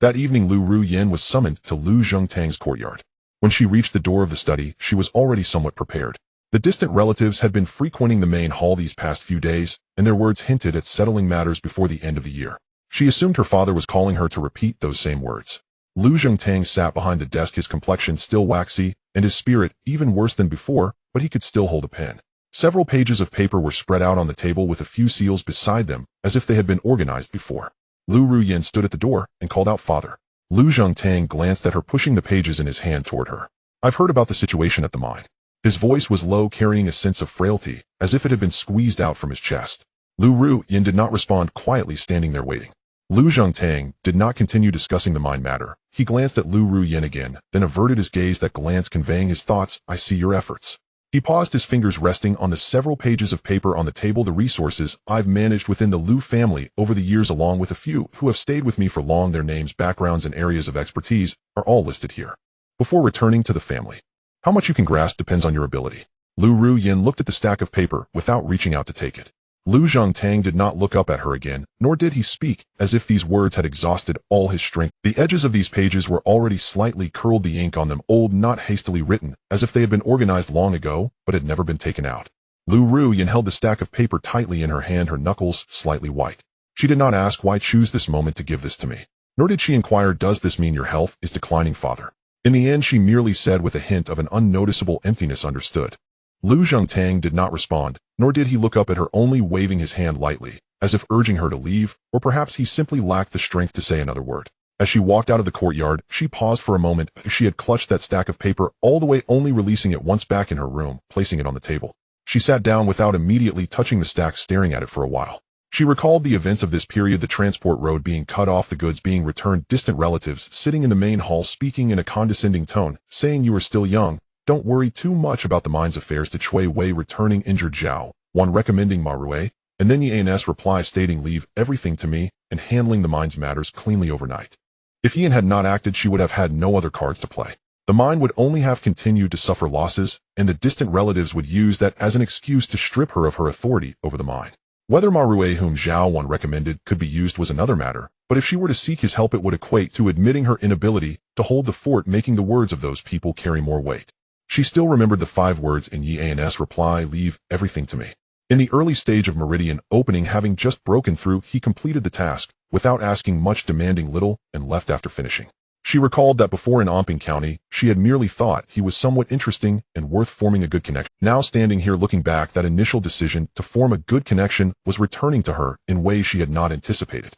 That evening, Lu Ruyan was summoned to Lu Zhongtang's courtyard. When she reached the door of the study, she was already somewhat prepared. The distant relatives had been frequenting the main hall these past few days, and their words hinted at settling matters before the end of the year. She assumed her father was calling her to repeat those same words. Lu Zhongtang sat behind the desk, his complexion still waxy, and his spirit even worse than before, but he could still hold a pen. Several pages of paper were spread out on the table with a few seals beside them, as if they had been organized before. Lu Ruyan stood at the door and called out, "Father." Lu Zhongtang glanced at her, pushing the pages in his hand toward her. "I've heard about the situation at the mine." His voice was low, carrying a sense of frailty, as if it had been squeezed out from his chest. Lu Ruyan did not respond, quietly standing there waiting. Lu Zhongtang did not continue discussing the mine matter. He glanced at Lu Ruyan again, then averted his gaze, that glance conveying his thoughts. "I see your efforts." He paused, his fingers resting on the several pages of paper on the table. "The resources I've managed within the Lu family over the years, along with a few who have stayed with me for long, their names, backgrounds, and areas of expertise are all listed here. Before returning to the family, how much you can grasp depends on your ability." Lu Ruyan looked at the stack of paper without reaching out to take it. Lu Zhongtang did not look up at her again, nor did he speak, as if these words had exhausted all his strength. The edges of these pages were already slightly curled, the ink on them old, not hastily written, as if they had been organized long ago, but had never been taken out. Lu Ruyan held the stack of paper tightly in her hand, her knuckles slightly white. She did not ask, "Why choose this moment to give this to me?" Nor did she inquire, "Does this mean your health is declining, father?" In the end, she merely said with a hint of an unnoticeable emptiness, "Understood." Lu Zhongtang did not respond, nor did he look up at her, only waving his hand lightly, as if urging her to leave, or perhaps he simply lacked the strength to say another word. As she walked out of the courtyard, she paused for a moment. She had clutched that stack of paper all the way, only releasing it once back in her room, placing it on the table. She sat down without immediately touching the stack, staring at it for a while. She recalled the events of this period, the transport road being cut off, the goods being returned, distant relatives sitting in the main hall speaking in a condescending tone, saying, "You are still young. Don't worry too much about the mine's affairs," to Chui Wei returning injured Zhao Wan recommending Marue, and then Yian's reply stating, "Leave everything to me," and handling the mine's matters cleanly overnight. If Yian had not acted, she would have had no other cards to play. The mine would only have continued to suffer losses, and the distant relatives would use that as an excuse to strip her of her authority over the mine. Whether Marue, whom Zhao Wan recommended, could be used was another matter, but if she were to seek his help, it would equate to admitting her inability to hold the fort, making the words of those people carry more weight. She still remembered the 5 words in Yian's reply, "Leave everything to me." In the early stage of Meridian opening, having just broken through, he completed the task, without asking much, demanding little, and left after finishing. She recalled that before in Omping County, she had merely thought he was somewhat interesting and worth forming a good connection. Now standing here looking back, that initial decision to form a good connection was returning to her in ways she had not anticipated.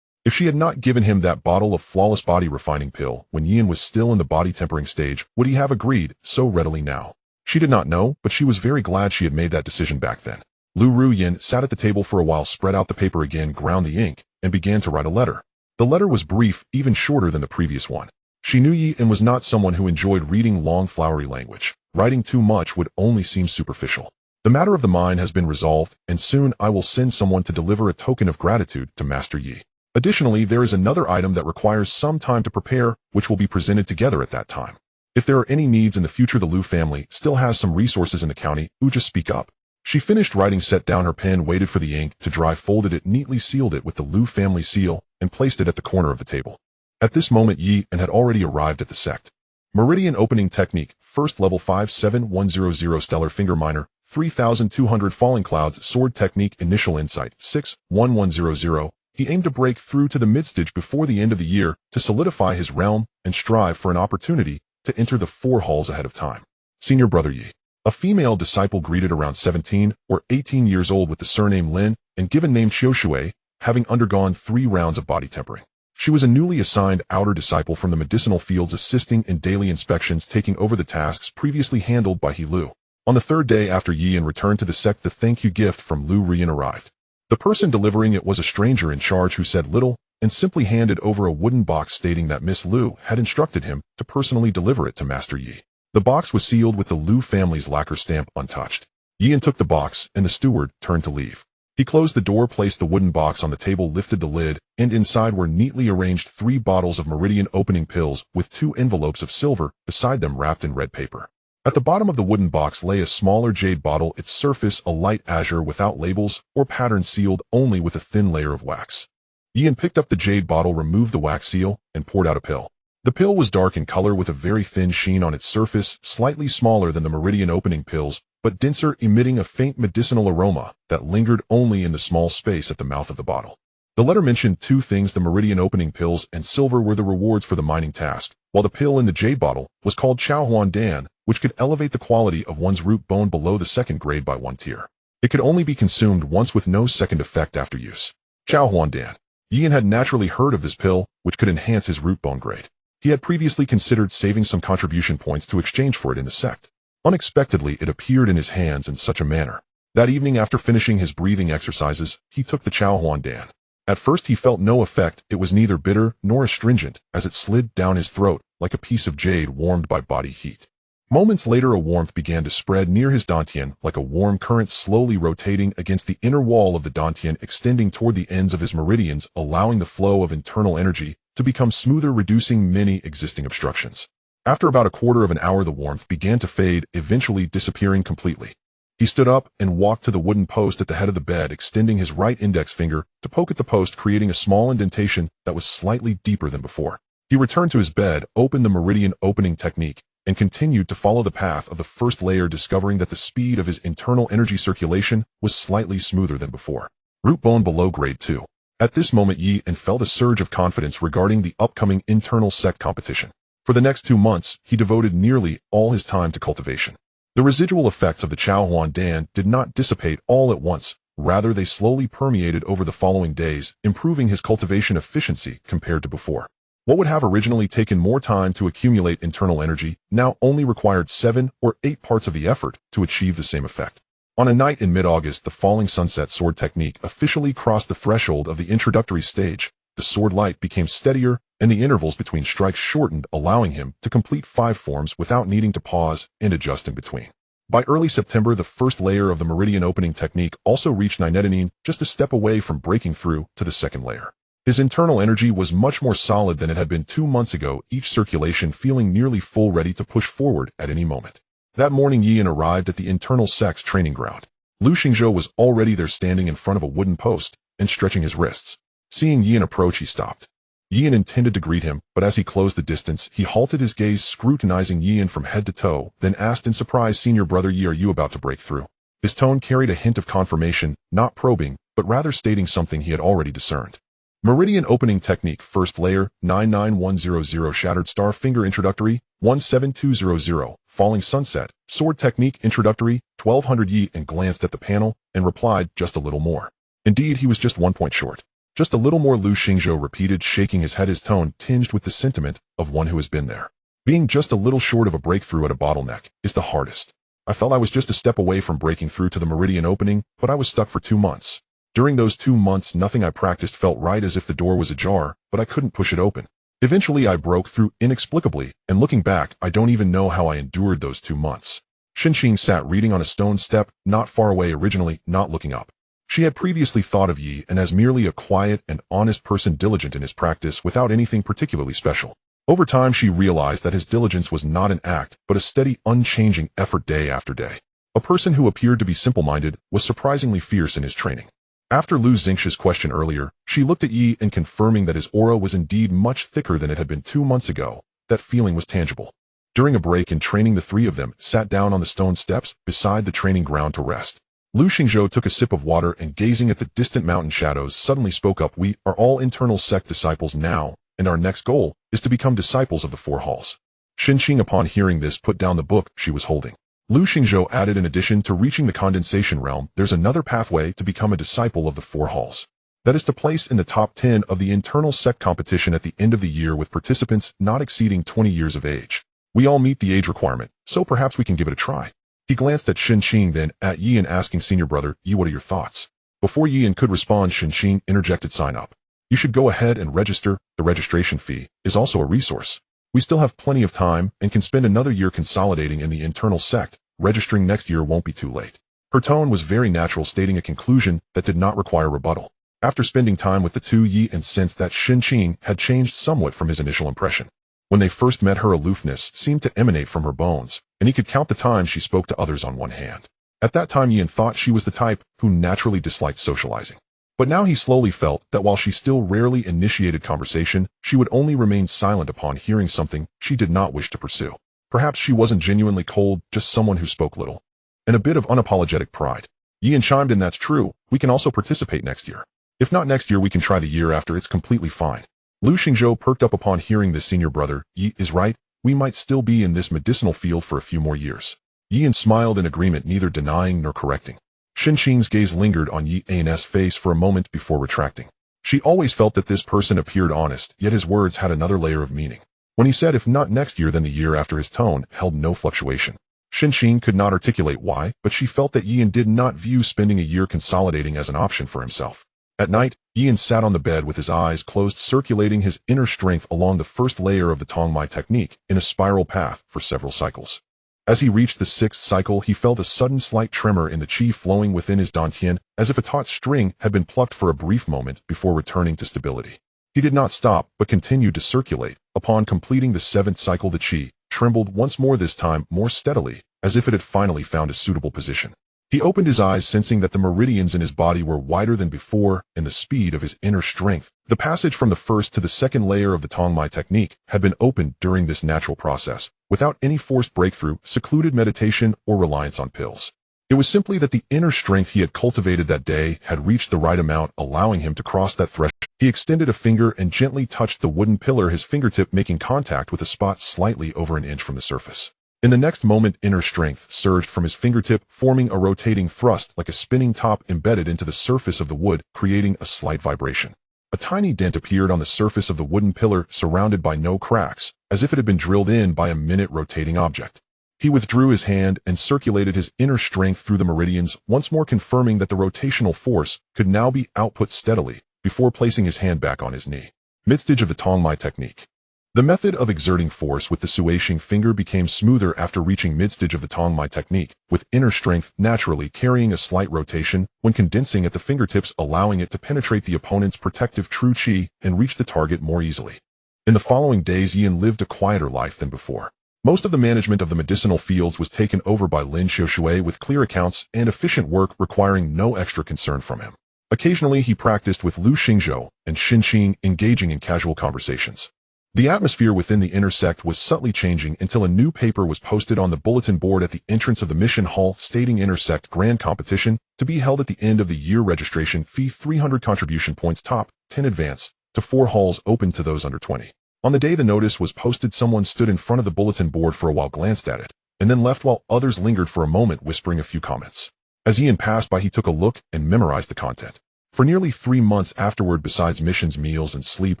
If she had not given him that bottle of flawless body refining pill when Yin was still in the body tempering stage, would he have agreed so readily now? She did not know, but she was very glad she had made that decision back then. Lu Ruyin sat at the table for a while, spread out the paper again, ground the ink, and began to write a letter. The letter was brief, even shorter than the previous one. She knew Yin was not someone who enjoyed reading long flowery language. Writing too much would only seem superficial. The matter of the mine has been resolved, and soon I will send someone to deliver a token of gratitude to Master Yi. Additionally, there is another item that requires some time to prepare, which will be presented together at that time. If there are any needs in the future, the Lu family still has some resources in the county. Just speak up. She finished writing, set down her pen, waited for the ink to dry, folded it neatly, sealed it with the Lu family seal, and placed it at the corner of the table. At this moment, Yi had already arrived at the sect. Meridian opening technique, first level 57100 stellar finger minor, 3200 falling clouds sword technique, initial insight 61100. He aimed to break through to the midstage before the end of the year to solidify his realm and strive for an opportunity to enter the 4 halls ahead of time. Senior Brother Yi. A female disciple greeted around 17 or 18 years old with the surname Lin and given name Xiaoshui, having undergone 3 rounds of body tempering. She was a newly assigned outer disciple from the medicinal fields, assisting in daily inspections, taking over the tasks previously handled by He Lu. On the 3rd day after Yi returned to the sect, the thank you gift from Lu Rian arrived. The person delivering it was a stranger in charge who said little and simply handed over a wooden box stating that Miss Lu had instructed him to personally deliver it to Master Yi. The box was sealed with the Lu family's lacquer stamp untouched. Yi took the box and the steward turned to leave. He closed the door, placed the wooden box on the table, lifted the lid, and inside were neatly arranged 3 bottles of meridian opening pills with 2 envelopes of silver beside them wrapped in red paper. At the bottom of the wooden box lay a smaller jade bottle, its surface a light azure without labels or patterns, sealed only with a thin layer of wax. Yi picked up the jade bottle, removed the wax seal, and poured out a pill. The pill was dark in color with a very thin sheen on its surface, slightly smaller than the meridian opening pills, but denser, emitting a faint medicinal aroma that lingered only in the small space at the mouth of the bottle. The letter mentioned 2 things: the meridian opening pills and silver were the rewards for the mining task, while the pill in the jade bottle was called huan dan, which could elevate the quality of one's root bone below the 2nd grade by 1 tier. It could only be consumed once with no second effect after use. Huan dan. Yi had naturally heard of this pill, which could enhance his root bone grade. He had previously considered saving some contribution points to exchange for it in the sect. Unexpectedly, it appeared in his hands in such a manner. That evening, after finishing his breathing exercises, he took the huan dan. At first he felt no effect. It was neither bitter nor astringent, as it slid down his throat like a piece of jade warmed by body heat. Moments later, a warmth began to spread near his dantian, like a warm current slowly rotating against the inner wall of the dantian, extending toward the ends of his meridians, allowing the flow of internal energy to become smoother, reducing many existing obstructions. After about a quarter of an hour, the warmth began to fade, eventually disappearing completely. He stood up and walked to the wooden post at the head of the bed, extending his right index finger to poke at the post, creating a small indentation that was slightly deeper than before. He returned to his bed, opened the meridian opening technique, and continued to follow the path of the first layer, discovering that the speed of his internal energy circulation was slightly smoother than before. Root bone below grade 2. At this moment, Yi felt a surge of confidence regarding the upcoming internal sect competition. For the next 2 months, he devoted nearly all his time to cultivation. The residual effects of the huan dan did not dissipate all at once. Rather, they slowly permeated over the following days, improving his cultivation efficiency compared to before. What would have originally taken more time to accumulate internal energy now only required 7 or 8 parts of the effort to achieve the same effect. On a night in mid-August, the falling sunset sword technique officially crossed the threshold of the introductory stage. The sword light became steadier, and the intervals between strikes shortened, allowing him to complete 5 forms without needing to pause and adjust in between. By early September, the first layer of the meridian opening technique also reached Ninetanine, just a step away from breaking through to the 2nd layer. His internal energy was much more solid than it had been 2 months ago, each circulation feeling nearly full, ready to push forward at any moment. That morning, Yi arrived at the internal sect's training ground. Lu Xingzhou was already there, standing in front of a wooden post and stretching his wrists. Seeing Yi approach, he stopped. Yi intended to greet him, but as he closed the distance, he halted, his gaze scrutinizing Yi from head to toe, then asked in surprise, "Senior Brother Yi, are you about to break through?" His tone carried a hint of confirmation, not probing, but rather stating something he had already discerned. Meridian opening technique, first layer, 99100 shattered star finger introductory, 17200, falling sunset, sword technique introductory, 1200. Yi glanced at the panel and replied, "Just a little more." Indeed, he was just 1 point short. Just a little more, Lu Xingzhou repeated, shaking his head, his tone tinged with the sentiment of one who has been there. Being just a little short of a breakthrough at a bottleneck is the hardest. I felt I was just a step away from breaking through to the meridian opening, but I was stuck for 2 months. During those 2 months, nothing I practiced felt right, as if the door was ajar, but I couldn't push it open. Eventually, I broke through inexplicably, and looking back, I don't even know how I endured those 2 months. Xinqing sat reading on a stone step, not far away, originally not looking up. She had previously thought of Yi and as merely a quiet and honest person, diligent in his practice without anything particularly special. Over time, she realized that his diligence was not an act, but a steady, unchanging effort day after day. A person who appeared to be simple-minded was surprisingly fierce in his training. After Lu Xingzhi's question earlier, she looked at Yi, and confirming that his aura was indeed much thicker than it had been 2 months ago, that feeling was tangible. During a break in training, the three of them sat down on the stone steps beside the training ground to rest. Lu Xingzhou took a sip of water and, gazing at the distant mountain shadows, suddenly spoke up. "We are all internal sect disciples now, and our next goal is to become disciples of the Four Halls." Xinqing, upon hearing this, put down the book she was holding. Lu Xingzhou added, "In addition to reaching the condensation realm, there's another pathway to become a disciple of the Four Halls. That is to place in the top 10 of the internal sect competition at the end of the year, with participants not exceeding 20 years of age. We all meet the age requirement, so perhaps we can give it a try." He glanced at Xinqing, then at Yi, and asking, "Senior brother, Yi, what are your thoughts?" Before Yi could respond, Xinqing interjected, "Sign up. You should go ahead and register. The registration fee is also a resource. We still have plenty of time and can spend another year consolidating in the internal sect. Registering next year won't be too late." Her tone was very natural, stating a conclusion that did not require rebuttal. After spending time with the two, Yi sensed that Xinqing had changed somewhat from his initial impression. When they first met, her aloofness seemed to emanate from her bones, and he could count the times she spoke to others on one hand. At that time, Yi thought she was the type who naturally disliked socializing. But now he slowly felt that while she still rarely initiated conversation, she would only remain silent upon hearing something she did not wish to pursue. Perhaps she wasn't genuinely cold, just someone who spoke little. And a bit of unapologetic pride. Yi chimed in, "That's true. We can also participate next year. If not next year, we can try the year after. It's completely fine." Lu Xingzhou perked up upon hearing this. "Senior brother, Yi is right. We might still be in this medicinal field for a few more years." Yi smiled in agreement, neither denying nor correcting. Xinqing's gaze lingered on Yi's face for a moment before retracting. She always felt that this person appeared honest, yet his words had another layer of meaning. When he said if not next year then the year after, his tone held no fluctuation. Xinqing could not articulate why, but she felt that Yi did not view spending a year consolidating as an option for himself. At night, Yi sat on the bed with his eyes closed, circulating his inner strength along the first layer of the Tongmai technique in a spiral path for several cycles. As he reached the 6th cycle, he felt a sudden slight tremor in the qi flowing within his dantian, as if a taut string had been plucked for a brief moment before returning to stability. He did not stop, but continued to circulate. Upon completing the 7th cycle, the qi trembled once more, this time more steadily, as if it had finally found a suitable position. He opened his eyes, sensing that the meridians in his body were wider than before, and the speed of his inner strength. The passage from the first to the second layer of the Tongmai technique had been opened during this natural process, without any forced breakthrough, secluded meditation, or reliance on pills. It was simply that the inner strength he had cultivated that day had reached the right amount, allowing him to cross that threshold. He extended a finger and gently touched the wooden pillar, his fingertip making contact with a spot slightly over an inch from the surface. In the next moment, inner strength surged from his fingertip, forming a rotating thrust like a spinning top embedded into the surface of the wood, creating a slight vibration. A tiny dent appeared on the surface of the wooden pillar, surrounded by no cracks, as if it had been drilled in by a minute rotating object. He withdrew his hand and circulated his inner strength through the meridians, once more confirming that the rotational force could now be output steadily, before placing his hand back on his knee. Midstage of the Tongmai technique. The method of exerting force with the suishing finger became smoother after reaching midstage of the Tongmai technique, with inner strength naturally carrying a slight rotation when condensing at the fingertips, allowing it to penetrate the opponent's protective true qi and reach the target more easily. In the following days, Yin lived a quieter life than before. Most of the management of the medicinal fields was taken over by Lin Xiaoshui, with clear accounts and efficient work requiring no extra concern from him. Occasionally, he practiced with Lu Xingzhou and Xinqing, engaging in casual conversations. The atmosphere within the inner sect was subtly changing until a new paper was posted on the bulletin board at the entrance of the mission hall, stating Intersect Grand Competition to be held at the end of the year. Registration fee 300 contribution points, top 10 advance to 4 halls, open to those under 20. On the day the notice was posted, someone stood in front of the bulletin board for a while, glanced at it, and then left, while others lingered for a moment, whispering a few comments. As Ian passed by, he took a look and memorized the content. For nearly 3 months afterward, besides missions, meals, and sleep,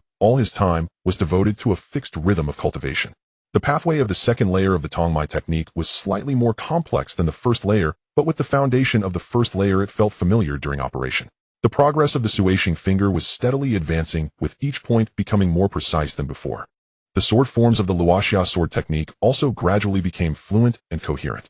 all his time was devoted to a fixed rhythm of cultivation. The pathway of the second layer of the Tongmai technique was slightly more complex than the first layer, but with the foundation of the first layer it felt familiar during operation. The progress of the xuan finger was steadily advancing, with each point becoming more precise than before. The sword forms of the Luoxia sword technique also gradually became fluent and coherent.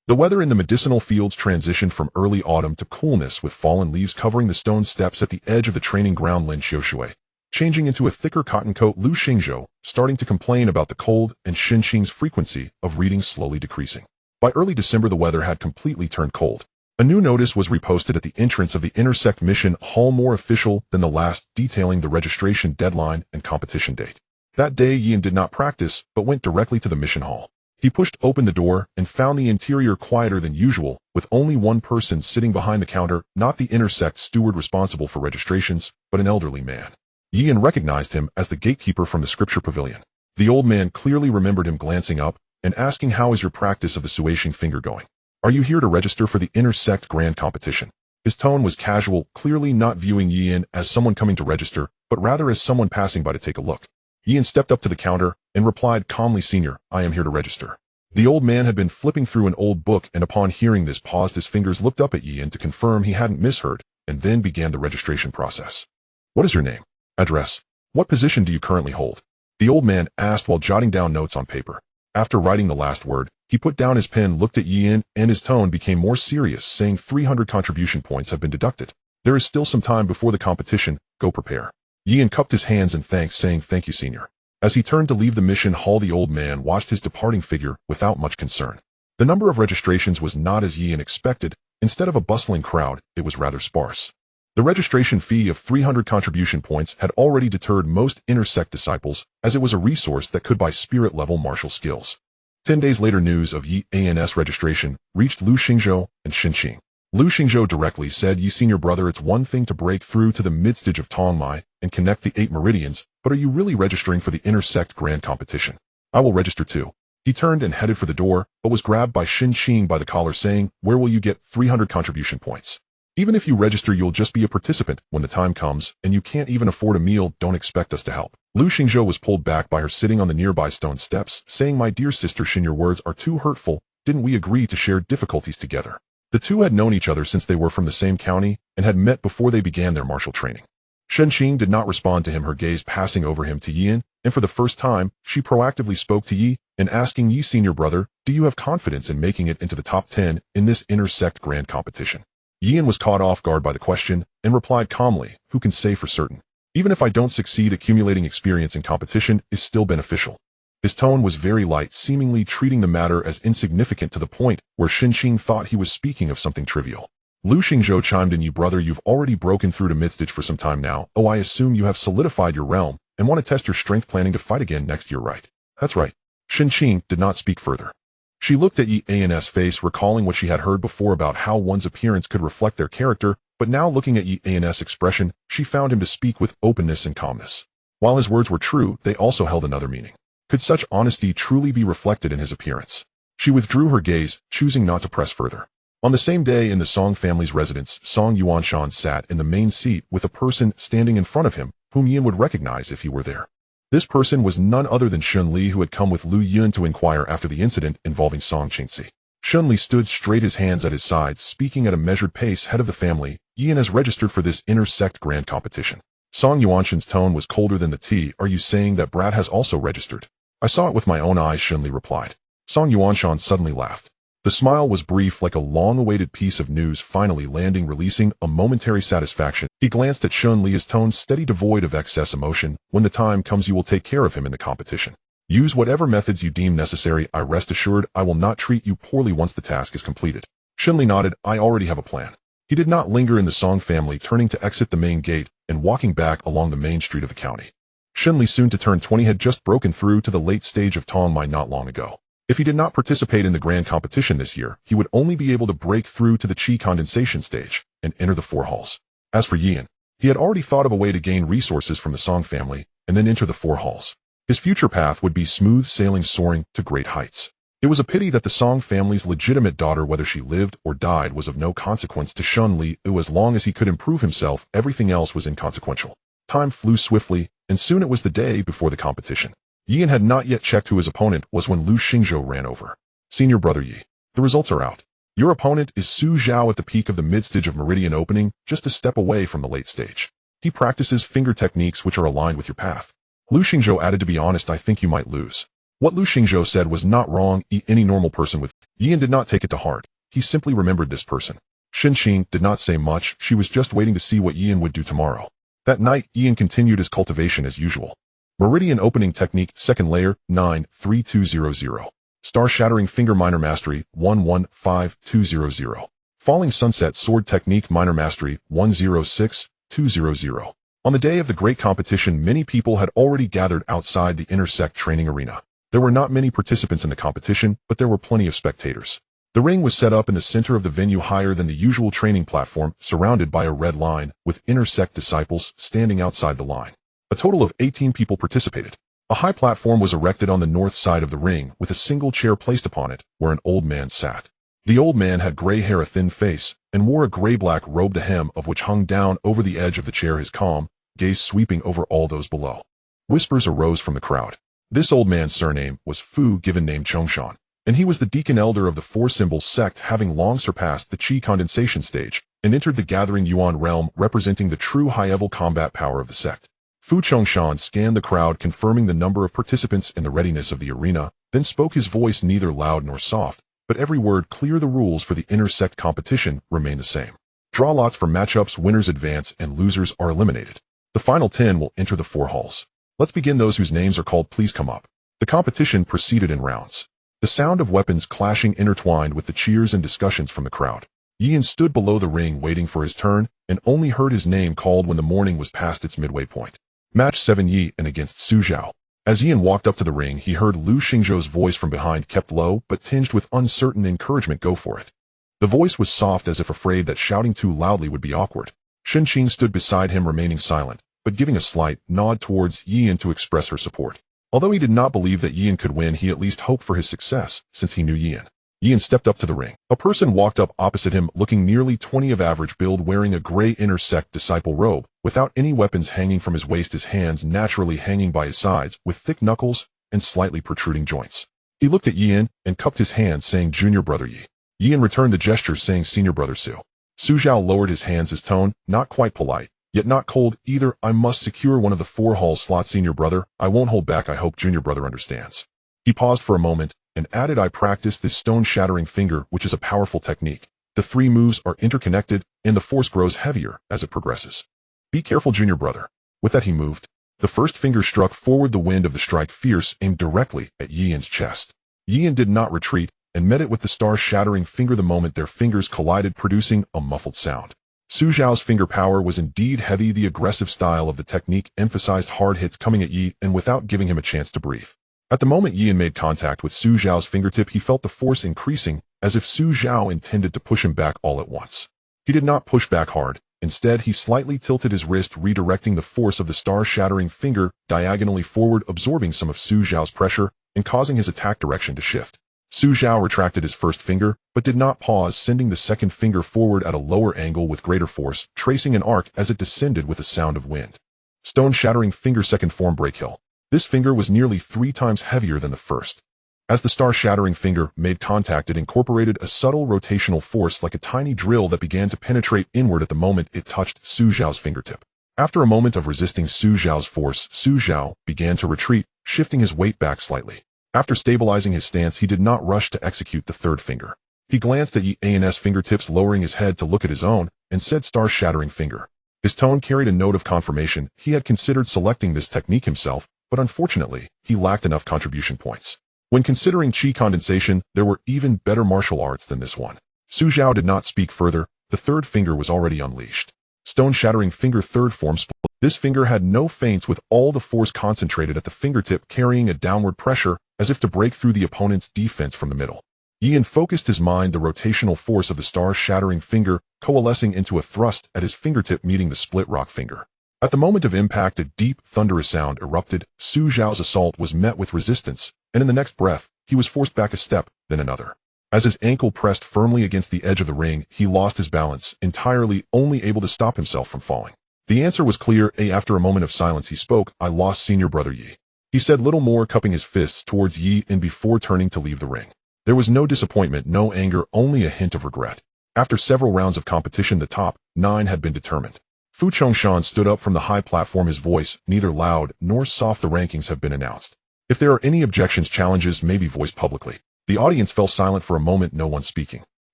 The weather in the medicinal fields transitioned from early autumn to coolness, with fallen leaves covering the stone steps at the edge of the training ground Lin Xiushui, changing into a thicker cotton coat. Lu Xingzhou starting to complain about the cold, and Xin Qing's frequency of readings slowly decreasing. By early December the weather had completely turned cold. A new notice was reposted at the entrance of the Intersect Mission Hall, more official than the last, detailing the registration deadline and competition date. That day Yin did not practice, but went directly to the mission hall. He pushed open the door and found the interior quieter than usual, with only one person sitting behind the counter, not the Intersect steward responsible for registrations, but an elderly man. Yin recognized him as the gatekeeper from the scripture pavilion. The old man clearly remembered him, glancing up and asking, "How is your practice of the xuan finger going? Are you here to register for the Intersect Grand Competition?" His tone was casual, clearly not viewing Yin as someone coming to register, but rather as someone passing by to take a look. Yin stepped up to the counter and replied calmly, "Senior, I am here to register." The old man had been flipping through an old book, and upon hearing this paused his fingers, looked up at Yin to confirm he hadn't misheard, and then began the registration process. "What is your name? Address? What position do you currently hold?" The old man asked while jotting down notes on paper. After writing the last word, he put down his pen, looked at Yin, and his tone became more serious, saying, 300 contribution points have been deducted. There is still some time before the competition. Go prepare." Yin cupped his hands in thanks, saying, "Thank you, senior." As he turned to leave the mission hall, the old man watched his departing figure without much concern. The number of registrations was not as Yin expected. Instead of a bustling crowd, it was rather sparse. The registration fee of 300 contribution points had already deterred most Intersect disciples, as it was a resource that could buy spirit-level martial skills. 10 days later, news of Yi's registration reached Lu Xingzhou and Xin Qing. Lu Xingzhou directly said, "Yi senior brother, it's one thing to break through to the mid-stage of Tongmai and connect the 8 meridians, but are you really registering for the Intersect Grand Competition?" "I will register too." He turned and headed for the door, but was grabbed by Xin Qing by the collar, saying, "Where will you get 300 contribution points? Even if you register, you'll just be a participant when the time comes, and you can't even afford a meal. Don't expect us to help." Lu Xingzhou was pulled back by her sitting on the nearby stone steps, saying, "My dear sister Xin, your words are too hurtful. Didn't we agree to share difficulties together?" The two had known each other since they were from the same county and had met before they began their martial training. Xin Qing did not respond to him, her gaze passing over him to Yin, and for the first time, she proactively spoke to Yi and asking, "Yi senior brother, do you have confidence in making it into the top 10 in this Intersect Grand Competition?" Yin was caught off guard by the question and replied calmly, "Who can say for certain? Even if I don't succeed, accumulating experience in competition is still beneficial." His tone was very light, seemingly treating the matter as insignificant, to the point where Xin Qing thought he was speaking of something trivial. Lu Xingzhou chimed in, "You brother, you've already broken through to midstage for some time now. Oh, I assume you have solidified your realm and want to test your strength, planning to fight again next year, right?" "That's right." Xin Qing did not speak further. She looked at Yi's face, recalling what she had heard before about how one's appearance could reflect their character, but now looking at Yi's expression, she found him to speak with openness and calmness. While his words were true, they also held another meaning. Could such honesty truly be reflected in his appearance? She withdrew her gaze, choosing not to press further. On the same day in the Song family's residence, Song Yuanshan sat in the main seat with a person standing in front of him, whom Yin would recognize if he were there. This person was none other than Shun Li, who had come with Lu Yun to inquire after the incident involving Song Qingxi. Shun Li stood straight, his hands at his sides, speaking at a measured pace. "Head of the family, Yin has registered for this Intersect Grand Competition." Song Yuanshan's tone was colder than the tea. "Are you saying that Brad has also registered?" "I saw it with my own eyes," Shun Li replied. Song Yuanshan suddenly laughed. The smile was brief, like a long-awaited piece of news finally landing, releasing a momentary satisfaction. He glanced at Shun Li, his tone steady, devoid of excess emotion. "When the time comes, you will take care of him in the competition. Use whatever methods you deem necessary. I rest assured I will not treat you poorly once the task is completed." Shun Li nodded. "I already have a plan." He did not linger in the Song family, turning to exit the main gate and walking back along the main street of the county. Shun Li, soon to turn 20, had just broken through to the late stage of Tongmai not long ago. If he did not participate in the grand competition this year, he would only be able to break through to the Qi condensation stage and enter the 4 halls. As for Yin, he had already thought of a way to gain resources from the Song family and then enter the 4 halls. His future path would be smooth sailing, soaring to great heights. It was a pity that the Song family's legitimate daughter, whether she lived or died, was of no consequence to Shun Li. As long as he could improve himself, everything else was inconsequential. Time flew swiftly, and soon it was the day before the competition. Yian had not yet checked who his opponent was when Lu Xingzhou ran over. Senior Brother Yi, the results are out. Your opponent is Su Zhao at the peak of the mid-stage of meridian opening, just a step away from the late stage. He practices finger techniques which are aligned with your path. Lu Xingzhou added, to be honest, I think you might lose. What Lu Xingzhou said was not wrong. Any normal person would. Yian did not take it to heart. He simply remembered this person. Shen Qing did not say much. She was just waiting to see what Yian would do tomorrow. That night, Yian continued his cultivation as usual. Meridian opening technique, second layer, 93200. Star-shattering finger minor mastery, 115200. Falling sunset sword technique minor mastery, 106200. On the day of the great competition, many people had already gathered outside the intersect training arena. There were not many participants in the competition, but there were plenty of spectators. The ring was set up in the center of the venue, higher than the usual training platform, surrounded by a red line, with intersect disciples standing outside the line. A total of 18 people participated. A high platform was erected on the north side of the ring, with a single chair placed upon it, where an old man sat. The old man had gray hair, a thin face, and wore a gray-black robe, the hem of which hung down over the edge of the chair, his calm gaze sweeping over all those below. Whispers arose from the crowd. This old man's surname was Fu, given name Chongshan, and he was the deacon elder of the Four Symbols sect, having long surpassed the Qi condensation stage, and entered the gathering Yuan realm, representing the true high-level combat power of the sect. Fu Chongshan scanned the crowd, confirming the number of participants and the readiness of the arena, then spoke, his voice neither loud nor soft, but every word clear. The rules for the intersect competition remain the same. Draw lots for matchups, winners advance, and losers are eliminated. The final 10 will enter the 4 halls. Let's begin. Those whose names are called, please come up. The competition proceeded in rounds. The sound of weapons clashing intertwined with the cheers and discussions from the crowd. Yian stood below the ring waiting for his turn, and only heard his name called when the morning was past its midway point. Match 7, Yi and against Su Zhao. As Yian walked up to the ring, he heard Lu Xingzhou's voice from behind, kept low but tinged with uncertain encouragement. Go for it. The voice was soft, as if afraid that shouting too loudly would be awkward. Shen Qing stood beside him, remaining silent, but giving a slight nod towards Yian to express her support. Although he did not believe that Yian could win, he at least hoped for his success, since he knew Yian. Yian stepped up to the ring. A person walked up opposite him, looking nearly 20 of average build, wearing a gray intersect disciple robe, without any weapons hanging from his waist, his hands naturally hanging by his sides, with thick knuckles and slightly protruding joints. He looked at Yian and cupped his hand, saying, Junior Brother Yi. Yian returned the gesture, saying, Senior Brother Su. Su Zhao lowered his hands, his tone not quite polite, yet not cold either. I must secure one of the 4 hall slots, Senior Brother. I won't hold back. I hope Junior Brother understands. He paused for a moment and added, I practice this stone-shattering finger, which is a powerful technique. The 3 moves are interconnected, and the force grows heavier as it progresses. Be careful, Junior Brother. With that, he moved. The first finger struck forward, the wind of the strike fierce, aimed directly at Yian's chest. Yian did not retreat, and met it with the star-shattering finger. The moment their fingers collided, producing a muffled sound. Su Zhao's finger power was indeed heavy. The aggressive style of the technique emphasized hard hits coming at Yi, and without giving him a chance to breathe. At the moment Yian made contact with Su Zhao's fingertip, he felt the force increasing, as if Su Zhao intended to push him back all at once. He did not push back hard. Instead, he slightly tilted his wrist, redirecting the force of the star-shattering finger diagonally forward, absorbing some of Su Zhao's pressure and causing his attack direction to shift. Su Zhao retracted his first finger, but did not pause, sending the second finger forward at a lower angle with greater force, tracing an arc as it descended with a sound of wind. Stone-shattering finger, second form, breakhill. This finger was nearly 3 times heavier than the first. As the star-shattering finger made contact, it incorporated a subtle rotational force like a tiny drill that began to penetrate inward at the moment it touched Su Zhao's fingertip. After a moment of resisting Su Zhao's force, Su Zhao began to retreat, shifting his weight back slightly. After stabilizing his stance, he did not rush to execute the third finger. He glanced at Yian's fingertips, lowering his head to look at his own, and said, star-shattering finger. His tone carried a note of confirmation. He had considered selecting this technique himself, but unfortunately, he lacked enough contribution points. When considering Qi condensation, there were even better martial arts than this one. Su Zhao did not speak further. The third finger was already unleashed. Stone-shattering finger, third form, split. This finger had no feints, with all the force concentrated at the fingertip, carrying a downward pressure as if to break through the opponent's defense from the middle. Yian focused his mind, the rotational force of the star-shattering finger coalescing into a thrust at his fingertip, meeting the split rock finger. At the moment of impact, a deep, thunderous sound erupted. Su Zhao's assault was met with resistance, and in the next breath, He was forced back a step, then another. As his ankle pressed firmly against the edge of the ring, he lost his balance, entirely only able to stop himself from falling. The answer was clear. After a moment of silence he spoke. I lost, senior brother Yi. He said little more, cupping his fists towards Yi and before turning to leave the ring. There was no disappointment, no anger, only a hint of regret. After several rounds of competition, the top 9 had been determined. Fu Chongshan stood up from the high platform, his voice neither loud nor soft. The rankings have been announced. If there are any objections, challenges may be voiced publicly. The audience fell silent for a moment, no one speaking.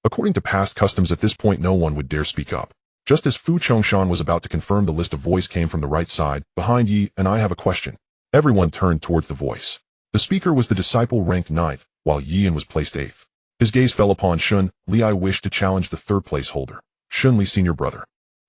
According to past customs, at this point no one would dare speak up. Just as Fu Chongshan was about to confirm, the list of voice came from the right side, behind Yi, and I have a question. Everyone turned towards the voice. The speaker was the disciple ranked 9th, while Yian was placed 8th. His gaze fell upon Shun Li. I wish to challenge the 3rd place holder, Shun Li, senior brother.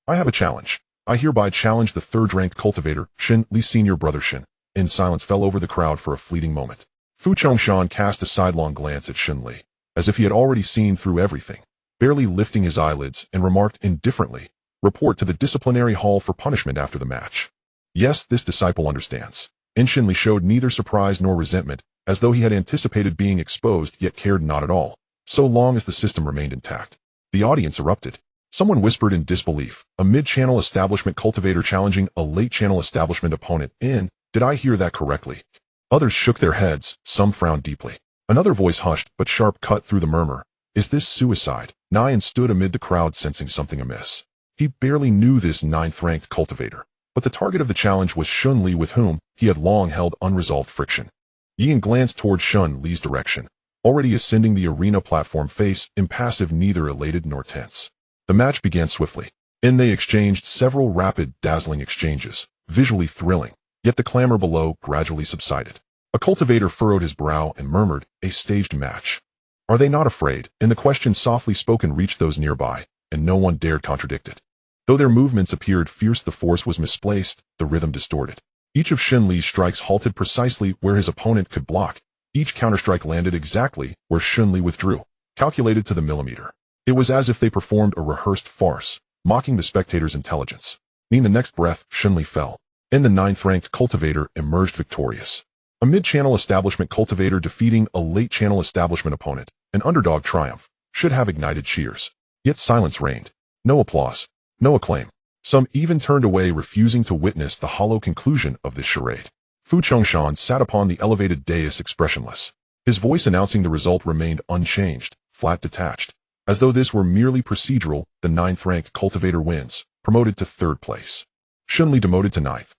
I have a challenge. I hereby challenge the 3rd-ranked cultivator, Shun Li, senior brother Shun. In silence fell over the crowd for a fleeting moment. Fu Chongshan cast a sidelong glance at Shun Li, as if he had already seen through everything, barely lifting his eyelids, and remarked indifferently, report to the disciplinary hall for punishment after the match. Yes, this disciple understands. And Shun Li showed neither surprise nor resentment, as though he had anticipated being exposed yet cared not at all, so long as the system remained intact. The audience erupted. Someone whispered in disbelief, a mid-channel establishment cultivator challenging a late-channel establishment opponent. Did I hear that correctly? Others shook their heads, some frowned deeply. Another voice hushed, but sharp, cut through the murmur. Is this suicide? Nyan stood amid the crowd, sensing something amiss. He barely knew this 9th-ranked cultivator, but the target of the challenge was Shun Li, with whom he had long held unresolved friction. Yian glanced toward Shun Li's direction, already ascending the arena platform, face impassive, neither elated nor tense. The match began swiftly, and they exchanged several rapid, dazzling exchanges, visually thrilling, yet the clamor below gradually subsided. A cultivator furrowed his brow and murmured, a staged match. Are they not afraid? And the question, softly spoken, reached those nearby, and no one dared contradict it. Though their movements appeared fierce, the force was misplaced, the rhythm distorted. Each of Shun Li's strikes halted precisely where his opponent could block. Each counterstrike landed exactly where Shun Li withdrew, calculated to the millimeter. It was as if they performed a rehearsed farce, mocking the spectators' intelligence. In the next breath, Shun Li fell, and the 9th-ranked cultivator emerged victorious. A mid-channel establishment cultivator defeating a late-channel establishment opponent, an underdog triumph, should have ignited cheers. Yet silence reigned. No applause, no acclaim. Some even turned away, refusing to witness the hollow conclusion of this charade. Fu Chongshan sat upon the elevated dais expressionless. His voice announcing the result remained unchanged, flat, detached. As though this were merely procedural, the 9th-ranked cultivator wins, promoted to 3rd place. Shun Li demoted to 9th.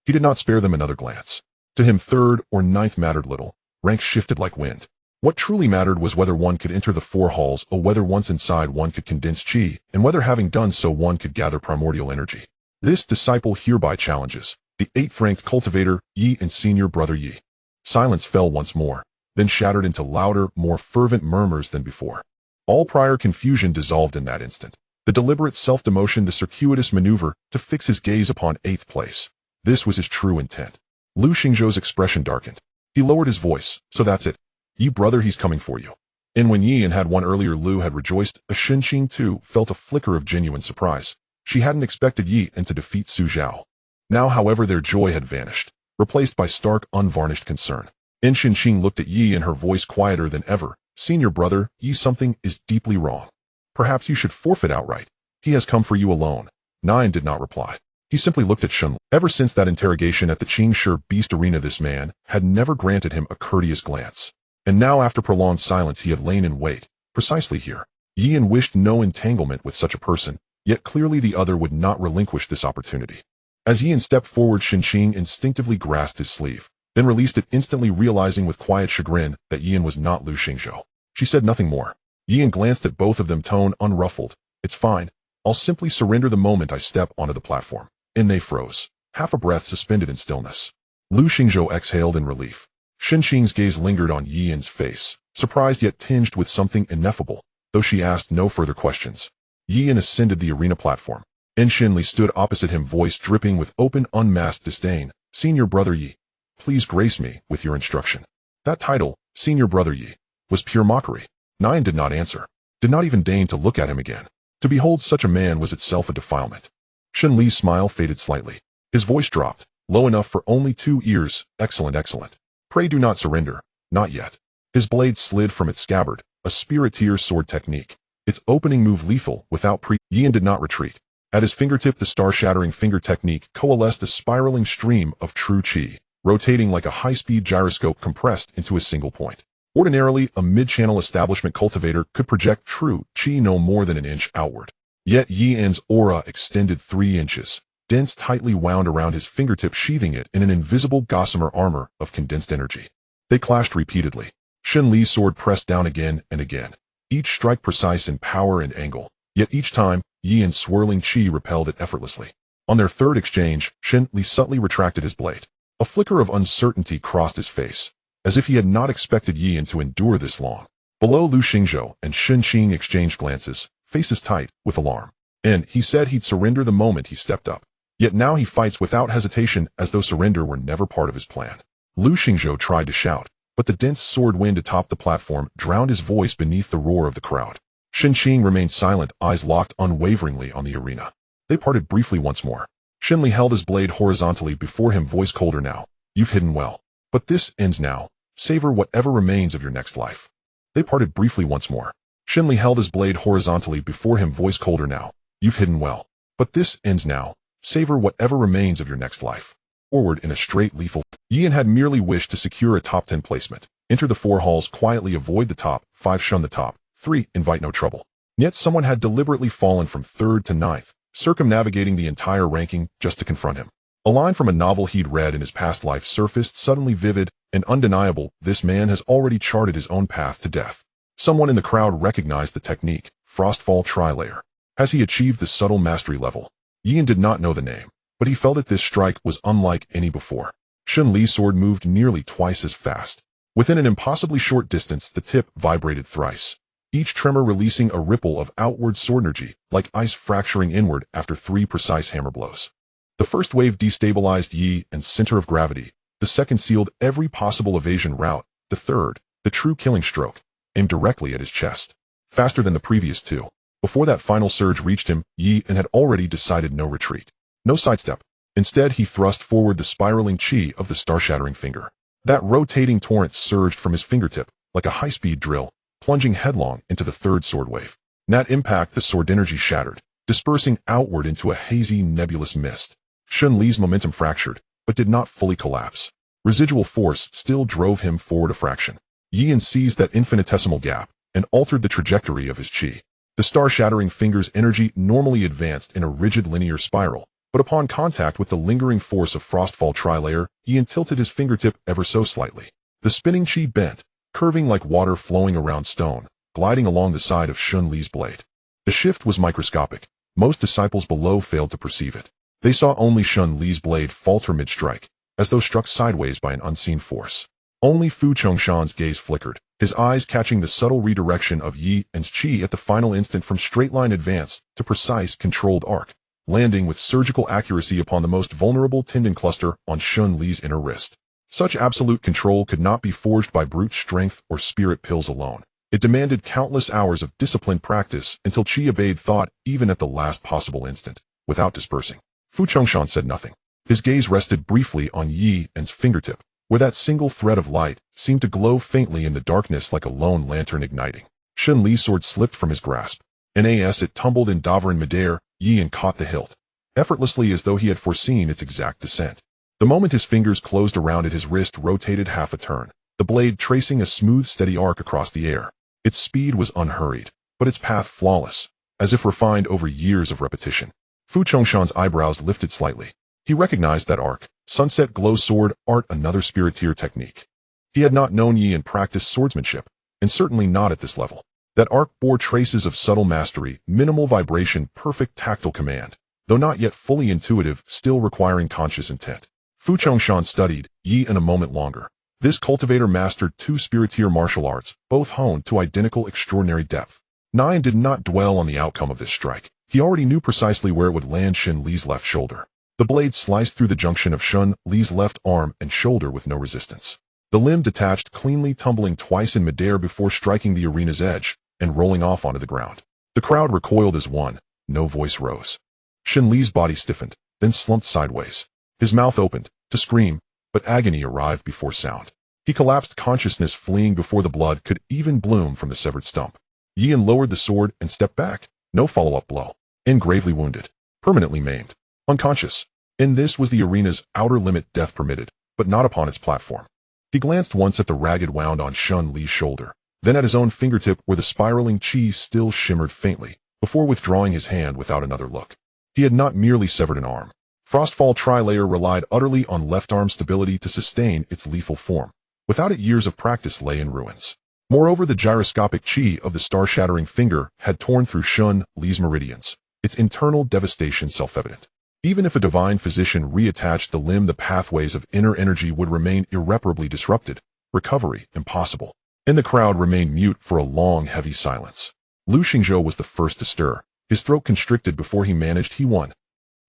He did not spare them another glance. To him 3rd or 9th mattered little. Ranks shifted like wind. What truly mattered was whether one could enter the 4 halls, or whether once inside one could condense chi, and whether having done so one could gather primordial energy. This disciple hereby challenges the 8th-ranked cultivator, Yi, and senior brother Yi. Silence fell once more, then shattered into louder, more fervent murmurs than before. All prior confusion dissolved in that instant. The deliberate self-demotion, the circuitous maneuver to fix his gaze upon 8th place. This was his true intent. Lu Xingzhou's expression darkened. He lowered his voice. So that's it. Yi brother, he's coming for you. And when Yian had won earlier, Lu had rejoiced. A Xinqing too felt a flicker of genuine surprise. She hadn't expected Yi and to defeat Su Zhao. Now, however, their joy had vanished, replaced by stark, unvarnished concern. And Xinqing looked at Yi, and her voice quieter than ever. Senior brother, Yi, something is deeply wrong. Perhaps you should forfeit outright. He has come for you alone. Nine did not reply. He simply looked at Shun. Ever since that interrogation at the Qingshi Beast Arena, this man had never granted him a courteous glance. And now, after prolonged silence, he had lain in wait, precisely here. Yian wished no entanglement with such a person, yet clearly the other would not relinquish this opportunity. As Yian stepped forward, Xinqing instinctively grasped his sleeve, then released it, instantly realizing with quiet chagrin that Yian was not Lu Xingzhou. She said nothing more. Yian glanced at both of them, tone unruffled. It's fine. I'll simply surrender the moment I step onto the platform. And they froze, half a breath suspended in stillness. Lu Xingzhou exhaled in relief. Xinqing's gaze lingered on Yian's face, surprised yet tinged with something ineffable, though she asked no further questions. Yian ascended the arena platform. And Xin Li stood opposite him, voice dripping with open, unmasked disdain. Senior brother Yi, please grace me with your instruction. That title, Senior brother Yi, was pure mockery. Nine did not answer, did not even deign to look at him again. To behold such a man was itself a defilement. Xin Li's smile faded slightly. His voice dropped, low enough for only 2 ears. Excellent, excellent. Pray do not surrender. Not yet. His blade slid from its scabbard, a spiriteer sword technique. Its opening move lethal without Yan did not retreat. At his fingertip, the star-shattering finger technique coalesced a spiraling stream of true chi, rotating like a high-speed gyroscope compressed into a single point. Ordinarily, a mid-channel establishment cultivator could project true chi no more than an inch outward. Yet Yan's aura extended 3 inches, dense tightly wound around his fingertip, sheathing it in an invisible gossamer armor of condensed energy. They clashed repeatedly. Xun Li's sword pressed down again and again, each strike precise in power and angle, yet each time, Yan's swirling chi repelled it effortlessly. On their third exchange, Xun Li subtly retracted his blade. A flicker of uncertainty crossed his face, as if he had not expected Yan to endure this long. Below, Lu Xingzhou and Xun Qing exchanged glances, faces tight with alarm. And he said he'd surrender the moment he stepped up. Yet now he fights without hesitation, as though surrender were never part of his plan. Lu Xingzhou tried to shout, but the dense sword wind atop the platform drowned his voice beneath the roar of the crowd. Xun Qing remained silent, eyes locked unwaveringly on the arena. They parted briefly once more. Xun Li held his blade horizontally before him, voice colder now. You've hidden well. But this ends now. Savor whatever remains of your next life. They parted briefly once more. Xun Li held his blade horizontally before him, voice colder now. You've hidden well. But this ends now. Savor whatever remains of your next life. Forward in a straight lethal. Yan had merely wished to secure a top 10 placement. Enter the 4 halls quietly, avoid the top 5, shun the top 3, invite no trouble. Yet someone had deliberately fallen from 3rd to 9th, circumnavigating the entire ranking just to confront him. A line from a novel he'd read in his past life surfaced, suddenly vivid and undeniable. This man has already charted his own path to death. Someone in the crowd recognized the technique, Frostfall Tri-Layer. Has he achieved the subtle mastery level? Yan did not know the name, but he felt that this strike was unlike any before. Xun Li's sword moved nearly twice as fast. Within an impossibly short distance, the tip vibrated thrice, each tremor releasing a ripple of outward sword energy, like ice fracturing inward after 3 precise hammer blows. The first wave destabilized Yi and center of gravity. The second sealed every possible evasion route. The third, the true killing stroke, aimed directly at his chest. Faster than the previous 2. Before that final surge reached him, Yi had already decided no retreat. No sidestep. Instead, he thrust forward the spiraling chi of the star-shattering finger. That rotating torrent surged from his fingertip, like a high-speed drill, plunging headlong into the third sword wave. In that impact, the sword energy shattered, dispersing outward into a hazy, nebulous mist. Xun Li's momentum fractured, but did not fully collapse. Residual force still drove him forward a fraction. Yan seized that infinitesimal gap and altered the trajectory of his chi. The star-shattering finger's energy normally advanced in a rigid linear spiral, but upon contact with the lingering force of Frostfall Tri-Layer, Yan tilted his fingertip ever so slightly. The spinning chi bent, curving like water flowing around stone, gliding along the side of Xun Li's blade. The shift was microscopic. Most disciples below failed to perceive it. They saw only Xun Li's blade falter mid-strike, as though struck sideways by an unseen force. Only Fu Chongshan's gaze flickered, his eyes catching the subtle redirection of Yi and chi at the final instant from straight-line advance to precise, controlled arc, landing with surgical accuracy upon the most vulnerable tendon cluster on Xun Li's inner wrist. Such absolute control could not be forged by brute strength or spirit pills alone. It demanded countless hours of disciplined practice until chi obeyed thought even at the last possible instant, without dispersing. Fu Chongshan said nothing. His gaze rested briefly on Yi and's fingertip, where that single thread of light seemed to glow faintly in the darkness like a lone lantern igniting. Xun Li's sword slipped from his grasp. As it tumbled in Davarin midair, Yi caught the hilt, effortlessly as though he had foreseen its exact descent. The moment his fingers closed around it, his wrist rotated half a turn, the blade tracing a smooth, steady arc across the air. Its speed was unhurried, but its path flawless, as if refined over years of repetition. Fu Chongshan's eyebrows lifted slightly. He recognized that arc, sunset glow sword art, another spiriteer technique. He had not known Yi practice swordsmanship, and certainly not at this level. That arc bore traces of subtle mastery, minimal vibration, perfect tactile command, though not yet fully intuitive, still requiring conscious intent. Fu Chongshan studied Yi a moment longer. This cultivator mastered 2 spiriteer martial arts, both honed to identical extraordinary depth. Nine did not dwell on the outcome of this strike. He already knew precisely where it would land Xun Li's left shoulder. The blade sliced through the junction of Xun Li's left arm and shoulder with no resistance. The limb detached cleanly, tumbling twice in midair before striking the arena's edge and rolling off onto the ground. The crowd recoiled as one. No voice rose. Xun Li's body stiffened, then slumped sideways. His mouth opened to scream, but agony arrived before sound. He collapsed, consciousness fleeing before the blood could even bloom from the severed stump. Yan lowered the sword and stepped back. No follow-up blow. In gravely wounded. Permanently maimed. Unconscious. And this was the arena's outer limit, death permitted, but not upon its platform. He glanced once at the ragged wound on Shun Li's shoulder, then at his own fingertip where the spiraling chi still shimmered faintly, before withdrawing his hand without another look. He had not merely severed an arm. Frostfall Tri-Layer relied utterly on left arm stability to sustain its lethal form. Without it, years of practice lay in ruins. Moreover, the gyroscopic chi of the star-shattering finger had torn through Shun Li's meridians, its internal devastation self-evident. Even if a divine physician reattached the limb, the pathways of inner energy would remain irreparably disrupted. Recovery impossible. And the crowd remained mute for a long, heavy silence. Lu Xingzhou was the first to stir, his throat constricted before he managed huan.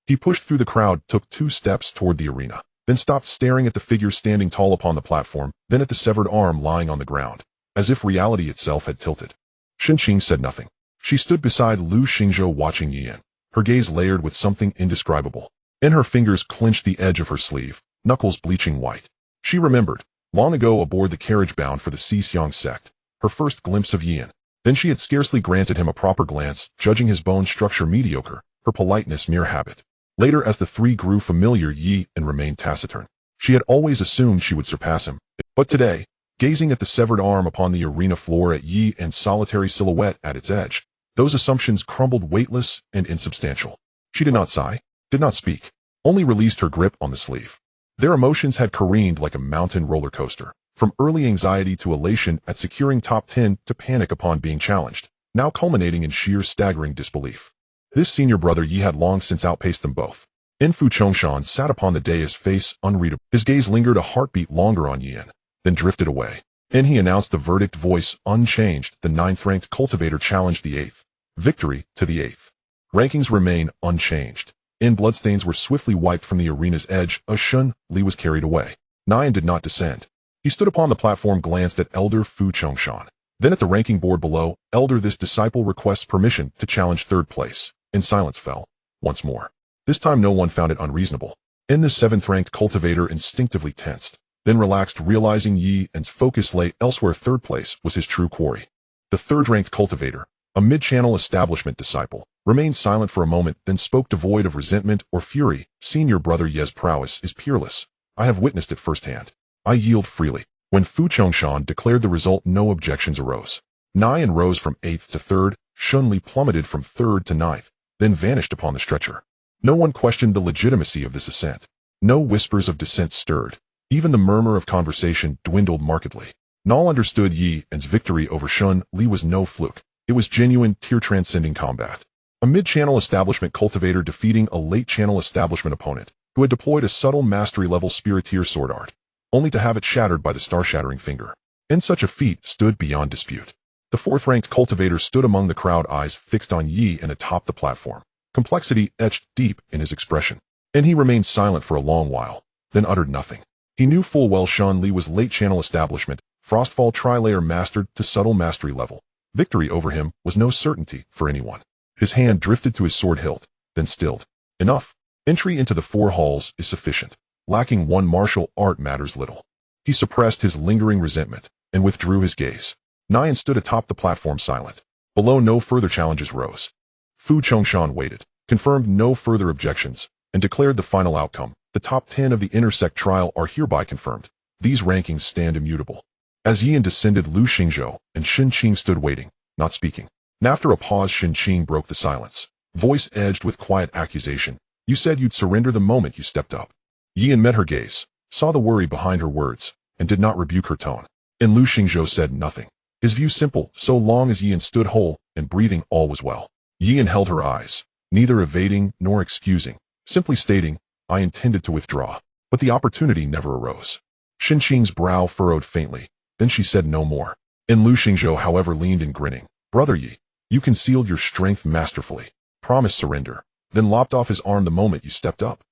He pushed through the crowd, took 2 steps toward the arena, then stopped, staring at the figure standing tall upon the platform, then at the severed arm lying on the ground, as if reality itself had tilted. Xinqing said nothing. She stood beside Lu Xingzhou, watching Yan, her gaze layered with something indescribable. In her fingers clenched the edge of her sleeve, knuckles bleaching white. She remembered, long ago aboard the carriage bound for the Xixiang sect, her first glimpse of Yan. Then she had scarcely granted him a proper glance, judging his bone structure mediocre, her politeness mere habit. Later, as the three grew familiar, Yi and remained taciturn. She had always assumed she would surpass him. But today, gazing at the severed arm upon the arena floor, at Yi and solitary silhouette at its edge, those assumptions crumbled weightless and insubstantial. She did not sigh, did not speak, only released her grip on the sleeve. Their emotions had careened like a mountain roller coaster, from early anxiety to elation at securing top 10 to panic upon being challenged, now culminating in sheer staggering disbelief. This senior brother Yi had long since outpaced them both. Enfu Chongshan sat upon the dais, face unreadable. His gaze lingered a heartbeat longer on Yan, then drifted away. And he announced the verdict, voice unchanged. The 9th-ranked cultivator challenged the 8th. Victory to the 8th. Rankings remain unchanged. And bloodstains were swiftly wiped from the arena's edge. Shun Li was carried away. Nian did not descend. He stood upon the platform, glanced at Elder Fu Chongshan. Then at the ranking board below. Elder, this disciple requests permission to challenge 3rd place. And silence fell. Once more. This time no one found it unreasonable. And the 7th-ranked cultivator instinctively tensed, then relaxed, realizing Yi and's focus lay elsewhere. 3rd place was his true quarry. The 3rd-ranked cultivator, a mid-channel establishment disciple, remained silent for a moment, then spoke, devoid of resentment or fury. Senior brother Ye's prowess is peerless. I have witnessed it firsthand. I yield freely. When Fu Chongshan declared the result, no objections arose. Nian rose from 8th to 3rd. Shun Li plummeted from 3rd to 9th, then vanished upon the stretcher. No one questioned the legitimacy of this ascent. No whispers of dissent stirred. Even the murmur of conversation dwindled markedly. Nall understood Yi and's victory over Shun Li was no fluke. It was genuine, tier-transcending combat. A mid-channel establishment cultivator defeating a late-channel establishment opponent who had deployed a subtle mastery-level spiriteer sword art, only to have it shattered by the star-shattering finger. And such a feat stood beyond dispute. The 4th-ranked cultivator stood among the crowd, eyes fixed on Yi and atop the platform, complexity etched deep in his expression. And he remained silent for a long while, then uttered nothing. He knew full well Shun Li was late-channel establishment, Frostfall Tri-Layer mastered to subtle mastery level. Victory over him was no certainty for anyone. His hand drifted to his sword hilt, then stilled. Enough. Entry into the 4 halls is sufficient. Lacking one martial art matters little. He suppressed his lingering resentment, and withdrew his gaze. Nian stood atop the platform, silent. Below, no further challenges rose. Fu Chongshan waited, confirmed no further objections, and declared the final outcome. The top 10 of the intersect trial are hereby confirmed. These rankings stand immutable. As Yan descended, Lu Xingzhou and Xinqing stood waiting, not speaking. And after a pause, Xinqing broke the silence. Voice edged with quiet accusation. You said you'd surrender the moment you stepped up. Yan met her gaze, saw the worry behind her words, and did not rebuke her tone. And Lu Xingzhou said nothing. His view simple, so long as Yan stood whole and breathing, all was well. Yan held her eyes, neither evading nor excusing, simply stating, I intended to withdraw, but the opportunity never arose. Xinqing's brow furrowed faintly, then she said no more. And Lu Xingzhou, however, leaned in, grinning. Brother Yi, you concealed your strength masterfully, promised surrender, then lopped off his arm the moment you stepped up.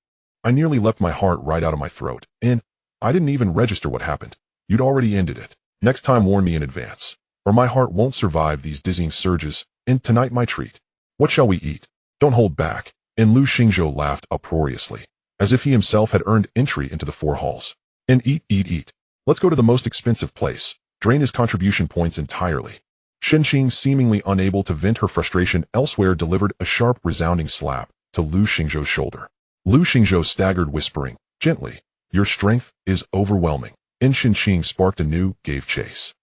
I nearly leapt my heart right out of my throat, and I didn't even register what happened. You'd already ended it. Next time warn me in advance, or my heart won't survive these dizzying surges, and tonight my treat. What shall we eat? Don't hold back. And Lu Xingzhou laughed uproariously, as if he himself had earned entry into the 4 halls. And eat, eat, eat. Let's go to the most expensive place. Drain his contribution points entirely. Shenqing, seemingly unable to vent her frustration elsewhere, delivered a sharp, resounding slap to Lu Xingzhou's shoulder. Lu Xingzhou staggered, whispering, "Gently. Your strength is overwhelming." And Shenqing sparked anew, gave chase.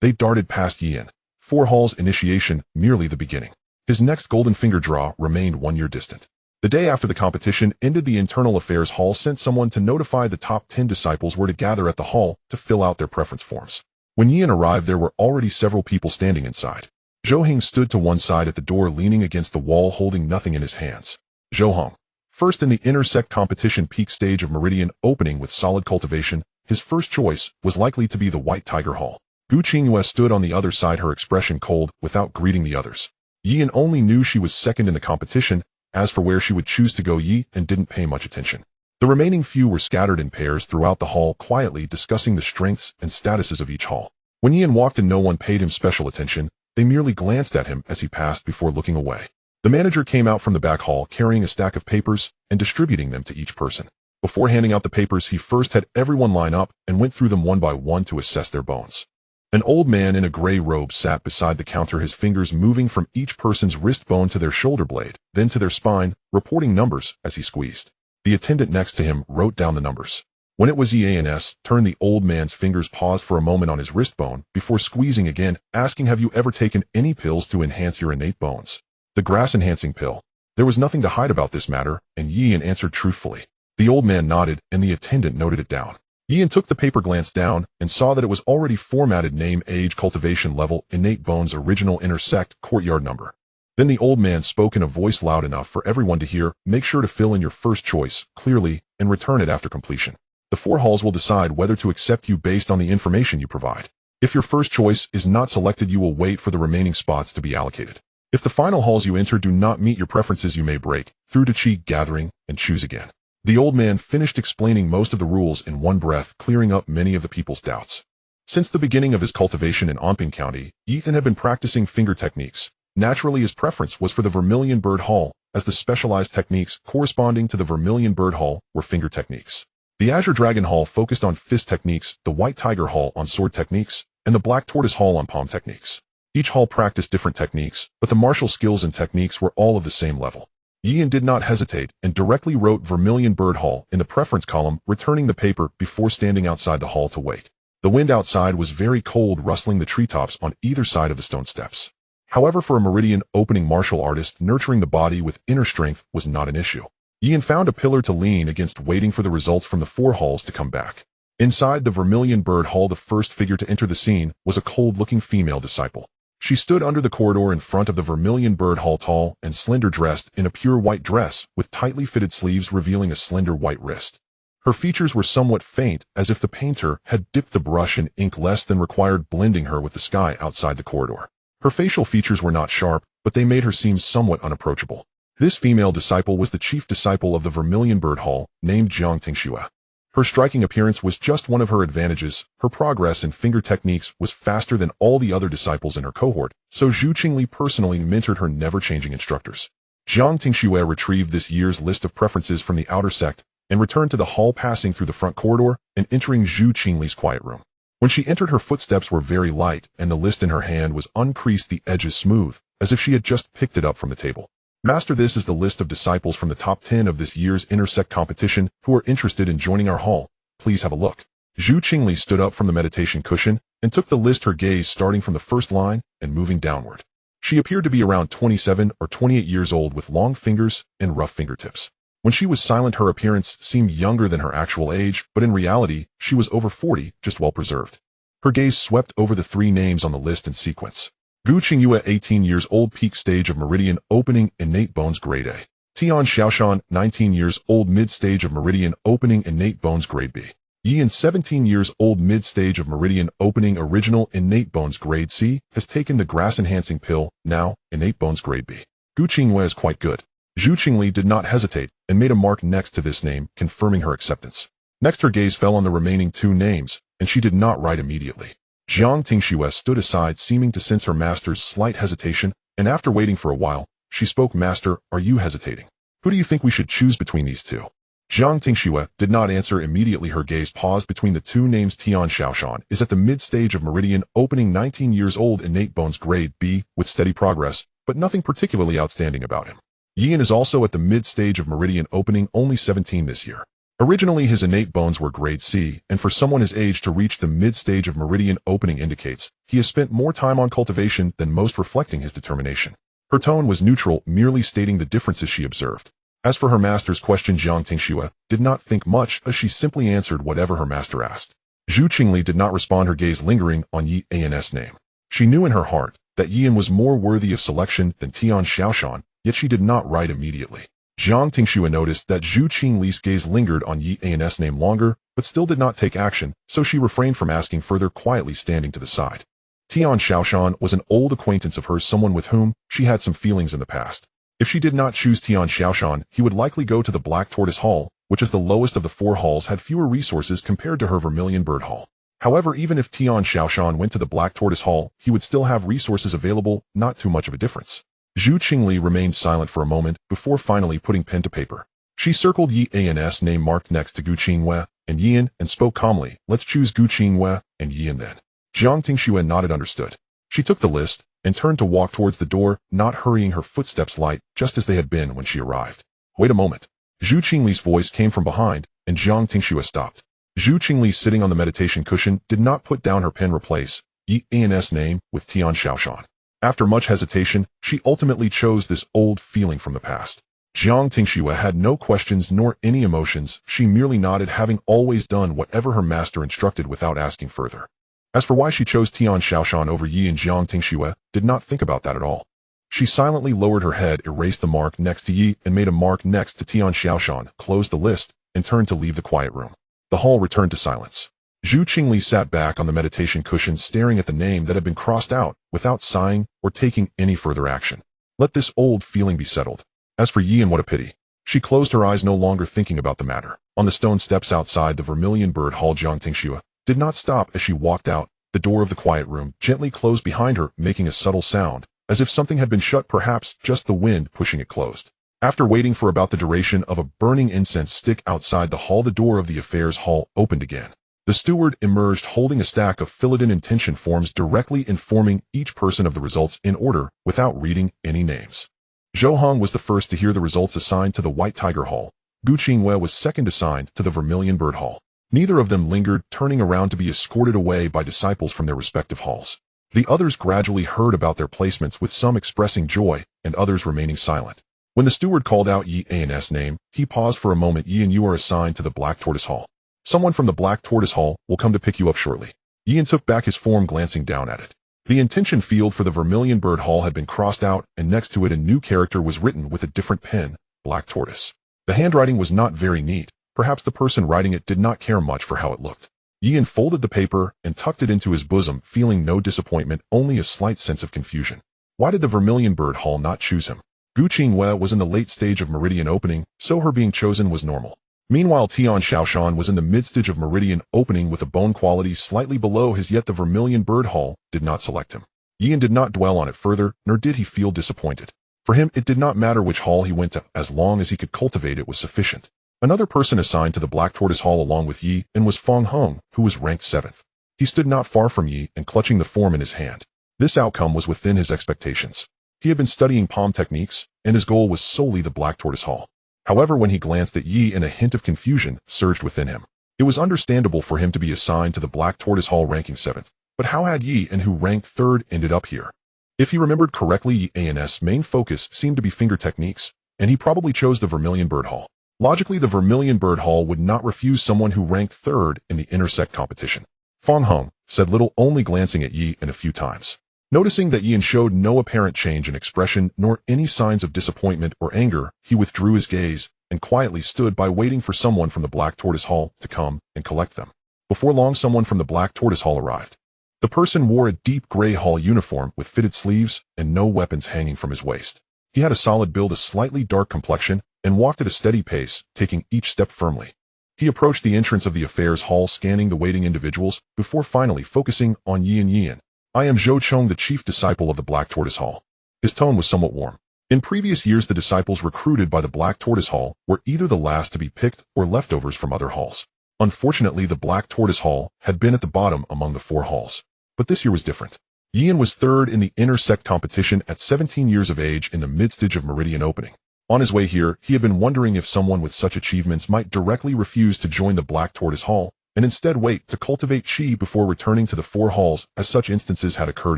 They darted past Yan. 4 Hall's initiation, merely the beginning. His next golden finger draw remained 1 year distant. The day after the competition ended, the Internal Affairs Hall sent someone to notify the top 10 disciples were to gather at the hall to fill out their preference forms. When Yan arrived, there were already several people standing inside. Zhou Heng stood to one side at the door, leaning against the wall, holding nothing in his hands. Zhou Heng, first in the intersect competition peak stage of Meridian opening with solid cultivation, his first choice was likely to be the White Tiger Hall. Gu Qingyue stood on the other side, her expression cold, without greeting the others. Yan only knew she was second in the competition. As for where she would choose to go, Yan didn't pay much attention. The remaining few were scattered in pairs throughout the hall, quietly discussing the strengths and statuses of each hall. When Yan walked in, no one paid him special attention. They merely glanced at him as he passed before looking away. The manager came out from the back hall carrying a stack of papers and distributing them to each person. Before handing out the papers, he first had everyone line up and went through them one by one to assess their bones. An old man in a gray robe sat beside the counter, his fingers moving from each person's wrist bone to their shoulder blade, then to their spine, reporting numbers as he squeezed. The attendant next to him wrote down the numbers. When it was Yan's turn, the old man's fingers paused for a moment on his wrist bone before squeezing again, asking, "Have you ever taken any pills to enhance your innate bones?" "The grass-enhancing pill." There was nothing to hide about this matter, and Yan answered truthfully. The old man nodded, and the attendant noted it down. Yan took the paper, glanced down, and saw that it was already formatted: name, age, cultivation level, innate bones, original, intersect, courtyard number. Then the old man spoke in a voice loud enough for everyone to hear, "Make sure to fill in your first choice clearly and return it after completion. The 4 halls will decide whether to accept you based on the information you provide. If your first choice is not selected, you will wait for the remaining spots to be allocated. If the final halls you enter do not meet your preferences, you may break through to Qi gathering and choose again." The old man finished explaining most of the rules in one breath, clearing up many of the people's doubts. Since the beginning of his cultivation in Anping County, Ethan had been practicing finger techniques. Naturally, his preference was for the Vermilion Bird Hall, as the specialized techniques corresponding to the Vermilion Bird Hall were finger techniques. The Azure Dragon Hall focused on fist techniques, the White Tiger Hall on sword techniques, and the Black Tortoise Hall on palm techniques. Each hall practiced different techniques, but the martial skills and techniques were all of the same level. Yan did not hesitate and directly wrote Vermilion Bird Hall in the preference column, returning the paper before standing outside the hall to wait. The wind outside was very cold, rustling the treetops on either side of the stone steps. However, for a Meridian opening martial artist, nurturing the body with inner strength was not an issue. Yan found a pillar to lean against, waiting for the results from the 4 halls to come back. Inside the Vermilion Bird Hall, the first figure to enter the scene was a cold-looking female disciple. She stood under the corridor in front of the Vermilion Bird Hall, tall and slender, dressed in a pure white dress with tightly fitted sleeves revealing a slender white wrist. Her features were somewhat faint, as if the painter had dipped the brush in ink less than required, blending her with the sky outside the corridor. Her facial features were not sharp, but they made her seem somewhat unapproachable. This female disciple was the chief disciple of the Vermilion Bird Hall, named Jiang Tingxue. Her striking appearance was just one of her advantages. Her progress in finger techniques was faster than all the other disciples in her cohort, so Zhu Qingli personally mentored her never-changing instructors. Jiang Tingxue retrieved this year's list of preferences from the outer sect and returned to the hall, passing through the front corridor and entering Zhu Qingli's quiet room. When she entered, her footsteps were very light, and the list in her hand was uncreased, the edges smooth, as if she had just picked it up from the table. "Master, this is the list of disciples from the top 10 of this year's intersect competition who are interested in joining our hall. Please have a look." Zhu Qingli stood up from the meditation cushion and took the list, her gaze starting from the first line and moving downward. She appeared to be around 27 or 28 years old, with long fingers and rough fingertips. When she was silent, her appearance seemed younger than her actual age, but in reality, she was over 40, just well preserved. Her gaze swept over the 3 names on the list in sequence. Gu Qingyue, 18 years old, peak stage of Meridian opening, innate bones, grade A. Tian Xiaoshan, 19 years old, mid stage of Meridian opening, innate bones, grade B. Yan, 17 years old, mid stage of Meridian opening, original, innate bones, grade C, has taken the grass enhancing pill, now, innate bones, grade B. Gu Qingyue is quite good. Zhu Qingli did not hesitate and made a mark next to this name, confirming her acceptance. Next, her gaze fell on the remaining 2 names, and she did not write immediately. Jiang Tingxue stood aside, seeming to sense her master's slight hesitation, and after waiting for a while, she spoke. "Master, are you hesitating? Who do you think we should choose between these 2? Jiang Tingxue did not answer immediately. Her gaze paused between the two names. Tian Xiaoshan is at the mid-stage of meridian opening, 19 years old, innate bones grade B, with steady progress, but nothing particularly outstanding about him. Yian is also at the mid-stage of meridian opening, only 17 this year. Originally his innate bones were grade C, and for someone his age to reach the mid-stage of meridian opening indicates he has spent more time on cultivation than most, reflecting his determination. Her tone was neutral, merely stating the differences she observed. As for her master's question, Jiang Tingxue did not think much, as she simply answered whatever her master asked. Zhu Qingli did not respond, her gaze lingering on Yian's name. She knew in her heart that Yian was more worthy of selection than Tian Xiaoshan, yet she did not write immediately. Jiang Tingxue noticed that Zhu Qingli's gaze lingered on Yian's name longer, but still did not take action, so she refrained from asking further, quietly standing to the side. Tian Xiaoshan was an old acquaintance of hers, someone with whom she had some feelings in the past. If she did not choose Tian Xiaoshan, he would likely go to the Black Tortoise Hall, which is the lowest of the 4 halls, had fewer resources compared to her Vermilion Bird Hall. However, even if Tian Xiaoshan went to the Black Tortoise Hall, he would still have resources available, not too much of a difference. Zhu Qingli remained silent for a moment before finally putting pen to paper. She circled Yian's name marked next to Gu Qingwei and Yian and spoke calmly, "Let's choose Gu Qingwei and Yian then." Jiang Tingxue nodded, understood. She took the list and turned to walk towards the door, not hurrying, her footsteps light, just as they had been when she arrived. "Wait a moment." Zhu Qingli's voice came from behind, and Jiang Tingxue stopped. Zhu Qingli, sitting on the meditation cushion, did not put down her pen. "Replace Yian's name with Tian Xiaoshan." After much hesitation, she ultimately chose this old feeling from the past. Jiang Tingxue had no questions nor any emotions, she merely nodded, having always done whatever her master instructed without asking further. As for why she chose Tian Xiaoshan over Yi, and Jiang Tingxue did not think about that at all. She silently lowered her head, erased the mark next to Yi, and made a mark next to Tian Xiaoshan, closed the list, and turned to leave the quiet room. The hall returned to silence. Zhu Qingli sat back on the meditation cushion, staring at the name that had been crossed out, without sighing or taking any further action. Let this old feeling be settled. As for Yi, and what a pity. She closed her eyes, no longer thinking about the matter. On the stone steps outside the Vermilion Bird Hall, Jiang Tingxue did not stop as she walked out. The door of the quiet room gently closed behind her, making a subtle sound, as if something had been shut, perhaps just the wind pushing it closed. After waiting for about the duration of a burning incense stick outside the hall, the door of the affairs hall opened again. The steward emerged holding a stack of filled-in intention forms, directly informing each person of the results in order, without reading any names. Zhou Hong was the first to hear the results assigned to the White Tiger Hall. Gu Qingwei was second assigned to the Vermilion Bird Hall. Neither of them lingered, turning around to be escorted away by disciples from their respective halls. The others gradually heard about their placements, with some expressing joy and others remaining silent. When the steward called out Yian's name, he paused for a moment. "Yian, you are assigned to the Black Tortoise Hall. Someone from the Black Tortoise Hall will come to pick you up shortly." Yian took back his form, glancing down at it. The intention field for the Vermilion Bird Hall had been crossed out, and next to it a new character was written with a different pen, Black Tortoise. The handwriting was not very neat. Perhaps the person writing it did not care much for how it looked. Yian folded the paper and tucked it into his bosom, feeling no disappointment, only a slight sense of confusion. Why did the Vermilion Bird Hall not choose him? Gu Qingwei was in the late stage of meridian opening, so her being chosen was normal. Meanwhile, Tian Xiaoshan was in the mid-stage of meridian opening with a bone quality slightly below his, yet the Vermilion Bird Hall did not select him. Yian did not dwell on it further, nor did he feel disappointed. For him, it did not matter which hall he went to, as long as he could cultivate it was sufficient. Another person assigned to the Black Tortoise Hall along with Yi and was Feng Heng, who was ranked 7th. He stood not far from Yi and clutching the form in his hand. This outcome was within his expectations. He had been studying palm techniques, and his goal was solely the Black Tortoise Hall. However, when he glanced at Yi, and a hint of confusion surged within him. It was understandable for him to be assigned to the Black Tortoise Hall ranking 7th, but how had Yi, and who ranked 3rd, ended up here? If he remembered correctly, Yi's main focus seemed to be finger techniques, and he probably chose the Vermilion Bird Hall. Logically, the Vermilion Bird Hall would not refuse someone who ranked 3rd in the intersect competition. Feng Heng said little, only glancing at Yi a few times. Noticing that Yi showed no apparent change in expression nor any signs of disappointment or anger, he withdrew his gaze and quietly stood by, waiting for someone from the Black Tortoise Hall to come and collect them. Before long, someone from the Black Tortoise Hall arrived. The person wore a deep gray hall uniform with fitted sleeves and no weapons hanging from his waist. He had a solid build, a slightly dark complexion, and walked at a steady pace, taking each step firmly. He approached the entrance of the affairs hall, scanning the waiting individuals, before finally focusing on Yian. "I am Zhou Chong, the chief disciple of the Black Tortoise Hall." His tone was somewhat warm. In previous years, the disciples recruited by the Black Tortoise Hall were either the last to be picked or leftovers from other halls. Unfortunately, the Black Tortoise Hall had been at the bottom among the 4 halls. But this year was different. Yian was third in the intersect competition at 17 years of age in the mid-stage of Meridian opening. On his way here, he had been wondering if someone with such achievements might directly refuse to join the Black Tortoise Hall and instead wait to cultivate qi before returning to the 4 halls, as such instances had occurred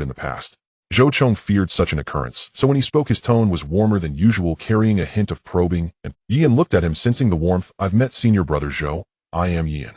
in the past. Zhou Chong feared such an occurrence, so when he spoke his tone was warmer than usual, carrying a hint of probing, and Yian looked at him, sensing the warmth. "I've met senior brother Zhou. I am Yian."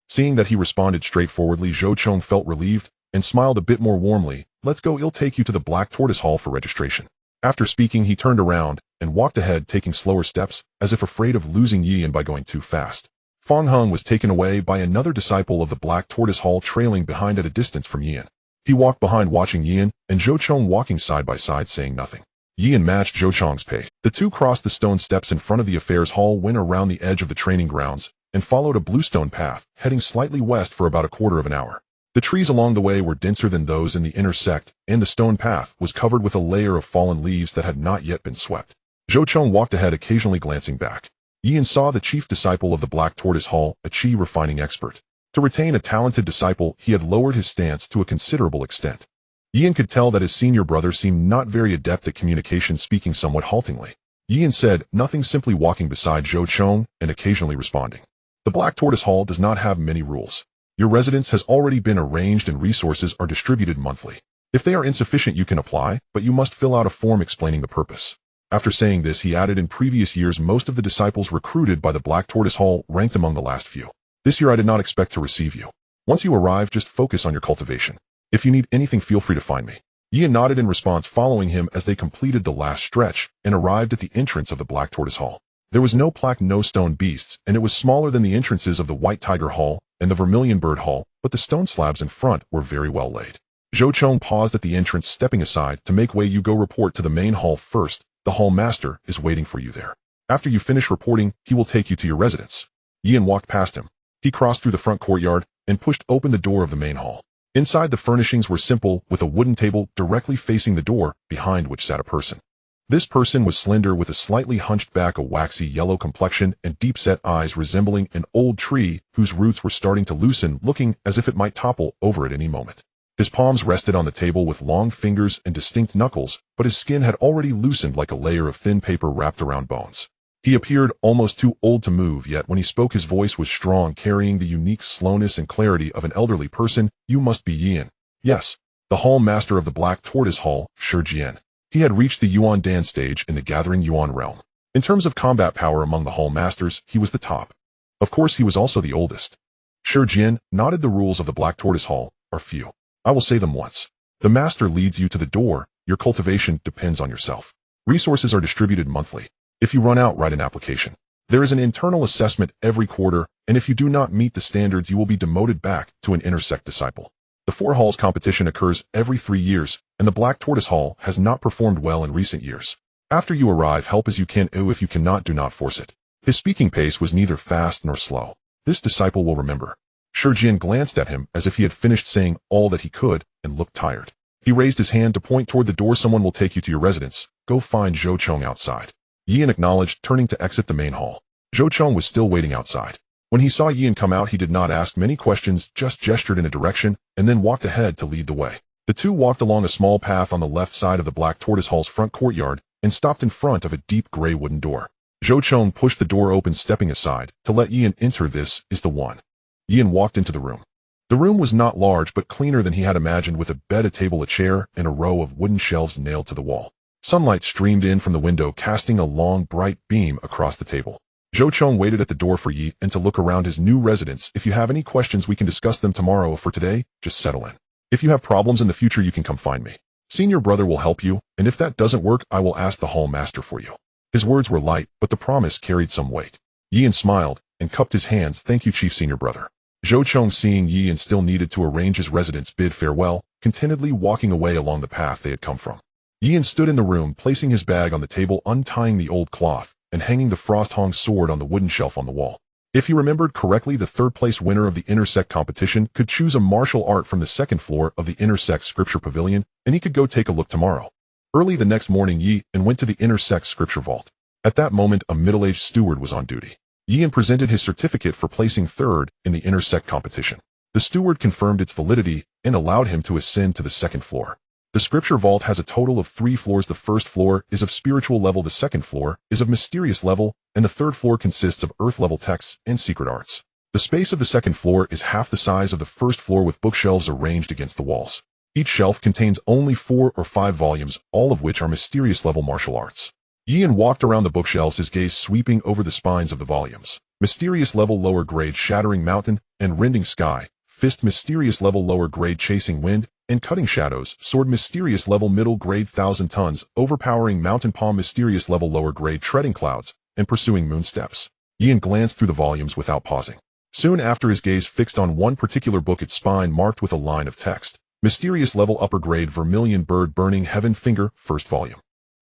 Seeing that he responded straightforwardly, Zhou Chong felt relieved and smiled a bit more warmly. "Let's go, I'll take you to the Black Tortoise Hall for registration." After speaking, he turned around and walked ahead, taking slower steps, as if afraid of losing Yian by going too fast. Fang Heng was taken away by another disciple of the Black Tortoise Hall, trailing behind at a distance from Yian. He walked behind, watching Yian and Zhou Chong walking side by side, saying nothing. Yian matched Zhou Chong's pace. The two crossed the stone steps in front of the affairs hall, went around the edge of the training grounds, and followed a bluestone path, heading slightly west for about a quarter of an hour. The trees along the way were denser than those in the intersect, and the stone path was covered with a layer of fallen leaves that had not yet been swept. Zhou Chong walked ahead, occasionally glancing back. Yian saw the chief disciple of the Black Tortoise Hall, a qi refining expert. To retain a talented disciple, he had lowered his stance to a considerable extent. Yian could tell that his senior brother seemed not very adept at communication, speaking somewhat haltingly. Yian said nothing, simply walking beside Zhou Chong and occasionally responding. "The Black Tortoise Hall does not have many rules. Your residence has already been arranged and resources are distributed monthly. If they are insufficient, you can apply, but you must fill out a form explaining the purpose." After saying this, he added, "In previous years, most of the disciples recruited by the Black Tortoise Hall ranked among the last few. This year I did not expect to receive you. Once you arrive, just focus on your cultivation. If you need anything, feel free to find me." Yian nodded in response, following him as they completed the last stretch and arrived at the entrance of the Black Tortoise Hall. There was no plaque, no stone beasts, and it was smaller than the entrances of the White Tiger Hall and the Vermilion Bird Hall, but the stone slabs in front were very well laid. Zhou Chong paused at the entrance, stepping aside. "To make way, you go report to the main hall first. The hall master is waiting for you there. After you finish reporting, he will take you to your residence." Yian walked past him. He crossed through the front courtyard and pushed open the door of the main hall. Inside, the furnishings were simple, with a wooden table directly facing the door, behind which sat a person. This person was slender, with a slightly hunched back, a waxy yellow complexion, and deep-set eyes resembling an old tree whose roots were starting to loosen, looking as if it might topple over at any moment. His palms rested on the table with long fingers and distinct knuckles, but his skin had already loosened like a layer of thin paper wrapped around bones. He appeared almost too old to move, yet when he spoke his voice was strong, carrying the unique slowness and clarity of an elderly person. "You must be Yian." "Yes." The hall master of the Black Tortoise Hall, Shi Jian. He had reached the Yuan Dan stage in the gathering Yuan realm. In terms of combat power among the hall masters, he was the top. Of course, he was also the oldest. Shi Jian nodded. "The rules of the Black Tortoise Hall are few. I will say them once. The master leads you to the door. Your cultivation depends on yourself. Resources are distributed monthly. If you run out, write an application. There is an internal assessment every quarter, and if you do not meet the standards, you will be demoted back to an intersect disciple. The 4 halls competition occurs every 3 years, and the Black Tortoise Hall has not performed well in recent years. After you arrive, help as you can. If you cannot, do not force it." His speaking pace was neither fast nor slow. "This disciple will remember." Shi Jian glanced at him as if he had finished saying all that he could and looked tired. He raised his hand to point toward the door. "Someone will take you to your residence. Go find Zhou Chong outside." Yian acknowledged, turning to exit the main hall. Zhou Chong was still waiting outside. When he saw Yian come out, he did not ask many questions, just gestured in a direction, and then walked ahead to lead the way. The two walked along a small path on the left side of the Black Tortoise Hall's front courtyard and stopped in front of a deep gray wooden door. Zhou Chong pushed the door open, stepping aside to let Yian enter. "This is the one." Yian walked into the room. The room was not large, but cleaner than he had imagined, with a bed, a table, a chair, and a row of wooden shelves nailed to the wall. Sunlight streamed in from the window, casting a long, bright beam across the table. Zhou Chong waited at the door for Yi and to look around his new residence. "If you have any questions, we can discuss them tomorrow. For today, just settle in. If you have problems in the future, you can come find me. Senior brother will help you, and if that doesn't work, I will ask the hall master for you." His words were light, but the promise carried some weight. Yian smiled and cupped his hands. "Thank you, Chief Senior Brother." Zhou Chong, seeing Yian still needed to arrange his residence, bid farewell, contentedly walking away along the path they had come from. Yian stood in the room, placing his bag on the table, untying the old cloth, and hanging the Frosthong sword on the wooden shelf on the wall. If he remembered correctly, the third-place winner of the intersect competition could choose a martial art from the second floor of the intersect scripture pavilion, and he could go take a look tomorrow. Early the next morning, Yi and went to the inner sect scripture vault. At that moment, a middle-aged steward was on duty. Yi presented his certificate for placing third in the inner sect competition. The steward confirmed its validity and allowed him to ascend to the second floor. The scripture vault has a total of 3 floors. The first floor is of spiritual level, the second floor is of mysterious level, and the third floor consists of earth-level texts and secret arts. The space of the second floor is half the size of the first floor with bookshelves arranged against the walls. Each shelf contains only 4 or 5 volumes, all of which are mysterious level martial arts. Ian walked around the bookshelves, his gaze sweeping over the spines of the volumes. Mysterious level lower grade shattering mountain and rending sky, fist mysterious level lower grade chasing wind and cutting shadows, sword mysterious level middle grade 1,000 tons, overpowering mountain palm mysterious level lower grade treading clouds, and pursuing moon steps. Ian glanced through the volumes without pausing. Soon after, his gaze fixed on one particular book, its spine marked with a line of text. Mysterious level upper grade vermilion bird burning heaven finger, first volume.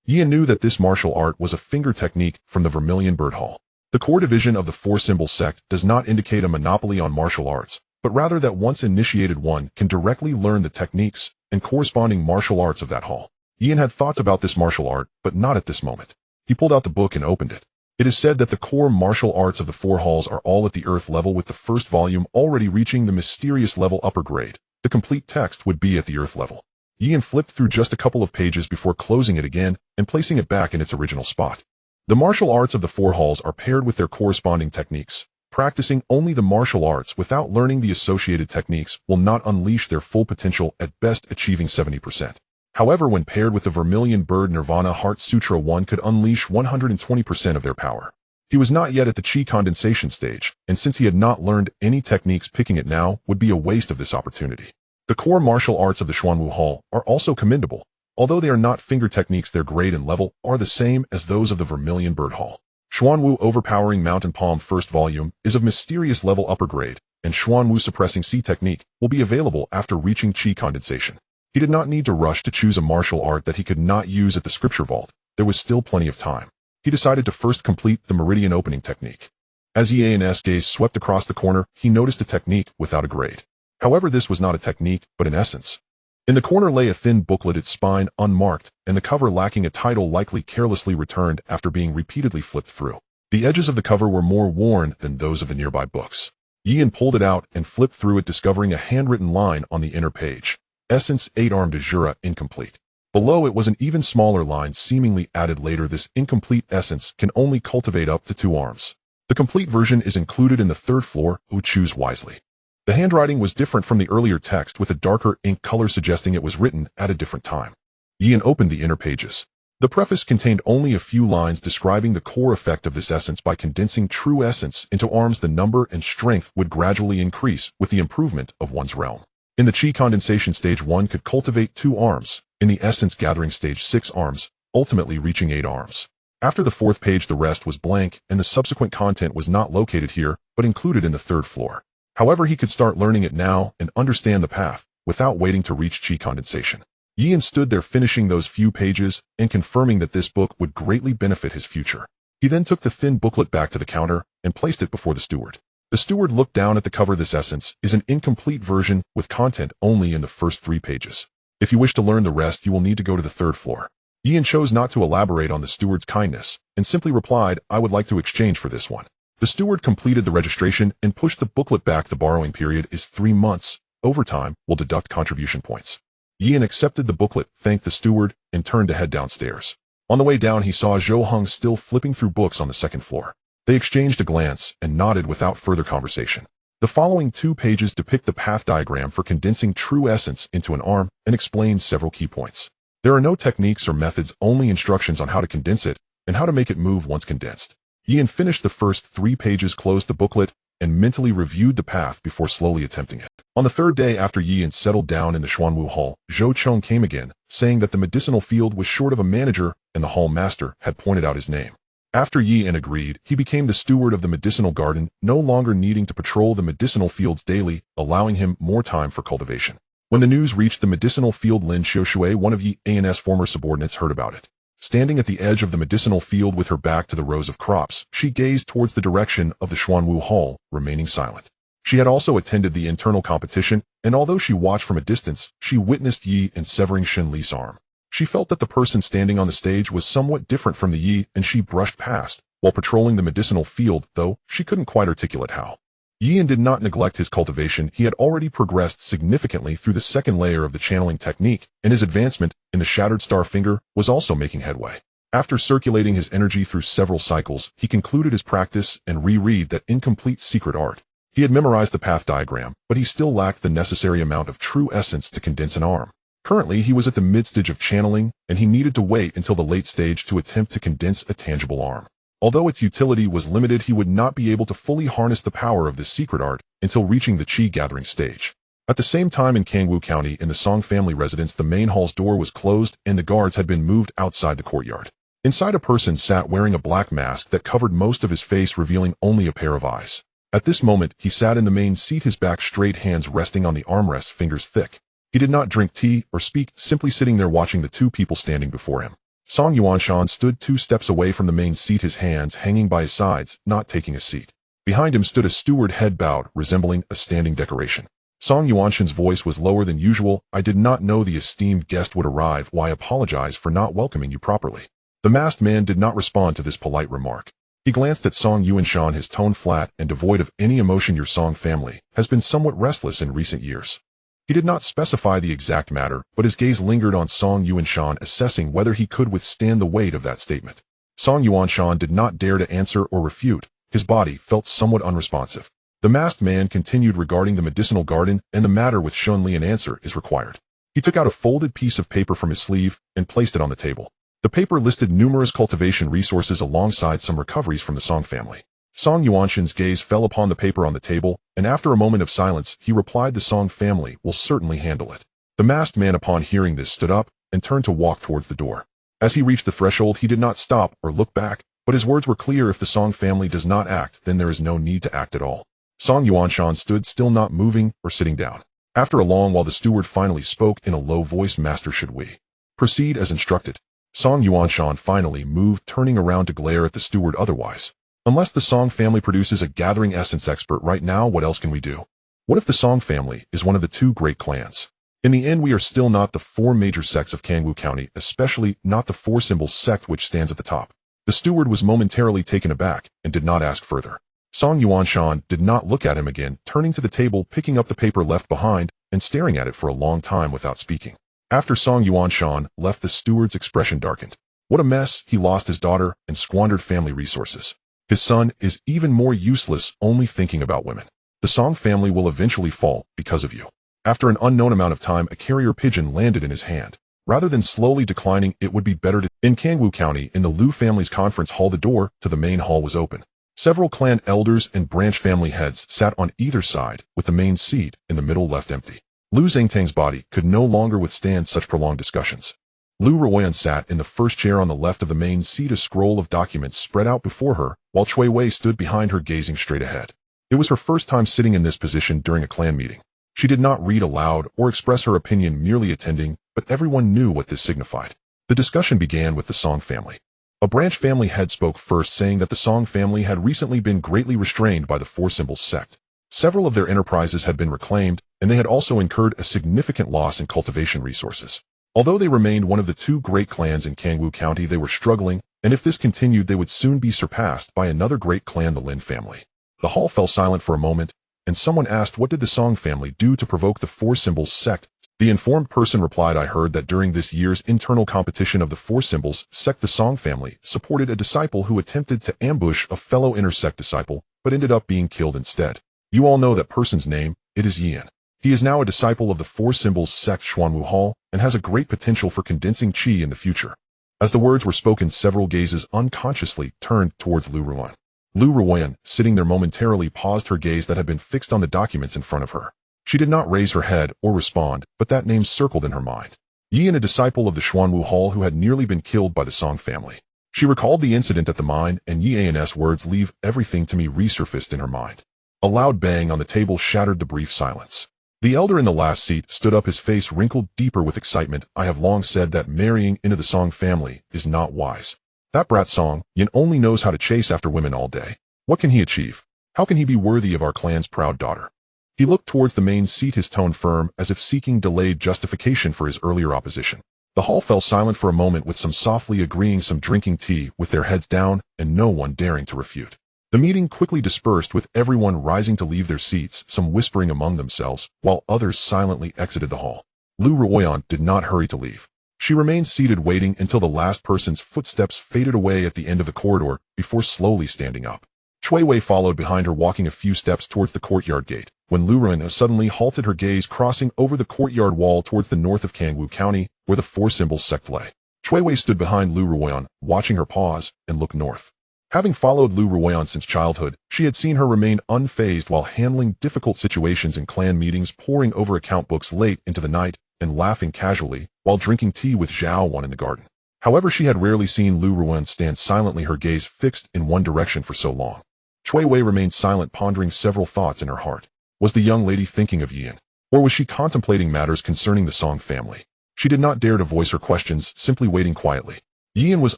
Ian knew that this martial art was a finger technique from the Vermilion Bird Hall. The core division of the four-symbol sect does not indicate a monopoly on martial arts, but rather that once initiated one can directly learn the techniques and corresponding martial arts of that hall. Ian had thoughts about this martial art, but not at this moment. He pulled out the book and opened it. It is said that the core martial arts of the 4 halls are all at the earth level, with the first volume already reaching the mysterious level upper grade. The complete text would be at the earth level. Ian flipped through just a couple of pages before closing it again and placing it back in its original spot. The martial arts of the 4 halls are paired with their corresponding techniques. Practicing only the martial arts without learning the associated techniques will not unleash their full potential, at best achieving 70%. However, when paired with the Vermilion Bird Nirvana Heart Sutra, one could unleash 120% of their power. He was not yet at the chi condensation stage, and since he had not learned any techniques, picking it now would be a waste of this opportunity. The core martial arts of the Xuanwu Hall are also commendable. Although they are not finger techniques, their grade and level are the same as those of the Vermilion Bird Hall. Xuanwu Overpowering Mountain Palm first volume is of mysterious level upper grade, and Xuanwu Suppressing Sea technique will be available after reaching chi condensation. He did not need to rush to choose a martial art that he could not use at the scripture vault. There was still plenty of time. He decided to first complete the meridian opening technique. As Ian's gaze swept across the corner, he noticed a technique without a grade. However, this was not a technique, but an essence. In the corner lay a thin booklet, its spine unmarked, and the cover lacking a title, likely carelessly returned after being repeatedly flipped through. The edges of the cover were more worn than those of the nearby books. Ian pulled it out and flipped through it, discovering a handwritten line on the inner page. Essence 8 arm de jure incomplete. Below it was an even smaller line, seemingly added later. This incomplete essence can only cultivate up to 2 arms. The complete version is included in the 3rd floor. Choose wisely. The handwriting was different from the earlier text, with a darker ink color suggesting it was written at a different time. Ian opened the inner pages. The preface contained only a few lines describing the core effect of this essence. By condensing true essence into arms, the number and strength would gradually increase with the improvement of one's realm. In the chi condensation stage, one could cultivate 2 arms. In the essence gathering stage, 6 arms, ultimately reaching 8 arms. After the 4th page, the rest was blank, and the subsequent content was not located here, but included in the 3rd floor. However, he could start learning it now and understand the path without waiting to reach chi condensation. Ian stood there finishing those few pages and confirming that this book would greatly benefit his future. He then took the thin booklet back to the counter and placed it before the steward. The steward looked down at the cover. This essence is an incomplete version with content only in the first 3 pages. If you wish to learn the rest, you will need to go to the 3rd floor. Ian chose not to elaborate on the steward's kindness and simply replied, "I would like to exchange for this one." The steward completed the registration and pushed the booklet back. The borrowing period is 3 months. Overtime will deduct contribution points. Ian accepted the booklet, thanked the steward, and turned to head downstairs. On the way down, he saw Zhou Heng still flipping through books on the 2nd floor. They exchanged a glance and nodded without further conversation. The following 2 pages depict the path diagram for condensing true essence into an arm and explain several key points. There are no techniques or methods, only instructions on how to condense it and how to make it move once condensed. Ian finished the first 3 pages, closed the booklet, and mentally reviewed the path before slowly attempting it. On the 3rd day after Ian settled down in the Xuanwu Hall, Zhou Cheng came again, saying that the medicinal field was short of a manager and the hall master had pointed out his name. After Ian agreed, he became the steward of the medicinal garden, no longer needing to patrol the medicinal fields daily, allowing him more time for cultivation. When the news reached the medicinal field, Lin Xiaoshui, one of Ian's former subordinates, heard about it. Standing at the edge of the medicinal field with her back to the rows of crops, she gazed towards the direction of the Xuanwu Hall, remaining silent. She had also attended the internal competition, and although she watched from a distance, she witnessed Yi and severing Shen Li's arm. She felt that the person standing on the stage was somewhat different from the Yi, and she brushed past, while patrolling the medicinal field, though she couldn't quite articulate how. Yian did not neglect his cultivation. He had already progressed significantly through the second layer of the channeling technique, and his advancement in the shattered star finger was also making headway. After circulating his energy through several cycles, he concluded his practice and reread that incomplete secret art. He had memorized the path diagram, but he still lacked the necessary amount of true essence to condense an arm. Currently, he was at the mid-stage of channeling, and he needed to wait until the late stage to attempt to condense a tangible arm. Although its utility was limited, he would not be able to fully harness the power of this secret art until reaching the qi-gathering stage. At the same time in Kangwu County, in the Song family residence, the main hall's door was closed and the guards had been moved outside the courtyard. Inside, a person sat wearing a black mask that covered most of his face, revealing only a pair of eyes. At this moment, he sat in the main seat, his back straight, hands resting on the armrests, fingers thick. He did not drink tea or speak, simply sitting there watching the two people standing before him. Song Yuanshan stood 2 steps away from the main seat, his hands hanging by his sides, not taking a seat. Behind him stood a steward, head bowed, resembling a standing decoration. Song Yuanshan's voice was lower than usual. I did not know the esteemed guest would arrive. Why apologize for not welcoming you properly? The masked man did not respond to this polite remark. He glanced at Song Yuanshan, his tone flat and devoid of any emotion. Your Song family has been somewhat restless in recent years. He did not specify the exact matter, but his gaze lingered on Song Yuanshan, assessing whether he could withstand the weight of that statement. Song Yuanshan did not dare to answer or refute. His body felt somewhat unresponsive. The masked man continued regarding the medicinal garden and the matter with Shunli. An answer is required. He took out a folded piece of paper from his sleeve and placed it on the table. The paper listed numerous cultivation resources alongside some recoveries from the Song family. Song Yuanshan's gaze fell upon the paper on the table, and after a moment of silence, he replied, the Song family will certainly handle it. The masked man, upon hearing this, stood up and turned to walk towards the door. As he reached the threshold, he did not stop or look back, but his words were clear. If the Song family does not act, then there is no need to act at all. Song Yuanshan stood still, not moving or sitting down. After a long while, the steward finally spoke in a low voice, Master, should we proceed as instructed? Song Yuanshan finally moved, turning around to glare at the steward. Otherwise, unless the Song family produces a gathering essence expert right now, what else can we do? What if the Song family is one of the 2 great clans? In the end, we are still not the 4 major sects of Kangwu County, especially not the 4 symbols sect which stands at the top. The steward was momentarily taken aback and did not ask further. Song Yuanshan did not look at him again, turning to the table, picking up the paper left behind, and staring at it for a long time without speaking. After Song Yuanshan left, the steward's expression darkened. What a mess! He lost his daughter and squandered family resources. His son is even more useless, only thinking about women. The Song family will eventually fall because of you. After an unknown amount of time, a carrier pigeon landed in his hand. Rather than slowly declining, it would be better to... In Kangwu County, in the Liu family's conference hall, the door to the main hall was open. Several clan elders and branch family heads sat on either side, with the main seat in the middle left empty. Lu Zhengtang's body could no longer withstand such prolonged discussions. Lu Ruoyan sat in the first chair on the left of the main seat, a scroll of documents spread out before her, while Cui Wei stood behind her, gazing straight ahead. It was her first time sitting in this position during a clan meeting. She did not read aloud or express her opinion, merely attending, but everyone knew what this signified. The discussion began with the Song family. A branch family head spoke first, saying that the Song family had recently been greatly restrained by the 4 symbols sect. Several of their enterprises had been reclaimed, and they had also incurred a significant loss in cultivation resources. Although they remained one of the 2 great clans in Kangwu County, they were struggling, and if this continued, they would soon be surpassed by another great clan, the Lin family. The hall fell silent for a moment, and someone asked, what did the Song family do to provoke the 4 symbols sect? The informed person replied, I heard that during this year's internal competition of the 4 symbols sect, the Song family supported a disciple who attempted to ambush a fellow intersect disciple, but ended up being killed instead. You all know that person's name. It is Yian. He is now a disciple of the 4 symbols sect Xuanwu Hall and has a great potential for condensing qi in the future. As the words were spoken, several gazes unconsciously turned towards Lu Ruoyan. Lu Ruoyan, sitting there momentarily, paused, her gaze that had been fixed on the documents in front of her. She did not raise her head or respond, but that name circled in her mind. Yian, a disciple of the Xuanwu Hall who had nearly been killed by the Song family. She recalled the incident at the mine, and Yian's words, leave everything to me, resurfaced in her mind. A loud bang on the table shattered the brief silence. The elder in the last seat stood up, his face wrinkled deeper with excitement. I have long said that marrying into the Song family is not wise. That brat Song, Yin, only knows how to chase after women all day. What can he achieve? How can he be worthy of our clan's proud daughter? He looked towards the main seat, his tone firm, as if seeking delayed justification for his earlier opposition. The hall fell silent for a moment, with some softly agreeing, some drinking tea with their heads down, and no one daring to refute. The meeting quickly dispersed, with everyone rising to leave their seats, some whispering among themselves, while others silently exited the hall. Lu Ruoyan did not hurry to leave. She remained seated, waiting until the last person's footsteps faded away at the end of the corridor, before slowly standing up. Chui Wei followed behind her, walking a few steps towards the courtyard gate, when Lu Ruoyan suddenly halted, her gaze crossing over the courtyard wall towards the north of Kangwu County, where the Four Symbols sect lay. Chui Wei stood behind Lu Ruoyan, watching her pause and look north. Having followed Lu Ruoyan since childhood, she had seen her remain unfazed while handling difficult situations in clan meetings, poring over account books late into the night, and laughing casually while drinking tea with Zhao Wan in the garden. However, she had rarely seen Lu Ruoyan stand silently, her gaze fixed in one direction for so long. Chui Wei remained silent, pondering several thoughts in her heart. Was the young lady thinking of Yian? Or was she contemplating matters concerning the Song family? She did not dare to voice her questions, simply waiting quietly. Yian was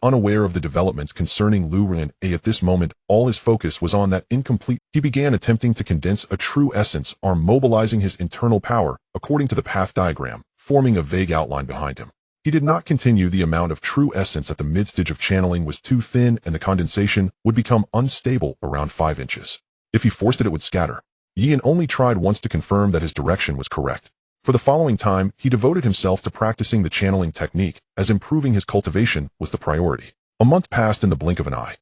unaware of the developments concerning Lu Ruoyan. At this moment, all his focus was on that incomplete. He began attempting to condense a true essence, mobilizing his internal power, according to the path diagram, forming a vague outline behind him. He did not continue. The amount of true essence at the mid-stage of channeling was too thin, and the condensation would become unstable around 5 inches. If he forced it, it would scatter. Yian only tried once to confirm that his direction was correct. For the following time, he devoted himself to practicing the channeling technique, as improving his cultivation was the priority. A month passed in the blink of an eye.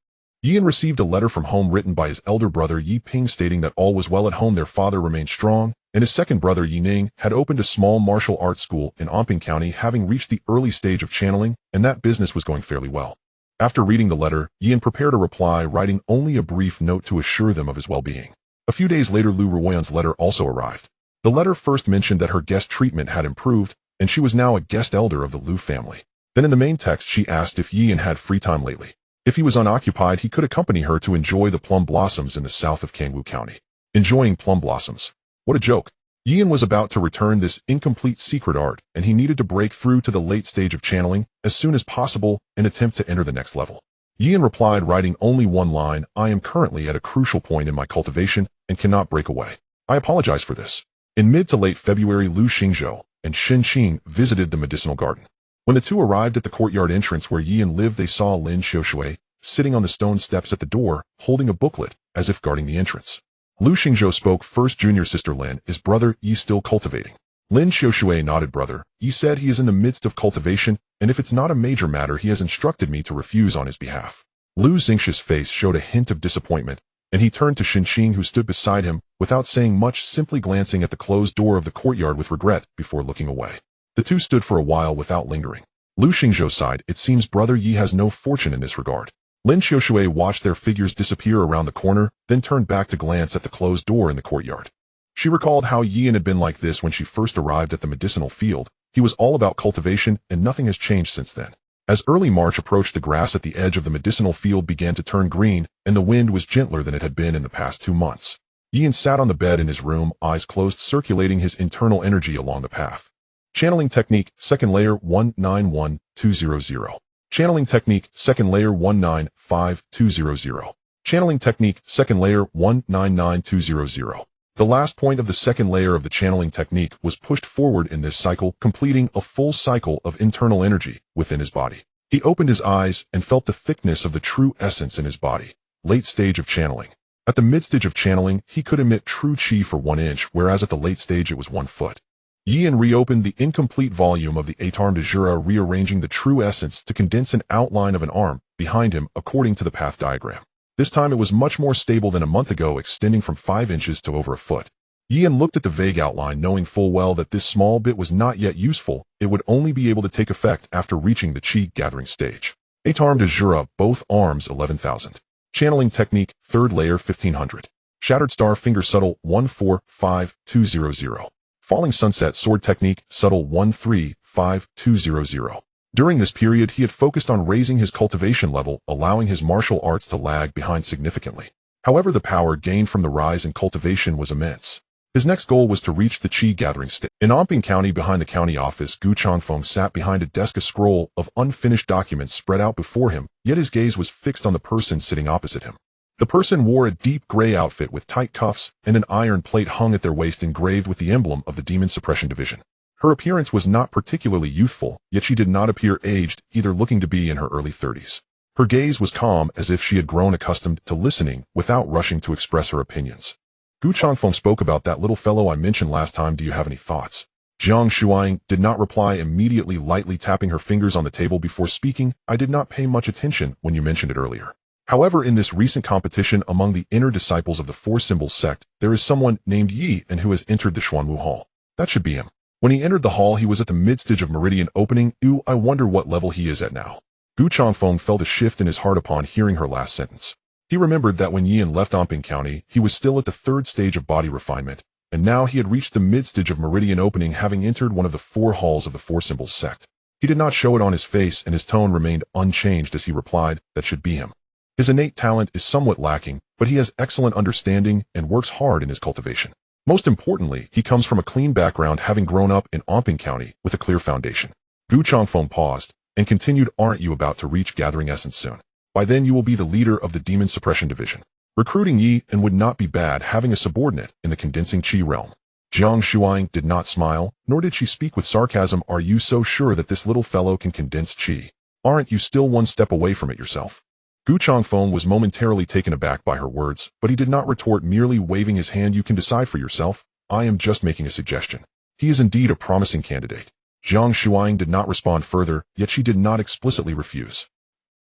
Yian received a letter from home written by his elder brother Yi Ping, stating that all was well at home. Their father remained strong, and his second brother Yi Ning had opened a small martial arts school in Anping County, having reached the early stage of channeling, and that business was going fairly well. After reading the letter, Yian prepared a reply, writing only a brief note to assure them of his well-being. A few days later, Lu Ruoyan's letter also arrived. The letter first mentioned that her guest treatment had improved, and she was now a guest elder of the Lu family. Then in the main text, she asked if Yian had free time lately. If he was unoccupied, he could accompany her to enjoy the plum blossoms in the south of Kangwu County. Enjoying plum blossoms. What a joke. Yian was about to return this incomplete secret art, and he needed to break through to the late stage of channeling as soon as possible and attempt to enter the next level. Yian replied, writing only one line, "I am currently at a crucial point in my cultivation and cannot break away. I apologize for this." In mid to late February, Lu Xingzhou and Shen Qing visited the medicinal garden. When the two arrived at the courtyard entrance where Yian lived, they saw Lin Xiushui sitting on the stone steps at the door, holding a booklet, as if guarding the entrance. Lu Xingzhou spoke first. "Junior sister Lin, is brother Yi still cultivating?" Lin Xiushui nodded. "Brother Yi said he is in the midst of cultivation, and if it's not a major matter, he has instructed me to refuse on his behalf." Lu Xingzhou's face showed a hint of disappointment, and he turned to Shen Qing, who stood beside him, without saying much, simply glancing at the closed door of the courtyard with regret before looking away. The two stood for a while without lingering. Lu Xingzhou sighed. "It seems brother Yi has no fortune in this regard." Lin Xiushui watched their figures disappear around the corner, then turned back to glance at the closed door in the courtyard. She recalled how Yian had been like this when she first arrived at the medicinal field. He was all about cultivation, and nothing has changed since then. As early March approached, the grass at the edge of the medicinal field began to turn green, and the wind was gentler than it had been in the past 2 months. Yian sat on the bed in his room, eyes closed, circulating his internal energy along the path. Channeling technique, second layer 191200. Channeling technique, second layer 195200. Channeling technique, second layer 199200. The last point of the second layer of the channeling technique was pushed forward in this cycle, completing a full cycle of internal energy within his body. He opened his eyes and felt the thickness of the true essence in his body. Late stage of channeling. At the mid-stage of channeling, he could emit true chi for 1 inch, whereas at the late stage it was 1 foot. Yian reopened the incomplete volume of the Arme de Jura, rearranging the true essence to condense an outline of an arm behind him according to the path diagram. This time it was much more stable than a month ago, extending from 5 inches to over a foot. Yian looked at the vague outline, knowing full well that this small bit was not yet useful. It would only be able to take effect after reaching the chi gathering stage. Arme de Jura, both arms 11,000. Channeling technique, third layer 1500. Shattered star finger subtle 145200. Falling sunset sword technique, subtle 135200. During this period, he had focused on raising his cultivation level, allowing his martial arts to lag behind significantly. However, the power gained from the rise in cultivation was immense. His next goal was to reach the chi gathering stage. In Anping County, behind the county office, Gu Changfeng sat behind a desk, a scroll of unfinished documents spread out before him, yet his gaze was fixed on the person sitting opposite him. The person wore a deep gray outfit with tight cuffs, and an iron plate hung at their waist engraved with the emblem of the Demon Suppression Division. Her appearance was not particularly youthful, yet she did not appear aged, either looking to be in her early 30s. Her gaze was calm, as if she had grown accustomed to listening without rushing to express her opinions. Gu Changfeng spoke about that little fellow I mentioned last time. Do you have any thoughts? Jiang Shuang did not reply immediately, lightly tapping her fingers on the table before speaking. I did not pay much attention when you mentioned it earlier. However, in this recent competition among the inner disciples of the Four Symbols sect, there is someone named Yi and who has entered the Xuanwu Hall. That should be him. When he entered the hall, he was at the mid-stage of meridian opening. I wonder what level he is at now. Gu Changfeng felt a shift in his heart upon hearing her last sentence. He remembered that when Yian left Anping County, he was still at the third stage of body refinement, and now he had reached the mid-stage of meridian opening, having entered one of the 4 halls of the Four Symbols sect. He did not show it on his face, and his tone remained unchanged as he replied, that should be him. His innate talent is somewhat lacking, but he has excellent understanding and works hard in his cultivation. Most importantly, he comes from a clean background, having grown up in Anping County with a clear foundation. Gu Changfeng paused and continued, aren't you about to reach gathering essence soon? By then you will be the leader of the Demon Suppression Division. Recruiting Yi and would not be bad, having a subordinate in the condensing Qi realm. Jiang Shuang did not smile, nor did she speak with sarcasm. Are you so sure that this little fellow can condense Qi? Aren't you still one step away from it yourself? Gu Changfeng was momentarily taken aback by her words, but he did not retort, merely waving his hand. You can decide for yourself. I am just making a suggestion. He is indeed a promising candidate. Jiang Shuang did not respond further, yet she did not explicitly refuse.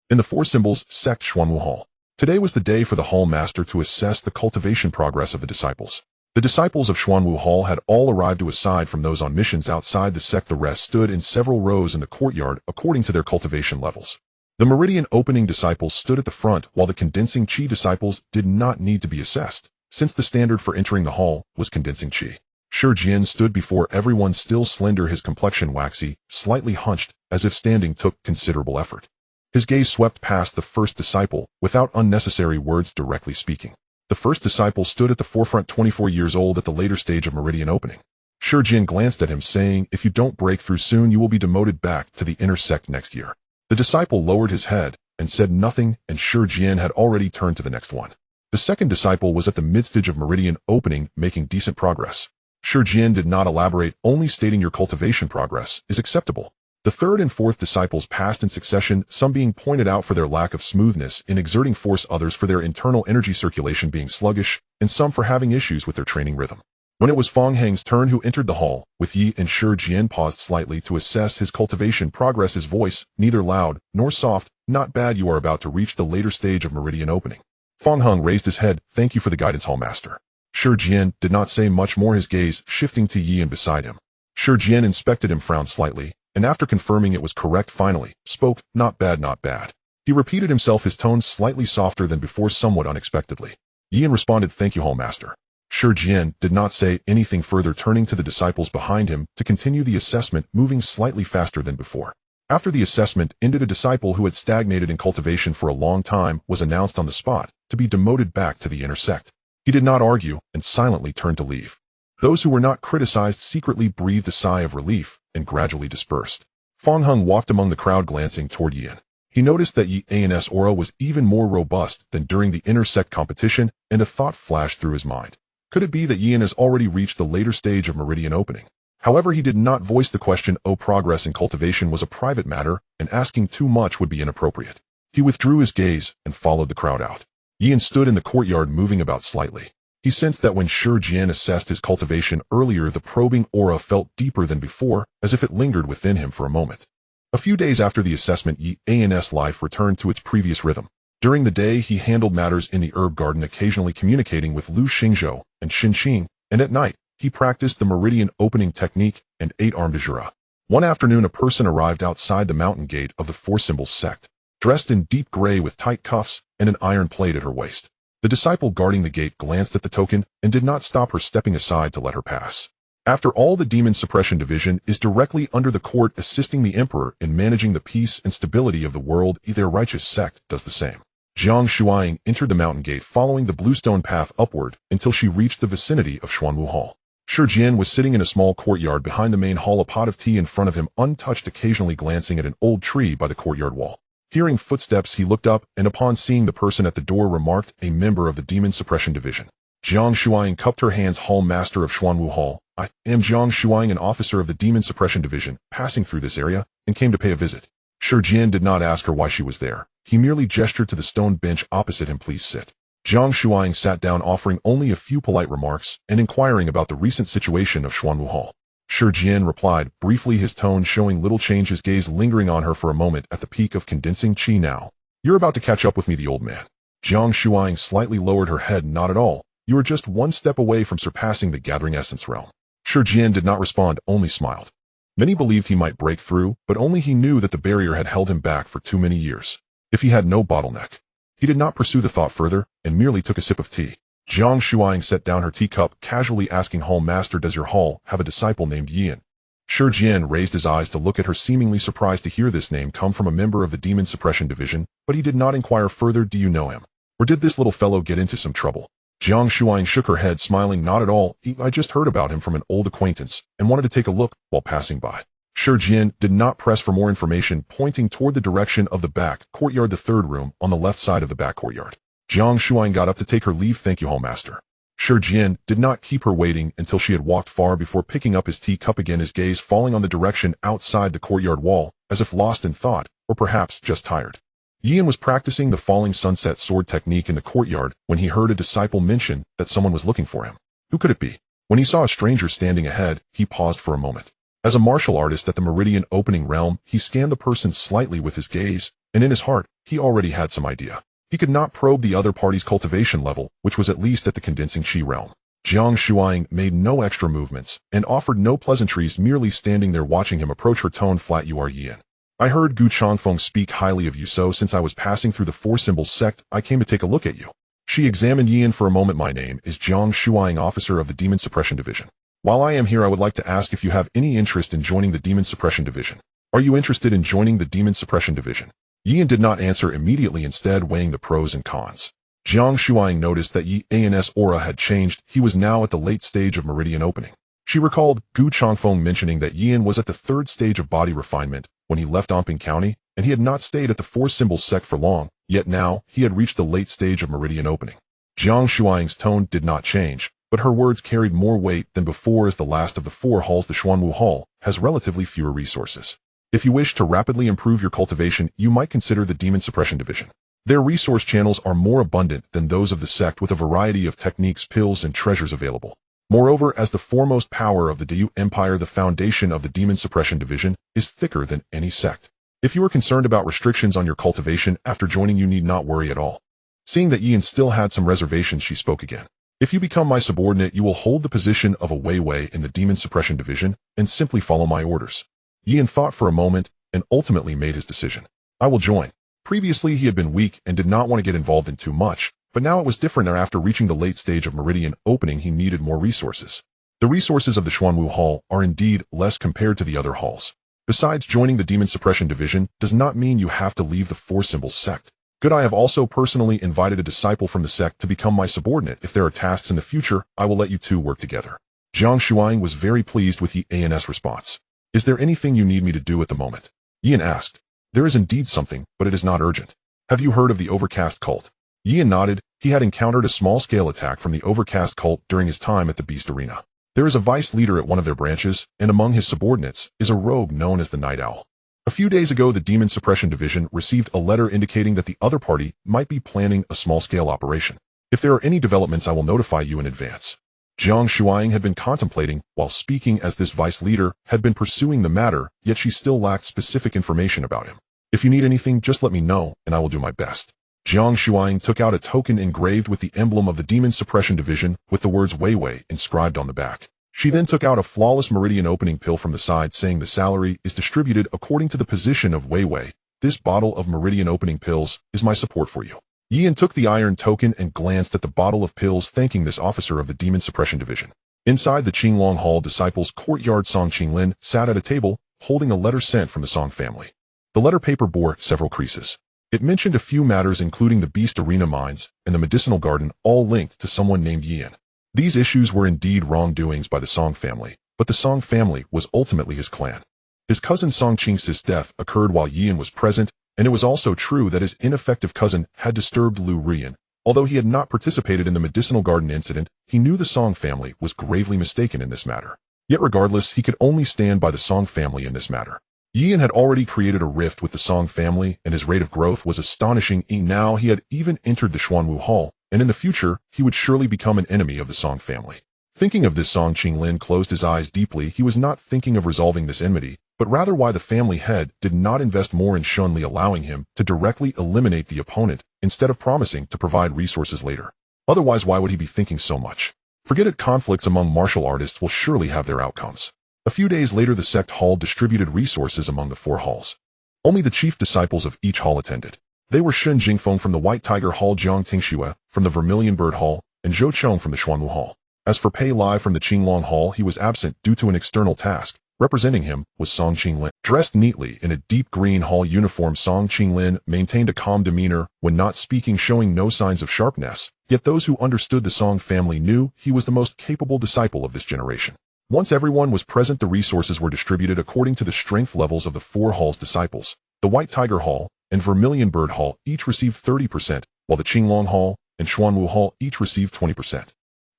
In the Four Symbols sect Xuanwu Hall, today was the day for the Hall Master to assess the cultivation progress of the disciples. The disciples of Xuanwu Hall had all arrived. Aside from those on missions outside the sect, the rest stood in several rows in the courtyard according to their cultivation levels. The meridian opening disciples stood at the front, while the condensing Qi disciples did not need to be assessed, since the standard for entering the hall was condensing Qi. Shi Jian stood before everyone, still slender, his complexion waxy, slightly hunched, as if standing took considerable effort. His gaze swept past the first disciple, without unnecessary words directly speaking. The first disciple stood at the forefront, 24 years old, at the later stage of meridian opening. Shi Jian glanced at him, saying, if you don't break through soon, you will be demoted back to the inner sect next year. The disciple lowered his head and said nothing, and Shi Jian had already turned to the next one. The second disciple was at the mid-stage of meridian opening, making decent progress. Shi Jian did not elaborate, only stating your cultivation progress is acceptable. The third and fourth disciples passed in succession, some being pointed out for their lack of smoothness in exerting force, others for their internal energy circulation being sluggish, and some for having issues with their training rhythm. When it was Fang Heng's turn, who entered the hall, with Yi and Shi Jian, paused slightly to assess his cultivation progress, his voice neither loud nor soft. Not bad, you are about to reach the later stage of meridian opening. Fang Heng raised his head. Thank you for the guidance, Hall Master. Shi Jian did not say much more, his gaze shifting to Yi and beside him. Shi Jian inspected him, frowned slightly, and after confirming it was correct, finally spoke, not bad, not bad. He repeated himself, his tone slightly softer than before, somewhat unexpectedly. Yi responded, thank you, Hall Master. Shi Jian did not say anything further, turning to the disciples behind him to continue the assessment, moving slightly faster than before. After the assessment ended, a disciple who had stagnated in cultivation for a long time was announced on the spot to be demoted back to the inner sect. He did not argue and silently turned to leave. Those who were not criticized secretly breathed a sigh of relief and gradually dispersed. Fang Heng walked among the crowd, glancing toward Yian. He noticed that Yian's aura was even more robust than during the inner sect competition, and a thought flashed through his mind. Could it be that Yian has already reached the later stage of meridian opening? However, he did not voice the question. Progress in cultivation was a private matter, and asking too much would be inappropriate. He withdrew his gaze and followed the crowd out. Yian stood in the courtyard, moving about slightly. He sensed that when Shi Jian assessed his cultivation earlier, the probing aura felt deeper than before, as if it lingered within him for a moment. A few days after the assessment, Yian's life returned to its previous rhythm. During the day, he handled matters in the herb garden, occasionally communicating with Lu Xingzhou and Xin Qing, and at night, he practiced the meridian opening technique and ate armadura. One afternoon, a person arrived outside the mountain gate of the Four Symbols sect, dressed in deep gray with tight cuffs and an iron plate at her waist. The disciple guarding the gate glanced at the token and did not stop her, stepping aside to let her pass. After all, the Demon Suppression Division is directly under the court, assisting the Emperor in managing the peace and stability of the world. Their righteous sect does the same. Jiang Shuang entered the mountain gate, following the bluestone path upward until she reached the vicinity of Xuanwu Hall. Shi Jian was sitting in a small courtyard behind the main hall, a pot of tea in front of him, untouched, occasionally glancing at an old tree by the courtyard wall. Hearing footsteps, he looked up, and upon seeing the person at the door, remarked, a member of the Demon Suppression Division. Jiang Shuang cupped her hands. Hall Master of Xuanwu Hall, I am Jiang Shuang, an officer of the Demon Suppression Division, passing through this area, and came to pay a visit. Shi Jian did not ask her why she was there. He merely gestured to the stone bench opposite him. Please sit. Jiang Shuang sat down, offering only a few polite remarks and inquiring about the recent situation of Xuanwu Hall. Shi Jian replied briefly, his tone showing little change, his gaze lingering on her for a moment at the peak of condensing chi. Now, you're about to catch up with me, the old man. Jiang Shuang slightly lowered her head. Not at all. You are just one step away from surpassing the gathering essence realm. Shi Jian did not respond, only smiled. Many believed he might break through, but only he knew that the barrier had held him back for too many years. If he had no bottleneck. He did not pursue the thought further, and merely took a sip of tea. Jiang Shuang set down her teacup, casually asking, Hall Master, does your hall have a disciple named Yan? Shi Jian raised his eyes to look at her, seemingly surprised to hear this name come from a member of the Demon Suppression Division, but he did not inquire further. Do you know him? Or did this little fellow get into some trouble? Jiang Shuang shook her head, smiling. Not at all. I just heard about him from an old acquaintance, and wanted to take a look while passing by. Shi Jian did not press for more information, pointing toward the direction of the back courtyard, the third room on the left side of the back courtyard. Jiang Shuang got up to take her leave. Thank you, Hall Master. Shi Jian did not keep her waiting until she had walked far before picking up his teacup again, his gaze falling on the direction outside the courtyard wall, as if lost in thought, or perhaps just tired. Yan was practicing the falling sunset sword technique in the courtyard when he heard a disciple mention that someone was looking for him. Who could it be? When he saw a stranger standing ahead, he paused for a moment. As a martial artist at the Meridian Opening Realm, he scanned the person slightly with his gaze, and in his heart, he already had some idea. He could not probe the other party's cultivation level, which was at least at the condensing chi realm. Jiang Shuang made no extra movements, and offered no pleasantries, merely standing there watching him approach, her tone flat. You are Yan. I heard Gu Changfeng speak highly of you, so since I was passing through the Four Symbols sect, I came to take a look at you. She examined Yan for a moment. My name is Jiang Shuang, officer of the Demon Suppression Division. While I am here, I would like to ask if you have any interest in joining the Demon Suppression Division. Are you interested in joining the Demon Suppression Division? Yan did not answer immediately, instead weighing the pros and cons. Jiang Shuang noticed that Yan's aura had changed. He was now at the late stage of Meridian Opening. She recalled Gu Changfeng mentioning that Yan was at the third stage of body refinement when he left Anping County, and he had not stayed at the Four Symbols sect for long, yet now he had reached the late stage of Meridian Opening. Jiang Shuang's tone did not change, but her words carried more weight than before. As the last of the four halls, the Xuanwu Hall has relatively fewer resources. If you wish to rapidly improve your cultivation, you might consider the Demon Suppression Division. Their resource channels are more abundant than those of the sect, with a variety of techniques, pills, and treasures available. Moreover, as the foremost power of the Dayu Empire, the foundation of the Demon Suppression Division is thicker than any sect. If you are concerned about restrictions on your cultivation after joining, you need not worry at all. Seeing that Yan still had some reservations, she spoke again. If you become my subordinate, you will hold the position of a Wei in the Demon Suppression Division and simply follow my orders. Yan thought for a moment and ultimately made his decision. I will join. Previously, he had been weak and did not want to get involved in too much, but now it was different. After reaching the late stage of Meridian Opening, he needed more resources. The resources of the Xuanwu Hall are indeed less compared to the other halls. Besides, joining the Demon Suppression Division does not mean you have to leave the Four Symbols sect. Good. I have also personally invited a disciple from the sect to become my subordinate. If there are tasks in the future, I will let you two work together. Jiang Shuang was very pleased with Yan's response. Is there anything you need me to do at the moment? Yan asked. There is indeed something, but it is not urgent. Have you heard of the Overcast cult? Yan nodded. He had encountered a small-scale attack from the Overcast cult during his time at the Beast Arena. There is a vice leader at one of their branches, and among his subordinates is a rogue known as the Night Owl. A few days ago, the Demon Suppression Division received a letter indicating that the other party might be planning a small-scale operation. If there are any developments, I will notify you in advance. Jiang Shuang had been contemplating while speaking, as this vice leader had been pursuing the matter, yet she still lacked specific information about him. If you need anything, just let me know, and I will do my best. Jiang Shuang took out a token engraved with the emblem of the Demon Suppression Division with the words Wei inscribed on the back. She then took out a flawless Meridian Opening pill from the side, saying the salary is distributed according to the position of Wei. This bottle of Meridian Opening pills is my support for you. Yan took the iron token and glanced at the bottle of pills, thanking this officer of the Demon Suppression Division. Inside the Qinglong Hall disciples' courtyard, Song Qinglin sat at a table, holding a letter sent from the Song family. The letter paper bore several creases. It mentioned a few matters, including the Beast Arena mines and the medicinal garden, all linked to someone named Yan. These issues were indeed wrongdoings by the Song family, but the Song family was ultimately his clan. His cousin Song Qing's death occurred while Yan was present, and it was also true that his ineffective cousin had disturbed Lu Rian. Although he had not participated in the medicinal garden incident, he knew the Song family was gravely mistaken in this matter. Yet regardless, he could only stand by the Song family in this matter. Yan had already created a rift with the Song family, and his rate of growth was astonishing. Now he had even entered the Xuanwu Hall, and in the future, he would surely become an enemy of the Song family. Thinking of this, Song Qinglin closed his eyes deeply. He was not thinking of resolving this enmity, but rather why the family head did not invest more in Shunli, allowing him to directly eliminate the opponent instead of promising to provide resources later. Otherwise, why would he be thinking so much? Forget it, conflicts among martial artists will surely have their outcomes. A few days later, the sect hall distributed resources among the 4 halls. Only the chief disciples of each hall attended. They were Shen Jingfeng from the White Tiger Hall, Jiang Tingxue from the Vermilion Bird Hall, and Zhou Chong from the Xuanwu Hall. As for Pei Lai from the Qinglong Hall, he was absent due to an external task. Representing him was Song Qinglin. Dressed neatly in a deep green hall uniform, Song Qinglin maintained a calm demeanor when not speaking, showing no signs of sharpness. Yet those who understood the Song family knew he was the most capable disciple of this generation. Once everyone was present, the resources were distributed according to the strength levels of the 4 halls' disciples. The White Tiger Hall and Vermilion Bird Hall each received 30%, while the Qinglong Hall and Xuanwu Hall each received 20%.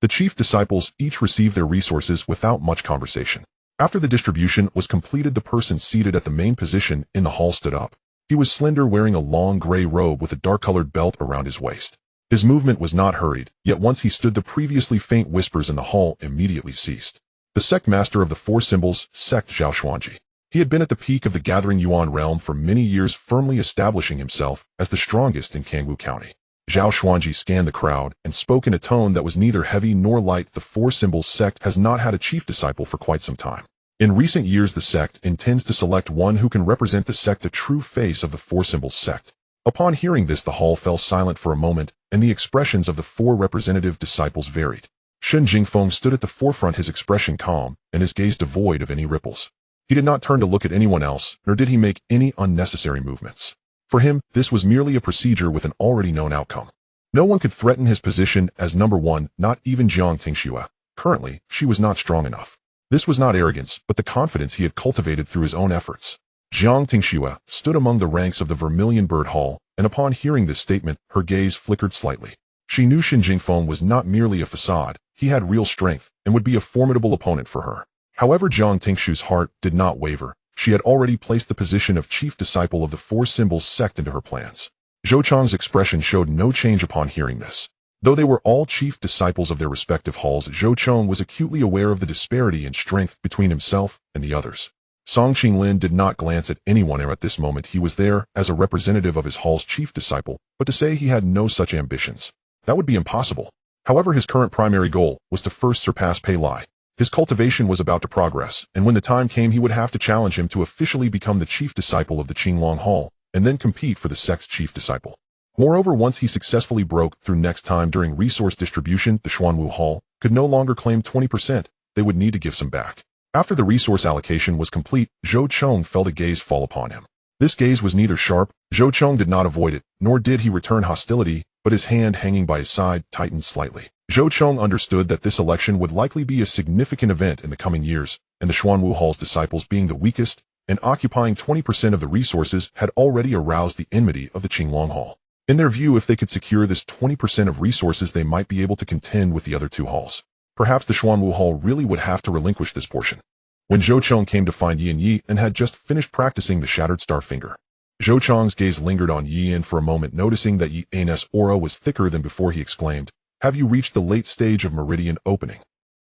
The chief disciples each received their resources without much conversation. After the distribution was completed, the person seated at the main position in the hall stood up. He was slender, wearing a long gray robe with a dark-colored belt around his waist. His movement was not hurried, yet once he stood, the previously faint whispers in the hall immediately ceased. The sect master of the 4 symbols, sect Zhao Xuanji. He had been at the peak of the gathering Yuan realm for many years, firmly establishing himself as the strongest in Kangwu County. Zhao Xuanji scanned the crowd and spoke in a tone that was neither heavy nor light. The 4 symbols sect has not had a chief disciple for quite some time. In recent years, the sect intends to select one who can represent the sect, the true face of the 4 symbols sect. Upon hearing this, the hall fell silent for a moment, and the expressions of the 4 representative disciples varied. Shen Jingfeng stood at the forefront, his expression calm, and his gaze devoid of any ripples. He did not turn to look at anyone else, nor did he make any unnecessary movements. For him, this was merely a procedure with an already known outcome. No one could threaten his position as number 1, not even Jiang Tingxue. Currently, she was not strong enough. This was not arrogance, but the confidence he had cultivated through his own efforts. Jiang Tingxue stood among the ranks of the Vermilion Bird Hall, and upon hearing this statement, her gaze flickered slightly. She knew Shen Jingfeng was not merely a facade. He had real strength, and would be a formidable opponent for her. However, Jiang Tingxue's heart did not waver. She had already placed the position of chief disciple of the 4 symbols sect into her plans. Zhou Chong's expression showed no change upon hearing this. Though they were all chief disciples of their respective halls, Zhou Chong was acutely aware of the disparity in strength between himself and the others. Song Qinglin did not glance at anyone at this moment. He was there as a representative of his hall's chief disciple, but to say he had no such ambitions, that would be impossible. However, his current primary goal was to first surpass Pei Lai. His cultivation was about to progress, and when the time came, he would have to challenge him to officially become the chief disciple of the Qinglong Hall, and then compete for the sect's chief disciple. Moreover, once he successfully broke through next time during resource distribution, the Xuanwu Hall could no longer claim 20%, they would need to give some back. After the resource allocation was complete, Zhou Chong felt a gaze fall upon him. This gaze was neither sharp. Zhou Chong did not avoid it, nor did he return hostility, but his hand hanging by his side tightened slightly. Zhou Chong understood that this election would likely be a significant event in the coming years, and the Xuanwu Hall's disciples, being the weakest and occupying 20% of the resources, had already aroused the enmity of the Qinglong Hall. In their view, if they could secure this 20% of resources, they might be able to contend with the other 2 halls. Perhaps the Xuanwu Hall really would have to relinquish this portion. When Zhou Chong came to find Yin Yi and had just finished practicing the Shattered Star Finger, Zhou Chong's gaze lingered on Yin for a moment, noticing that Yin's aura was thicker than before. He exclaimed, "Have you reached the late stage of meridian opening?"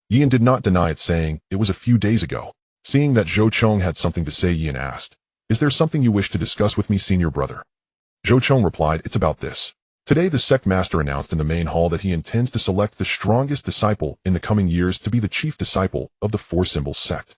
Yin did not deny it, saying, "It was a few days ago." Seeing that Zhou Chong had something to say, Yin asked, "Is there something you wish to discuss with me, senior brother?" Zhou Chong replied, "It's about this. Today the sect master announced in the main hall that he intends to select the strongest disciple in the coming years to be the chief disciple of the 4 symbols sect."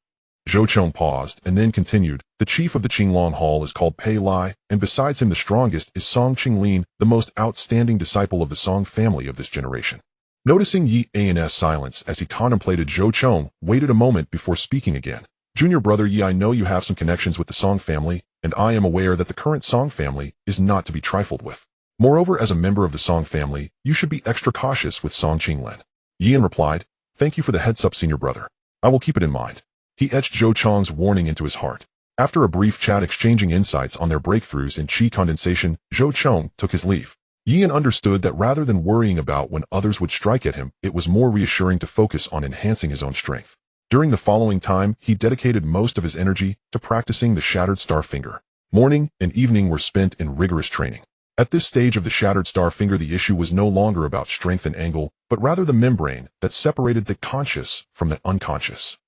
Zhou Chong paused and then continued, "The chief of the Qinglong Hall is called Pei Lai, and besides him the strongest is Song Qinglin, the most outstanding disciple of the Song family of this generation." Noticing Yi's silence as he contemplated, Zhou Chong waited a moment before speaking again. "Junior brother Yi, I know you have some connections with the Song family, and I am aware that the current Song family is not to be trifled with. Moreover, as a member of the Song family, you should be extra cautious with Song Qinglin." Yin replied, "Thank you for the heads up, senior brother. I will keep it in mind." He etched Zhou Chong's warning into his heart. After a brief chat exchanging insights on their breakthroughs in qi condensation, Zhou Chong took his leave. Yin understood that rather than worrying about when others would strike at him, it was more reassuring to focus on enhancing his own strength. During the following time, he dedicated most of his energy to practicing the shattered star finger. Morning and evening were spent in rigorous training. At this stage of the shattered star finger, the issue was no longer about strength and angle, but rather the membrane that separated the conscious from the unconscious.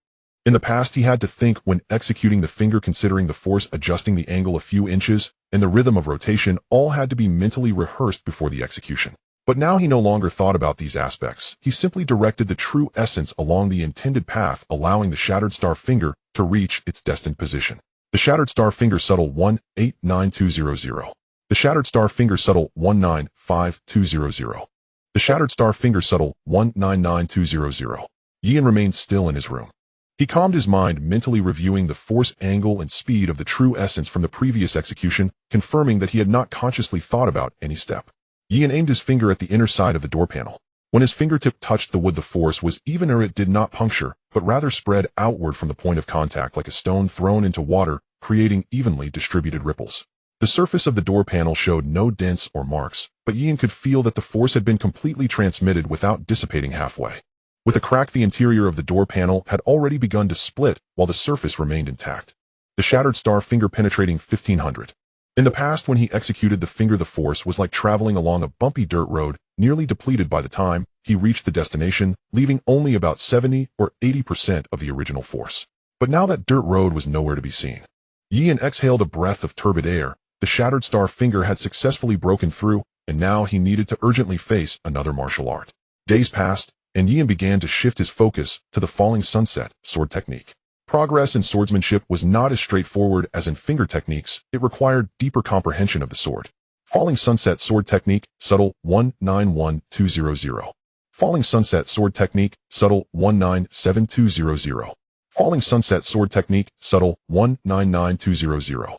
In the past, he had to think when executing the finger, considering the force adjusting the angle a few inches, and the rhythm of rotation all had to be mentally rehearsed before the execution. But now he no longer thought about these aspects. He simply directed the true essence along the intended path, allowing the shattered star finger to reach its destined position. The shattered star finger subtle 189200. The shattered star finger subtle 195200. The shattered star finger subtle 199200. Yan remained still in his room. He calmed his mind, mentally reviewing the force, angle, and speed of the true essence from the previous execution, confirming that he had not consciously thought about any step. Yan aimed his finger at the inner side of the door panel. When his fingertip touched the wood, the force was even, or it did not puncture, but rather spread outward from the point of contact like a stone thrown into water, creating evenly distributed ripples. The surface of the door panel showed no dents or marks, but Yan could feel that the force had been completely transmitted without dissipating halfway. With a crack, the interior of the door panel had already begun to split, while the surface remained intact. The shattered star finger penetrating 1500. In the past, when he executed the finger, the force was like traveling along a bumpy dirt road, nearly depleted by the time he reached the destination, leaving only about 70 or 80% of the original force. But now that dirt road was nowhere to be seen. Yan exhaled a breath of turbid air. The shattered star finger had successfully broken through, and now he needed to urgently face another martial art. Days passed, and Yan began to shift his focus to the falling sunset sword technique. Progress in swordsmanship was not as straightforward as in finger techniques. It required deeper comprehension of the sword. Falling sunset sword technique, subtle 191200. Falling sunset sword technique, subtle 197200. Falling sunset sword technique, subtle 199200.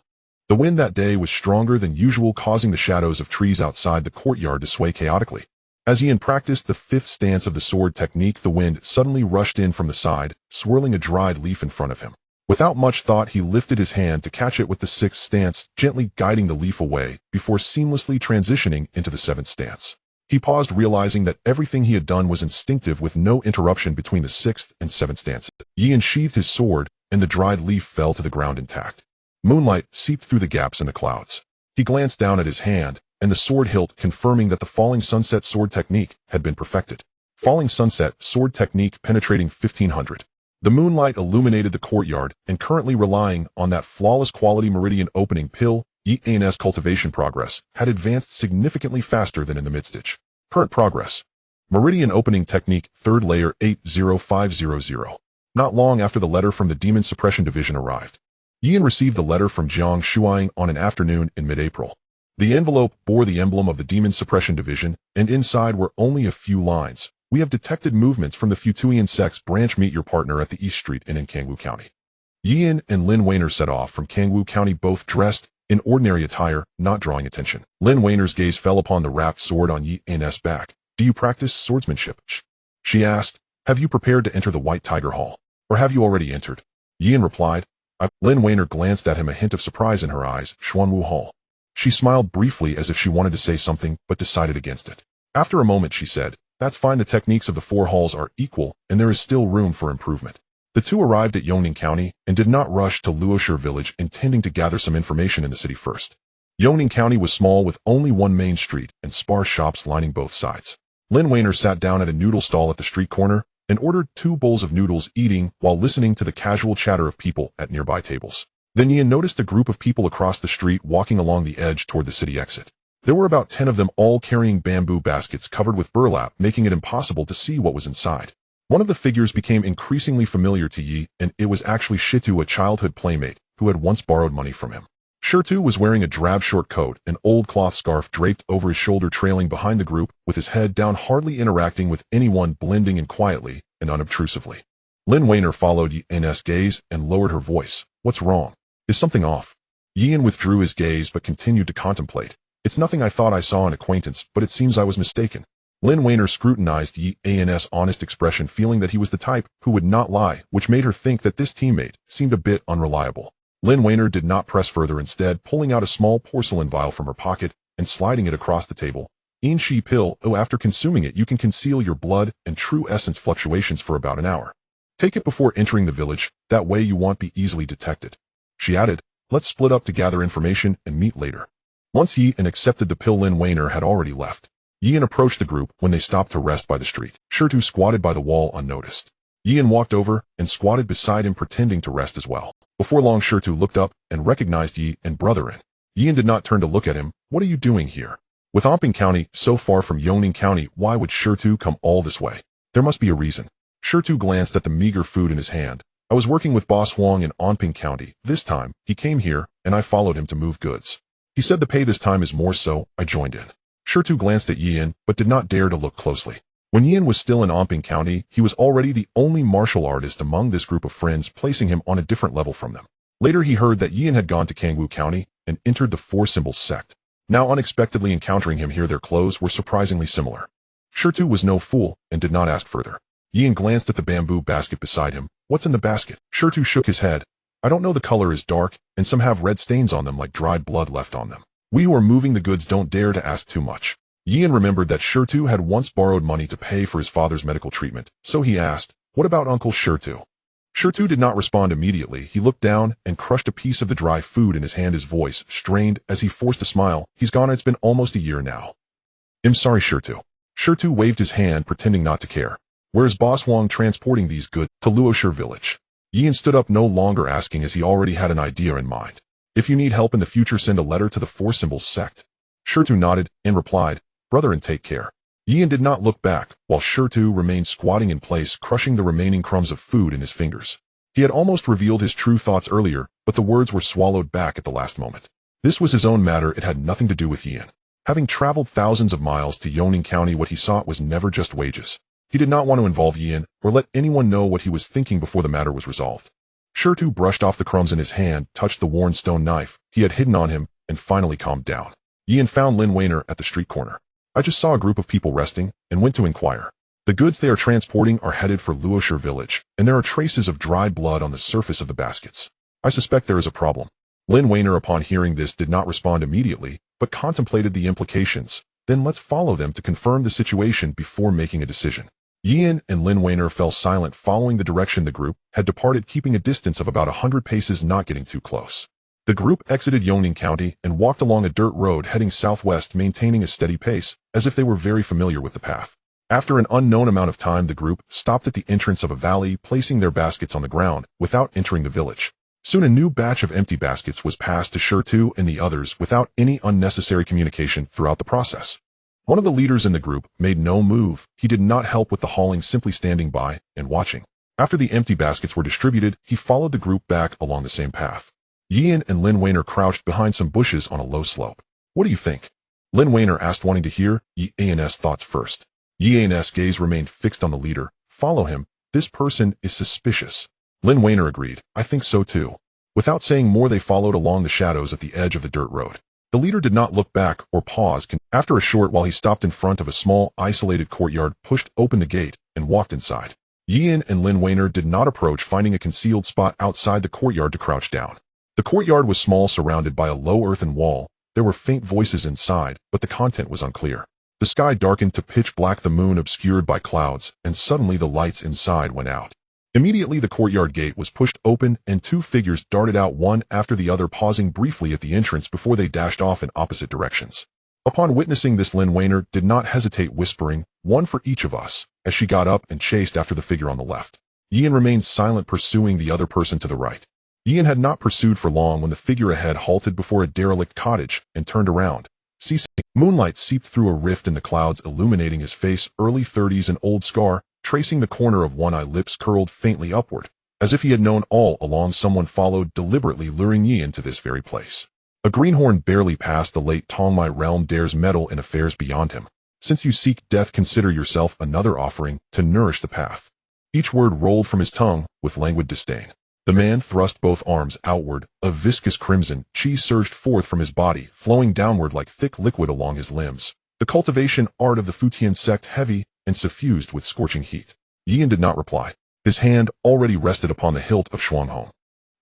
The wind that day was stronger than usual, causing the shadows of trees outside the courtyard to sway chaotically. As Yan practiced the fifth stance of the sword technique, the wind suddenly rushed in from the side, swirling a dried leaf in front of him. Without much thought, he lifted his hand to catch it with the sixth stance, gently guiding the leaf away before seamlessly transitioning into the seventh stance. He paused, realizing that everything he had done was instinctive, with no interruption between the sixth and seventh stances. Yan sheathed his sword, and the dried leaf fell to the ground intact. Moonlight seeped through the gaps in the clouds. He glanced down at his hand, and the sword hilt, confirming that the falling sunset sword technique had been perfected. Falling sunset sword technique penetrating 1500. The moonlight illuminated the courtyard, and currently relying on that flawless quality meridian opening pill, Yan's cultivation progress had advanced significantly faster than in the mid-stage. Current progress. Meridian opening technique, third layer 80500. Not long after the letter from the Demon Suppression Division arrived, Yan received the letter from Jiang Shuang on an afternoon in mid-April. The envelope bore the emblem of the Demon Suppression Division, and inside were only a few lines. We have detected movements from the Futuian Sect's branch. Meet your partner at the East Street Inn in Kangwoo County. Yan and Lin Weiner set off from Kangwoo County, both dressed in ordinary attire, not drawing attention. Lin Weiner's gaze fell upon the wrapped sword on Yan's back. Do you practice swordsmanship? She asked. Have you prepared to enter the White Tiger Hall? Or have you already entered? Yan replied. Lin Weiner glanced at him, a hint of surprise in her eyes. Xuanwu Hall. She smiled briefly as if she wanted to say something, but decided against it. After a moment, she said, That's fine. The techniques of the four halls are equal, and there is still room for improvement. The two arrived at Yongning County and did not rush to Luoshire Village, intending to gather some information in the city first. Yongning County was small, with only one main street and sparse shops lining both sides. Lin Weiner sat down at a noodle stall at the street corner and ordered 2 bowls of noodles, eating while listening to the casual chatter of people at nearby tables. Then Yan noticed a group of people across the street walking along the edge toward the city exit. There were about 10 of them, all carrying bamboo baskets covered with burlap, making it impossible to see what was inside. One of the figures became increasingly familiar to Yi, and it was actually Shitu, a childhood playmate who had once borrowed money from him. Shitu was wearing a drab short coat, an old cloth scarf draped over his shoulder, trailing behind the group with his head down, hardly interacting with anyone, blending in quietly and unobtrusively. Lin Weiner followed Yan's gaze and lowered her voice. What's wrong? Is something off? Yan withdrew his gaze but continued to contemplate. It's nothing. I thought I saw an acquaintance, but it seems I was mistaken. Lin Weiner scrutinized Yan's honest expression, feeling that he was the type who would not lie, which made her think that this teammate seemed a bit unreliable. Lin Weiner did not press further, instead pulling out a small porcelain vial from her pocket and sliding it across the table. In Shi pill, after consuming it you can conceal your blood and true essence fluctuations for about an hour. Take it before entering the village, that way you won't be easily detected. She added, let's split up to gather information and meet later. Once Yi-an accepted the pill, Lin Weiner had already left. Yi-an approached the group when they stopped to rest by the street. Shirtu squatted by the wall unnoticed. Yi-an walked over and squatted beside him, pretending to rest as well. Before long, Shirtu looked up and recognized Yi and brother-in. Yi-an did not turn to look at him. What are you doing here? With Amping County so far from Yongning County, why would Shirtu come all this way? There must be a reason. Shirtu glanced at the meager food in his hand. I was working with Boss Huang in Anping County. This time, he came here, and I followed him to move goods. He said the pay this time is more, so I joined in. Shirtu glanced at Yi-an, but did not dare to look closely. When Yi-an was still in Anping County, he was already the only martial artist among this group of friends, placing him on a different level from them. Later he heard that Yi-an had gone to Kangwu County and entered the Four Symbols sect. Now unexpectedly encountering him here, their clothes were surprisingly similar. Shirtu was no fool and did not ask further. Yi-an glanced at the bamboo basket beside him. What's in the basket? Shirtu shook his head. I don't know, the color is dark, and some have red stains on them like dried blood left on them. We who are moving the goods don't dare to ask too much. Yi-an remembered that Shirtu had once borrowed money to pay for his father's medical treatment, so he asked, what about Uncle Shirtu? Shirtu did not respond immediately. He looked down and crushed a piece of the dry food in his hand, his voice strained as he forced a smile. He's gone, it's been almost a year now. I'm sorry, Shirtu. Shirtu waved his hand, pretending not to care. Where's Boss Wang transporting these goods? To Luoshi village. Yi-an stood up, no longer asking as he already had an idea in mind. If you need help in the future, send a letter to the Four Symbols sect. Shirtu nodded and replied, brother, and take care. Yi-an did not look back, while Shirtu remained squatting in place, crushing the remaining crumbs of food in his fingers. He had almost revealed his true thoughts earlier, but the words were swallowed back at the last moment. This was his own matter, it had nothing to do with Yi-an. Having traveled thousands of miles to Yongning County, what he sought was never just wages. He did not want to involve Yi-an or let anyone know what he was thinking before the matter was resolved. Shirtu brushed off the crumbs in his hand, touched the worn stone knife he had hidden on him, and finally calmed down. Yi-an found Lin Weiner at the street corner. I just saw a group of people resting and went to inquire. The goods they are transporting are headed for Luoshi village, and there are traces of dried blood on the surface of the baskets. I suspect there is a problem. Lin Weiner, upon hearing this, did not respond immediately, but contemplated the implications. Then let's follow them to confirm the situation before making a decision. Yi-an and Lin Weiner fell silent, following the direction the group had departed, keeping a distance of about 100 paces, not getting too close. The group exited Yongning County and walked along a dirt road heading southwest, maintaining a steady pace, as if they were very familiar with the path. After an unknown amount of time, the group stopped at the entrance of a valley, placing their baskets on the ground without entering the village. Soon a new batch of empty baskets was passed to Shirtu and the others without any unnecessary communication throughout the process. One of the leaders in the group made no move. He did not help with the hauling, simply standing by and watching. After the empty baskets were distributed, he followed the group back along the same path. Yi-an and Lin Weiner crouched behind some bushes on a low slope. What do you think? Lin Weiner asked, wanting to hear Yi-an's thoughts first. Yi-an's gaze remained fixed on the leader. Follow him. This person is suspicious. Lin Weiner agreed. I think so too. Without saying more, they followed along the shadows at the edge of the dirt road. The leader did not look back or pause. After a short while, he stopped in front of a small, isolated courtyard, pushed open the gate, and walked inside. Yi-an and Lin Weiner did not approach, finding a concealed spot outside the courtyard to crouch down. The courtyard was small, surrounded by a low earthen wall. There were faint voices inside, but the content was unclear. The sky darkened to pitch black, the moon obscured by clouds, and suddenly the lights inside went out. Immediately the courtyard gate was pushed open and two figures darted out, one after the other, pausing briefly at the entrance before they dashed off in opposite directions. Upon witnessing this, Lin Weiner did not hesitate, whispering, "One for each of us," as she got up and chased after the figure on the left. Yi-an remained silent, pursuing the other person to the right. Yi-an had not pursued for long when the figure ahead halted before a derelict cottage and turned around. Ceasing, moonlight seeped through a rift in the clouds, illuminating his face, early 30s, an old scar, tracing the corner of one eye, lips curled faintly upward. As if he had known all along, someone followed, deliberately luring Yi-an to this very place. A greenhorn barely past the late Tongmai realm dares meddle in affairs beyond him. Since you seek death, consider yourself another offering to nourish the path. Each word rolled from his tongue with languid disdain. The man thrust both arms outward. A viscous crimson chi surged forth from his body, flowing downward like thick liquid along his limbs. The cultivation art of the Futian sect, heavy and suffused with scorching heat. Yi-an did not reply. His hand already rested upon the hilt of xuan.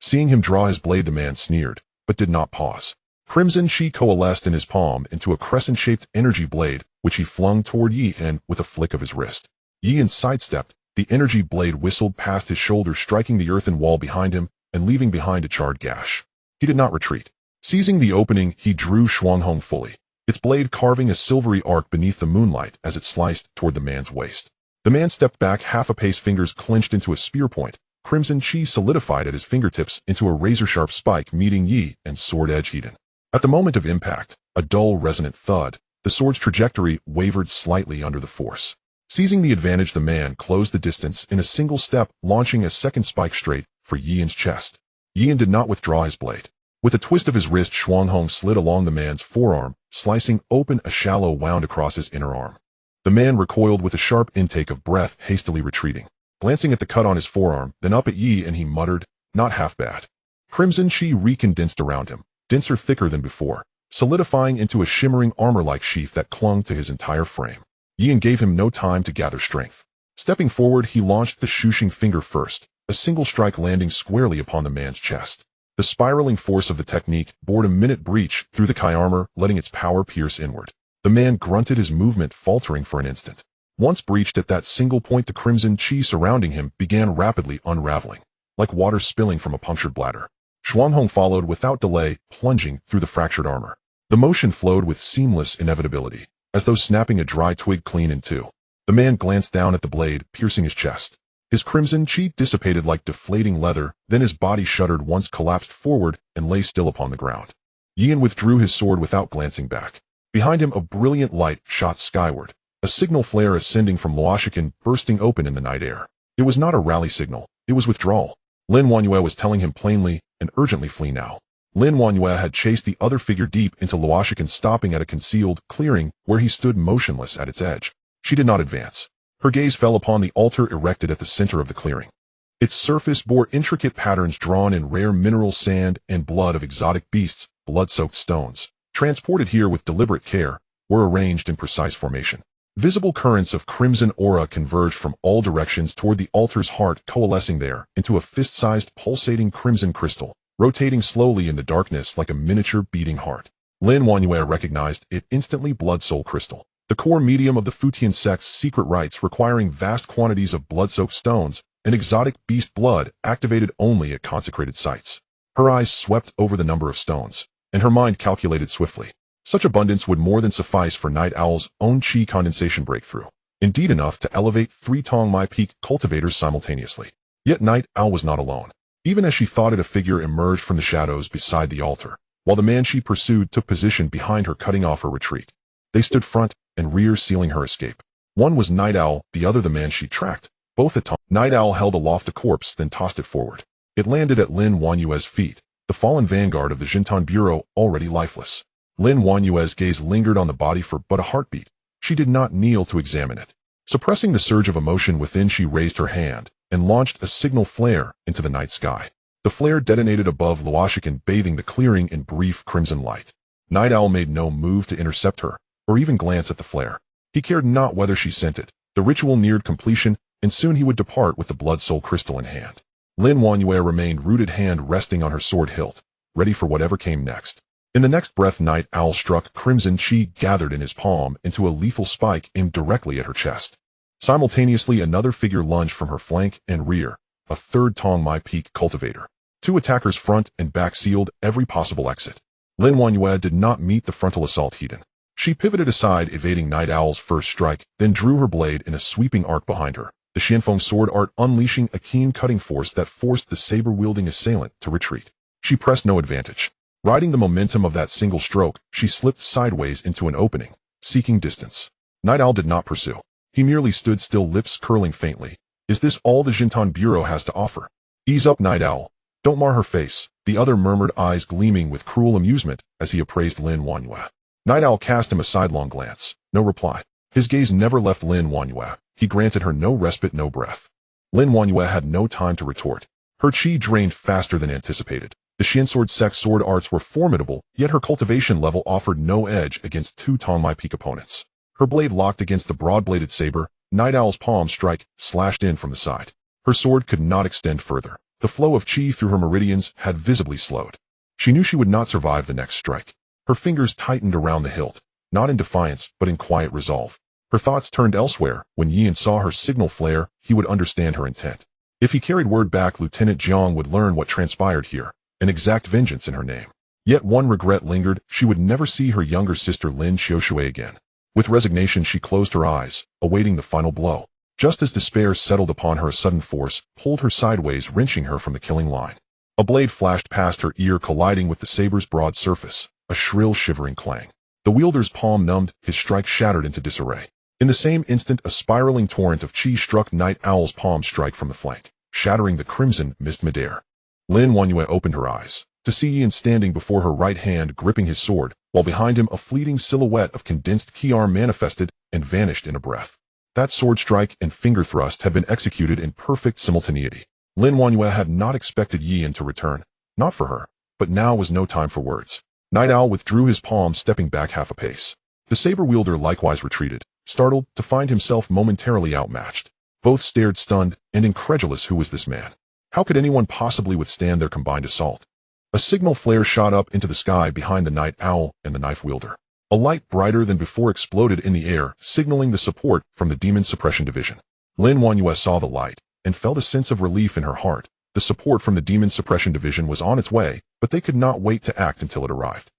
Seeing him draw his blade, the man sneered, but did not pause. Crimson chi coalesced in his palm into a crescent-shaped energy blade, which he flung toward Yi-an with a flick of his wrist. Yi-an sidestepped, The energy blade whistled past his shoulder, striking the earthen wall behind him and leaving behind a charred gash. He did not retreat. Seizing the opening, he drew xuan hong fully, its blade carving a silvery arc beneath the moonlight as it sliced toward the man's waist. The man stepped back half a pace, fingers clenched into a spear point. Crimson chi solidified at his fingertips into a razor-sharp spike, meeting Yi and sword edge Hedon. At the moment of impact, a dull, resonant thud, the sword's trajectory wavered slightly under the force. Seizing the advantage, the man closed the distance in a single step, launching a second spike straight for Yian's chest. Yian did not withdraw his blade. With a twist of his wrist, xuan hong slid along the man's forearm, slicing open a shallow wound across his inner arm. The man recoiled with a sharp intake of breath, hastily retreating. Glancing at the cut on his forearm, then up at Yi, and he muttered, "Not half bad." Crimson chi recondensed around him, denser, thicker than before, solidifying into a shimmering armor-like sheath that clung to his entire frame. Yian gave him no time to gather strength. Stepping forward, he launched the shushing finger first, a single strike landing squarely upon the man's chest. The spiraling force of the technique bored a minute breach through the Kai armor, letting its power pierce inward. The man grunted, his movement faltering for an instant. Once breached at that single point, the crimson chi surrounding him began rapidly unraveling, like water spilling from a punctured bladder. Xuan hong followed without delay, plunging through the fractured armor. The motion flowed with seamless inevitability, as though snapping a dry twig clean in two. The man glanced down at the blade, piercing his chest. His crimson chi dissipated like deflating leather, then his body shuddered, once collapsed forward and lay still upon the ground. Yian withdrew his sword without glancing back. Behind him, a brilliant light shot skyward, a signal flare ascending from Luoshikan, bursting open in the night air. It was not a rally signal, it was withdrawal. Lin Wanyue was telling him plainly and urgently, flee now. Lin Wanyue had chased the other figure deep into Luoshikan, stopping at a concealed clearing where he stood motionless at its edge. She did not advance. Her gaze fell upon the altar erected at the center of the clearing. Its surface bore intricate patterns drawn in rare mineral sand and blood of exotic beasts. Blood-soaked stones, transported here with deliberate care, were arranged in precise formation. Visible currents of crimson aura converged from all directions toward the altar's heart, coalescing there into a fist-sized pulsating crimson crystal, rotating slowly in the darkness like a miniature beating heart. Lin Wanyue recognized it instantly. Blood soul crystal, the core medium of the Futian sect's secret rites, requiring vast quantities of blood-soaked stones and exotic beast blood activated only at consecrated sites. Her eyes swept over the number of stones, and her mind calculated swiftly. Such abundance would more than suffice for Night Owl's own chi condensation breakthrough, indeed enough to elevate 3 Tongmai Peak cultivators simultaneously. Yet Night Owl was not alone. Even as she thought it, a figure emerged from the shadows beside the altar, while the man she pursued took position behind her, cutting off her retreat. They stood front and rear, sealing her escape. One was Night Owl, the other the man she tracked. Both at Night Owl held aloft the corpse, then tossed it forward. It landed at Lin Wanyue's feet, the fallen vanguard of the Jintan Bureau, already lifeless. Lin Wanyue's gaze lingered on the body for but a heartbeat. She did not kneel to examine it. Suppressing the surge of emotion within, she raised her hand and launched a signal flare into the night sky. The flare detonated above Luoshikan, bathing the clearing in brief crimson light. Night Owl made no move to intercept her, or even glance at the flare. He cared not whether she sent it. The ritual neared completion, and soon he would depart with the blood soul crystal in hand. Lin Wanyue remained rooted, hand resting on her sword hilt, ready for whatever came next. In the next breath, Night Owl struck. Crimson chi gathered in his palm into a lethal spike aimed directly at her chest. Simultaneously, another figure lunged from her flank and rear, a third Tongmai Peak cultivator. 2 attackers front and back sealed every possible exit. Lin Wanyue did not meet the frontal assault head-on. She pivoted aside, evading Night Owl's first strike, then drew her blade in a sweeping arc behind her, the Xianfeng sword art unleashing a keen cutting force that forced the saber-wielding assailant to retreat. She pressed no advantage. Riding the momentum of that single stroke, she slipped sideways into an opening, seeking distance. Night Owl did not pursue. He merely stood still, lips curling faintly. Is this all the Jintan Bureau has to offer? Ease up, Night Owl. Don't mar her face, the other murmured, eyes gleaming with cruel amusement as he appraised Lin Wanyue. Night Owl cast him a sidelong glance. No reply. His gaze never left Lin Wanyue. He granted her no respite, no breath. Lin Wanyue had no time to retort. Her chi drained faster than anticipated. The Xiansword sect's sword arts were formidable, yet her cultivation level offered no edge against 2 Tongmai Peak opponents. Her blade locked against the broad-bladed saber. Night Owl's palm strike slashed in from the side. Her sword could not extend further. The flow of chi through her meridians had visibly slowed. She knew she would not survive the next strike. Her fingers tightened around the hilt, not in defiance but in quiet resolve. Her thoughts turned elsewhere. When Yan saw her signal flare, he would understand her intent. If he carried word back, Lieutenant Jiang would learn what transpired here, and exact vengeance in her name. Yet one regret lingered: she would never see her younger sister Lin Xiaoshui again. With resignation she closed her eyes, awaiting the final blow. Just as despair settled upon her, a sudden force pulled her sideways, wrenching her from the killing line. A blade flashed past her ear, colliding with the saber's broad surface, a shrill shivering clang. The wielder's palm numbed, his strike shattered into disarray. In the same instant, a spiraling torrent of chi struck Night Owl's palm strike from the flank, shattering the crimson mist midair. Lin Wanyue opened her eyes to see Yan standing before her, right hand gripping his sword, while behind him a fleeting silhouette of condensed ki arm manifested and vanished in a breath. That sword strike and finger thrust had been executed in perfect simultaneity. Lin Wanyue had not expected Yan to return, not for her, but now was no time for words. Night Owl withdrew his palm, stepping back half a pace. The saber wielder likewise retreated, startled to find himself momentarily outmatched. Both stared stunned and incredulous. Who was this man? How could anyone possibly withstand their combined assault? A signal flare shot up into the sky behind the Night Owl and the knife wielder. A light brighter than before exploded in the air, signaling the support from the Demon Suppression Division. Lin Wanyue saw the light and felt a sense of relief in her heart. The support from the Demon Suppression Division was on its way, but they could not wait to act until it arrived.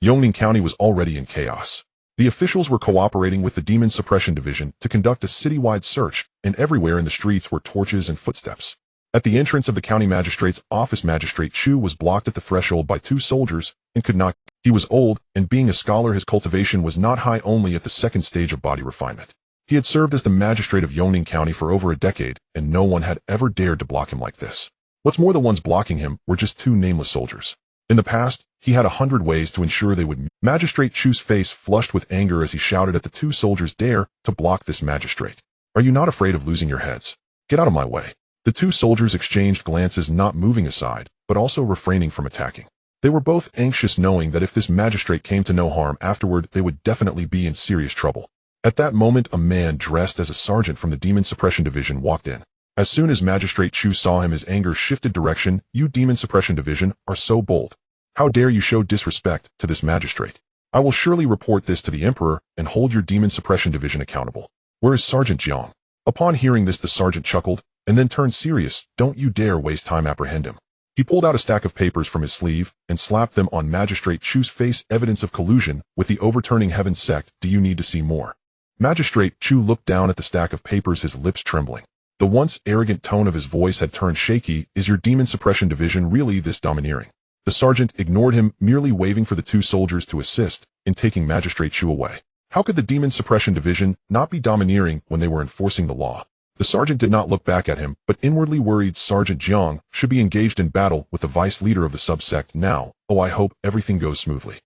Yongning County was already in chaos. The officials were cooperating with the Demon Suppression Division to conduct a citywide search, and everywhere in the streets were torches and footsteps. At the entrance of the county magistrate's office, Magistrate Chu was blocked at the threshold by 2 soldiers and could not. He was old, and being a scholar, his cultivation was not high, only at the 2nd stage of body refinement. He had served as the magistrate of Yongning County for over a decade, and no one had ever dared to block him like this. What's more, the ones blocking him were just 2 nameless soldiers. In the past, he had 100 ways to ensure they would. Magistrate Chu's face flushed with anger as he shouted at the 2 soldiers, "Dare to block this magistrate? Are you not afraid of losing your heads? Get out of my way." The 2 soldiers exchanged glances, not moving aside, but also refraining from attacking. They were both anxious, knowing that if this magistrate came to no harm afterward, they would definitely be in serious trouble. At that moment, a man dressed as a sergeant from the Demon Suppression Division walked in. As soon as Magistrate Chu saw him, his anger shifted direction. "You Demon Suppression Division are so bold. How dare you show disrespect to this magistrate? I will surely report this to the Emperor and hold your Demon Suppression Division accountable. Where is Sergeant Jiang?" Upon hearing this, the sergeant chuckled and then turned serious. "Don't you dare waste time, apprehend him." He pulled out a stack of papers from his sleeve and slapped them on Magistrate Chu's face. "Evidence of collusion with the overturning heaven sect. Do you need to see more?" Magistrate Chu looked down at the stack of papers, his lips trembling. The once arrogant tone of his voice had turned shaky. "Is your Demon Suppression Division really this domineering?" The sergeant ignored him, merely waving for the 2 soldiers to assist in taking Magistrate Chu away. How could the Demon Suppression Division not be domineering when they were enforcing the law? The sergeant did not look back at him, but inwardly worried. Sergeant Jiang should be engaged in battle with the vice leader of the subsect now. "Oh, I hope everything goes smoothly."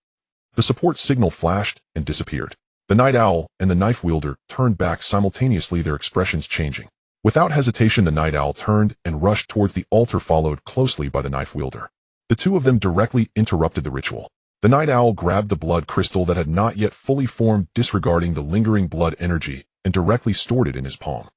The support signal flashed and disappeared. The Night Owl and the knife wielder turned back simultaneously, their expressions changing. Without hesitation, the Night Owl turned and rushed towards the altar, followed closely by the knife wielder. The 2 of them directly interrupted the ritual. The Night Owl grabbed the blood crystal that had not yet fully formed, disregarding the lingering blood energy, and directly stored it in his palm.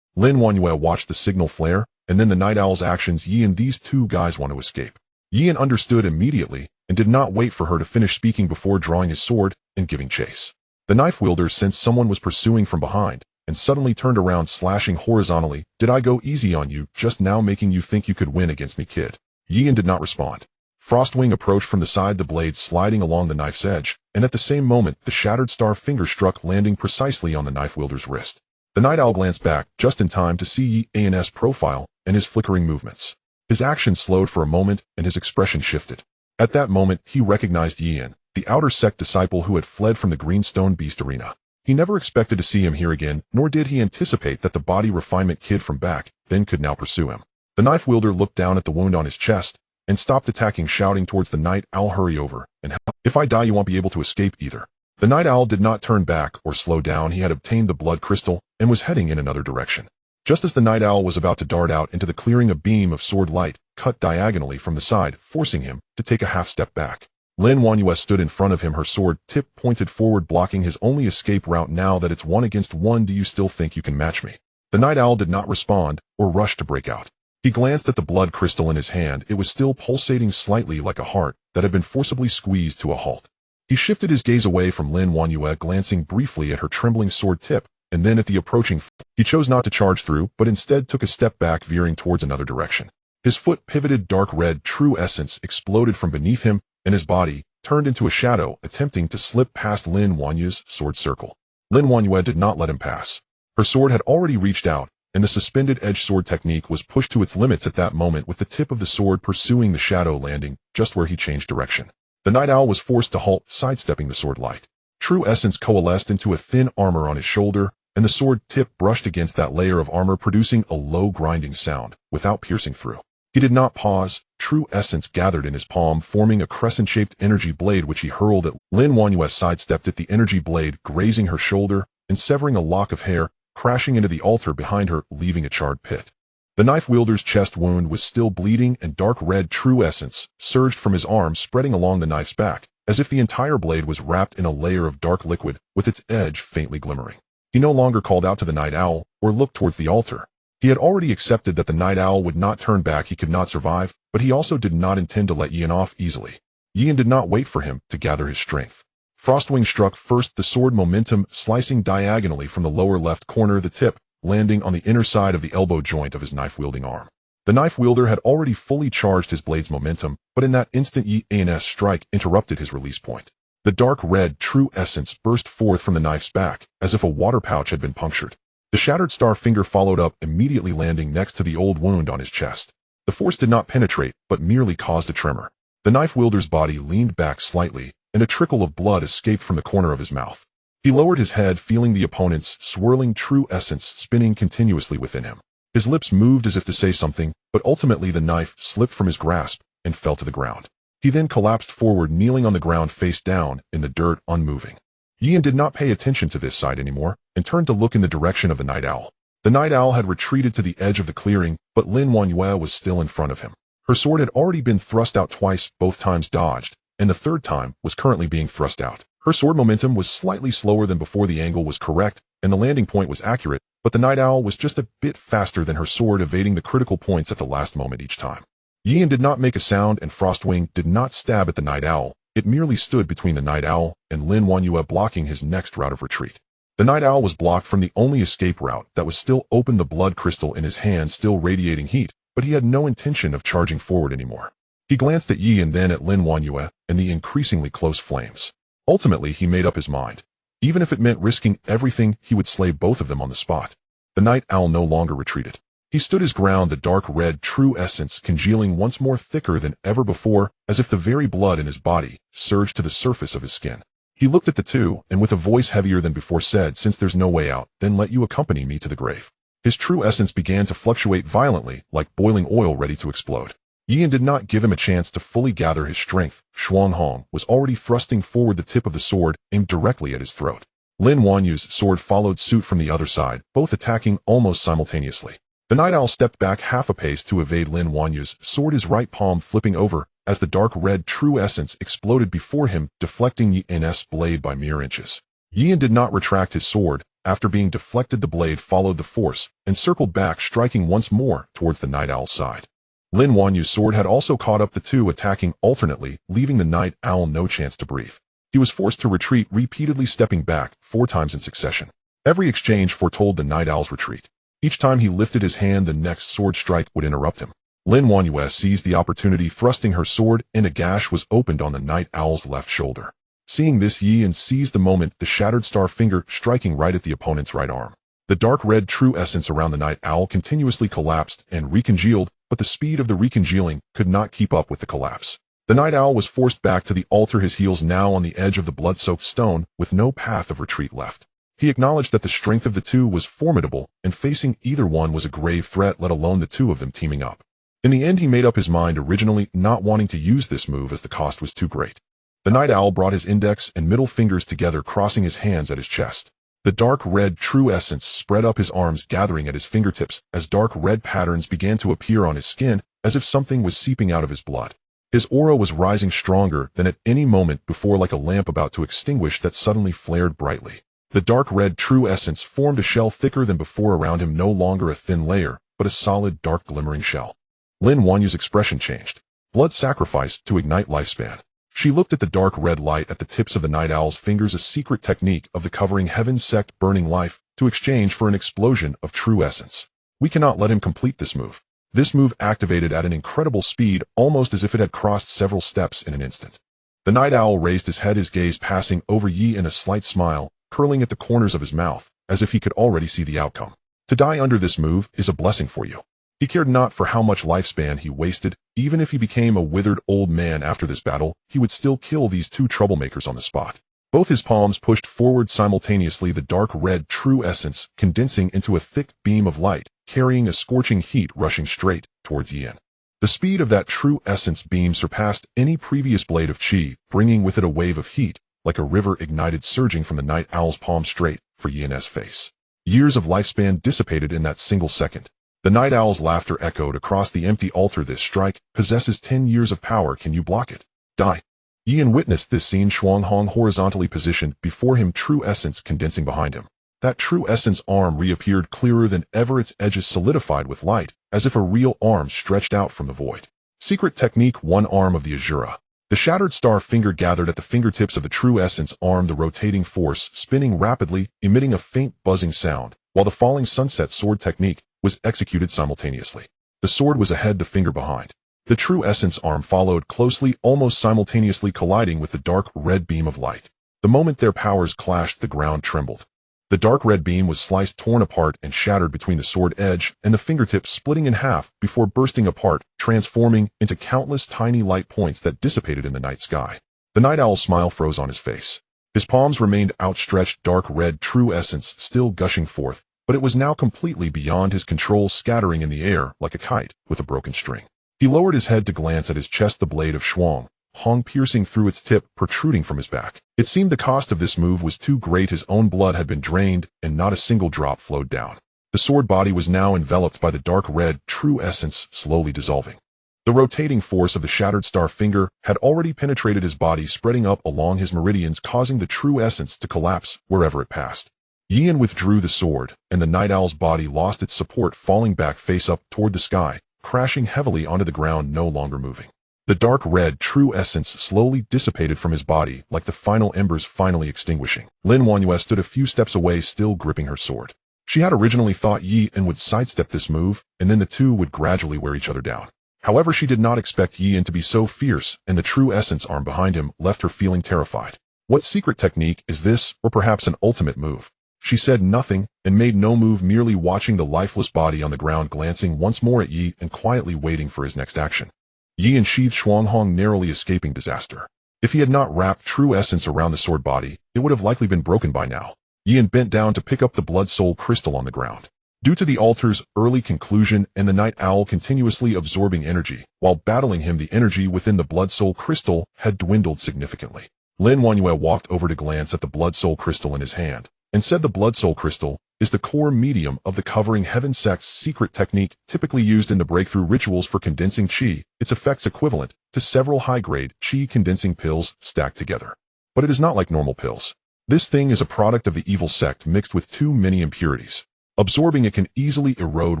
Lin Wanyue watched the signal flare, and then the Night Owl's actions. "Yi and these 2 guys want to escape." Yi understood immediately and did not wait for her to finish speaking before drawing his sword and giving chase. The knife wielder sensed someone was pursuing from behind and suddenly turned around, slashing horizontally. "Did I go easy on you just now, making you think you could win against me, kid?" Yi did not respond. Frostwing approached from the side, the blade sliding along the knife's edge, and at the same moment, the shattered star finger struck, landing precisely on the knife wielder's wrist. The Night Owl glanced back just in time to see Yi An's profile and his flickering movements. His action slowed for a moment, and his expression shifted. At that moment, he recognized Yi, the outer sect disciple who had fled from the Greenstone Beast Arena. He never expected to see him here again, nor did he anticipate that the body refinement kid from back then could now pursue him. The knife wielder looked down at the wound on his chest and stopped attacking, shouting towards the Night Owl, "Hurry over and help. If I die, you won't be able to escape either." The Night Owl did not turn back or slow down. He had obtained the blood crystal and was heading in another direction. Just as the Night Owl was about to dart out into the clearing, a beam of sword light cut diagonally from the side, forcing him to take a half step back. Lin Wanyue stood in front of him, her sword tip pointed forward, blocking his only escape route. "Now that it's 1 against 1, do you still think you can match me?" The Night Owl did not respond or rush to break out. He glanced at the blood crystal in his hand. It was still pulsating slightly, like a heart that had been forcibly squeezed to a halt. He shifted his gaze away from Lin Wanyue, glancing briefly at her trembling sword tip, and then at the approaching he chose not to charge through, but instead took a step back, veering towards another direction. His foot pivoted, dark red true essence exploded from beneath him, and his body turned into a shadow, attempting to slip past Lin Wanyue's sword circle. Lin Wanyue did not let him pass. Her sword had already reached out, and the suspended edge sword technique was pushed to its limits at that moment, with the tip of the sword pursuing the shadow, landing just where he changed direction. The night owl was forced to halt, sidestepping the sword light. True essence coalesced into a thin armor on his shoulder, and the sword tip brushed against that layer of armor, producing a low grinding sound without piercing through. He did not pause. True essence gathered in his palm, forming a crescent-shaped energy blade which he hurled at Lin Wanyue. Sidestepped at the energy blade, grazing her shoulder and severing a lock of hair, crashing into the altar behind her, leaving a charred pit. The knife wielder's chest wound was still bleeding, and dark red true essence surged from his arm, spreading along the knife's back, as if the entire blade was wrapped in a layer of dark liquid, with its edge faintly glimmering. He no longer called out to the night owl or looked towards the altar. He had already accepted that the night owl would not turn back. He could not survive, but he also did not intend to let Yin off easily. Yin did not wait for him to gather his strength. Frostwing struck first, the sword momentum slicing diagonally from the lower left corner, the tip landing on the inner side of the elbow joint of his knife-wielding arm. The knife wielder had already fully charged his blade's momentum, but in that instant Yin's strike interrupted his release point. The dark red true essence burst forth from the knife's back, as if a water pouch had been punctured. The shattered star finger followed up, immediately landing next to the old wound on his chest. The force did not penetrate, but merely caused a tremor. The knife wielder's body leaned back slightly, and a trickle of blood escaped from the corner of his mouth. He lowered his head, feeling the opponent's swirling true essence spinning continuously within him. His lips moved as if to say something, but ultimately the knife slipped from his grasp and fell to the ground. He then collapsed forward, kneeling on the ground face down in the dirt, unmoving. Yin did not pay attention to this side anymore, and turned to look in the direction of the night owl. The night owl had retreated to the edge of the clearing, but Lin Wanyue was still in front of him. Her sword had already been thrust out twice, both times dodged, and the third time was currently being thrust out. Her sword momentum was slightly slower than before, the angle was correct, and the landing point was accurate, but the night owl was just a bit faster than her sword, evading the critical points at the last moment each time. Yin did not make a sound, and Frostwing did not stab at the night owl. It merely stood between the night owl and Lin Wanyue, blocking his next route of retreat. The night owl was blocked from the only escape route that was still open, the blood crystal in his hand still radiating heat, but he had no intention of charging forward anymore. He glanced at Yi and then at Lin Wanyue and the increasingly close flames. Ultimately, he made up his mind. Even if it meant risking everything, he would slay both of them on the spot. The night owl no longer retreated. He stood his ground, the dark red true essence congealing once more, thicker than ever before, as if the very blood in his body surged to the surface of his skin. He looked at the two, and with a voice heavier than before said, "Since there's no way out, then let you accompany me to the grave." His true essence began to fluctuate violently, like boiling oil ready to explode. Yin did not give him a chance to fully gather his strength. Shuang Hong was already thrusting forward, the tip of the sword aimed directly at his throat. Lin Wanyue's sword followed suit from the other side, both attacking almost simultaneously. The night owl stepped back half a pace to evade Lin Wanyue's sword, his right palm flipping over as the dark red true essence exploded before him, deflecting Yin's blade by mere inches. Yin did not retract his sword. After being deflected, the blade followed the force and circled back, striking once more towards the night owl's side. Lin Wanyue's sword had also caught up, the two attacking alternately, leaving the night owl no chance to breathe. He was forced to retreat, repeatedly stepping back 4 times in succession. Every exchange foretold the night owl's retreat. Each time he lifted his hand, the next sword strike would interrupt him. Lin Wanyue seized the opportunity, thrusting her sword, and a gash was opened on the night owl's left shoulder. Seeing this, Yin seized the moment, the shattered star finger striking right at the opponent's right arm. The dark red true essence around the night owl continuously collapsed and recongealed, but the speed of the recongealing could not keep up with the collapse. The night owl was forced back to the altar, his heels now on the edge of the blood-soaked stone, with no path of retreat left. He acknowledged that the strength of the two was formidable, and facing either one was a grave threat, let alone the two of them teaming up. In the end, he made up his mind, originally not wanting to use this move as the cost was too great. The night owl brought his index and middle fingers together, crossing his hands at his chest. The dark red true essence spread up his arms, gathering at his fingertips as dark red patterns began to appear on his skin, as if something was seeping out of his blood. His aura was rising stronger than at any moment before, like a lamp about to extinguish that suddenly flared brightly. The dark red true essence formed a shell thicker than before around him, no longer a thin layer, but a solid, dark, glimmering shell. Lin Wanyue's expression changed. Blood sacrificed to ignite lifespan. She looked at the dark red light at the tips of the night owl's fingers, a secret technique of the covering heaven sect burning life to exchange for an explosion of true essence. We cannot let him complete this move. This move activated at an incredible speed, almost as if it had crossed several steps in an instant. The night owl raised his head, his gaze passing over Yi in a slight smile, curling at the corners of his mouth, as if he could already see the outcome. To die under this move is a blessing for you. He cared not for how much lifespan he wasted. Even if he became a withered old man after this battle, he would still kill these two troublemakers on the spot. Both his palms pushed forward simultaneously, the dark red true essence condensing into a thick beam of light, carrying a scorching heat rushing straight towards Yin. The speed of that true essence beam surpassed any previous blade of chi, bringing with it a wave of heat, like a river ignited surging from the night owl's palm straight for Yin's face. Years of lifespan dissipated in that single second. The night owl's laughter echoed across the empty altar. This strike possesses 10 years of power. Can you block it? Die. Yin witnessed this scene, Xuan Hong horizontally positioned before him, true essence condensing behind him. That true essence arm reappeared clearer than ever, its edges solidified with light, as if a real arm stretched out from the void. Secret technique, one arm of the Azura. The shattered star finger gathered at the fingertips of the true essence arm, the rotating force spinning rapidly, emitting a faint buzzing sound, while the falling sunset sword technique was executed simultaneously. The sword was ahead, the finger behind. The true essence arm followed closely, almost simultaneously colliding with the dark red beam of light. The moment their powers clashed, the ground trembled. The dark red beam was sliced, torn apart, and shattered between the sword edge and the fingertips, splitting in half before bursting apart, transforming into countless tiny light points that dissipated in the night sky. The night owl's smile froze on his face. His palms remained outstretched, dark red true essence still gushing forth, but it was now completely beyond his control, scattering in the air like a kite with a broken string. He lowered his head to glance at his chest, the blade of Xuan Hong piercing through its tip, protruding from his back. It seemed the cost of this move was too great. His own blood had been drained, and not a single drop flowed down. The sword body was now enveloped by the dark red true essence, slowly dissolving. The rotating force of the shattered star finger had already penetrated his body, spreading up along his meridians, causing the true essence to collapse wherever it passed. Yin withdrew the sword, and the night owl's body lost its support, falling back face up toward the sky, crashing heavily onto the ground, no longer moving. The dark red true essence slowly dissipated from his body, like the final embers finally extinguishing. Lin Wanyue stood a few steps away, still gripping her sword. She had originally thought Yin would sidestep this move, and then the two would gradually wear each other down. However, she did not expect Yin to be so fierce, and the true essence arm behind him left her feeling terrified. What secret technique is this, or perhaps an ultimate move? She said nothing, and made no move, merely watching the lifeless body on the ground, glancing once more at Yi and quietly waiting for his next action. Yi unsheathed Xuan Hong, narrowly escaping disaster. If he had not wrapped true essence around the sword body, it would have likely been broken by now. Yi bent down to pick up the blood soul crystal on the ground. Due to the altar's early conclusion and the night owl continuously absorbing energy, while battling him, the energy within the blood soul crystal had dwindled significantly. Lin Wanyue walked over to glance at the blood soul crystal in his hand, and said the blood soul crystal is the core medium of the covering heaven sect's secret technique, typically used in the breakthrough rituals for condensing chi, its effects equivalent to several high-grade chi condensing pills stacked together. But it is not like normal pills. This thing is a product of the evil sect mixed with too many impurities. Absorbing it can easily erode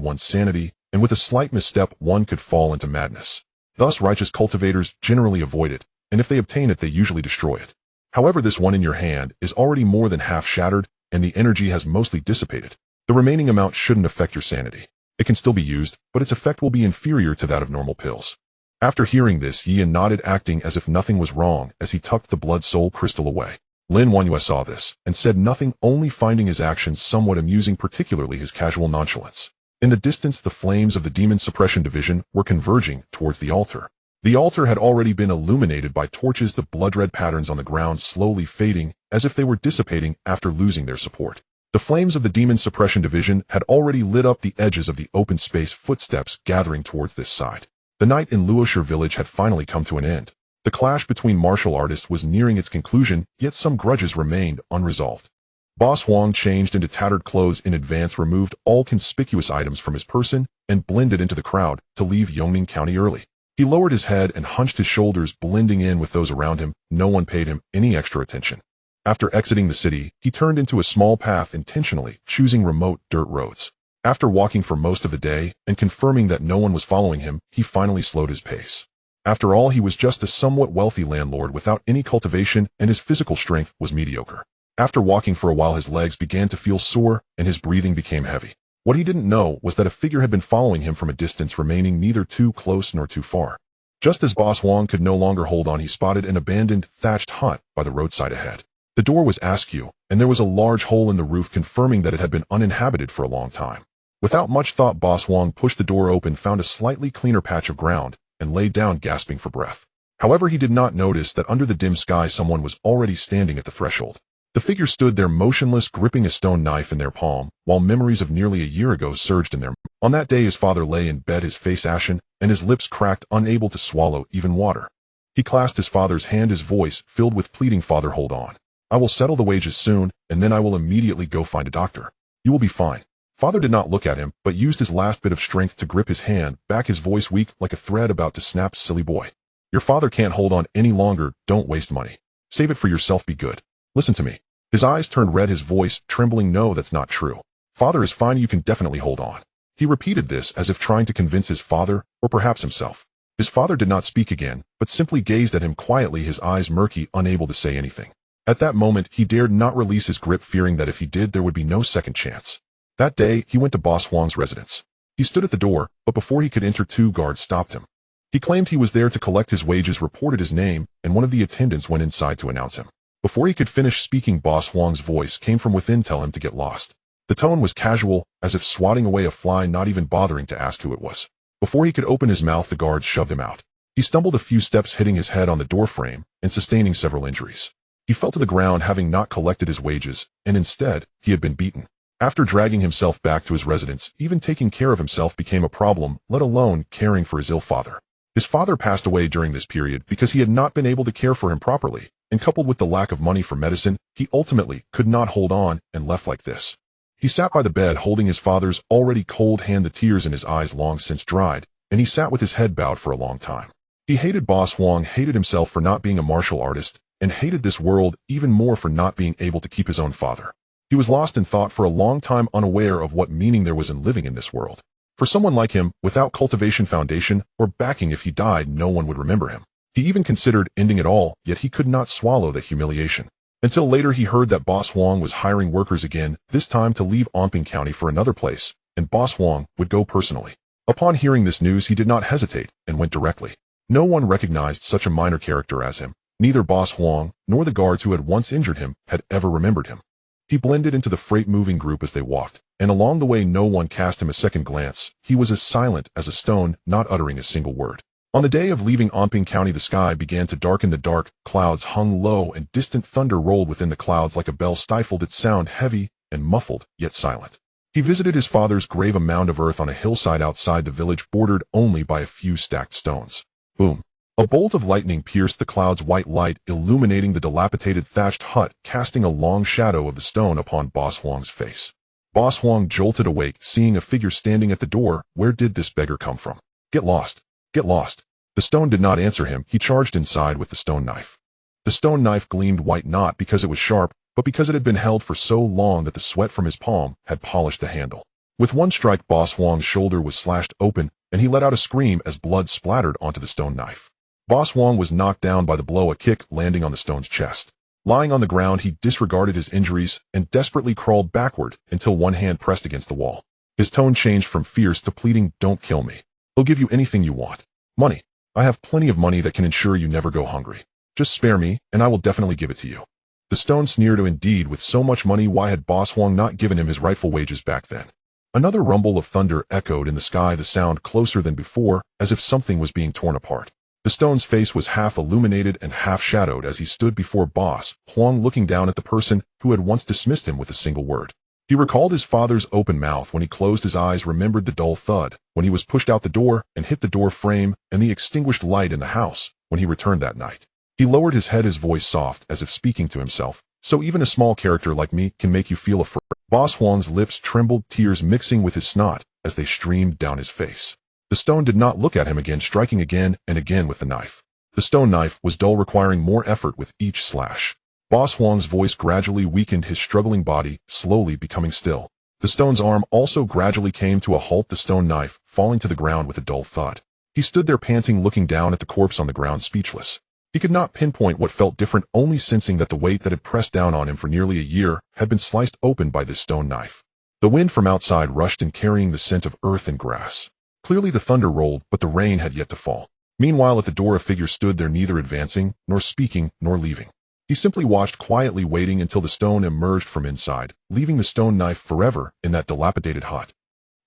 one's sanity, and with a slight misstep one could fall into madness. Thus righteous cultivators generally avoid it, and if they obtain it they usually destroy it. However, this one in your hand is already more than half shattered, and the energy has mostly dissipated. The remaining amount shouldn't affect your sanity. It can still be used, but its effect will be inferior to that of normal pills. After hearing this, Yin nodded, acting as if nothing was wrong as he tucked the blood soul crystal away. Lin Wanyue saw this, and said nothing, only finding his actions somewhat amusing, particularly his casual nonchalance. In the distance, the flames of the Demon Suppression Division were converging towards the altar. The altar had already been illuminated by torches, the blood-red patterns on the ground slowly fading, as if they were dissipating after losing their support. The flames of the Demon Suppression Division had already lit up the edges of the open space, footsteps gathering towards this side. The night in Luoshi village had finally come to an end. The clash between martial artists was nearing its conclusion, yet some grudges remained unresolved. Boss Huang changed into tattered clothes in advance, removed all conspicuous items from his person, and blended into the crowd to leave Yongning County early. He lowered his head and hunched his shoulders, blending in with those around him. No one paid him any extra attention. After exiting the city, he turned into a small path, intentionally choosing remote dirt roads. After walking for most of the day and confirming that no one was following him, he finally slowed his pace. After all, he was just a somewhat wealthy landlord without any cultivation, and his physical strength was mediocre. After walking for a while, his legs began to feel sore, and his breathing became heavy. What he didn't know was that a figure had been following him from a distance, remaining neither too close nor too far. Just as Boss Huang could no longer hold on, he spotted an abandoned, thatched hut by the roadside ahead. The door was askew, and there was a large hole in the roof confirming that it had been uninhabited for a long time. Without much thought, Boss Huang pushed the door open, found a slightly cleaner patch of ground, and lay down, gasping for breath. However, he did not notice that under the dim sky someone was already standing at the threshold. The figure stood there motionless, gripping a stone knife in their palm, while memories of nearly a year ago surged in their mind. On that day his father lay in bed, his face ashen, and his lips cracked, unable to swallow even water. He clasped his father's hand, his voice filled with pleading, "Father, hold on. I will settle the wages soon, and then I will immediately go find a doctor. You will be fine." Father did not look at him, but used his last bit of strength to grip his hand back, his voice weak like a thread about to snap. "Silly boy. Your father can't hold on any longer. Don't waste money. Save it for yourself. Be good. Listen to me." His eyes turned red, his voice trembling. "No, that's not true. Father is fine. You can definitely hold on." He repeated this as if trying to convince his father, or perhaps himself. His father did not speak again, but simply gazed at him quietly, his eyes murky, unable to say anything. At that moment, he dared not release his grip, fearing that if he did, there would be no second chance. That day, he went to Boss Huang's residence. He stood at the door, but before he could enter, 2 guards stopped him. He claimed he was there to collect his wages, reported his name, and one of the attendants went inside to announce him. Before he could finish speaking, Boss Huang's voice came from within, "Tell him to get lost." The tone was casual, as if swatting away a fly, not even bothering to ask who it was. Before he could open his mouth, the guards shoved him out. He stumbled a few steps, hitting his head on the doorframe and sustaining several injuries. He fell to the ground, having not collected his wages, and instead, he had been beaten. After dragging himself back to his residence, even taking care of himself became a problem, let alone caring for his ill father. His father passed away during this period because he had not been able to care for him properly, and coupled with the lack of money for medicine, he ultimately could not hold on and left like this. He sat by the bed holding his father's already cold hand, the tears in his eyes long since dried, and he sat with his head bowed for a long time. He hated Boss Huang, hated himself for not being a martial artist, and hated this world even more for not being able to keep his own father. He was lost in thought for a long time, unaware of what meaning there was in living in this world. For someone like him, without cultivation foundation or backing, if he died, no one would remember him. He even considered ending it all, yet he could not swallow the humiliation. Until later he heard that Boss Huang was hiring workers again, this time to leave Anping County for another place, and Boss Huang would go personally. Upon hearing this news, he did not hesitate and went directly. No one recognized such a minor character as him. Neither Boss Huang nor the guards who had once injured him had ever remembered him. He blended into the freight-moving group as they walked, and along the way no one cast him a second glance. He was as silent as a stone, not uttering a single word. On the day of leaving Anping County, the sky began to darken. The dark clouds hung low, and distant thunder rolled within the clouds like a bell, stifled its sound, heavy and muffled, yet silent. He visited his father's grave, a mound of earth on a hillside outside the village, bordered only by a few stacked stones. Boom! A bolt of lightning pierced the clouds, white light illuminating the dilapidated thatched hut, casting a long shadow of the stone upon Boss Huang's face. Boss Huang jolted awake, seeing a figure standing at the door. Where did this beggar come from? "Get lost! Get lost!" The stone did not answer him. He charged inside with the stone knife. The stone knife gleamed white, not because it was sharp, but because it had been held for so long that the sweat from his palm had polished the handle. With one strike, Boss Huang's shoulder was slashed open, and he let out a scream as blood splattered onto the stone knife. Boss Huang was knocked down by the blow, a kick landing on the stone's chest. Lying on the ground, he disregarded his injuries and desperately crawled backward until one hand pressed against the wall. His tone changed from fierce to pleading. "Don't kill me. I'll give you anything you want. Money. I have plenty of money that can ensure you never go hungry. Just spare me, and I will definitely give it to you." The stone sneered. Indeed, with so much money, why had Boss Huang not given him his rightful wages back then? Another rumble of thunder echoed in the sky, the sound closer than before, as if something was being torn apart. The stone's face was half illuminated and half shadowed as he stood before Boss Huang, looking down at the person who had once dismissed him with a single word. He recalled his father's open mouth when he closed his eyes, remembered the dull thud when he was pushed out the door and hit the door frame, and the extinguished light in the house when he returned that night. He lowered his head, his voice soft as if speaking to himself. "So even a small character like me can make you feel afraid." Boss Huang's lips trembled, tears mixing with his snot as they streamed down his face. The stone did not look at him again, striking again and again with the knife. The stone knife was dull, requiring more effort with each slash. Boss Huang's voice gradually weakened, his struggling body slowly becoming still. The stone's arm also gradually came to a halt, the stone knife falling to the ground with a dull thud. He stood there panting, looking down at the corpse on the ground, speechless. He could not pinpoint what felt different, only sensing that the weight that had pressed down on him for nearly a year had been sliced open by this stone knife. The wind from outside rushed in, carrying the scent of earth and grass. Clearly the thunder rolled, but the rain had yet to fall. Meanwhile, at the door a figure stood there, neither advancing, nor speaking, nor leaving. He simply watched quietly, waiting until the stone emerged from inside, leaving the stone knife forever in that dilapidated hut.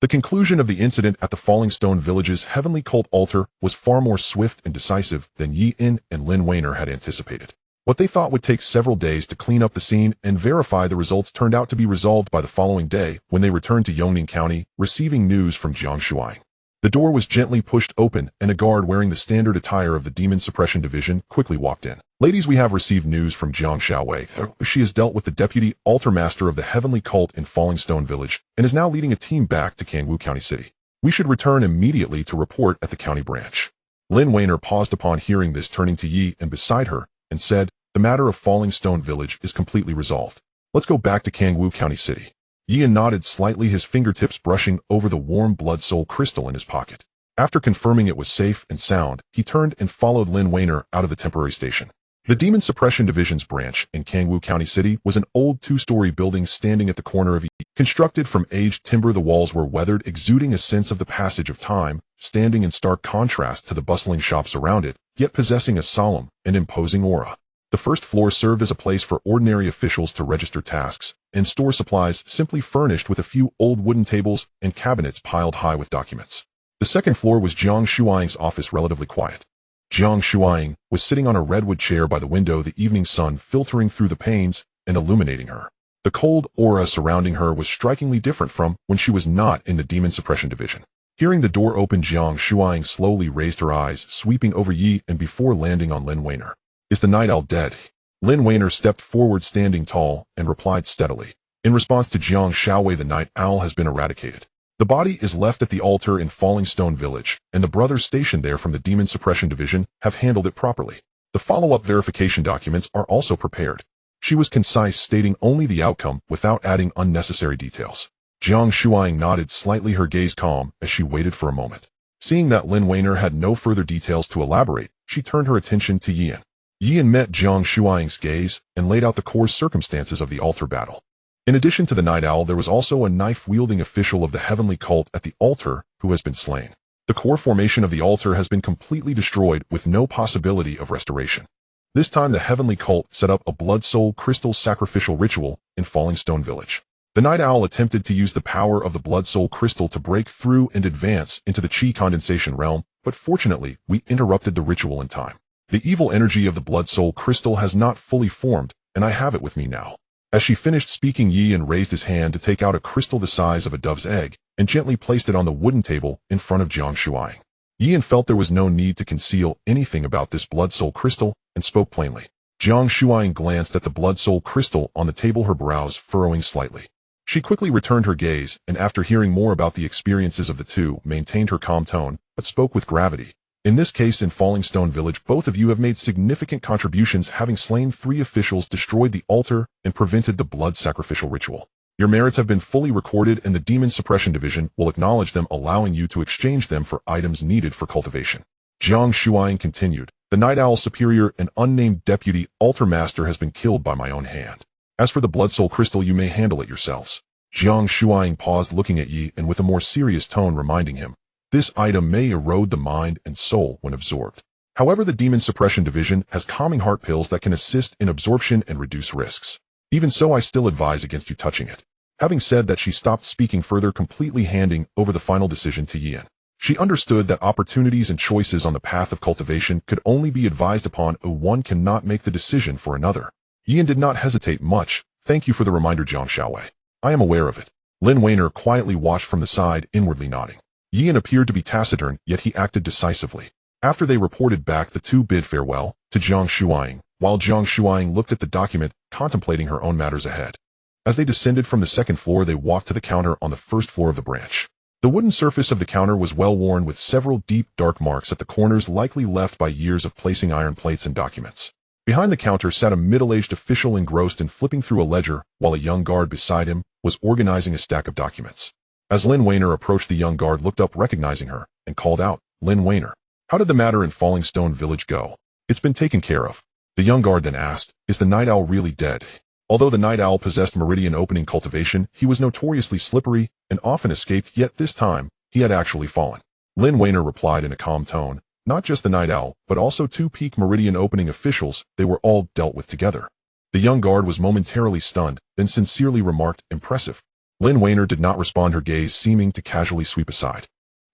The conclusion of the incident at the Falling Stone Village's heavenly cult altar was far more swift and decisive than Yi-In and Lin Weiner had anticipated. What they thought would take several days to clean up the scene and verify the results turned out to be resolved by the following day when they returned to Yongning County, receiving news from Jiangshuang. The door was gently pushed open, and a guard wearing the standard attire of the Demon Suppression Division quickly walked in. "Ladies, we have received news from Jiang Xiaowei. She has dealt with the deputy altar master of the heavenly cult in Falling Stone Village and is now leading a team back to Kangwu County City. We should return immediately to report at the county branch." Lin Weiner paused upon hearing this, turning to Yi and beside her, and said, "The matter of Falling Stone Village is completely resolved. Let's go back to Kangwu County City." Yi-In nodded slightly, his fingertips brushing over the warm blood soul crystal in his pocket. After confirming it was safe and sound, he turned and followed Lin Weiner out of the temporary station. The Demon Suppression Division's branch in Kangwu County City was an old two-story building standing at the corner of constructed from aged timber. The walls were weathered, exuding a sense of the passage of time, standing in stark contrast to the bustling shops around it, yet possessing a solemn and imposing aura. The first floor served as a place for ordinary officials to register tasks and store supplies, simply furnished with a few old wooden tables and cabinets piled high with documents. The second floor was Jiang Shuang's office, relatively quiet. Jiang Shuang was sitting on a redwood chair by the window, the evening sun filtering through the panes and illuminating her. The cold aura surrounding her was strikingly different from when she was not in the Demon Suppression Division. Hearing the door open, Jiang Shuang slowly raised her eyes, sweeping over Yi and before landing on Lin Weiner. "Is the night owl dead?" Lin Weiner stepped forward, standing tall, and replied steadily. In response to Jiang Xiaowei, "The night owl has been eradicated. The body is left at the altar in Falling Stone Village, and the brothers stationed there from the Demon Suppression Division have handled it properly. The follow-up verification documents are also prepared." She was concise, stating only the outcome without adding unnecessary details. Jiang Shuang nodded slightly, her gaze calm as she waited for a moment. Seeing that Lin Weiner had no further details to elaborate, she turned her attention to Yi-In. Yi-In met Jiang Shuang's gaze and laid out the core circumstances of the altar battle. In addition to the night owl, there was also a knife-wielding official of the heavenly cult at the altar who has been slain. The core formation of the altar has been completely destroyed with no possibility of restoration. This time the heavenly cult set up a blood soul crystal sacrificial ritual in Falling Stone Village. The night owl attempted to use the power of the blood soul crystal to break through and advance into the chi condensation realm, but fortunately we interrupted the ritual in time. The evil energy of the blood soul crystal has not fully formed, and I have it with me now. As she finished speaking, Yi-In raised his hand to take out a crystal the size of a dove's egg and gently placed it on the wooden table in front of Jiang Shuang. Yi-In felt there was no need to conceal anything about this blood soul crystal and spoke plainly. Jiang Shuang glanced at the blood soul crystal on the table, her brows furrowing slightly. She quickly returned her gaze, and after hearing more about the experiences of the two, maintained her calm tone, but spoke with gravity. "In this case, in Falling Stone Village, both of you have made significant contributions, having slain 3 officials, destroyed the altar, and prevented the blood sacrificial ritual. Your merits have been fully recorded, and the Demon Suppression Division will acknowledge them, allowing you to exchange them for items needed for cultivation." Jiang Shuang continued, "The Night Owl Superior, an unnamed deputy altar master, has been killed by my own hand. As for the blood soul crystal, you may handle it yourselves." Jiang Shuang paused, looking at Yi, and with a more serious tone reminding him, "This item may erode the mind and soul when absorbed. However, the Demon Suppression Division has calming heart pills that can assist in absorption and reduce risks. Even so, I still advise against you touching it." Having said that, she stopped speaking further, completely handing over the final decision to Yi-In. She understood that opportunities and choices on the path of cultivation could only be advised upon, one cannot make the decision for another. Yi-In did not hesitate much. "Thank you for the reminder, Jiang Xiaowei. I am aware of it." Lin Weiner quietly watched from the side, inwardly nodding. Yi-In appeared to be taciturn, yet he acted decisively. After they reported back, the two bid farewell to Jiang Shuang, while Jiang Shuang looked at the document, contemplating her own matters ahead. As they descended from the second floor, they walked to the counter on the first floor of the branch. The wooden surface of the counter was well worn, with several deep, dark marks at the corners, likely left by years of placing iron plates and documents. Behind the counter sat a middle-aged official, engrossed in flipping through a ledger, while a young guard beside him was organizing a stack of documents. As Lin Weiner approached, the young guard looked up, recognizing her, and called out, "Lin Weiner." How did the matter in Falling Stone Village go? It's been taken care of. The young guard then asked, is the night owl really dead? Although the night owl possessed meridian opening cultivation, he was notoriously slippery and often escaped, yet this time, he had actually fallen. Lin Wainer replied in a calm tone, not just the night owl, but also 2 peak meridian opening officials, they were all dealt with together. The young guard was momentarily stunned, then sincerely remarked, impressive. Lin Wainer did not respond, her gaze seeming to casually sweep aside.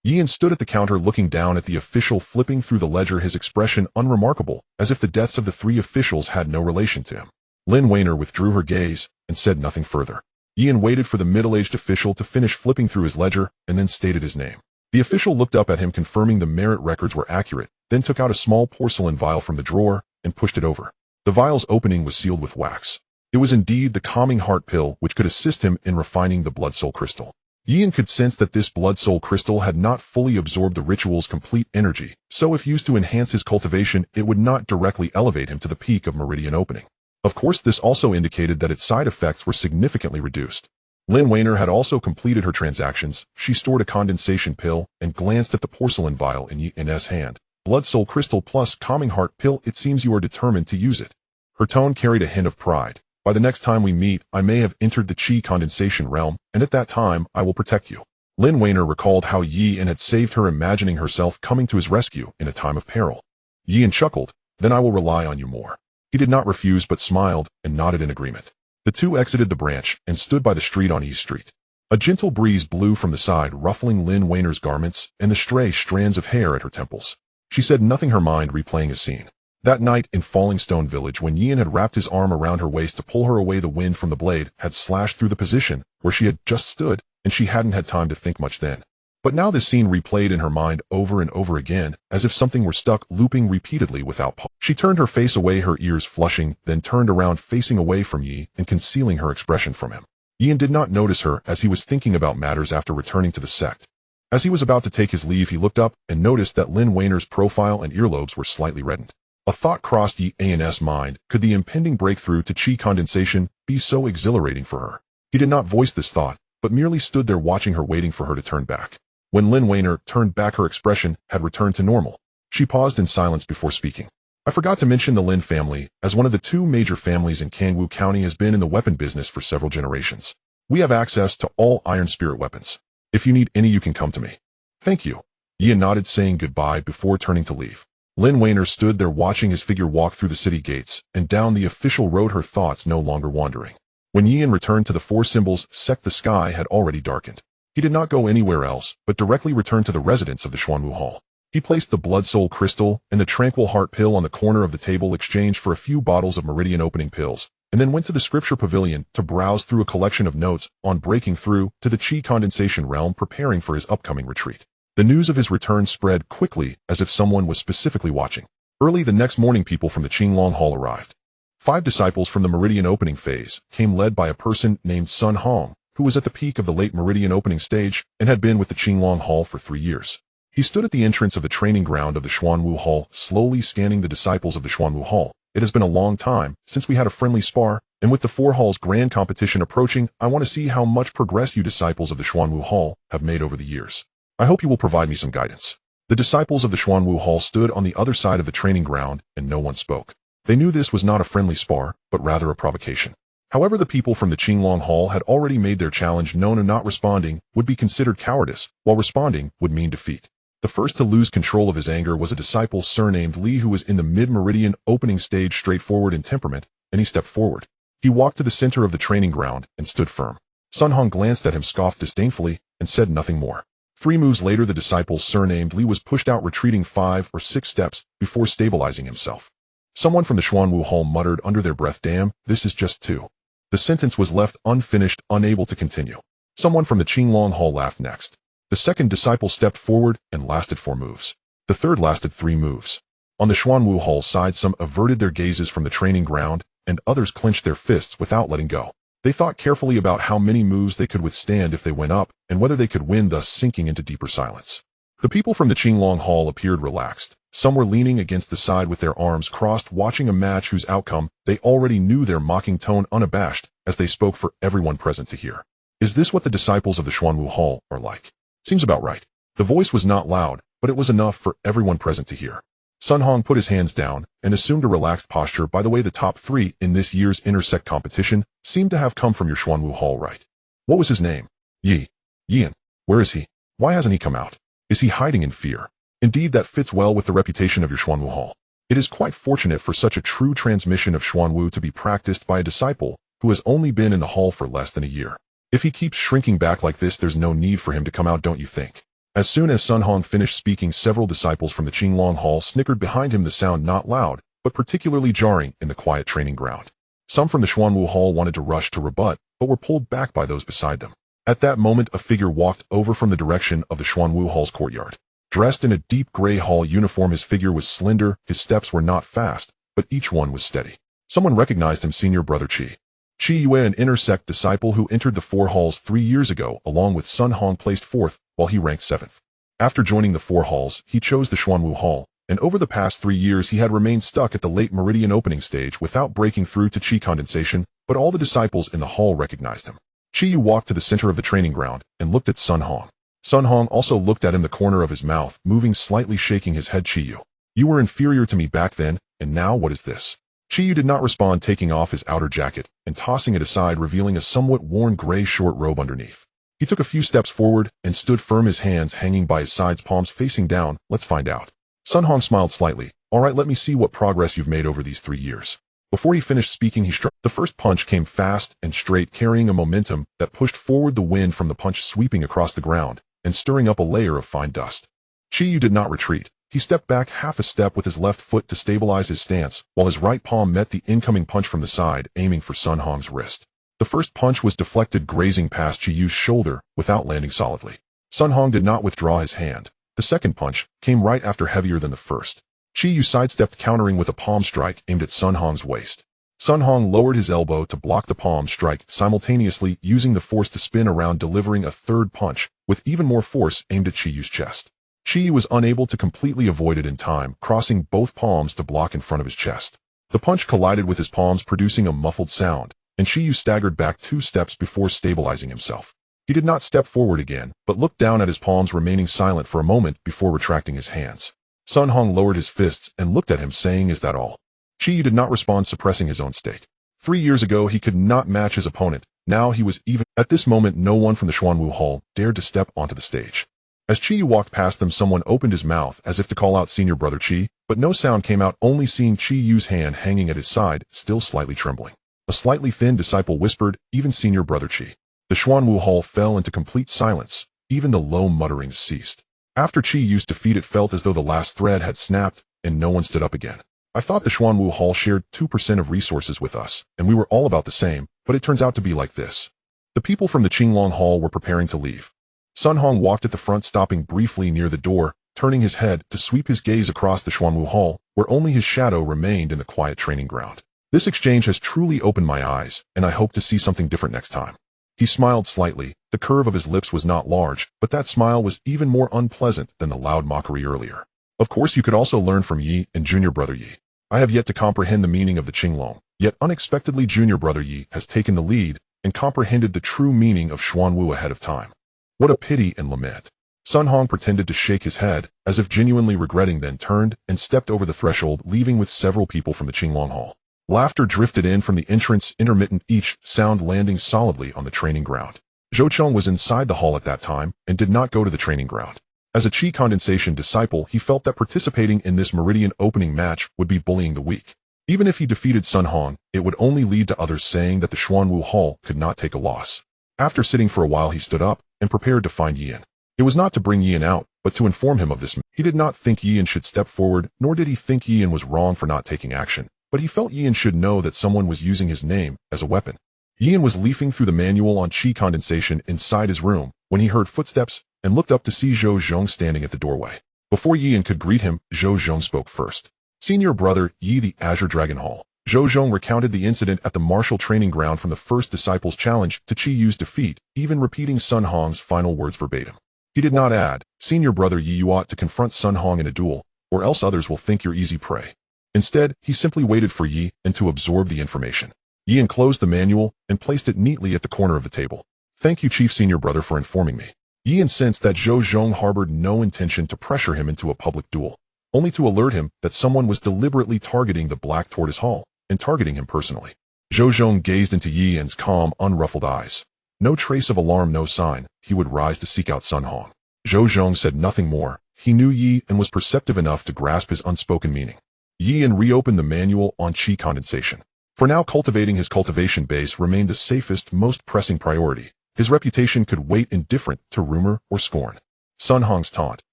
Yian stood at the counter looking down at the official flipping through the ledger, his expression unremarkable, as if the deaths of the 3 officials had no relation to him. Lin Wainer withdrew her gaze and said nothing further. Yian waited for the middle-aged official to finish flipping through his ledger and then stated his name. The official looked up at him, confirming the merit records were accurate, then took out a small porcelain vial from the drawer and pushed it over. The vial's opening was sealed with wax. It was indeed the calming heart pill which could assist him in refining the blood soul crystal. Yian could sense that this blood soul crystal had not fully absorbed the ritual's complete energy, so if used to enhance his cultivation, it would not directly elevate him to the peak of meridian opening. Of course, this also indicated that its side effects were significantly reduced. Lin Wainer had also completed her transactions. She stored a condensation pill and glanced at the porcelain vial in Yian's hand. Blood soul crystal plus calming heart pill, it seems you are determined to use it. Her tone carried a hint of pride. By the next time we meet, I may have entered the Qi condensation realm, and at that time, I will protect you. Lin Wainer recalled how Yian had saved her, imagining herself coming to his rescue in a time of peril. Yian chuckled, then I will rely on you more. He did not refuse but smiled and nodded in agreement. The 2 exited the branch and stood by the street on East Street. A gentle breeze blew from the side, ruffling Lin Wainer's garments and the stray strands of hair at her temples. She said nothing, her mind replaying a scene. That night in Falling Stone Village, when Yian had wrapped his arm around her waist to pull her away, the wind from the blade had slashed through the position where she had just stood, and she hadn't had time to think much then. But now this scene replayed in her mind over and over again, as if something were stuck, looping repeatedly without pause. She turned her face away, her ears flushing, then turned around facing away from Yi and concealing her expression from him. Yian did not notice her as he was thinking about matters after returning to the sect. As he was about to take his leave, he looked up and noticed that Lin Wainer's profile and earlobes were slightly reddened. A thought crossed Yian's mind. Could the impending breakthrough to Qi condensation be so exhilarating for her? He did not voice this thought, but merely stood there watching her, waiting for her to turn back. When Lin Wainer turned back, her expression had returned to normal. She paused in silence before speaking. I forgot to mention the Lin family, as one of the 2 major families in Kangwu County, has been in the weapon business for several generations. We have access to all iron spirit weapons. If you need any, you can come to me. Thank you. Yian nodded, saying goodbye before turning to leave. Lin Wainer stood there watching his figure walk through the city gates and down the official road, her thoughts no longer wandering. When Yian returned to the 4 symbols sect, the sky had already darkened. He did not go anywhere else, but directly returned to the residence of the Xuanwu Hall. He placed the blood soul crystal and the tranquil heart pill on the corner of the table, exchanged for a few bottles of meridian opening pills, and then went to the scripture pavilion to browse through a collection of notes on breaking through to the Qi condensation realm, preparing for his upcoming retreat. The news of his return spread quickly, as if someone was specifically watching. Early the next morning, people from the Qinglong Hall arrived. 5 disciples from the meridian opening phase came, led by a person named Sun Hong, who was at the peak of the late meridian opening stage and had been with the Qinglong Hall for 3 years. He stood at the entrance of the training ground of the Xuanwu Hall, slowly scanning the disciples of the Xuanwu Hall. It has been a long time since we had a friendly spar, and with the 4 halls grand competition approaching, I want to see how much progress you disciples of the Xuanwu Hall have made over the years. I hope you will provide me some guidance. The disciples of the Xuanwu Hall stood on the other side of the training ground, and no one spoke. They knew this was not a friendly spar, but rather a provocation. However, the people from the Qinglong Hall had already made their challenge known, and not responding would be considered cowardice, while responding would mean defeat. The first to lose control of his anger was a disciple surnamed Li, who was in the mid-meridian opening stage, straightforward in temperament, and he stepped forward. He walked to the center of the training ground and stood firm. Sun Hong glanced at him, scoffed disdainfully, and said nothing more. 3 moves later, the disciple surnamed Li was pushed out, retreating 5 or 6 steps before stabilizing himself. Someone from the Xuanwu Hall muttered under their breath, "Damn, this is just 2." The sentence was left unfinished, unable to continue. Someone from the Qinglong Hall laughed next. The second disciple stepped forward and lasted 4 moves. The third lasted 3 moves. On the Xuanwu Hall side, some averted their gazes from the training ground, and others clenched their fists without letting go. They thought carefully about how many moves they could withstand if they went up, and whether they could win, thus sinking into deeper silence. The people from the Qinglong Hall appeared relaxed. Some were leaning against the side with their arms crossed, watching a match whose outcome they already knew, their mocking tone unabashed as they spoke for everyone present to hear. Is this what the disciples of the Xuanwu Hall are like? Seems about right. The voice was not loud, but it was enough for everyone present to hear. Sun Hong put his hands down and assumed a relaxed posture. By the way, the top 3 in this year's intersect competition seemed to have come from your Xuanwu Hall, right? What was his name? Yian. Where is he? Why hasn't he come out? Is he hiding in fear? Indeed, that fits well with the reputation of your Xuanwu Hall. It is quite fortunate for such a true transmission of Xuanwu to be practiced by a disciple who has only been in the hall for less than a year. If he keeps shrinking back like this, there's no need for him to come out, don't you think? As soon as Sun Hong finished speaking, several disciples from the Qinglong Hall snickered behind him, the sound not loud, but particularly jarring in the quiet training ground. Some from the Xuanwu Hall wanted to rush to rebut, but were pulled back by those beside them. At that moment, a figure walked over from the direction of the Xuanwu Hall's courtyard. Dressed in a deep gray hall uniform, his figure was slender, his steps were not fast, but each one was steady. Someone recognized him, Senior Brother Qi. Qi Yue, an intersect disciple who entered the 4 halls 3 years ago, along with Sun Hong, placed 4th, while he ranked 7th. After joining the 4 halls, he chose the Xuanwu Hall, and over the past 3 years he had remained stuck at the late meridian opening stage without breaking through to Qi condensation, but all the disciples in the hall recognized him. Qi Yu walked to the center of the training ground and looked at Sun Hong. Sun Hong also looked at him, the corner of his mouth moving slightly, shaking his head. Qi Yu, you were inferior to me back then, and now what is this? Qi Yu did not respond, taking off his outer jacket and tossing it aside, revealing a somewhat worn gray short robe underneath. He took a few steps forward and stood firm, his hands hanging by his sides, palms facing down. Let's find out. Sun Hong smiled slightly. All right, let me see what progress you've made over these 3 years. Before he finished speaking, he struck. The first punch came fast and straight, carrying a momentum that pushed forward the wind from the punch, sweeping across the ground and stirring up a layer of fine dust. Qi Yu did not retreat. He stepped back half a step with his left foot to stabilize his stance, while his right palm met the incoming punch from the side, aiming for Sun Hong's wrist. The first punch was deflected, grazing past Qi Yu's shoulder without landing solidly. Sun Hong did not withdraw his hand. The second punch came right after, heavier than the first. Qi Yu sidestepped, countering with a palm strike aimed at Sun Hong's waist. Sun Hong lowered his elbow to block the palm strike, simultaneously using the force to spin around, delivering a third punch with even more force aimed at Qi Yu's chest. Qi Yu was unable to completely avoid it in time, crossing both palms to block in front of his chest. The punch collided with his palms, producing a muffled sound, and Qi Yu staggered back 2 steps before stabilizing himself. He did not step forward again, but looked down at his palms, remaining silent for a moment before retracting his hands. Sun Hong lowered his fists and looked at him, saying, "Is that all?" Qi Yu did not respond, suppressing his own state. 3 years ago he could not match his opponent. Now he was even. At this moment, no one from the Xuanwu Hall dared to step onto the stage. As Qi Yu walked past them, someone opened his mouth as if to call out Senior Brother Qi, but no sound came out, only seeing Qi Yu's hand hanging at his side, still slightly trembling. A slightly thin disciple whispered, "Even Senior Brother Qi." The Xuanwu Hall fell into complete silence. Even the low mutterings ceased. After Qi Yu's defeat, it felt as though the last thread had snapped, and no one stood up again. I thought the Xuanwu Hall shared 2% of resources with us, and we were all about the same, but it turns out to be like this. The people from the Qinglong Hall were preparing to leave. Sun Hong walked at the front, stopping briefly near the door, turning his head to sweep his gaze across the Xuanwu Hall, where only his shadow remained in the quiet training ground. This exchange has truly opened my eyes, and I hope to see something different next time. He smiled slightly. The curve of his lips was not large, but that smile was even more unpleasant than the loud mockery earlier. Of course, you could also learn from Yi and Junior Brother Yi. I have yet to comprehend the meaning of the Qinglong, yet unexpectedly Junior Brother Yi has taken the lead and comprehended the true meaning of Xuanwu ahead of time. What a pity and lament. Sun Hong pretended to shake his head, as if genuinely regretting, then turned and stepped over the threshold, leaving with several people from the Qinglong Hall. Laughter drifted in from the entrance, intermittent, each sound landing solidly on the training ground. Zhou Cheng was inside the hall at that time and did not go to the training ground. As a Qi condensation disciple, he felt that participating in this meridian opening match would be bullying the weak. Even if he defeated Sun Hong, it would only lead to others saying that the Xuanwu Hall could not take a loss. After sitting for a while, he stood up and prepared to find Yian. It was not to bring Yian out, but to inform him of this. He did not think Yian should step forward, nor did he think Yian was wrong for not taking action, but he felt Yian should know that someone was using his name as a weapon. Yian was leafing through the manual on Qi condensation inside his room when he heard footsteps and looked up to see Zhou Zhong standing at the doorway. Before Yian could greet him, Zhou Zhong spoke first. Senior Brother Yi, the Azure Dragon Hall. Zhou Zhong recounted the incident at the martial training ground, from the first disciples' challenge to Qi Yu's defeat, even repeating Sun Hong's final words verbatim. He did not add, "Senior Brother Yi, you ought to confront Sun Hong in a duel, or else others will think you're easy prey." Instead, he simply waited for Yi and to absorb the information. Yi enclosed the manual and placed it neatly at the corner of the table. "Thank you, Chief Senior Brother, for informing me." Yi sensed that Zhou Zhong harbored no intention to pressure him into a public duel, only to alert him that someone was deliberately targeting the Black Tortoise Hall and targeting him personally. Zhou Zhong gazed into Yi's calm, unruffled eyes. No trace of alarm, no sign. He would rise to seek out Sun Hong. Zhou Zhong said nothing more. He knew Yi and was perceptive enough to grasp his unspoken meaning. Yi reopened the manual on qi condensation. For now, cultivating his cultivation base remained the safest, most pressing priority. His reputation could wait indifferent to rumor or scorn. Sun Hong's taunt,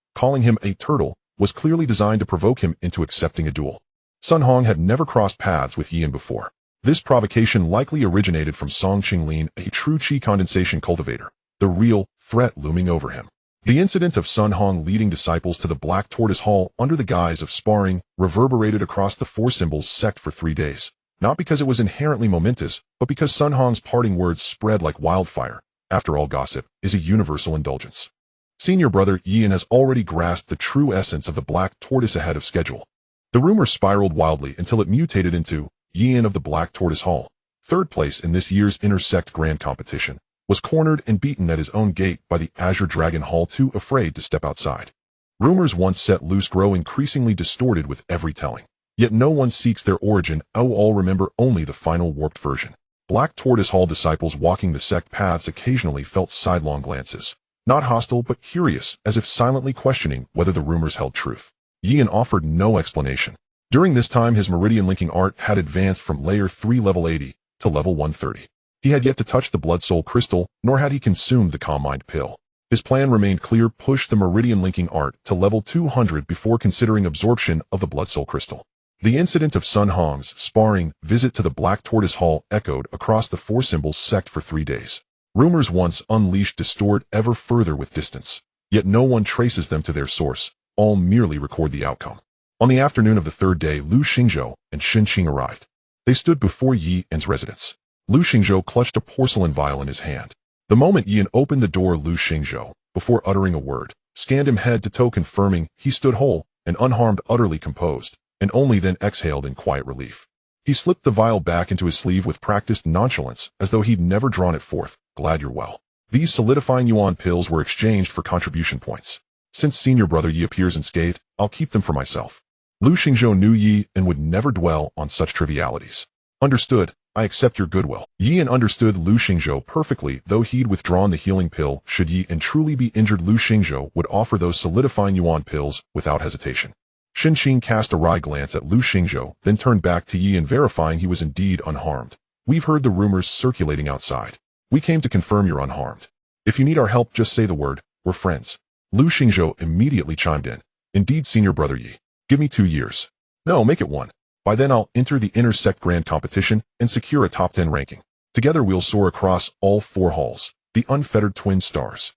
calling him a turtle, was clearly designed to provoke him into accepting a duel. Sun Hong had never crossed paths with Yi before. This provocation likely originated from Song Qinglin, a true qi condensation cultivator, the real threat looming over him. The incident of Sun Hong leading disciples to the Black Tortoise Hall under the guise of sparring reverberated across the Four Symbols sect for 3 days, not because it was inherently momentous, but because Sun Hong's parting words spread like wildfire. After all, gossip is a universal indulgence. Senior brother Yi has already grasped the true essence of the Black Tortoise ahead of schedule. The rumor spiraled wildly until it mutated into Yi of the Black Tortoise Hall, third place in this year's Intersect Grand Competition, was cornered and beaten at his own gate by the Azure Dragon Hall, too afraid to step outside. Rumors once set loose grow increasingly distorted with every telling. Yet no one seeks their origin, all remember only the final warped version. Black Tortoise Hall disciples walking the sect paths occasionally felt sidelong glances. Not hostile but curious, as if silently questioning whether the rumors held truth. Yi offered no explanation. During this time his meridian-linking art had advanced from Layer 3 level 80 to level 130. He had yet to touch the Blood Soul Crystal, nor had he consumed the Calm Mind Pill. His plan remained clear: push the meridian-linking art to level 200 before considering absorption of the Blood Soul Crystal. The incident of Sun Hong's sparring visit to the Black Tortoise Hall echoed across the Four Symbols sect for 3 days. Rumors once unleashed distort ever further with distance. Yet no one traces them to their source, all merely record the outcome. On the afternoon of the third day, Lu Xingzhou and Xin Qing arrived. They stood before Yi's residence. Lu Xingzhou clutched a porcelain vial in his hand. The moment Yi opened the door, Lu Xingzhou, before uttering a word, scanned him head to toe, confirming he stood whole and unharmed, utterly composed, and only then exhaled in quiet relief. He slipped the vial back into his sleeve with practiced nonchalance, as though he'd never drawn it forth. Glad you're well. These solidifying yuan pills were exchanged for contribution points. Since senior brother Yi appears unscathed, I'll keep them for myself. Lu Xingzhou knew Yi and would never dwell on such trivialities. Understood. I accept your goodwill. Yi understood Lu Xingzhou perfectly. Though he'd withdrawn the healing pill, should Yi truly be injured, Lu Xingzhou would offer those solidifying yuan pills without hesitation. Xin Qing cast a wry glance at Lu Xingzhou, then turned back to Yi, verifying he was indeed unharmed. We've heard the rumors circulating outside. We came to confirm you're unharmed. If you need our help, just say the word. We're friends. Lu Xingzhou immediately chimed in. Indeed, senior brother Yi. Give me 2 years. No, make it 1. By then I'll enter the Intersect Grand Competition and secure a top 10 ranking. Together we'll soar across all 4 halls, the unfettered twin stars.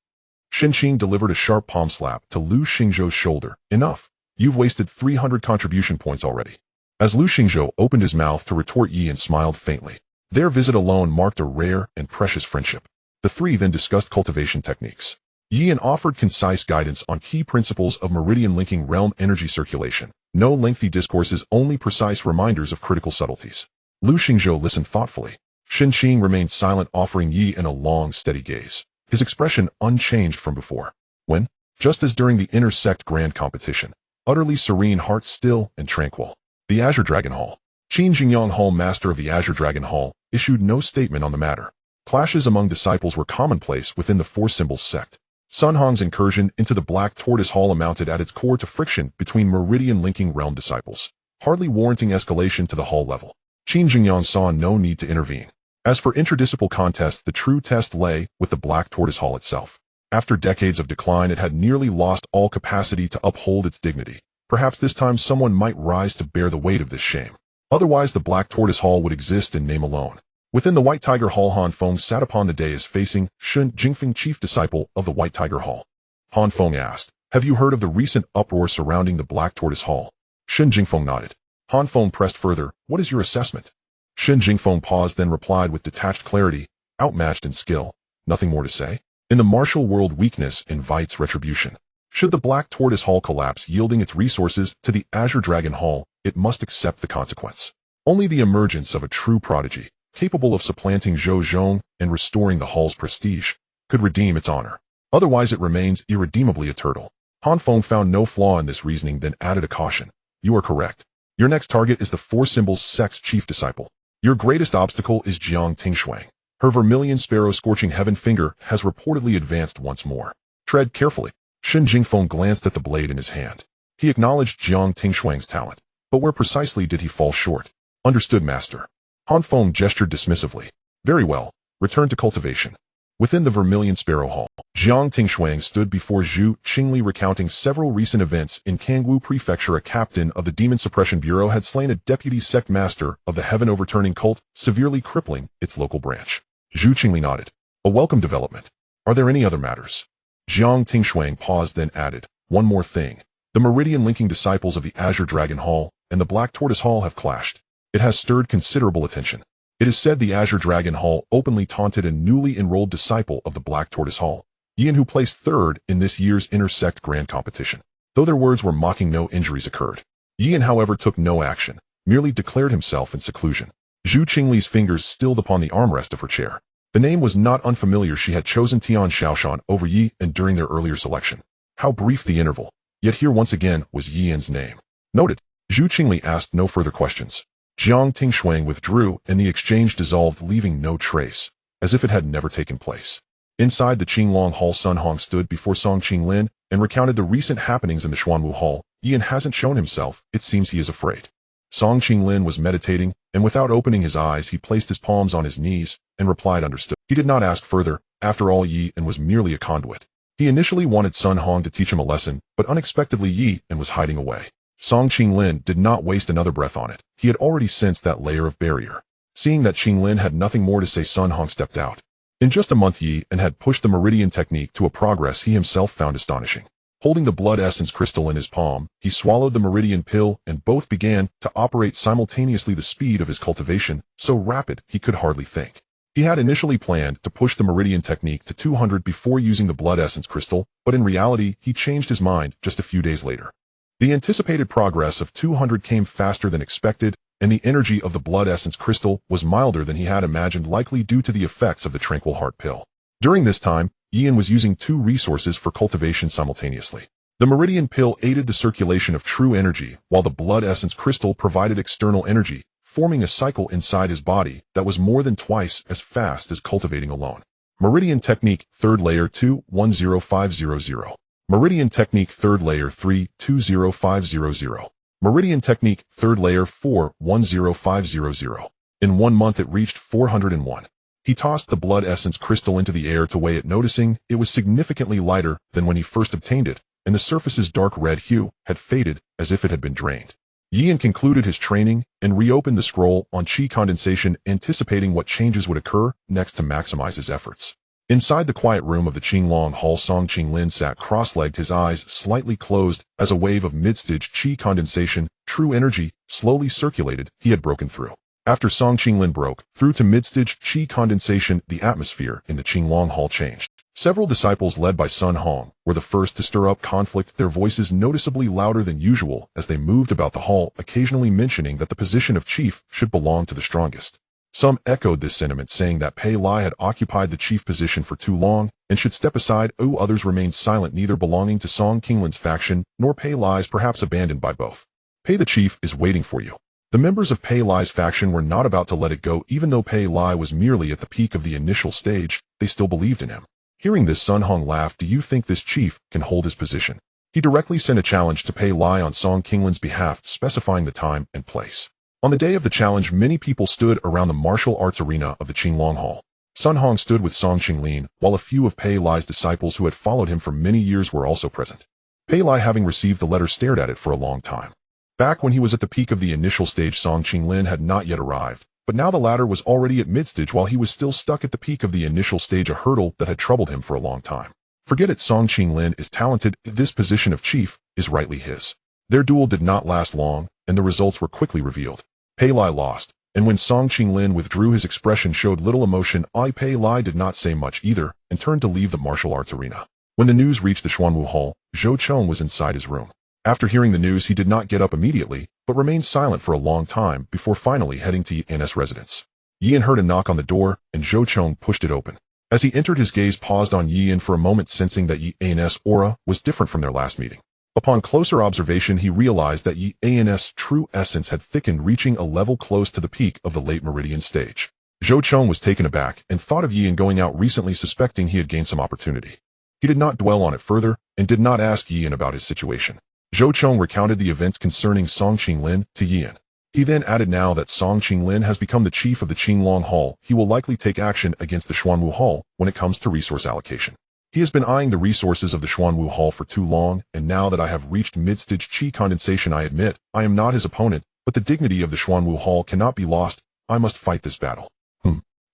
Xin Qing delivered a sharp palm slap to Lu Xingzhou's shoulder. Enough. You've wasted 300 contribution points already. As Lu Xingzhou opened his mouth to retort, Yi smiled faintly. Their visit alone marked a rare and precious friendship. The three then discussed cultivation techniques. Yi offered concise guidance on key principles of meridian-linking realm energy circulation. No lengthy discourses, only precise reminders of critical subtleties. Lu Xingzhou listened thoughtfully. Xin Qing remained silent, offering Yi a long, steady gaze, his expression unchanged from before. When, just as during the Intersect Grand Competition, utterly serene, heart still and tranquil, the Azure Dragon Hall. Qin Jingyang Hall, master of the Azure Dragon Hall, issued no statement on the matter. Clashes among disciples were commonplace within the Four Symbols sect. Sun Hong's incursion into the Black Tortoise Hall amounted at its core to friction between meridian-linking realm disciples, hardly warranting escalation to the hall level. Qin Jingyang saw no need to intervene. As for interdisciplinary contests, the true test lay with the Black Tortoise Hall itself. After decades of decline, it had nearly lost all capacity to uphold its dignity. Perhaps this time someone might rise to bear the weight of this shame. Otherwise, the Black Tortoise Hall would exist in name alone. Within the White Tiger Hall, Han Feng sat upon the dais facing Shun Jingfeng, chief disciple of the White Tiger Hall. Han Feng asked, "Have you heard of the recent uproar surrounding the Black Tortoise Hall?" Shun Jingfeng nodded. Han Feng pressed further, "What is your assessment?" Shun Jingfeng paused, then replied with detached clarity, "Outmatched in skill. Nothing more to say. In the martial world, weakness invites retribution. Should the Black Tortoise Hall collapse, yielding its resources to the Azure Dragon Hall, it must accept the consequence. Only the emergence of a true prodigy, capable of supplanting Zhou Zhong and restoring the hall's prestige, could redeem its honor." Otherwise it remains irredeemably a turtle. Han Feng found no flaw in this reasoning, then added a caution. You are correct. Your next target is the four symbols sex chief disciple. Your greatest obstacle is Jiang Tingshuang. Her vermilion sparrow scorching heaven finger has reportedly advanced once more. Tread carefully. Shen Jingfeng glanced at the blade in his hand. He acknowledged Jiang Tingshuang's talent, but where precisely did he fall short? Understood, master. Han Feng gestured dismissively. Very well. Return to cultivation. Within the Vermilion Sparrow Hall, Jiang Tingshuang stood before Zhu Qingli recounting several recent events in Kangwu Prefecture. A captain of the Demon Suppression Bureau had slain a deputy sect master of the heaven-overturning cult, severely crippling its local branch. Zhu Qingli nodded. A welcome development. Are there any other matters? Jiang Tingshuang paused, then added, one more thing. The meridian-linking disciples of the Azure Dragon Hall and the Black Tortoise Hall have clashed. It has stirred considerable attention. It is said the Azure Dragon Hall openly taunted a newly enrolled disciple of the Black Tortoise Hall, Yan, who placed third in this year's intersect grand competition. Though their words were mocking, no injuries occurred. Yan, however, took no action, merely declared himself in seclusion. Zhu Qingli's fingers stilled upon the armrest of her chair. The name was not unfamiliar. She had chosen Tian Xiaoshan over Yi and during their earlier selection. How brief the interval, yet here once again was Yan's name. Noted. Zhu Qingli asked no further questions. Jiang Tingshuang withdrew, and the exchange dissolved, leaving no trace, as if it had never taken place. Inside the Qinglong Hall, Sun Hong stood before Song Qinglin and recounted the recent happenings in the Xuanwu Hall. Yan hasn't shown himself. It seems he is afraid. Song Qinglin was meditating, and without opening his eyes, he placed his palms on his knees and replied, understood. He did not ask further. After all, Yi and was merely a conduit. He initially wanted Sun Hong to teach him a lesson, but unexpectedly Yi and was hiding away. Song Qinglin did not waste another breath on it. He had already sensed that layer of barrier. Seeing that Qinglin had nothing more to say, Sun Hong stepped out. In just a month, Yi and had pushed the meridian technique to a progress he himself found astonishing. Holding the blood essence crystal in his palm, he swallowed the meridian pill, and both began to operate simultaneously. The speed of his cultivation, so rapid he could hardly think. He had initially planned to push the meridian technique to 200 before using the blood essence crystal, but in reality, he changed his mind just a few days later. The anticipated progress of 200 came faster than expected, and the energy of the blood essence crystal was milder than he had imagined, likely due to the effects of the tranquil heart pill. During this time, Ian was using two resources for cultivation simultaneously. The meridian pill aided the circulation of true energy, while the blood essence crystal provided external energy, forming a cycle inside his body that was more than twice as fast as cultivating alone. Meridian Technique, 3rd Layer 2-10500. Meridian Technique, 3rd Layer 3-20500. Meridian Technique, 3rd Layer 4-10500. In 1 month it reached 401. He tossed the blood essence crystal into the air to weigh it, noticing it was significantly lighter than when he first obtained it, and the surface's dark red hue had faded as if it had been drained. Yian concluded his training and reopened the scroll on qi condensation, anticipating what changes would occur next to maximize his efforts. Inside the quiet room of the Qinglong Hall, Song Qinglin sat cross-legged, his eyes slightly closed as a wave of mid-stage qi condensation, true energy, slowly circulated. He had broken through. After Song Qinglin broke through to mid-stage qi condensation, the atmosphere in the Qinglong Hall changed. Several disciples led by Sun Hong were the first to stir up conflict, their voices noticeably louder than usual as they moved about the hall, occasionally mentioning that the position of chief should belong to the strongest. Some echoed this sentiment, saying that Pei Lai had occupied the chief position for too long and should step aside. Others remained silent, neither belonging to Song Qinglin's faction nor Pei Lai's, perhaps abandoned by both. Pei the chief is waiting for you. The members of Pei Lai's faction were not about to let it go. Even though Pei Lai was merely at the peak of the initial stage, they still believed in him. Hearing this, Sun Hong laughed. Do you think this chief can hold his position? He directly sent a challenge to Pei Lai on Song Qinglin's behalf, specifying the time and place. On the day of the challenge, many people stood around the martial arts arena of the Qinglong Hall. Sun Hong stood with Song Qinglin, while a few of Pei Lai's disciples who had followed him for many years were also present. Pei Lai, having received the letter, stared at it for a long time. Back when he was at the peak of the initial stage, Song Qinglin had not yet arrived, but now the latter was already at mid-stage while he was still stuck at the peak of the initial stage, a hurdle that had troubled him for a long time. Forget it, Song Qinglin is talented. This position of chief is rightly his. Their duel did not last long, and the results were quickly revealed. Pei Lai lost, and when Song Qinglin withdrew, his expression showed little emotion. Pei Lai did not say much either, and turned to leave the martial arts arena. When the news reached the Xuanwu Hall, Zhou Chong was inside his room. After hearing the news, he did not get up immediately, but remained silent for a long time before finally heading to Yan's residence. Yan heard a knock on the door, and Zhou Chong pushed it open. As he entered, his gaze paused on Yian for a moment, sensing that Yian's aura was different from their last meeting. Upon closer observation, he realized that Yian's true essence had thickened, reaching a level close to the peak of the late meridian stage. Zhou Cheng was taken aback and thought of Yian going out recently, suspecting he had gained some opportunity. He did not dwell on it further and did not ask Yian about his situation. Zhou Cheng recounted the events concerning Song Qinglin to Yian. He then added, now that Song Qinglin has become the chief of the Qinglong Hall, he will likely take action against the Xuanwu Hall when it comes to resource allocation. He has been eyeing the resources of the Xuanwu Hall for too long, and now that I have reached mid-stage qi condensation, I admit I am not his opponent, but the dignity of the Xuanwu Hall cannot be lost. I must fight this battle.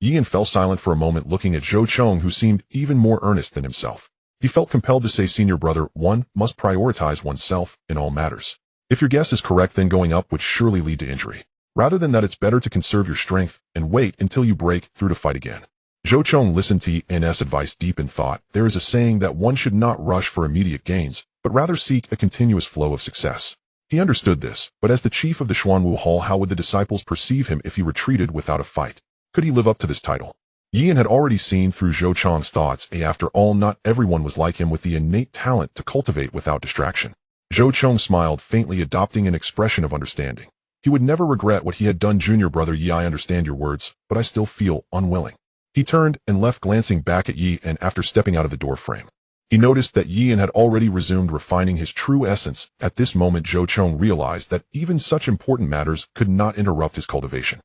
Yian fell silent for a moment, looking at Zhou Cheng, who seemed even more earnest than himself. He felt compelled to say, senior brother, one must prioritize oneself in all matters. If your guess is correct, then going up would surely lead to injury. Rather than that, it's better to conserve your strength and wait until you break through to fight again. Zhou Cheng listened to Yian's advice deep in thought. There is a saying that one should not rush for immediate gains, but rather seek a continuous flow of success. He understood this, but as the chief of the Xuanwu Hall, how would the disciples perceive him if he retreated without a fight? Could he live up to this title? Yian had already seen through Zhou Cheng's thoughts. After all, not everyone was like him, with the innate talent to cultivate without distraction. Zhou Cheng smiled faintly, adopting an expression of understanding. He would never regret what he had done. Junior brother Yi, I understand your words, but I still feel unwilling. He turned and left, glancing back at Yi, and after stepping out of the door frame, he noticed that Yian had already resumed refining his true essence. At this moment, Zhou Cheng realized that even such important matters could not interrupt his cultivation.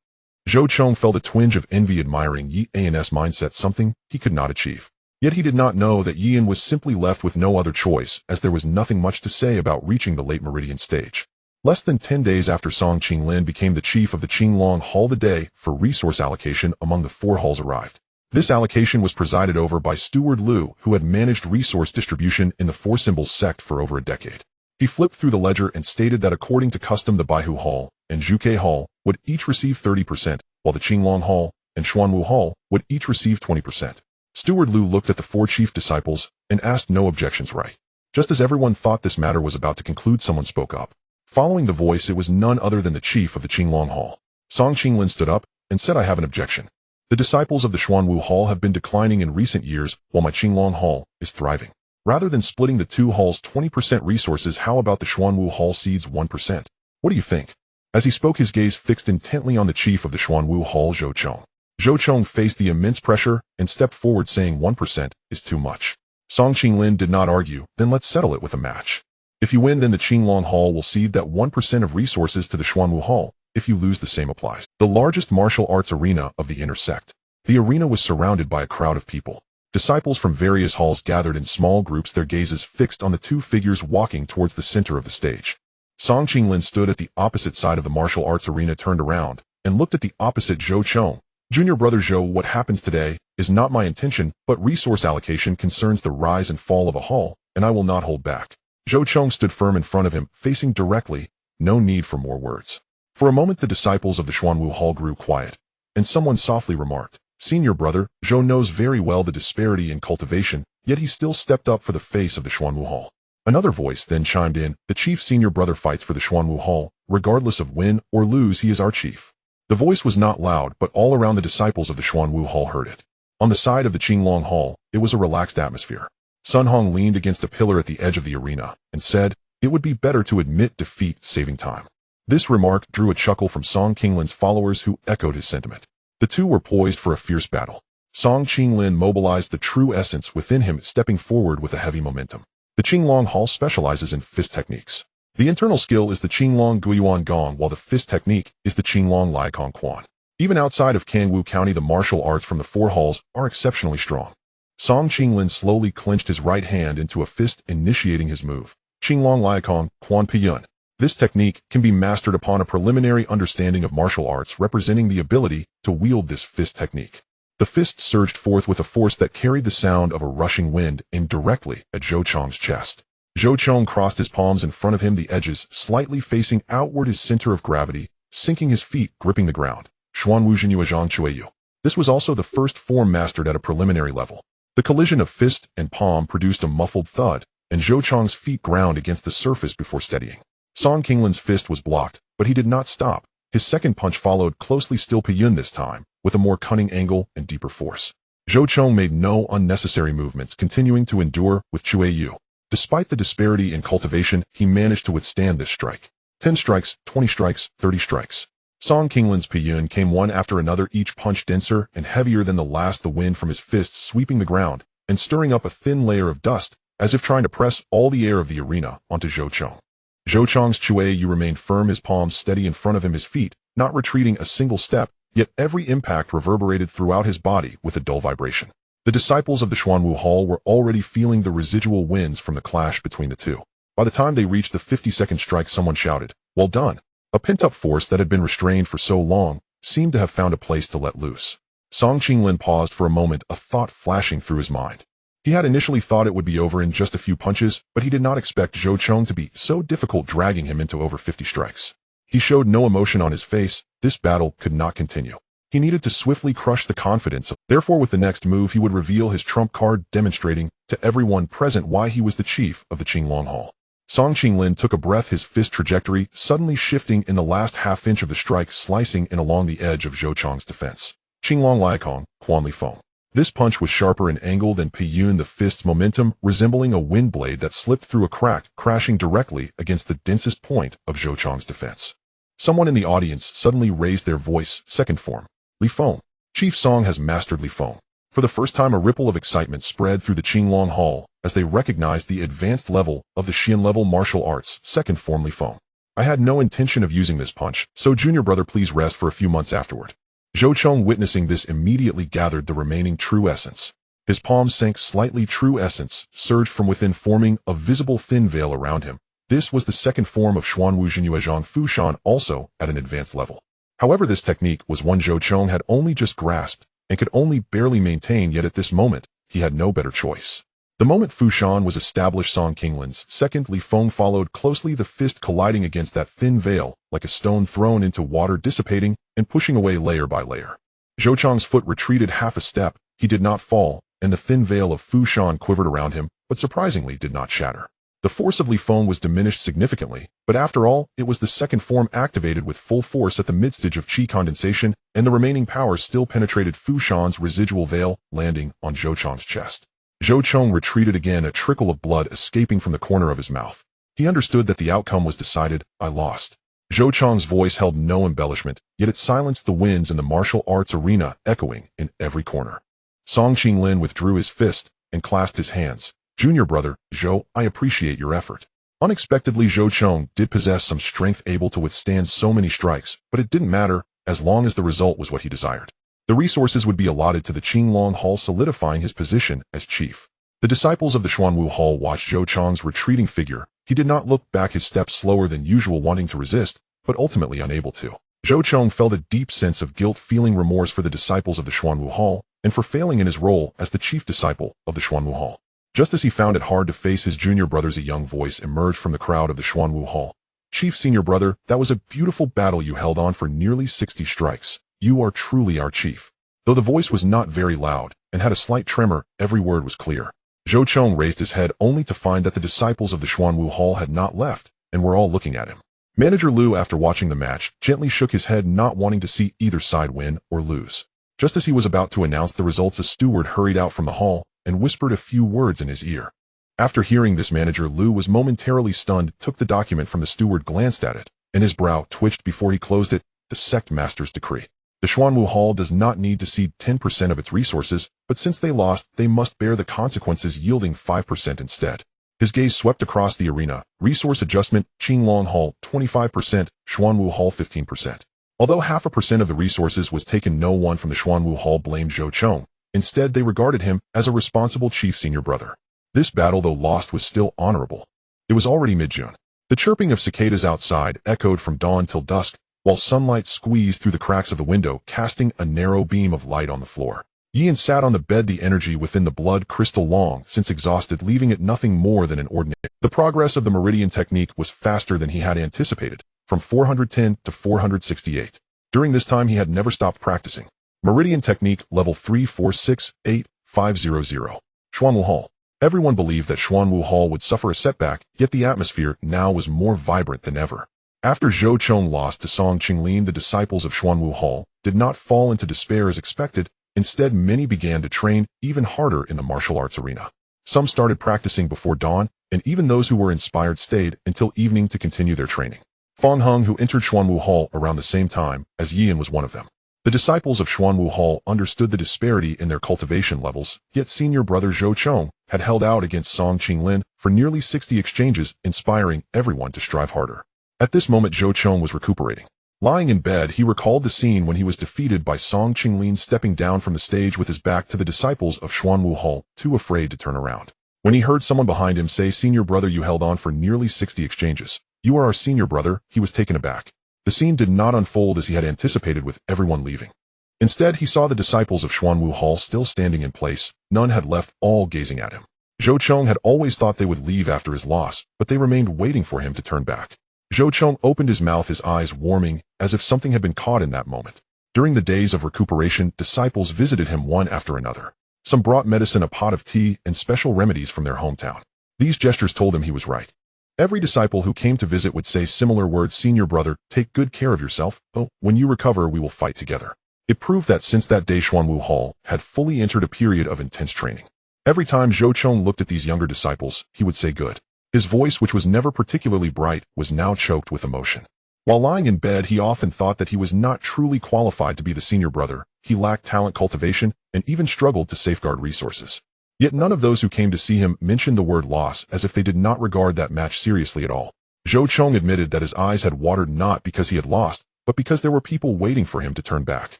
Zhou Cheng felt a twinge of envy, admiring Yian's mindset, something he could not achieve. Yet he did not know that Yian was simply left with no other choice, as there was nothing much to say about reaching the late meridian stage. Less than 10 days after Song Qinglin became the chief of the Qinglong Hall, the day for resource allocation among the 4 halls arrived. This allocation was presided over by Steward Liu, who had managed resource distribution in the 4 Symbols sect for over a decade. He flipped through the ledger and stated that according to custom, the Baihu Hall and Zhuke Hall would each receive 30%, while the Qinglong Hall and Xuanwu Hall would each receive 20%. Steward Liu looked at the 4 chief disciples and asked no objections. Right. Just as everyone thought this matter was about to conclude, someone spoke up. Following the voice, it was none other than the chief of the Qinglong Hall. Song Qinglin stood up and said, I have an objection. The disciples of the Xuanwu Hall have been declining in recent years, while my Qinglong Hall is thriving. Rather than splitting the 2 halls 20% resources, how about the Xuanwu Hall cedes 1%? What do you think? As he spoke, his gaze fixed intently on the chief of the Xuanwu Hall, Zhou Cheng. Zhou Cheng faced the immense pressure and stepped forward, saying 1% is too much. Song Qinglin did not argue. Then let's settle it with a match. If you win, then the Qinglong Hall will cede that 1% of resources to the Xuanwu Hall. If you lose, the same applies. The largest martial arts arena of the inner sect. The arena was surrounded by a crowd of people. Disciples from various halls gathered in small groups, their gazes fixed on the 2 figures walking towards the center of the stage. Song Qinglin stood at the opposite side of the martial arts arena, turned around, and looked at the opposite Zhou Cheng. Junior brother Zhou, what happens today is not my intention, but resource allocation concerns the rise and fall of a hall, and I will not hold back. Zhou Cheng stood firm in front of him, facing directly. No need for more words. For a moment, the disciples of the Xuanwu Hall grew quiet, and someone softly remarked, Senior brother, Zhou knows very well the disparity in cultivation, yet he still stepped up for the face of the Xuanwu Hall. Another voice then chimed in, the chief senior brother fights for the Xuanwu Hall. Regardless of win or lose, he is our chief. The voice was not loud, but all around the disciples of the Xuanwu Hall heard it. On the side of the Qinglong Hall, it was a relaxed atmosphere. Sun Hong leaned against a pillar at the edge of the arena and said, it would be better to admit defeat, saving time. This remark drew a chuckle from Song Qinglin's followers, who echoed his sentiment. The 2 were poised for a fierce battle. Song Qinglin mobilized the true essence within him, stepping forward with a heavy momentum. The Qinglong Hall specializes in fist techniques. The internal skill is the Qinglong Guiyuan Gong, while the fist technique is the Qinglong Liakong Quan. Even outside of Kangwu County, the martial arts from the 4 halls are exceptionally strong. Song Qinglin slowly clenched his right hand into a fist, initiating his move. Qinglong Liakong Quan Piyun. This technique can be mastered upon a preliminary understanding of martial arts, representing the ability to wield this fist technique. The fist surged forth with a force that carried the sound of a rushing wind, aimed directly at Zhou Cheng's chest. Zhou Cheng crossed his palms in front of him, the edges slightly facing outward, his center of gravity, sinking his feet, gripping the ground. Xuanwu Jinyu Zhang Chueyu. This was also the first form mastered at a preliminary level. The collision of fist and palm produced a muffled thud, and Zhou Cheng's feet ground against the surface before steadying. Song Qinglin's fist was blocked, but he did not stop. His second punch followed closely, still Piyun this time, with a more cunning angle and deeper force. Zhou Chong made no unnecessary movements, continuing to endure with Cue Yu. Despite the disparity in cultivation, he managed to withstand this strike. 10 strikes, 20 strikes, 30 strikes. Song Qinglin's Piyun came one after another, each punch denser and heavier than the last, the wind from his fists sweeping the ground and stirring up a thin layer of dust, as if trying to press all the air of the arena onto Zhou Chong. Zhou Chong's Cue Yu remained firm, his palms steady in front of him, his feet not retreating a single step, yet every impact reverberated throughout his body with a dull vibration. The disciples of the Xuanwu Hall were already feeling the residual winds from the clash between the two. By the time they reached the 50-second strike, someone shouted, "Well done!" A pent-up force that had been restrained for so long seemed to have found a place to let loose. Song Qinglin paused for a moment, a thought flashing through his mind. He had initially thought it would be over in just a few punches, but he did not expect Zhou Chong to be so difficult, dragging him into over 50 strikes. He showed no emotion on his face. This battle could not continue. He needed to swiftly crush the confidence. Therefore, with the next move, he would reveal his trump card, demonstrating to everyone present why he was the chief of the Qinglong Hall. Song Qinglin took a breath, his fist trajectory suddenly shifting in the last half-inch of the strike, slicing in along the edge of Zhou Chong's defense. Qinglong Liakong, Quan Li Feng. This punch was sharper and angled than Piyun, the fist's momentum resembling a wind blade that slipped through a crack, crashing directly against the densest point of Zhou Chong's defense. Someone in the audience suddenly raised their voice. Second form. Li Feng. Chief Song has mastered Li Feng. For the first time, a ripple of excitement spread through the Qinglong Hall as they recognized the advanced level of the Xian-level martial arts. Second form. Li Feng. I had no intention of using this punch, so junior brother, please rest for a few months afterward. Zhou Chong, witnessing this, immediately gathered the remaining true essence. His palms sank slightly. True essence surged from within, forming a visible thin veil around him. This was the second form of Xuanwu Jinyuezhang Fushan, also at an advanced level. However, this technique was one Zhou Chong had only just grasped and could only barely maintain, yet at this moment, he had no better choice. The moment Fushan was established, Song Qinglin's second Li Feng followed closely, the fist colliding against that thin veil like a stone thrown into water, dissipating and pushing away layer by layer. Zhou Chong's foot retreated half a step. He did not fall, and the thin veil of Fushan quivered around him, but surprisingly did not shatter. The force of Li Feng was diminished significantly, but after all, it was the second form activated with full force at the midstage of qi condensation, and the remaining power still penetrated Fushan's residual veil, landing on Zhou Chong's chest. Zhou Chong retreated again, a trickle of blood escaping from the corner of his mouth. He understood that the outcome was decided. I lost. Zhou Chong's voice held no embellishment, yet it silenced the winds in the martial arts arena, echoing in every corner. Song Qinglin withdrew his fist and clasped his hands. Junior brother, Zhou, I appreciate your effort. Unexpectedly, Zhou Chong did possess some strength able to withstand so many strikes, but it didn't matter as long as the result was what he desired. The resources would be allotted to the Qinglong Hall, solidifying his position as chief. The disciples of the Xuanwu Hall watched Zhou Chong's retreating figure. He did not look back, his steps slower than usual, wanting to resist, but ultimately unable to. Zhou Chong felt a deep sense of guilt, feeling remorse for the disciples of the Xuanwu Hall and for failing in his role as the chief disciple of the Xuanwu Hall. Just as he found it hard to face his junior brothers, a young voice emerged from the crowd of the Xuanwu Hall. Chief, senior brother, that was a beautiful battle. You held on for nearly 60 strikes. You are truly our chief. Though the voice was not very loud and had a slight tremor, every word was clear. Zhou Chong raised his head only to find that the disciples of the Xuanwu Hall had not left and were all looking at him. Manager Liu, after watching the match, gently shook his head, not wanting to see either side win or lose. Just as he was about to announce the results, a steward hurried out from the hall and whispered a few words in his ear. After hearing this, Manager Liu was momentarily stunned, took the document from the steward, glanced at it, and his brow twitched before he closed it. The sect master's decree. The Xuanwu Hall does not need to cede 10% of its resources, but since they lost, they must bear the consequences, yielding 5% instead. His gaze swept across the arena. Resource adjustment: Qinglong Hall 25%, Xuanwu Hall 15%. Although 0.5% of the resources was taken, no one from the Xuanwu Hall blamed Zhou Chong. Instead, they regarded him as a responsible chief senior brother. This battle, though lost, was still honorable. It was already mid-June. The chirping of cicadas outside echoed from dawn till dusk, while sunlight squeezed through the cracks of the window, casting a narrow beam of light on the floor. Yian sat on the bed, the energy within the blood crystal long since exhausted, leaving it nothing more than an ordinary. The progress of the meridian technique was faster than he had anticipated, from 410 to 468. During this time, he had never stopped practicing. Meridian technique level 3468500. Xuanwu Hall. Everyone believed that Xuanwu Hall would suffer a setback, yet the atmosphere now was more vibrant than ever. After Zhou Chong lost to Song Qinglin, the disciples of Xuanwu Hall did not fall into despair as expected. Instead, many began to train even harder in the martial arts arena. Some started practicing before dawn, and even those who were inspired stayed until evening to continue their training. Fang Heng, who entered Xuanwu Hall around the same time as Yian, was one of them. The disciples of Xuanwu Hall understood the disparity in their cultivation levels, yet senior brother Zhou Chong had held out against Song Qinglin for nearly 60 exchanges, inspiring everyone to strive harder. At this moment, Zhou Chong was recuperating. Lying in bed, he recalled the scene when he was defeated by Song Qinglin stepping down from the stage with his back to the disciples of Xuanwu Hall, too afraid to turn around. When he heard someone behind him say, "Senior brother, you held on for nearly 60 exchanges. You are our senior brother," he was taken aback. The scene did not unfold as he had anticipated, with everyone leaving. Instead, he saw the disciples of Xuanwu Hall still standing in place. None had left, all gazing at him. Zhou Chong had always thought they would leave after his loss, but they remained waiting for him to turn back. Zhou Chong opened his mouth, his eyes warming, as if something had been caught in that moment. During the days of recuperation, disciples visited him one after another. Some brought medicine, a pot of tea, and special remedies from their hometown. These gestures told him he was right. Every disciple who came to visit would say similar words: "Senior brother, take good care of yourself. Oh, when you recover, we will fight together." It proved that since that day, Xuanwu Hall had fully entered a period of intense training. Every time Zhou Chong looked at these younger disciples, he would say good. His voice, which was never particularly bright, was now choked with emotion. While lying in bed, he often thought that he was not truly qualified to be the senior brother. He lacked talent, cultivation, and even struggled to safeguard resources. Yet none of those who came to see him mentioned the word loss, as if they did not regard that match seriously at all. Zhou Chong admitted that his eyes had watered not because he had lost, but because there were people waiting for him to turn back.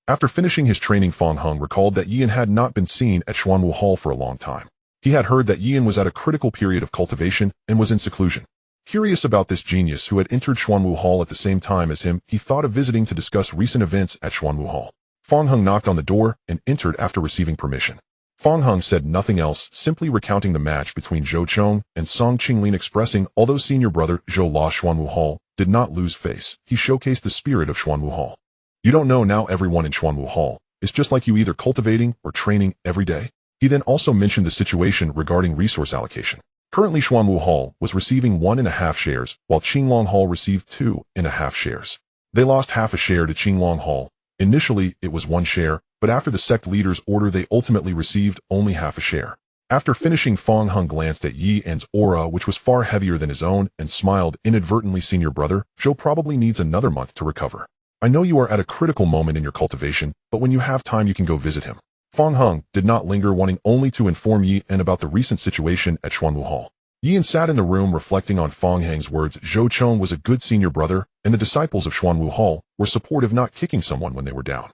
After finishing his training, Fang Heng recalled that Yian had not been seen at Xuanwu Hall for a long time. He had heard that Yian was at a critical period of cultivation and was in seclusion. Curious about this genius who had entered Xuanwu Hall at the same time as him, he thought of visiting to discuss recent events at Xuanwu Hall. Fang Heng knocked on the door and entered after receiving permission. Fang Heng said nothing else, simply recounting the match between Zhou Chong and Song Qinglin, expressing, although senior brother Zhou lost Xuanwu Hall, did not lose face. He showcased the spirit of Xuanwu Hall. "You don't know, now everyone in Xuanwu Hall is just like you, either cultivating or training every day." He then also mentioned the situation regarding resource allocation. Currently, Xuanwu Hall was receiving 1.5 shares, while Qinglong Hall received 2.5 shares. They lost half a share to Qinglong Hall. Initially, it was 1 share, but after the sect leader's order, they ultimately received only half a share. After finishing, Fang Heng glanced at Yi An's aura, which was far heavier than his own, and smiled inadvertently. "Senior brother, Zhou probably needs another month to recover. I know you are at a critical moment in your cultivation, but when you have time, you can go visit him." Fang Heng did not linger, wanting only to inform Yi An about the recent situation at Xuanwu Hall. Yi An sat in the room reflecting on Fang Heng's words. Zhou Chong was a good senior brother, and the disciples of Xuanwu Hall were supportive, not kicking someone when they were down.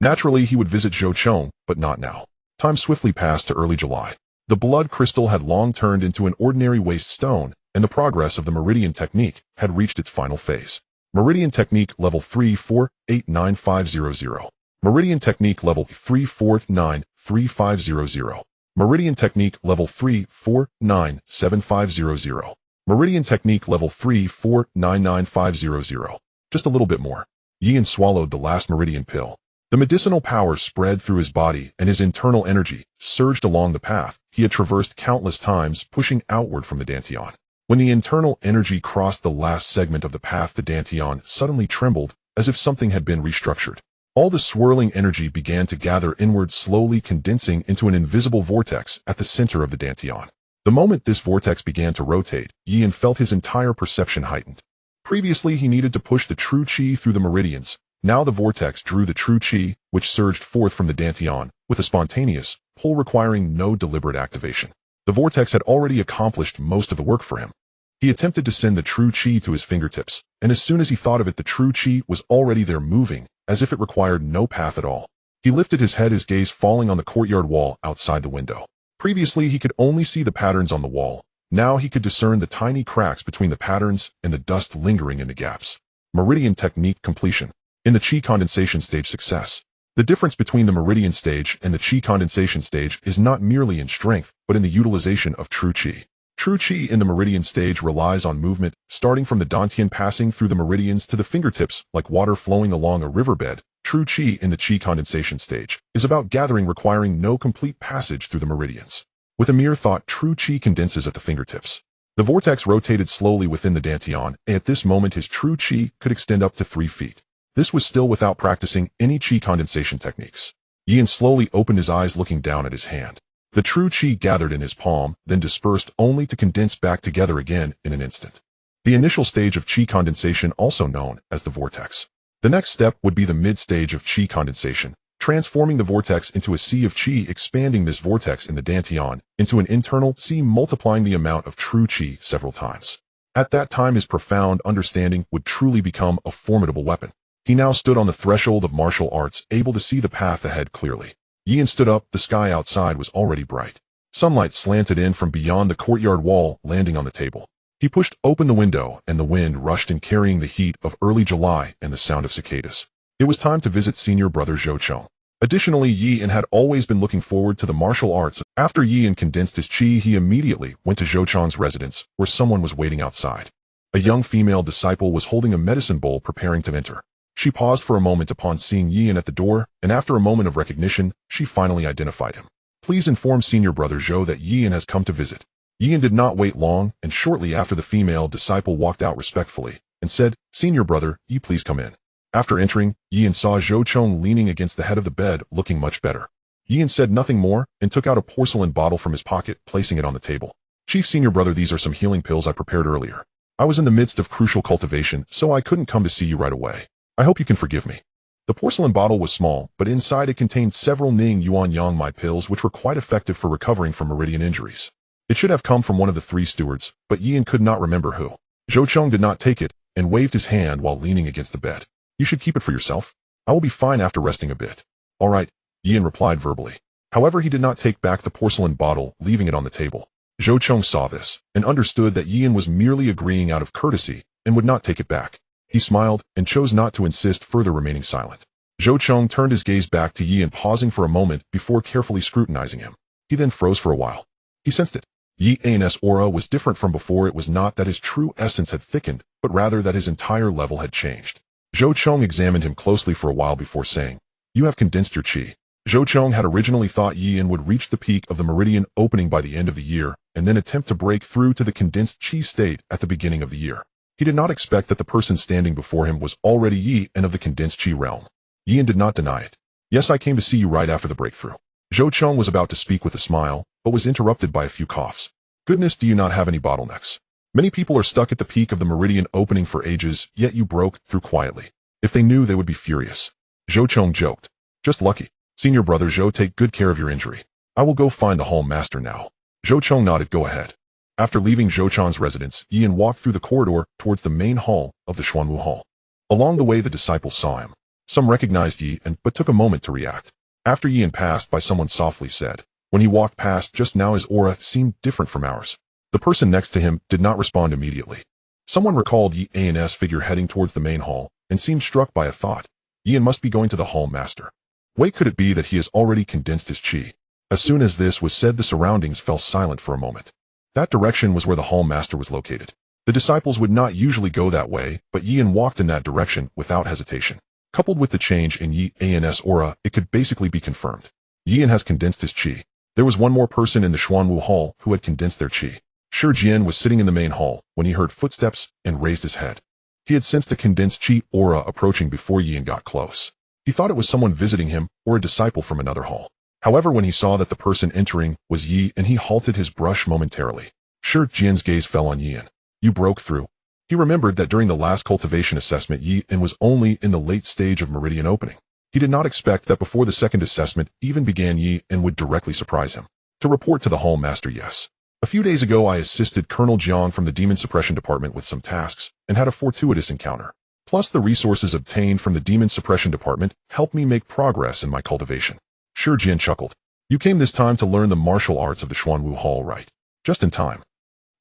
Naturally, he would visit Zhou Chong, but not now. Time swiftly passed to early July. The blood crystal had long turned into an ordinary waste stone, and the progress of the meridian technique had reached its final phase. Meridian technique level 3489500. Meridian technique level 3493500. Meridian technique level 3497500. Meridian technique level 3499500. Just a little bit more. Yian swallowed the last meridian pill. The medicinal power spread through his body, and his internal energy surged along the path he had traversed countless times, pushing outward from the Dantian. When the internal energy crossed the last segment of the path, the Dantian suddenly trembled, as if something had been restructured. All the swirling energy began to gather inward, slowly condensing into an invisible vortex at the center of the Dantian. The moment this vortex began to rotate, Yian felt his entire perception heightened. Previously, he needed to push the true qi through the meridians. Now the vortex drew the true qi, which surged forth from the Dantian, with a spontaneous pull requiring no deliberate activation. The vortex had already accomplished most of the work for him. He attempted to send the true qi to his fingertips, and as soon as he thought of it, the true qi was already there, moving, as if it required no path at all. He lifted his head, his gaze falling on the courtyard wall outside the window. Previously, he could only see the patterns on the wall. Now he could discern the tiny cracks between the patterns and the dust lingering in the gaps. Meridian technique completion. In the qi condensation stage, success. The difference between the meridian stage and the qi condensation stage is not merely in strength, but in the utilization of true qi. True qi in the meridian stage relies on movement, starting from the dantian, passing through the meridians to the fingertips, like water flowing along a riverbed. True qi in the qi condensation stage is about gathering, requiring no complete passage through the meridians. With a mere thought, true qi condenses at the fingertips. The vortex rotated slowly within the dantian, and at this moment his true qi could extend up to 3 feet. This was still without practicing any qi condensation techniques. Yin slowly opened his eyes, looking down at his hand. The true qi gathered in his palm, then dispersed only to condense back together again in an instant. The initial stage of qi condensation, also known as the vortex. The next step would be the mid-stage of qi condensation, transforming the vortex into a sea of qi, expanding this vortex in the dantian into an internal sea, multiplying the amount of true qi several times. At that time, his profound understanding would truly become a formidable weapon. He now stood on the threshold of martial arts, able to see the path ahead clearly. Yin stood up. The sky outside was already bright. Sunlight slanted in from beyond the courtyard wall, landing on the table. He pushed open the window, and the wind rushed in, carrying the heat of early July and the sound of cicadas. It was time to visit senior brother Zhou Chong. Additionally, Yin had always been looking forward to the martial arts. After Yin condensed his qi, he immediately went to Zhou Chong's residence, where someone was waiting outside. A young female disciple was holding a medicine bowl, preparing to enter. She paused for a moment upon seeing Yin at the door, and after a moment of recognition, she finally identified him. Please inform senior brother Zhou that Yin has come to visit. Yin did not wait long, and shortly after the female disciple walked out respectfully and said, "Senior brother, Yi, please come in." After entering, Yin saw Zhou Chong leaning against the head of the bed, looking much better. Yin said nothing more and took out a porcelain bottle from his pocket, placing it on the table. "Chief senior brother, these are some healing pills I prepared earlier. I was in the midst of crucial cultivation, so I couldn't come to see you right away. I hope you can forgive me." The porcelain bottle was small, but inside it contained several Ning Yuan Yang Mai pills, which were quite effective for recovering from meridian injuries. It should have come from one of the three stewards, but Yin could not remember who. Zhou Chong did not take it and waved his hand while leaning against the bed. "You should keep it for yourself. I will be fine after resting a bit." "All right," Yin replied verbally. However, he did not take back the porcelain bottle, leaving it on the table. Zhou Chong saw this and understood that Yin was merely agreeing out of courtesy and would not take it back. He smiled and chose not to insist, further remaining silent. Zhou Chong turned his gaze back to Yin, pausing for a moment before carefully scrutinizing him. He then froze for a while. He sensed it. Yi's aura was different from before. It was not that his true essence had thickened, but rather that his entire level had changed. Zhou Chong examined him closely for a while before saying, "You have condensed your qi." Zhou Chong had originally thought Yin would reach the peak of the meridian opening by the end of the year, and then attempt to break through to the condensed qi state at the beginning of the year. He did not expect that the person standing before him was already Yi and of the condensed qi realm. Yin did not deny it. "Yes, I came to see you right after the breakthrough." Zhou Chong was about to speak with a smile, but was interrupted by a few coughs. "Goodness, do you not have any bottlenecks? Many people are stuck at the peak of the meridian opening for ages, yet you broke through quietly. If they knew, they would be furious." Zhou Chong joked. "Just lucky. Senior brother Zhou, take good care of your injury. I will go find the hall master now." Zhou Chong nodded. "Go ahead." After leaving Zhou Chong's residence, Yin walked through the corridor towards the main hall of the Xuanwu Hall. Along the way, the disciples saw him. Some recognized Yi but took a moment to react. After Yin passed by, someone softly said, "When he walked past just now, his aura seemed different from ours." The person next to him did not respond immediately. Someone recalled Yi's figure heading towards the main hall and seemed struck by a thought. Yin must be going to the hall master. Wait, could it be that he has already condensed his qi? As soon as this was said, the surroundings fell silent for a moment. That direction was where the hall master was located. The disciples would not usually go that way, but Yin walked in that direction without hesitation. Coupled with the change in Yi's aura, it could basically be confirmed. Yin has condensed his qi. There was one more person in the Xuanwu Hall who had condensed their qi. Shi Jian was sitting in the main hall when he heard footsteps and raised his head. He had sensed a condensed qi aura approaching before Yin got close. He thought it was someone visiting him or a disciple from another hall. However, when he saw that the person entering was Yi, and he halted his brush momentarily. Shi Jian's gaze fell on Yin. "You broke through." He remembered that during the last cultivation assessment, Yin was only in the late stage of meridian opening. He did not expect that before the second assessment even began, Yin would directly surprise him. To report to the hall master, yes. A few days ago, I assisted Colonel Jiang from the Demon Suppression Department with some tasks and had a fortuitous encounter. Plus, the resources obtained from the Demon Suppression Department helped me make progress in my cultivation. Shi Jian chuckled. "You came this time to learn the martial arts of the Xuanwu Hall, right?" "Just in time."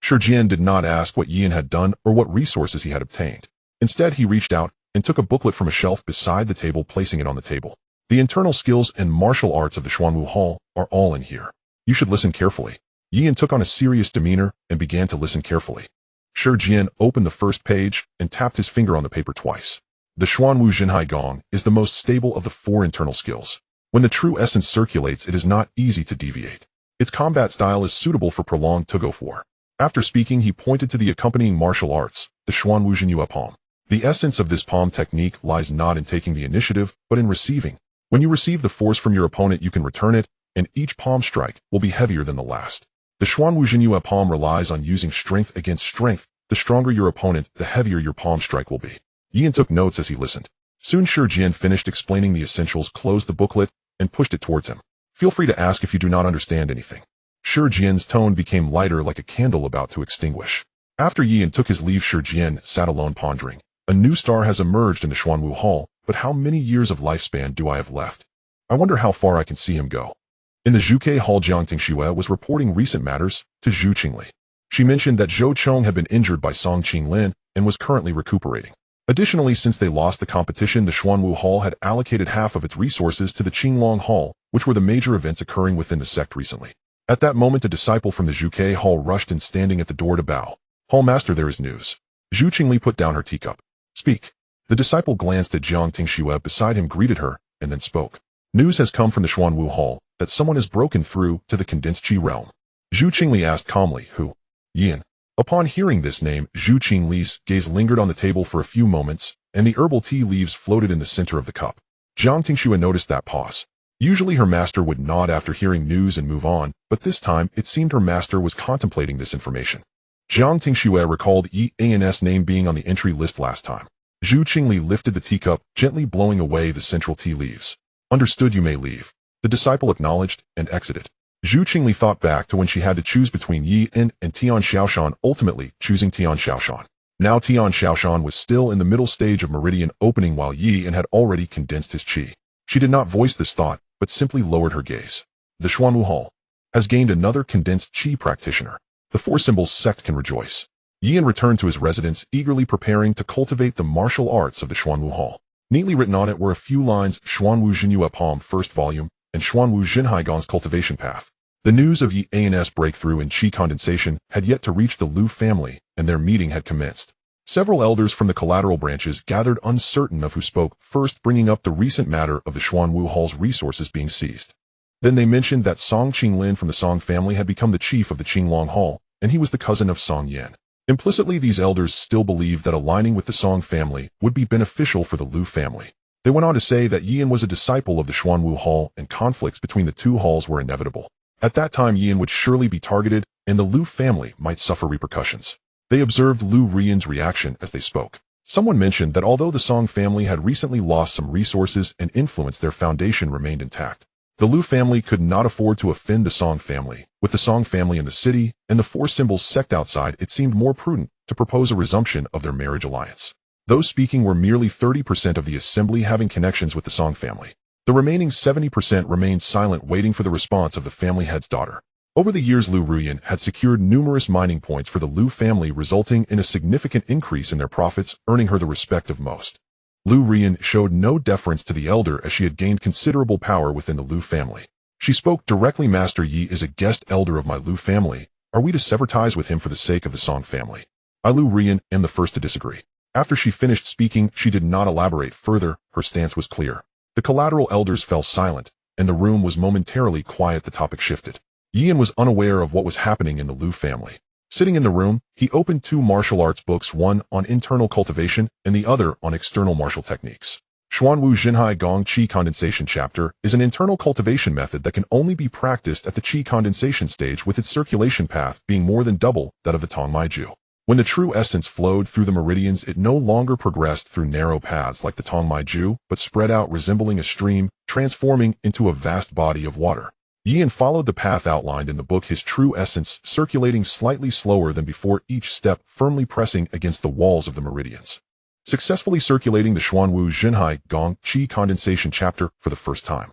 Shi Jian did not ask what Yin had done or what resources he had obtained. Instead, he reached out and took a booklet from a shelf beside the table, placing it on the table. "The internal skills and martial arts of the Xuanwu Hall are all in here. You should listen carefully." Yin took on a serious demeanor and began to listen carefully. Shi Jian opened the first page and tapped his finger on the paper twice. "The Xuanwu Jinhai Gong is the most stable of the four internal skills. When the true essence circulates, it is not easy to deviate. Its combat style is suitable for prolonged tug-of war." After speaking, he pointed to the accompanying martial arts, the Xuanwu Jinyue Palm. "The essence of this palm technique lies not in taking the initiative, but in receiving. When you receive the force from your opponent, you can return it, and each palm strike will be heavier than the last. The xuan wu jinyue palm relies on using strength against strength. The stronger your opponent, the heavier your palm strike will be. Yan took notes as he listened. Soon Shi Jian finished explaining the essentials, closed the booklet, and pushed it towards him. Feel free to ask if you do not understand anything. Shi Jian's tone became lighter, like a candle about to extinguish. After Yan took his leave, Shi Jian sat alone pondering. A new star has emerged in the Xuanwu Hall, but how many years of lifespan do I have left? I wonder how far I can see him go. In the Zhuke Hall, Jiang Tingxue was reporting recent matters to Zhu Qingli. She mentioned that Zhou Chong had been injured by Song Qinglin and was currently recuperating. Additionally, since they lost the competition, the Xuanwu Hall had allocated half of its resources to the Qinglong Hall, which were the major events occurring within the sect recently. At that moment, a disciple from the Zhuke Hall rushed in, standing at the door to bow. "Hall Master, there is news." Zhu Qingli put down her teacup. "Speak." The disciple glanced at Jiang Tingxue beside him, greeted her, and then spoke. "News has come from the Xuanwu Hall that someone has broken through to the condensed qi realm." Zhu Qingli asked calmly, "Who?" "Yan." Upon hearing this name, Zhu Qingli's gaze lingered on the table for a few moments, and the herbal tea leaves floated in the center of the cup. Jiang Tingxue noticed that pause. Usually her master would nod after hearing news and move on, but this time it seemed her master was contemplating this information. Jiang Tingxue recalled Yan's name being on the entry list last time. Zhu Qingli lifted the teacup, gently blowing away the central tea leaves. "Understood, you may leave." The disciple acknowledged and exited. Zhu Qingli thought back to when she had to choose between Yan and Tian Xiaoshan, ultimately choosing Tian Xiaoshan. Now Tian Xiaoshan was still in the middle stage of meridian opening, while Yan had already condensed his qi. She did not voice this thought, but simply lowered her gaze. The Xuanwu Hall has gained another condensed qi practitioner. The Four Symbols sect can rejoice. Yan returned to his residence, eagerly preparing to cultivate the martial arts of the Xuanwu Hall. Neatly written on it were a few lines: Xuanwu Jinyue Palm, first volume, and Xuanwu Jinhaigong's cultivation path. The news of Yan's breakthrough in qi condensation had yet to reach the Lu family, and their meeting had commenced. Several elders from the collateral branches gathered, uncertain of who spoke first, bringing up the recent matter of the Xuanwu Hall's resources being seized. Then they mentioned that Song Qinglin from the Song family had become the chief of the Qinglong Hall, and he was the cousin of Song Yan. Implicitly, these elders still believed that aligning with the Song family would be beneficial for the Lu family. They went on to say that Yan was a disciple of the Xuanwu Hall, and conflicts between the two halls were inevitable. At that time, Yan would surely be targeted, and the Lu family might suffer repercussions. They observed Lu Rian's reaction as they spoke. Someone mentioned that although the Song family had recently lost some resources and influence, their foundation remained intact. The Lu family could not afford to offend the Song family. With the Song family in the city and the Four Symbols sect outside, it seemed more prudent to propose a resumption of their marriage alliance. Those speaking were merely 30% of the assembly having connections with the Song family. The remaining 70% remained silent, waiting for the response of the family head's daughter. Over the years, Lu Ruyan had secured numerous mining points for the Lu family, resulting in a significant increase in their profits, earning her the respect of most. Lu Rian showed no deference to the elder, as she had gained considerable power within the Lu family. She spoke directly. "Master Yi is a guest elder of my Lu family. Are we to sever ties with him for the sake of the Song family?" I, Lu Rian, am the first to disagree. After she finished speaking, she did not elaborate further. Her stance was clear. The collateral elders fell silent, and the room was momentarily quiet. The topic shifted. Yan was unaware of what was happening in the Lu family. Sitting in the room, he opened two martial arts books, one on internal cultivation and the other on external martial techniques. Xuanwu Jinhai Gong Qi Condensation Chapter is an internal cultivation method that can only be practiced at the qi condensation stage, with its circulation path being more than double that of the Tongmaiju. When the true essence flowed through the meridians, it no longer progressed through narrow paths like the Tongmaiju, but spread out, resembling a stream, transforming into a vast body of water. Yan followed the path outlined in the book, his true essence circulating slightly slower than before, each step firmly pressing against the walls of the meridians. Successfully circulating the Xuanwu Jinhai Gong Qi Condensation Chapter for the first time.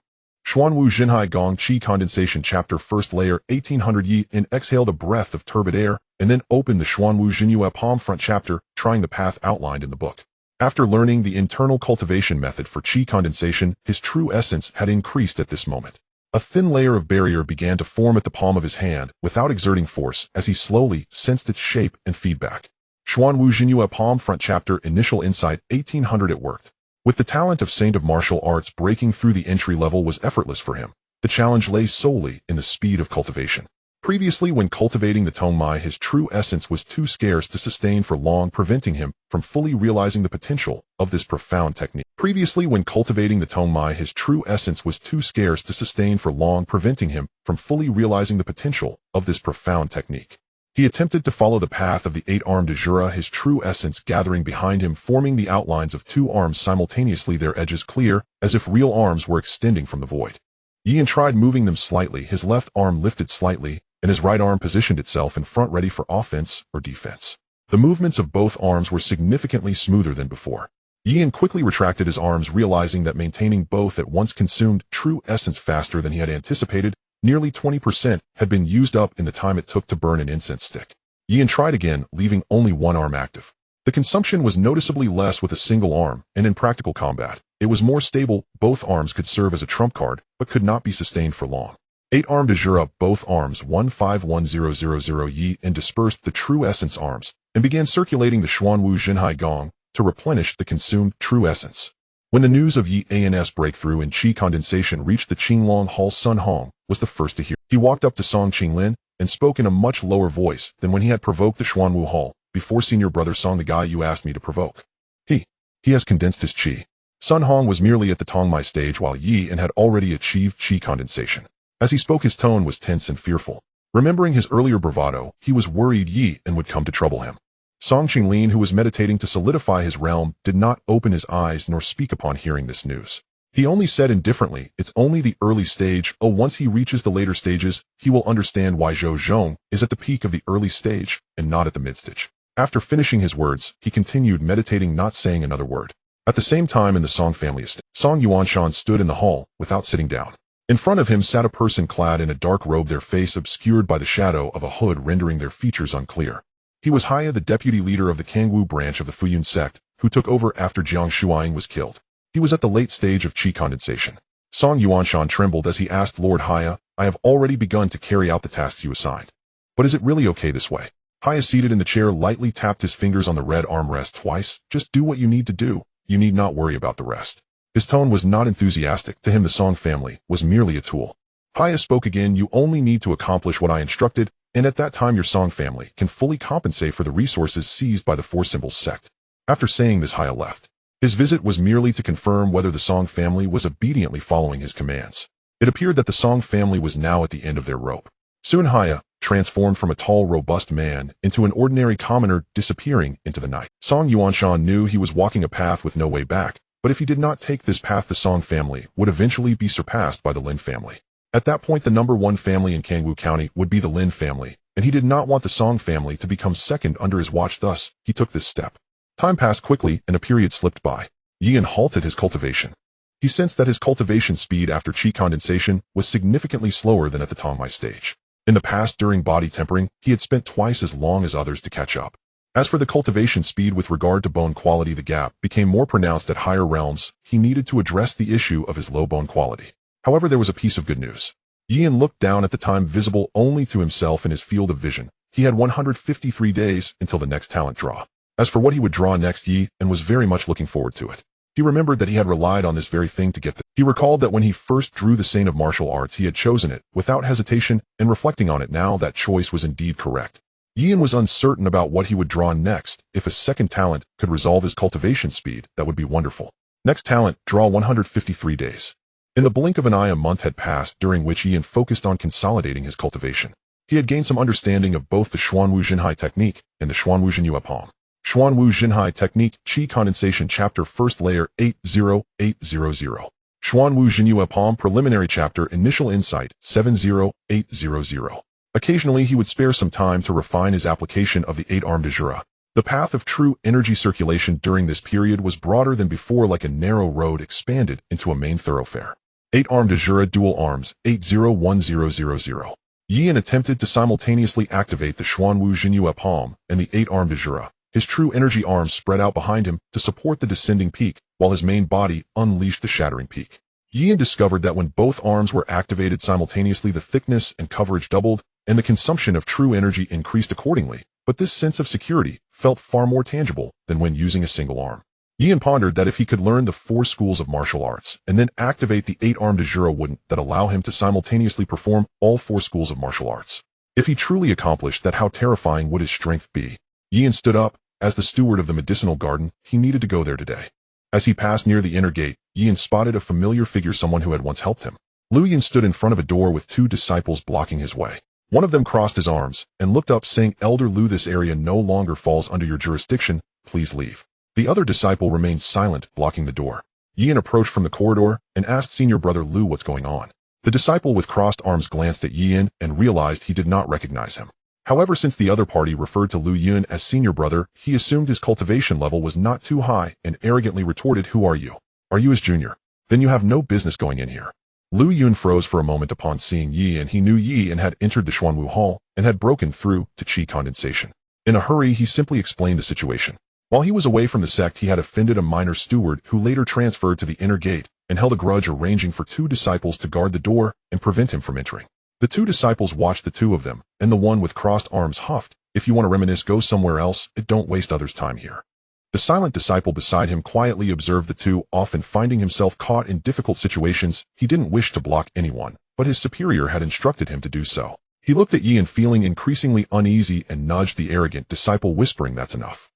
Xuanwu Jinhai Gong Qi Condensation Chapter, first layer, 1800 Yan exhaled a breath of turbid air, and then opened the Xuanwu Jinyue Palm Front Chapter, trying the path outlined in the book. After learning the internal cultivation method for qi condensation, his true essence had increased at this moment. A thin layer of barrier began to form at the palm of his hand, without exerting force, as he slowly sensed its shape and feedback. Xuanwu Jinyue Palm Front Chapter, initial insight, 1800. It worked. With the talent of Saint of Martial Arts, breaking through the entry level was effortless for him. The challenge lay solely in the speed of cultivation. Previously, when cultivating the tongmai, his true essence was too scarce to sustain for long, preventing him from fully realizing the potential of this profound technique. Previously, when cultivating the tongmai, his true essence was too scarce to sustain for long, preventing him from fully realizing the potential of this profound technique. He attempted to follow the path of the eight-armed Azura, his true essence gathering behind him, forming the outlines of two arms simultaneously, their edges clear, as if real arms were extending from the void. Yan tried moving them slightly, his left arm lifted slightly, and his right arm positioned itself in front, ready for offense or defense. The movements of both arms were significantly smoother than before. Yan quickly retracted his arms, realizing that maintaining both at once consumed true essence faster than he had anticipated. Nearly 20% had been used up in the time it took to burn an incense stick. Yan tried again, leaving only one arm active. The consumption was noticeably less with a single arm, and in practical combat, it was more stable. Both arms could serve as a trump card, but could not be sustained for long. Eight-armed Azura, both arms 151000 Yi, and dispersed the true essence arms, and began circulating the Xuanwu Jinhai Gong to replenish the consumed true essence. When the news of Yi An's breakthrough in qi condensation reached the Qinglong Hall, Sun Hong was the first to hear. He walked up to Song Qinglin and spoke in a much lower voice than when he had provoked the Xuanwu Hall. Before, senior brother Song, the guy you asked me to provoke. He has condensed his qi. Sun Hong was merely at the tongmai stage, while Yi An had already achieved qi condensation. As he spoke, his tone was tense and fearful. Remembering his earlier bravado, he was worried Yi An would come to trouble him. Song Qinglin, who was meditating to solidify his realm, did not open his eyes nor speak upon hearing this news. He only said indifferently, "It's only the early stage. Oh, once he reaches the later stages, he will understand why Zhou Zhong is at the peak of the early stage and not at the mid-stage." After finishing his words, he continued meditating, not saying another word. At the same time, in the Song family estate, Song Yuanshan stood in the hall without sitting down. In front of him sat a person clad in a dark robe, their face obscured by the shadow of a hood, rendering their features unclear. He was Haya, the deputy leader of the Kangwu branch of the Fuyun sect, who took over after Jiang Shuang was killed. He was at the late stage of qi condensation. Song Yuanshan trembled as he asked Lord Haya, "I have already begun to carry out the tasks you assigned. But is it really okay this way?" Haya, seated in the chair, lightly tapped his fingers on the red armrest twice. "Just do what you need to do. You need not worry about the rest." His tone was not enthusiastic. To him, the Song family was merely a tool. Haya spoke again, "You only need to accomplish what I instructed, and at that time your Song family can fully compensate for the resources seized by the Four Symbols sect." After saying this, Haya left. His visit was merely to confirm whether the Song family was obediently following his commands. It appeared that the Song family was now at the end of their rope. Soon Haya, transformed from a tall, robust man into an ordinary commoner, disappearing into the night. Song Yuanshan knew he was walking a path with no way back, but if he did not take this path, the Song family would eventually be surpassed by the Lin family. At that point, the number one family in Kangwu County would be the Lin family, and he did not want the Song family to become second under his watch. Thus, he took this step. Time passed quickly, and a period slipped by. Yi An halted his cultivation. He sensed that his cultivation speed after qi condensation was significantly slower than at the tongmai stage. In the past, during body tempering, he had spent twice as long as others to catch up. As for the cultivation speed with regard to bone quality, the gap became more pronounced at higher realms. He needed to address the issue of his low bone quality. However, there was a piece of good news. Yi An looked down at the time visible only to himself in his field of vision. He had 153 days until the next talent draw. As for what he would draw next, Yi An was very much looking forward to it. He remembered that he had relied on this very thing to get there. He recalled that when he first drew the Saint of Martial Arts, he had chosen it without hesitation, and reflecting on it now, that choice was indeed correct. Yi An was uncertain about what he would draw next. If a second talent could resolve his cultivation speed, that would be wonderful. Next talent, draw 153 days. In the blink of an eye, a month had passed, during which Yi An focused on consolidating his cultivation. He had gained some understanding of both the Xuanwu Jinhai technique and the Xuanwu Jinyue Palm. Xuanwu Jinhai Technique, Qi Condensation Chapter First Layer 80800. Xuanwu Jinyue Palm Preliminary Chapter Initial Insight 70800. Occasionally he would spare some time to refine his application of the eight-armed Azura. The path of true energy circulation during this period was broader than before, like a narrow road expanded into a main thoroughfare. Eight-armed Azura Dual Arms 801000. Yi An attempted to simultaneously activate the Xuanwu Jinyue Palm and the eight-armed Azura. His true energy arms spread out behind him to support the descending peak, while his main body unleashed the shattering peak. Yi An discovered that when both arms were activated simultaneously, the thickness and coverage doubled, and the consumption of true energy increased accordingly, but this sense of security felt far more tangible than when using a single arm. Yi An pondered that if he could learn the 4 schools of martial arts, and then activate the eight-armed Azura, wouldn't that allow him to simultaneously perform all 4 schools of martial arts? If he truly accomplished that, how terrifying would his strength be? Yian stood up. As the steward of the medicinal garden, he needed to go there today. As he passed near the inner gate, Yian spotted a familiar figure, someone who had once helped him. Lu Yian stood in front of a door with two disciples blocking his way. One of them crossed his arms and looked up, saying, "Elder Lu, this area no longer falls under your jurisdiction. Please leave." The other disciple remained silent, blocking the door. Yian approached from the corridor and asked Senior Brother Lu what's going on. The disciple with crossed arms glanced at Yian and realized he did not recognize him. However, since the other party referred to Lu Yian as Senior Brother, he assumed his cultivation level was not too high and arrogantly retorted, "Who are you? Are you his junior? Then you have no business going in here." Lu Yun froze for a moment upon seeing Yi, and he knew Yi and had entered the Xuanwu Hall and had broken through to qi condensation. In a hurry, he simply explained the situation. While he was away from the sect, he had offended a minor steward who later transferred to the inner gate and held a grudge, arranging for two disciples to guard the door and prevent him from entering. The two disciples watched the two of them, and the one with crossed arms huffed, "If you want to reminisce, go somewhere else. Don't waste others' time here." The silent disciple beside him quietly observed the two, often finding himself caught in difficult situations. He didn't wish to block anyone, but his superior had instructed him to do so. He looked at Yi and feeling increasingly uneasy and nudged the arrogant disciple, whispering, "That's enough."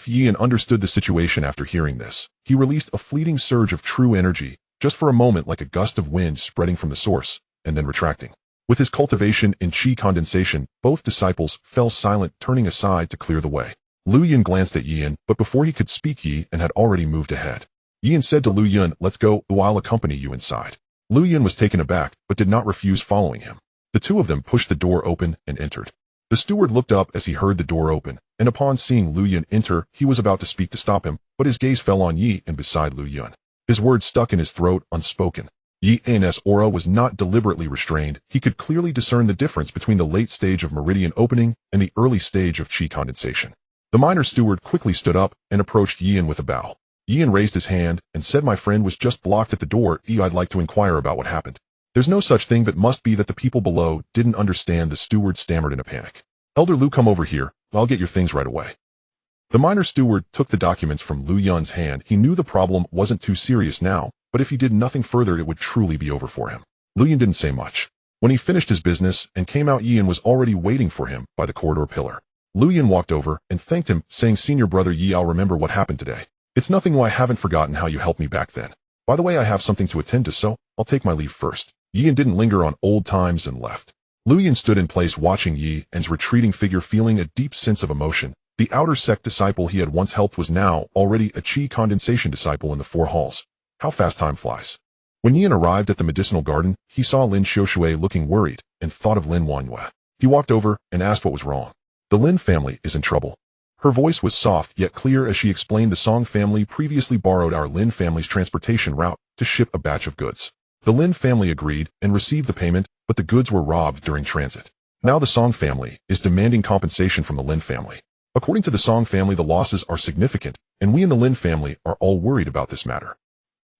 Yi understood the situation after hearing this. He released a fleeting surge of true energy, just for a moment, like a gust of wind spreading from the source, and then retracting. With his cultivation in qi condensation, both disciples fell silent, turning aside to clear the way. Lu Yun glanced at Yian, but before he could speak, Yi and had already moved ahead. Yian said to Lu Yun, "Let's go, I'll accompany you inside." Lu Yun was taken aback, but did not refuse following him. The two of them pushed the door open and entered. The steward looked up as he heard the door open, and upon seeing Lu Yun enter, he was about to speak to stop him, but his gaze fell on Yi and beside Lu Yun. His words stuck in his throat, unspoken. Yi's aura was not deliberately restrained. He could clearly discern the difference between the late stage of meridian opening and the early stage of qi condensation. The minor steward quickly stood up and approached Yian with a bow. Yian raised his hand and said, "My friend was just blocked at the door. I'd like to inquire about what happened." "There's no such thing, but must be that the people below didn't understand," the steward stammered in a panic. "Elder Lu, come over here. I'll get your things right away." The minor steward took the documents from Lu Yun's hand. He knew the problem wasn't too serious now, but if he did nothing further, it would truly be over for him. Lu Yun didn't say much. When he finished his business and came out, Yian was already waiting for him by the corridor pillar. Lu Yun walked over and thanked him, saying, "Senior Brother Yi, I'll remember what happened today. It's nothing. I haven't forgotten how you helped me back then. By the way, I have something to attend to, so I'll take my leave first." Yian didn't linger on old times and left. Lu Yun stood in place watching Yi and's retreating figure, feeling a deep sense of emotion. The outer sect disciple he had once helped was now already a qi condensation disciple in the four halls. How fast time flies. When Yian arrived at the medicinal garden, he saw Lin Xiushui looking worried and thought of Lin Wanyue. He walked over and asked what was wrong. "The Lin family is in trouble." Her voice was soft yet clear as she explained, "The Song family previously borrowed our Lin family's transportation route to ship a batch of goods. The Lin family agreed and received the payment, but the goods were robbed during transit. Now the Song family is demanding compensation from the Lin family. According to the Song family, the losses are significant, and we in the Lin family are all worried about this matter."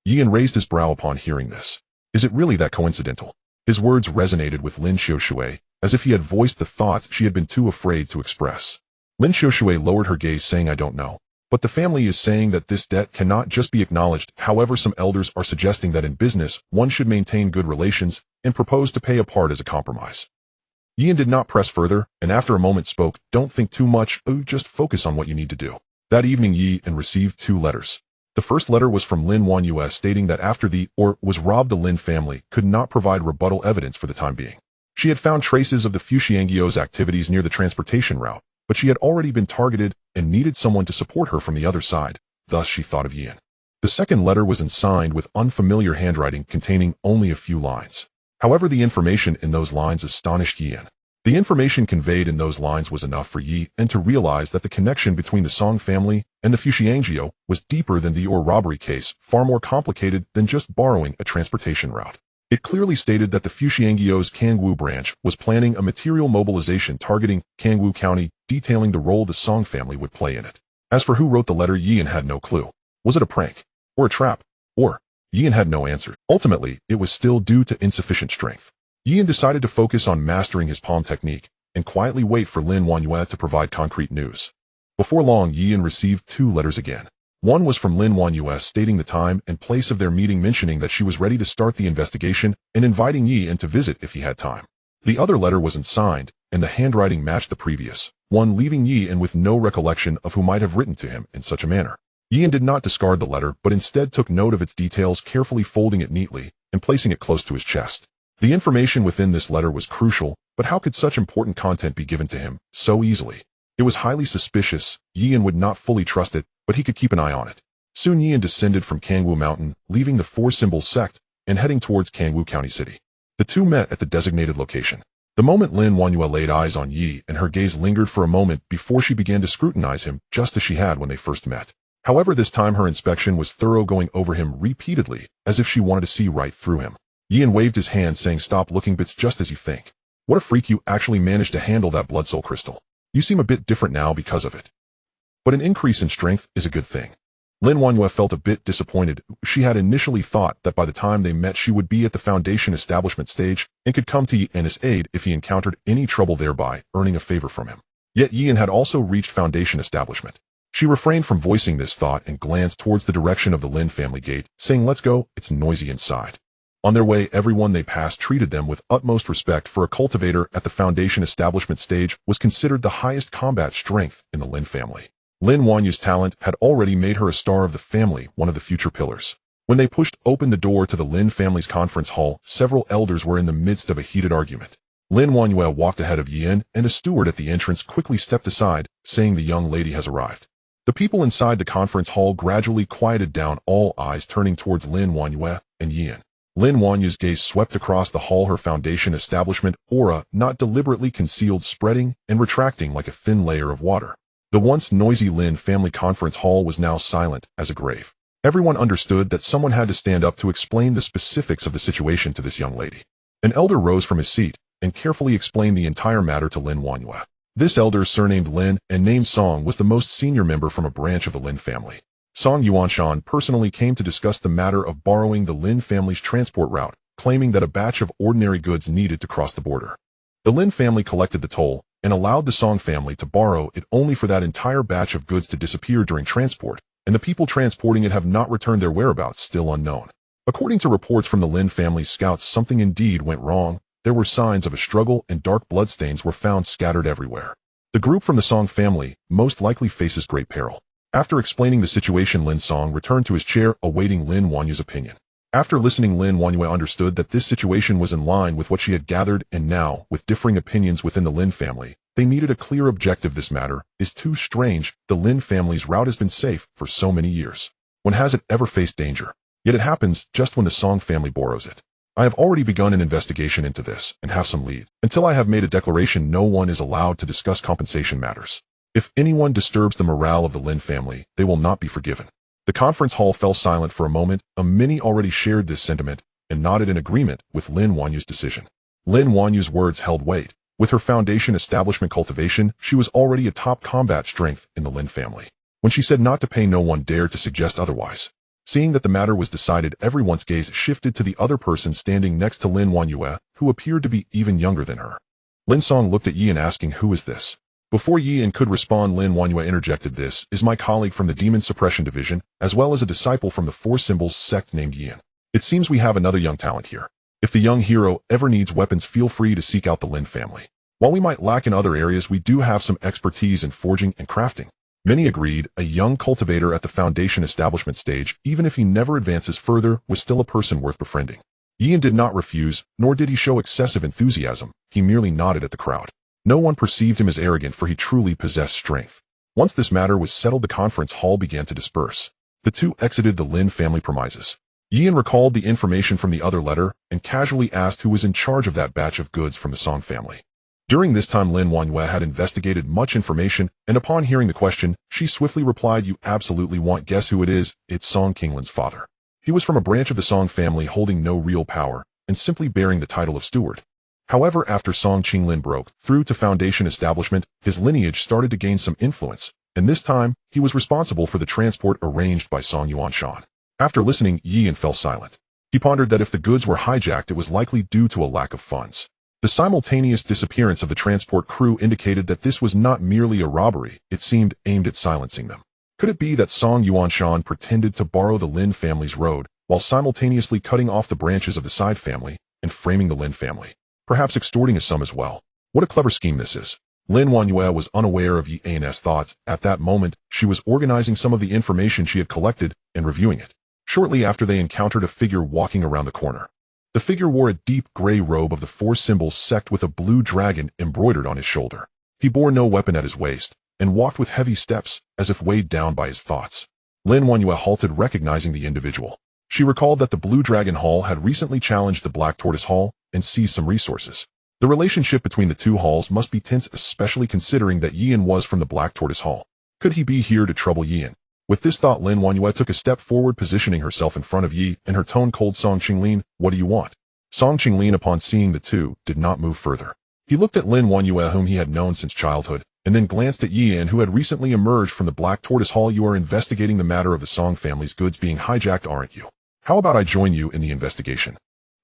Yian raised his brow upon hearing this. Is it really that coincidental? His words resonated with Lin Xiushui, as if he had voiced the thoughts she had been too afraid to express. Lin Xiushui lowered her gaze, saying, "I don't know. But the family is saying that this debt cannot just be acknowledged. However, some elders are suggesting that in business, one should maintain good relations and propose to pay a part as a compromise." Yian did not press further, and after a moment spoke, "Don't think too much. Just focus on what you need to do." That evening, Yian received two letters. The first letter was from Lin Wanyue, stating that after was robbed, the Lin family could not provide rebuttal evidence for the time being. She had found traces of the Fuxiangio's activities near the transportation route, but she had already been targeted and needed someone to support her from the other side. Thus she thought of Yian. The second letter was signed with unfamiliar handwriting containing only a few lines. However, the information in those lines astonished Yian. The information conveyed in those lines was enough for Yi and to realize that the connection between the Song family and the Fuxiangio was deeper than the robbery case, far more complicated than just borrowing a transportation route. It clearly stated that the Fuxiangio's Kangwu branch was planning a material mobilization targeting Kangwu County, detailing the role the Song family would play in it. As for who wrote the letter, Yian had no clue. Was it a prank? Or a trap? Or? Yian had no answer. Ultimately, it was still due to insufficient strength. Yian decided to focus on mastering his palm technique and quietly wait for Lin Wanyue to provide concrete news. Before long, Yian received two letters again. One was from Lin Wanyue stating the time and place of their meeting, mentioning that she was ready to start the investigation and inviting Yi in to visit if he had time. The other letter wasn't signed and the handwriting matched the previous one, leaving Yi with no recollection of who might have written to him in such a manner. Yi did not discard the letter, but instead took note of its details, carefully folding it neatly and placing it close to his chest. The information within this letter was crucial, but how could such important content be given to him so easily? It was highly suspicious. Yi would not fully trust it, but he could keep an eye on it. Soon Yi descended from Kangwoo Mountain, leaving the Four Symbols sect and heading towards Kangwoo County City. The two met at the designated location. The moment Lin Wanyue laid eyes on Yi, and her gaze lingered for a moment before she began to scrutinize him, just as she had when they first met. However, this time her inspection was thorough, going over him repeatedly, as if she wanted to see right through him. Yi waved his hand, saying, "Stop looking, it's just as you think. What a freak, you actually managed to handle that blood soul crystal. You seem a bit different now because of it. But an increase in strength is a good thing." Lin Wanyue felt a bit disappointed. She had initially thought that by the time they met she would be at the foundation establishment stage and could come to Yi and his aid if he encountered any trouble, thereby earning a favor from him. Yet Yi had also reached foundation establishment. She refrained from voicing this thought and glanced towards the direction of the Lin family gate, saying, "Let's go, it's noisy inside." On their way, everyone they passed treated them with utmost respect, for a cultivator at the foundation establishment stage was considered the highest combat strength in the Lin family. Lin Wanyu's talent had already made her a star of the family, one of the future pillars. When they pushed open the door to the Lin family's conference hall, several elders were in the midst of a heated argument. Lin Wanyue walked ahead of Yi, and a steward at the entrance quickly stepped aside, saying, "The young lady has arrived." The people inside the conference hall gradually quieted down, all eyes turning towards Lin Wanyue and Yi. Lin Wanyu's gaze swept across the hall, her foundation establishment aura, not deliberately concealed, spreading and retracting like a thin layer of water. The once noisy Lin family conference hall was now silent as a grave. Everyone understood that someone had to stand up to explain the specifics of the situation to this young lady. An elder rose from his seat and carefully explained the entire matter to Lin Wanyue. This elder, surnamed Lin and named Song, was the most senior member from a branch of the Lin family. Song Yuanshan personally came to discuss the matter of borrowing the Lin family's transport route, claiming that a batch of ordinary goods needed to cross the border. The Lin family collected the toll and allowed the Song family to borrow it, only for that entire batch of goods to disappear during transport, and the people transporting it have not returned, their whereabouts still unknown. According to reports from the Lin family's scouts, something indeed went wrong. There were signs of a struggle and dark bloodstains were found scattered everywhere. The group from the Song family most likely faces great peril. After explaining the situation, Lin Song returned to his chair, awaiting Lin Wanyu's opinion. After listening, Lin Wanyue understood that this situation was in line with what she had gathered, and now, with differing opinions within the Lin family, they needed a clear objective. This matter is too strange. The Lin family's route has been safe for so many years. When has it ever faced danger? Yet it happens just when the Song family borrows it. I have already begun an investigation into this and have some leads. Until I have made a declaration, no one is allowed to discuss compensation matters. If anyone disturbs the morale of the Lin family, they will not be forgiven. The conference hall fell silent for a moment. Many already shared this sentiment and nodded in agreement with Lin Wanyu's decision. Lin Wanyu's words held weight. With her foundation establishment cultivation, she was already a top combat strength in the Lin family. When she said not to pay, no one dared to suggest otherwise. Seeing that the matter was decided, everyone's gaze shifted to the other person standing next to Lin Wanyue, who appeared to be even younger than her. Lin Song looked at Yi, asking, "Who is this?" Before Yi could respond, Lin Wanyue interjected, "This is my colleague from the Demon Suppression Division, as well as a disciple from the Four Symbols sect named Yi. It seems we have another young talent here. If the young hero ever needs weapons, feel free to seek out the Lin family. While we might lack in other areas, we do have some expertise in forging and crafting." Many agreed. A young cultivator at the foundation establishment stage, even if he never advances further, was still a person worth befriending. Yi did not refuse, nor did he show excessive enthusiasm. He merely nodded at the crowd. No one perceived him as arrogant, for he truly possessed strength. Once this matter was settled, the conference hall began to disperse. The two exited the Lin family premises. Yi recalled the information from the other letter and casually asked who was in charge of that batch of goods from the Song family. During this time, Lin Wanyue had investigated much information, and upon hearing the question, she swiftly replied, "You absolutely want. Guess who it is? It's Song Qinglin's father. He was from a branch of the Song family, holding no real power and simply bearing the title of steward. However, after Song Qinglin broke through to foundation establishment, his lineage started to gain some influence, and this time, he was responsible for the transport arranged by Song Yuanshan." After listening, Yi fell silent. He pondered that if the goods were hijacked, it was likely due to a lack of funds. The simultaneous disappearance of the transport crew indicated that this was not merely a robbery, it seemed aimed at silencing them. Could it be that Song Yuanshan pretended to borrow the Lin family's road, while simultaneously cutting off the branches of the side family and framing the Lin family? Perhaps extorting a sum as well. What a clever scheme this is. Lin Wanyue was unaware of Yi An's thoughts. At that moment, she was organizing some of the information she had collected and reviewing it. Shortly after, they encountered a figure walking around the corner. The figure wore a deep gray robe of the four symbols sect with a blue dragon embroidered on his shoulder. He bore no weapon at his waist, and walked with heavy steps, as if weighed down by his thoughts. Lin Wanyue halted, recognizing the individual. She recalled that the Blue Dragon Hall had recently challenged the Black Tortoise Hall and seized some resources. The relationship between the two halls must be tense, especially considering that Yian was from the Black Tortoise Hall. Could he be here to trouble Yian? With this thought, Lin Wanyue took a step forward, positioning herself in front of Yi, and her tone cold. Song Qinglin, what do you want? Song Qinglin, upon seeing the two, did not move further. He looked at Lin Wanyue, whom he had known since childhood, and then glanced at Yian, who had recently emerged from the Black Tortoise Hall. You are investigating the matter of the Song family's goods being hijacked, aren't you? How about I join you in the investigation?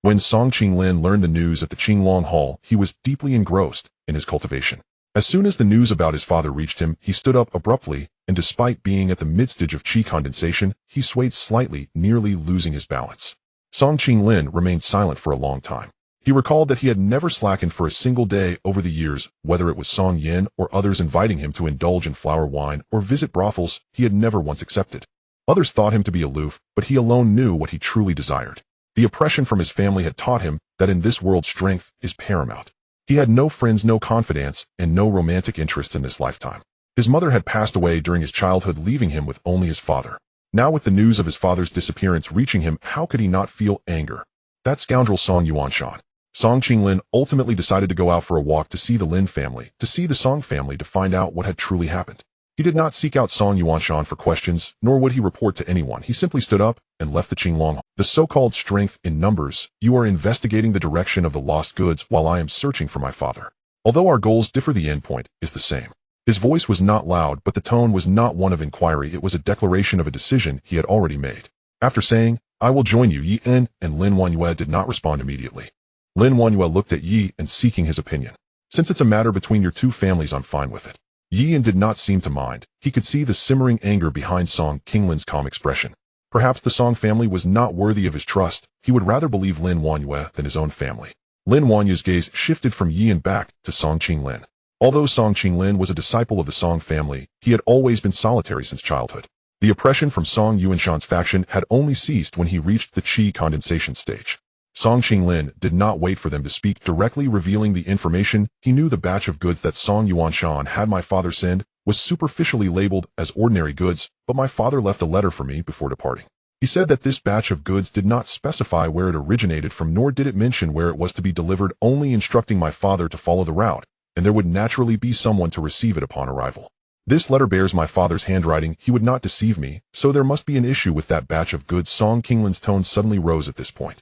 When Song Qinglin learned the news at the Qinglong Hall, he was deeply engrossed in his cultivation. As soon as the news about his father reached him, he stood up abruptly, and despite being at the mid-stage of qi condensation, he swayed slightly, nearly losing his balance. Song Qinglin remained silent for a long time. He recalled that he had never slackened for a single day over the years, whether it was Song Yin or others inviting him to indulge in flower wine or visit brothels. He had never once accepted. Others thought him to be aloof, but he alone knew what he truly desired. The oppression from his family had taught him that in this world strength is paramount. He had no friends, no confidants, and no romantic interest in this lifetime. His mother had passed away during his childhood, leaving him with only his father. Now, with the news of his father's disappearance reaching him, how could he not feel anger? That scoundrel Song Yuanshan. Song Qinglin ultimately decided to go out for a walk to see the Lin family, to see the Song family, to find out what had truly happened. He did not seek out Song Yuanshan for questions, nor would he report to anyone. He simply stood up and left the Qinglong. The so-called strength in numbers. You are investigating the direction of the lost goods while I am searching for my father. Although our goals differ, the endpoint is the same. His voice was not loud, but the tone was not one of inquiry. It was a declaration of a decision he had already made. After saying, I will join you, Yi En and Lin Wanyue did not respond immediately. Lin Wanyue looked at Yi and seeking his opinion. Since it's a matter between your two families, I'm fine with it. Yi En did not seem to mind. He could see the simmering anger behind Song Qinglin's calm expression. Perhaps the Song family was not worthy of his trust. He would rather believe Lin Wanyue than his own family. Lin Wanyue's gaze shifted from Yi En back to Song Qinglin. Although Song Qinglin was a disciple of the Song family, he had always been solitary since childhood. The oppression from Song Yuanshan's faction had only ceased when he reached the qi condensation stage. Song Qinglin did not wait for them to speak, directly revealing the information. He knew the batch of goods that Song Yuanshan had my father send was superficially labeled as ordinary goods, but my father left a letter for me before departing. He said that this batch of goods did not specify where it originated from, nor did it mention where it was to be delivered, only instructing my father to follow the route, and there would naturally be someone to receive it upon arrival. This letter bears my father's handwriting. He would not deceive me, so there must be an issue with that batch of goods. Song Qinglin's tone suddenly rose at this point.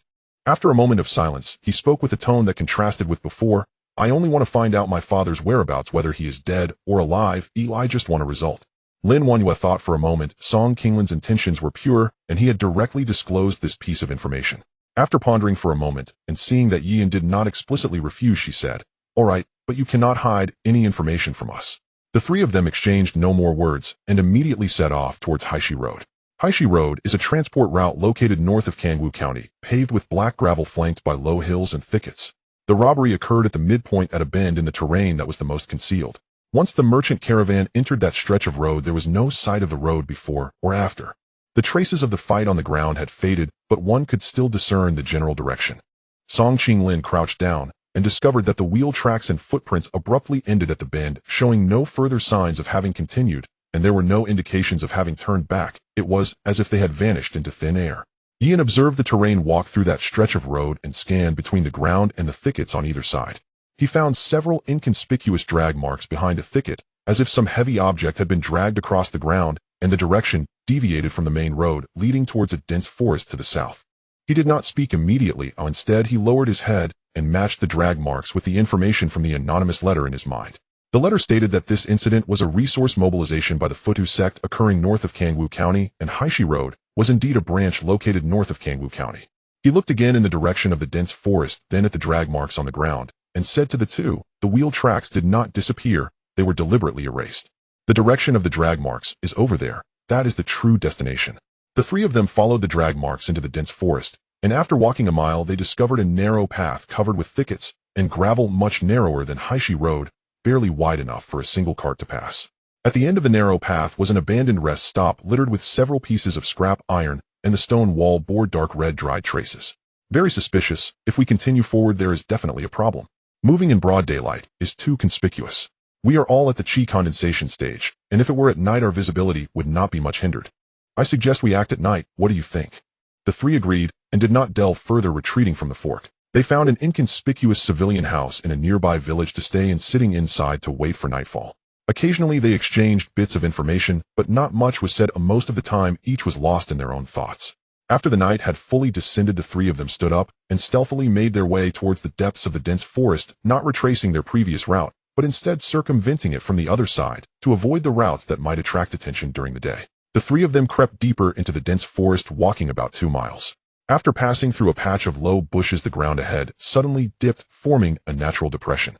After a moment of silence, he spoke with a tone that contrasted with before. I only want to find out my father's whereabouts, whether he is dead or alive. I just want a result. Lin Wanyue thought for a moment. Song Qinglin's intentions were pure, and he had directly disclosed this piece of information. After pondering for a moment, and seeing that Yi En did not explicitly refuse, she said, All right, but you cannot hide any information from us. The three of them exchanged no more words, and immediately set off towards Haishi Road. Haishi Road is a transport route located north of Kangwu County, paved with black gravel flanked by low hills and thickets. The robbery occurred at the midpoint at a bend in the terrain that was the most concealed. Once the merchant caravan entered that stretch of road, there was no sight of the road before or after. The traces of the fight on the ground had faded, but one could still discern the general direction. Song Qinglin crouched down and discovered that the wheel tracks and footprints abruptly ended at the bend, showing no further signs of having continued, and there were no indications of having turned back. It was as if they had vanished into thin air. Yi En observed the terrain, walk through that stretch of road, and scanned between the ground and the thickets on either side. He found several inconspicuous drag marks behind a thicket, as if some heavy object had been dragged across the ground, and the direction deviated from the main road, leading towards a dense forest to the south. He did not speak immediately. Instead, he lowered his head and matched the drag marks with the information from the anonymous letter in his mind. The letter stated that this incident was a resource mobilization by the Futu sect occurring north of Kangwu County, and Haishi Road was indeed a branch located north of Kangwu County. He looked again in the direction of the dense forest, then at the drag marks on the ground, and said to the two, the wheel tracks did not disappear, they were deliberately erased. The direction of the drag marks is over there. That is the true destination. The three of them followed the drag marks into the dense forest, and after walking a mile, they discovered a narrow path covered with thickets, and gravel much narrower than Haishi Road, barely wide enough for a single cart to pass. At the end of the narrow path was an abandoned rest stop littered with several pieces of scrap iron, and the stone wall bore dark red dried traces. Very suspicious. If we continue forward, there is definitely a problem. Moving in broad daylight is too conspicuous. We are all at the chi condensation stage, and if it were at night our visibility would not be much hindered. I suggest we act at night. What do you think? The three agreed, and did not delve further, retreating from the fork. They found an inconspicuous civilian house in a nearby village to stay in, sitting inside to wait for nightfall. Occasionally they exchanged bits of information, but not much was said. Most of the time each was lost in their own thoughts. After the night had fully descended, the three of them stood up and stealthily made their way towards the depths of the dense forest, not retracing their previous route, but instead circumventing it from the other side, to avoid the routes that might attract attention during the day. The three of them crept deeper into the dense forest, walking about 2 miles. After passing through a patch of low bushes, the ground ahead suddenly dipped, forming a natural depression.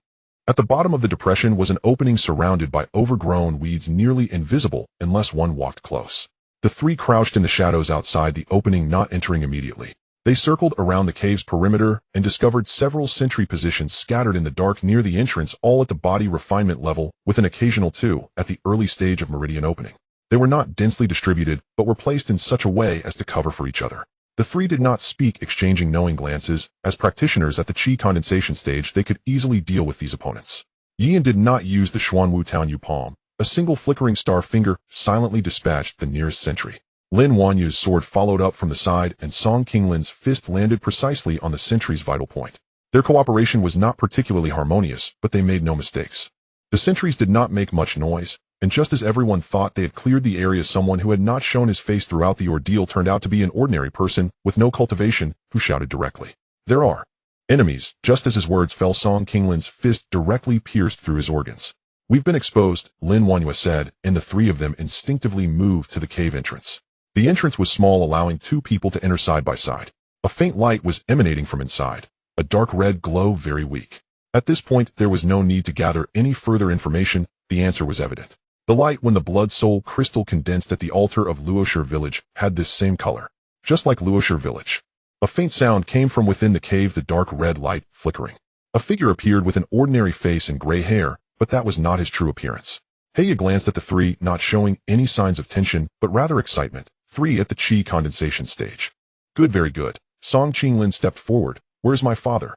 At the bottom of the depression was an opening surrounded by overgrown weeds, nearly invisible unless one walked close. The three crouched in the shadows outside the opening, not entering immediately. They circled around the cave's perimeter and discovered several sentry positions scattered in the dark near the entrance, all at the body refinement level, with an occasional 2 at the early stage of meridian opening. They were not densely distributed, but were placed in such a way as to cover for each other. The three did not speak, exchanging knowing glances. As practitioners at the chi condensation stage, they could easily deal with these opponents. Yian did not use the xuan wu town yu palm. A single flickering star finger silently dispatched the nearest sentry. Lin Wanyu's sword followed up from the side, and Song Qinglin's fist landed precisely on the sentry's vital point. Their cooperation was not particularly harmonious, but they made no mistakes. The sentries did not make much noise, and just as everyone thought they had cleared the area, someone who had not shown his face throughout the ordeal turned out to be an ordinary person with no cultivation, who shouted directly, "There are enemies!" Just as his words fell, Song Qinglin's fist directly pierced through his organs. "We've been exposed," Lin Wanyue said, and the three of them instinctively moved to the cave entrance. The entrance was small, allowing 2 people to enter side by side. A faint light was emanating from inside, a dark red glow, very weak. At this point, there was no need to gather any further information. The answer was evident. The light, when the blood soul crystal condensed at the altar of Luoshire village, had this same color. Just like Luoshire village. A faint sound came from within the cave, the dark red light flickering. A figure appeared with an ordinary face and gray hair, but that was not his true appearance. Heya glanced at the three, not showing any signs of tension, but rather excitement. 3 at the chi condensation stage. "Good, very good." Song Qinglin stepped forward. "Where's my father?"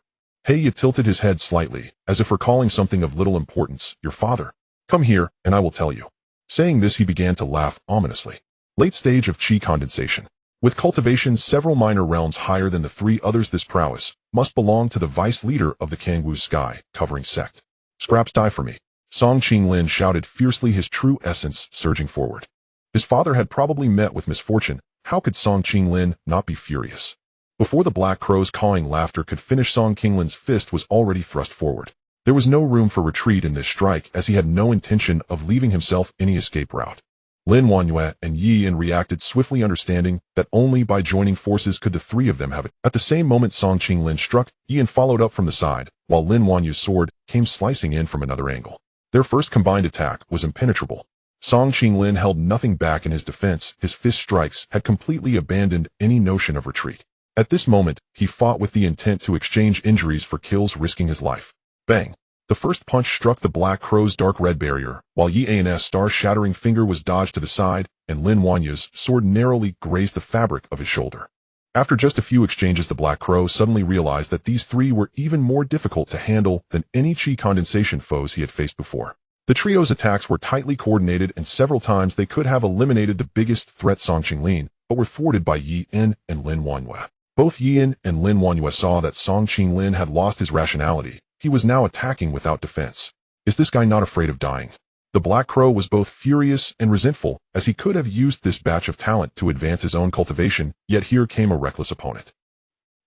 Heya tilted his head slightly, as if recalling something of little importance. "Your father? Come here, and I will tell you." Saying this, he began to laugh ominously. Late stage of chi condensation. With cultivation several minor realms higher than the 3 others, this prowess must belong to the vice leader of the Kangwu Sky covering sect. "Scraps die for me." Song Qinglin shouted fiercely, his true essence surging forward. His father had probably met with misfortune. How could Song Qinglin not be furious? Before the black crow's cawing laughter could finish, Song Qinglin's fist was already thrust forward. There was no room for retreat in this strike, as he had no intention of leaving himself any escape route. Lin Wanyue and Yi Yin reacted swiftly, understanding that only by joining forces could the 3 of them have it. At the same moment, Song Qinglin struck. Yi Yin followed up from the side, while Lin Wanyu's sword came slicing in from another angle. Their first combined attack was impenetrable. Song Qinglin held nothing back in his defense. His fist strikes had completely abandoned any notion of retreat. At this moment, he fought with the intent to exchange injuries for kills, risking his life. Bang! The first punch struck the black crow's dark red barrier, while Yi An's star-shattering finger was dodged to the side, and Lin Wanyu's sword narrowly grazed the fabric of his shoulder. After just a few exchanges, the black crow suddenly realized that these 3 were even more difficult to handle than any chi condensation foes he had faced before. The trio's attacks were tightly coordinated, and several times they could have eliminated the biggest threat, Song Qinglin, but were thwarted by Yi Yin and Lin Wanyue. Both Yi Yin and Lin Wanyue saw that Song Qinglin had lost his rationality. He was now attacking without defense. Is this guy not afraid of dying? The black crow was both furious and resentful, as he could have used this batch of talent to advance his own cultivation, yet here came a reckless opponent.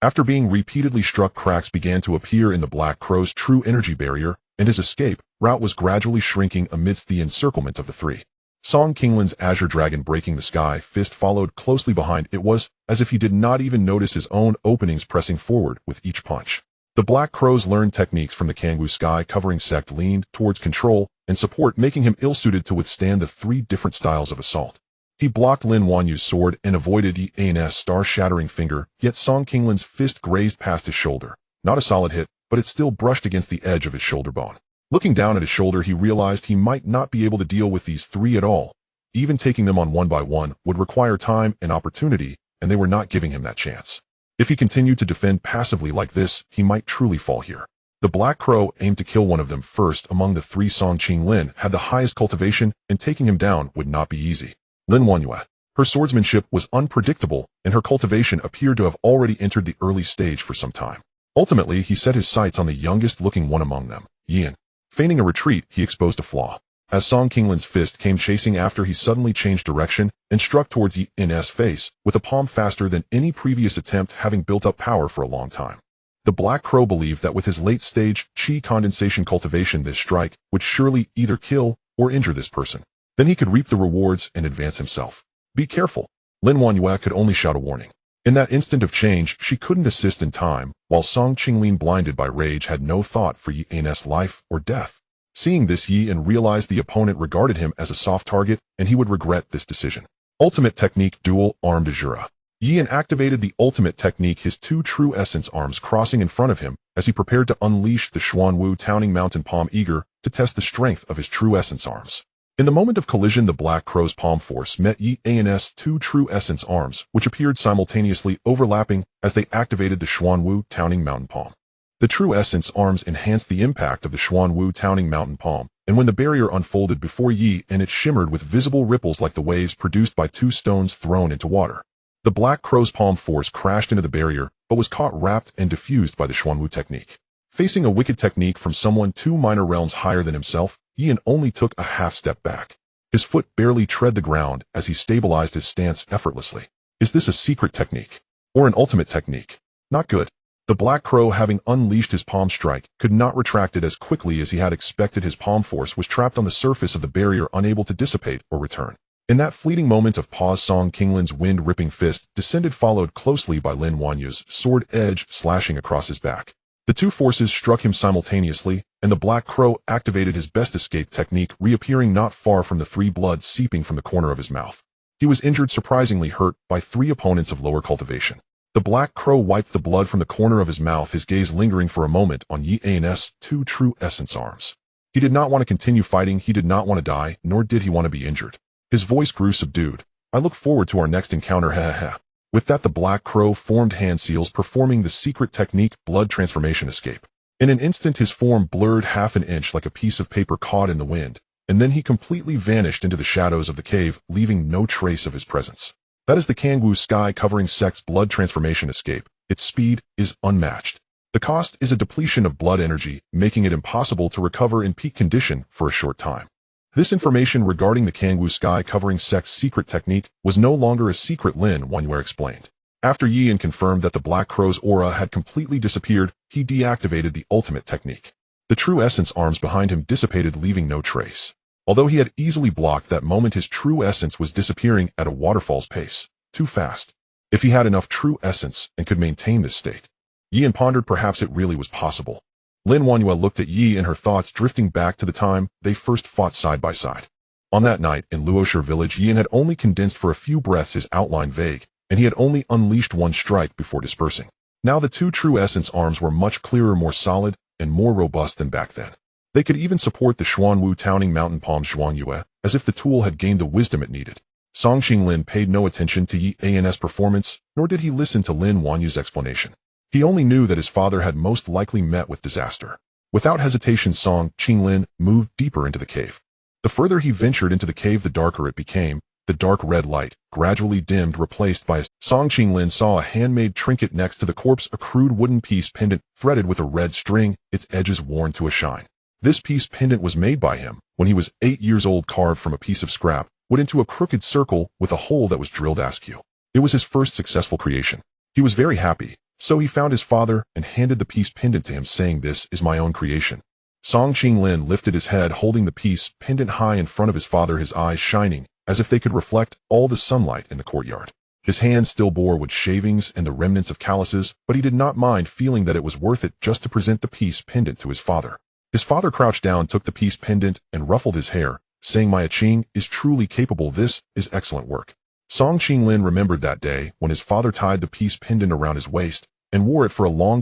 After being repeatedly struck, cracks began to appear in the black crow's true energy barrier, and his escape route was gradually shrinking amidst the encirclement of the 3. Song Qinglin's azure dragon breaking the sky fist followed closely behind. It was as if he did not even notice his own openings pressing forward with each punch. The black crow's learned techniques from the Kangwu Sky covering sect leaned towards control and support, making him ill-suited to withstand the 3 different styles of assault. He blocked Lin Wanyu's sword and avoided Yi An's star-shattering finger, yet Song Qinglin's fist grazed past his shoulder. Not a solid hit, but but it still brushed against the edge of his shoulder bone. Looking down at his shoulder, he realized he might not be able to deal with these three at all. Even taking them on one by one would require time and opportunity, and they were not giving him that chance. If he continued to defend passively like this, he might truly fall here. The Black Crow aimed to kill one of them first among the three. Song Qinglin had the highest cultivation, and taking him down would not be easy. Lin Huanyue. Her swordsmanship was unpredictable, and her cultivation appeared to have already entered the early stage for some time. Ultimately, he set his sights on the youngest-looking one among them, Yan. Feigning a retreat, he exposed a flaw. As Song Qinglin's fist came chasing after, he suddenly changed direction and struck towards Yin's face with a palm faster than any previous attempt, having built up power for a long time. The Black Crow believed that with his late-stage qi condensation cultivation, this strike would surely either kill or injure this person. Then he could reap the rewards and advance himself. Be careful. Lin Huanyue could only shout a warning. In that instant of change, she couldn't assist in time, while Song Qinglin, blinded by rage, had no thought for Yin's life or death. Seeing this, Yin realized the opponent regarded him as a soft target, and he would regret this decision. Ultimate Technique, Dual Arm de Jura. Yin activated the ultimate technique, his two true essence arms crossing in front of him, as he prepared to unleash the Xuan Wu Towning Mountain Palm, eager to test the strength of his true essence arms. In the moment of collision, the Black Crow's palm force met Yin's two true essence arms, which appeared simultaneously overlapping as they activated the Xuan Wu Towning Mountain Palm. The true essence arms enhanced the impact of the Xuan Wu Towning Mountain Palm, and when the barrier unfolded before Yi, and it shimmered with visible ripples like the waves produced by two stones thrown into water. The Black Crow's palm force crashed into the barrier, but was caught, wrapped, and diffused by the Xuan Wu technique. Facing a wicked technique from someone 2 minor realms higher than himself, Yin only took a half step back. His foot barely tread the ground as he stabilized his stance effortlessly. Is this a secret technique? Or an ultimate technique? Not good. The Black Crow, having unleashed his palm strike, could not retract it as quickly as he had expected. His palm force was trapped on the surface of the barrier, unable to dissipate or return. In that fleeting moment of pause, Song Qinglin's wind-ripping fist descended, followed closely by Lin Huanyue's sword edge slashing across his back. The two forces struck him simultaneously, and the Black Crow activated his best escape technique, reappearing not far from the three, blood seeping from the corner of his mouth. He was injured, surprisingly hurt, by 3 opponents of lower cultivation. The Black Crow wiped the blood from the corner of his mouth, his gaze lingering for a moment on Yin's 2 true essence arms. He did not want to continue fighting, he did not want to die, nor did he want to be injured. His voice grew subdued. I look forward to our next encounter, ha ha ha. With that, the Black Crow formed hand seals, performing the secret technique, blood transformation escape. In an instant, his form blurred half an inch like a piece of paper caught in the wind, and then he completely vanished into the shadows of the cave, leaving no trace of his presence. That is the Kangwu Sky Covering Sect's blood transformation escape. Its speed is unmatched. The cost is a depletion of blood energy, making it impossible to recover in peak condition for a short time. This information regarding the Kangwu Sky Covering Sect's secret technique was no longer a secret, Lin Huanyue explained. After Yin confirmed that the Black Crow's aura had completely disappeared, he deactivated the ultimate technique. The true essence arms behind him dissipated, leaving no trace. Although he had easily blocked that moment, his true essence was disappearing at a waterfall's pace. Too fast. If he had enough true essence and could maintain this state. Yin pondered perhaps it really was possible. Lin Huanyue looked at Yi, and her thoughts drifting back to the time they first fought side by side. On that night, in Luoshi village, Yin had only condensed for a few breaths, his outline vague, and he had only unleashed 1 strike before dispersing. Now the 2 true essence arms were much clearer, more solid, and more robust than back then. They could even support the Xuan Wu Towning Mountain Palm Xuanyue, as if the tool had gained the wisdom it needed. Song Qinglin paid no attention to Yin's performance, nor did he listen to Lin Huanyue's explanation. He only knew that his father had most likely met with disaster. Without hesitation, Song Qinglin moved deeper into the cave. The further he ventured into the cave, the darker it became. The dark red light gradually dimmed, replaced by Song Qinglin saw a handmade trinket next to the corpse, a crude wooden piece pendant threaded with a red string, its edges worn to a shine. This piece pendant was made by him when he was 8 years old, carved from a piece of scrap, wood into a crooked circle with a hole that was drilled askew. It was his first successful creation. He was very happy. So he found his father and handed the piece pendant to him, saying, "This is my own creation." Song Qinglin lifted his head, holding the piece pendant high in front of his father, his eyes shining as if they could reflect all the sunlight in the courtyard. His hands still bore wood shavings and the remnants of calluses, but he did not mind, feeling that it was worth it just to present the piece pendant to his father. His father crouched down, took the piece pendant, and ruffled his hair, saying, "My Qing is truly capable. This is excellent work." Song Qinglin remembered that day when his father tied the piece pendant around his waist, and wore it for a long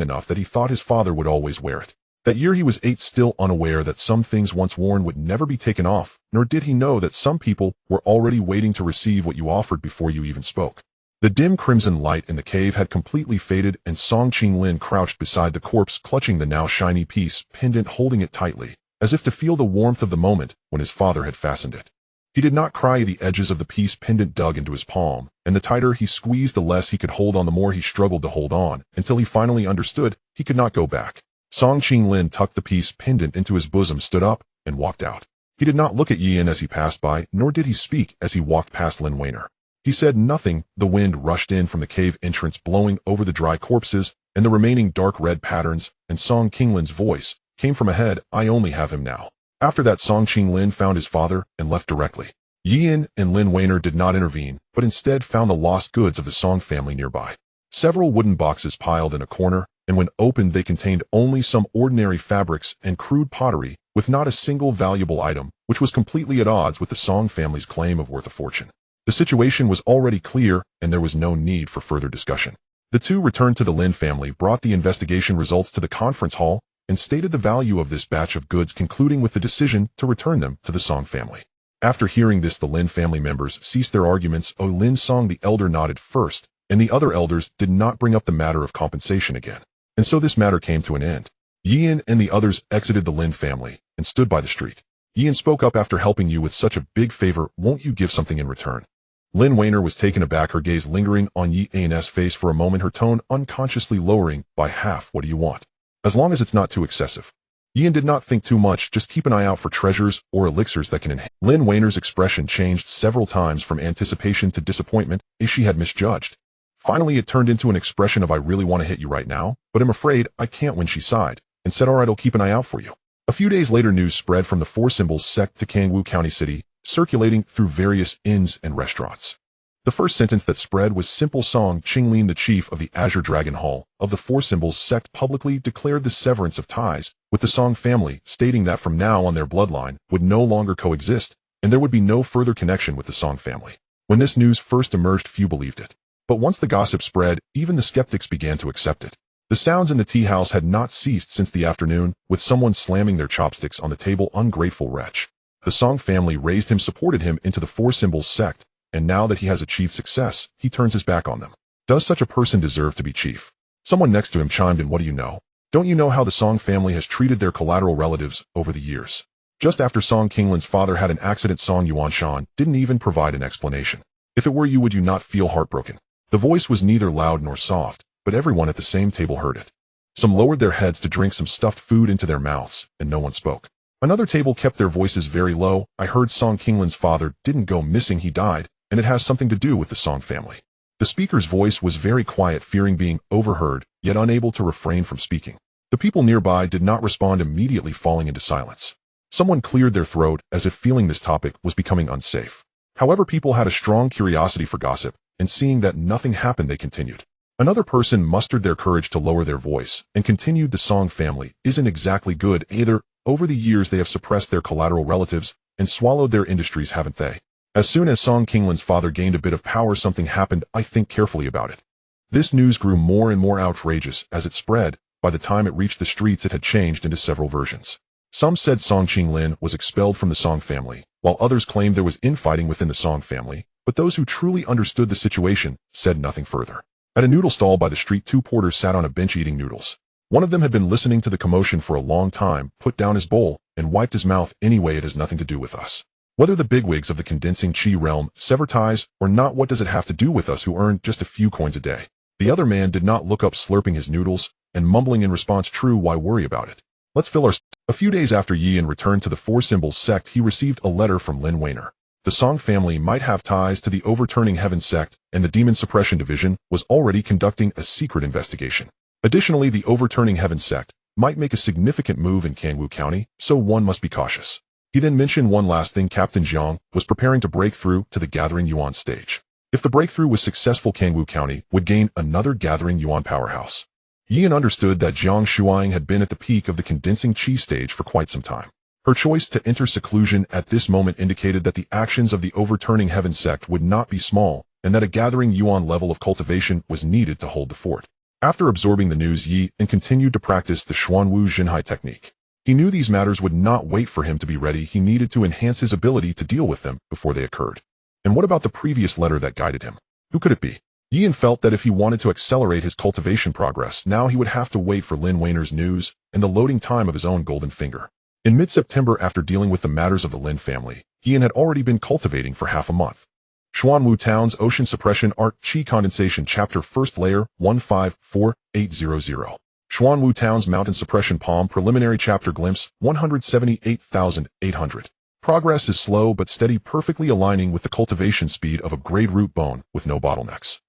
enough that he thought his father would always wear it. That year he was 8, still unaware that some things once worn would never be taken off, nor did he know that some people were already waiting to receive what you offered before you even spoke. The dim crimson light in the cave had completely faded, and Song Qinglin crouched beside the corpse, clutching the now shiny piece pendant, holding it tightly, as if to feel the warmth of the moment when his father had fastened it. He did not cry. The edges of the piece pendant dug into his palm, and the tighter he squeezed, the less he could hold on, the more he struggled to hold on, until he finally understood he could not go back. Song Qinglin tucked the piece pendant into his bosom, stood up, and walked out. He did not look at Yin as he passed by, nor did he speak as he walked past Lin Weiner. He said nothing. The wind rushed in from the cave entrance, blowing over the dry corpses and the remaining dark red patterns, and Song Qinglin's voice came from ahead. I only have him now. After that, Song Qinglin found his father and left directly. Yin and Lin Weiner did not intervene, but instead found the lost goods of the Song family nearby. Several wooden boxes piled in a corner, and when opened they contained only some ordinary fabrics and crude pottery, with not a single valuable item, which was completely at odds with the Song family's claim of worth a fortune. The situation was already clear, and there was no need for further discussion. The two returned to the Lin family, brought the investigation results to the conference hall, and stated the value of this batch of goods, concluding with the decision to return them to the Song family. After hearing this, the Lin family members ceased their arguments. Lin Song the elder nodded first, and the other elders did not bring up the matter of compensation again. And so this matter came to an end. Yin and the others exited the Lin family and stood by the street. Yin spoke up, after helping you with such a big favor, won't you give something in return? Lin Weiner was taken aback, her gaze lingering on Yin's face for a moment, her tone unconsciously lowering by half. What do you want? As long as it's not too excessive. Yin did not think too much. Just keep an eye out for treasures or elixirs that can enhance. Lin Weiner's expression changed several times, from anticipation to disappointment, as she had misjudged. Finally, it turned into an expression of I really want to hit you right now, but I'm afraid I can't when she sighed, and said alright, I'll keep an eye out for you. A few days later, news spread from the Four Symbols sect to Kangwu County City, circulating through various inns and restaurants. The first sentence that spread was simple. Song Qinglin, the chief of the Azure Dragon Hall of the Four Symbols sect, publicly declared the severance of ties with the Song family, stating that from now on their bloodline would no longer coexist, and there would be no further connection with the Song family. When this news first emerged, few believed it. But once the gossip spread, even the skeptics began to accept it. The sounds in the tea house had not ceased since the afternoon, with someone slamming their chopsticks on the table. Ungrateful wretch. The Song family raised him, supported him into the Four Symbols sect, and now that he has achieved success, he turns his back on them. Does such a person deserve to be chief? Someone next to him chimed in, what do you know? Don't you know how the Song family has treated their collateral relatives over the years? Just after Song Qinglin's father had an accident, Song Yuanshan didn't even provide an explanation. If it were you, would you not feel heartbroken? The voice was neither loud nor soft, but everyone at the same table heard it. Some lowered their heads to drink some stuffed food into their mouths, and no one spoke. Another table kept their voices very low. I heard Song Qinglin's father didn't go missing, he died, and it has something to do with the Song family. The speaker's voice was very quiet, fearing being overheard, yet unable to refrain from speaking. The people nearby did not respond, immediately falling into silence. Someone cleared their throat, as if feeling this topic was becoming unsafe. However, people had a strong curiosity for gossip, and seeing that nothing happened, they continued. Another person mustered their courage to lower their voice, and continued, the Song family isn't exactly good either. Over the years they have suppressed their collateral relatives, and swallowed their industries, haven't they? As soon as Song Qinglin's father gained a bit of power, something happened. I think carefully about it. This news grew more and more outrageous as it spread. By the time it reached the streets, it had changed into several versions. Some said Song Qinglin was expelled from the Song family, while others claimed there was infighting within the Song family, but those who truly understood the situation said nothing further. At a noodle stall by the street, two porters sat on a bench eating noodles. One of them had been listening to the commotion for a long time, put down his bowl, and wiped his mouth. Anyway, it has nothing to do with us. Whether the bigwigs of the condensing chi realm sever ties or not, what does it have to do with us who earn just a few coins a day? The other man did not look up, slurping his noodles and mumbling in response, true, why worry about it? Let's fill our... A few days after Yin returned to the Four Symbols sect, he received a letter from Lin Weiner. The Song family might have ties to the Overturning Heaven sect, and the Demon Suppression Division was already conducting a secret investigation. Additionally, the Overturning Heaven sect might make a significant move in Kangwu County, so one must be cautious. He then mentioned one last thing. Captain Jiang was preparing to break through to the Gathering Yuan stage. If the breakthrough was successful, Kangwu County would gain another Gathering Yuan powerhouse. Yin understood that Jiang Shuang had been at the peak of the condensing chi stage for quite some time. Her choice to enter seclusion at this moment indicated that the actions of the Overturning Heaven sect would not be small, and that a Gathering Yuan level of cultivation was needed to hold the fort. After absorbing the news, Yi and continued to practice the Xuanwu Jinhai technique. He knew these matters would not wait for him to be ready. He needed to enhance his ability to deal with them before they occurred. And what about the previous letter that guided him? Who could it be? Yi felt that if he wanted to accelerate his cultivation progress, now he would have to wait for Lin Weiner's news and the loading time of his own golden finger. In mid-September, after dealing with the matters of the Lin family, Yi had already been cultivating for half a month. Xuanwu Town's Ocean Suppression Art Qi Condensation Chapter 1st Layer 154800. Xuanwu Town's Mountain Suppression Palm Preliminary Chapter Glimpse 178,800. Progress is slow but steady, perfectly aligning with the cultivation speed of a grade root bone with no bottlenecks.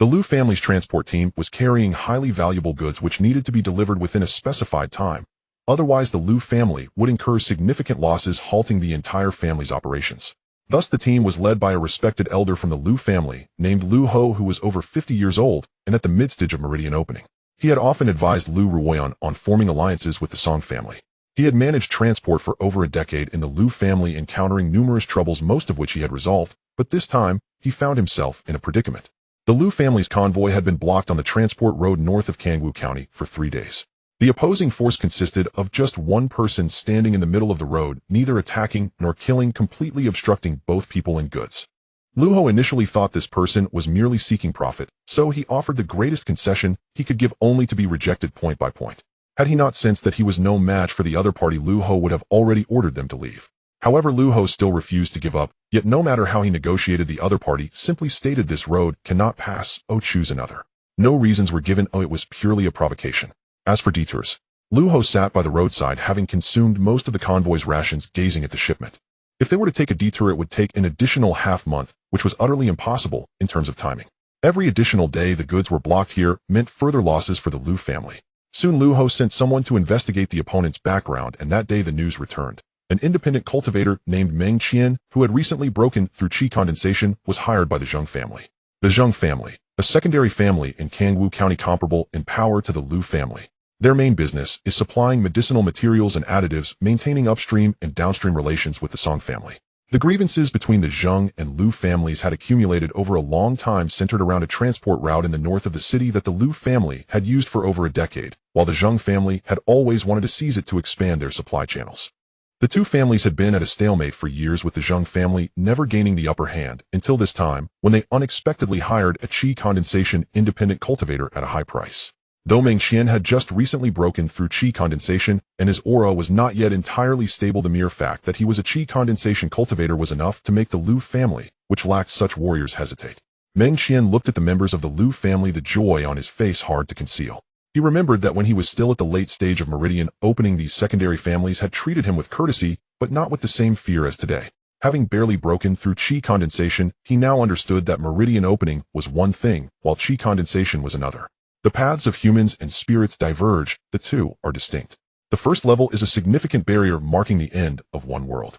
The Liu family's transport team was carrying highly valuable goods which needed to be delivered within a specified time. Otherwise, the Liu family would incur significant losses, halting the entire family's operations. Thus, the team was led by a respected elder from the Liu family named Liu Ho, who was over 50 years old and at the mid-stage of meridian opening. He had often advised Liu Ruoyan on forming alliances with the Song family. He had managed transport for over a decade in the Liu family, encountering numerous troubles, most of which he had resolved, but this time, he found himself in a predicament. The Liu family's convoy had been blocked on the transport road north of Kangwu County for 3 days. The opposing force consisted of just one person standing in the middle of the road, neither attacking nor killing, completely obstructing both people and goods. Liu Ho initially thought this person was merely seeking profit, so he offered the greatest concession he could give, only to be rejected point by point. Had he not sensed that he was no match for the other party, Liu Ho would have already ordered them to leave. However, Liu Ho still refused to give up, yet no matter how he negotiated, the other party simply stated, "This road cannot pass, oh choose another." No reasons were given, it was purely a provocation. As for detours, Liu Ho sat by the roadside, having consumed most of the convoy's rations, gazing at the shipment. If they were to take a detour, it would take an additional half-month, which was utterly impossible in terms of timing. Every additional day the goods were blocked here meant further losses for the Liu family. Soon Liu Ho sent someone to investigate the opponent's background, and that day the news returned. An independent cultivator named Meng Qian, who had recently broken through qi condensation, was hired by the Zheng family. The Zheng family, a secondary family in Kangwu County comparable in power to the Liu family. Their main business is supplying medicinal materials and additives, maintaining upstream and downstream relations with the Song family. The grievances between the Zheng and Liu families had accumulated over a long time, centered around a transport route in the north of the city that the Liu family had used for over a decade, while the Zheng family had always wanted to seize it to expand their supply channels. The two families had been at a stalemate for years, with the Zheng family never gaining the upper hand until this time, when they unexpectedly hired a qi condensation independent cultivator at a high price. Though Meng Qian had just recently broken through qi condensation and his aura was not yet entirely stable, the mere fact that he was a qi condensation cultivator was enough to make the Liu family, which lacked such warriors, hesitate. Meng Qian looked at the members of the Liu family, the joy on his face hard to conceal. He remembered that when he was still at the late stage of meridian opening, these secondary families had treated him with courtesy, but not with the same fear as today. Having barely broken through qi condensation, he now understood that meridian opening was one thing, while qi condensation was another. The paths of humans and spirits diverge, the two are distinct. The first level is a significant barrier marking the end of one world.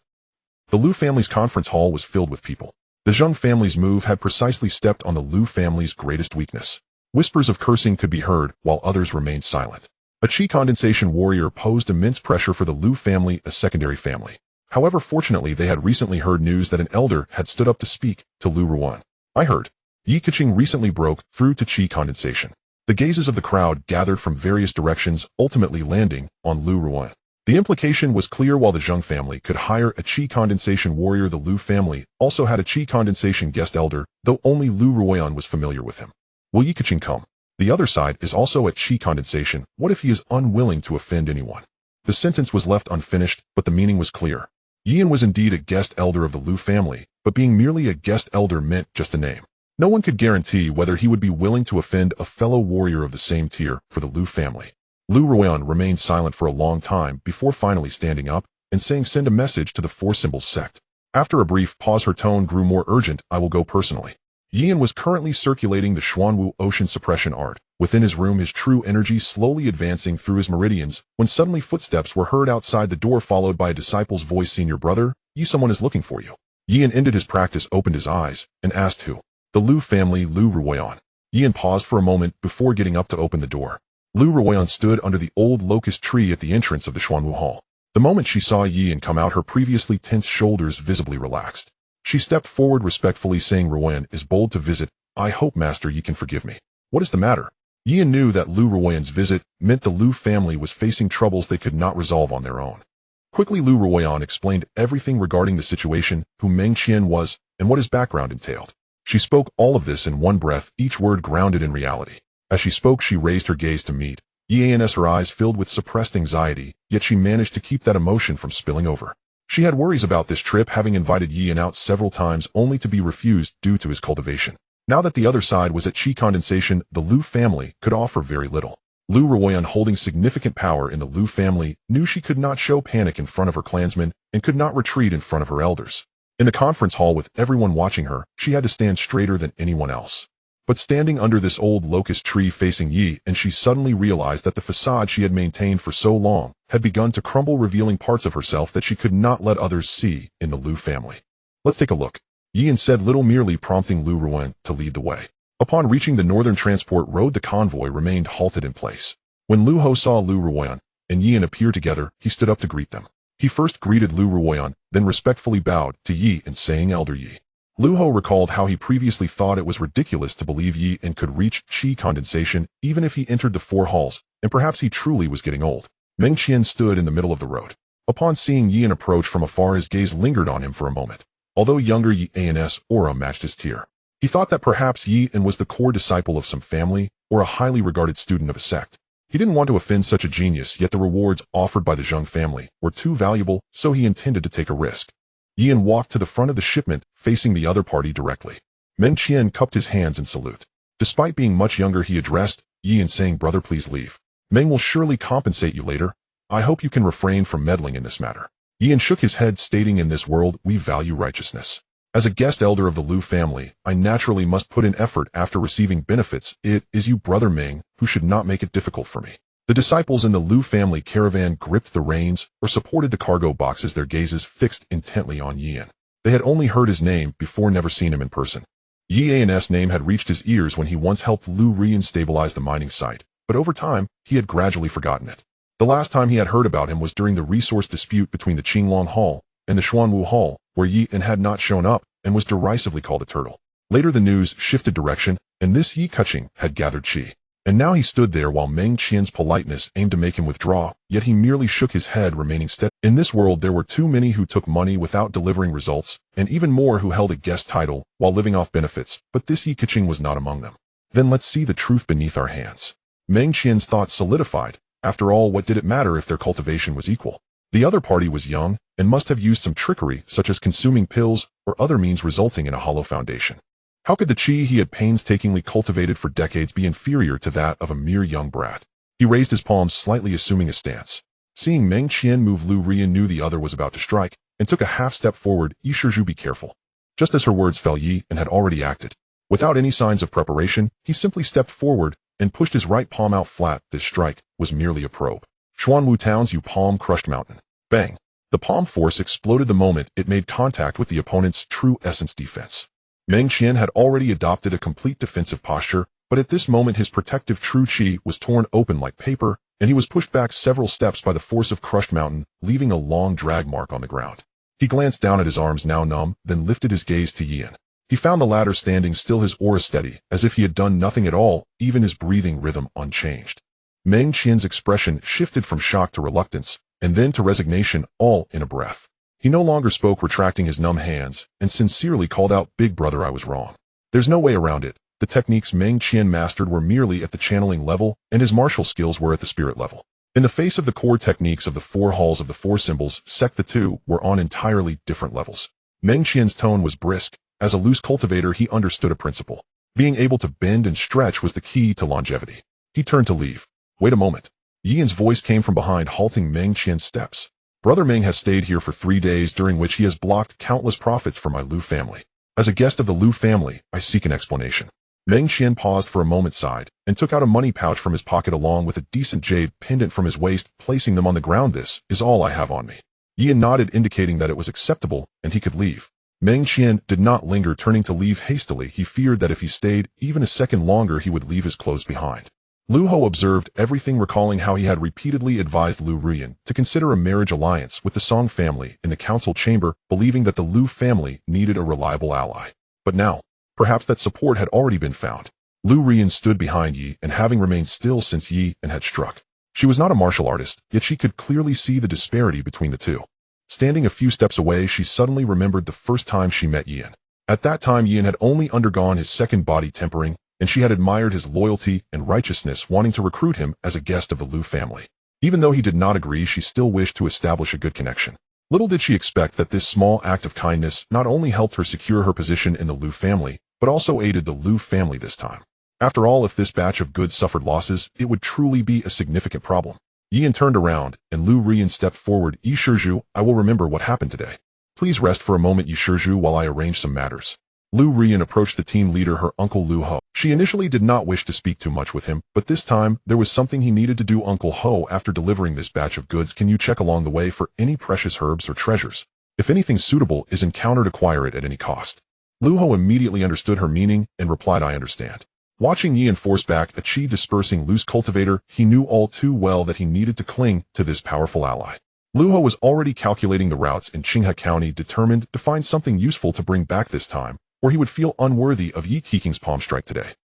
The Liu family's conference hall was filled with people. The Zheng family's move had precisely stepped on the Liu family's greatest weakness. Whispers of cursing could be heard, while others remained silent. A qi condensation warrior posed immense pressure for the Liu family, a secondary family. However, fortunately, they had recently heard news that an elder had stood up to speak to Liu Ruan. "I heard Yi Keqing recently broke through to qi condensation." The gazes of the crowd gathered from various directions, ultimately landing on Liu Ruan. The implication was clear: while the Zheng family could hire a qi condensation warrior, the Liu family also had a qi condensation guest elder, though only Liu Ruoyan was familiar with him. Will Yi Keqing come? The other side is also at qi condensation. What if he is unwilling to offend anyone? The sentence was left unfinished, but the meaning was clear. Yian was indeed a guest elder of the Liu family, but being merely a guest elder meant just a name. No one could guarantee whether he would be willing to offend a fellow warrior of the same tier for the Liu family. Liu Ruoyan remained silent for a long time before finally standing up and saying, "Send a message to the Four Symbols sect." After a brief pause, her tone grew more urgent. "I will go personally." Yian was currently circulating the Xuanwu Ocean Suppression Art. Within his room, his true energy slowly advancing through his meridians, when suddenly footsteps were heard outside the door, followed by a disciple's voice. "Senior brother, someone is looking for you." Yian ended his practice, opened his eyes, and asked who. "The Liu family, Liu Ruoyan." Yian paused for a moment before getting up to open the door. Liu Ruoyan stood under the old locust tree at the entrance of the Xuanwu Hall. The moment she saw Yian come out, her previously tense shoulders visibly relaxed. She stepped forward respectfully, saying, "Ruoyan is bold to visit. I hope Master Yi can forgive me." "What is the matter?" Yian knew that Lu Ruoyan's visit meant the Lu family was facing troubles they could not resolve on their own. Quickly, Lu Ruoyan explained everything regarding the situation, who Meng Qian was, and what his background entailed. She spoke all of this in one breath, each word grounded in reality. As she spoke, she raised her gaze to meet Yian's, her eyes filled with suppressed anxiety, yet she managed to keep that emotion from spilling over. She had worries about this trip, having invited Yian out several times only to be refused due to his cultivation. Now that the other side was at qi condensation, the Lu family could offer very little. Lu Ruoyan, holding significant power in the Lu family, knew she could not show panic in front of her clansmen and could not retreat in front of her elders. In the conference hall with everyone watching her, she had to stand straighter than anyone else. But standing under this old locust tree facing Yi, and she suddenly realized that the facade she had maintained for so long had begun to crumble, revealing parts of herself that she could not let others see in the Lu family. Let's take a look. Yian said little, merely prompting Lu Ruoyan to lead the way. Upon reaching the northern transport road, the convoy remained halted in place. When Lu Ho saw Lu Ruoyan and Yian appear together, he stood up to greet them. He first greeted Lu Ruoyan, then respectfully bowed to Yi and saying, "Elder Yi." Lu Ho recalled how he previously thought it was ridiculous to believe Yi and could reach qi condensation even if he entered the four halls, and perhaps he truly was getting old. Meng Qian stood in the middle of the road. Upon seeing Yian approach from afar, his gaze lingered on him for a moment. Although younger, Yian's aura matched his tier. He thought that perhaps Yian was the core disciple of some family or a highly regarded student of a sect. He didn't want to offend such a genius, yet the rewards offered by the Zheng family were too valuable, so he intended to take a risk. Yian walked to the front of the shipment, facing the other party directly. Meng Qian cupped his hands in salute. Despite being much younger, he addressed Yian, saying, "Brother, please leave. Meng will surely compensate you later. I hope you can refrain from meddling in this matter." Yian shook his head, stating, "In this world, we value righteousness. As a guest elder of the Lu family, I naturally must put in effort after receiving benefits. It is you, Brother Meng, who should not make it difficult for me." The disciples in the Lu family caravan gripped the reins or supported the cargo boxes, their gazes fixed intently on Yian. They had only heard his name before, never seen him in person. Yian's name had reached his ears when he once helped Lu Ruoyan stabilize the mining site, but over time, he had gradually forgotten it. The last time he had heard about him was during the resource dispute between the Qinglong Hall and the Xuanwu Hall, where Yian had not shown up and was derisively called a turtle. Later, the news shifted direction, and this Yi Keqing had gathered qi. And now he stood there while Meng Qian's politeness aimed to make him withdraw, yet he merely shook his head, remaining steady. In this world, there were too many who took money without delivering results, and even more who held a guest title while living off benefits, but this Yi Keqing was not among them. Then let's see the truth beneath our hands. Meng Qian's thoughts solidified. After all, what did it matter if their cultivation was equal? The other party was young, and must have used some trickery, such as consuming pills or other means, resulting in a hollow foundation. How could the qi he had painstakingly cultivated for decades be inferior to that of a mere young brat? He raised his palms slightly, assuming a stance. Seeing Meng Qian move, Lu Ruoyan knew the other was about to strike, and took a half step forward. "Yi Shizhu, be careful." Just as her words fell, Yi and had already acted. Without any signs of preparation, he simply stepped forward and pushed his right palm out flat. This strike was merely a probe. "Xuanwu Towns, you palm-crushed mountain." Bang! The palm force exploded the moment it made contact with the opponent's true essence defense. Meng Qian had already adopted a complete defensive posture, but at this moment his protective true qi was torn open like paper, and he was pushed back several steps by the force of crushed mountain, leaving a long drag mark on the ground. He glanced down at his arms, now numb, then lifted his gaze to Yian. He found the latter standing still, his aura steady, as if he had done nothing at all, even his breathing rhythm unchanged. Meng Qian's expression shifted from shock to reluctance, and then to resignation, all in a breath. He no longer spoke, retracting his numb hands, and sincerely called out, "Big brother, I was wrong." There's no way around it. The techniques Meng Qian mastered were merely at the channeling level, and his martial skills were at the spirit level. In the face of the core techniques of the four halls of the four symbols, the two were on entirely different levels. Meng Qian's tone was brisk. As a loose cultivator, he understood a principle. Being able to bend and stretch was the key to longevity. He turned to leave. "Wait a moment." Yian's voice came from behind, halting Meng Qian's steps. "Brother Meng has stayed here for 3 days, during which he has blocked countless profits for my Lu family. As a guest of the Lu family, I seek an explanation." Meng Qian paused for a moment, sighed, and took out a money pouch from his pocket along with a decent jade pendant from his waist, placing them on the ground. "This is all I have on me." Yian nodded, indicating that it was acceptable, and he could leave. Meng Qian did not linger, turning to leave hastily. He feared that if he stayed even a second longer, he would leave his clothes behind. Lu Ho observed everything, recalling how he had repeatedly advised Lu Ruoyan to consider a marriage alliance with the Song family in the council chamber, believing that the Lu family needed a reliable ally. But now, perhaps that support had already been found. Lu Rian stood behind Yi and having remained still since Yi and had struck. She was not a martial artist, yet she could clearly see the disparity between the two. Standing a few steps away, she suddenly remembered the first time she met Yian. At that time, Yian had only undergone his second body tempering, and she had admired his loyalty and righteousness, wanting to recruit him as a guest of the Lu family. Even though he did not agree, she still wished to establish a good connection. Little did she expect that this small act of kindness not only helped her secure her position in the Lu family, but also aided the Lu family this time. After all, if this batch of goods suffered losses, it would truly be a significant problem. Yian turned around, and Lu Rian stepped forward. Yi Shizhu, I will remember what happened today. Please rest for a moment, Yi Shizhu, while I arrange some matters. Lu Rian approached the team leader, her uncle Lu Ho. She initially did not wish to speak too much with him, but this time, there was something he needed to do. Uncle Ho, after delivering this batch of goods, can you check along the way for any precious herbs or treasures? If anything suitable is encountered, acquire it at any cost. Lu Ho immediately understood her meaning and replied, I understand. Watching Yi enforce back, achieve dispersing Lu's cultivator, he knew all too well that he needed to cling to this powerful ally. Lu Ho was already calculating the routes in Qinghe County, determined to find something useful to bring back this time, or he would feel unworthy of Yi Kiking's palm strike today.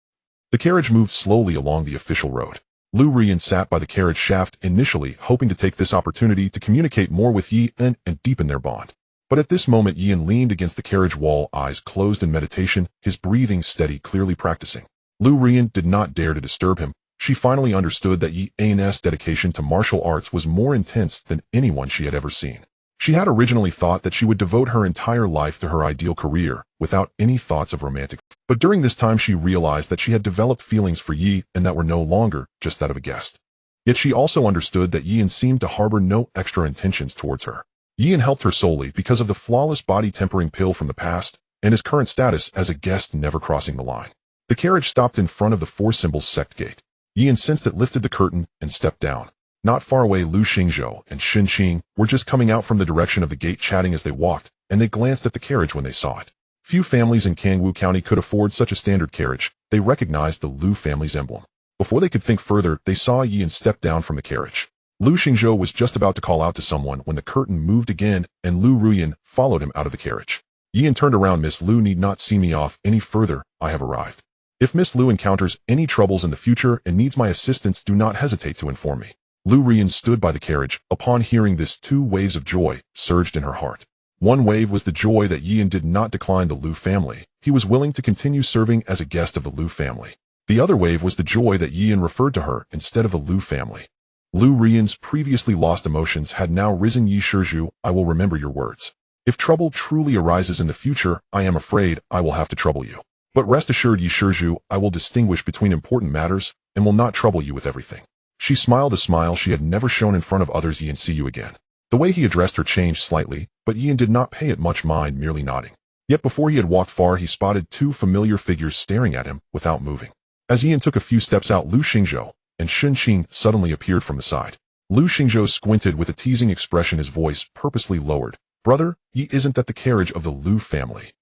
The carriage moved slowly along the official road. Lu Rian sat by the carriage shaft, initially hoping to take this opportunity to communicate more with Yi and deepen their bond. But at this moment, Yian leaned against the carriage wall, eyes closed in meditation, his breathing steady, clearly practicing. Lu Rian did not dare to disturb him. She finally understood that Yi An's dedication to martial arts was more intense than anyone she had ever seen. She had originally thought that she would devote her entire life to her ideal career, without any thoughts of romantic. But during this time she realized that she had developed feelings for Yi and that were no longer just that of a guest. Yet she also understood that Yian seemed to harbor no extra intentions towards her. Yian helped her solely because of the flawless body tempering pill from the past, and his current status as a guest never crossing the line. The carriage stopped in front of the Four Symbols sect gate. Yian sensed it, lifted the curtain, and stepped down. Not far away, Lu Xingzhou and Xin Qing were just coming out from the direction of the gate, chatting as they walked, and they glanced at the carriage when they saw it. Few families in Kangwu County could afford such a standard carriage. They recognized the Lu family's emblem. Before they could think further, they saw Yian step down from the carriage. Lu Xingzhou was just about to call out to someone when the curtain moved again, and Lu Ruyan followed him out of the carriage. Yian turned around. Miss Lu need not see me off any further. I have arrived. If Miss Lu encounters any troubles in the future and needs my assistance, do not hesitate to inform me. Lu Rian stood by the carriage. Upon hearing this, 2 waves of joy surged in her heart. One wave was the joy that Yian did not decline the Lu family. He was willing to continue serving as a guest of the Lu family. The other wave was the joy that Yian referred to her instead of the Lu family. Lu Rian's previously lost emotions had now risen. Yi Shizhu, I will remember your words. If trouble truly arises in the future, I am afraid I will have to trouble you. But rest assured, Yi Shizhu, I will distinguish between important matters and will not trouble you with everything. She smiled a smile she had never shown in front of others. Yian, see you again. The way he addressed her changed slightly, but Yian did not pay it much mind, merely nodding. Yet before he had walked far, he spotted 2 familiar figures staring at him without moving. As Yian took a few steps out, Lu Xingzhou and Xin Qing suddenly appeared from the side. Lu Xingzhou squinted with a teasing expression, his voice purposely lowered. Brother, Yi, isn't that the carriage of the Lu family?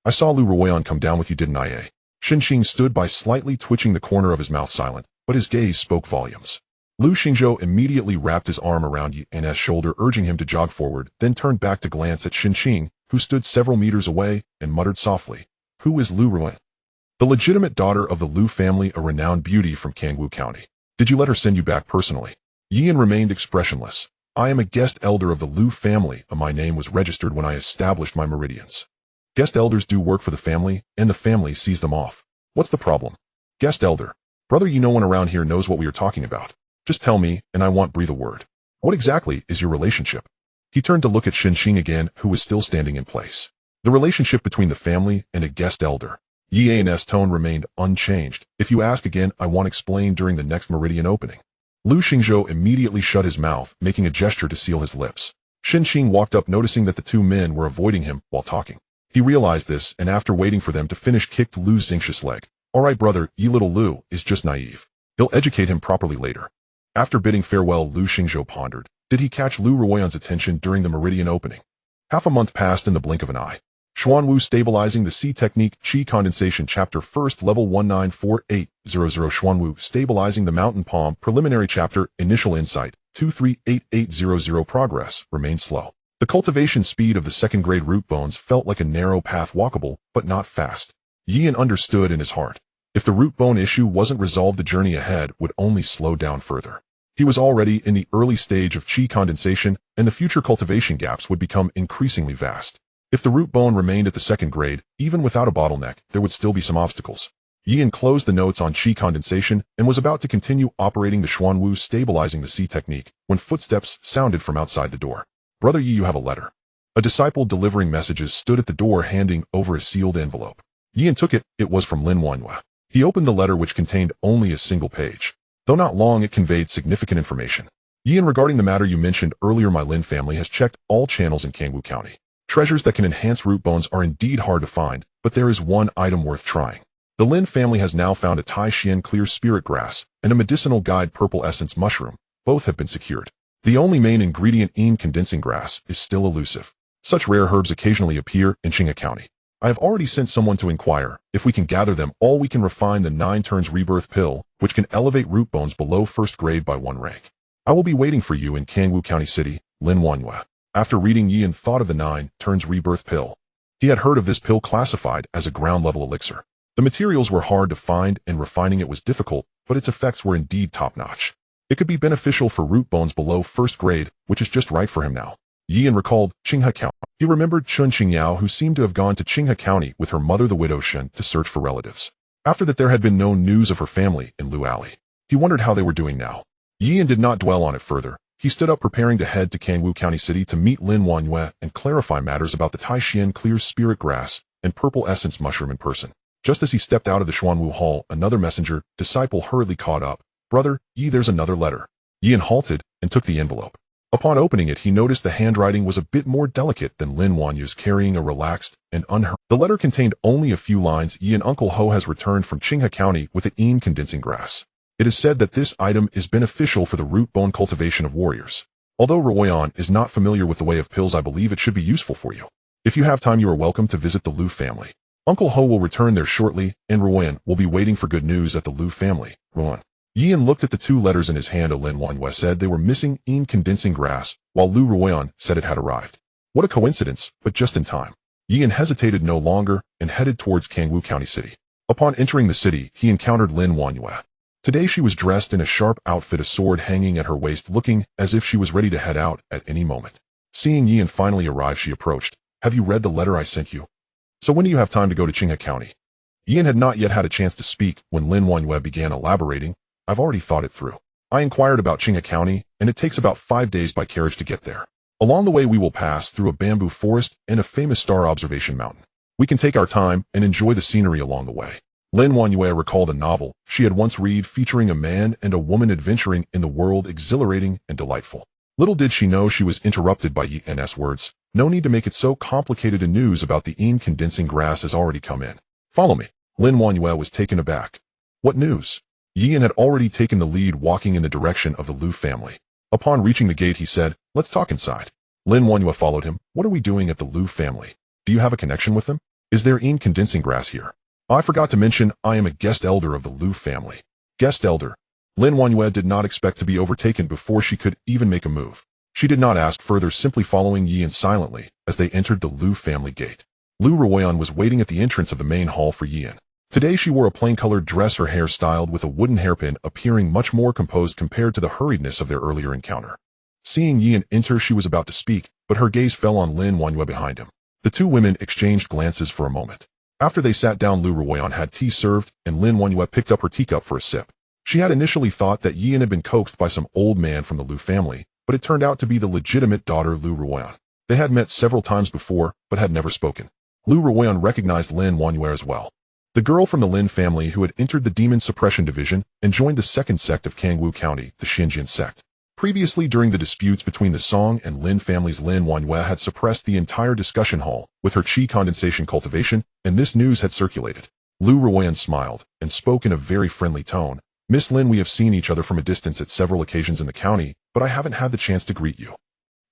I saw Lu Ruoyan come down with you, didn't I? Xin Qing stood by, slightly twitching the corner of his mouth, silent, but his gaze spoke volumes. Lu Xingzhou immediately wrapped his arm around Yi An's shoulder, urging him to jog forward, then turned back to glance at Xin Qing, who stood several meters away, and muttered softly, Who is Lu Ruoyan? The legitimate daughter of the Lu family, a renowned beauty from Kangwu County. Did you let her send you back personally? Yian remained expressionless. I am a guest elder of the Lu family, and my name was registered when I established my meridians. Guest elders do work for the family, and the family sees them off. What's the problem? Guest elder. Brother, no one around here knows what we are talking about. Just tell me, and I won't breathe a word. What exactly is your relationship? He turned to look at Xin Qing again, who was still standing in place. The relationship between the family and a guest elder. Yi An's tone remained unchanged. If you ask again, I won't explain during the next meridian opening. Lu Xingzhou immediately shut his mouth, making a gesture to seal his lips. Xin Qing walked up, noticing that the 2 men were avoiding him while talking. He realized this, and after waiting for them to finish, kicked Lu's anxious leg. All right, brother, Yi, little Lu is just naive. He'll educate him properly later. After bidding farewell, Lu Xingzhou pondered. Did he catch Lu Ruoyan's attention during the meridian opening? Half a month passed in the blink of an eye. Xuanwu stabilizing the sea technique, Qi condensation chapter 1st level 194800. Xuanwu stabilizing the mountain palm preliminary chapter, initial insight 238800. Progress remained slow. The cultivation speed of the 2nd grade root bones felt like a narrow path, walkable but not fast. Yian understood in his heart. If the root bone issue wasn't resolved, the journey ahead would only slow down further. He was already in the early stage of qi condensation, and the future cultivation gaps would become increasingly vast. If the root bone remained at the second grade, even without a bottleneck, there would still be some obstacles. Yi closed the notes on qi condensation and was about to continue operating the xuan wu stabilizing the C technique when footsteps sounded from outside the door. "Brother Yi, you have a letter." A disciple delivering messages stood at the door handing over a sealed envelope. Yi took it. It was from Lin Huanyue. He opened the letter, which contained only a single page. Though not long, it conveyed significant information. "Yi, regarding the matter you mentioned earlier, my Lin family has checked all channels in Kangwu County. Treasures that can enhance root bones are indeed hard to find, but there is one item worth trying. The Lin family has now found a Tai Xian clear spirit grass and a medicinal guide purple essence mushroom. Both have been secured. The only main ingredient, condensing grass, is still elusive. Such rare herbs occasionally appear in Qinghai County. I have already sent someone to inquire. If we can gather them all, we can refine the 9 turns rebirth pill, which can elevate root bones below first grade by 1 rank. I will be waiting for you in Kangwu County City, Lin Huanyue." After reading, Yi thought of the 9 turns rebirth pill. He had heard of this pill classified as a ground-level elixir. The materials were hard to find and refining it was difficult, but its effects were indeed top-notch. It could be beneficial for root bones below first grade, which is just right for him now. Yi recalled Qinghai County. He remembered Chun Qingyao, who seemed to have gone to Qinghai County with her mother, the widow Shen, to search for relatives. After that, there had been no news of her family in Lu Alley. He wondered how they were doing now. Yi did not dwell on it further. He stood up, preparing to head to Kangwu County City to meet Lin Huanyue and clarify matters about the Tai Xian clear spirit grass and purple essence mushroom in person. Just as he stepped out of the Xuanwu Hall, another messenger disciple hurriedly caught up. "Brother Yi, there's another letter." Yi halted and took the envelope. Upon opening it, he noticed the handwriting was a bit more delicate than Lin Huanyue's, carrying a relaxed and unhurried. The letter contained only a few lines. "Yi, Uncle Ho has returned from Qinghai County with the condensing grass. It is said that this item is beneficial for the root bone cultivation of warriors. Although Ruoyan is not familiar with the way of pills, I believe it should be useful for you. If you have time, you are welcome to visit the Lu family. Uncle Ho will return there shortly, and Ruoyan will be waiting for good news at the Lu family." Ruoyan. Yi looked at the 2 letters in his hand. Lin Huanyue said they were missing condensing grass, while Lu Ruoyan said it had arrived. What a coincidence, but just in time. Yi hesitated no longer and headed towards Kangwu County City. Upon entering the city, he encountered Lin Huanyue. Today she was dressed in a sharp outfit, a sword hanging at her waist, looking as if she was ready to head out at any moment. Seeing Yi finally arrive, she approached. "Have you read the letter I sent you? So when do you have time to go to Qinghai County?" Yi had not yet had a chance to speak when Lin Huanyue began elaborating. "I've already thought it through. I inquired about Qinghai County, and it takes about 5 days by carriage to get there. Along the way, we will pass through a bamboo forest and a famous star observation mountain. We can take our time and enjoy the scenery along the way." Lin Huanyue recalled a novel she had once read featuring a man and a woman adventuring in the world, exhilarating and delightful. Little did she know she was interrupted by Yi's words. "No need to make it so complicated. News about the condensing grass has already come in. Follow me." Lin Huanyue was taken aback. "What news?" Yi had already taken the lead, walking in the direction of the Lu family. Upon reaching the gate, he said, "Let's talk inside." Lin Huanyue followed him. "What are we doing at the Lu family? Do you have a connection with them? Is there condensing grass here?" "I forgot to mention, I am a guest elder of the Lu family." "Guest elder?" Lin Huanyue did not expect to be overtaken before she could even make a move. She did not ask further, simply following Yi silently as they entered the Lu family gate. Lu Ruoyan was waiting at the entrance of the main hall for Yi. Today she wore a plain-colored dress, her hair styled with a wooden hairpin, appearing much more composed compared to the hurriedness of their earlier encounter. Seeing Yi enter, she was about to speak, but her gaze fell on Lin Huanyue behind him. The 2 women exchanged glances for a moment. After they sat down, Lu Ruoyan had tea served, and Lin Huanyue picked up her teacup for a sip. She had initially thought that Yi had been coaxed by some old man from the Lu family, but it turned out to be the legitimate daughter, Lu Ruoyan. They had met several times before, but had never spoken. Lu Ruoyan recognized Lin Huanyue as well. The girl from the Lin family who had entered the Demon Suppression Division and joined the second sect of Kangwu County, the Xinjian sect. Previously, during the disputes between the Song and Lin families, Lin Huanyue had suppressed the entire discussion hall with her qi condensation cultivation, and this news had circulated. Lu Ruoyan smiled and spoke in a very friendly tone. "Miss Lin, we have seen each other from a distance at several occasions in the county, but I haven't had the chance to greet you."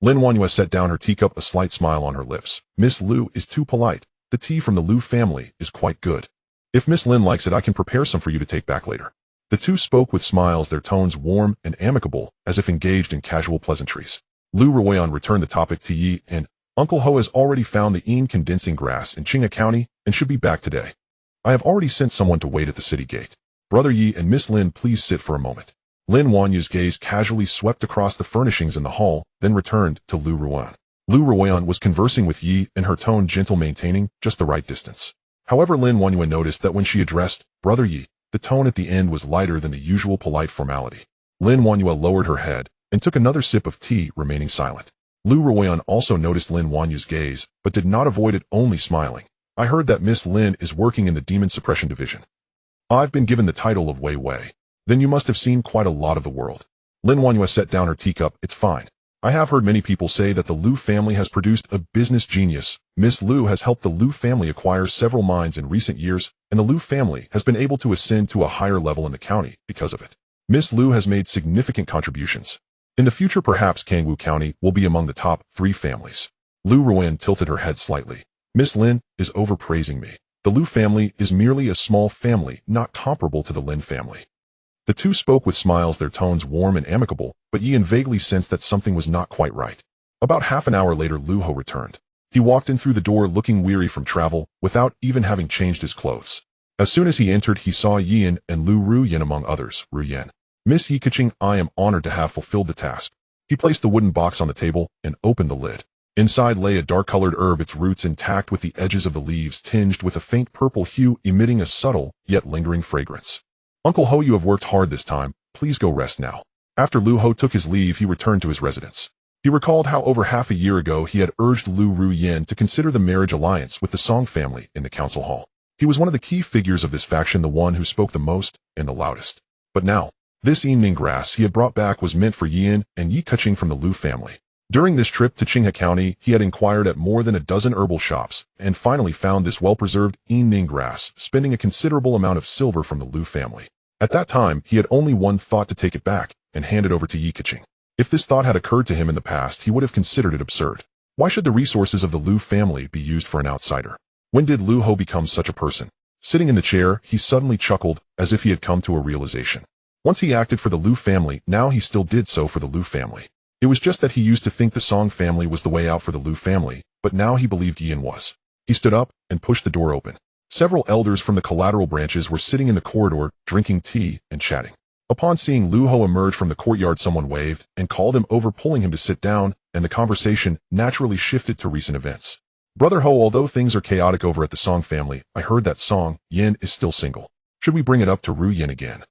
Lin Huanyue set down her teacup, a slight smile on her lips. "Miss Lu is too polite. The tea from the Lu family is quite good. If Miss Lin likes it, I can prepare some for you to take back later." The 2 spoke with smiles, their tones warm and amicable, as if engaged in casual pleasantries. Lu Ruoyan returned the topic to Yi, and Uncle Ho has already found the condensing grass in Qinghai County and should be back today. I have already sent someone to wait at the city gate. Brother Yi and Miss Lin, please sit for a moment. Lin Wanyu's gaze casually swept across the furnishings in the hall, then returned to Lu Ruan. Lu Ruan was conversing with Yi, and her tone gentle, maintaining just the right distance. However, Lin Wanyue noticed that when she addressed Brother Yi, the tone at the end was lighter than the usual polite formality. Lin Wanyue lowered her head and took another sip of tea, remaining silent. Lu Ruan also noticed Lin Wanyue's gaze, but did not avoid it, only smiling. I heard that Miss Lin is working in the Demon Suppression Division. I've been given the title of Wei Wei. Then you must have seen quite a lot of the world. Lin Wanyue set down her teacup. It's fine. I have heard many people say that the Lu family has produced a business genius. Miss Lu has helped the Lu family acquire several mines in recent years, and the Lu family has been able to ascend to a higher level in the county because of it. Miss Lu has made significant contributions. In the future, perhaps Kangwu County will be among the top 3 families. Lu Ruan tilted her head slightly. Miss Lin is overpraising me. The Lu family is merely a small family, not comparable to the Lin family. The two spoke with smiles, their tones warm and amicable, but Yi vaguely sensed that something was not quite right. About half an hour later, Lu Ho returned. He walked in through the door looking weary from travel, without even having changed his clothes. As soon as he entered, he saw Yin and Lu Ruyan among others. Ruyan. Miss Yi Keqing, I am honored to have fulfilled the task. He placed the wooden box on the table and opened the lid. Inside lay a dark-colored herb, its roots intact with the edges of the leaves tinged with a faint purple hue, emitting a subtle, yet lingering fragrance. Uncle Ho, you have worked hard this time. Please go rest now. After Lu Ho took his leave, he returned to his residence. He recalled how over half a year ago he had urged Lu Ruyan to consider the marriage alliance with the Song family in the council hall. He was one of the key figures of this faction, the one who spoke the most and the loudest. But now, this evening grass he had brought back was meant for Yin and Yi Keqing from the Lu family. During this trip to Qinghe County, he had inquired at more than a dozen herbal shops, and finally found this well-preserved evening grass, spending a considerable amount of silver from the Lu family. At that time, he had only one thought: to take it back and hand it over to Yi Keqing. If this thought had occurred to him in the past, he would have considered it absurd. Why should the resources of the Lu family be used for an outsider? When did Lu Ho become such a person? Sitting in the chair, he suddenly chuckled, as if he had come to a realization. Once he acted for the Lu family, now he still did so for the Lu family. It was just that he used to think the Song family was the way out for the Lu family, but now he believed Yin was. He stood up and pushed the door open. Several elders from the collateral branches were sitting in the corridor, drinking tea and chatting. Upon seeing Lu Ho emerge from the courtyard, someone waved and called him over, pulling him to sit down, and the conversation naturally shifted to recent events. Brother Ho, although things are chaotic over at the Song family, I heard that Song Yin is still single. Should we bring it up to Ru Yin again?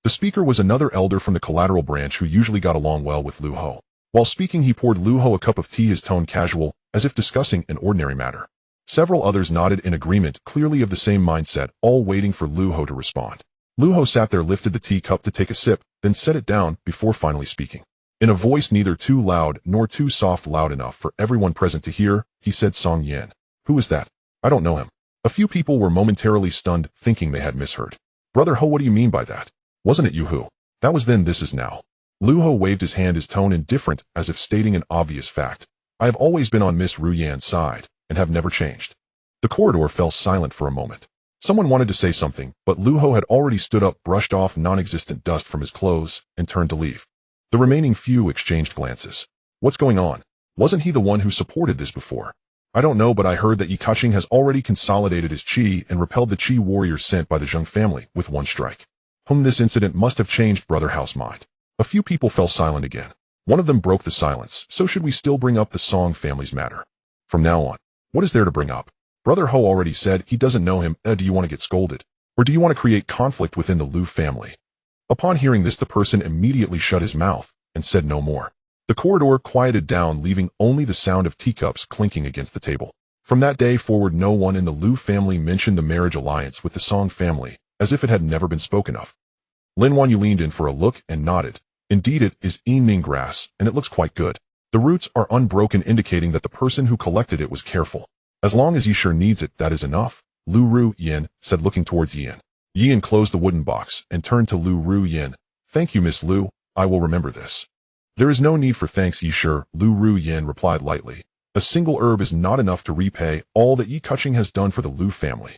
The speaker was another elder from the collateral branch who usually got along well with Lu Ho. While speaking, he poured Lu Ho a cup of tea, his tone casual, as if discussing an ordinary matter. Several others nodded in agreement, clearly of the same mindset, all waiting for Lu Ho to respond. Lu Ho sat there, lifted the teacup to take a sip, then set it down before finally speaking. In a voice neither too loud nor too soft, loud enough for everyone present to hear, he said, Song Yin. Who is that? I don't know him. A few people were momentarily stunned, thinking they had misheard. Brother Ho, what do you mean by that? Wasn't it you who? That was then, this is now. Lu Ho waved his hand, his tone indifferent, as if stating an obvious fact. I have always been on Miss Ru Yan's side, and have never changed. The corridor fell silent for a moment. Someone wanted to say something, but Lu Ho had already stood up, brushed off non-existent dust from his clothes, and turned to leave. The remaining few exchanged glances. What's going on? Wasn't he the one who supported this before? I don't know, but I heard that Yi Keqing has already consolidated his qi and repelled the qi warriors sent by the Zheng family with one strike. This incident must have changed Brother Ho's mind. A few people fell silent again. One of them broke the silence. So should we still bring up the Song family's matter? From now on, what is there to bring up? Brother Ho already said he doesn't know him. Do you want to get scolded? Or do you want to create conflict within the Lu family? Upon hearing this, the person immediately shut his mouth and said no more. The corridor quieted down, leaving only the sound of teacups clinking against the table. From that day forward, no one in the Lu family mentioned the marriage alliance with the Song family, as if it had never been spoken of. Lin Wanyu leaned in for a look and nodded. Indeed, it is evening grass, and it looks quite good. The roots are unbroken, indicating that the person who collected it was careful. As long as Yi sure needs it, that is enough, Lu Ru Yin said, looking towards Yin. Yin closed the wooden box and turned to Lu Ru Yin. Thank you, Miss Lu. I will remember this. There is no need for thanks, Yi sure, Lu Ru Yin replied lightly. A single herb is not enough to repay all that Yi Keqing has done for the Lu family.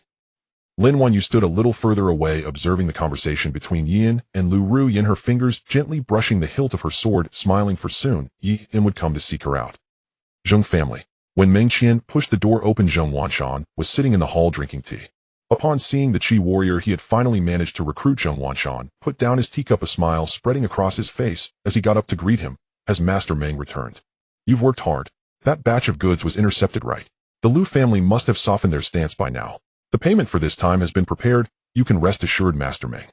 Lin Wanyu stood a little further away, observing the conversation between Yin and Lu Ru Yin, her fingers gently brushing the hilt of her sword, smiling, for soon Yin would come to seek her out. Zheng family. When Meng Qian pushed the door open, Zheng Wanshan was sitting in the hall drinking tea. Upon seeing the Qi warrior he had finally managed to recruit, Zheng Wanshan put down his teacup, a smile spreading across his face as he got up to greet him. Has Master Meng returned? You've worked hard. That batch of goods was intercepted, right? The Lu family must have softened their stance by now. The payment for this time has been prepared. You can rest assured, Master Meng.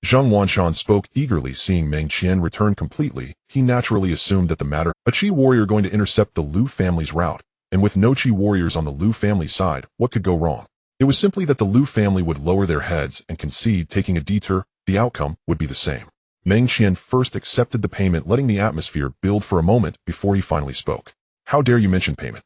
Zheng Wanshan spoke eagerly. Seeing Meng Qian return completely, he naturally assumed that the matter, a Qi warrior going to intercept the Lu family's route, and with no Qi warriors on the Lu family side, what could go wrong? It was simply that the Lu family would lower their heads and concede, taking a detour. The outcome would be the same. Meng Qian first accepted the payment, letting the atmosphere build for a moment before he finally spoke. How dare you mention payment?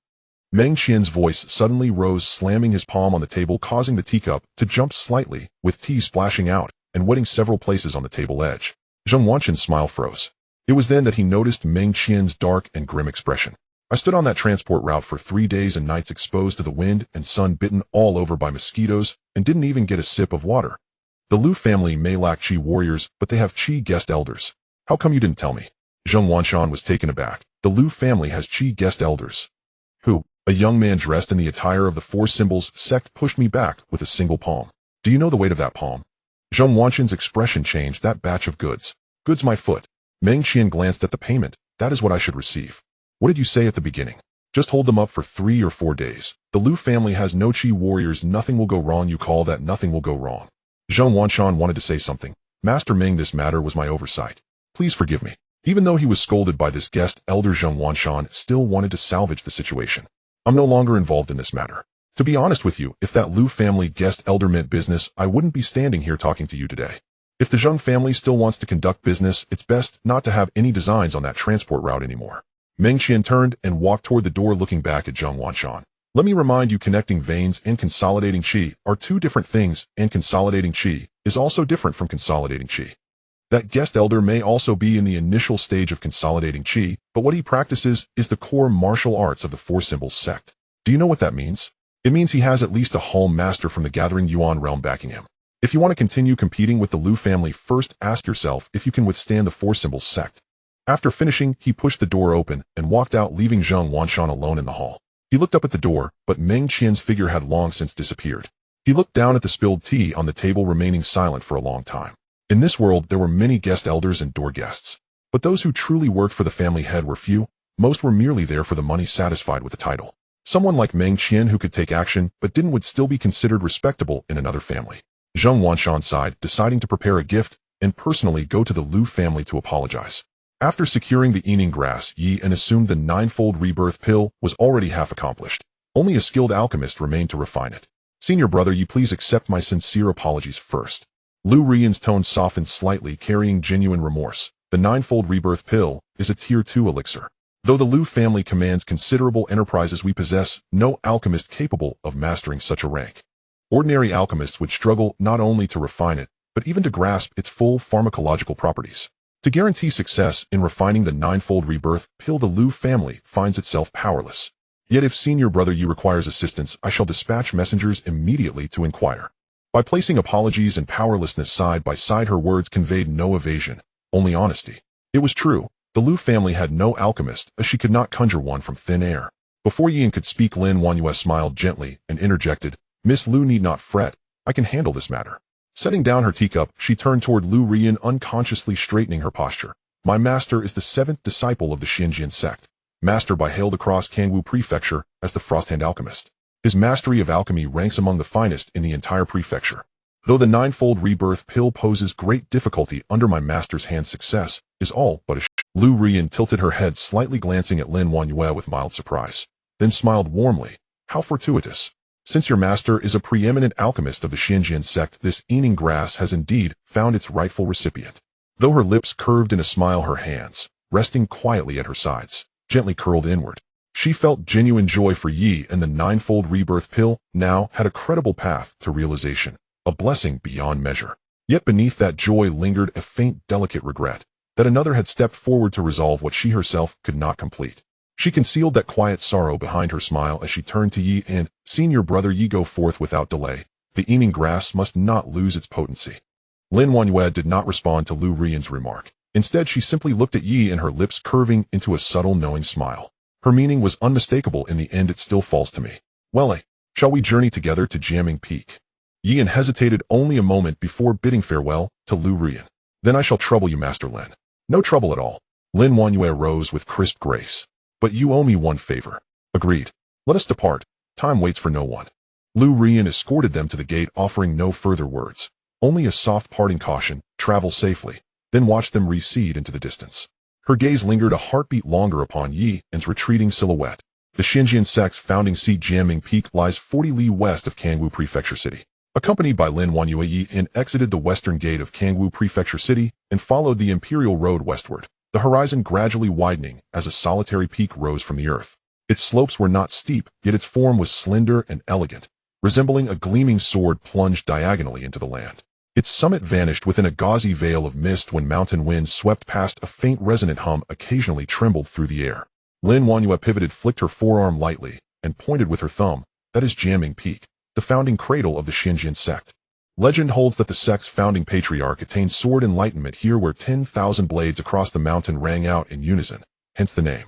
Meng Qian's voice suddenly rose, slamming his palm on the table, causing the teacup to jump slightly, with tea splashing out and wetting several places on the table edge. Zheng Wanshan's smile froze. It was then that he noticed Meng Qian's dark and grim expression. I stood on that transport route for 3 days and nights, exposed to the wind and sun, bitten all over by mosquitoes, and didn't even get a sip of water. The Lu family may lack Qi warriors, but they have Qi guest elders. How come you didn't tell me? Zheng Wanshan was taken aback. The Lu family has Qi guest elders. Who? A young man dressed in the attire of the Four Symbols sect pushed me back with a single palm. Do you know the weight of that palm? Zheng Wanshan's expression changed. That batch of goods. Goods my foot. Meng Qian glanced at the payment. That is what I should receive. What did you say at the beginning? Just hold them up for 3 or 4 days. The Lu family has no Qi warriors. Nothing will go wrong. You call that nothing will go wrong? Zheng Wanshan wanted to say something. Master Meng, this matter was my oversight. Please forgive me. Even though he was scolded by this guest elder, Zheng Wanshan still wanted to salvage the situation. I'm no longer involved in this matter. To be honest with you, if that Lu family guest elder meant business, I wouldn't be standing here talking to you today. If the Zheng family still wants to conduct business, it's best not to have any designs on that transport route anymore. Meng Qian turned and walked toward the door, looking back at Zheng Wanshan. Let me remind you, connecting veins and consolidating Qi are two different things, and consolidating Qi is also different from consolidating Qi. That guest elder may also be in the initial stage of consolidating Qi, but what he practices is the core martial arts of the Four Symbols sect. Do you know what that means? It means he has at least a home master from the gathering Yuan realm backing him. If you want to continue competing with the Lu family, first ask yourself if you can withstand the Four Symbols sect. After finishing, he pushed the door open and walked out, leaving Zheng Wanshan alone in the hall. He looked up at the door, but Meng Qian's figure had long since disappeared. He looked down at the spilled tea on the table, remaining silent for a long time. In this world, there were many guest elders and door guests. But those who truly worked for the family head were few. Most were merely there for the money, satisfied with the title. Someone like Meng Qian who could take action but didn't would still be considered respectable in another family. Zheng Wanshan sighed, deciding to prepare a gift and personally go to the Lu family to apologize. After securing the eating grass, Yi and assumed the ninefold rebirth pill was already half accomplished. Only a skilled alchemist remained to refine it. Senior brother, Yi, please accept my sincere apologies first. Lu Rian's tone softened slightly, carrying genuine remorse. The ninefold rebirth pill is a tier 2 elixir. Though the Lu family commands considerable enterprises, we possess no alchemist capable of mastering such a rank. Ordinary alchemists would struggle not only to refine it, but even to grasp its full pharmacological properties. To guarantee success in refining the ninefold rebirth pill, the Lu family finds itself powerless. Yet if senior brother Yi requires assistance, I shall dispatch messengers immediately to inquire. By placing apologies and powerlessness side by side, her words conveyed no evasion, only honesty. It was true. The Lu family had no alchemist, as she could not conjure one from thin air. Before Yin could speak, Lin Wanyue smiled gently and interjected, Miss Lu need not fret. I can handle this matter. Setting down her teacup, she turned toward Lu Rian, unconsciously straightening her posture. My master is the 7th disciple of the Xinjian sect, master by hailed across Kangwu Prefecture as the Frosthand Alchemist. His mastery of alchemy ranks among the finest in the entire prefecture. Though the ninefold rebirth pill poses great difficulty under my master's hand, success is all but a Lu Rian tilted her head slightly, glancing at Lin Wanyue with mild surprise, then smiled warmly. How fortuitous. Since your master is a preeminent alchemist of the Xinjian sect, this eating grass has indeed found its rightful recipient. Though her lips curved in a smile, her hands, resting quietly at her sides, gently curled inward. She felt genuine joy for Yi, and the ninefold rebirth pill now had a credible path to realization, a blessing beyond measure. Yet beneath that joy lingered a faint, delicate regret that another had stepped forward to resolve what she herself could not complete. She concealed that quiet sorrow behind her smile as she turned to Yi and, Senior brother Yi, go forth without delay. The eating grass must not lose its potency. Lin Wanyue did not respond to Lu Rian's remark. Instead, she simply looked at Yi, and her lips curving into a subtle, knowing smile. Her meaning was unmistakable. In the end, it still falls to me. Well, shall we journey together to Jiaming Peak? Yian hesitated only a moment before bidding farewell to Lu Rian. Then I shall trouble you, Master Lin. No trouble at all. Lin Wanyue rose with crisp grace. But you owe me one favor. Agreed. Let us depart. Time waits for no one. Lu Rian escorted them to the gate, offering no further words. Only a soft parting caution, travel safely, then watched them recede into the distance. Her gaze lingered a heartbeat longer upon Yi's retreating silhouette. The Xinjiang sect's founding seat, Jianming Peak, lies 40 li west of Kangwu Prefecture City. Accompanied by Lin Wanyue, Yin exited the western gate of Kangwu Prefecture City and followed the imperial road westward, the horizon gradually widening as a solitary peak rose from the earth. Its slopes were not steep, yet its form was slender and elegant, resembling a gleaming sword plunged diagonally into the land. Its summit vanished within a gauzy veil of mist when mountain winds swept past. A faint resonant hum occasionally trembled through the air. Lin Wanyue pivoted, flicked her forearm lightly, and pointed with her thumb. That is Jianming Peak, the founding cradle of the Xinjiang sect. Legend holds that the sect's founding patriarch attained sword enlightenment here, where 10,000 blades across the mountain rang out in unison, hence the name.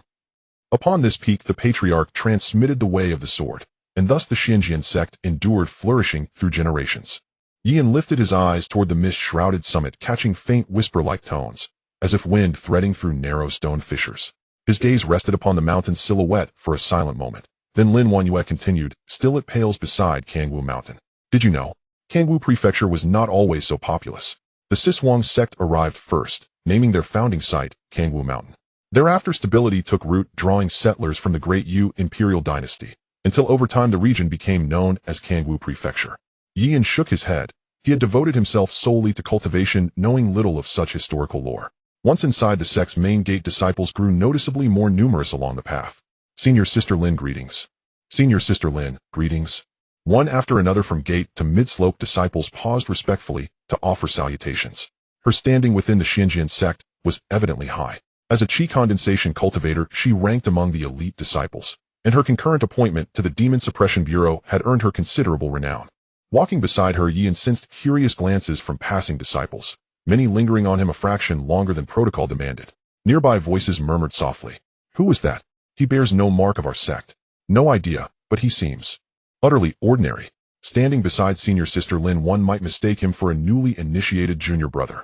Upon this peak the patriarch transmitted the way of the sword, and thus the Xinjiang sect endured, flourishing through generations. Yin lifted his eyes toward the mist-shrouded summit, catching faint whisper-like tones, as if wind threading through narrow stone fissures. His gaze rested upon the mountain's silhouette for a silent moment. Then Lin Wanyue continued, still it pales beside Kangwu Mountain. Did you know? Kangwu Prefecture was not always so populous. The Siswang sect arrived first, naming their founding site Kangwu Mountain. Thereafter stability took root, drawing settlers from the Great Yu Imperial Dynasty, until over time the region became known as Kangwu Prefecture. Yin shook his head. He had devoted himself solely to cultivation, knowing little of such historical lore. Once inside the sect's main gate, disciples grew noticeably more numerous along the path. Senior Sister Lin, greetings. Senior Sister Lin, greetings. One after another from gate to mid-slope, disciples paused respectfully to offer salutations. Her standing within the Xinjiang sect was evidently high. As a chi condensation cultivator, she ranked among the elite disciples, and her concurrent appointment to the Demon Suppression Bureau had earned her considerable renown. Walking beside her, Yin sensed curious glances from passing disciples, many lingering on him a fraction longer than protocol demanded. Nearby voices murmured softly. Who is that? He bears no mark of our sect. No idea, but he seems utterly ordinary. Standing beside Senior Sister Lin, one might mistake him for a newly initiated junior brother.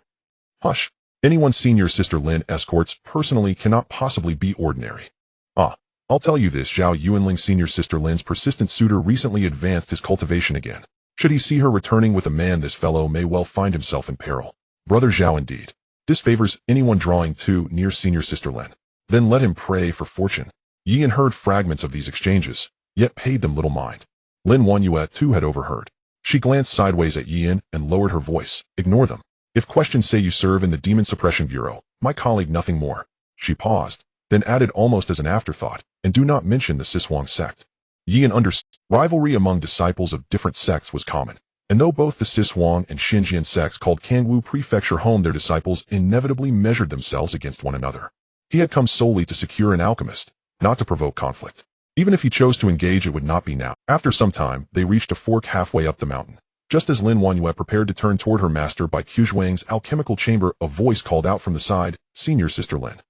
Hush. Anyone Senior Sister Lin escorts personally cannot possibly be ordinary. I'll tell you this, Zhao Yuanling, Senior Sister Lin's persistent suitor, recently advanced his cultivation again. Should he see her returning with a man, this fellow may well find himself in peril. Brother Zhao indeed. Disfavors anyone drawing too near Senior Sister Lin. Then let him pray for fortune. Yin heard fragments of these exchanges, yet paid them little mind. Lin Wanyue too had overheard. She glanced sideways at Yin and lowered her voice. Ignore them. If questions, say you serve in the Demon Suppression Bureau, my colleague, nothing more. She paused, then added almost as an afterthought, and do not mention the Siswang sect. Yin understood. Rivalry among disciples of different sects was common, and though both the Siswang and Xinjiang sects called Kangwu Prefecture home, their disciples inevitably measured themselves against one another. He had come solely to secure an alchemist, not to provoke conflict. Even if he chose to engage, it would not be now. After some time, they reached a fork halfway up the mountain. Just as Lin Wanyue prepared to turn toward her master by Quzhuang's alchemical chamber, a voice called out from the side, Senior Sister Lin.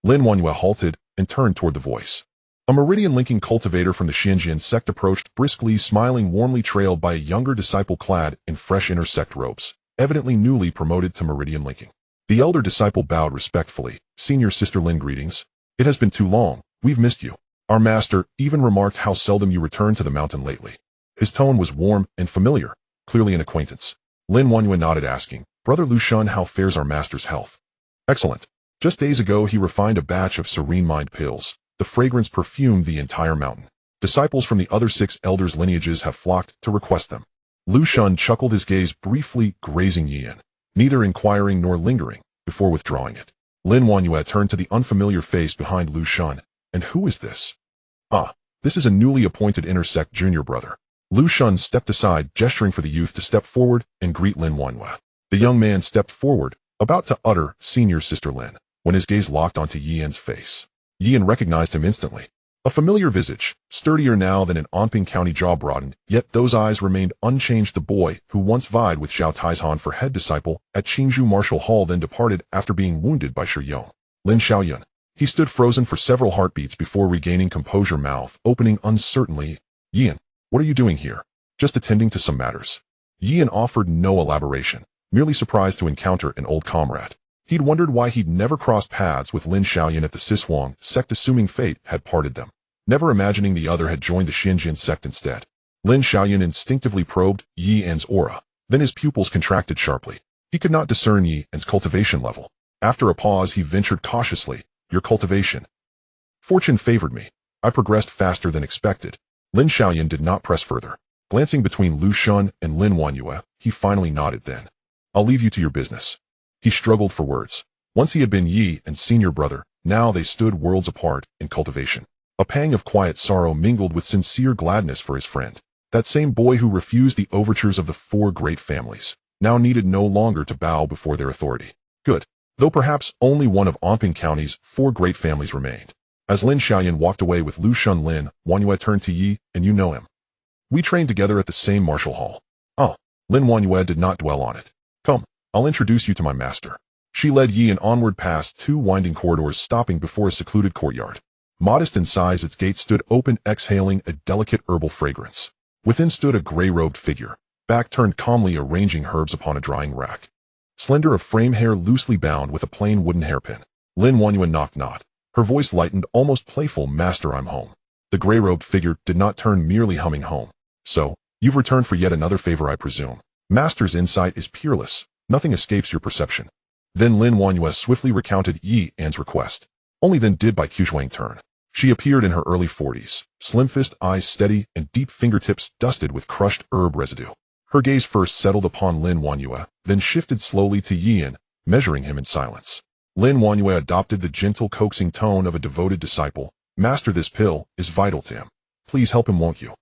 Lin Wanyue halted and turned toward the voice. A meridian-linking cultivator from the Xinjiang sect approached briskly, smiling warmly, trailed by a younger disciple clad in fresh inter-sect robes, evidently newly promoted to meridian-linking. The elder disciple bowed respectfully. Senior Sister Lin, greetings. It has been too long. We've missed you. Our master even remarked how seldom you return to the mountain lately. His tone was warm and familiar, clearly an acquaintance. Lin Wanyue nodded, asking, Brother Lu Shun, how fares our master's health? Excellent. Just days ago he refined a batch of serene mind pills. The fragrance perfumed the entire mountain. Disciples from the other 6 elders' lineages have flocked to request them. Lu Shun chuckled, his gaze briefly grazing Yin, neither inquiring nor lingering, before withdrawing it. Lin Wanyue turned to the unfamiliar face behind Lu Shun. And who is this? This is a newly appointed intersect junior brother. Lu Shun stepped aside, gesturing for the youth to step forward and greet Lin Wanyue. The young man stepped forward, about to utter Senior Sister Lin, when his gaze locked onto Yin's face. Yin recognized him instantly. A familiar visage, sturdier now than an Anping County, jaw broadened, yet those eyes remained unchanged. The boy, who once vied with Xiao Taizhan for head disciple at Qingzhou Martial Hall, then departed after being wounded by Shi Yong. Lin Xiaoyun. He stood frozen for several heartbeats before regaining composure, mouth opening uncertainly. Yin, what are you doing here? Just attending to some matters. Yian offered no elaboration, merely surprised to encounter an old comrade. He'd wondered why he'd never crossed paths with Lin Xiaoyan at the Sishuang sect, assuming fate had parted them, never imagining the other had joined the Xinjian sect instead. Lin Xiaoyan instinctively probed Yian's aura, then his pupils contracted sharply. He could not discern Yian's cultivation level. After a pause, he ventured cautiously, "Your cultivation." "Fortune favored me. I progressed faster than expected." Lin Xiaoyan did not press further. Glancing between Lu Shun and Lin Wanyue, he finally nodded then. "I'll leave you to your business." He struggled for words. Once he had been Yi and senior brother, now they stood worlds apart in cultivation. A pang of quiet sorrow mingled with sincere gladness for his friend. That same boy who refused the overtures of the four great families, now needed no longer to bow before their authority. Good. Though perhaps only one of Anping County's four great families remained. As Lin Xiaoyan walked away with Lu Shun, Lin Wanyue turned to Yi, "And you know him. We trained together at the same martial hall." "Oh." Lin Wanyue did not dwell on it. "Come, I'll introduce you to my master." She led Yi and onward past two winding corridors, stopping before a secluded courtyard. Modest in size, its gates stood open, exhaling a delicate herbal fragrance. Within stood a gray-robed figure, back turned, calmly arranging herbs upon a drying rack. Slender of frame, hair loosely bound with a plain wooden hairpin. Lin Wanyue knocked not. Her voice lightened, almost playful, "Master, I'm home." The gray-robed figure did not turn, merely humming, "Home. So, you've returned for yet another favor, I presume." Master's insight is peerless. Nothing escapes your perception. Then Lin Wanyue swiftly recounted Yi An's request. Only then did Bai Qiushuang turn. She appeared in her early 40s, slim-fist, eyes steady, and deep fingertips dusted with crushed herb residue. Her gaze first settled upon Lin Wanyue, then shifted slowly to Yian, measuring him in silence. Lin Wanyue adopted the gentle, coaxing tone of a devoted disciple. "Master, this pill is vital to him. Please help him, won't you?"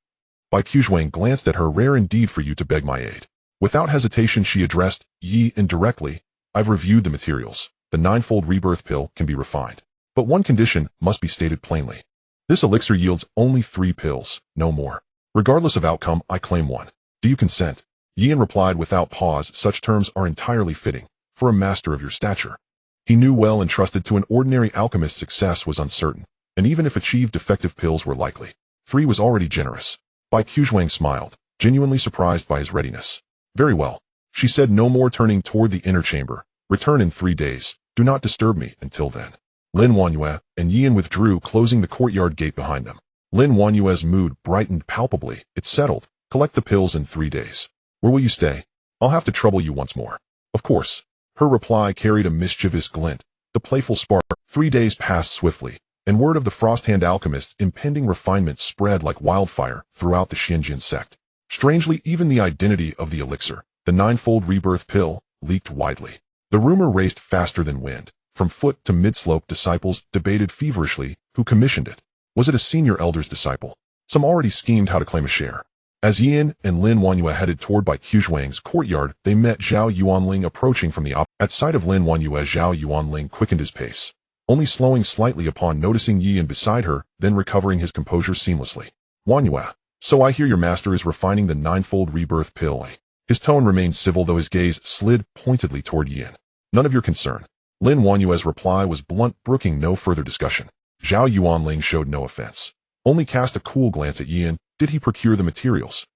Bai Qiushuang glanced at her. "Rare indeed for you to beg my aid." Without hesitation, she addressed Yi indirectly. "I've reviewed the materials. The ninefold rebirth pill can be refined. But one condition must be stated plainly. This elixir yields only 3 pills, no more. Regardless of outcome, I claim one. Do you consent?" Yian replied without pause, "Such terms are entirely fitting for a master of your stature." He knew well and trusted to an ordinary alchemist success was uncertain, and even if achieved, effective pills were likely. 3 was already generous. Bai Qiushuang smiled, genuinely surprised by his readiness. "Very well," she said, no more, turning toward the inner chamber. "Return in 3 days. Do not disturb me until then." Lin Wanyue and Yian withdrew, closing the courtyard gate behind them. Lin Wanyue's mood brightened palpably. It settled. "Collect the pills in 3 days. Where will you stay? I'll have to trouble you once more." "Of course." Her reply carried a mischievous glint, the playful spark. 3 days passed swiftly, and word of the Frosthand alchemist's impending refinement spread like wildfire throughout the Xinjian sect. Strangely, even the identity of the elixir, the ninefold rebirth pill, leaked widely. The rumor raced faster than wind. From foot to mid-slope, disciples debated feverishly who commissioned it. Was it a senior elder's disciple? Some already schemed how to claim a share. As Yian and Lin Wanyue headed toward Bai Qiushuang's courtyard, they met Zhao Yuanling approaching from the opposite. At sight of Lin Wanyue, Zhao Yuanling quickened his pace, only slowing slightly upon noticing Yian beside her, then recovering his composure seamlessly. "Wanyue, so I hear your master is refining the ninefold rebirth pill." His tone remained civil, though his gaze slid pointedly toward Yian. "None of your concern." Lin Wanyue's reply was blunt, brooking no further discussion. Zhao Yuanling showed no offense, only cast a cool glance at Yian. Did he procure the materials?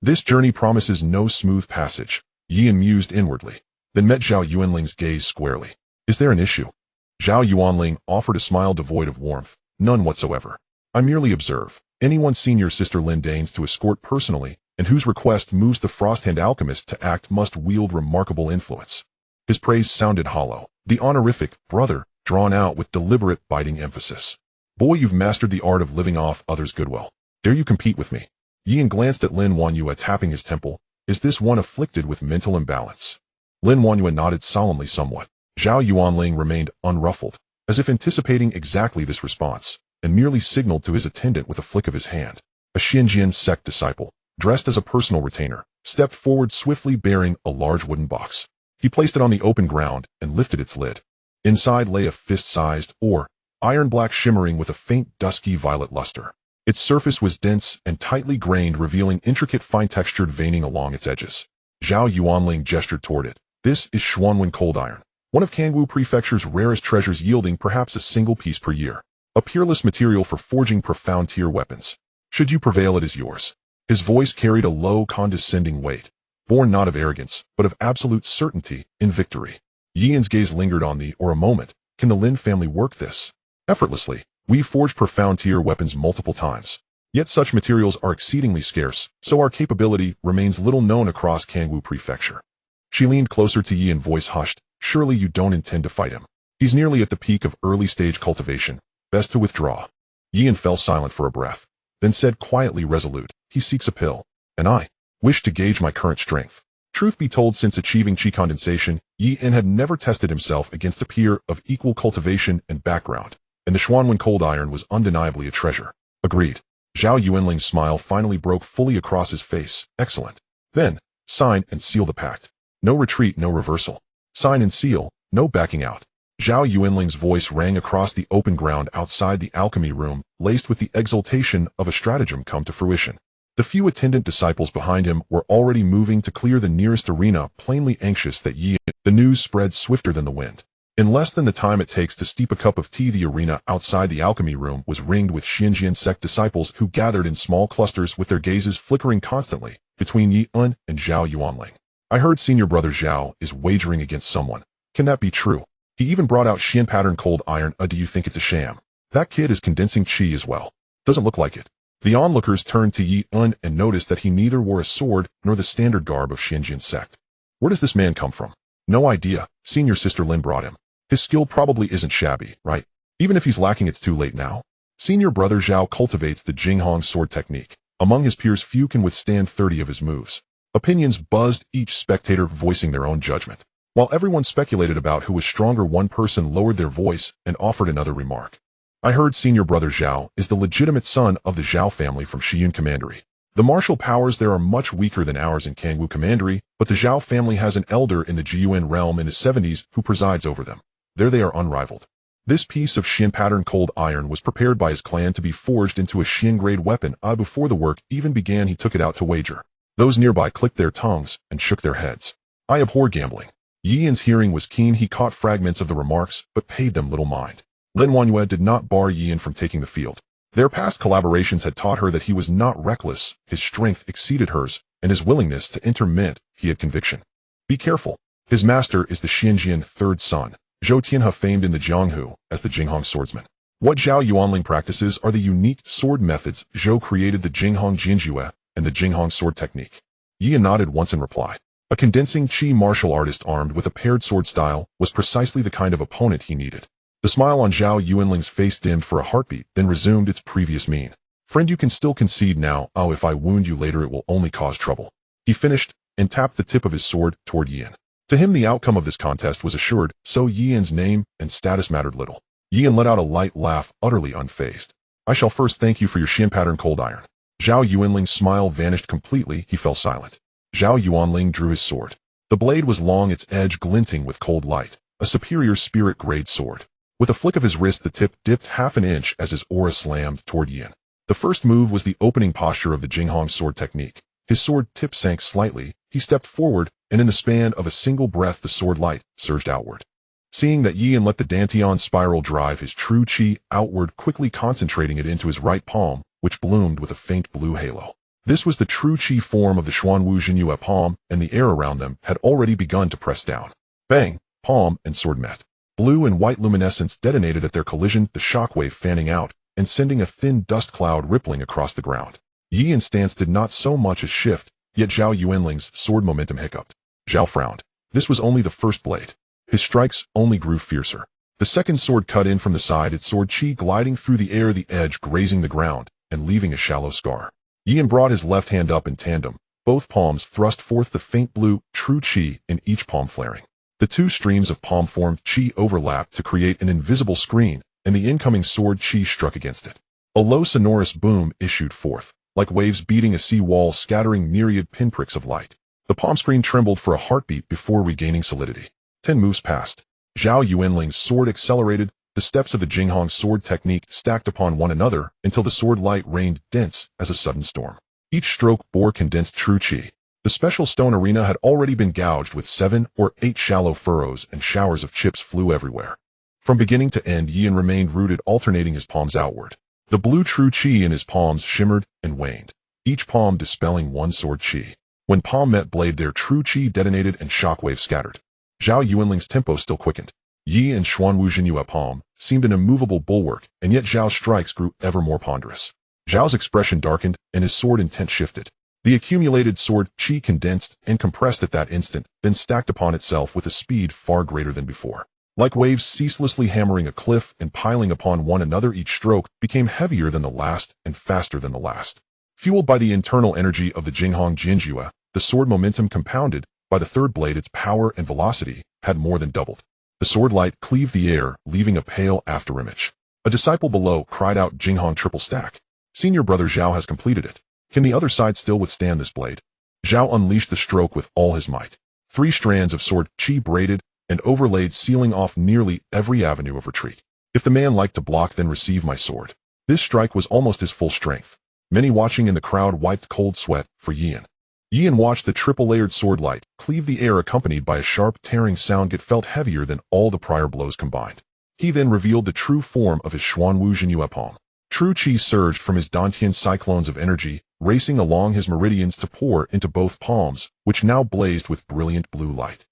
This journey promises no smooth passage, Yian mused inwardly, then met Zhao Yuanling's gaze squarely. "Is there an issue?" Zhao Yuanling offered a smile devoid of warmth. "None whatsoever. I merely observe. Anyone seen your sister Lin deigns to escort personally, and whose request moves the Frosthand alchemist to act, must wield remarkable influence." His praise sounded hollow, the honorific brother drawn out with deliberate, biting emphasis. "Boy, you've mastered the art of living off others' goodwill. Dare you compete with me?" Yian glanced at Lin Wanyue, tapping his temple. "Is this one afflicted with mental imbalance?" Lin Wanyue nodded solemnly somewhat. Zhao Yuanling remained unruffled, as if anticipating exactly this response, and merely signaled to his attendant with a flick of his hand. A Xinjian sect disciple, dressed as a personal retainer, stepped forward swiftly, bearing a large wooden box. He placed it on the open ground and lifted its lid. Inside lay a fist-sized ore, iron-black, shimmering with a faint dusky violet luster. Its surface was dense and tightly grained, revealing intricate fine-textured veining along its edges. Zhao Yuanling gestured toward it. "This is xuan cold iron, one of Kangwu Prefecture's rarest treasures, yielding perhaps a single piece per year. A peerless material for forging profound-tier weapons. Should you prevail, it is yours." His voice carried a low, condescending weight. born not of arrogance, but of absolute certainty in victory. Yian's gaze lingered on the or a moment. Can the Lin family work this? Effortlessly. We forged profound tier weapons multiple times. Yet such materials are exceedingly scarce, so our capability remains little known across Kangwu Prefecture. She leaned closer to Yi and voice hushed. Surely you don't intend to fight him. He's nearly at the peak of early-stage cultivation. Best to withdraw. Yian fell silent for a breath, then said quietly resolute, he seeks a pill, and I wish to gauge my current strength. Truth be told, since achieving chi condensation, Yian had never tested himself against a peer of equal cultivation and background, and the Xuan cold iron was undeniably a treasure. Agreed. Zhao Yuanling's smile finally broke fully across his face. Excellent. Then, sign and seal the pact. No retreat, no reversal. Sign and seal, no backing out. Zhao Yuanling's voice rang across the open ground outside the alchemy room, laced with the exultation of a stratagem come to fruition. The few attendant disciples behind him were already moving to clear the nearest arena, plainly anxious that the news spread swifter than the wind. In less than the time it takes to steep a cup of tea, the arena outside the alchemy room was ringed with Xinjian sect disciples who gathered in small clusters with their gazes flickering constantly between Yian and Zhao Yuanling. I heard senior brother Zhao is wagering against someone. Can that be true? He even brought out Xian pattern cold iron. Do you think it's a sham? That kid is condensing chi as well. Doesn't look like it. The onlookers turned to Yian and noticed that he neither wore a sword nor the standard garb of Xinjian sect. Where does this man come from? No idea. Senior sister Lin brought him. His skill probably isn't shabby, right? Even if he's lacking, it's too late now. Senior brother Zhao cultivates the Jinghong sword technique. Among his peers, few can withstand 30 of his moves. Opinions buzzed, each spectator voicing their own judgment. While everyone speculated about who was stronger, one person lowered their voice and offered another remark. I heard senior brother Zhao is the legitimate son of the Zhao family from Shiyun Commandery. The martial powers there are much weaker than ours in Kangwu Commandery, but the Zhao family has an elder in the Jiyuan realm in his 70s who presides over them. There they are unrivaled. This piece of Xian pattern cold iron was prepared by his clan to be forged into a Xian grade weapon. Before the work even began, he took it out to wager. Those nearby clicked their tongues and shook their heads. I abhor gambling. Yian's hearing was keen. He caught fragments of the remarks, but paid them little mind. Lin Wanyue did not bar Yian from taking the field. Their past collaborations had taught her that he was not reckless, his strength exceeded hers, and his willingness to enter meant he had conviction. Be careful. His master is the Xinjian third son, Zhou Tianhe, famed in the Jianghu as the Jinghong swordsman. What Zhao Yuanling practices are the unique sword methods. Zhou created the Jinghong Jinjue and the Jinghong sword technique. Yian nodded once in reply. A condensing chi martial artist armed with a paired sword style was precisely the kind of opponent he needed. The smile on Zhao Yuanling's face dimmed for a heartbeat, then resumed its previous mien. Friend, you can still concede now. Oh, if I wound you later, it will only cause trouble. He finished and tapped the tip of his sword toward Yian. To him, the outcome of this contest was assured, so Yian's name and status mattered little. Yian let out a light laugh, utterly unfazed. I shall first thank you for your Xian pattern cold iron. Zhao Yuanling's smile vanished completely. He fell silent. Zhao Yuanling drew his sword. The blade was long, its edge glinting with cold light, a superior spirit-grade sword. With a flick of his wrist, the tip dipped half an inch as his aura slammed toward Yian. The first move was the opening posture of the Jinghong sword technique. His sword tip sank slightly. He stepped forward, and in the span of a single breath, the sword light surged outward. Seeing that, Yian let the Dantian spiral drive his true chi outward, quickly concentrating it into his right palm, which bloomed with a faint blue halo. This was the true chi form of the Xuanwu Jinyue palm, and the air around them had already begun to press down. Bang! Palm and sword met. Blue and white luminescence detonated at their collision, the shockwave fanning out and sending a thin dust cloud rippling across the ground. Yian's stance did not so much as shift, yet Zhao Yuanling's sword momentum hiccuped. Zhao frowned. This was only the first blade. His strikes only grew fiercer. The second sword cut in from the side, its sword chi gliding through the air, the edge grazing the ground and leaving a shallow scar. Yian brought his left hand up in tandem. Both palms thrust forth the faint blue, true chi in each palm flaring. The two streams of palm-formed chi overlapped to create an invisible screen, and the incoming sword chi struck against it. A low sonorous boom issued forth, like waves beating a sea wall, scattering myriad pinpricks of light. The palm screen trembled for a heartbeat before regaining solidity. 10 moves passed. Zhao Yuanling's sword accelerated, the steps of the Jinghong sword technique stacked upon one another until the sword light rained dense as a sudden storm. Each stroke bore condensed true chi. The special stone arena had already been gouged with 7 or 8 shallow furrows, and showers of chips flew everywhere. From beginning to end, Yian remained rooted, alternating his palms outward. The blue true chi in his palms shimmered and waned, each palm dispelling one sword chi. When palm met blade, their true chi detonated and shockwaves scattered. Zhao Yuanling's tempo still quickened. Yi and Xuanwu Jinyue palm seemed an immovable bulwark, and yet Zhao's strikes grew ever more ponderous. Zhao's expression darkened, and his sword intent shifted. The accumulated sword chi condensed and compressed at that instant, then stacked upon itself with a speed far greater than before. Like waves ceaselessly hammering a cliff and piling upon one another, each stroke became heavier than the last and faster than the last. Fueled by the internal energy of the Jinghong Jinjue, the sword momentum compounded. By the third blade, its power and velocity had more than doubled. The sword light cleaved the air, leaving a pale afterimage. A disciple below cried out, "Jinghong triple stack. Senior brother Zhao has completed it. Can the other side still withstand this blade?" Zhao unleashed the stroke with all his might. 3 strands of sword chi braided and overlaid, sealing off nearly every avenue of retreat. If the man liked to block, then receive my sword. This strike was almost his full strength. Many watching in the crowd wiped cold sweat for Yian. Yian watched the triple-layered sword light cleave the air, accompanied by a sharp, tearing sound. It felt heavier than all the prior blows combined. He then revealed the true form of his Xuanwu Jinyue palm. True chi surged from his Dantian cyclones of energy, racing along his meridians to pour into both palms, which now blazed with brilliant blue light.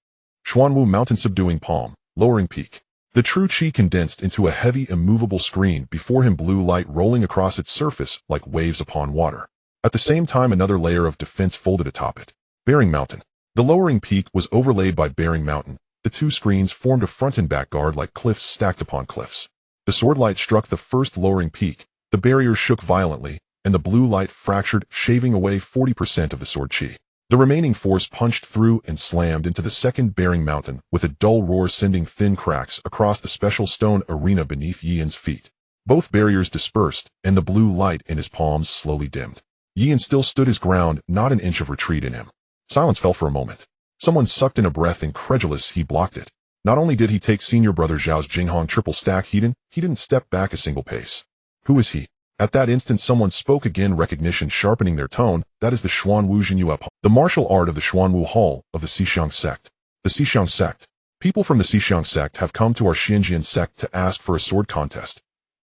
Xuanwu mountain subduing palm, lowering peak. The true chi condensed into a heavy, immovable screen before him, blue light rolling across its surface like waves upon water. At the same time, another layer of defense folded atop it. Bearing Mountain. The lowering peak was overlaid by Bearing Mountain. The 2 screens formed a front and back guard like cliffs stacked upon cliffs. The sword light struck the first lowering peak. The barrier shook violently, and the blue light fractured, shaving away 40% of the sword chi. The remaining force punched through and slammed into the second Bearing Mountain with a dull roar, sending thin cracks across the special stone arena beneath Yian's feet. Both barriers dispersed, and the blue light in his palms slowly dimmed. Yian still stood his ground, not an inch of retreat in him. Silence fell for a moment. Someone sucked in a breath, incredulous. He blocked it. Not only did he take senior brother Zhao's Jinghong triple stack, he didn't step back a single pace. Who is he? At that instant, someone spoke again, recognition sharpening their tone. That is the Xuanwu Jinyue, the martial art of the Xuanwu Hall of the Xixiang sect. The Xixiang sect. People from the Xixiang sect have come to our Xianjian sect to ask for a sword contest.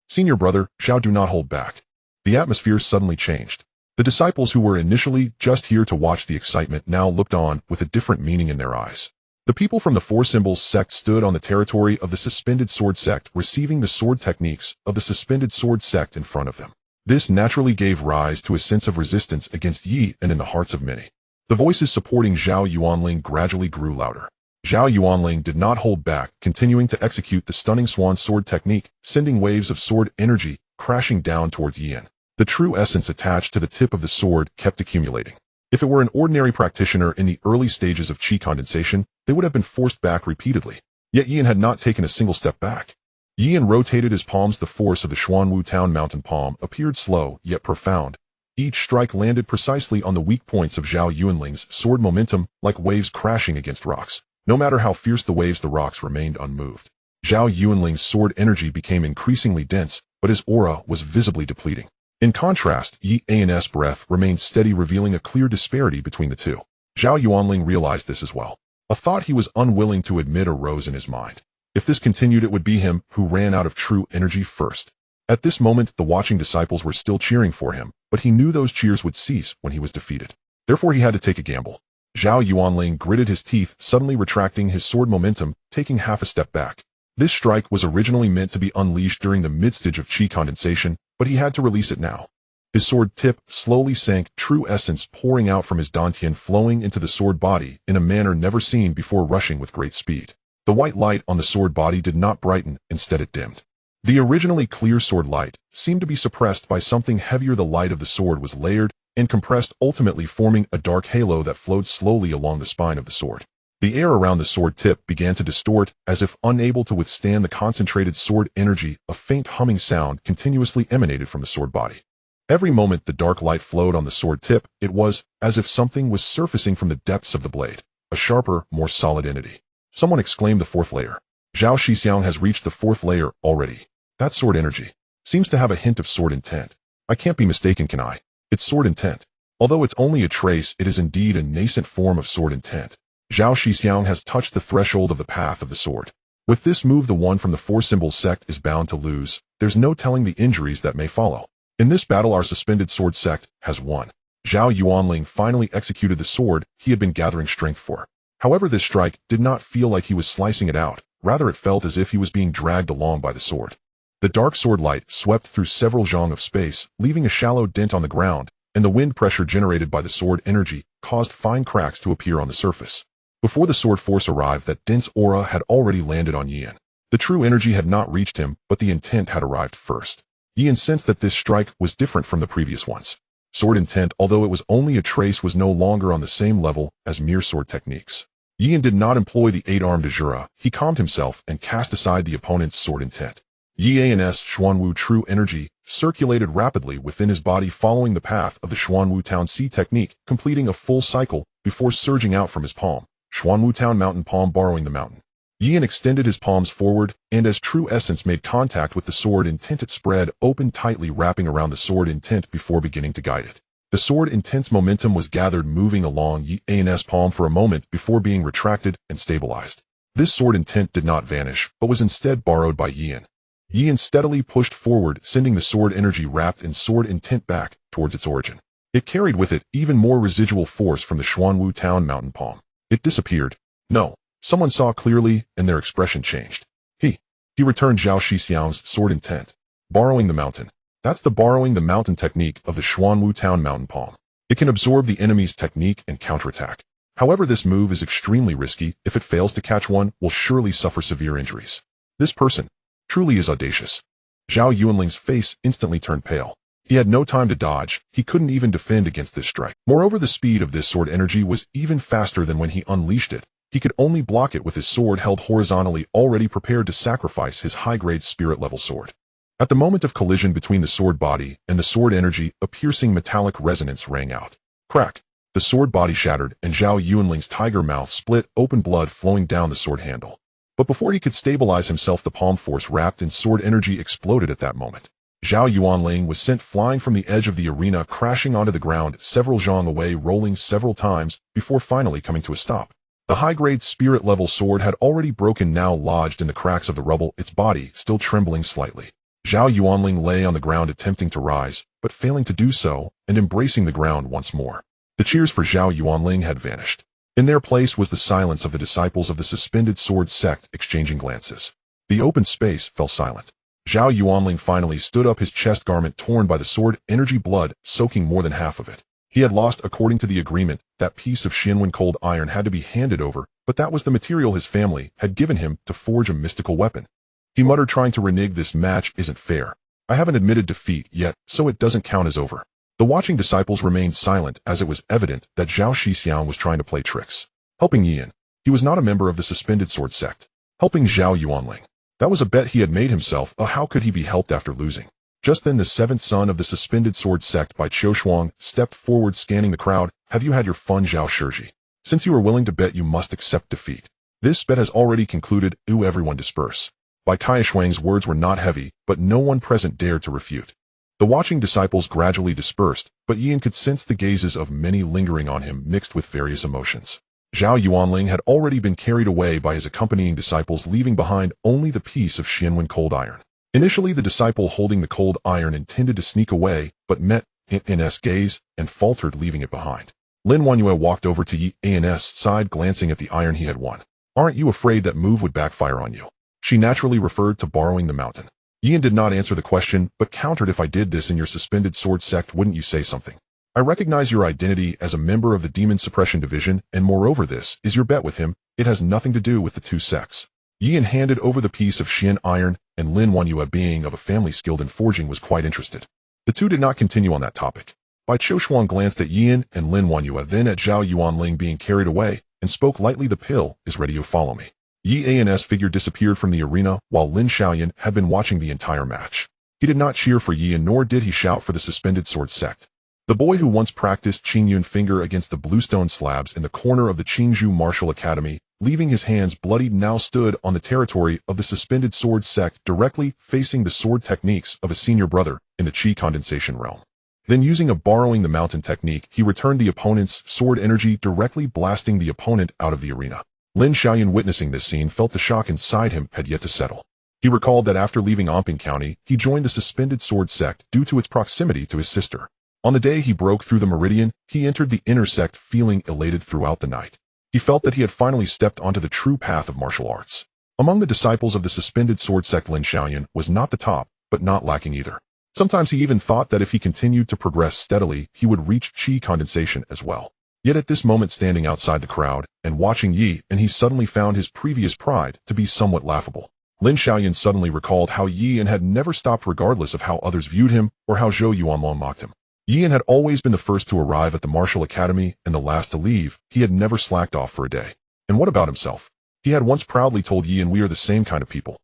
Senior brother Zhao, do not hold back. The atmosphere suddenly changed. The disciples who were initially just here to watch the excitement now looked on with a different meaning in their eyes. The people from the Four Symbols sect stood on the territory of the Suspended Sword sect, receiving the sword techniques of the Suspended Sword sect in front of them. This naturally gave rise to a sense of resistance against Yi, and in the hearts of many, the voices supporting Zhao Yuanling gradually grew louder. Zhao Yuanling did not hold back, continuing to execute the stunning swan sword technique, sending waves of sword energy crashing down towards Yian. The true essence attached to the tip of the sword kept accumulating. If it were an ordinary practitioner in the early stages of chi condensation, they would have been forced back repeatedly. Yet Yian had not taken a single step back. Yian rotated his palms. The force of the Xuanwu Town Mountain palm appeared slow, yet profound. Each strike landed precisely on the weak points of Zhao Yuanling's sword momentum, like waves crashing against rocks. No matter how fierce the waves, the rocks remained unmoved. Zhao Yuanling's sword energy became increasingly dense, but his aura was visibly depleting. In contrast, Yi An's breath remained steady, revealing a clear disparity between the two. Zhao Yuanling realized this as well. A thought he was unwilling to admit arose in his mind. If this continued, it would be him who ran out of true energy first. At this moment, the watching disciples were still cheering for him, but he knew those cheers would cease when he was defeated. Therefore, he had to take a gamble. Zhao Yuanling gritted his teeth, suddenly retracting his sword momentum, taking half a step back. This strike was originally meant to be unleashed during the mid-stage of chi condensation, but he had to release it now. His sword tip slowly sank, true essence pouring out from his dantian, flowing into the sword body in a manner never seen before, rushing with great speed. The white light on the sword body did not brighten, instead it dimmed. The originally clear sword light seemed to be suppressed by something heavier. The light of the sword was layered and compressed, ultimately forming a dark halo that flowed slowly along the spine of the sword. The air around the sword tip began to distort, as if unable to withstand the concentrated sword energy. A faint humming sound continuously emanated from the sword body. Every moment the dark light flowed on the sword tip, it was as if something was surfacing from the depths of the blade, a sharper, more solid entity. Someone exclaimed, the 4th layer. Zhao Xixiang has reached the 4th layer already. That sword energy seems to have a hint of sword intent. I can't be mistaken, can I? It's sword intent. Although it's only a trace, it is indeed a nascent form of sword intent. Zhao Xixiang has touched the threshold of the path of the sword. With this move, the one from the Four Symbols sect is bound to lose. There's no telling the injuries that may follow. In this battle, our Suspended Sword sect has won. Zhao Yuanling finally executed the sword he had been gathering strength for. However, this strike did not feel like he was slicing it out. Rather, it felt as if he was being dragged along by the sword. The dark sword light swept through several zhang of space, leaving a shallow dent on the ground, and the wind pressure generated by the sword energy caused fine cracks to appear on the surface. Before the sword force arrived, that dense aura had already landed on Yan. The true energy had not reached him, but the intent had arrived first. Yan sensed that this strike was different from the previous ones. Sword intent, although it was only a trace, was no longer on the same level as mere sword techniques. Yan did not employ the 8-armed Azura. He calmed himself and cast aside the opponent's sword intent. Yan's Xuanwu true energy circulated rapidly within his body, following the path of the Xuanwu Town C technique, completing a full cycle before surging out from his palm. Xuanwu Town Mountain Palm, borrowing the mountain. Yan extended his palms forward, and as true essence made contact with the sword intent, it spread open tightly, wrapping around the sword intent before beginning to guide it. The sword intent's momentum was gathered, moving along Yan's palm for a moment before being retracted and stabilized. This sword intent did not vanish, but was instead borrowed by Yan. Yan steadily pushed forward, sending the sword energy wrapped in sword intent back towards its origin. It carried with it even more residual force from the Xuanwu Town Mountain Palm. It disappeared. No. Someone saw clearly, and their expression changed. He returned Zhao Shixiang's sword intent. Borrowing the mountain. That's the borrowing the mountain technique of the Xuanwu Town Mountain Palm. It can absorb the enemy's technique and counterattack. However, this move is extremely risky. If it fails to catch one, will surely suffer severe injuries. This person truly is audacious. Zhao Yuanling's face instantly turned pale. He had no time to dodge. He couldn't even defend against this strike. Moreover, the speed of this sword energy was even faster than when he unleashed it. He could only block it with his sword held horizontally, already prepared to sacrifice his high-grade spirit-level sword. At the moment of collision between the sword body and the sword energy, a piercing metallic resonance rang out. Crack! The sword body shattered, and Zhao Yuanling's tiger mouth split open, blood flowing down the sword handle. But before he could stabilize himself, the palm force wrapped in sword energy exploded at that moment. Zhao Yuanling was sent flying from the edge of the arena, crashing onto the ground several zhang away, rolling several times before finally coming to a stop. The high-grade spirit-level sword had already broken, now lodged in the cracks of the rubble, its body still trembling slightly. Zhao Yuanling lay on the ground, attempting to rise, but failing to do so, and embracing the ground once more. The cheers for Zhao Yuanling had vanished. In their place was the silence of the disciples of the suspended sword sect, exchanging glances. The open space fell silent. Zhao Yuanling finally stood up, his chest garment torn by the sword energy, blood soaking more than half of it. He had lost. According to the agreement, that piece of Xianwen cold iron had to be handed over, but that was the material his family had given him to forge a mystical weapon. He muttered, trying to renege. This match isn't fair. I haven't admitted defeat yet, so it doesn't count as over. The watching disciples remained silent, as it was evident that Zhao Shixiang was trying to play tricks. Helping Yan. He was not a member of the suspended sword sect. Helping Zhao Yuanling. That was a bet he had made himself. How could he be helped after losing? Just then, the seventh son of the suspended sword sect by Qiu Shuang stepped forward, scanning the crowd. Have you had your fun, Zhao Shiji? Since you are willing to bet, you must accept defeat. This bet has already concluded. Everyone disperse. Bai Kaishuang's words were not heavy, but no one present dared to refute. The watching disciples gradually dispersed, but Yan could sense the gazes of many lingering on him, mixed with various emotions. Zhao Yuanling had already been carried away by his accompanying disciples, leaving behind only the piece of Xianwen cold iron. Initially, the disciple holding the cold iron intended to sneak away, but met Yan's gaze and faltered, leaving it behind. Lin Wanyue walked over to Yan's side, glancing at the iron he had won. Aren't you afraid that move would backfire on you? She naturally referred to borrowing the mountain. Yan did not answer the question, but countered, if I did this in your suspended sword sect, wouldn't you say something? I recognize your identity as a member of the Demon Suppression Division, and moreover, this is your bet with him. It has nothing to do with the two sects. Yan handed over the piece of Xian iron, and Lin Wanyue, being of a family skilled in forging, was quite interested. The two did not continue on that topic. Bai Qiushuang glanced at Yan and Lin Wanyue, then at Zhao Yuanling being carried away, and spoke lightly. The pill is ready, you follow me. Yan's figure disappeared from the arena, while Lin Xiaoyan had been watching the entire match. He did not cheer for Yan, nor did he shout for the suspended sword sect. The boy who once practiced Qingyun finger against the bluestone slabs in the corner of the Qingzhou Martial Academy, leaving his hands bloodied, now stood on the territory of the suspended sword sect, directly facing the sword techniques of a senior brother in the Qi condensation realm. Then, using a borrowing the mountain technique, he returned the opponent's sword energy, directly blasting the opponent out of the arena. Lin Xiaoyan, witnessing this scene, felt the shock inside him had yet to settle. He recalled that after leaving Amping County, he joined the suspended sword sect due to its proximity to his sister. On the day he broke through the meridian, he entered the inner sect feeling elated throughout the night. He felt that he had finally stepped onto the true path of martial arts. Among the disciples of the suspended sword sect, Lin Shaoyan was not the top, but not lacking either. Sometimes he even thought that if he continued to progress steadily, he would reach chi condensation as well. Yet at this moment, standing outside the crowd and watching Yi, and he suddenly found his previous pride to be somewhat laughable. Lin Shaoyan suddenly recalled how Yi and had never stopped regardless of how others viewed him or how Zhou Yuanlong mocked him. Yi had always been the first to arrive at the martial academy and the last to leave. He had never slacked off for a day. And what about himself? He had once proudly told Yi, and we are the same kind of people.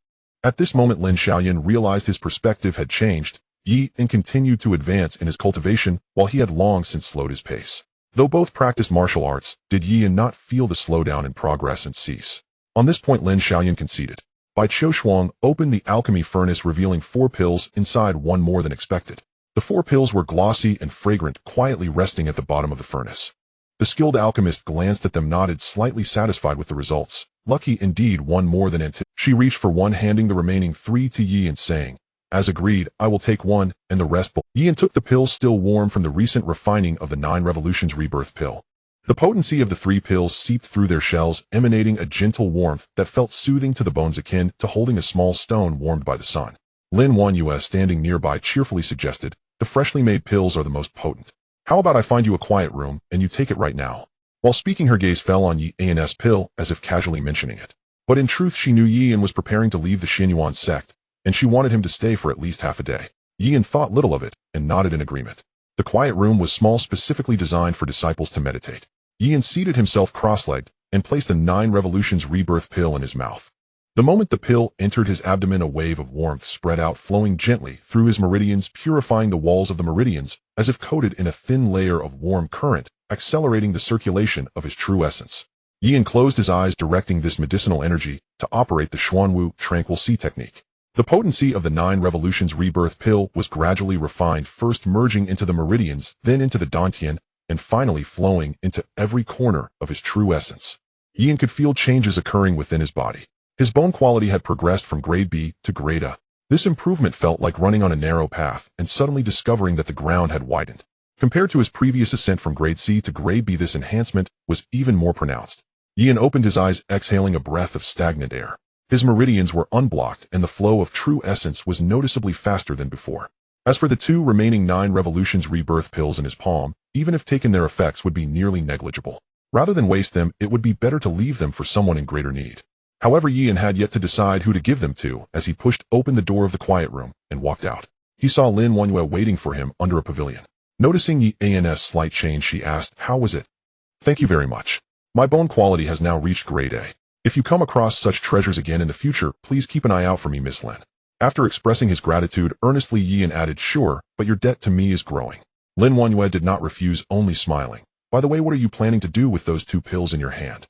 At this moment, Lin Shaoyan realized his perspective had changed. Yi and continued to advance in his cultivation while he had long since slowed his pace. Though both practiced martial arts, did Yi not feel the slowdown in progress and cease. On this point, Lin Shaoyan conceded. Bai Qiushuang opened the alchemy furnace, revealing 4 pills inside, one more than expected. The 4 pills were glossy and fragrant, quietly resting at the bottom of the furnace. The skilled alchemist glanced at them, nodded, slightly satisfied with the results. Lucky indeed, one more than anticipated. She reached for one, handing the remaining 3 to Yi and saying, as agreed, I will take one, and the rest. Yi took the pills still warm from the recent refining of the 9 revolutions rebirth pill. The potency of the 3 pills seeped through their shells, emanating a gentle warmth that felt soothing to the bones, akin to holding a small stone warmed by the sun. Lin Wanyue, standing nearby, cheerfully suggested, the freshly made pills are the most potent. How about I find you a quiet room, and you take it right now? While speaking, her gaze fell on Yi's pill, as if casually mentioning it. But in truth, she knew Yi was preparing to leave the Xinyuan sect, and she wanted him to stay for at least half a day. Yi thought little of it, and nodded in agreement. The quiet room was small, specifically designed for disciples to meditate. Yi seated himself cross-legged, and placed a 9 revolutions rebirth pill in his mouth. The moment the pill entered his abdomen, a wave of warmth spread out, flowing gently through his meridians, purifying the walls of the meridians, as if coated in a thin layer of warm current, accelerating the circulation of his true essence. Yi closed his eyes, directing this medicinal energy to operate the Xuanwu tranquil sea technique. The potency of the 9 revolutions rebirth pill was gradually refined, first merging into the meridians, then into the dantian, and finally flowing into every corner of his true essence. Yi could feel changes occurring within his body. His bone quality had progressed from grade B to grade A. This improvement felt like running on a narrow path and suddenly discovering that the ground had widened. Compared to his previous ascent from grade C to grade B, this enhancement was even more pronounced. Yi opened his eyes, exhaling a breath of stagnant air. His meridians were unblocked, and the flow of true essence was noticeably faster than before. As for the 2 remaining 9 revolutions rebirth pills in his palm, even if taken, their effects would be nearly negligible. Rather than waste them, it would be better to leave them for someone in greater need. However, Yi had yet to decide who to give them to as he pushed open the door of the quiet room and walked out. He saw Lin Wanyue waiting for him under a pavilion. Noticing Yi's slight change, she asked, how was it? Thank you very much. My bone quality has now reached grade A. If you come across such treasures again in the future, please keep an eye out for me, Miss Lin. After expressing his gratitude earnestly, Yi added, sure, but your debt to me is growing. Lin Wanyue did not refuse, only smiling. By the way, what are you planning to do with those 2 pills in your hand?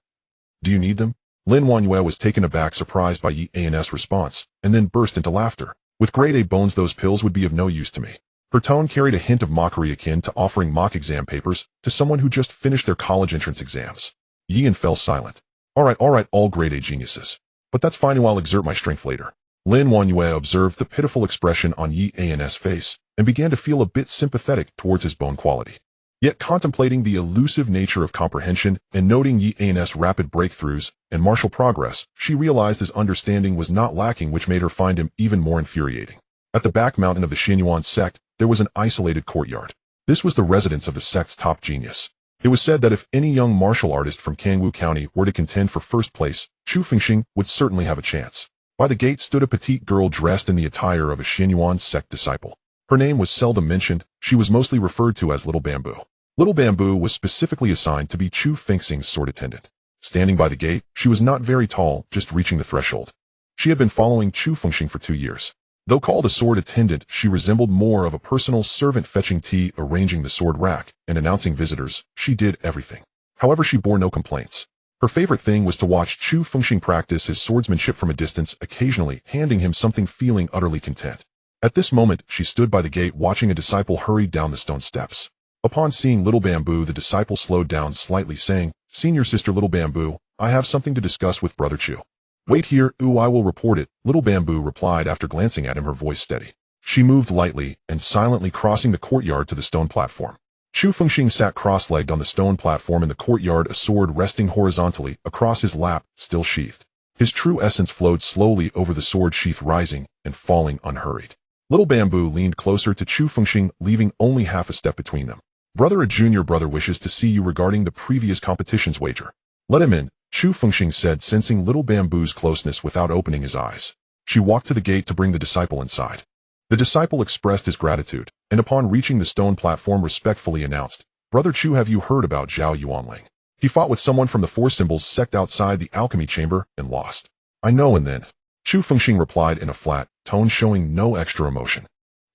Do you need them? Lin Wanyue was taken aback, surprised by Yi's response, and then burst into laughter. With grade A bones, those pills would be of no use to me. Her tone carried a hint of mockery, akin to offering mock exam papers to someone who just finished their college entrance exams. Yi fell silent. All right, all grade A geniuses. But that's fine, I'll exert my strength later. Lin Wanyue observed the pitiful expression on Yi's face, and began to feel a bit sympathetic towards his bone quality. Yet contemplating the elusive nature of comprehension and noting Yi's rapid breakthroughs and martial progress, she realized his understanding was not lacking, which made her find him even more infuriating. At the back mountain of the Xinyuan sect, there was an isolated courtyard. This was the residence of the sect's top genius. It was said that if any young martial artist from Kangwu County were to contend for first place, Chu Fengxing would certainly have a chance. By the gate stood a petite girl dressed in the attire of a Xinyuan sect disciple. Her name was seldom mentioned, she was mostly referred to as Little Bamboo. Little Bamboo was specifically assigned to be Chu Fengxing's sword attendant. Standing by the gate, she was not very tall, just reaching the threshold. She had been following Chu Fengxing for 2 years. Though called a sword attendant, she resembled more of a personal servant, fetching tea, arranging the sword rack, and announcing visitors. She did everything. However, she bore no complaints. Her favorite thing was to watch Chu Fengxing practice his swordsmanship from a distance, occasionally handing him something, feeling utterly content. At this moment, she stood by the gate watching a disciple hurry down the stone steps. Upon seeing Little Bamboo, the disciple slowed down slightly, saying, Senior Sister Little Bamboo, I have something to discuss with Brother Chu. Wait here, I will report it, Little Bamboo replied after glancing at him, her voice steady. She moved lightly and silently, crossing the courtyard to the stone platform. Chu Fengxing sat cross-legged on the stone platform in the courtyard, a sword resting horizontally across his lap, still sheathed. His true essence flowed slowly over the sword sheath, rising and falling unhurried. Little Bamboo leaned closer to Chu Fengxing, leaving only half a step between them. Brother, a junior brother wishes to see you regarding the previous competition's wager. Let him in, Chu Fengxing said, sensing Little Bamboo's closeness without opening his eyes. She walked to the gate to bring the disciple inside. The disciple expressed his gratitude, and upon reaching the stone platform respectfully announced, Brother Chu, have you heard about Zhao Yuanling? He fought with someone from the Four Symbols sect outside the alchemy chamber and lost. I know. And then? Chu Fengxing replied in a flat tone, showing no extra emotion.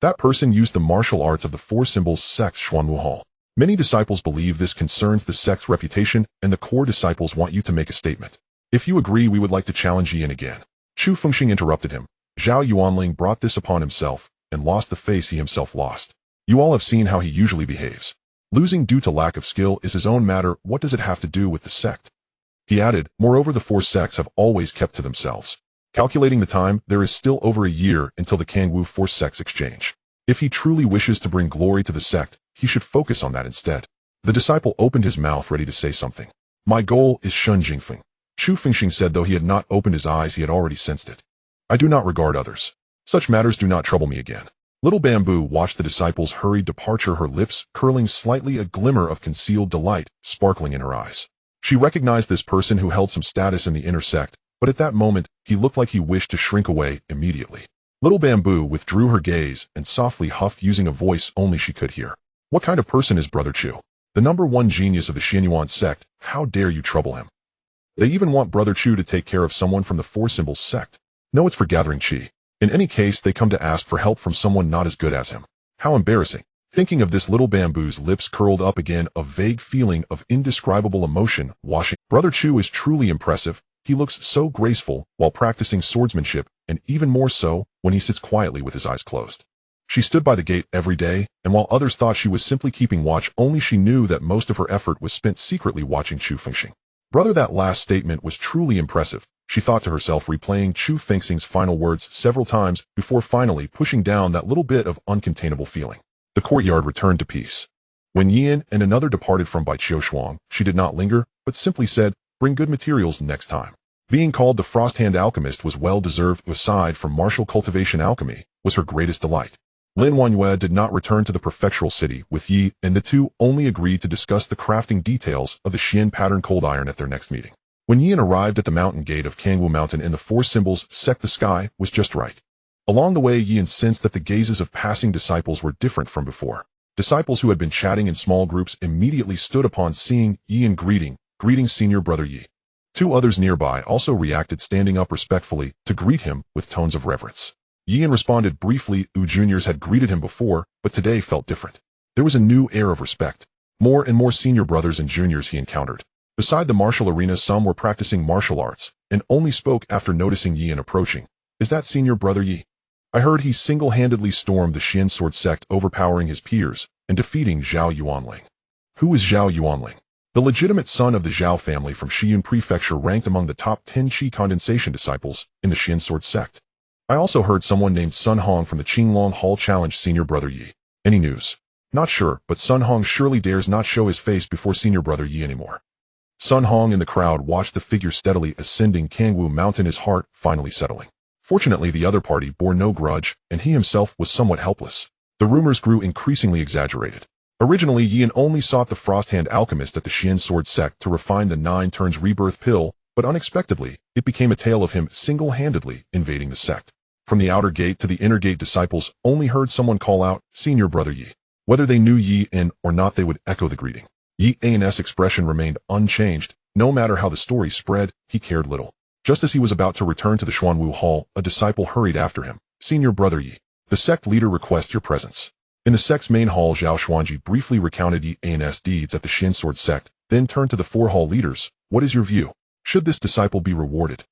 That person used the martial arts of the Four Symbols sect Xuanwu Hall. Many disciples believe this concerns the sect's reputation, and the core disciples want you to make a statement. If you agree, we would like to challenge Yin again. Chu Fengxing interrupted him. Zhao Yuanling brought this upon himself, and lost the face he himself lost. You all have seen how he usually behaves. Losing due to lack of skill is his own matter. What does it have to do with the sect? He added, moreover, the four sects have always kept to themselves. Calculating the time, there is still over a year until the Kangwu Four Sects exchange. If he truly wishes to bring glory to the sect, he should focus on that instead. The disciple opened his mouth ready to say something. My goal is Shun Jingfeng. Chu Fengxing said, though he had not opened his eyes, he had already sensed it. I do not regard others. Such matters do not trouble me again. Little Bamboo watched the disciple's hurried departure, her lips curling slightly, a glimmer of concealed delight sparkling in her eyes. She recognized this person who held some status in the inner sect, but at that moment, he looked like he wished to shrink away immediately. Little Bamboo withdrew her gaze and softly huffed, using a voice only she could hear. What kind of person is Brother Chu? The #1 genius of the Xianyuan sect. How dare you trouble him? They even want Brother Chu to take care of someone from the Four Symbols sect. No, it's for gathering qi. In any case, they come to ask for help from someone not as good as him. How embarrassing. Thinking of this, Little Bamboo's lips curled up again, a vague feeling of indescribable emotion washing. Brother Chu is truly impressive. He looks so graceful while practicing swordsmanship, and even more so when he sits quietly with his eyes closed. She stood by the gate every day, and while others thought she was simply keeping watch, only she knew that most of her effort was spent secretly watching Chu Fengxing. Brother, that last statement was truly impressive, she thought to herself, replaying Chu Fengxing's final words several times before finally pushing down that little bit of uncontainable feeling. The courtyard returned to peace. When Yin and another departed from Baiqiu Shuang, she did not linger, but simply said, bring good materials next time. Being called the Frost-Hand Alchemist was well-deserved. Aside from martial cultivation, alchemy was her greatest delight. Lin Wanyue did not return to the prefectural city with Yi, and the two only agreed to discuss the crafting details of the Xian pattern cold iron at their next meeting. When Yin arrived at the mountain gate of Kangwu Mountain in the Four Symbols sect, the sky was just right. Along the way, Yin sensed that the gazes of passing disciples were different from before. Disciples who had been chatting in small groups immediately stood upon seeing Yi and greeting senior brother Yi. Two others nearby also reacted, standing up respectfully to greet him with tones of reverence. Yin responded briefly. Juniors had greeted him before, but today felt different. There was a new air of respect. More and more senior brothers and juniors he encountered. Beside the martial arena, some were practicing martial arts, and only spoke after noticing Yin approaching. Is that senior brother Yi? I heard he single-handedly stormed the Xian sword sect, overpowering his peers and defeating Zhao Yuanling. Who is Zhao Yuanling? The legitimate son of the Zhao family from Shiyun Prefecture, ranked among the top 10 Qi condensation disciples in the Xian sword sect. I also heard someone named Sun Hong from the Qinglong Hall challenge senior brother Yi. Any news? Not sure, but Sun Hong surely dares not show his face before senior brother Yi anymore. Sun Hong in the crowd watched the figure steadily ascending Kangwu Mountain, his heart finally settling. Fortunately, the other party bore no grudge, and he himself was somewhat helpless. The rumors grew increasingly exaggerated. Originally, Yin only sought the Frost-Hand Alchemist at the Xian sword sect to refine the 9 turns rebirth pill, but unexpectedly, it became a tale of him single-handedly invading the sect. From the outer gate to the inner gate, disciples only heard someone call out, senior brother Yi. Whether they knew Yi in or not, they would echo the greeting. Yi An's expression remained unchanged. No matter how the story spread, he cared little. Just as he was about to return to the Xuanwu Hall, a disciple hurried after him. Senior brother Yi, the sect leader requests your presence. In the sect's main hall, Zhao Xuanji briefly recounted Yi An's deeds at the Xian sword sect, then turned to the 4 hall leaders. What is your view? Should this disciple be rewarded?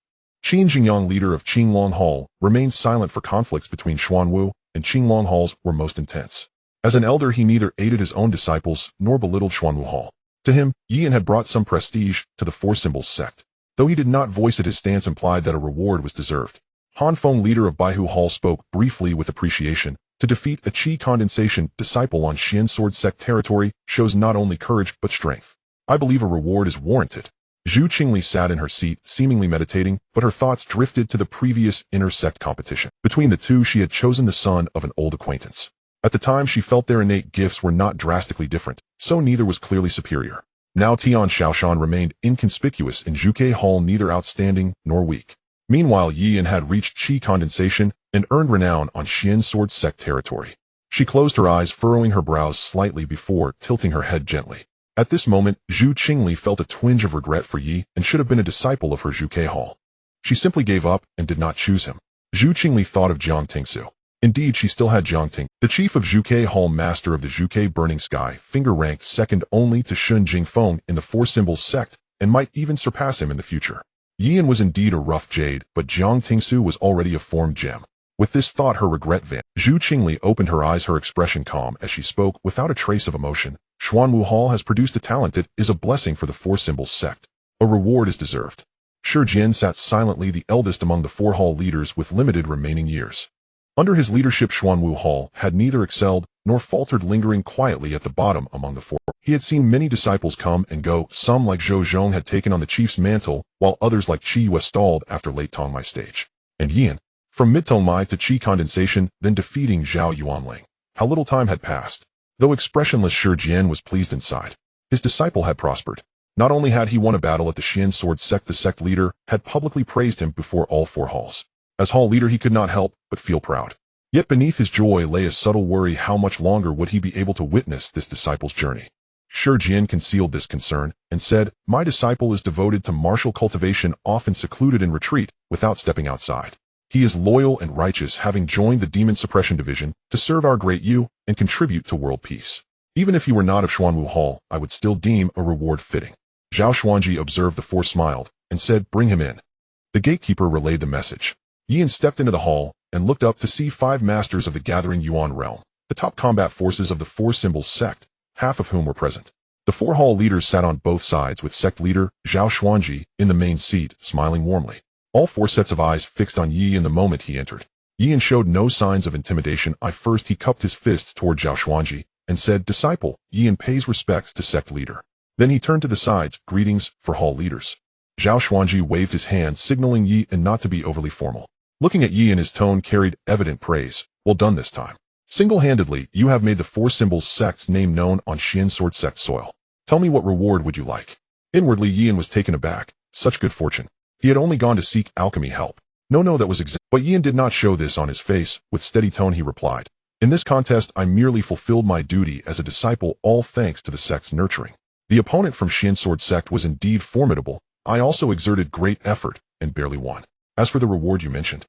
Qin Jingyang, leader of Qinglong Hall, remained silent, for conflicts between Xuanwu and Qinglong Halls were most intense. As an elder, he neither aided his own disciples nor belittled Xuanwu Hall. To him, Yin had brought some prestige to the Four Symbols sect. Though he did not voice it, his stance implied that a reward was deserved. Han Feng, leader of Baihu Hall, spoke briefly with appreciation. To defeat a Qi condensation disciple on Xian Sword Sect territory shows not only courage but strength. I believe a reward is warranted. Zhu Qingli sat in her seat, seemingly meditating, but her thoughts drifted to the previous inter-sect competition. Between the two, she had chosen the son of an old acquaintance. At the time, she felt their innate gifts were not drastically different, so neither was clearly superior. Now Tian Shaoshan remained inconspicuous in Zhuke Hall, neither outstanding nor weak. Meanwhile, Yian had reached Qi condensation and earned renown on Xian Sword Sect territory. She closed her eyes, furrowing her brows slightly before tilting her head gently. At this moment, Zhu Qingli felt a twinge of regret for Yi and should have been a disciple of her Zhuke Hall. She simply gave up and did not choose him. Zhu Qingli thought of Jiang Tingsu. Indeed, she still had Jiang Ting, the chief of Zhuke Hall, master of the Zhuke Burning Sky, finger-ranked second only to Shun Jingfeng in the Four Symbols sect, and might even surpass him in the future. Yian was indeed a rough jade, but Jiang Tingsu was already a formed gem. With this thought, her regret vanished. Zhu Qingli opened her eyes, her expression calm as she spoke without a trace of emotion. Xuanwu Hall has produced a talent that is a blessing for the Four Symbols sect. A reward is deserved. Shi Jian sat silently, the eldest among the four hall leaders with limited remaining years. Under his leadership, Xuanwu Hall had neither excelled nor faltered, lingering quietly at the bottom among the four. He had seen many disciples come and go. Some like Zhou Zhong had taken on the chief's mantle, while others like Qi Yue stalled after late Tongmai stage. And Yian, from mid-Tongmai to Qi condensation, then defeating Zhao Yuanling. How little time had passed. Though expressionless, Shi Jian was pleased inside. His disciple had prospered. Not only had he won a battle at the Xian Sword Sect, the sect leader had publicly praised him before all four halls. As hall leader, he could not help but feel proud. Yet beneath his joy lay a subtle worry: how much longer would he be able to witness this disciple's journey? Shi Jian concealed this concern and said, "My disciple is devoted to martial cultivation, often secluded in retreat, without stepping outside. He is loyal and righteous, having joined the Demon Suppression Division to serve our great Yu and contribute to world peace. Even if he were not of Xuanwu Hall, I would still deem a reward fitting." Zhao Xuanji observed the four, smiled, and said, "Bring him in." The gatekeeper relayed the message. Yian stepped into the hall and looked up to see 5 masters of the gathering Yuan realm, the top combat forces of the Four Symbols sect, half of whom were present. The 4 hall leaders sat on both sides, with sect leader Zhao Xuanji in the main seat, smiling warmly. All 4 sets of eyes fixed on Yi in the moment he entered. Yian showed no signs of intimidation. First, he cupped his fists toward Zhao Xuanji and said, "Disciple." Yian pays respects to sect leader. Then he turned to the sides. "Greetings for hall leaders." Zhao Xuanji waved his hand, signaling Yi and not to be overly formal. Looking at Yi, and his tone carried evident praise. "Well done this time. Single-handedly, you have made the Four Symbols sect's name known on Xian Sword Sect soil. Tell me, what reward would you like?" Inwardly, Yian was taken aback. Such good fortune. He had only gone to seek alchemy help. No, that was exact. But Yian did not show this on his face. With steady tone, he replied, "In this contest, I merely fulfilled my duty as a disciple, all thanks to the sect's nurturing. The opponent from Xian Sword Sect was indeed formidable. I also exerted great effort and barely won. As for the reward you mentioned,"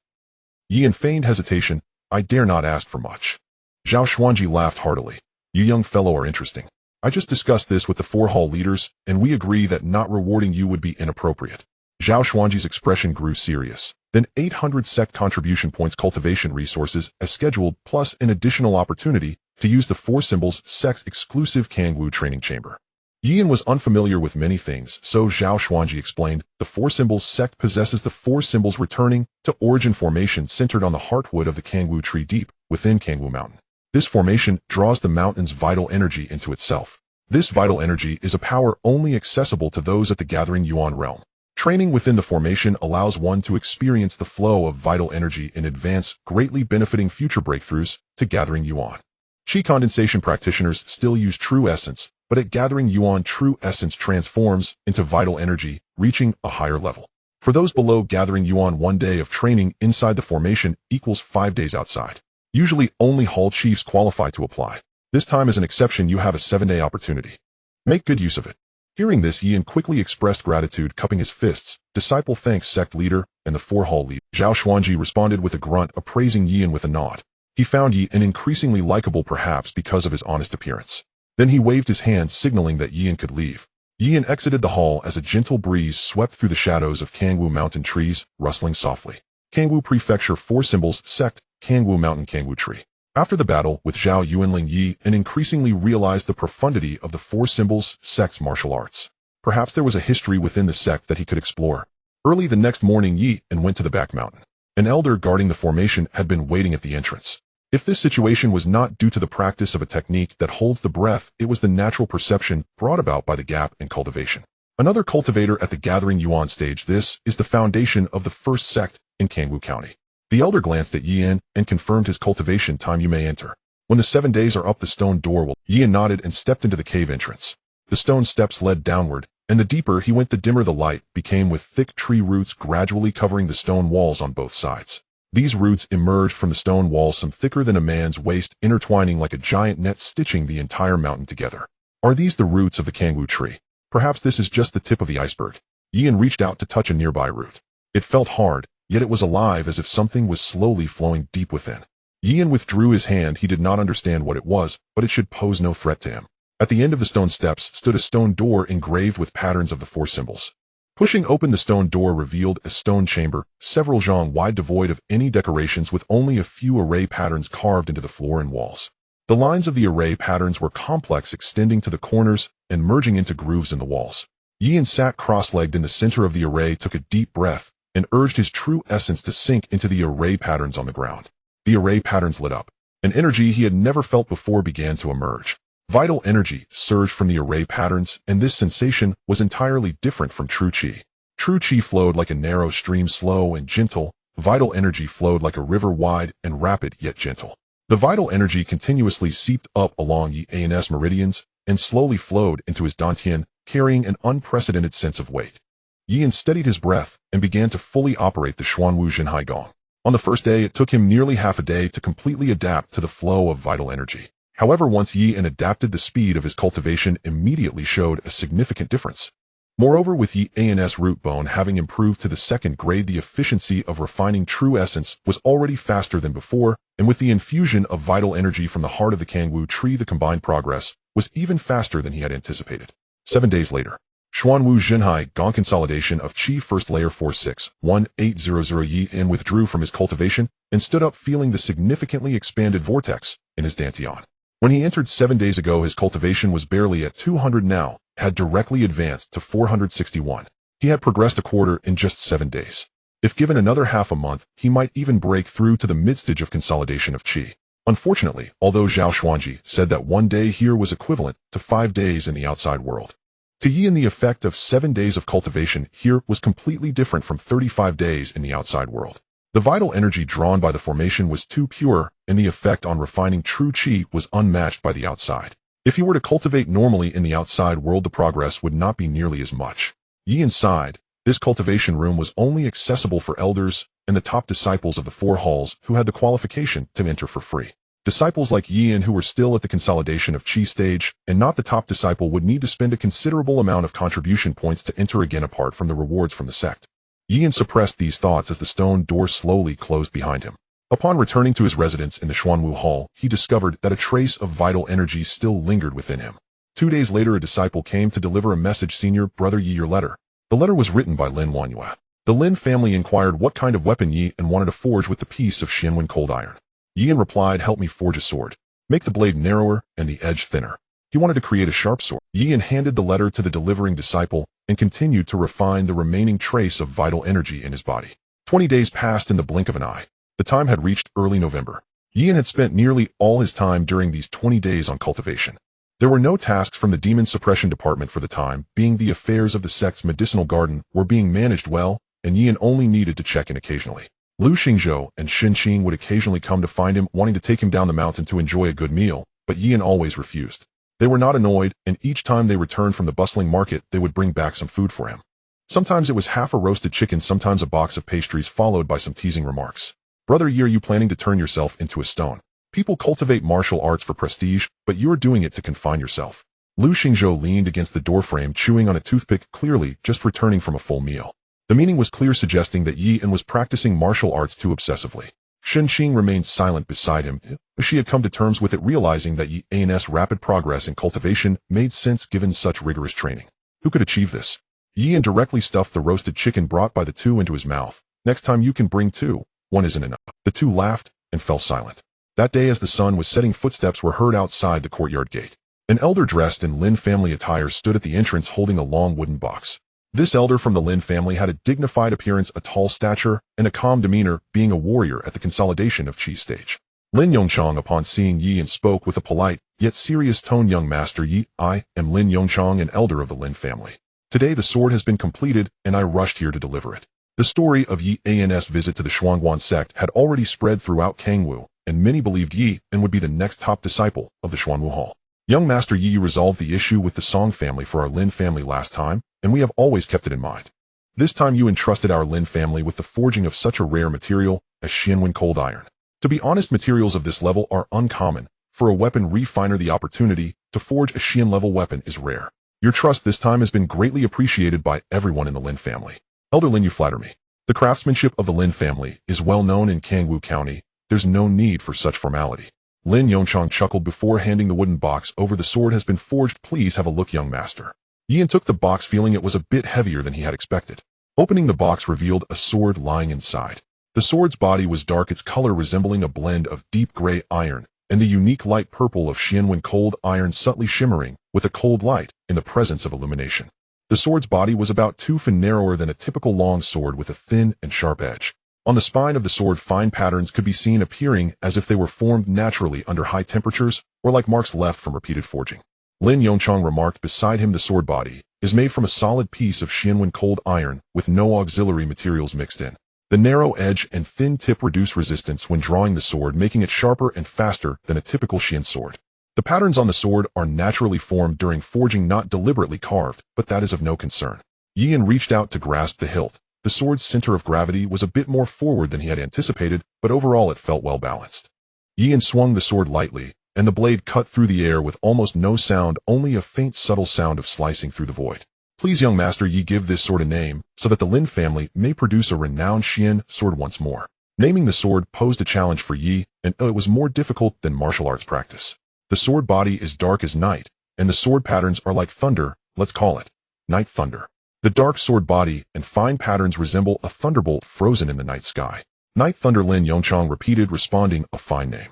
Yian feigned hesitation, "I dare not ask for much." Zhao Xuanji laughed heartily. "You young fellow are interesting. I just discussed this with the 4 hall leaders, and we agree that not rewarding you would be inappropriate." Zhao Xuanji's expression grew serious. "Then 800 sect contribution points, cultivation resources as scheduled, plus an additional opportunity to use the Four Symbols sect's exclusive Kangwu training chamber." Yian was unfamiliar with many things, so Zhao Xuanji explained, "The Four Symbols sect possesses the 4 symbols returning to origin formation centered on the heartwood of the Kangwu tree deep within Kangwu Mountain. This formation draws the mountain's vital energy into itself. This vital energy is a power only accessible to those at the Gathering Yuan realm. Training within the formation allows one to experience the flow of vital energy in advance, greatly benefiting future breakthroughs to Gathering Yuan. Qi condensation practitioners still use true essence, but at Gathering Yuan, true essence transforms into vital energy, reaching a higher level. For those below Gathering Yuan, 1 day of training inside the formation equals 5 days outside. Usually only hall chiefs qualify to apply. This time, as an exception, you have a 7-day opportunity. Make good use of it." Hearing this, Yian quickly expressed gratitude, cupping his fists. "Disciple thanks sect leader and the 4 hall lead." Zhao Xuanji responded with a grunt, appraising Yian with a nod. He found Yi increasingly likable, perhaps because of his honest appearance. Then he waved his hand, signaling that Yian could leave. Yian exited the hall as a gentle breeze swept through the shadows of Kangwu Mountain trees, rustling softly. Kangwu Prefecture, Four Symbols Sect, Kangwu Mountain, Kangwu Tree. After the battle with Zhao Yuanling, Yi increasingly realized the profundity of the Four Symbols sect's martial arts. Perhaps there was a history within the sect that he could explore. Early the next morning, Yi went to the back mountain. An elder guarding the formation had been waiting at the entrance. If this situation was not due to the practice of a technique that holds the breath, it was the natural perception brought about by the gap in cultivation. Another cultivator at the gathering yuan stage. This is the foundation of the first sect in Kangwu County. The elder glanced at Yin and confirmed his cultivation time. You may enter. When the 7 days are up, the stone door will. Yin nodded and stepped into the cave entrance. The stone steps led downward, and the deeper he went, the dimmer the light became, with thick tree roots gradually covering the stone walls on both sides. These roots emerged from the stone walls, some thicker than a man's waist, intertwining like a giant net, stitching the entire mountain together. Are these the roots of the Kangwu tree? Perhaps this is just the tip of the iceberg. Yin reached out to touch a nearby root. It felt hard, yet it was alive, as if something was slowly flowing deep within. Yin withdrew his hand. He did not understand what it was, but it should pose no threat to him. At the end of the stone steps stood a stone door engraved with patterns of the 4 symbols. Pushing open the stone door revealed a stone chamber, several zhang wide, devoid of any decorations, with only a few array patterns carved into the floor and walls. The lines of the array patterns were complex, extending to the corners and merging into grooves in the walls. Yin sat cross-legged in the center of the array, took a deep breath, and urged his true essence to sink into the array patterns on the ground. The array patterns lit up. An energy he had never felt before began to emerge. Vital energy surged from the array patterns, and this sensation was entirely different from true qi. True qi flowed like a narrow stream, slow and gentle. Vital energy flowed like a river, wide and rapid yet gentle. The vital energy continuously seeped up along Yi's meridians and slowly flowed into his dantian, carrying an unprecedented sense of weight. Yin steadied his breath and began to fully operate the Xuanwu Zhenhai Gong. On the first day, it took him nearly half a day to completely adapt to the flow of vital energy. However, once Yin adapted, the speed of his cultivation immediately showed a significant difference. Moreover, with Yin's root bone having improved to the 2nd grade, the efficiency of refining true essence was already faster than before, and with the infusion of vital energy from the heart of the Kangwu tree, the combined progress was even faster than he had anticipated. 7 days later. Xuanwu Zhenhai Gong consolidation of Qi first layer 461800. Yin withdrew from his cultivation and stood up, feeling the significantly expanded vortex in his dantian. When he entered 7 days ago, his cultivation was barely at 200, now had directly advanced to 461. He had progressed a quarter in just 7 days. If given another half a month, he might even break through to the mid-stage of consolidation of Qi. Unfortunately, although Zhao Xuanji said that 1 day here was equivalent to 5 days in the outside world, to Yin the effect of 7 days of cultivation here was completely different from 35 days in the outside world. The vital energy drawn by the formation was too pure, and the effect on refining true qi was unmatched by the outside. If he were to cultivate normally in the outside world, the progress would not be nearly as much. Yin sighed. This cultivation room was only accessible for elders and the top disciples of the 4 halls who had the qualification to enter for free. Disciples like Yin, who were still at the consolidation of Qi stage and not the top disciple, would need to spend a considerable amount of contribution points to enter again, apart from the rewards from the sect. Yin suppressed these thoughts as the stone door slowly closed behind him. Upon returning to his residence in the Xuanwu Hall, he discovered that a trace of vital energy still lingered within him. 2 days later, a disciple came to deliver a message. Senior Brother Yi, your letter. The letter was written by Lin Wanyue. The Lin family inquired what kind of weapon Yi and wanted to forge with the piece of Xianwen cold iron. Yin replied, help me forge a sword. Make the blade narrower and the edge thinner. He wanted to create a sharp sword. Yin handed the letter to the delivering disciple and continued to refine the remaining trace of vital energy in his body. 20 days passed in the blink of an eye. The time had reached early November. Yin had spent nearly all his time during these 20 days on cultivation. There were no tasks from the demon suppression department for the time being. The affairs of the sect's medicinal garden were being managed well, and Yin only needed to check in occasionally. Lu Xingzhou and Xin Qing would occasionally come to find him, wanting to take him down the mountain to enjoy a good meal, but Yin always refused. They were not annoyed, and each time they returned from the bustling market, they would bring back some food for him. Sometimes it was half a roasted chicken, sometimes a box of pastries, followed by some teasing remarks. Brother Yi, are you planning to turn yourself into a stone? People cultivate martial arts for prestige, but you're doing it to confine yourself. Lu Xingzhou leaned against the doorframe, chewing on a toothpick, clearly just returning from a full meal. The meaning was clear, suggesting that Yi was practicing martial arts too obsessively. Xin Qing remained silent beside him, but she had come to terms with it, realizing that Yi's rapid progress in cultivation made sense given such rigorous training. Who could achieve this? Yi directly stuffed the roasted chicken brought by the two into his mouth. Next time you can bring 2. 1 isn't enough. The 2 laughed and fell silent. That day, as the sun was setting, footsteps were heard outside the courtyard gate. An elder dressed in Lin family attire stood at the entrance, holding a long wooden box. This elder from the Lin family had a dignified appearance, a tall stature, and a calm demeanor, being a warrior at the consolidation of Qi stage. Lin Yongchang, upon seeing Yi and spoke with a polite, yet serious tone, "Young Master Yi, I am Lin Yongchang, an elder of the Lin family. Today the sword has been completed, and I rushed here to deliver it." The story of Yi An's visit to the Xuan sect had already spread throughout Kangwu, and many believed Yi and would be the next top disciple of the Xuanwu Hall. "Young Master Yi, you resolved the issue with the Song family for our Lin family last time, and we have always kept it in mind. This time you entrusted our Lin family with the forging of such a rare material as Xianwen cold iron. To be honest, materials of this level are uncommon. For a weapon refiner, the opportunity to forge a Xian-level weapon is rare. Your trust this time has been greatly appreciated by everyone in the Lin family. Elder Lin, you flatter me. The craftsmanship of the Lin family is well known in Kangwu County. There's no need for such formality." Lin Yongchang chuckled before handing the wooden box over. "The sword has been forged. Please have a look, young master." Yan took the box, feeling it was a bit heavier than he had expected. Opening the box revealed a sword lying inside. The sword's body was dark, its color resembling a blend of deep gray iron and the unique light purple of Xianwen cold iron, subtly shimmering with a cold light in the presence of illumination. The sword's body was about 2 feet narrower than a typical long sword, with a thin and sharp edge. On the spine of the sword, fine patterns could be seen, appearing as if they were formed naturally under high temperatures or like marks left from repeated forging. Lin Yongchang remarked beside him, "The sword body is made from a solid piece of Xianwen cold iron with no auxiliary materials mixed in. The narrow edge and thin tip reduce resistance when drawing the sword, making it sharper and faster than a typical Xian sword. The patterns on the sword are naturally formed during forging, not deliberately carved, but that is of no concern." Yan reached out to grasp the hilt. The sword's center of gravity was a bit more forward than he had anticipated, but overall it felt well balanced. Yan swung the sword lightly, and the blade cut through the air with almost no sound, only a faint subtle sound of slicing through the void. "Please, young master Yi, give this sword a name, so that the Lin family may produce a renowned Xian sword once more." Naming the sword posed a challenge for Yi, and it was more difficult than martial arts practice. "The sword body is dark as night, and the sword patterns are like thunder. Let's call it Night Thunder." The dark sword body and fine patterns resemble a thunderbolt frozen in the night sky. "Night Thunder," Lin Yongchang repeated, responding, "A fine name."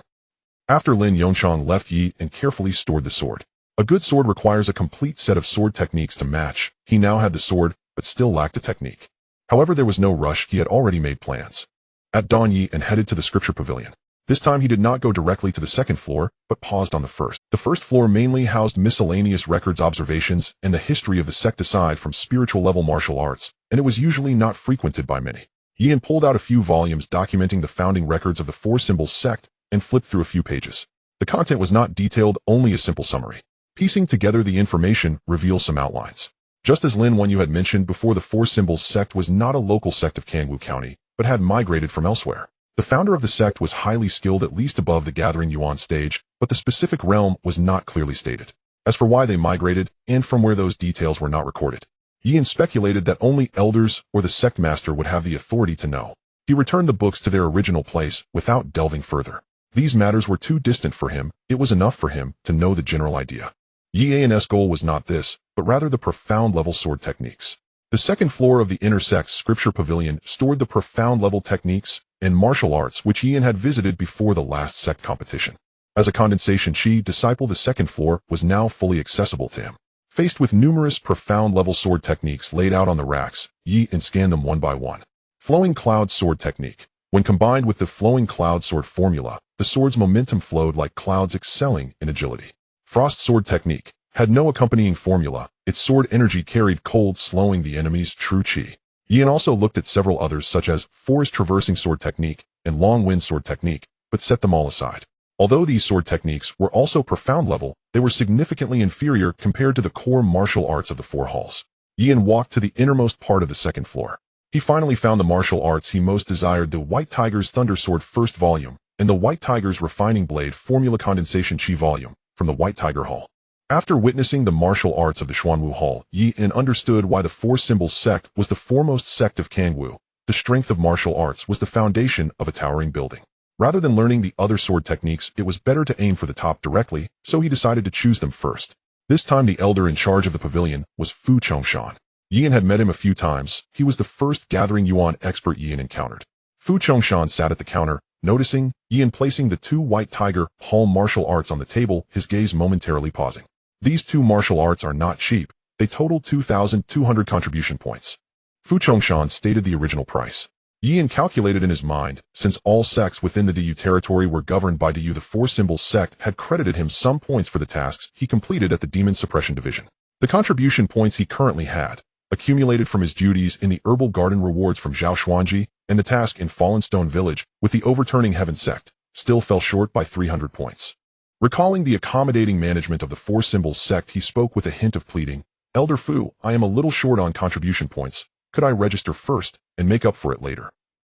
After Lin Yongchang left Yi and carefully stored the sword. A good sword requires a complete set of sword techniques to match. He now had the sword, but still lacked a technique. However, there was no rush. He had already made plans. At dawn, Yi and headed to the scripture pavilion. This time he did not go directly to the second floor, but paused on the first. The first floor mainly housed miscellaneous records, observations, and the history of the sect aside from spiritual level martial arts, and it was usually not frequented by many. Yi pulled out a few volumes documenting the founding records of the Four Symbols sect and flipped through a few pages. The content was not detailed, only a simple summary. Piecing together the information reveals some outlines. Just as Lin Yu had mentioned before, the Four Symbols sect was not a local sect of Kangwu County, but had migrated from elsewhere. The founder of the sect was highly skilled, at least above the gathering yuan stage, but the specific realm was not clearly stated. As for why they migrated, and from where, those details were not recorded. Yi speculated that only elders or the sect master would have the authority to know. He returned the books to their original place without delving further. These matters were too distant for him. It was enough for him to know the general idea. Yi's goal was not this, but rather the profound level sword techniques. The second floor of the inner sect's scripture pavilion stored the profound level techniques and martial arts which Yi had visited before the last sect competition. As a condensation Qi disciple, the second floor was now fully accessible to him. Faced with numerous profound level sword techniques laid out on the racks, Yi scanned them one by one. Flowing cloud sword technique. When combined with the flowing cloud sword formula, the sword's momentum flowed like clouds, excelling in agility. Frost sword technique had no accompanying formula. Its sword energy carried cold, slowing the enemy's true Qi. Yi also looked at several others, such as forest traversing sword technique and long wind sword technique, but set them all aside. Although these sword techniques were also profound level, they were significantly inferior compared to the core martial arts of the four halls. Yi walked to the innermost part of the second floor. He finally found the martial arts he most desired: the White Tiger's Thunder Sword first volume and the White Tiger's Refining Blade Formula Condensation Qi volume from the White Tiger Hall. After witnessing the martial arts of the Xuanwu Hall, Yi understood why the Four Symbols sect was the foremost sect of Kangwu. The strength of martial arts was the foundation of a towering building. Rather than learning the other sword techniques, it was better to aim for the top directly, so he decided to choose them first. This time the elder in charge of the pavilion was Fu Chongshan. Yi had met him a few times. He was the first gathering yuan expert Yi encountered. Fu Chongshan sat at the counter, noticing Yi placing the two White Tiger Hall martial arts on the table, his gaze momentarily pausing. These two martial arts are not cheap. They totaled 2,200 contribution points. Fu Chongshan stated the original price. Yan calculated in his mind, since all sects within the Du territory were governed by Du, the Four Symbols sect had credited him some points for the tasks he completed at the Demon Suppression Division. The contribution points he currently had, accumulated from his duties in the Herbal Garden rewards from Zhao Xuanji and the task in Fallen Stone Village with the Overturning Heaven sect, still fell short by 300 points. Recalling the accommodating management of the Four Symbols sect, he spoke with a hint of pleading. Elder Fu, I am a little short on contribution points. Could I register first and make up for it later?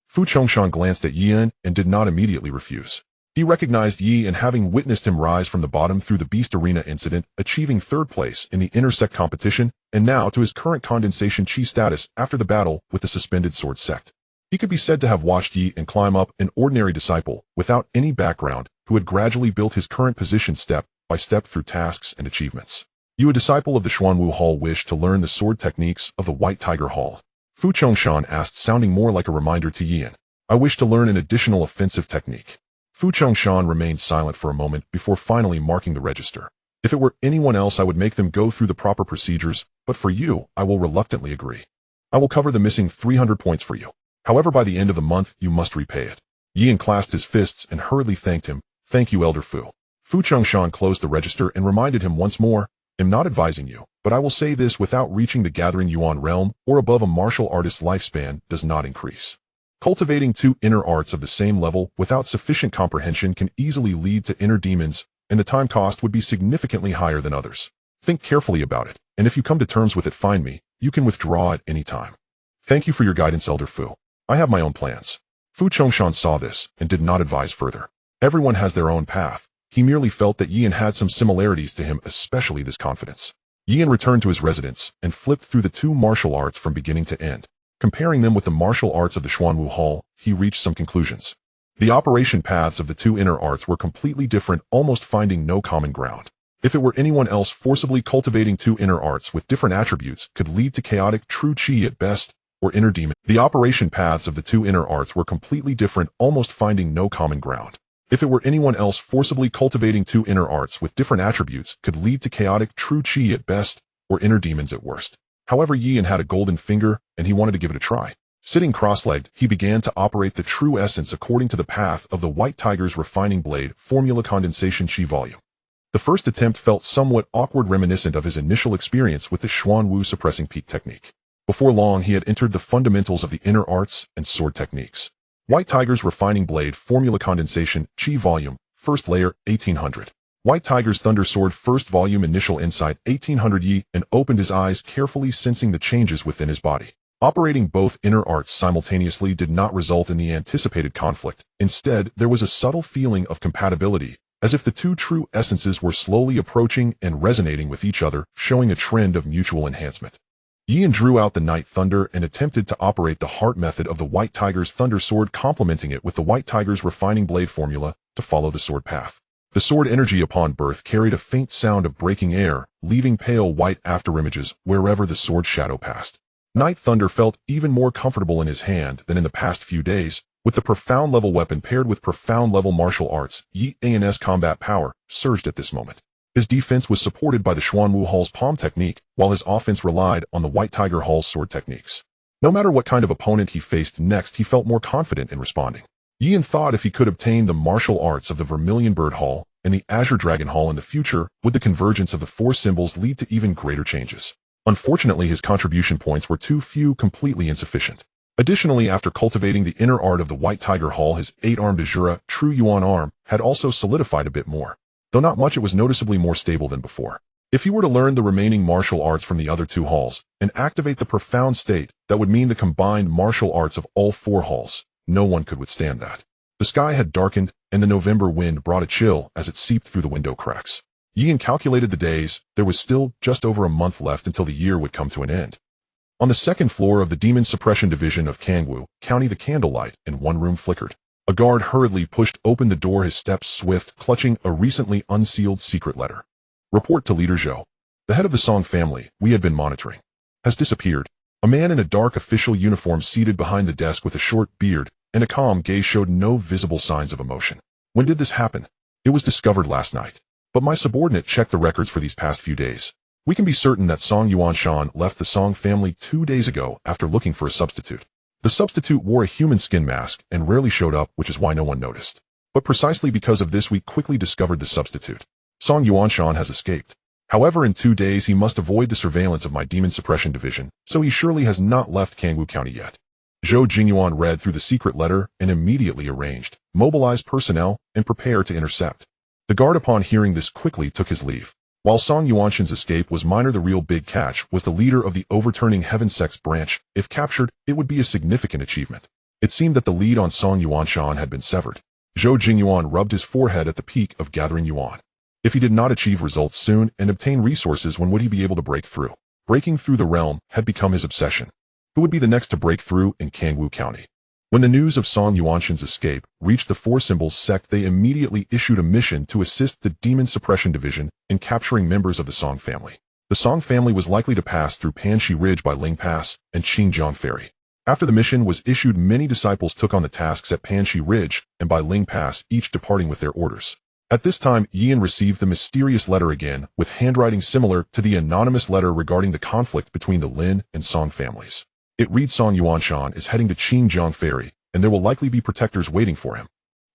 Fu Chongshan glanced at Yan and did not immediately refuse. He recognized Yi, and having witnessed him rise from the bottom through the Beast Arena incident, achieving third place in the intersect competition, and now to his current condensation chi status after the battle with the suspended sword sect. He could be said to have watched Yi and climb up, an ordinary disciple, without any background, who had gradually built his current position step by step through tasks and achievements. You, a disciple of the Xuanwu Hall, wish to learn the sword techniques of the White Tiger Hall? Fu Chongshan asked, sounding more like a reminder to Yan. I wish to learn an additional offensive technique. Fu Chongshan remained silent for a moment before finally marking the register. If it were anyone else, I would make them go through the proper procedures, but for you, I will reluctantly agree. I will cover the missing 300 points for you. However, by the end of the month, you must repay it. Yan clasped his fists and hurriedly thanked him. Thank you, Elder Fu. Fu Chongshan closed the register and reminded him once more, I'm not advising you, but I will say this: without reaching the Gathering Yuan realm or above, a martial artist's lifespan does not increase. Cultivating two inner arts of the same level without sufficient comprehension can easily lead to inner demons, and the time cost would be significantly higher than others. Think carefully about it, and if you come to terms with it, find me. You can withdraw at any time. Thank you for your guidance, Elder Fu. I have my own plans. Fu Chongshan saw this and did not advise further. Everyone has their own path. He merely felt that Yan had some similarities to him, especially this confidence. Yan returned to his residence and flipped through the two martial arts from beginning to end. Comparing them with the martial arts of the Xuanwu Hall, he reached some conclusions. The operation paths of the two inner arts were completely different, almost finding no common ground. If it were anyone else, forcibly cultivating two inner arts with different attributes could lead to chaotic true chi at best, or inner demon. The operation paths of the two inner arts were completely different, almost finding no common ground. If it were anyone else, forcibly cultivating two inner arts with different attributes could lead to chaotic true chi at best, or inner demons at worst. However, Yan had a golden finger, and he wanted to give it a try. Sitting cross-legged, he began to operate the true essence according to the path of the White Tiger's refining blade formula condensation chi volume. The first attempt felt somewhat awkward, reminiscent of his initial experience with the Xuanwu suppressing peak technique. Before long, he had entered the fundamentals of the inner arts and sword techniques. White Tiger's refining blade formula condensation chi volume, first layer, 1800. White Tiger's Thunder Sword, first volume, initial insight, 1800 Yi, and opened his eyes, carefully sensing the changes within his body. Operating both inner arts simultaneously did not result in the anticipated conflict. Instead, there was a subtle feeling of compatibility, as if the two true essences were slowly approaching and resonating with each other, showing a trend of mutual enhancement. Yan drew out the Night Thunder and attempted to operate the heart method of the White Tiger's Thunder Sword, complementing it with the White Tiger's refining blade formula to follow the sword path. The sword energy upon birth carried a faint sound of breaking air, leaving pale white afterimages wherever the sword shadow passed. Night Thunder felt even more comfortable in his hand than in the past few days. With the profound level weapon paired with profound level martial arts, Yi An's combat power surged at this moment. His defense was supported by the Xuanwu Hall's palm technique, while his offense relied on the White Tiger Hall's sword techniques. No matter what kind of opponent he faced next, he felt more confident in responding. Yan thought if he could obtain the martial arts of the Vermilion Bird Hall and the Azure Dragon Hall in the future, would the convergence of the four symbols lead to even greater changes. Unfortunately, his contribution points were too few, completely insufficient. Additionally, after cultivating the inner art of the White Tiger Hall, his 8-armed Azura True Yuan arm had also solidified a bit more. Though not much, it was noticeably more stable than before. If he were to learn the remaining martial arts from the other two halls and activate the profound state, that would mean the combined martial arts of all four halls. No one could withstand that. The sky had darkened, and the November wind brought a chill as it seeped through the window cracks. Yan calculated the days. There was still just over a month left until the year would come to an end. On the second floor of the Demon Suppression Division of Kangwu County, the candlelight in one room flickered. A guard hurriedly pushed open the door, his steps swift, clutching a recently unsealed secret letter. Report to Leader Zhou. The head of the Song family we had been monitoring has disappeared. A man in a dark official uniform seated behind the desk with a short beard and a calm gaze showed no visible signs of emotion. When did this happen? It was discovered last night. But my subordinate checked the records for these past few days. We can be certain that Song Yuanshan left the Song family 2 days ago after looking for a substitute. The substitute wore a human skin mask and rarely showed up, which is why no one noticed. But precisely because of this, we quickly discovered the substitute. Song Yuanshan has escaped. However, in 2 days he must avoid the surveillance of my demon suppression division, so he surely has not left Kangwu County yet. Zhou Jingyuan read through the secret letter and immediately arranged, mobilized personnel, and prepared to intercept. The guard, upon hearing this, quickly took his leave. While Song Yuanshan's escape was minor, the real big catch was the leader of the overturning Heaven Sect's branch. If captured, it would be a significant achievement. It seemed that the lead on Song Yuanshan had been severed. Zhou Jingyuan rubbed his forehead at the peak of gathering yuan. If he did not achieve results soon and obtain resources, when would he be able to break through? Breaking through the realm had become his obsession. Who would be the next to break through in Kangwu County? When the news of Song Yuanshan's escape reached the Four Symbols sect, they immediately issued a mission to assist the Demon Suppression Division in capturing members of the Song family. The Song family was likely to pass through Panshi Ridge by Ling Pass and Qingjiang Ferry. After the mission was issued, many disciples took on the tasks at Panshi Ridge and by Ling Pass, each departing with their orders. At this time, Yian received the mysterious letter again, with handwriting similar to the anonymous letter regarding the conflict between the Lin and Song families. It reads, Song Yuanshan is heading to Qingjiang Ferry, and there will likely be protectors waiting for him.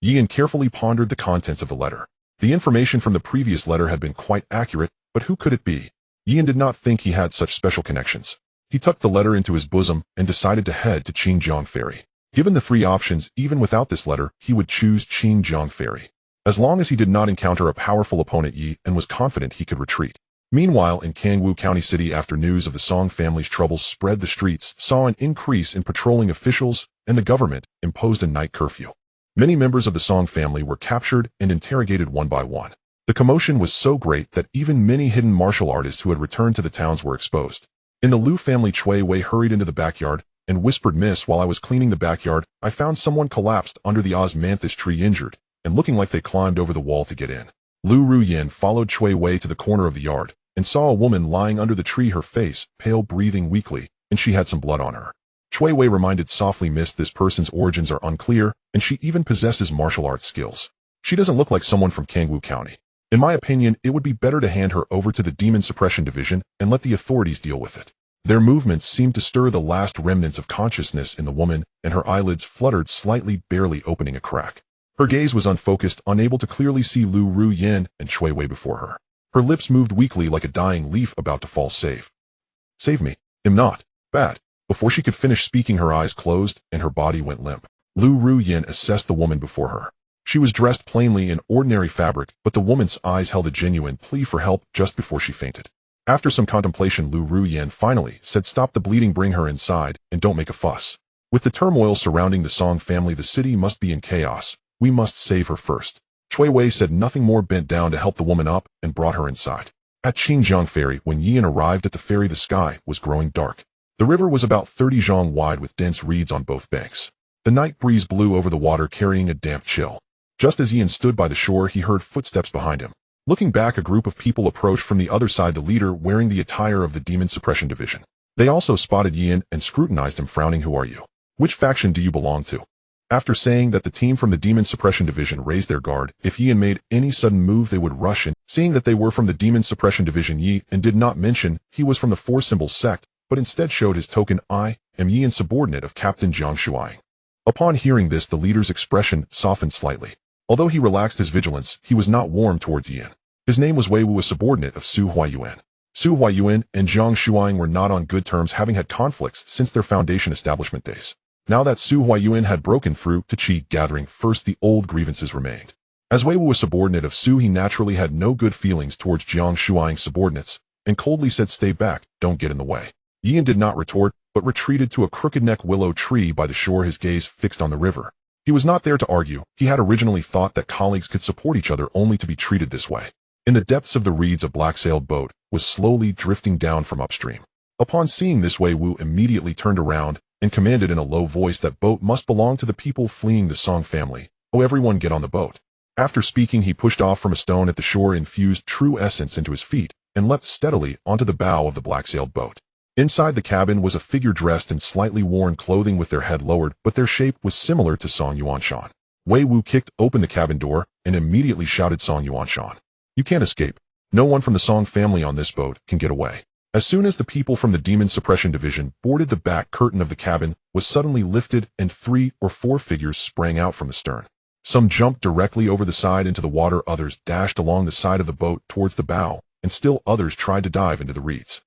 Yian carefully pondered the contents of the letter. The information from the previous letter had been quite accurate, but who could it be? Yian did not think he had such special connections. He tucked the letter into his bosom and decided to head to Qingjiang Ferry. Given the 3 options, even without this letter, he would choose Qingjiang Ferry. As long as he did not encounter a powerful opponent, Yi and was confident he could retreat. Meanwhile, in Kangwu County City, after news of the Song family's troubles spread the streets, saw an increase in patrolling officials, and the government imposed a night curfew. Many members of the Song family were captured and interrogated one by one. The commotion was so great that even many hidden martial artists who had returned to the towns were exposed. In the Liu family, Chui Wei hurried into the backyard and whispered, Miss, while I was cleaning the backyard, I found someone collapsed under the osmanthus tree, injured, and looking like they climbed over the wall to get in. Lu Ruyin followed Chui Wei to the corner of the yard and saw a woman lying under the tree, her face pale, breathing weakly, and she had some blood on her. Chui Wei reminded softly, Miss, this person's origins are unclear, and she even possesses martial arts skills. She doesn't look like someone from Kangwu County. In my opinion, it would be better to hand her over to the Demon Suppression Division and let the authorities deal with it. Their movements seemed to stir the last remnants of consciousness in the woman, and her eyelids fluttered slightly, barely opening a crack. Her gaze was unfocused, unable to clearly see Lu Ruyin and Chui Wei before her. Her lips moved weakly like a dying leaf about to fall. Save me. I'm not bad. Before she could finish speaking, her eyes closed and her body went limp. Lu Ruyin assessed the woman before her. She was dressed plainly in ordinary fabric, but the woman's eyes held a genuine plea for help just before she fainted. After some contemplation, Lu Ruyin finally said, Stop the bleeding, bring her inside, and don't make a fuss. With the turmoil surrounding the Song family, the city must be in chaos. We must save her first. Chui Wei said nothing more, bent down to help the woman up and brought her inside. At Qingjiang Ferry, when Yian arrived at the ferry, the sky was growing dark. The river was about 30 zhang wide with dense reeds on both banks. The night breeze blew over the water, carrying a damp chill. Just as Yian stood by the shore, he heard footsteps behind him. Looking back, a group of people approached from the other side, the leader wearing the attire of the Demon Suppression Division. They also spotted Yian and scrutinized him, frowning. Who are you? Which faction do you belong to? After saying that the team from the Demon Suppression Division raised their guard, if Yian made any sudden move they would rush in. Seeing that they were from the Demon Suppression Division, Yian did not mention he was from the Four Symbols sect, but instead showed his token. I am Yian, subordinate of Captain Jiang Shuang. Upon hearing this, the leader's expression softened slightly. Although he relaxed his vigilance, he was not warm towards Yian. His name was Wei Wu, a subordinate of Su Huayuan. Su Huayuan and Jiang Shuang were not on good terms, having had conflicts since their foundation establishment days. Now that Su Huayuan had broken through to Qi gathering first, the old grievances remained. As Wei Wu was subordinate of Su, he naturally had no good feelings towards Jiang Shuang's subordinates, and coldly said, Stay back, don't get in the way. Yian did not retort, but retreated to a crooked neck willow tree by the shore, his gaze fixed on the river. He was not there to argue. He had originally thought that colleagues could support each other only to be treated this way. In the depths of the reeds, a black-sailed boat was slowly drifting down from upstream. Upon seeing this, Wei Wu immediately turned around and commanded in a low voice that boat must belong to the people fleeing the Song family. Oh, everyone get on the boat. After speaking, he pushed off from a stone at the shore, infused true essence into his feet, and leapt steadily onto the bow of the black-sailed boat. Inside the cabin was a figure dressed in slightly worn clothing with their head lowered, but their shape was similar to Song Yuanshan. Wei Wu kicked open the cabin door and immediately shouted, Song Yuanshan, you can't escape. No one from the Song family on this boat can get away. As soon as the people from the Demon Suppression Division boarded, the back curtain of the cabin was suddenly lifted and 3 or 4 figures sprang out from the stern. Some jumped directly over the side into the water, others dashed along the side of the boat towards the bow, and still others tried to dive into the reeds.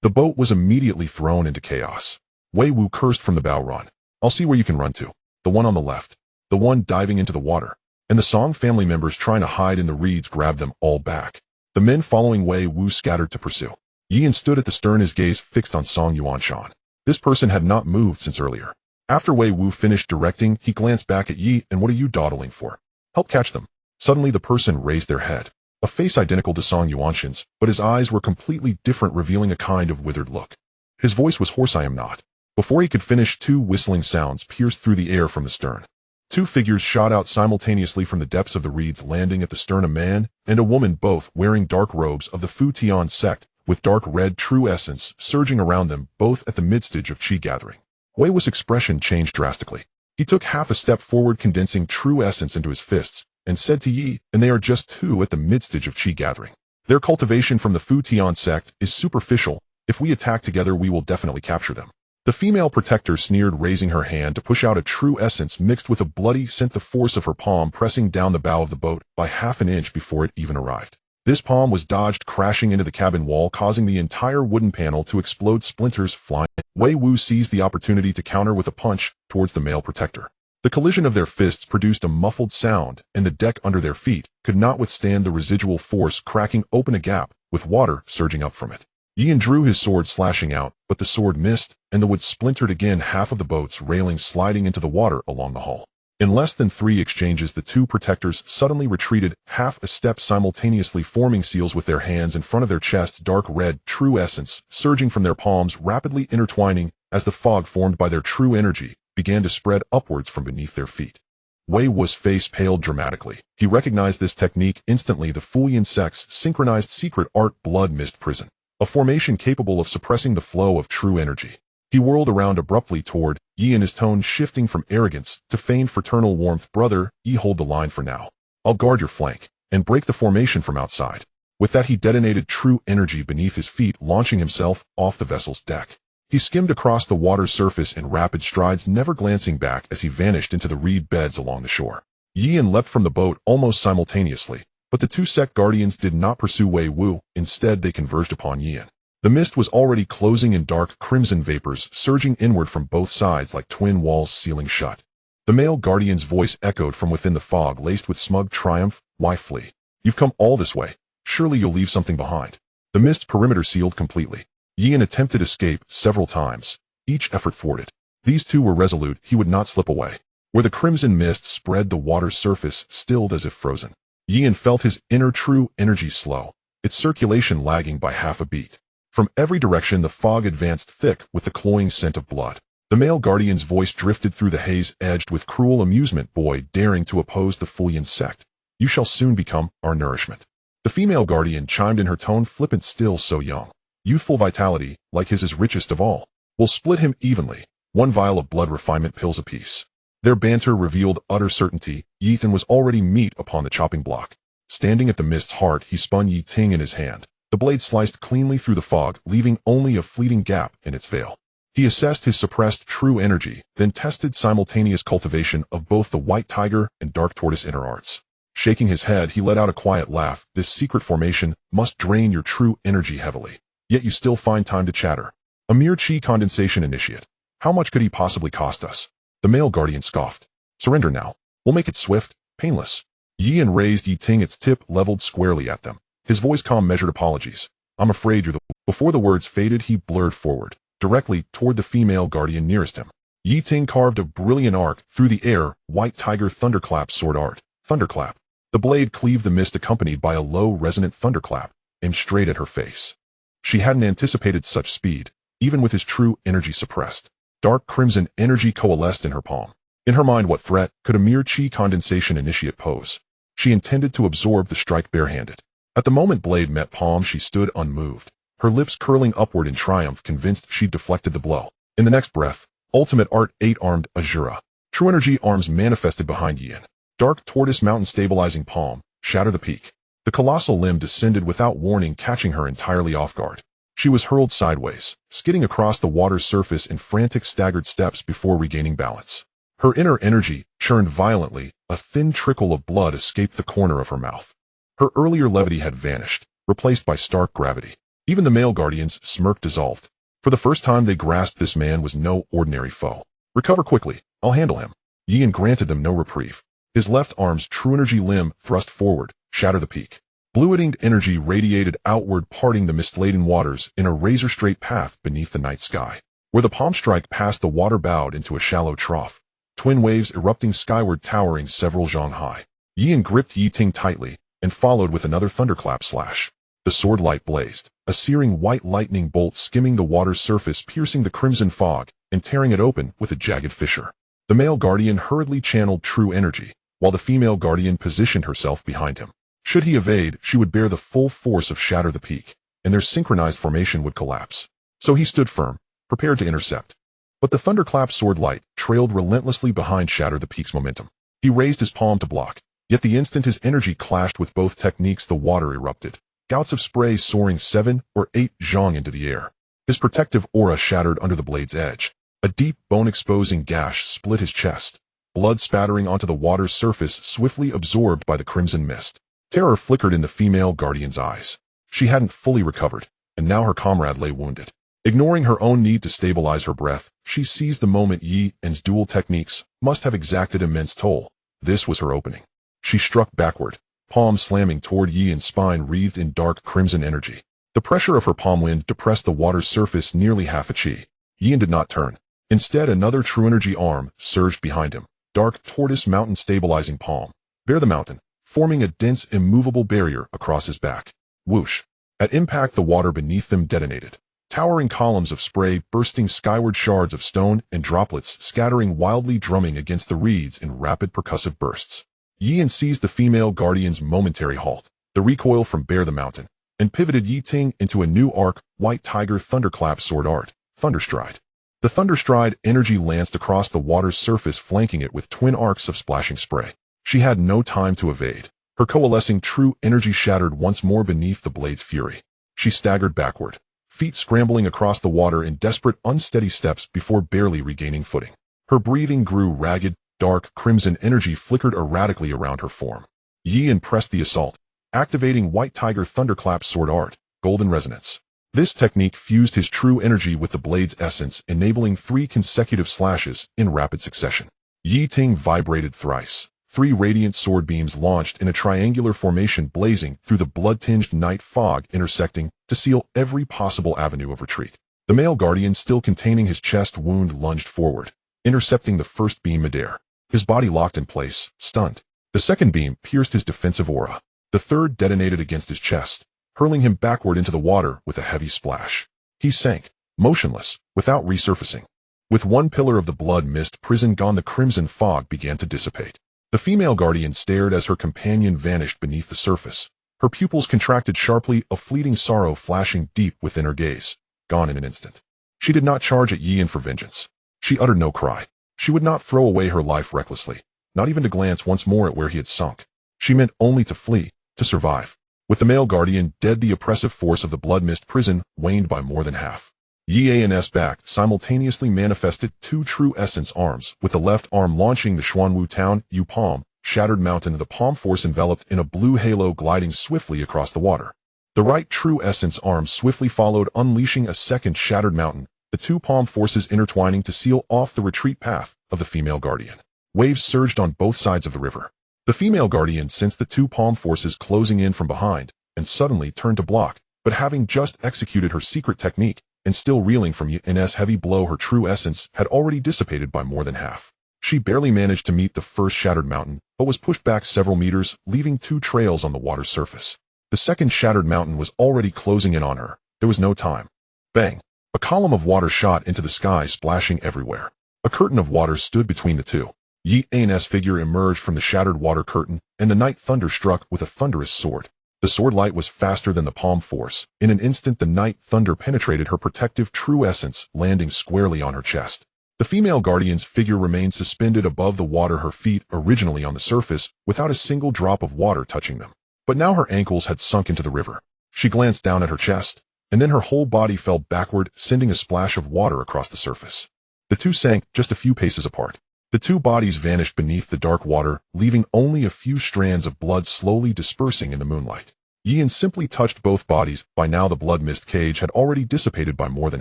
The boat was immediately thrown into chaos. Wei Wu cursed from the bow, "Run. I'll see where you can run to." The one on the left, the one diving into the water, and the Song family members trying to hide in the reeds grabbed them all back. The men following Wei Wu scattered to pursue. Yian stood at the stern, his gaze fixed on Song Yuanshan. This person had not moved since earlier. After Wei Wu finished directing, he glanced back at Yi. "And what are you dawdling for? Help catch them." Suddenly the person raised their head. A face identical to Song Yuanshan's, but his eyes were completely different, revealing a kind of withered look. His voice was hoarse, "I am not." Before he could finish, 2 whistling sounds pierced through the air from the stern. 2 figures shot out simultaneously from the depths of the reeds, landing at the stern, a man and a woman, both wearing dark robes of the Fu Tian sect, with dark red true essence surging around them, both at the midstage of qi gathering. Wei Wu's expression changed drastically. He took half a step forward, condensing true essence into his fists, and said to Yi, "And they are just 2 at the midstage of qi gathering. Their cultivation from the Fu Tian sect is superficial. If we attack together, we will definitely capture them." The female protector sneered, raising her hand to push out a true essence mixed with a bloody sent the force of her palm pressing down the bow of the boat by half an inch before it even arrived. This palm was dodged, crashing into the cabin wall, causing the entire wooden panel to explode, splinters flying. Wei Wu seized the opportunity to counter with a punch towards the male protector. The collision of their fists produced a muffled sound, and the deck under their feet could not withstand the residual force, cracking open a gap, with water surging up from it. Yian drew his sword, slashing out, but the sword missed, and the wood splintered again, half of the boat's railing sliding into the water along the hull. In less than 3 exchanges, the 2 protectors suddenly retreated half a step, simultaneously forming seals with their hands in front of their chests, dark red true essence surging from their palms, rapidly intertwining as the fog formed by their true energy began to spread upwards from beneath their feet. Wei Wu's face paled dramatically. He recognized this technique instantly, the Fulian sect's synchronized secret art, blood mist prison, a formation capable of suppressing the flow of true energy. He whirled around abruptly toward Yi, and his tone shifting from arrogance to feigned fraternal warmth. "Brother, Yi, hold the line for now. I'll guard your flank and break the formation from outside." With that, he detonated true energy beneath his feet, launching himself off the vessel's deck. He skimmed across the water's surface in rapid strides, never glancing back as he vanished into the reed beds along the shore. Yian leapt from the boat almost simultaneously, but the 2 sect guardians did not pursue Wei Wu. Instead, they converged upon Yian. The mist was already closing in, dark crimson vapors surging inward from both sides like twin walls sealing shut. The male guardian's voice echoed from within the fog, laced with smug triumph, "Why flee? You've come all this way. Surely you'll leave something behind." The mist perimeter sealed completely. Yian attempted escape several times, each effort thwarted. These 2 were resolute, he would not slip away. Where the crimson mist spread, the water's surface stilled as if frozen. Yian felt his inner true energy slow, its circulation lagging by half a beat. From every direction the fog advanced, thick with the cloying scent of blood. The male guardian's voice drifted through the haze, edged with cruel amusement. "Boy, daring to oppose the Fulian sect. You shall soon become our nourishment." The female guardian chimed in, her tone flippant, still so young. Youthful vitality, like his, is richest of all. "We'll split him evenly, 1 vial of blood refinement pills apiece." Their banter revealed utter certainty. Ethan was already meat upon the chopping block. Standing at the mist's heart, he spun Yi Ting in his hand. The blade sliced cleanly through the fog, leaving only a fleeting gap in its veil. He assessed his suppressed true energy, then tested simultaneous cultivation of both the white tiger and dark tortoise inner arts. Shaking his head, he let out a quiet laugh. "This secret formation must drain your true energy heavily. Yet you still find time to chatter. A mere qi condensation initiate. How much could he possibly cost us?" The male guardian scoffed. "Surrender now. We'll make it swift, painless." Yian raised Yi Ting, its tip leveled squarely at them. His voice calm, measured apologies. "I'm afraid you're the—" Before the words faded, he blurred forward, directly toward the female guardian nearest him. Yi Ting carved a brilliant arc through the air, white tiger thunderclap sword art. Thunderclap. The blade cleaved the mist, accompanied by a low, resonant thunderclap, aimed straight at her face. She hadn't anticipated such speed, even with his true energy suppressed. Dark crimson energy coalesced in her palm. In her mind, what threat could a mere qi condensation initiate pose? She intended to absorb the strike barehanded. At the moment blade met palm, she stood unmoved, her lips curling upward in triumph, convinced she'd deflected the blow. In the next breath, ultimate art 8-armed Azura. True energy arms manifested behind Yian. Dark tortoise mountain stabilizing palm, shatter the peak. The colossal limb descended without warning, catching her entirely off guard. She was hurled sideways, skidding across the water's surface in frantic staggered steps before regaining balance. Her inner energy churned violently, a thin trickle of blood escaped the corner of her mouth. Her earlier levity had vanished, replaced by stark gravity. Even the male guardian's smirk dissolved. For the first time they grasped this man was no ordinary foe. "Recover quickly, I'll handle him." Yin granted them no reprieve. His left arm's true energy limb thrust forward, shatter the peak. Blue-winged energy radiated outward, parting the mist-laden waters in a razor-straight path beneath the night sky. Where the palm strike passed, the water bowed into a shallow trough, twin waves erupting skyward, towering several zhang high. Yin gripped Yi Ting tightly, and followed with another thunderclap slash. The sword light blazed, a searing white lightning bolt skimming the water's surface, piercing the crimson fog, and tearing it open with a jagged fissure. The male guardian hurriedly channeled true energy, while the female guardian positioned herself behind him. Should he evade, she would bear the full force of Shatter the Peak, and their synchronized formation would collapse. So he stood firm, prepared to intercept. But the thunderclap sword light trailed relentlessly behind Shatter the Peak's momentum. He raised his palm to block, yet the instant his energy clashed with both techniques, the water erupted, gouts of spray soaring 7 or 8 zhang into the air. His protective aura shattered under the blade's edge. A deep, bone-exposing gash split his chest, blood spattering onto the water's surface, swiftly absorbed by the crimson mist. Terror flickered in the female guardian's eyes. She hadn't fully recovered, and now her comrade lay wounded. Ignoring her own need to stabilize her breath, she seized the moment. Yi En's dual techniques must have exacted immense toll. This was her opening. She struck backward, palm slamming toward Yi En's spine wreathed in dark crimson energy. The pressure of her palm wind depressed the water's surface nearly half a chi. Yi En did not turn. Instead, another true energy arm surged behind him. Dark tortoise mountain stabilizing palm. Bear the mountain, forming a dense, immovable barrier across his back. Whoosh. At impact, the water beneath them detonated. Towering columns of spray bursting skyward, shards of stone and droplets scattering wildly, drumming against the reeds in rapid percussive bursts. Yi En seized the female guardian's momentary halt, the recoil from Bear the Mountain, and pivoted Yi Ting into a new arc, White Tiger Thunderclap Sword Art, Thunderstride. The Thunderstride energy lanced across the water's surface, flanking it with twin arcs of splashing spray. She had no time to evade. Her coalescing true energy shattered once more beneath the blade's fury. She staggered backward, feet scrambling across the water in desperate, unsteady steps before barely regaining footing. Her breathing grew ragged, dark, crimson energy flickered erratically around her form. Yi En pressed the assault, activating White Tiger Thunderclap Sword Art, Golden Resonance. This technique fused his true energy with the blade's essence, enabling 3 consecutive slashes in rapid succession. Yi Ting vibrated thrice. 3 radiant sword beams launched in a triangular formation, blazing through the blood-tinged night fog, intersecting to seal every possible avenue of retreat. The male guardian, still containing his chest wound, lunged forward, intercepting the first beam midair. His body locked in place, stunned. The second beam pierced his defensive aura. The third detonated against his chest, hurling him backward into the water with a heavy splash. He sank, motionless, without resurfacing. With one pillar of the blood mist prison gone, the crimson fog began to dissipate. The female guardian stared as her companion vanished beneath the surface. Her pupils contracted sharply, a fleeting sorrow flashing deep within her gaze, gone in an instant. She did not charge at Yi En for vengeance. She uttered no cry. She would not throw away her life recklessly, not even to glance once more at where he had sunk. She meant only to flee, to survive. With the male guardian dead, the oppressive force of the blood mist prison waned by more than half. Yi En's back simultaneously manifested 2 true essence arms, with the left arm launching the Xuan Town, Yu Palm, Shattered Mountain, the palm force enveloped in a blue halo gliding swiftly across the water. The right true essence arm swiftly followed, unleashing a second Shattered Mountain, the 2 palm forces intertwining to seal off the retreat path of the female guardian. Waves surged on both sides of the river. The female guardian sensed the 2 palm forces closing in from behind, and suddenly turned to block, but having just executed her secret technique, and still reeling from Yi En's heavy blow, her true essence had already dissipated by more than half. She barely managed to meet the first Shattered Mountain, but was pushed back several meters, leaving 2 trails on the water's surface. The second Shattered Mountain was already closing in on her. There was no time. Bang! A column of water shot into the sky, splashing everywhere. A curtain of water stood between the two. Yi En's figure emerged from the shattered water curtain, and the night thunder struck with a thunderous sword. The sword light was faster than the palm force. In an instant, the night thunder penetrated her protective true essence, landing squarely on her chest. The female guardian's figure remained suspended above the water, her feet originally on the surface, without a single drop of water touching them. But now her ankles had sunk into the river. She glanced down at her chest, and then her whole body fell backward, sending a splash of water across the surface. The two sank just a few paces apart. The two bodies vanished beneath the dark water, leaving only a few strands of blood slowly dispersing in the moonlight. Yin simply touched both bodies. By now the blood mist cage had already dissipated by more than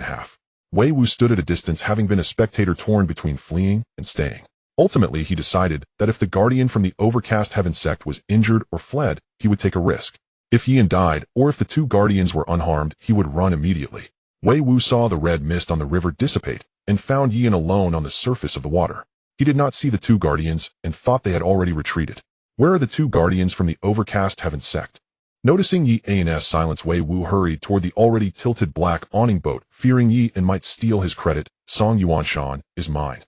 half. Wei Wu stood at a distance, having been a spectator torn between fleeing and staying. Ultimately, he decided that if the guardian from the overcast heaven sect was injured or fled, he would take a risk. If Yin died, or if the two guardians were unharmed, he would run immediately. Wei Wu saw the red mist on the river dissipate, and found Yin alone on the surface of the water. He did not see the two guardians, and thought they had already retreated. Where are the two guardians from the overcast heaven sect? Noticing Yi's silence, Wei Wu hurried toward the already tilted black awning boat, fearing Yin might steal his credit. Song Yuanshan is mine.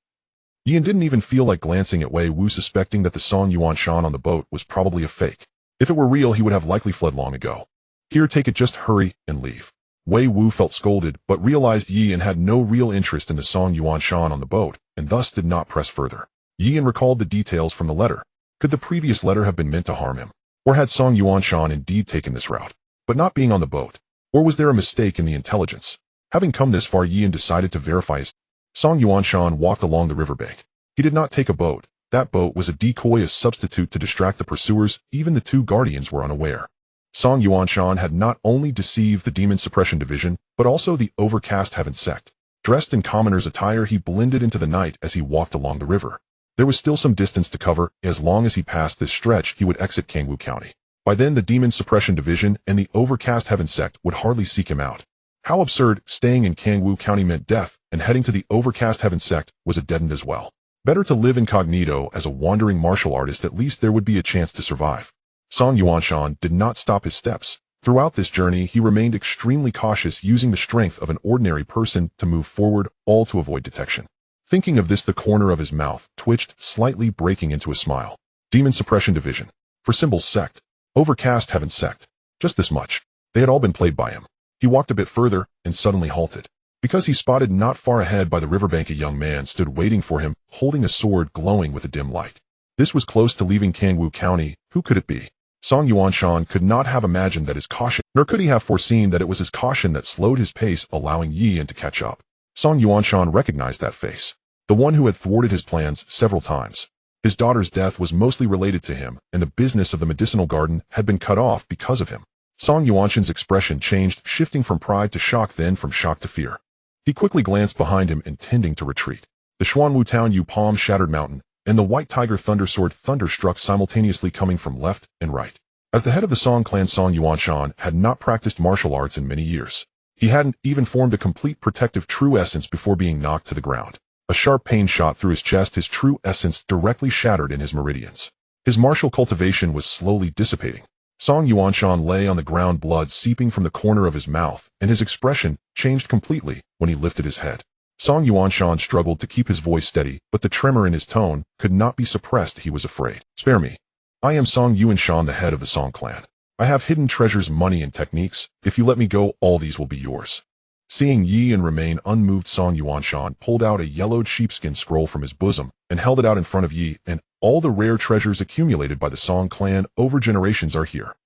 Yin didn't even feel like glancing at Wei Wu, suspecting that the Song Yuanshan on the boat was probably a fake. If it were real, he would have likely fled long ago. Here, take it, just hurry and leave. Wei Wu felt scolded, but realized Yin had no real interest in the Song Yuanshan on the boat, and thus did not press further. Yin recalled the details from the letter. Could the previous letter have been meant to harm him? Or had Song Yuanshan indeed taken this route, but not being on the boat? Or was there a mistake in the intelligence? Having come this far, Yin decided to verify his. Song Yuanshan walked along the riverbank. He did not take a boat. That boat was a decoy, a substitute to distract the pursuers. Even the two guardians were unaware. Song Yuanshan had not only deceived the Demon Suppression Division, but also the Overcast Heaven sect. Dressed in commoner's attire, he blended into the night as he walked along the river. There was still some distance to cover. As long as he passed this stretch, he would exit Kangwu County. By then, the Demon Suppression Division and the Overcast Heaven sect would hardly seek him out. How absurd! Staying in Kangwu County meant death, and heading to the Overcast Heaven sect was a dead end as well. Better to live incognito as a wandering martial artist. At least there would be a chance to survive. Song Yuanshan did not stop his steps. Throughout this journey, he remained extremely cautious, using the strength of an ordinary person to move forward, all to avoid detection. Thinking of this, the corner of his mouth twitched, slightly breaking into a smile. Demon Suppression Division. For symbols, sect. Overcast Heaven sect. Just this much. They had all been played by him. He walked a bit further, and suddenly halted. Because he spotted not far ahead by the riverbank a young man stood waiting for him, holding a sword glowing with a dim light. This was close to leaving Kangwu County. Who could it be? Song Yuanshan could not have imagined that his caution, nor could he have foreseen that it was his caution that slowed his pace, allowing Yin to catch up. Song Yuanshan recognized that face. The one who had thwarted his plans several times. His daughter's death was mostly related to him, and the business of the medicinal garden had been cut off because of him. Song Yuanshan's expression changed, shifting from pride to shock, then from shock to fear. He quickly glanced behind him, intending to retreat. The Xuanwu Town Yu Palm Shattered Mountain, and the White Tiger Thunder Sword thunderstruck simultaneously, coming from left and right. As the head of the Song clan, Song Yuanshan had not practiced martial arts in many years. He hadn't even formed a complete protective true essence before being knocked to the ground. A sharp pain shot through his chest, his true essence directly shattered in his meridians. His martial cultivation was slowly dissipating. Song Yuanshan lay on the ground, blood seeping from the corner of his mouth, and his expression changed completely when he lifted his head. Song Yuanshan struggled to keep his voice steady, but the tremor in his tone could not be suppressed. He was afraid. Spare me. I am Song Yuanshan, the head of the Song clan. I have hidden treasures, money, and techniques. If you let me go, all these will be yours. Seeing Yin remain unmoved, Song Yuanshan pulled out a yellowed sheepskin scroll from his bosom and held it out in front of Yi, and all the rare treasures accumulated by the Song clan over generations are here.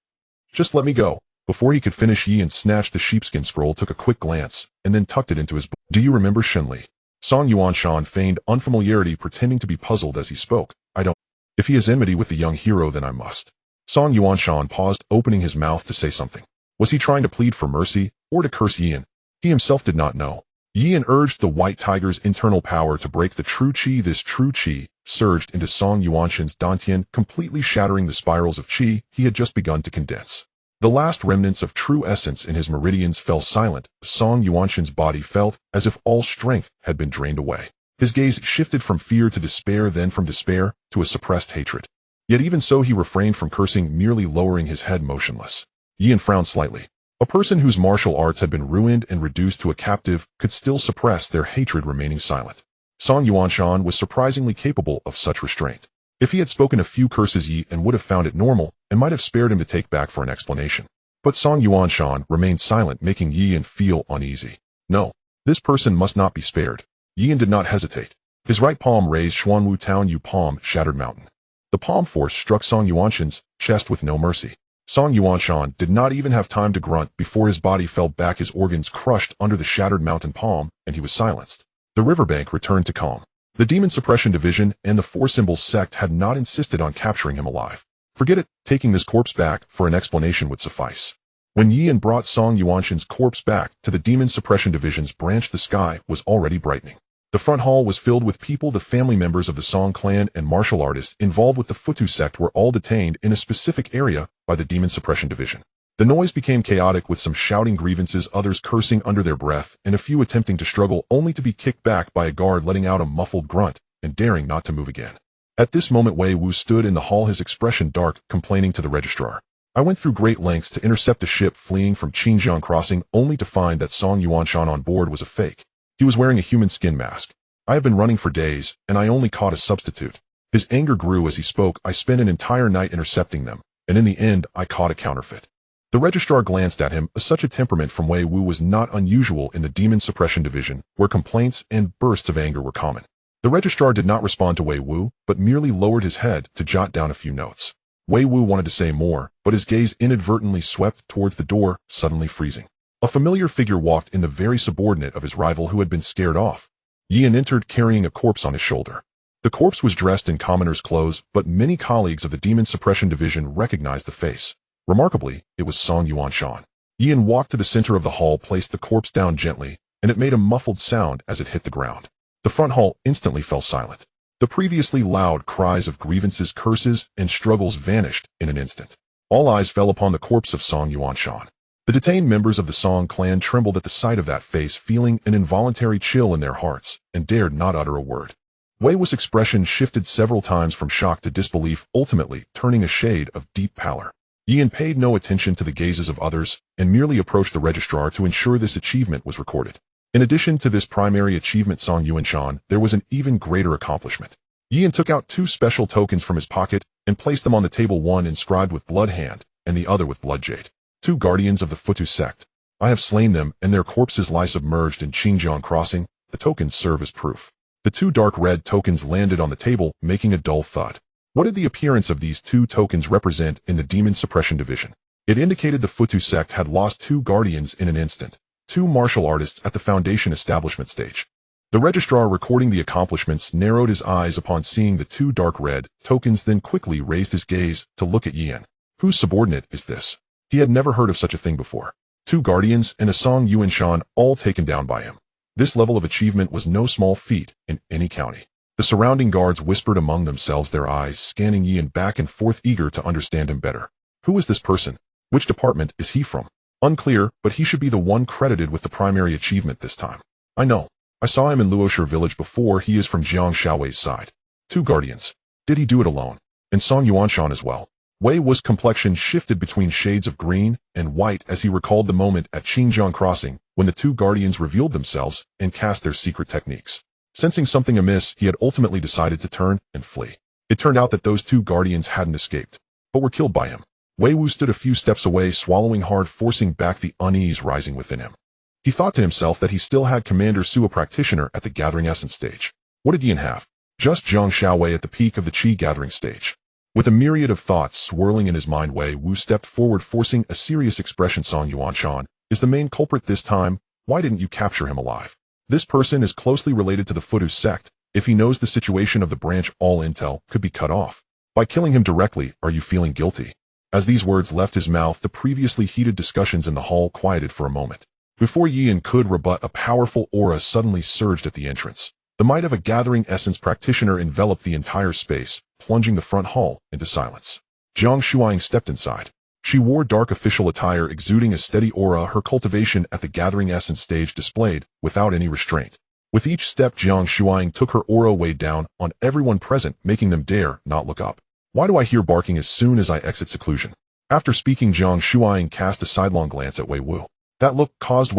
Just let me go. Before he could finish, Yin snatched the sheepskin scroll, took a quick glance, and then tucked it into his bosom. Do you remember Shinli? Song Yuanshan feigned unfamiliarity, pretending to be puzzled as he spoke. I don't. If he has enmity with the young hero, then I must. Song Yuanshan paused, opening his mouth to say something. Was he trying to plead for mercy, or to curse Yin? He himself did not know. Yin urged the White Tiger's internal power to break the true qi. This true qi surged into Song Yuanshan's dantian, completely shattering the spirals of qi he had just begun to condense. The last remnants of true essence in his meridians fell silent. Song Yuanshan's body felt as if all strength had been drained away. His gaze shifted from fear to despair, then from despair to a suppressed hatred. Yet even so, he refrained from cursing, merely lowering his head motionless. Yin frowned slightly. A person whose martial arts had been ruined and reduced to a captive could still suppress their hatred, remaining silent. Song Yuanshan was surprisingly capable of such restraint. If he had spoken a few curses, Yin would have found it normal and might have spared him to take back for an explanation. But Song Yuanshan remained silent, making Yin feel uneasy. No, this person must not be spared. Yin did not hesitate. His right palm raised. Xuanwu Town Yu Palm Shattered Mountain. The palm force struck Song Yuanshan's chest with no mercy. Song Yuanshan did not even have time to grunt before his body fell back, his organs crushed under the shattered mountain palm, and he was silenced. The riverbank returned to calm. The Demon Suppression Division and the Four Symbols sect had not insisted on capturing him alive. Forget it, taking this corpse back for an explanation would suffice. When Yian brought Song Yuanshan's corpse back to the Demon Suppression Division's branch, the sky was already brightening. The front hall was filled with people. The family members of the Song clan and martial artists involved with the Futu sect were all detained in a specific area by the Demon Suppression Division. The noise became chaotic, with some shouting grievances, others cursing under their breath, and a few attempting to struggle, only to be kicked back by a guard letting out a muffled grunt and daring not to move again. At this moment, Wei Wu stood in the hall, his expression dark, complaining to the registrar. I went through great lengths to intercept a ship fleeing from Xinjiang Crossing, only to find that Song Yuanshan on board was a fake. He was wearing a human skin mask. I have been running for days, and I only caught a substitute. His anger grew as he spoke. I spent an entire night intercepting them, and in the end, I caught a counterfeit. The registrar glanced at him. Such a temperament from Wei Wu was not unusual in the Demon Suppression Division, where complaints and bursts of anger were common. The registrar did not respond to Wei Wu, but merely lowered his head to jot down a few notes. Wei Wu wanted to say more, but his gaze inadvertently swept towards the door, suddenly freezing. A familiar figure walked in, the very subordinate of his rival who had been scared off. Yian entered carrying a corpse on his shoulder. The corpse was dressed in commoner's clothes, but many colleagues of the Demon Suppression Division recognized the face. Remarkably, it was Song Yuanshan. Yian walked to the center of the hall, placed the corpse down gently, and it made a muffled sound as it hit the ground. The front hall instantly fell silent. The previously loud cries of grievances, curses, and struggles vanished in an instant. All eyes fell upon the corpse of Song Yuanshan. The detained members of the Song clan trembled at the sight of that face, feeling an involuntary chill in their hearts, and dared not utter a word. Wei Wu's expression shifted several times from shock to disbelief, ultimately turning a shade of deep pallor. Yian paid no attention to the gazes of others, and merely approached the registrar to ensure this achievement was recorded. In addition to this primary achievement, Song Yuanshan, there was an even greater accomplishment. Yian took out 2 special tokens from his pocket and placed them on the table, one inscribed with blood hand, and the other with blood jade. 2 guardians of the Futu sect. I have slain them, and their corpses lie submerged in Xinjiang Crossing. The tokens serve as proof. The 2 dark red tokens landed on the table, making a dull thud. What did the appearance of these 2 tokens represent in the Demon Suppression Division? It indicated the Futu sect had lost 2 guardians in an instant, 2 martial artists at the Foundation establishment stage. The registrar, recording the accomplishments, narrowed his eyes upon seeing the 2 dark red tokens, then quickly raised his gaze to look at Yian. Whose subordinate is this? He had never heard of such a thing before. 2 guardians and a Song Yuanshan, all taken down by him. This level of achievement was no small feat in any county. The surrounding guards whispered among themselves, their eyes scanning Yian back and forth, eager to understand him better. Who is this person? Which department is he from? Unclear, but he should be the one credited with the primary achievement this time. I know. I saw him in Luoshi village before. He is from Jiang Shaowei's side. 2 guardians. Did he do it alone? And Song Yuanshan as well. Wei Wu's complexion shifted between shades of green and white as he recalled the moment at Xinjiang Crossing when the 2 guardians revealed themselves and cast their secret techniques. Sensing something amiss, he had ultimately decided to turn and flee. It turned out that those 2 guardians hadn't escaped, but were killed by him. Wei Wu stood a few steps away, swallowing hard, forcing back the unease rising within him. He thought to himself that he still had Commander Su, a practitioner, at the gathering essence stage. What did Yian have? Just Jiang Shaowei at the peak of the Qi gathering stage. With a myriad of thoughts swirling in his mind, Wei Wu stepped forward, forcing a serious expression. Song Yuanshan is the main culprit this time. Why didn't you capture him alive? This person is closely related to the Futu sect. If he knows the situation of the branch, all intel could be cut off. By killing him directly, are you feeling guilty? As these words left his mouth, the previously heated discussions in the hall quieted for a moment. Before Yian could rebut, a powerful aura suddenly surged at the entrance. The might of a gathering essence practitioner enveloped the entire space, plunging the front hall into silence. Jiang Shuang stepped inside. She wore dark official attire, exuding a steady aura, her cultivation at the gathering essence stage displayed without any restraint. With each step, Jiang Shuang took her aura weighed down on everyone present, making them dare not look up. Why do I hear barking as soon as I exit seclusion? After speaking, Jiang Shuang cast a sidelong glance at Wei Wu. That look caused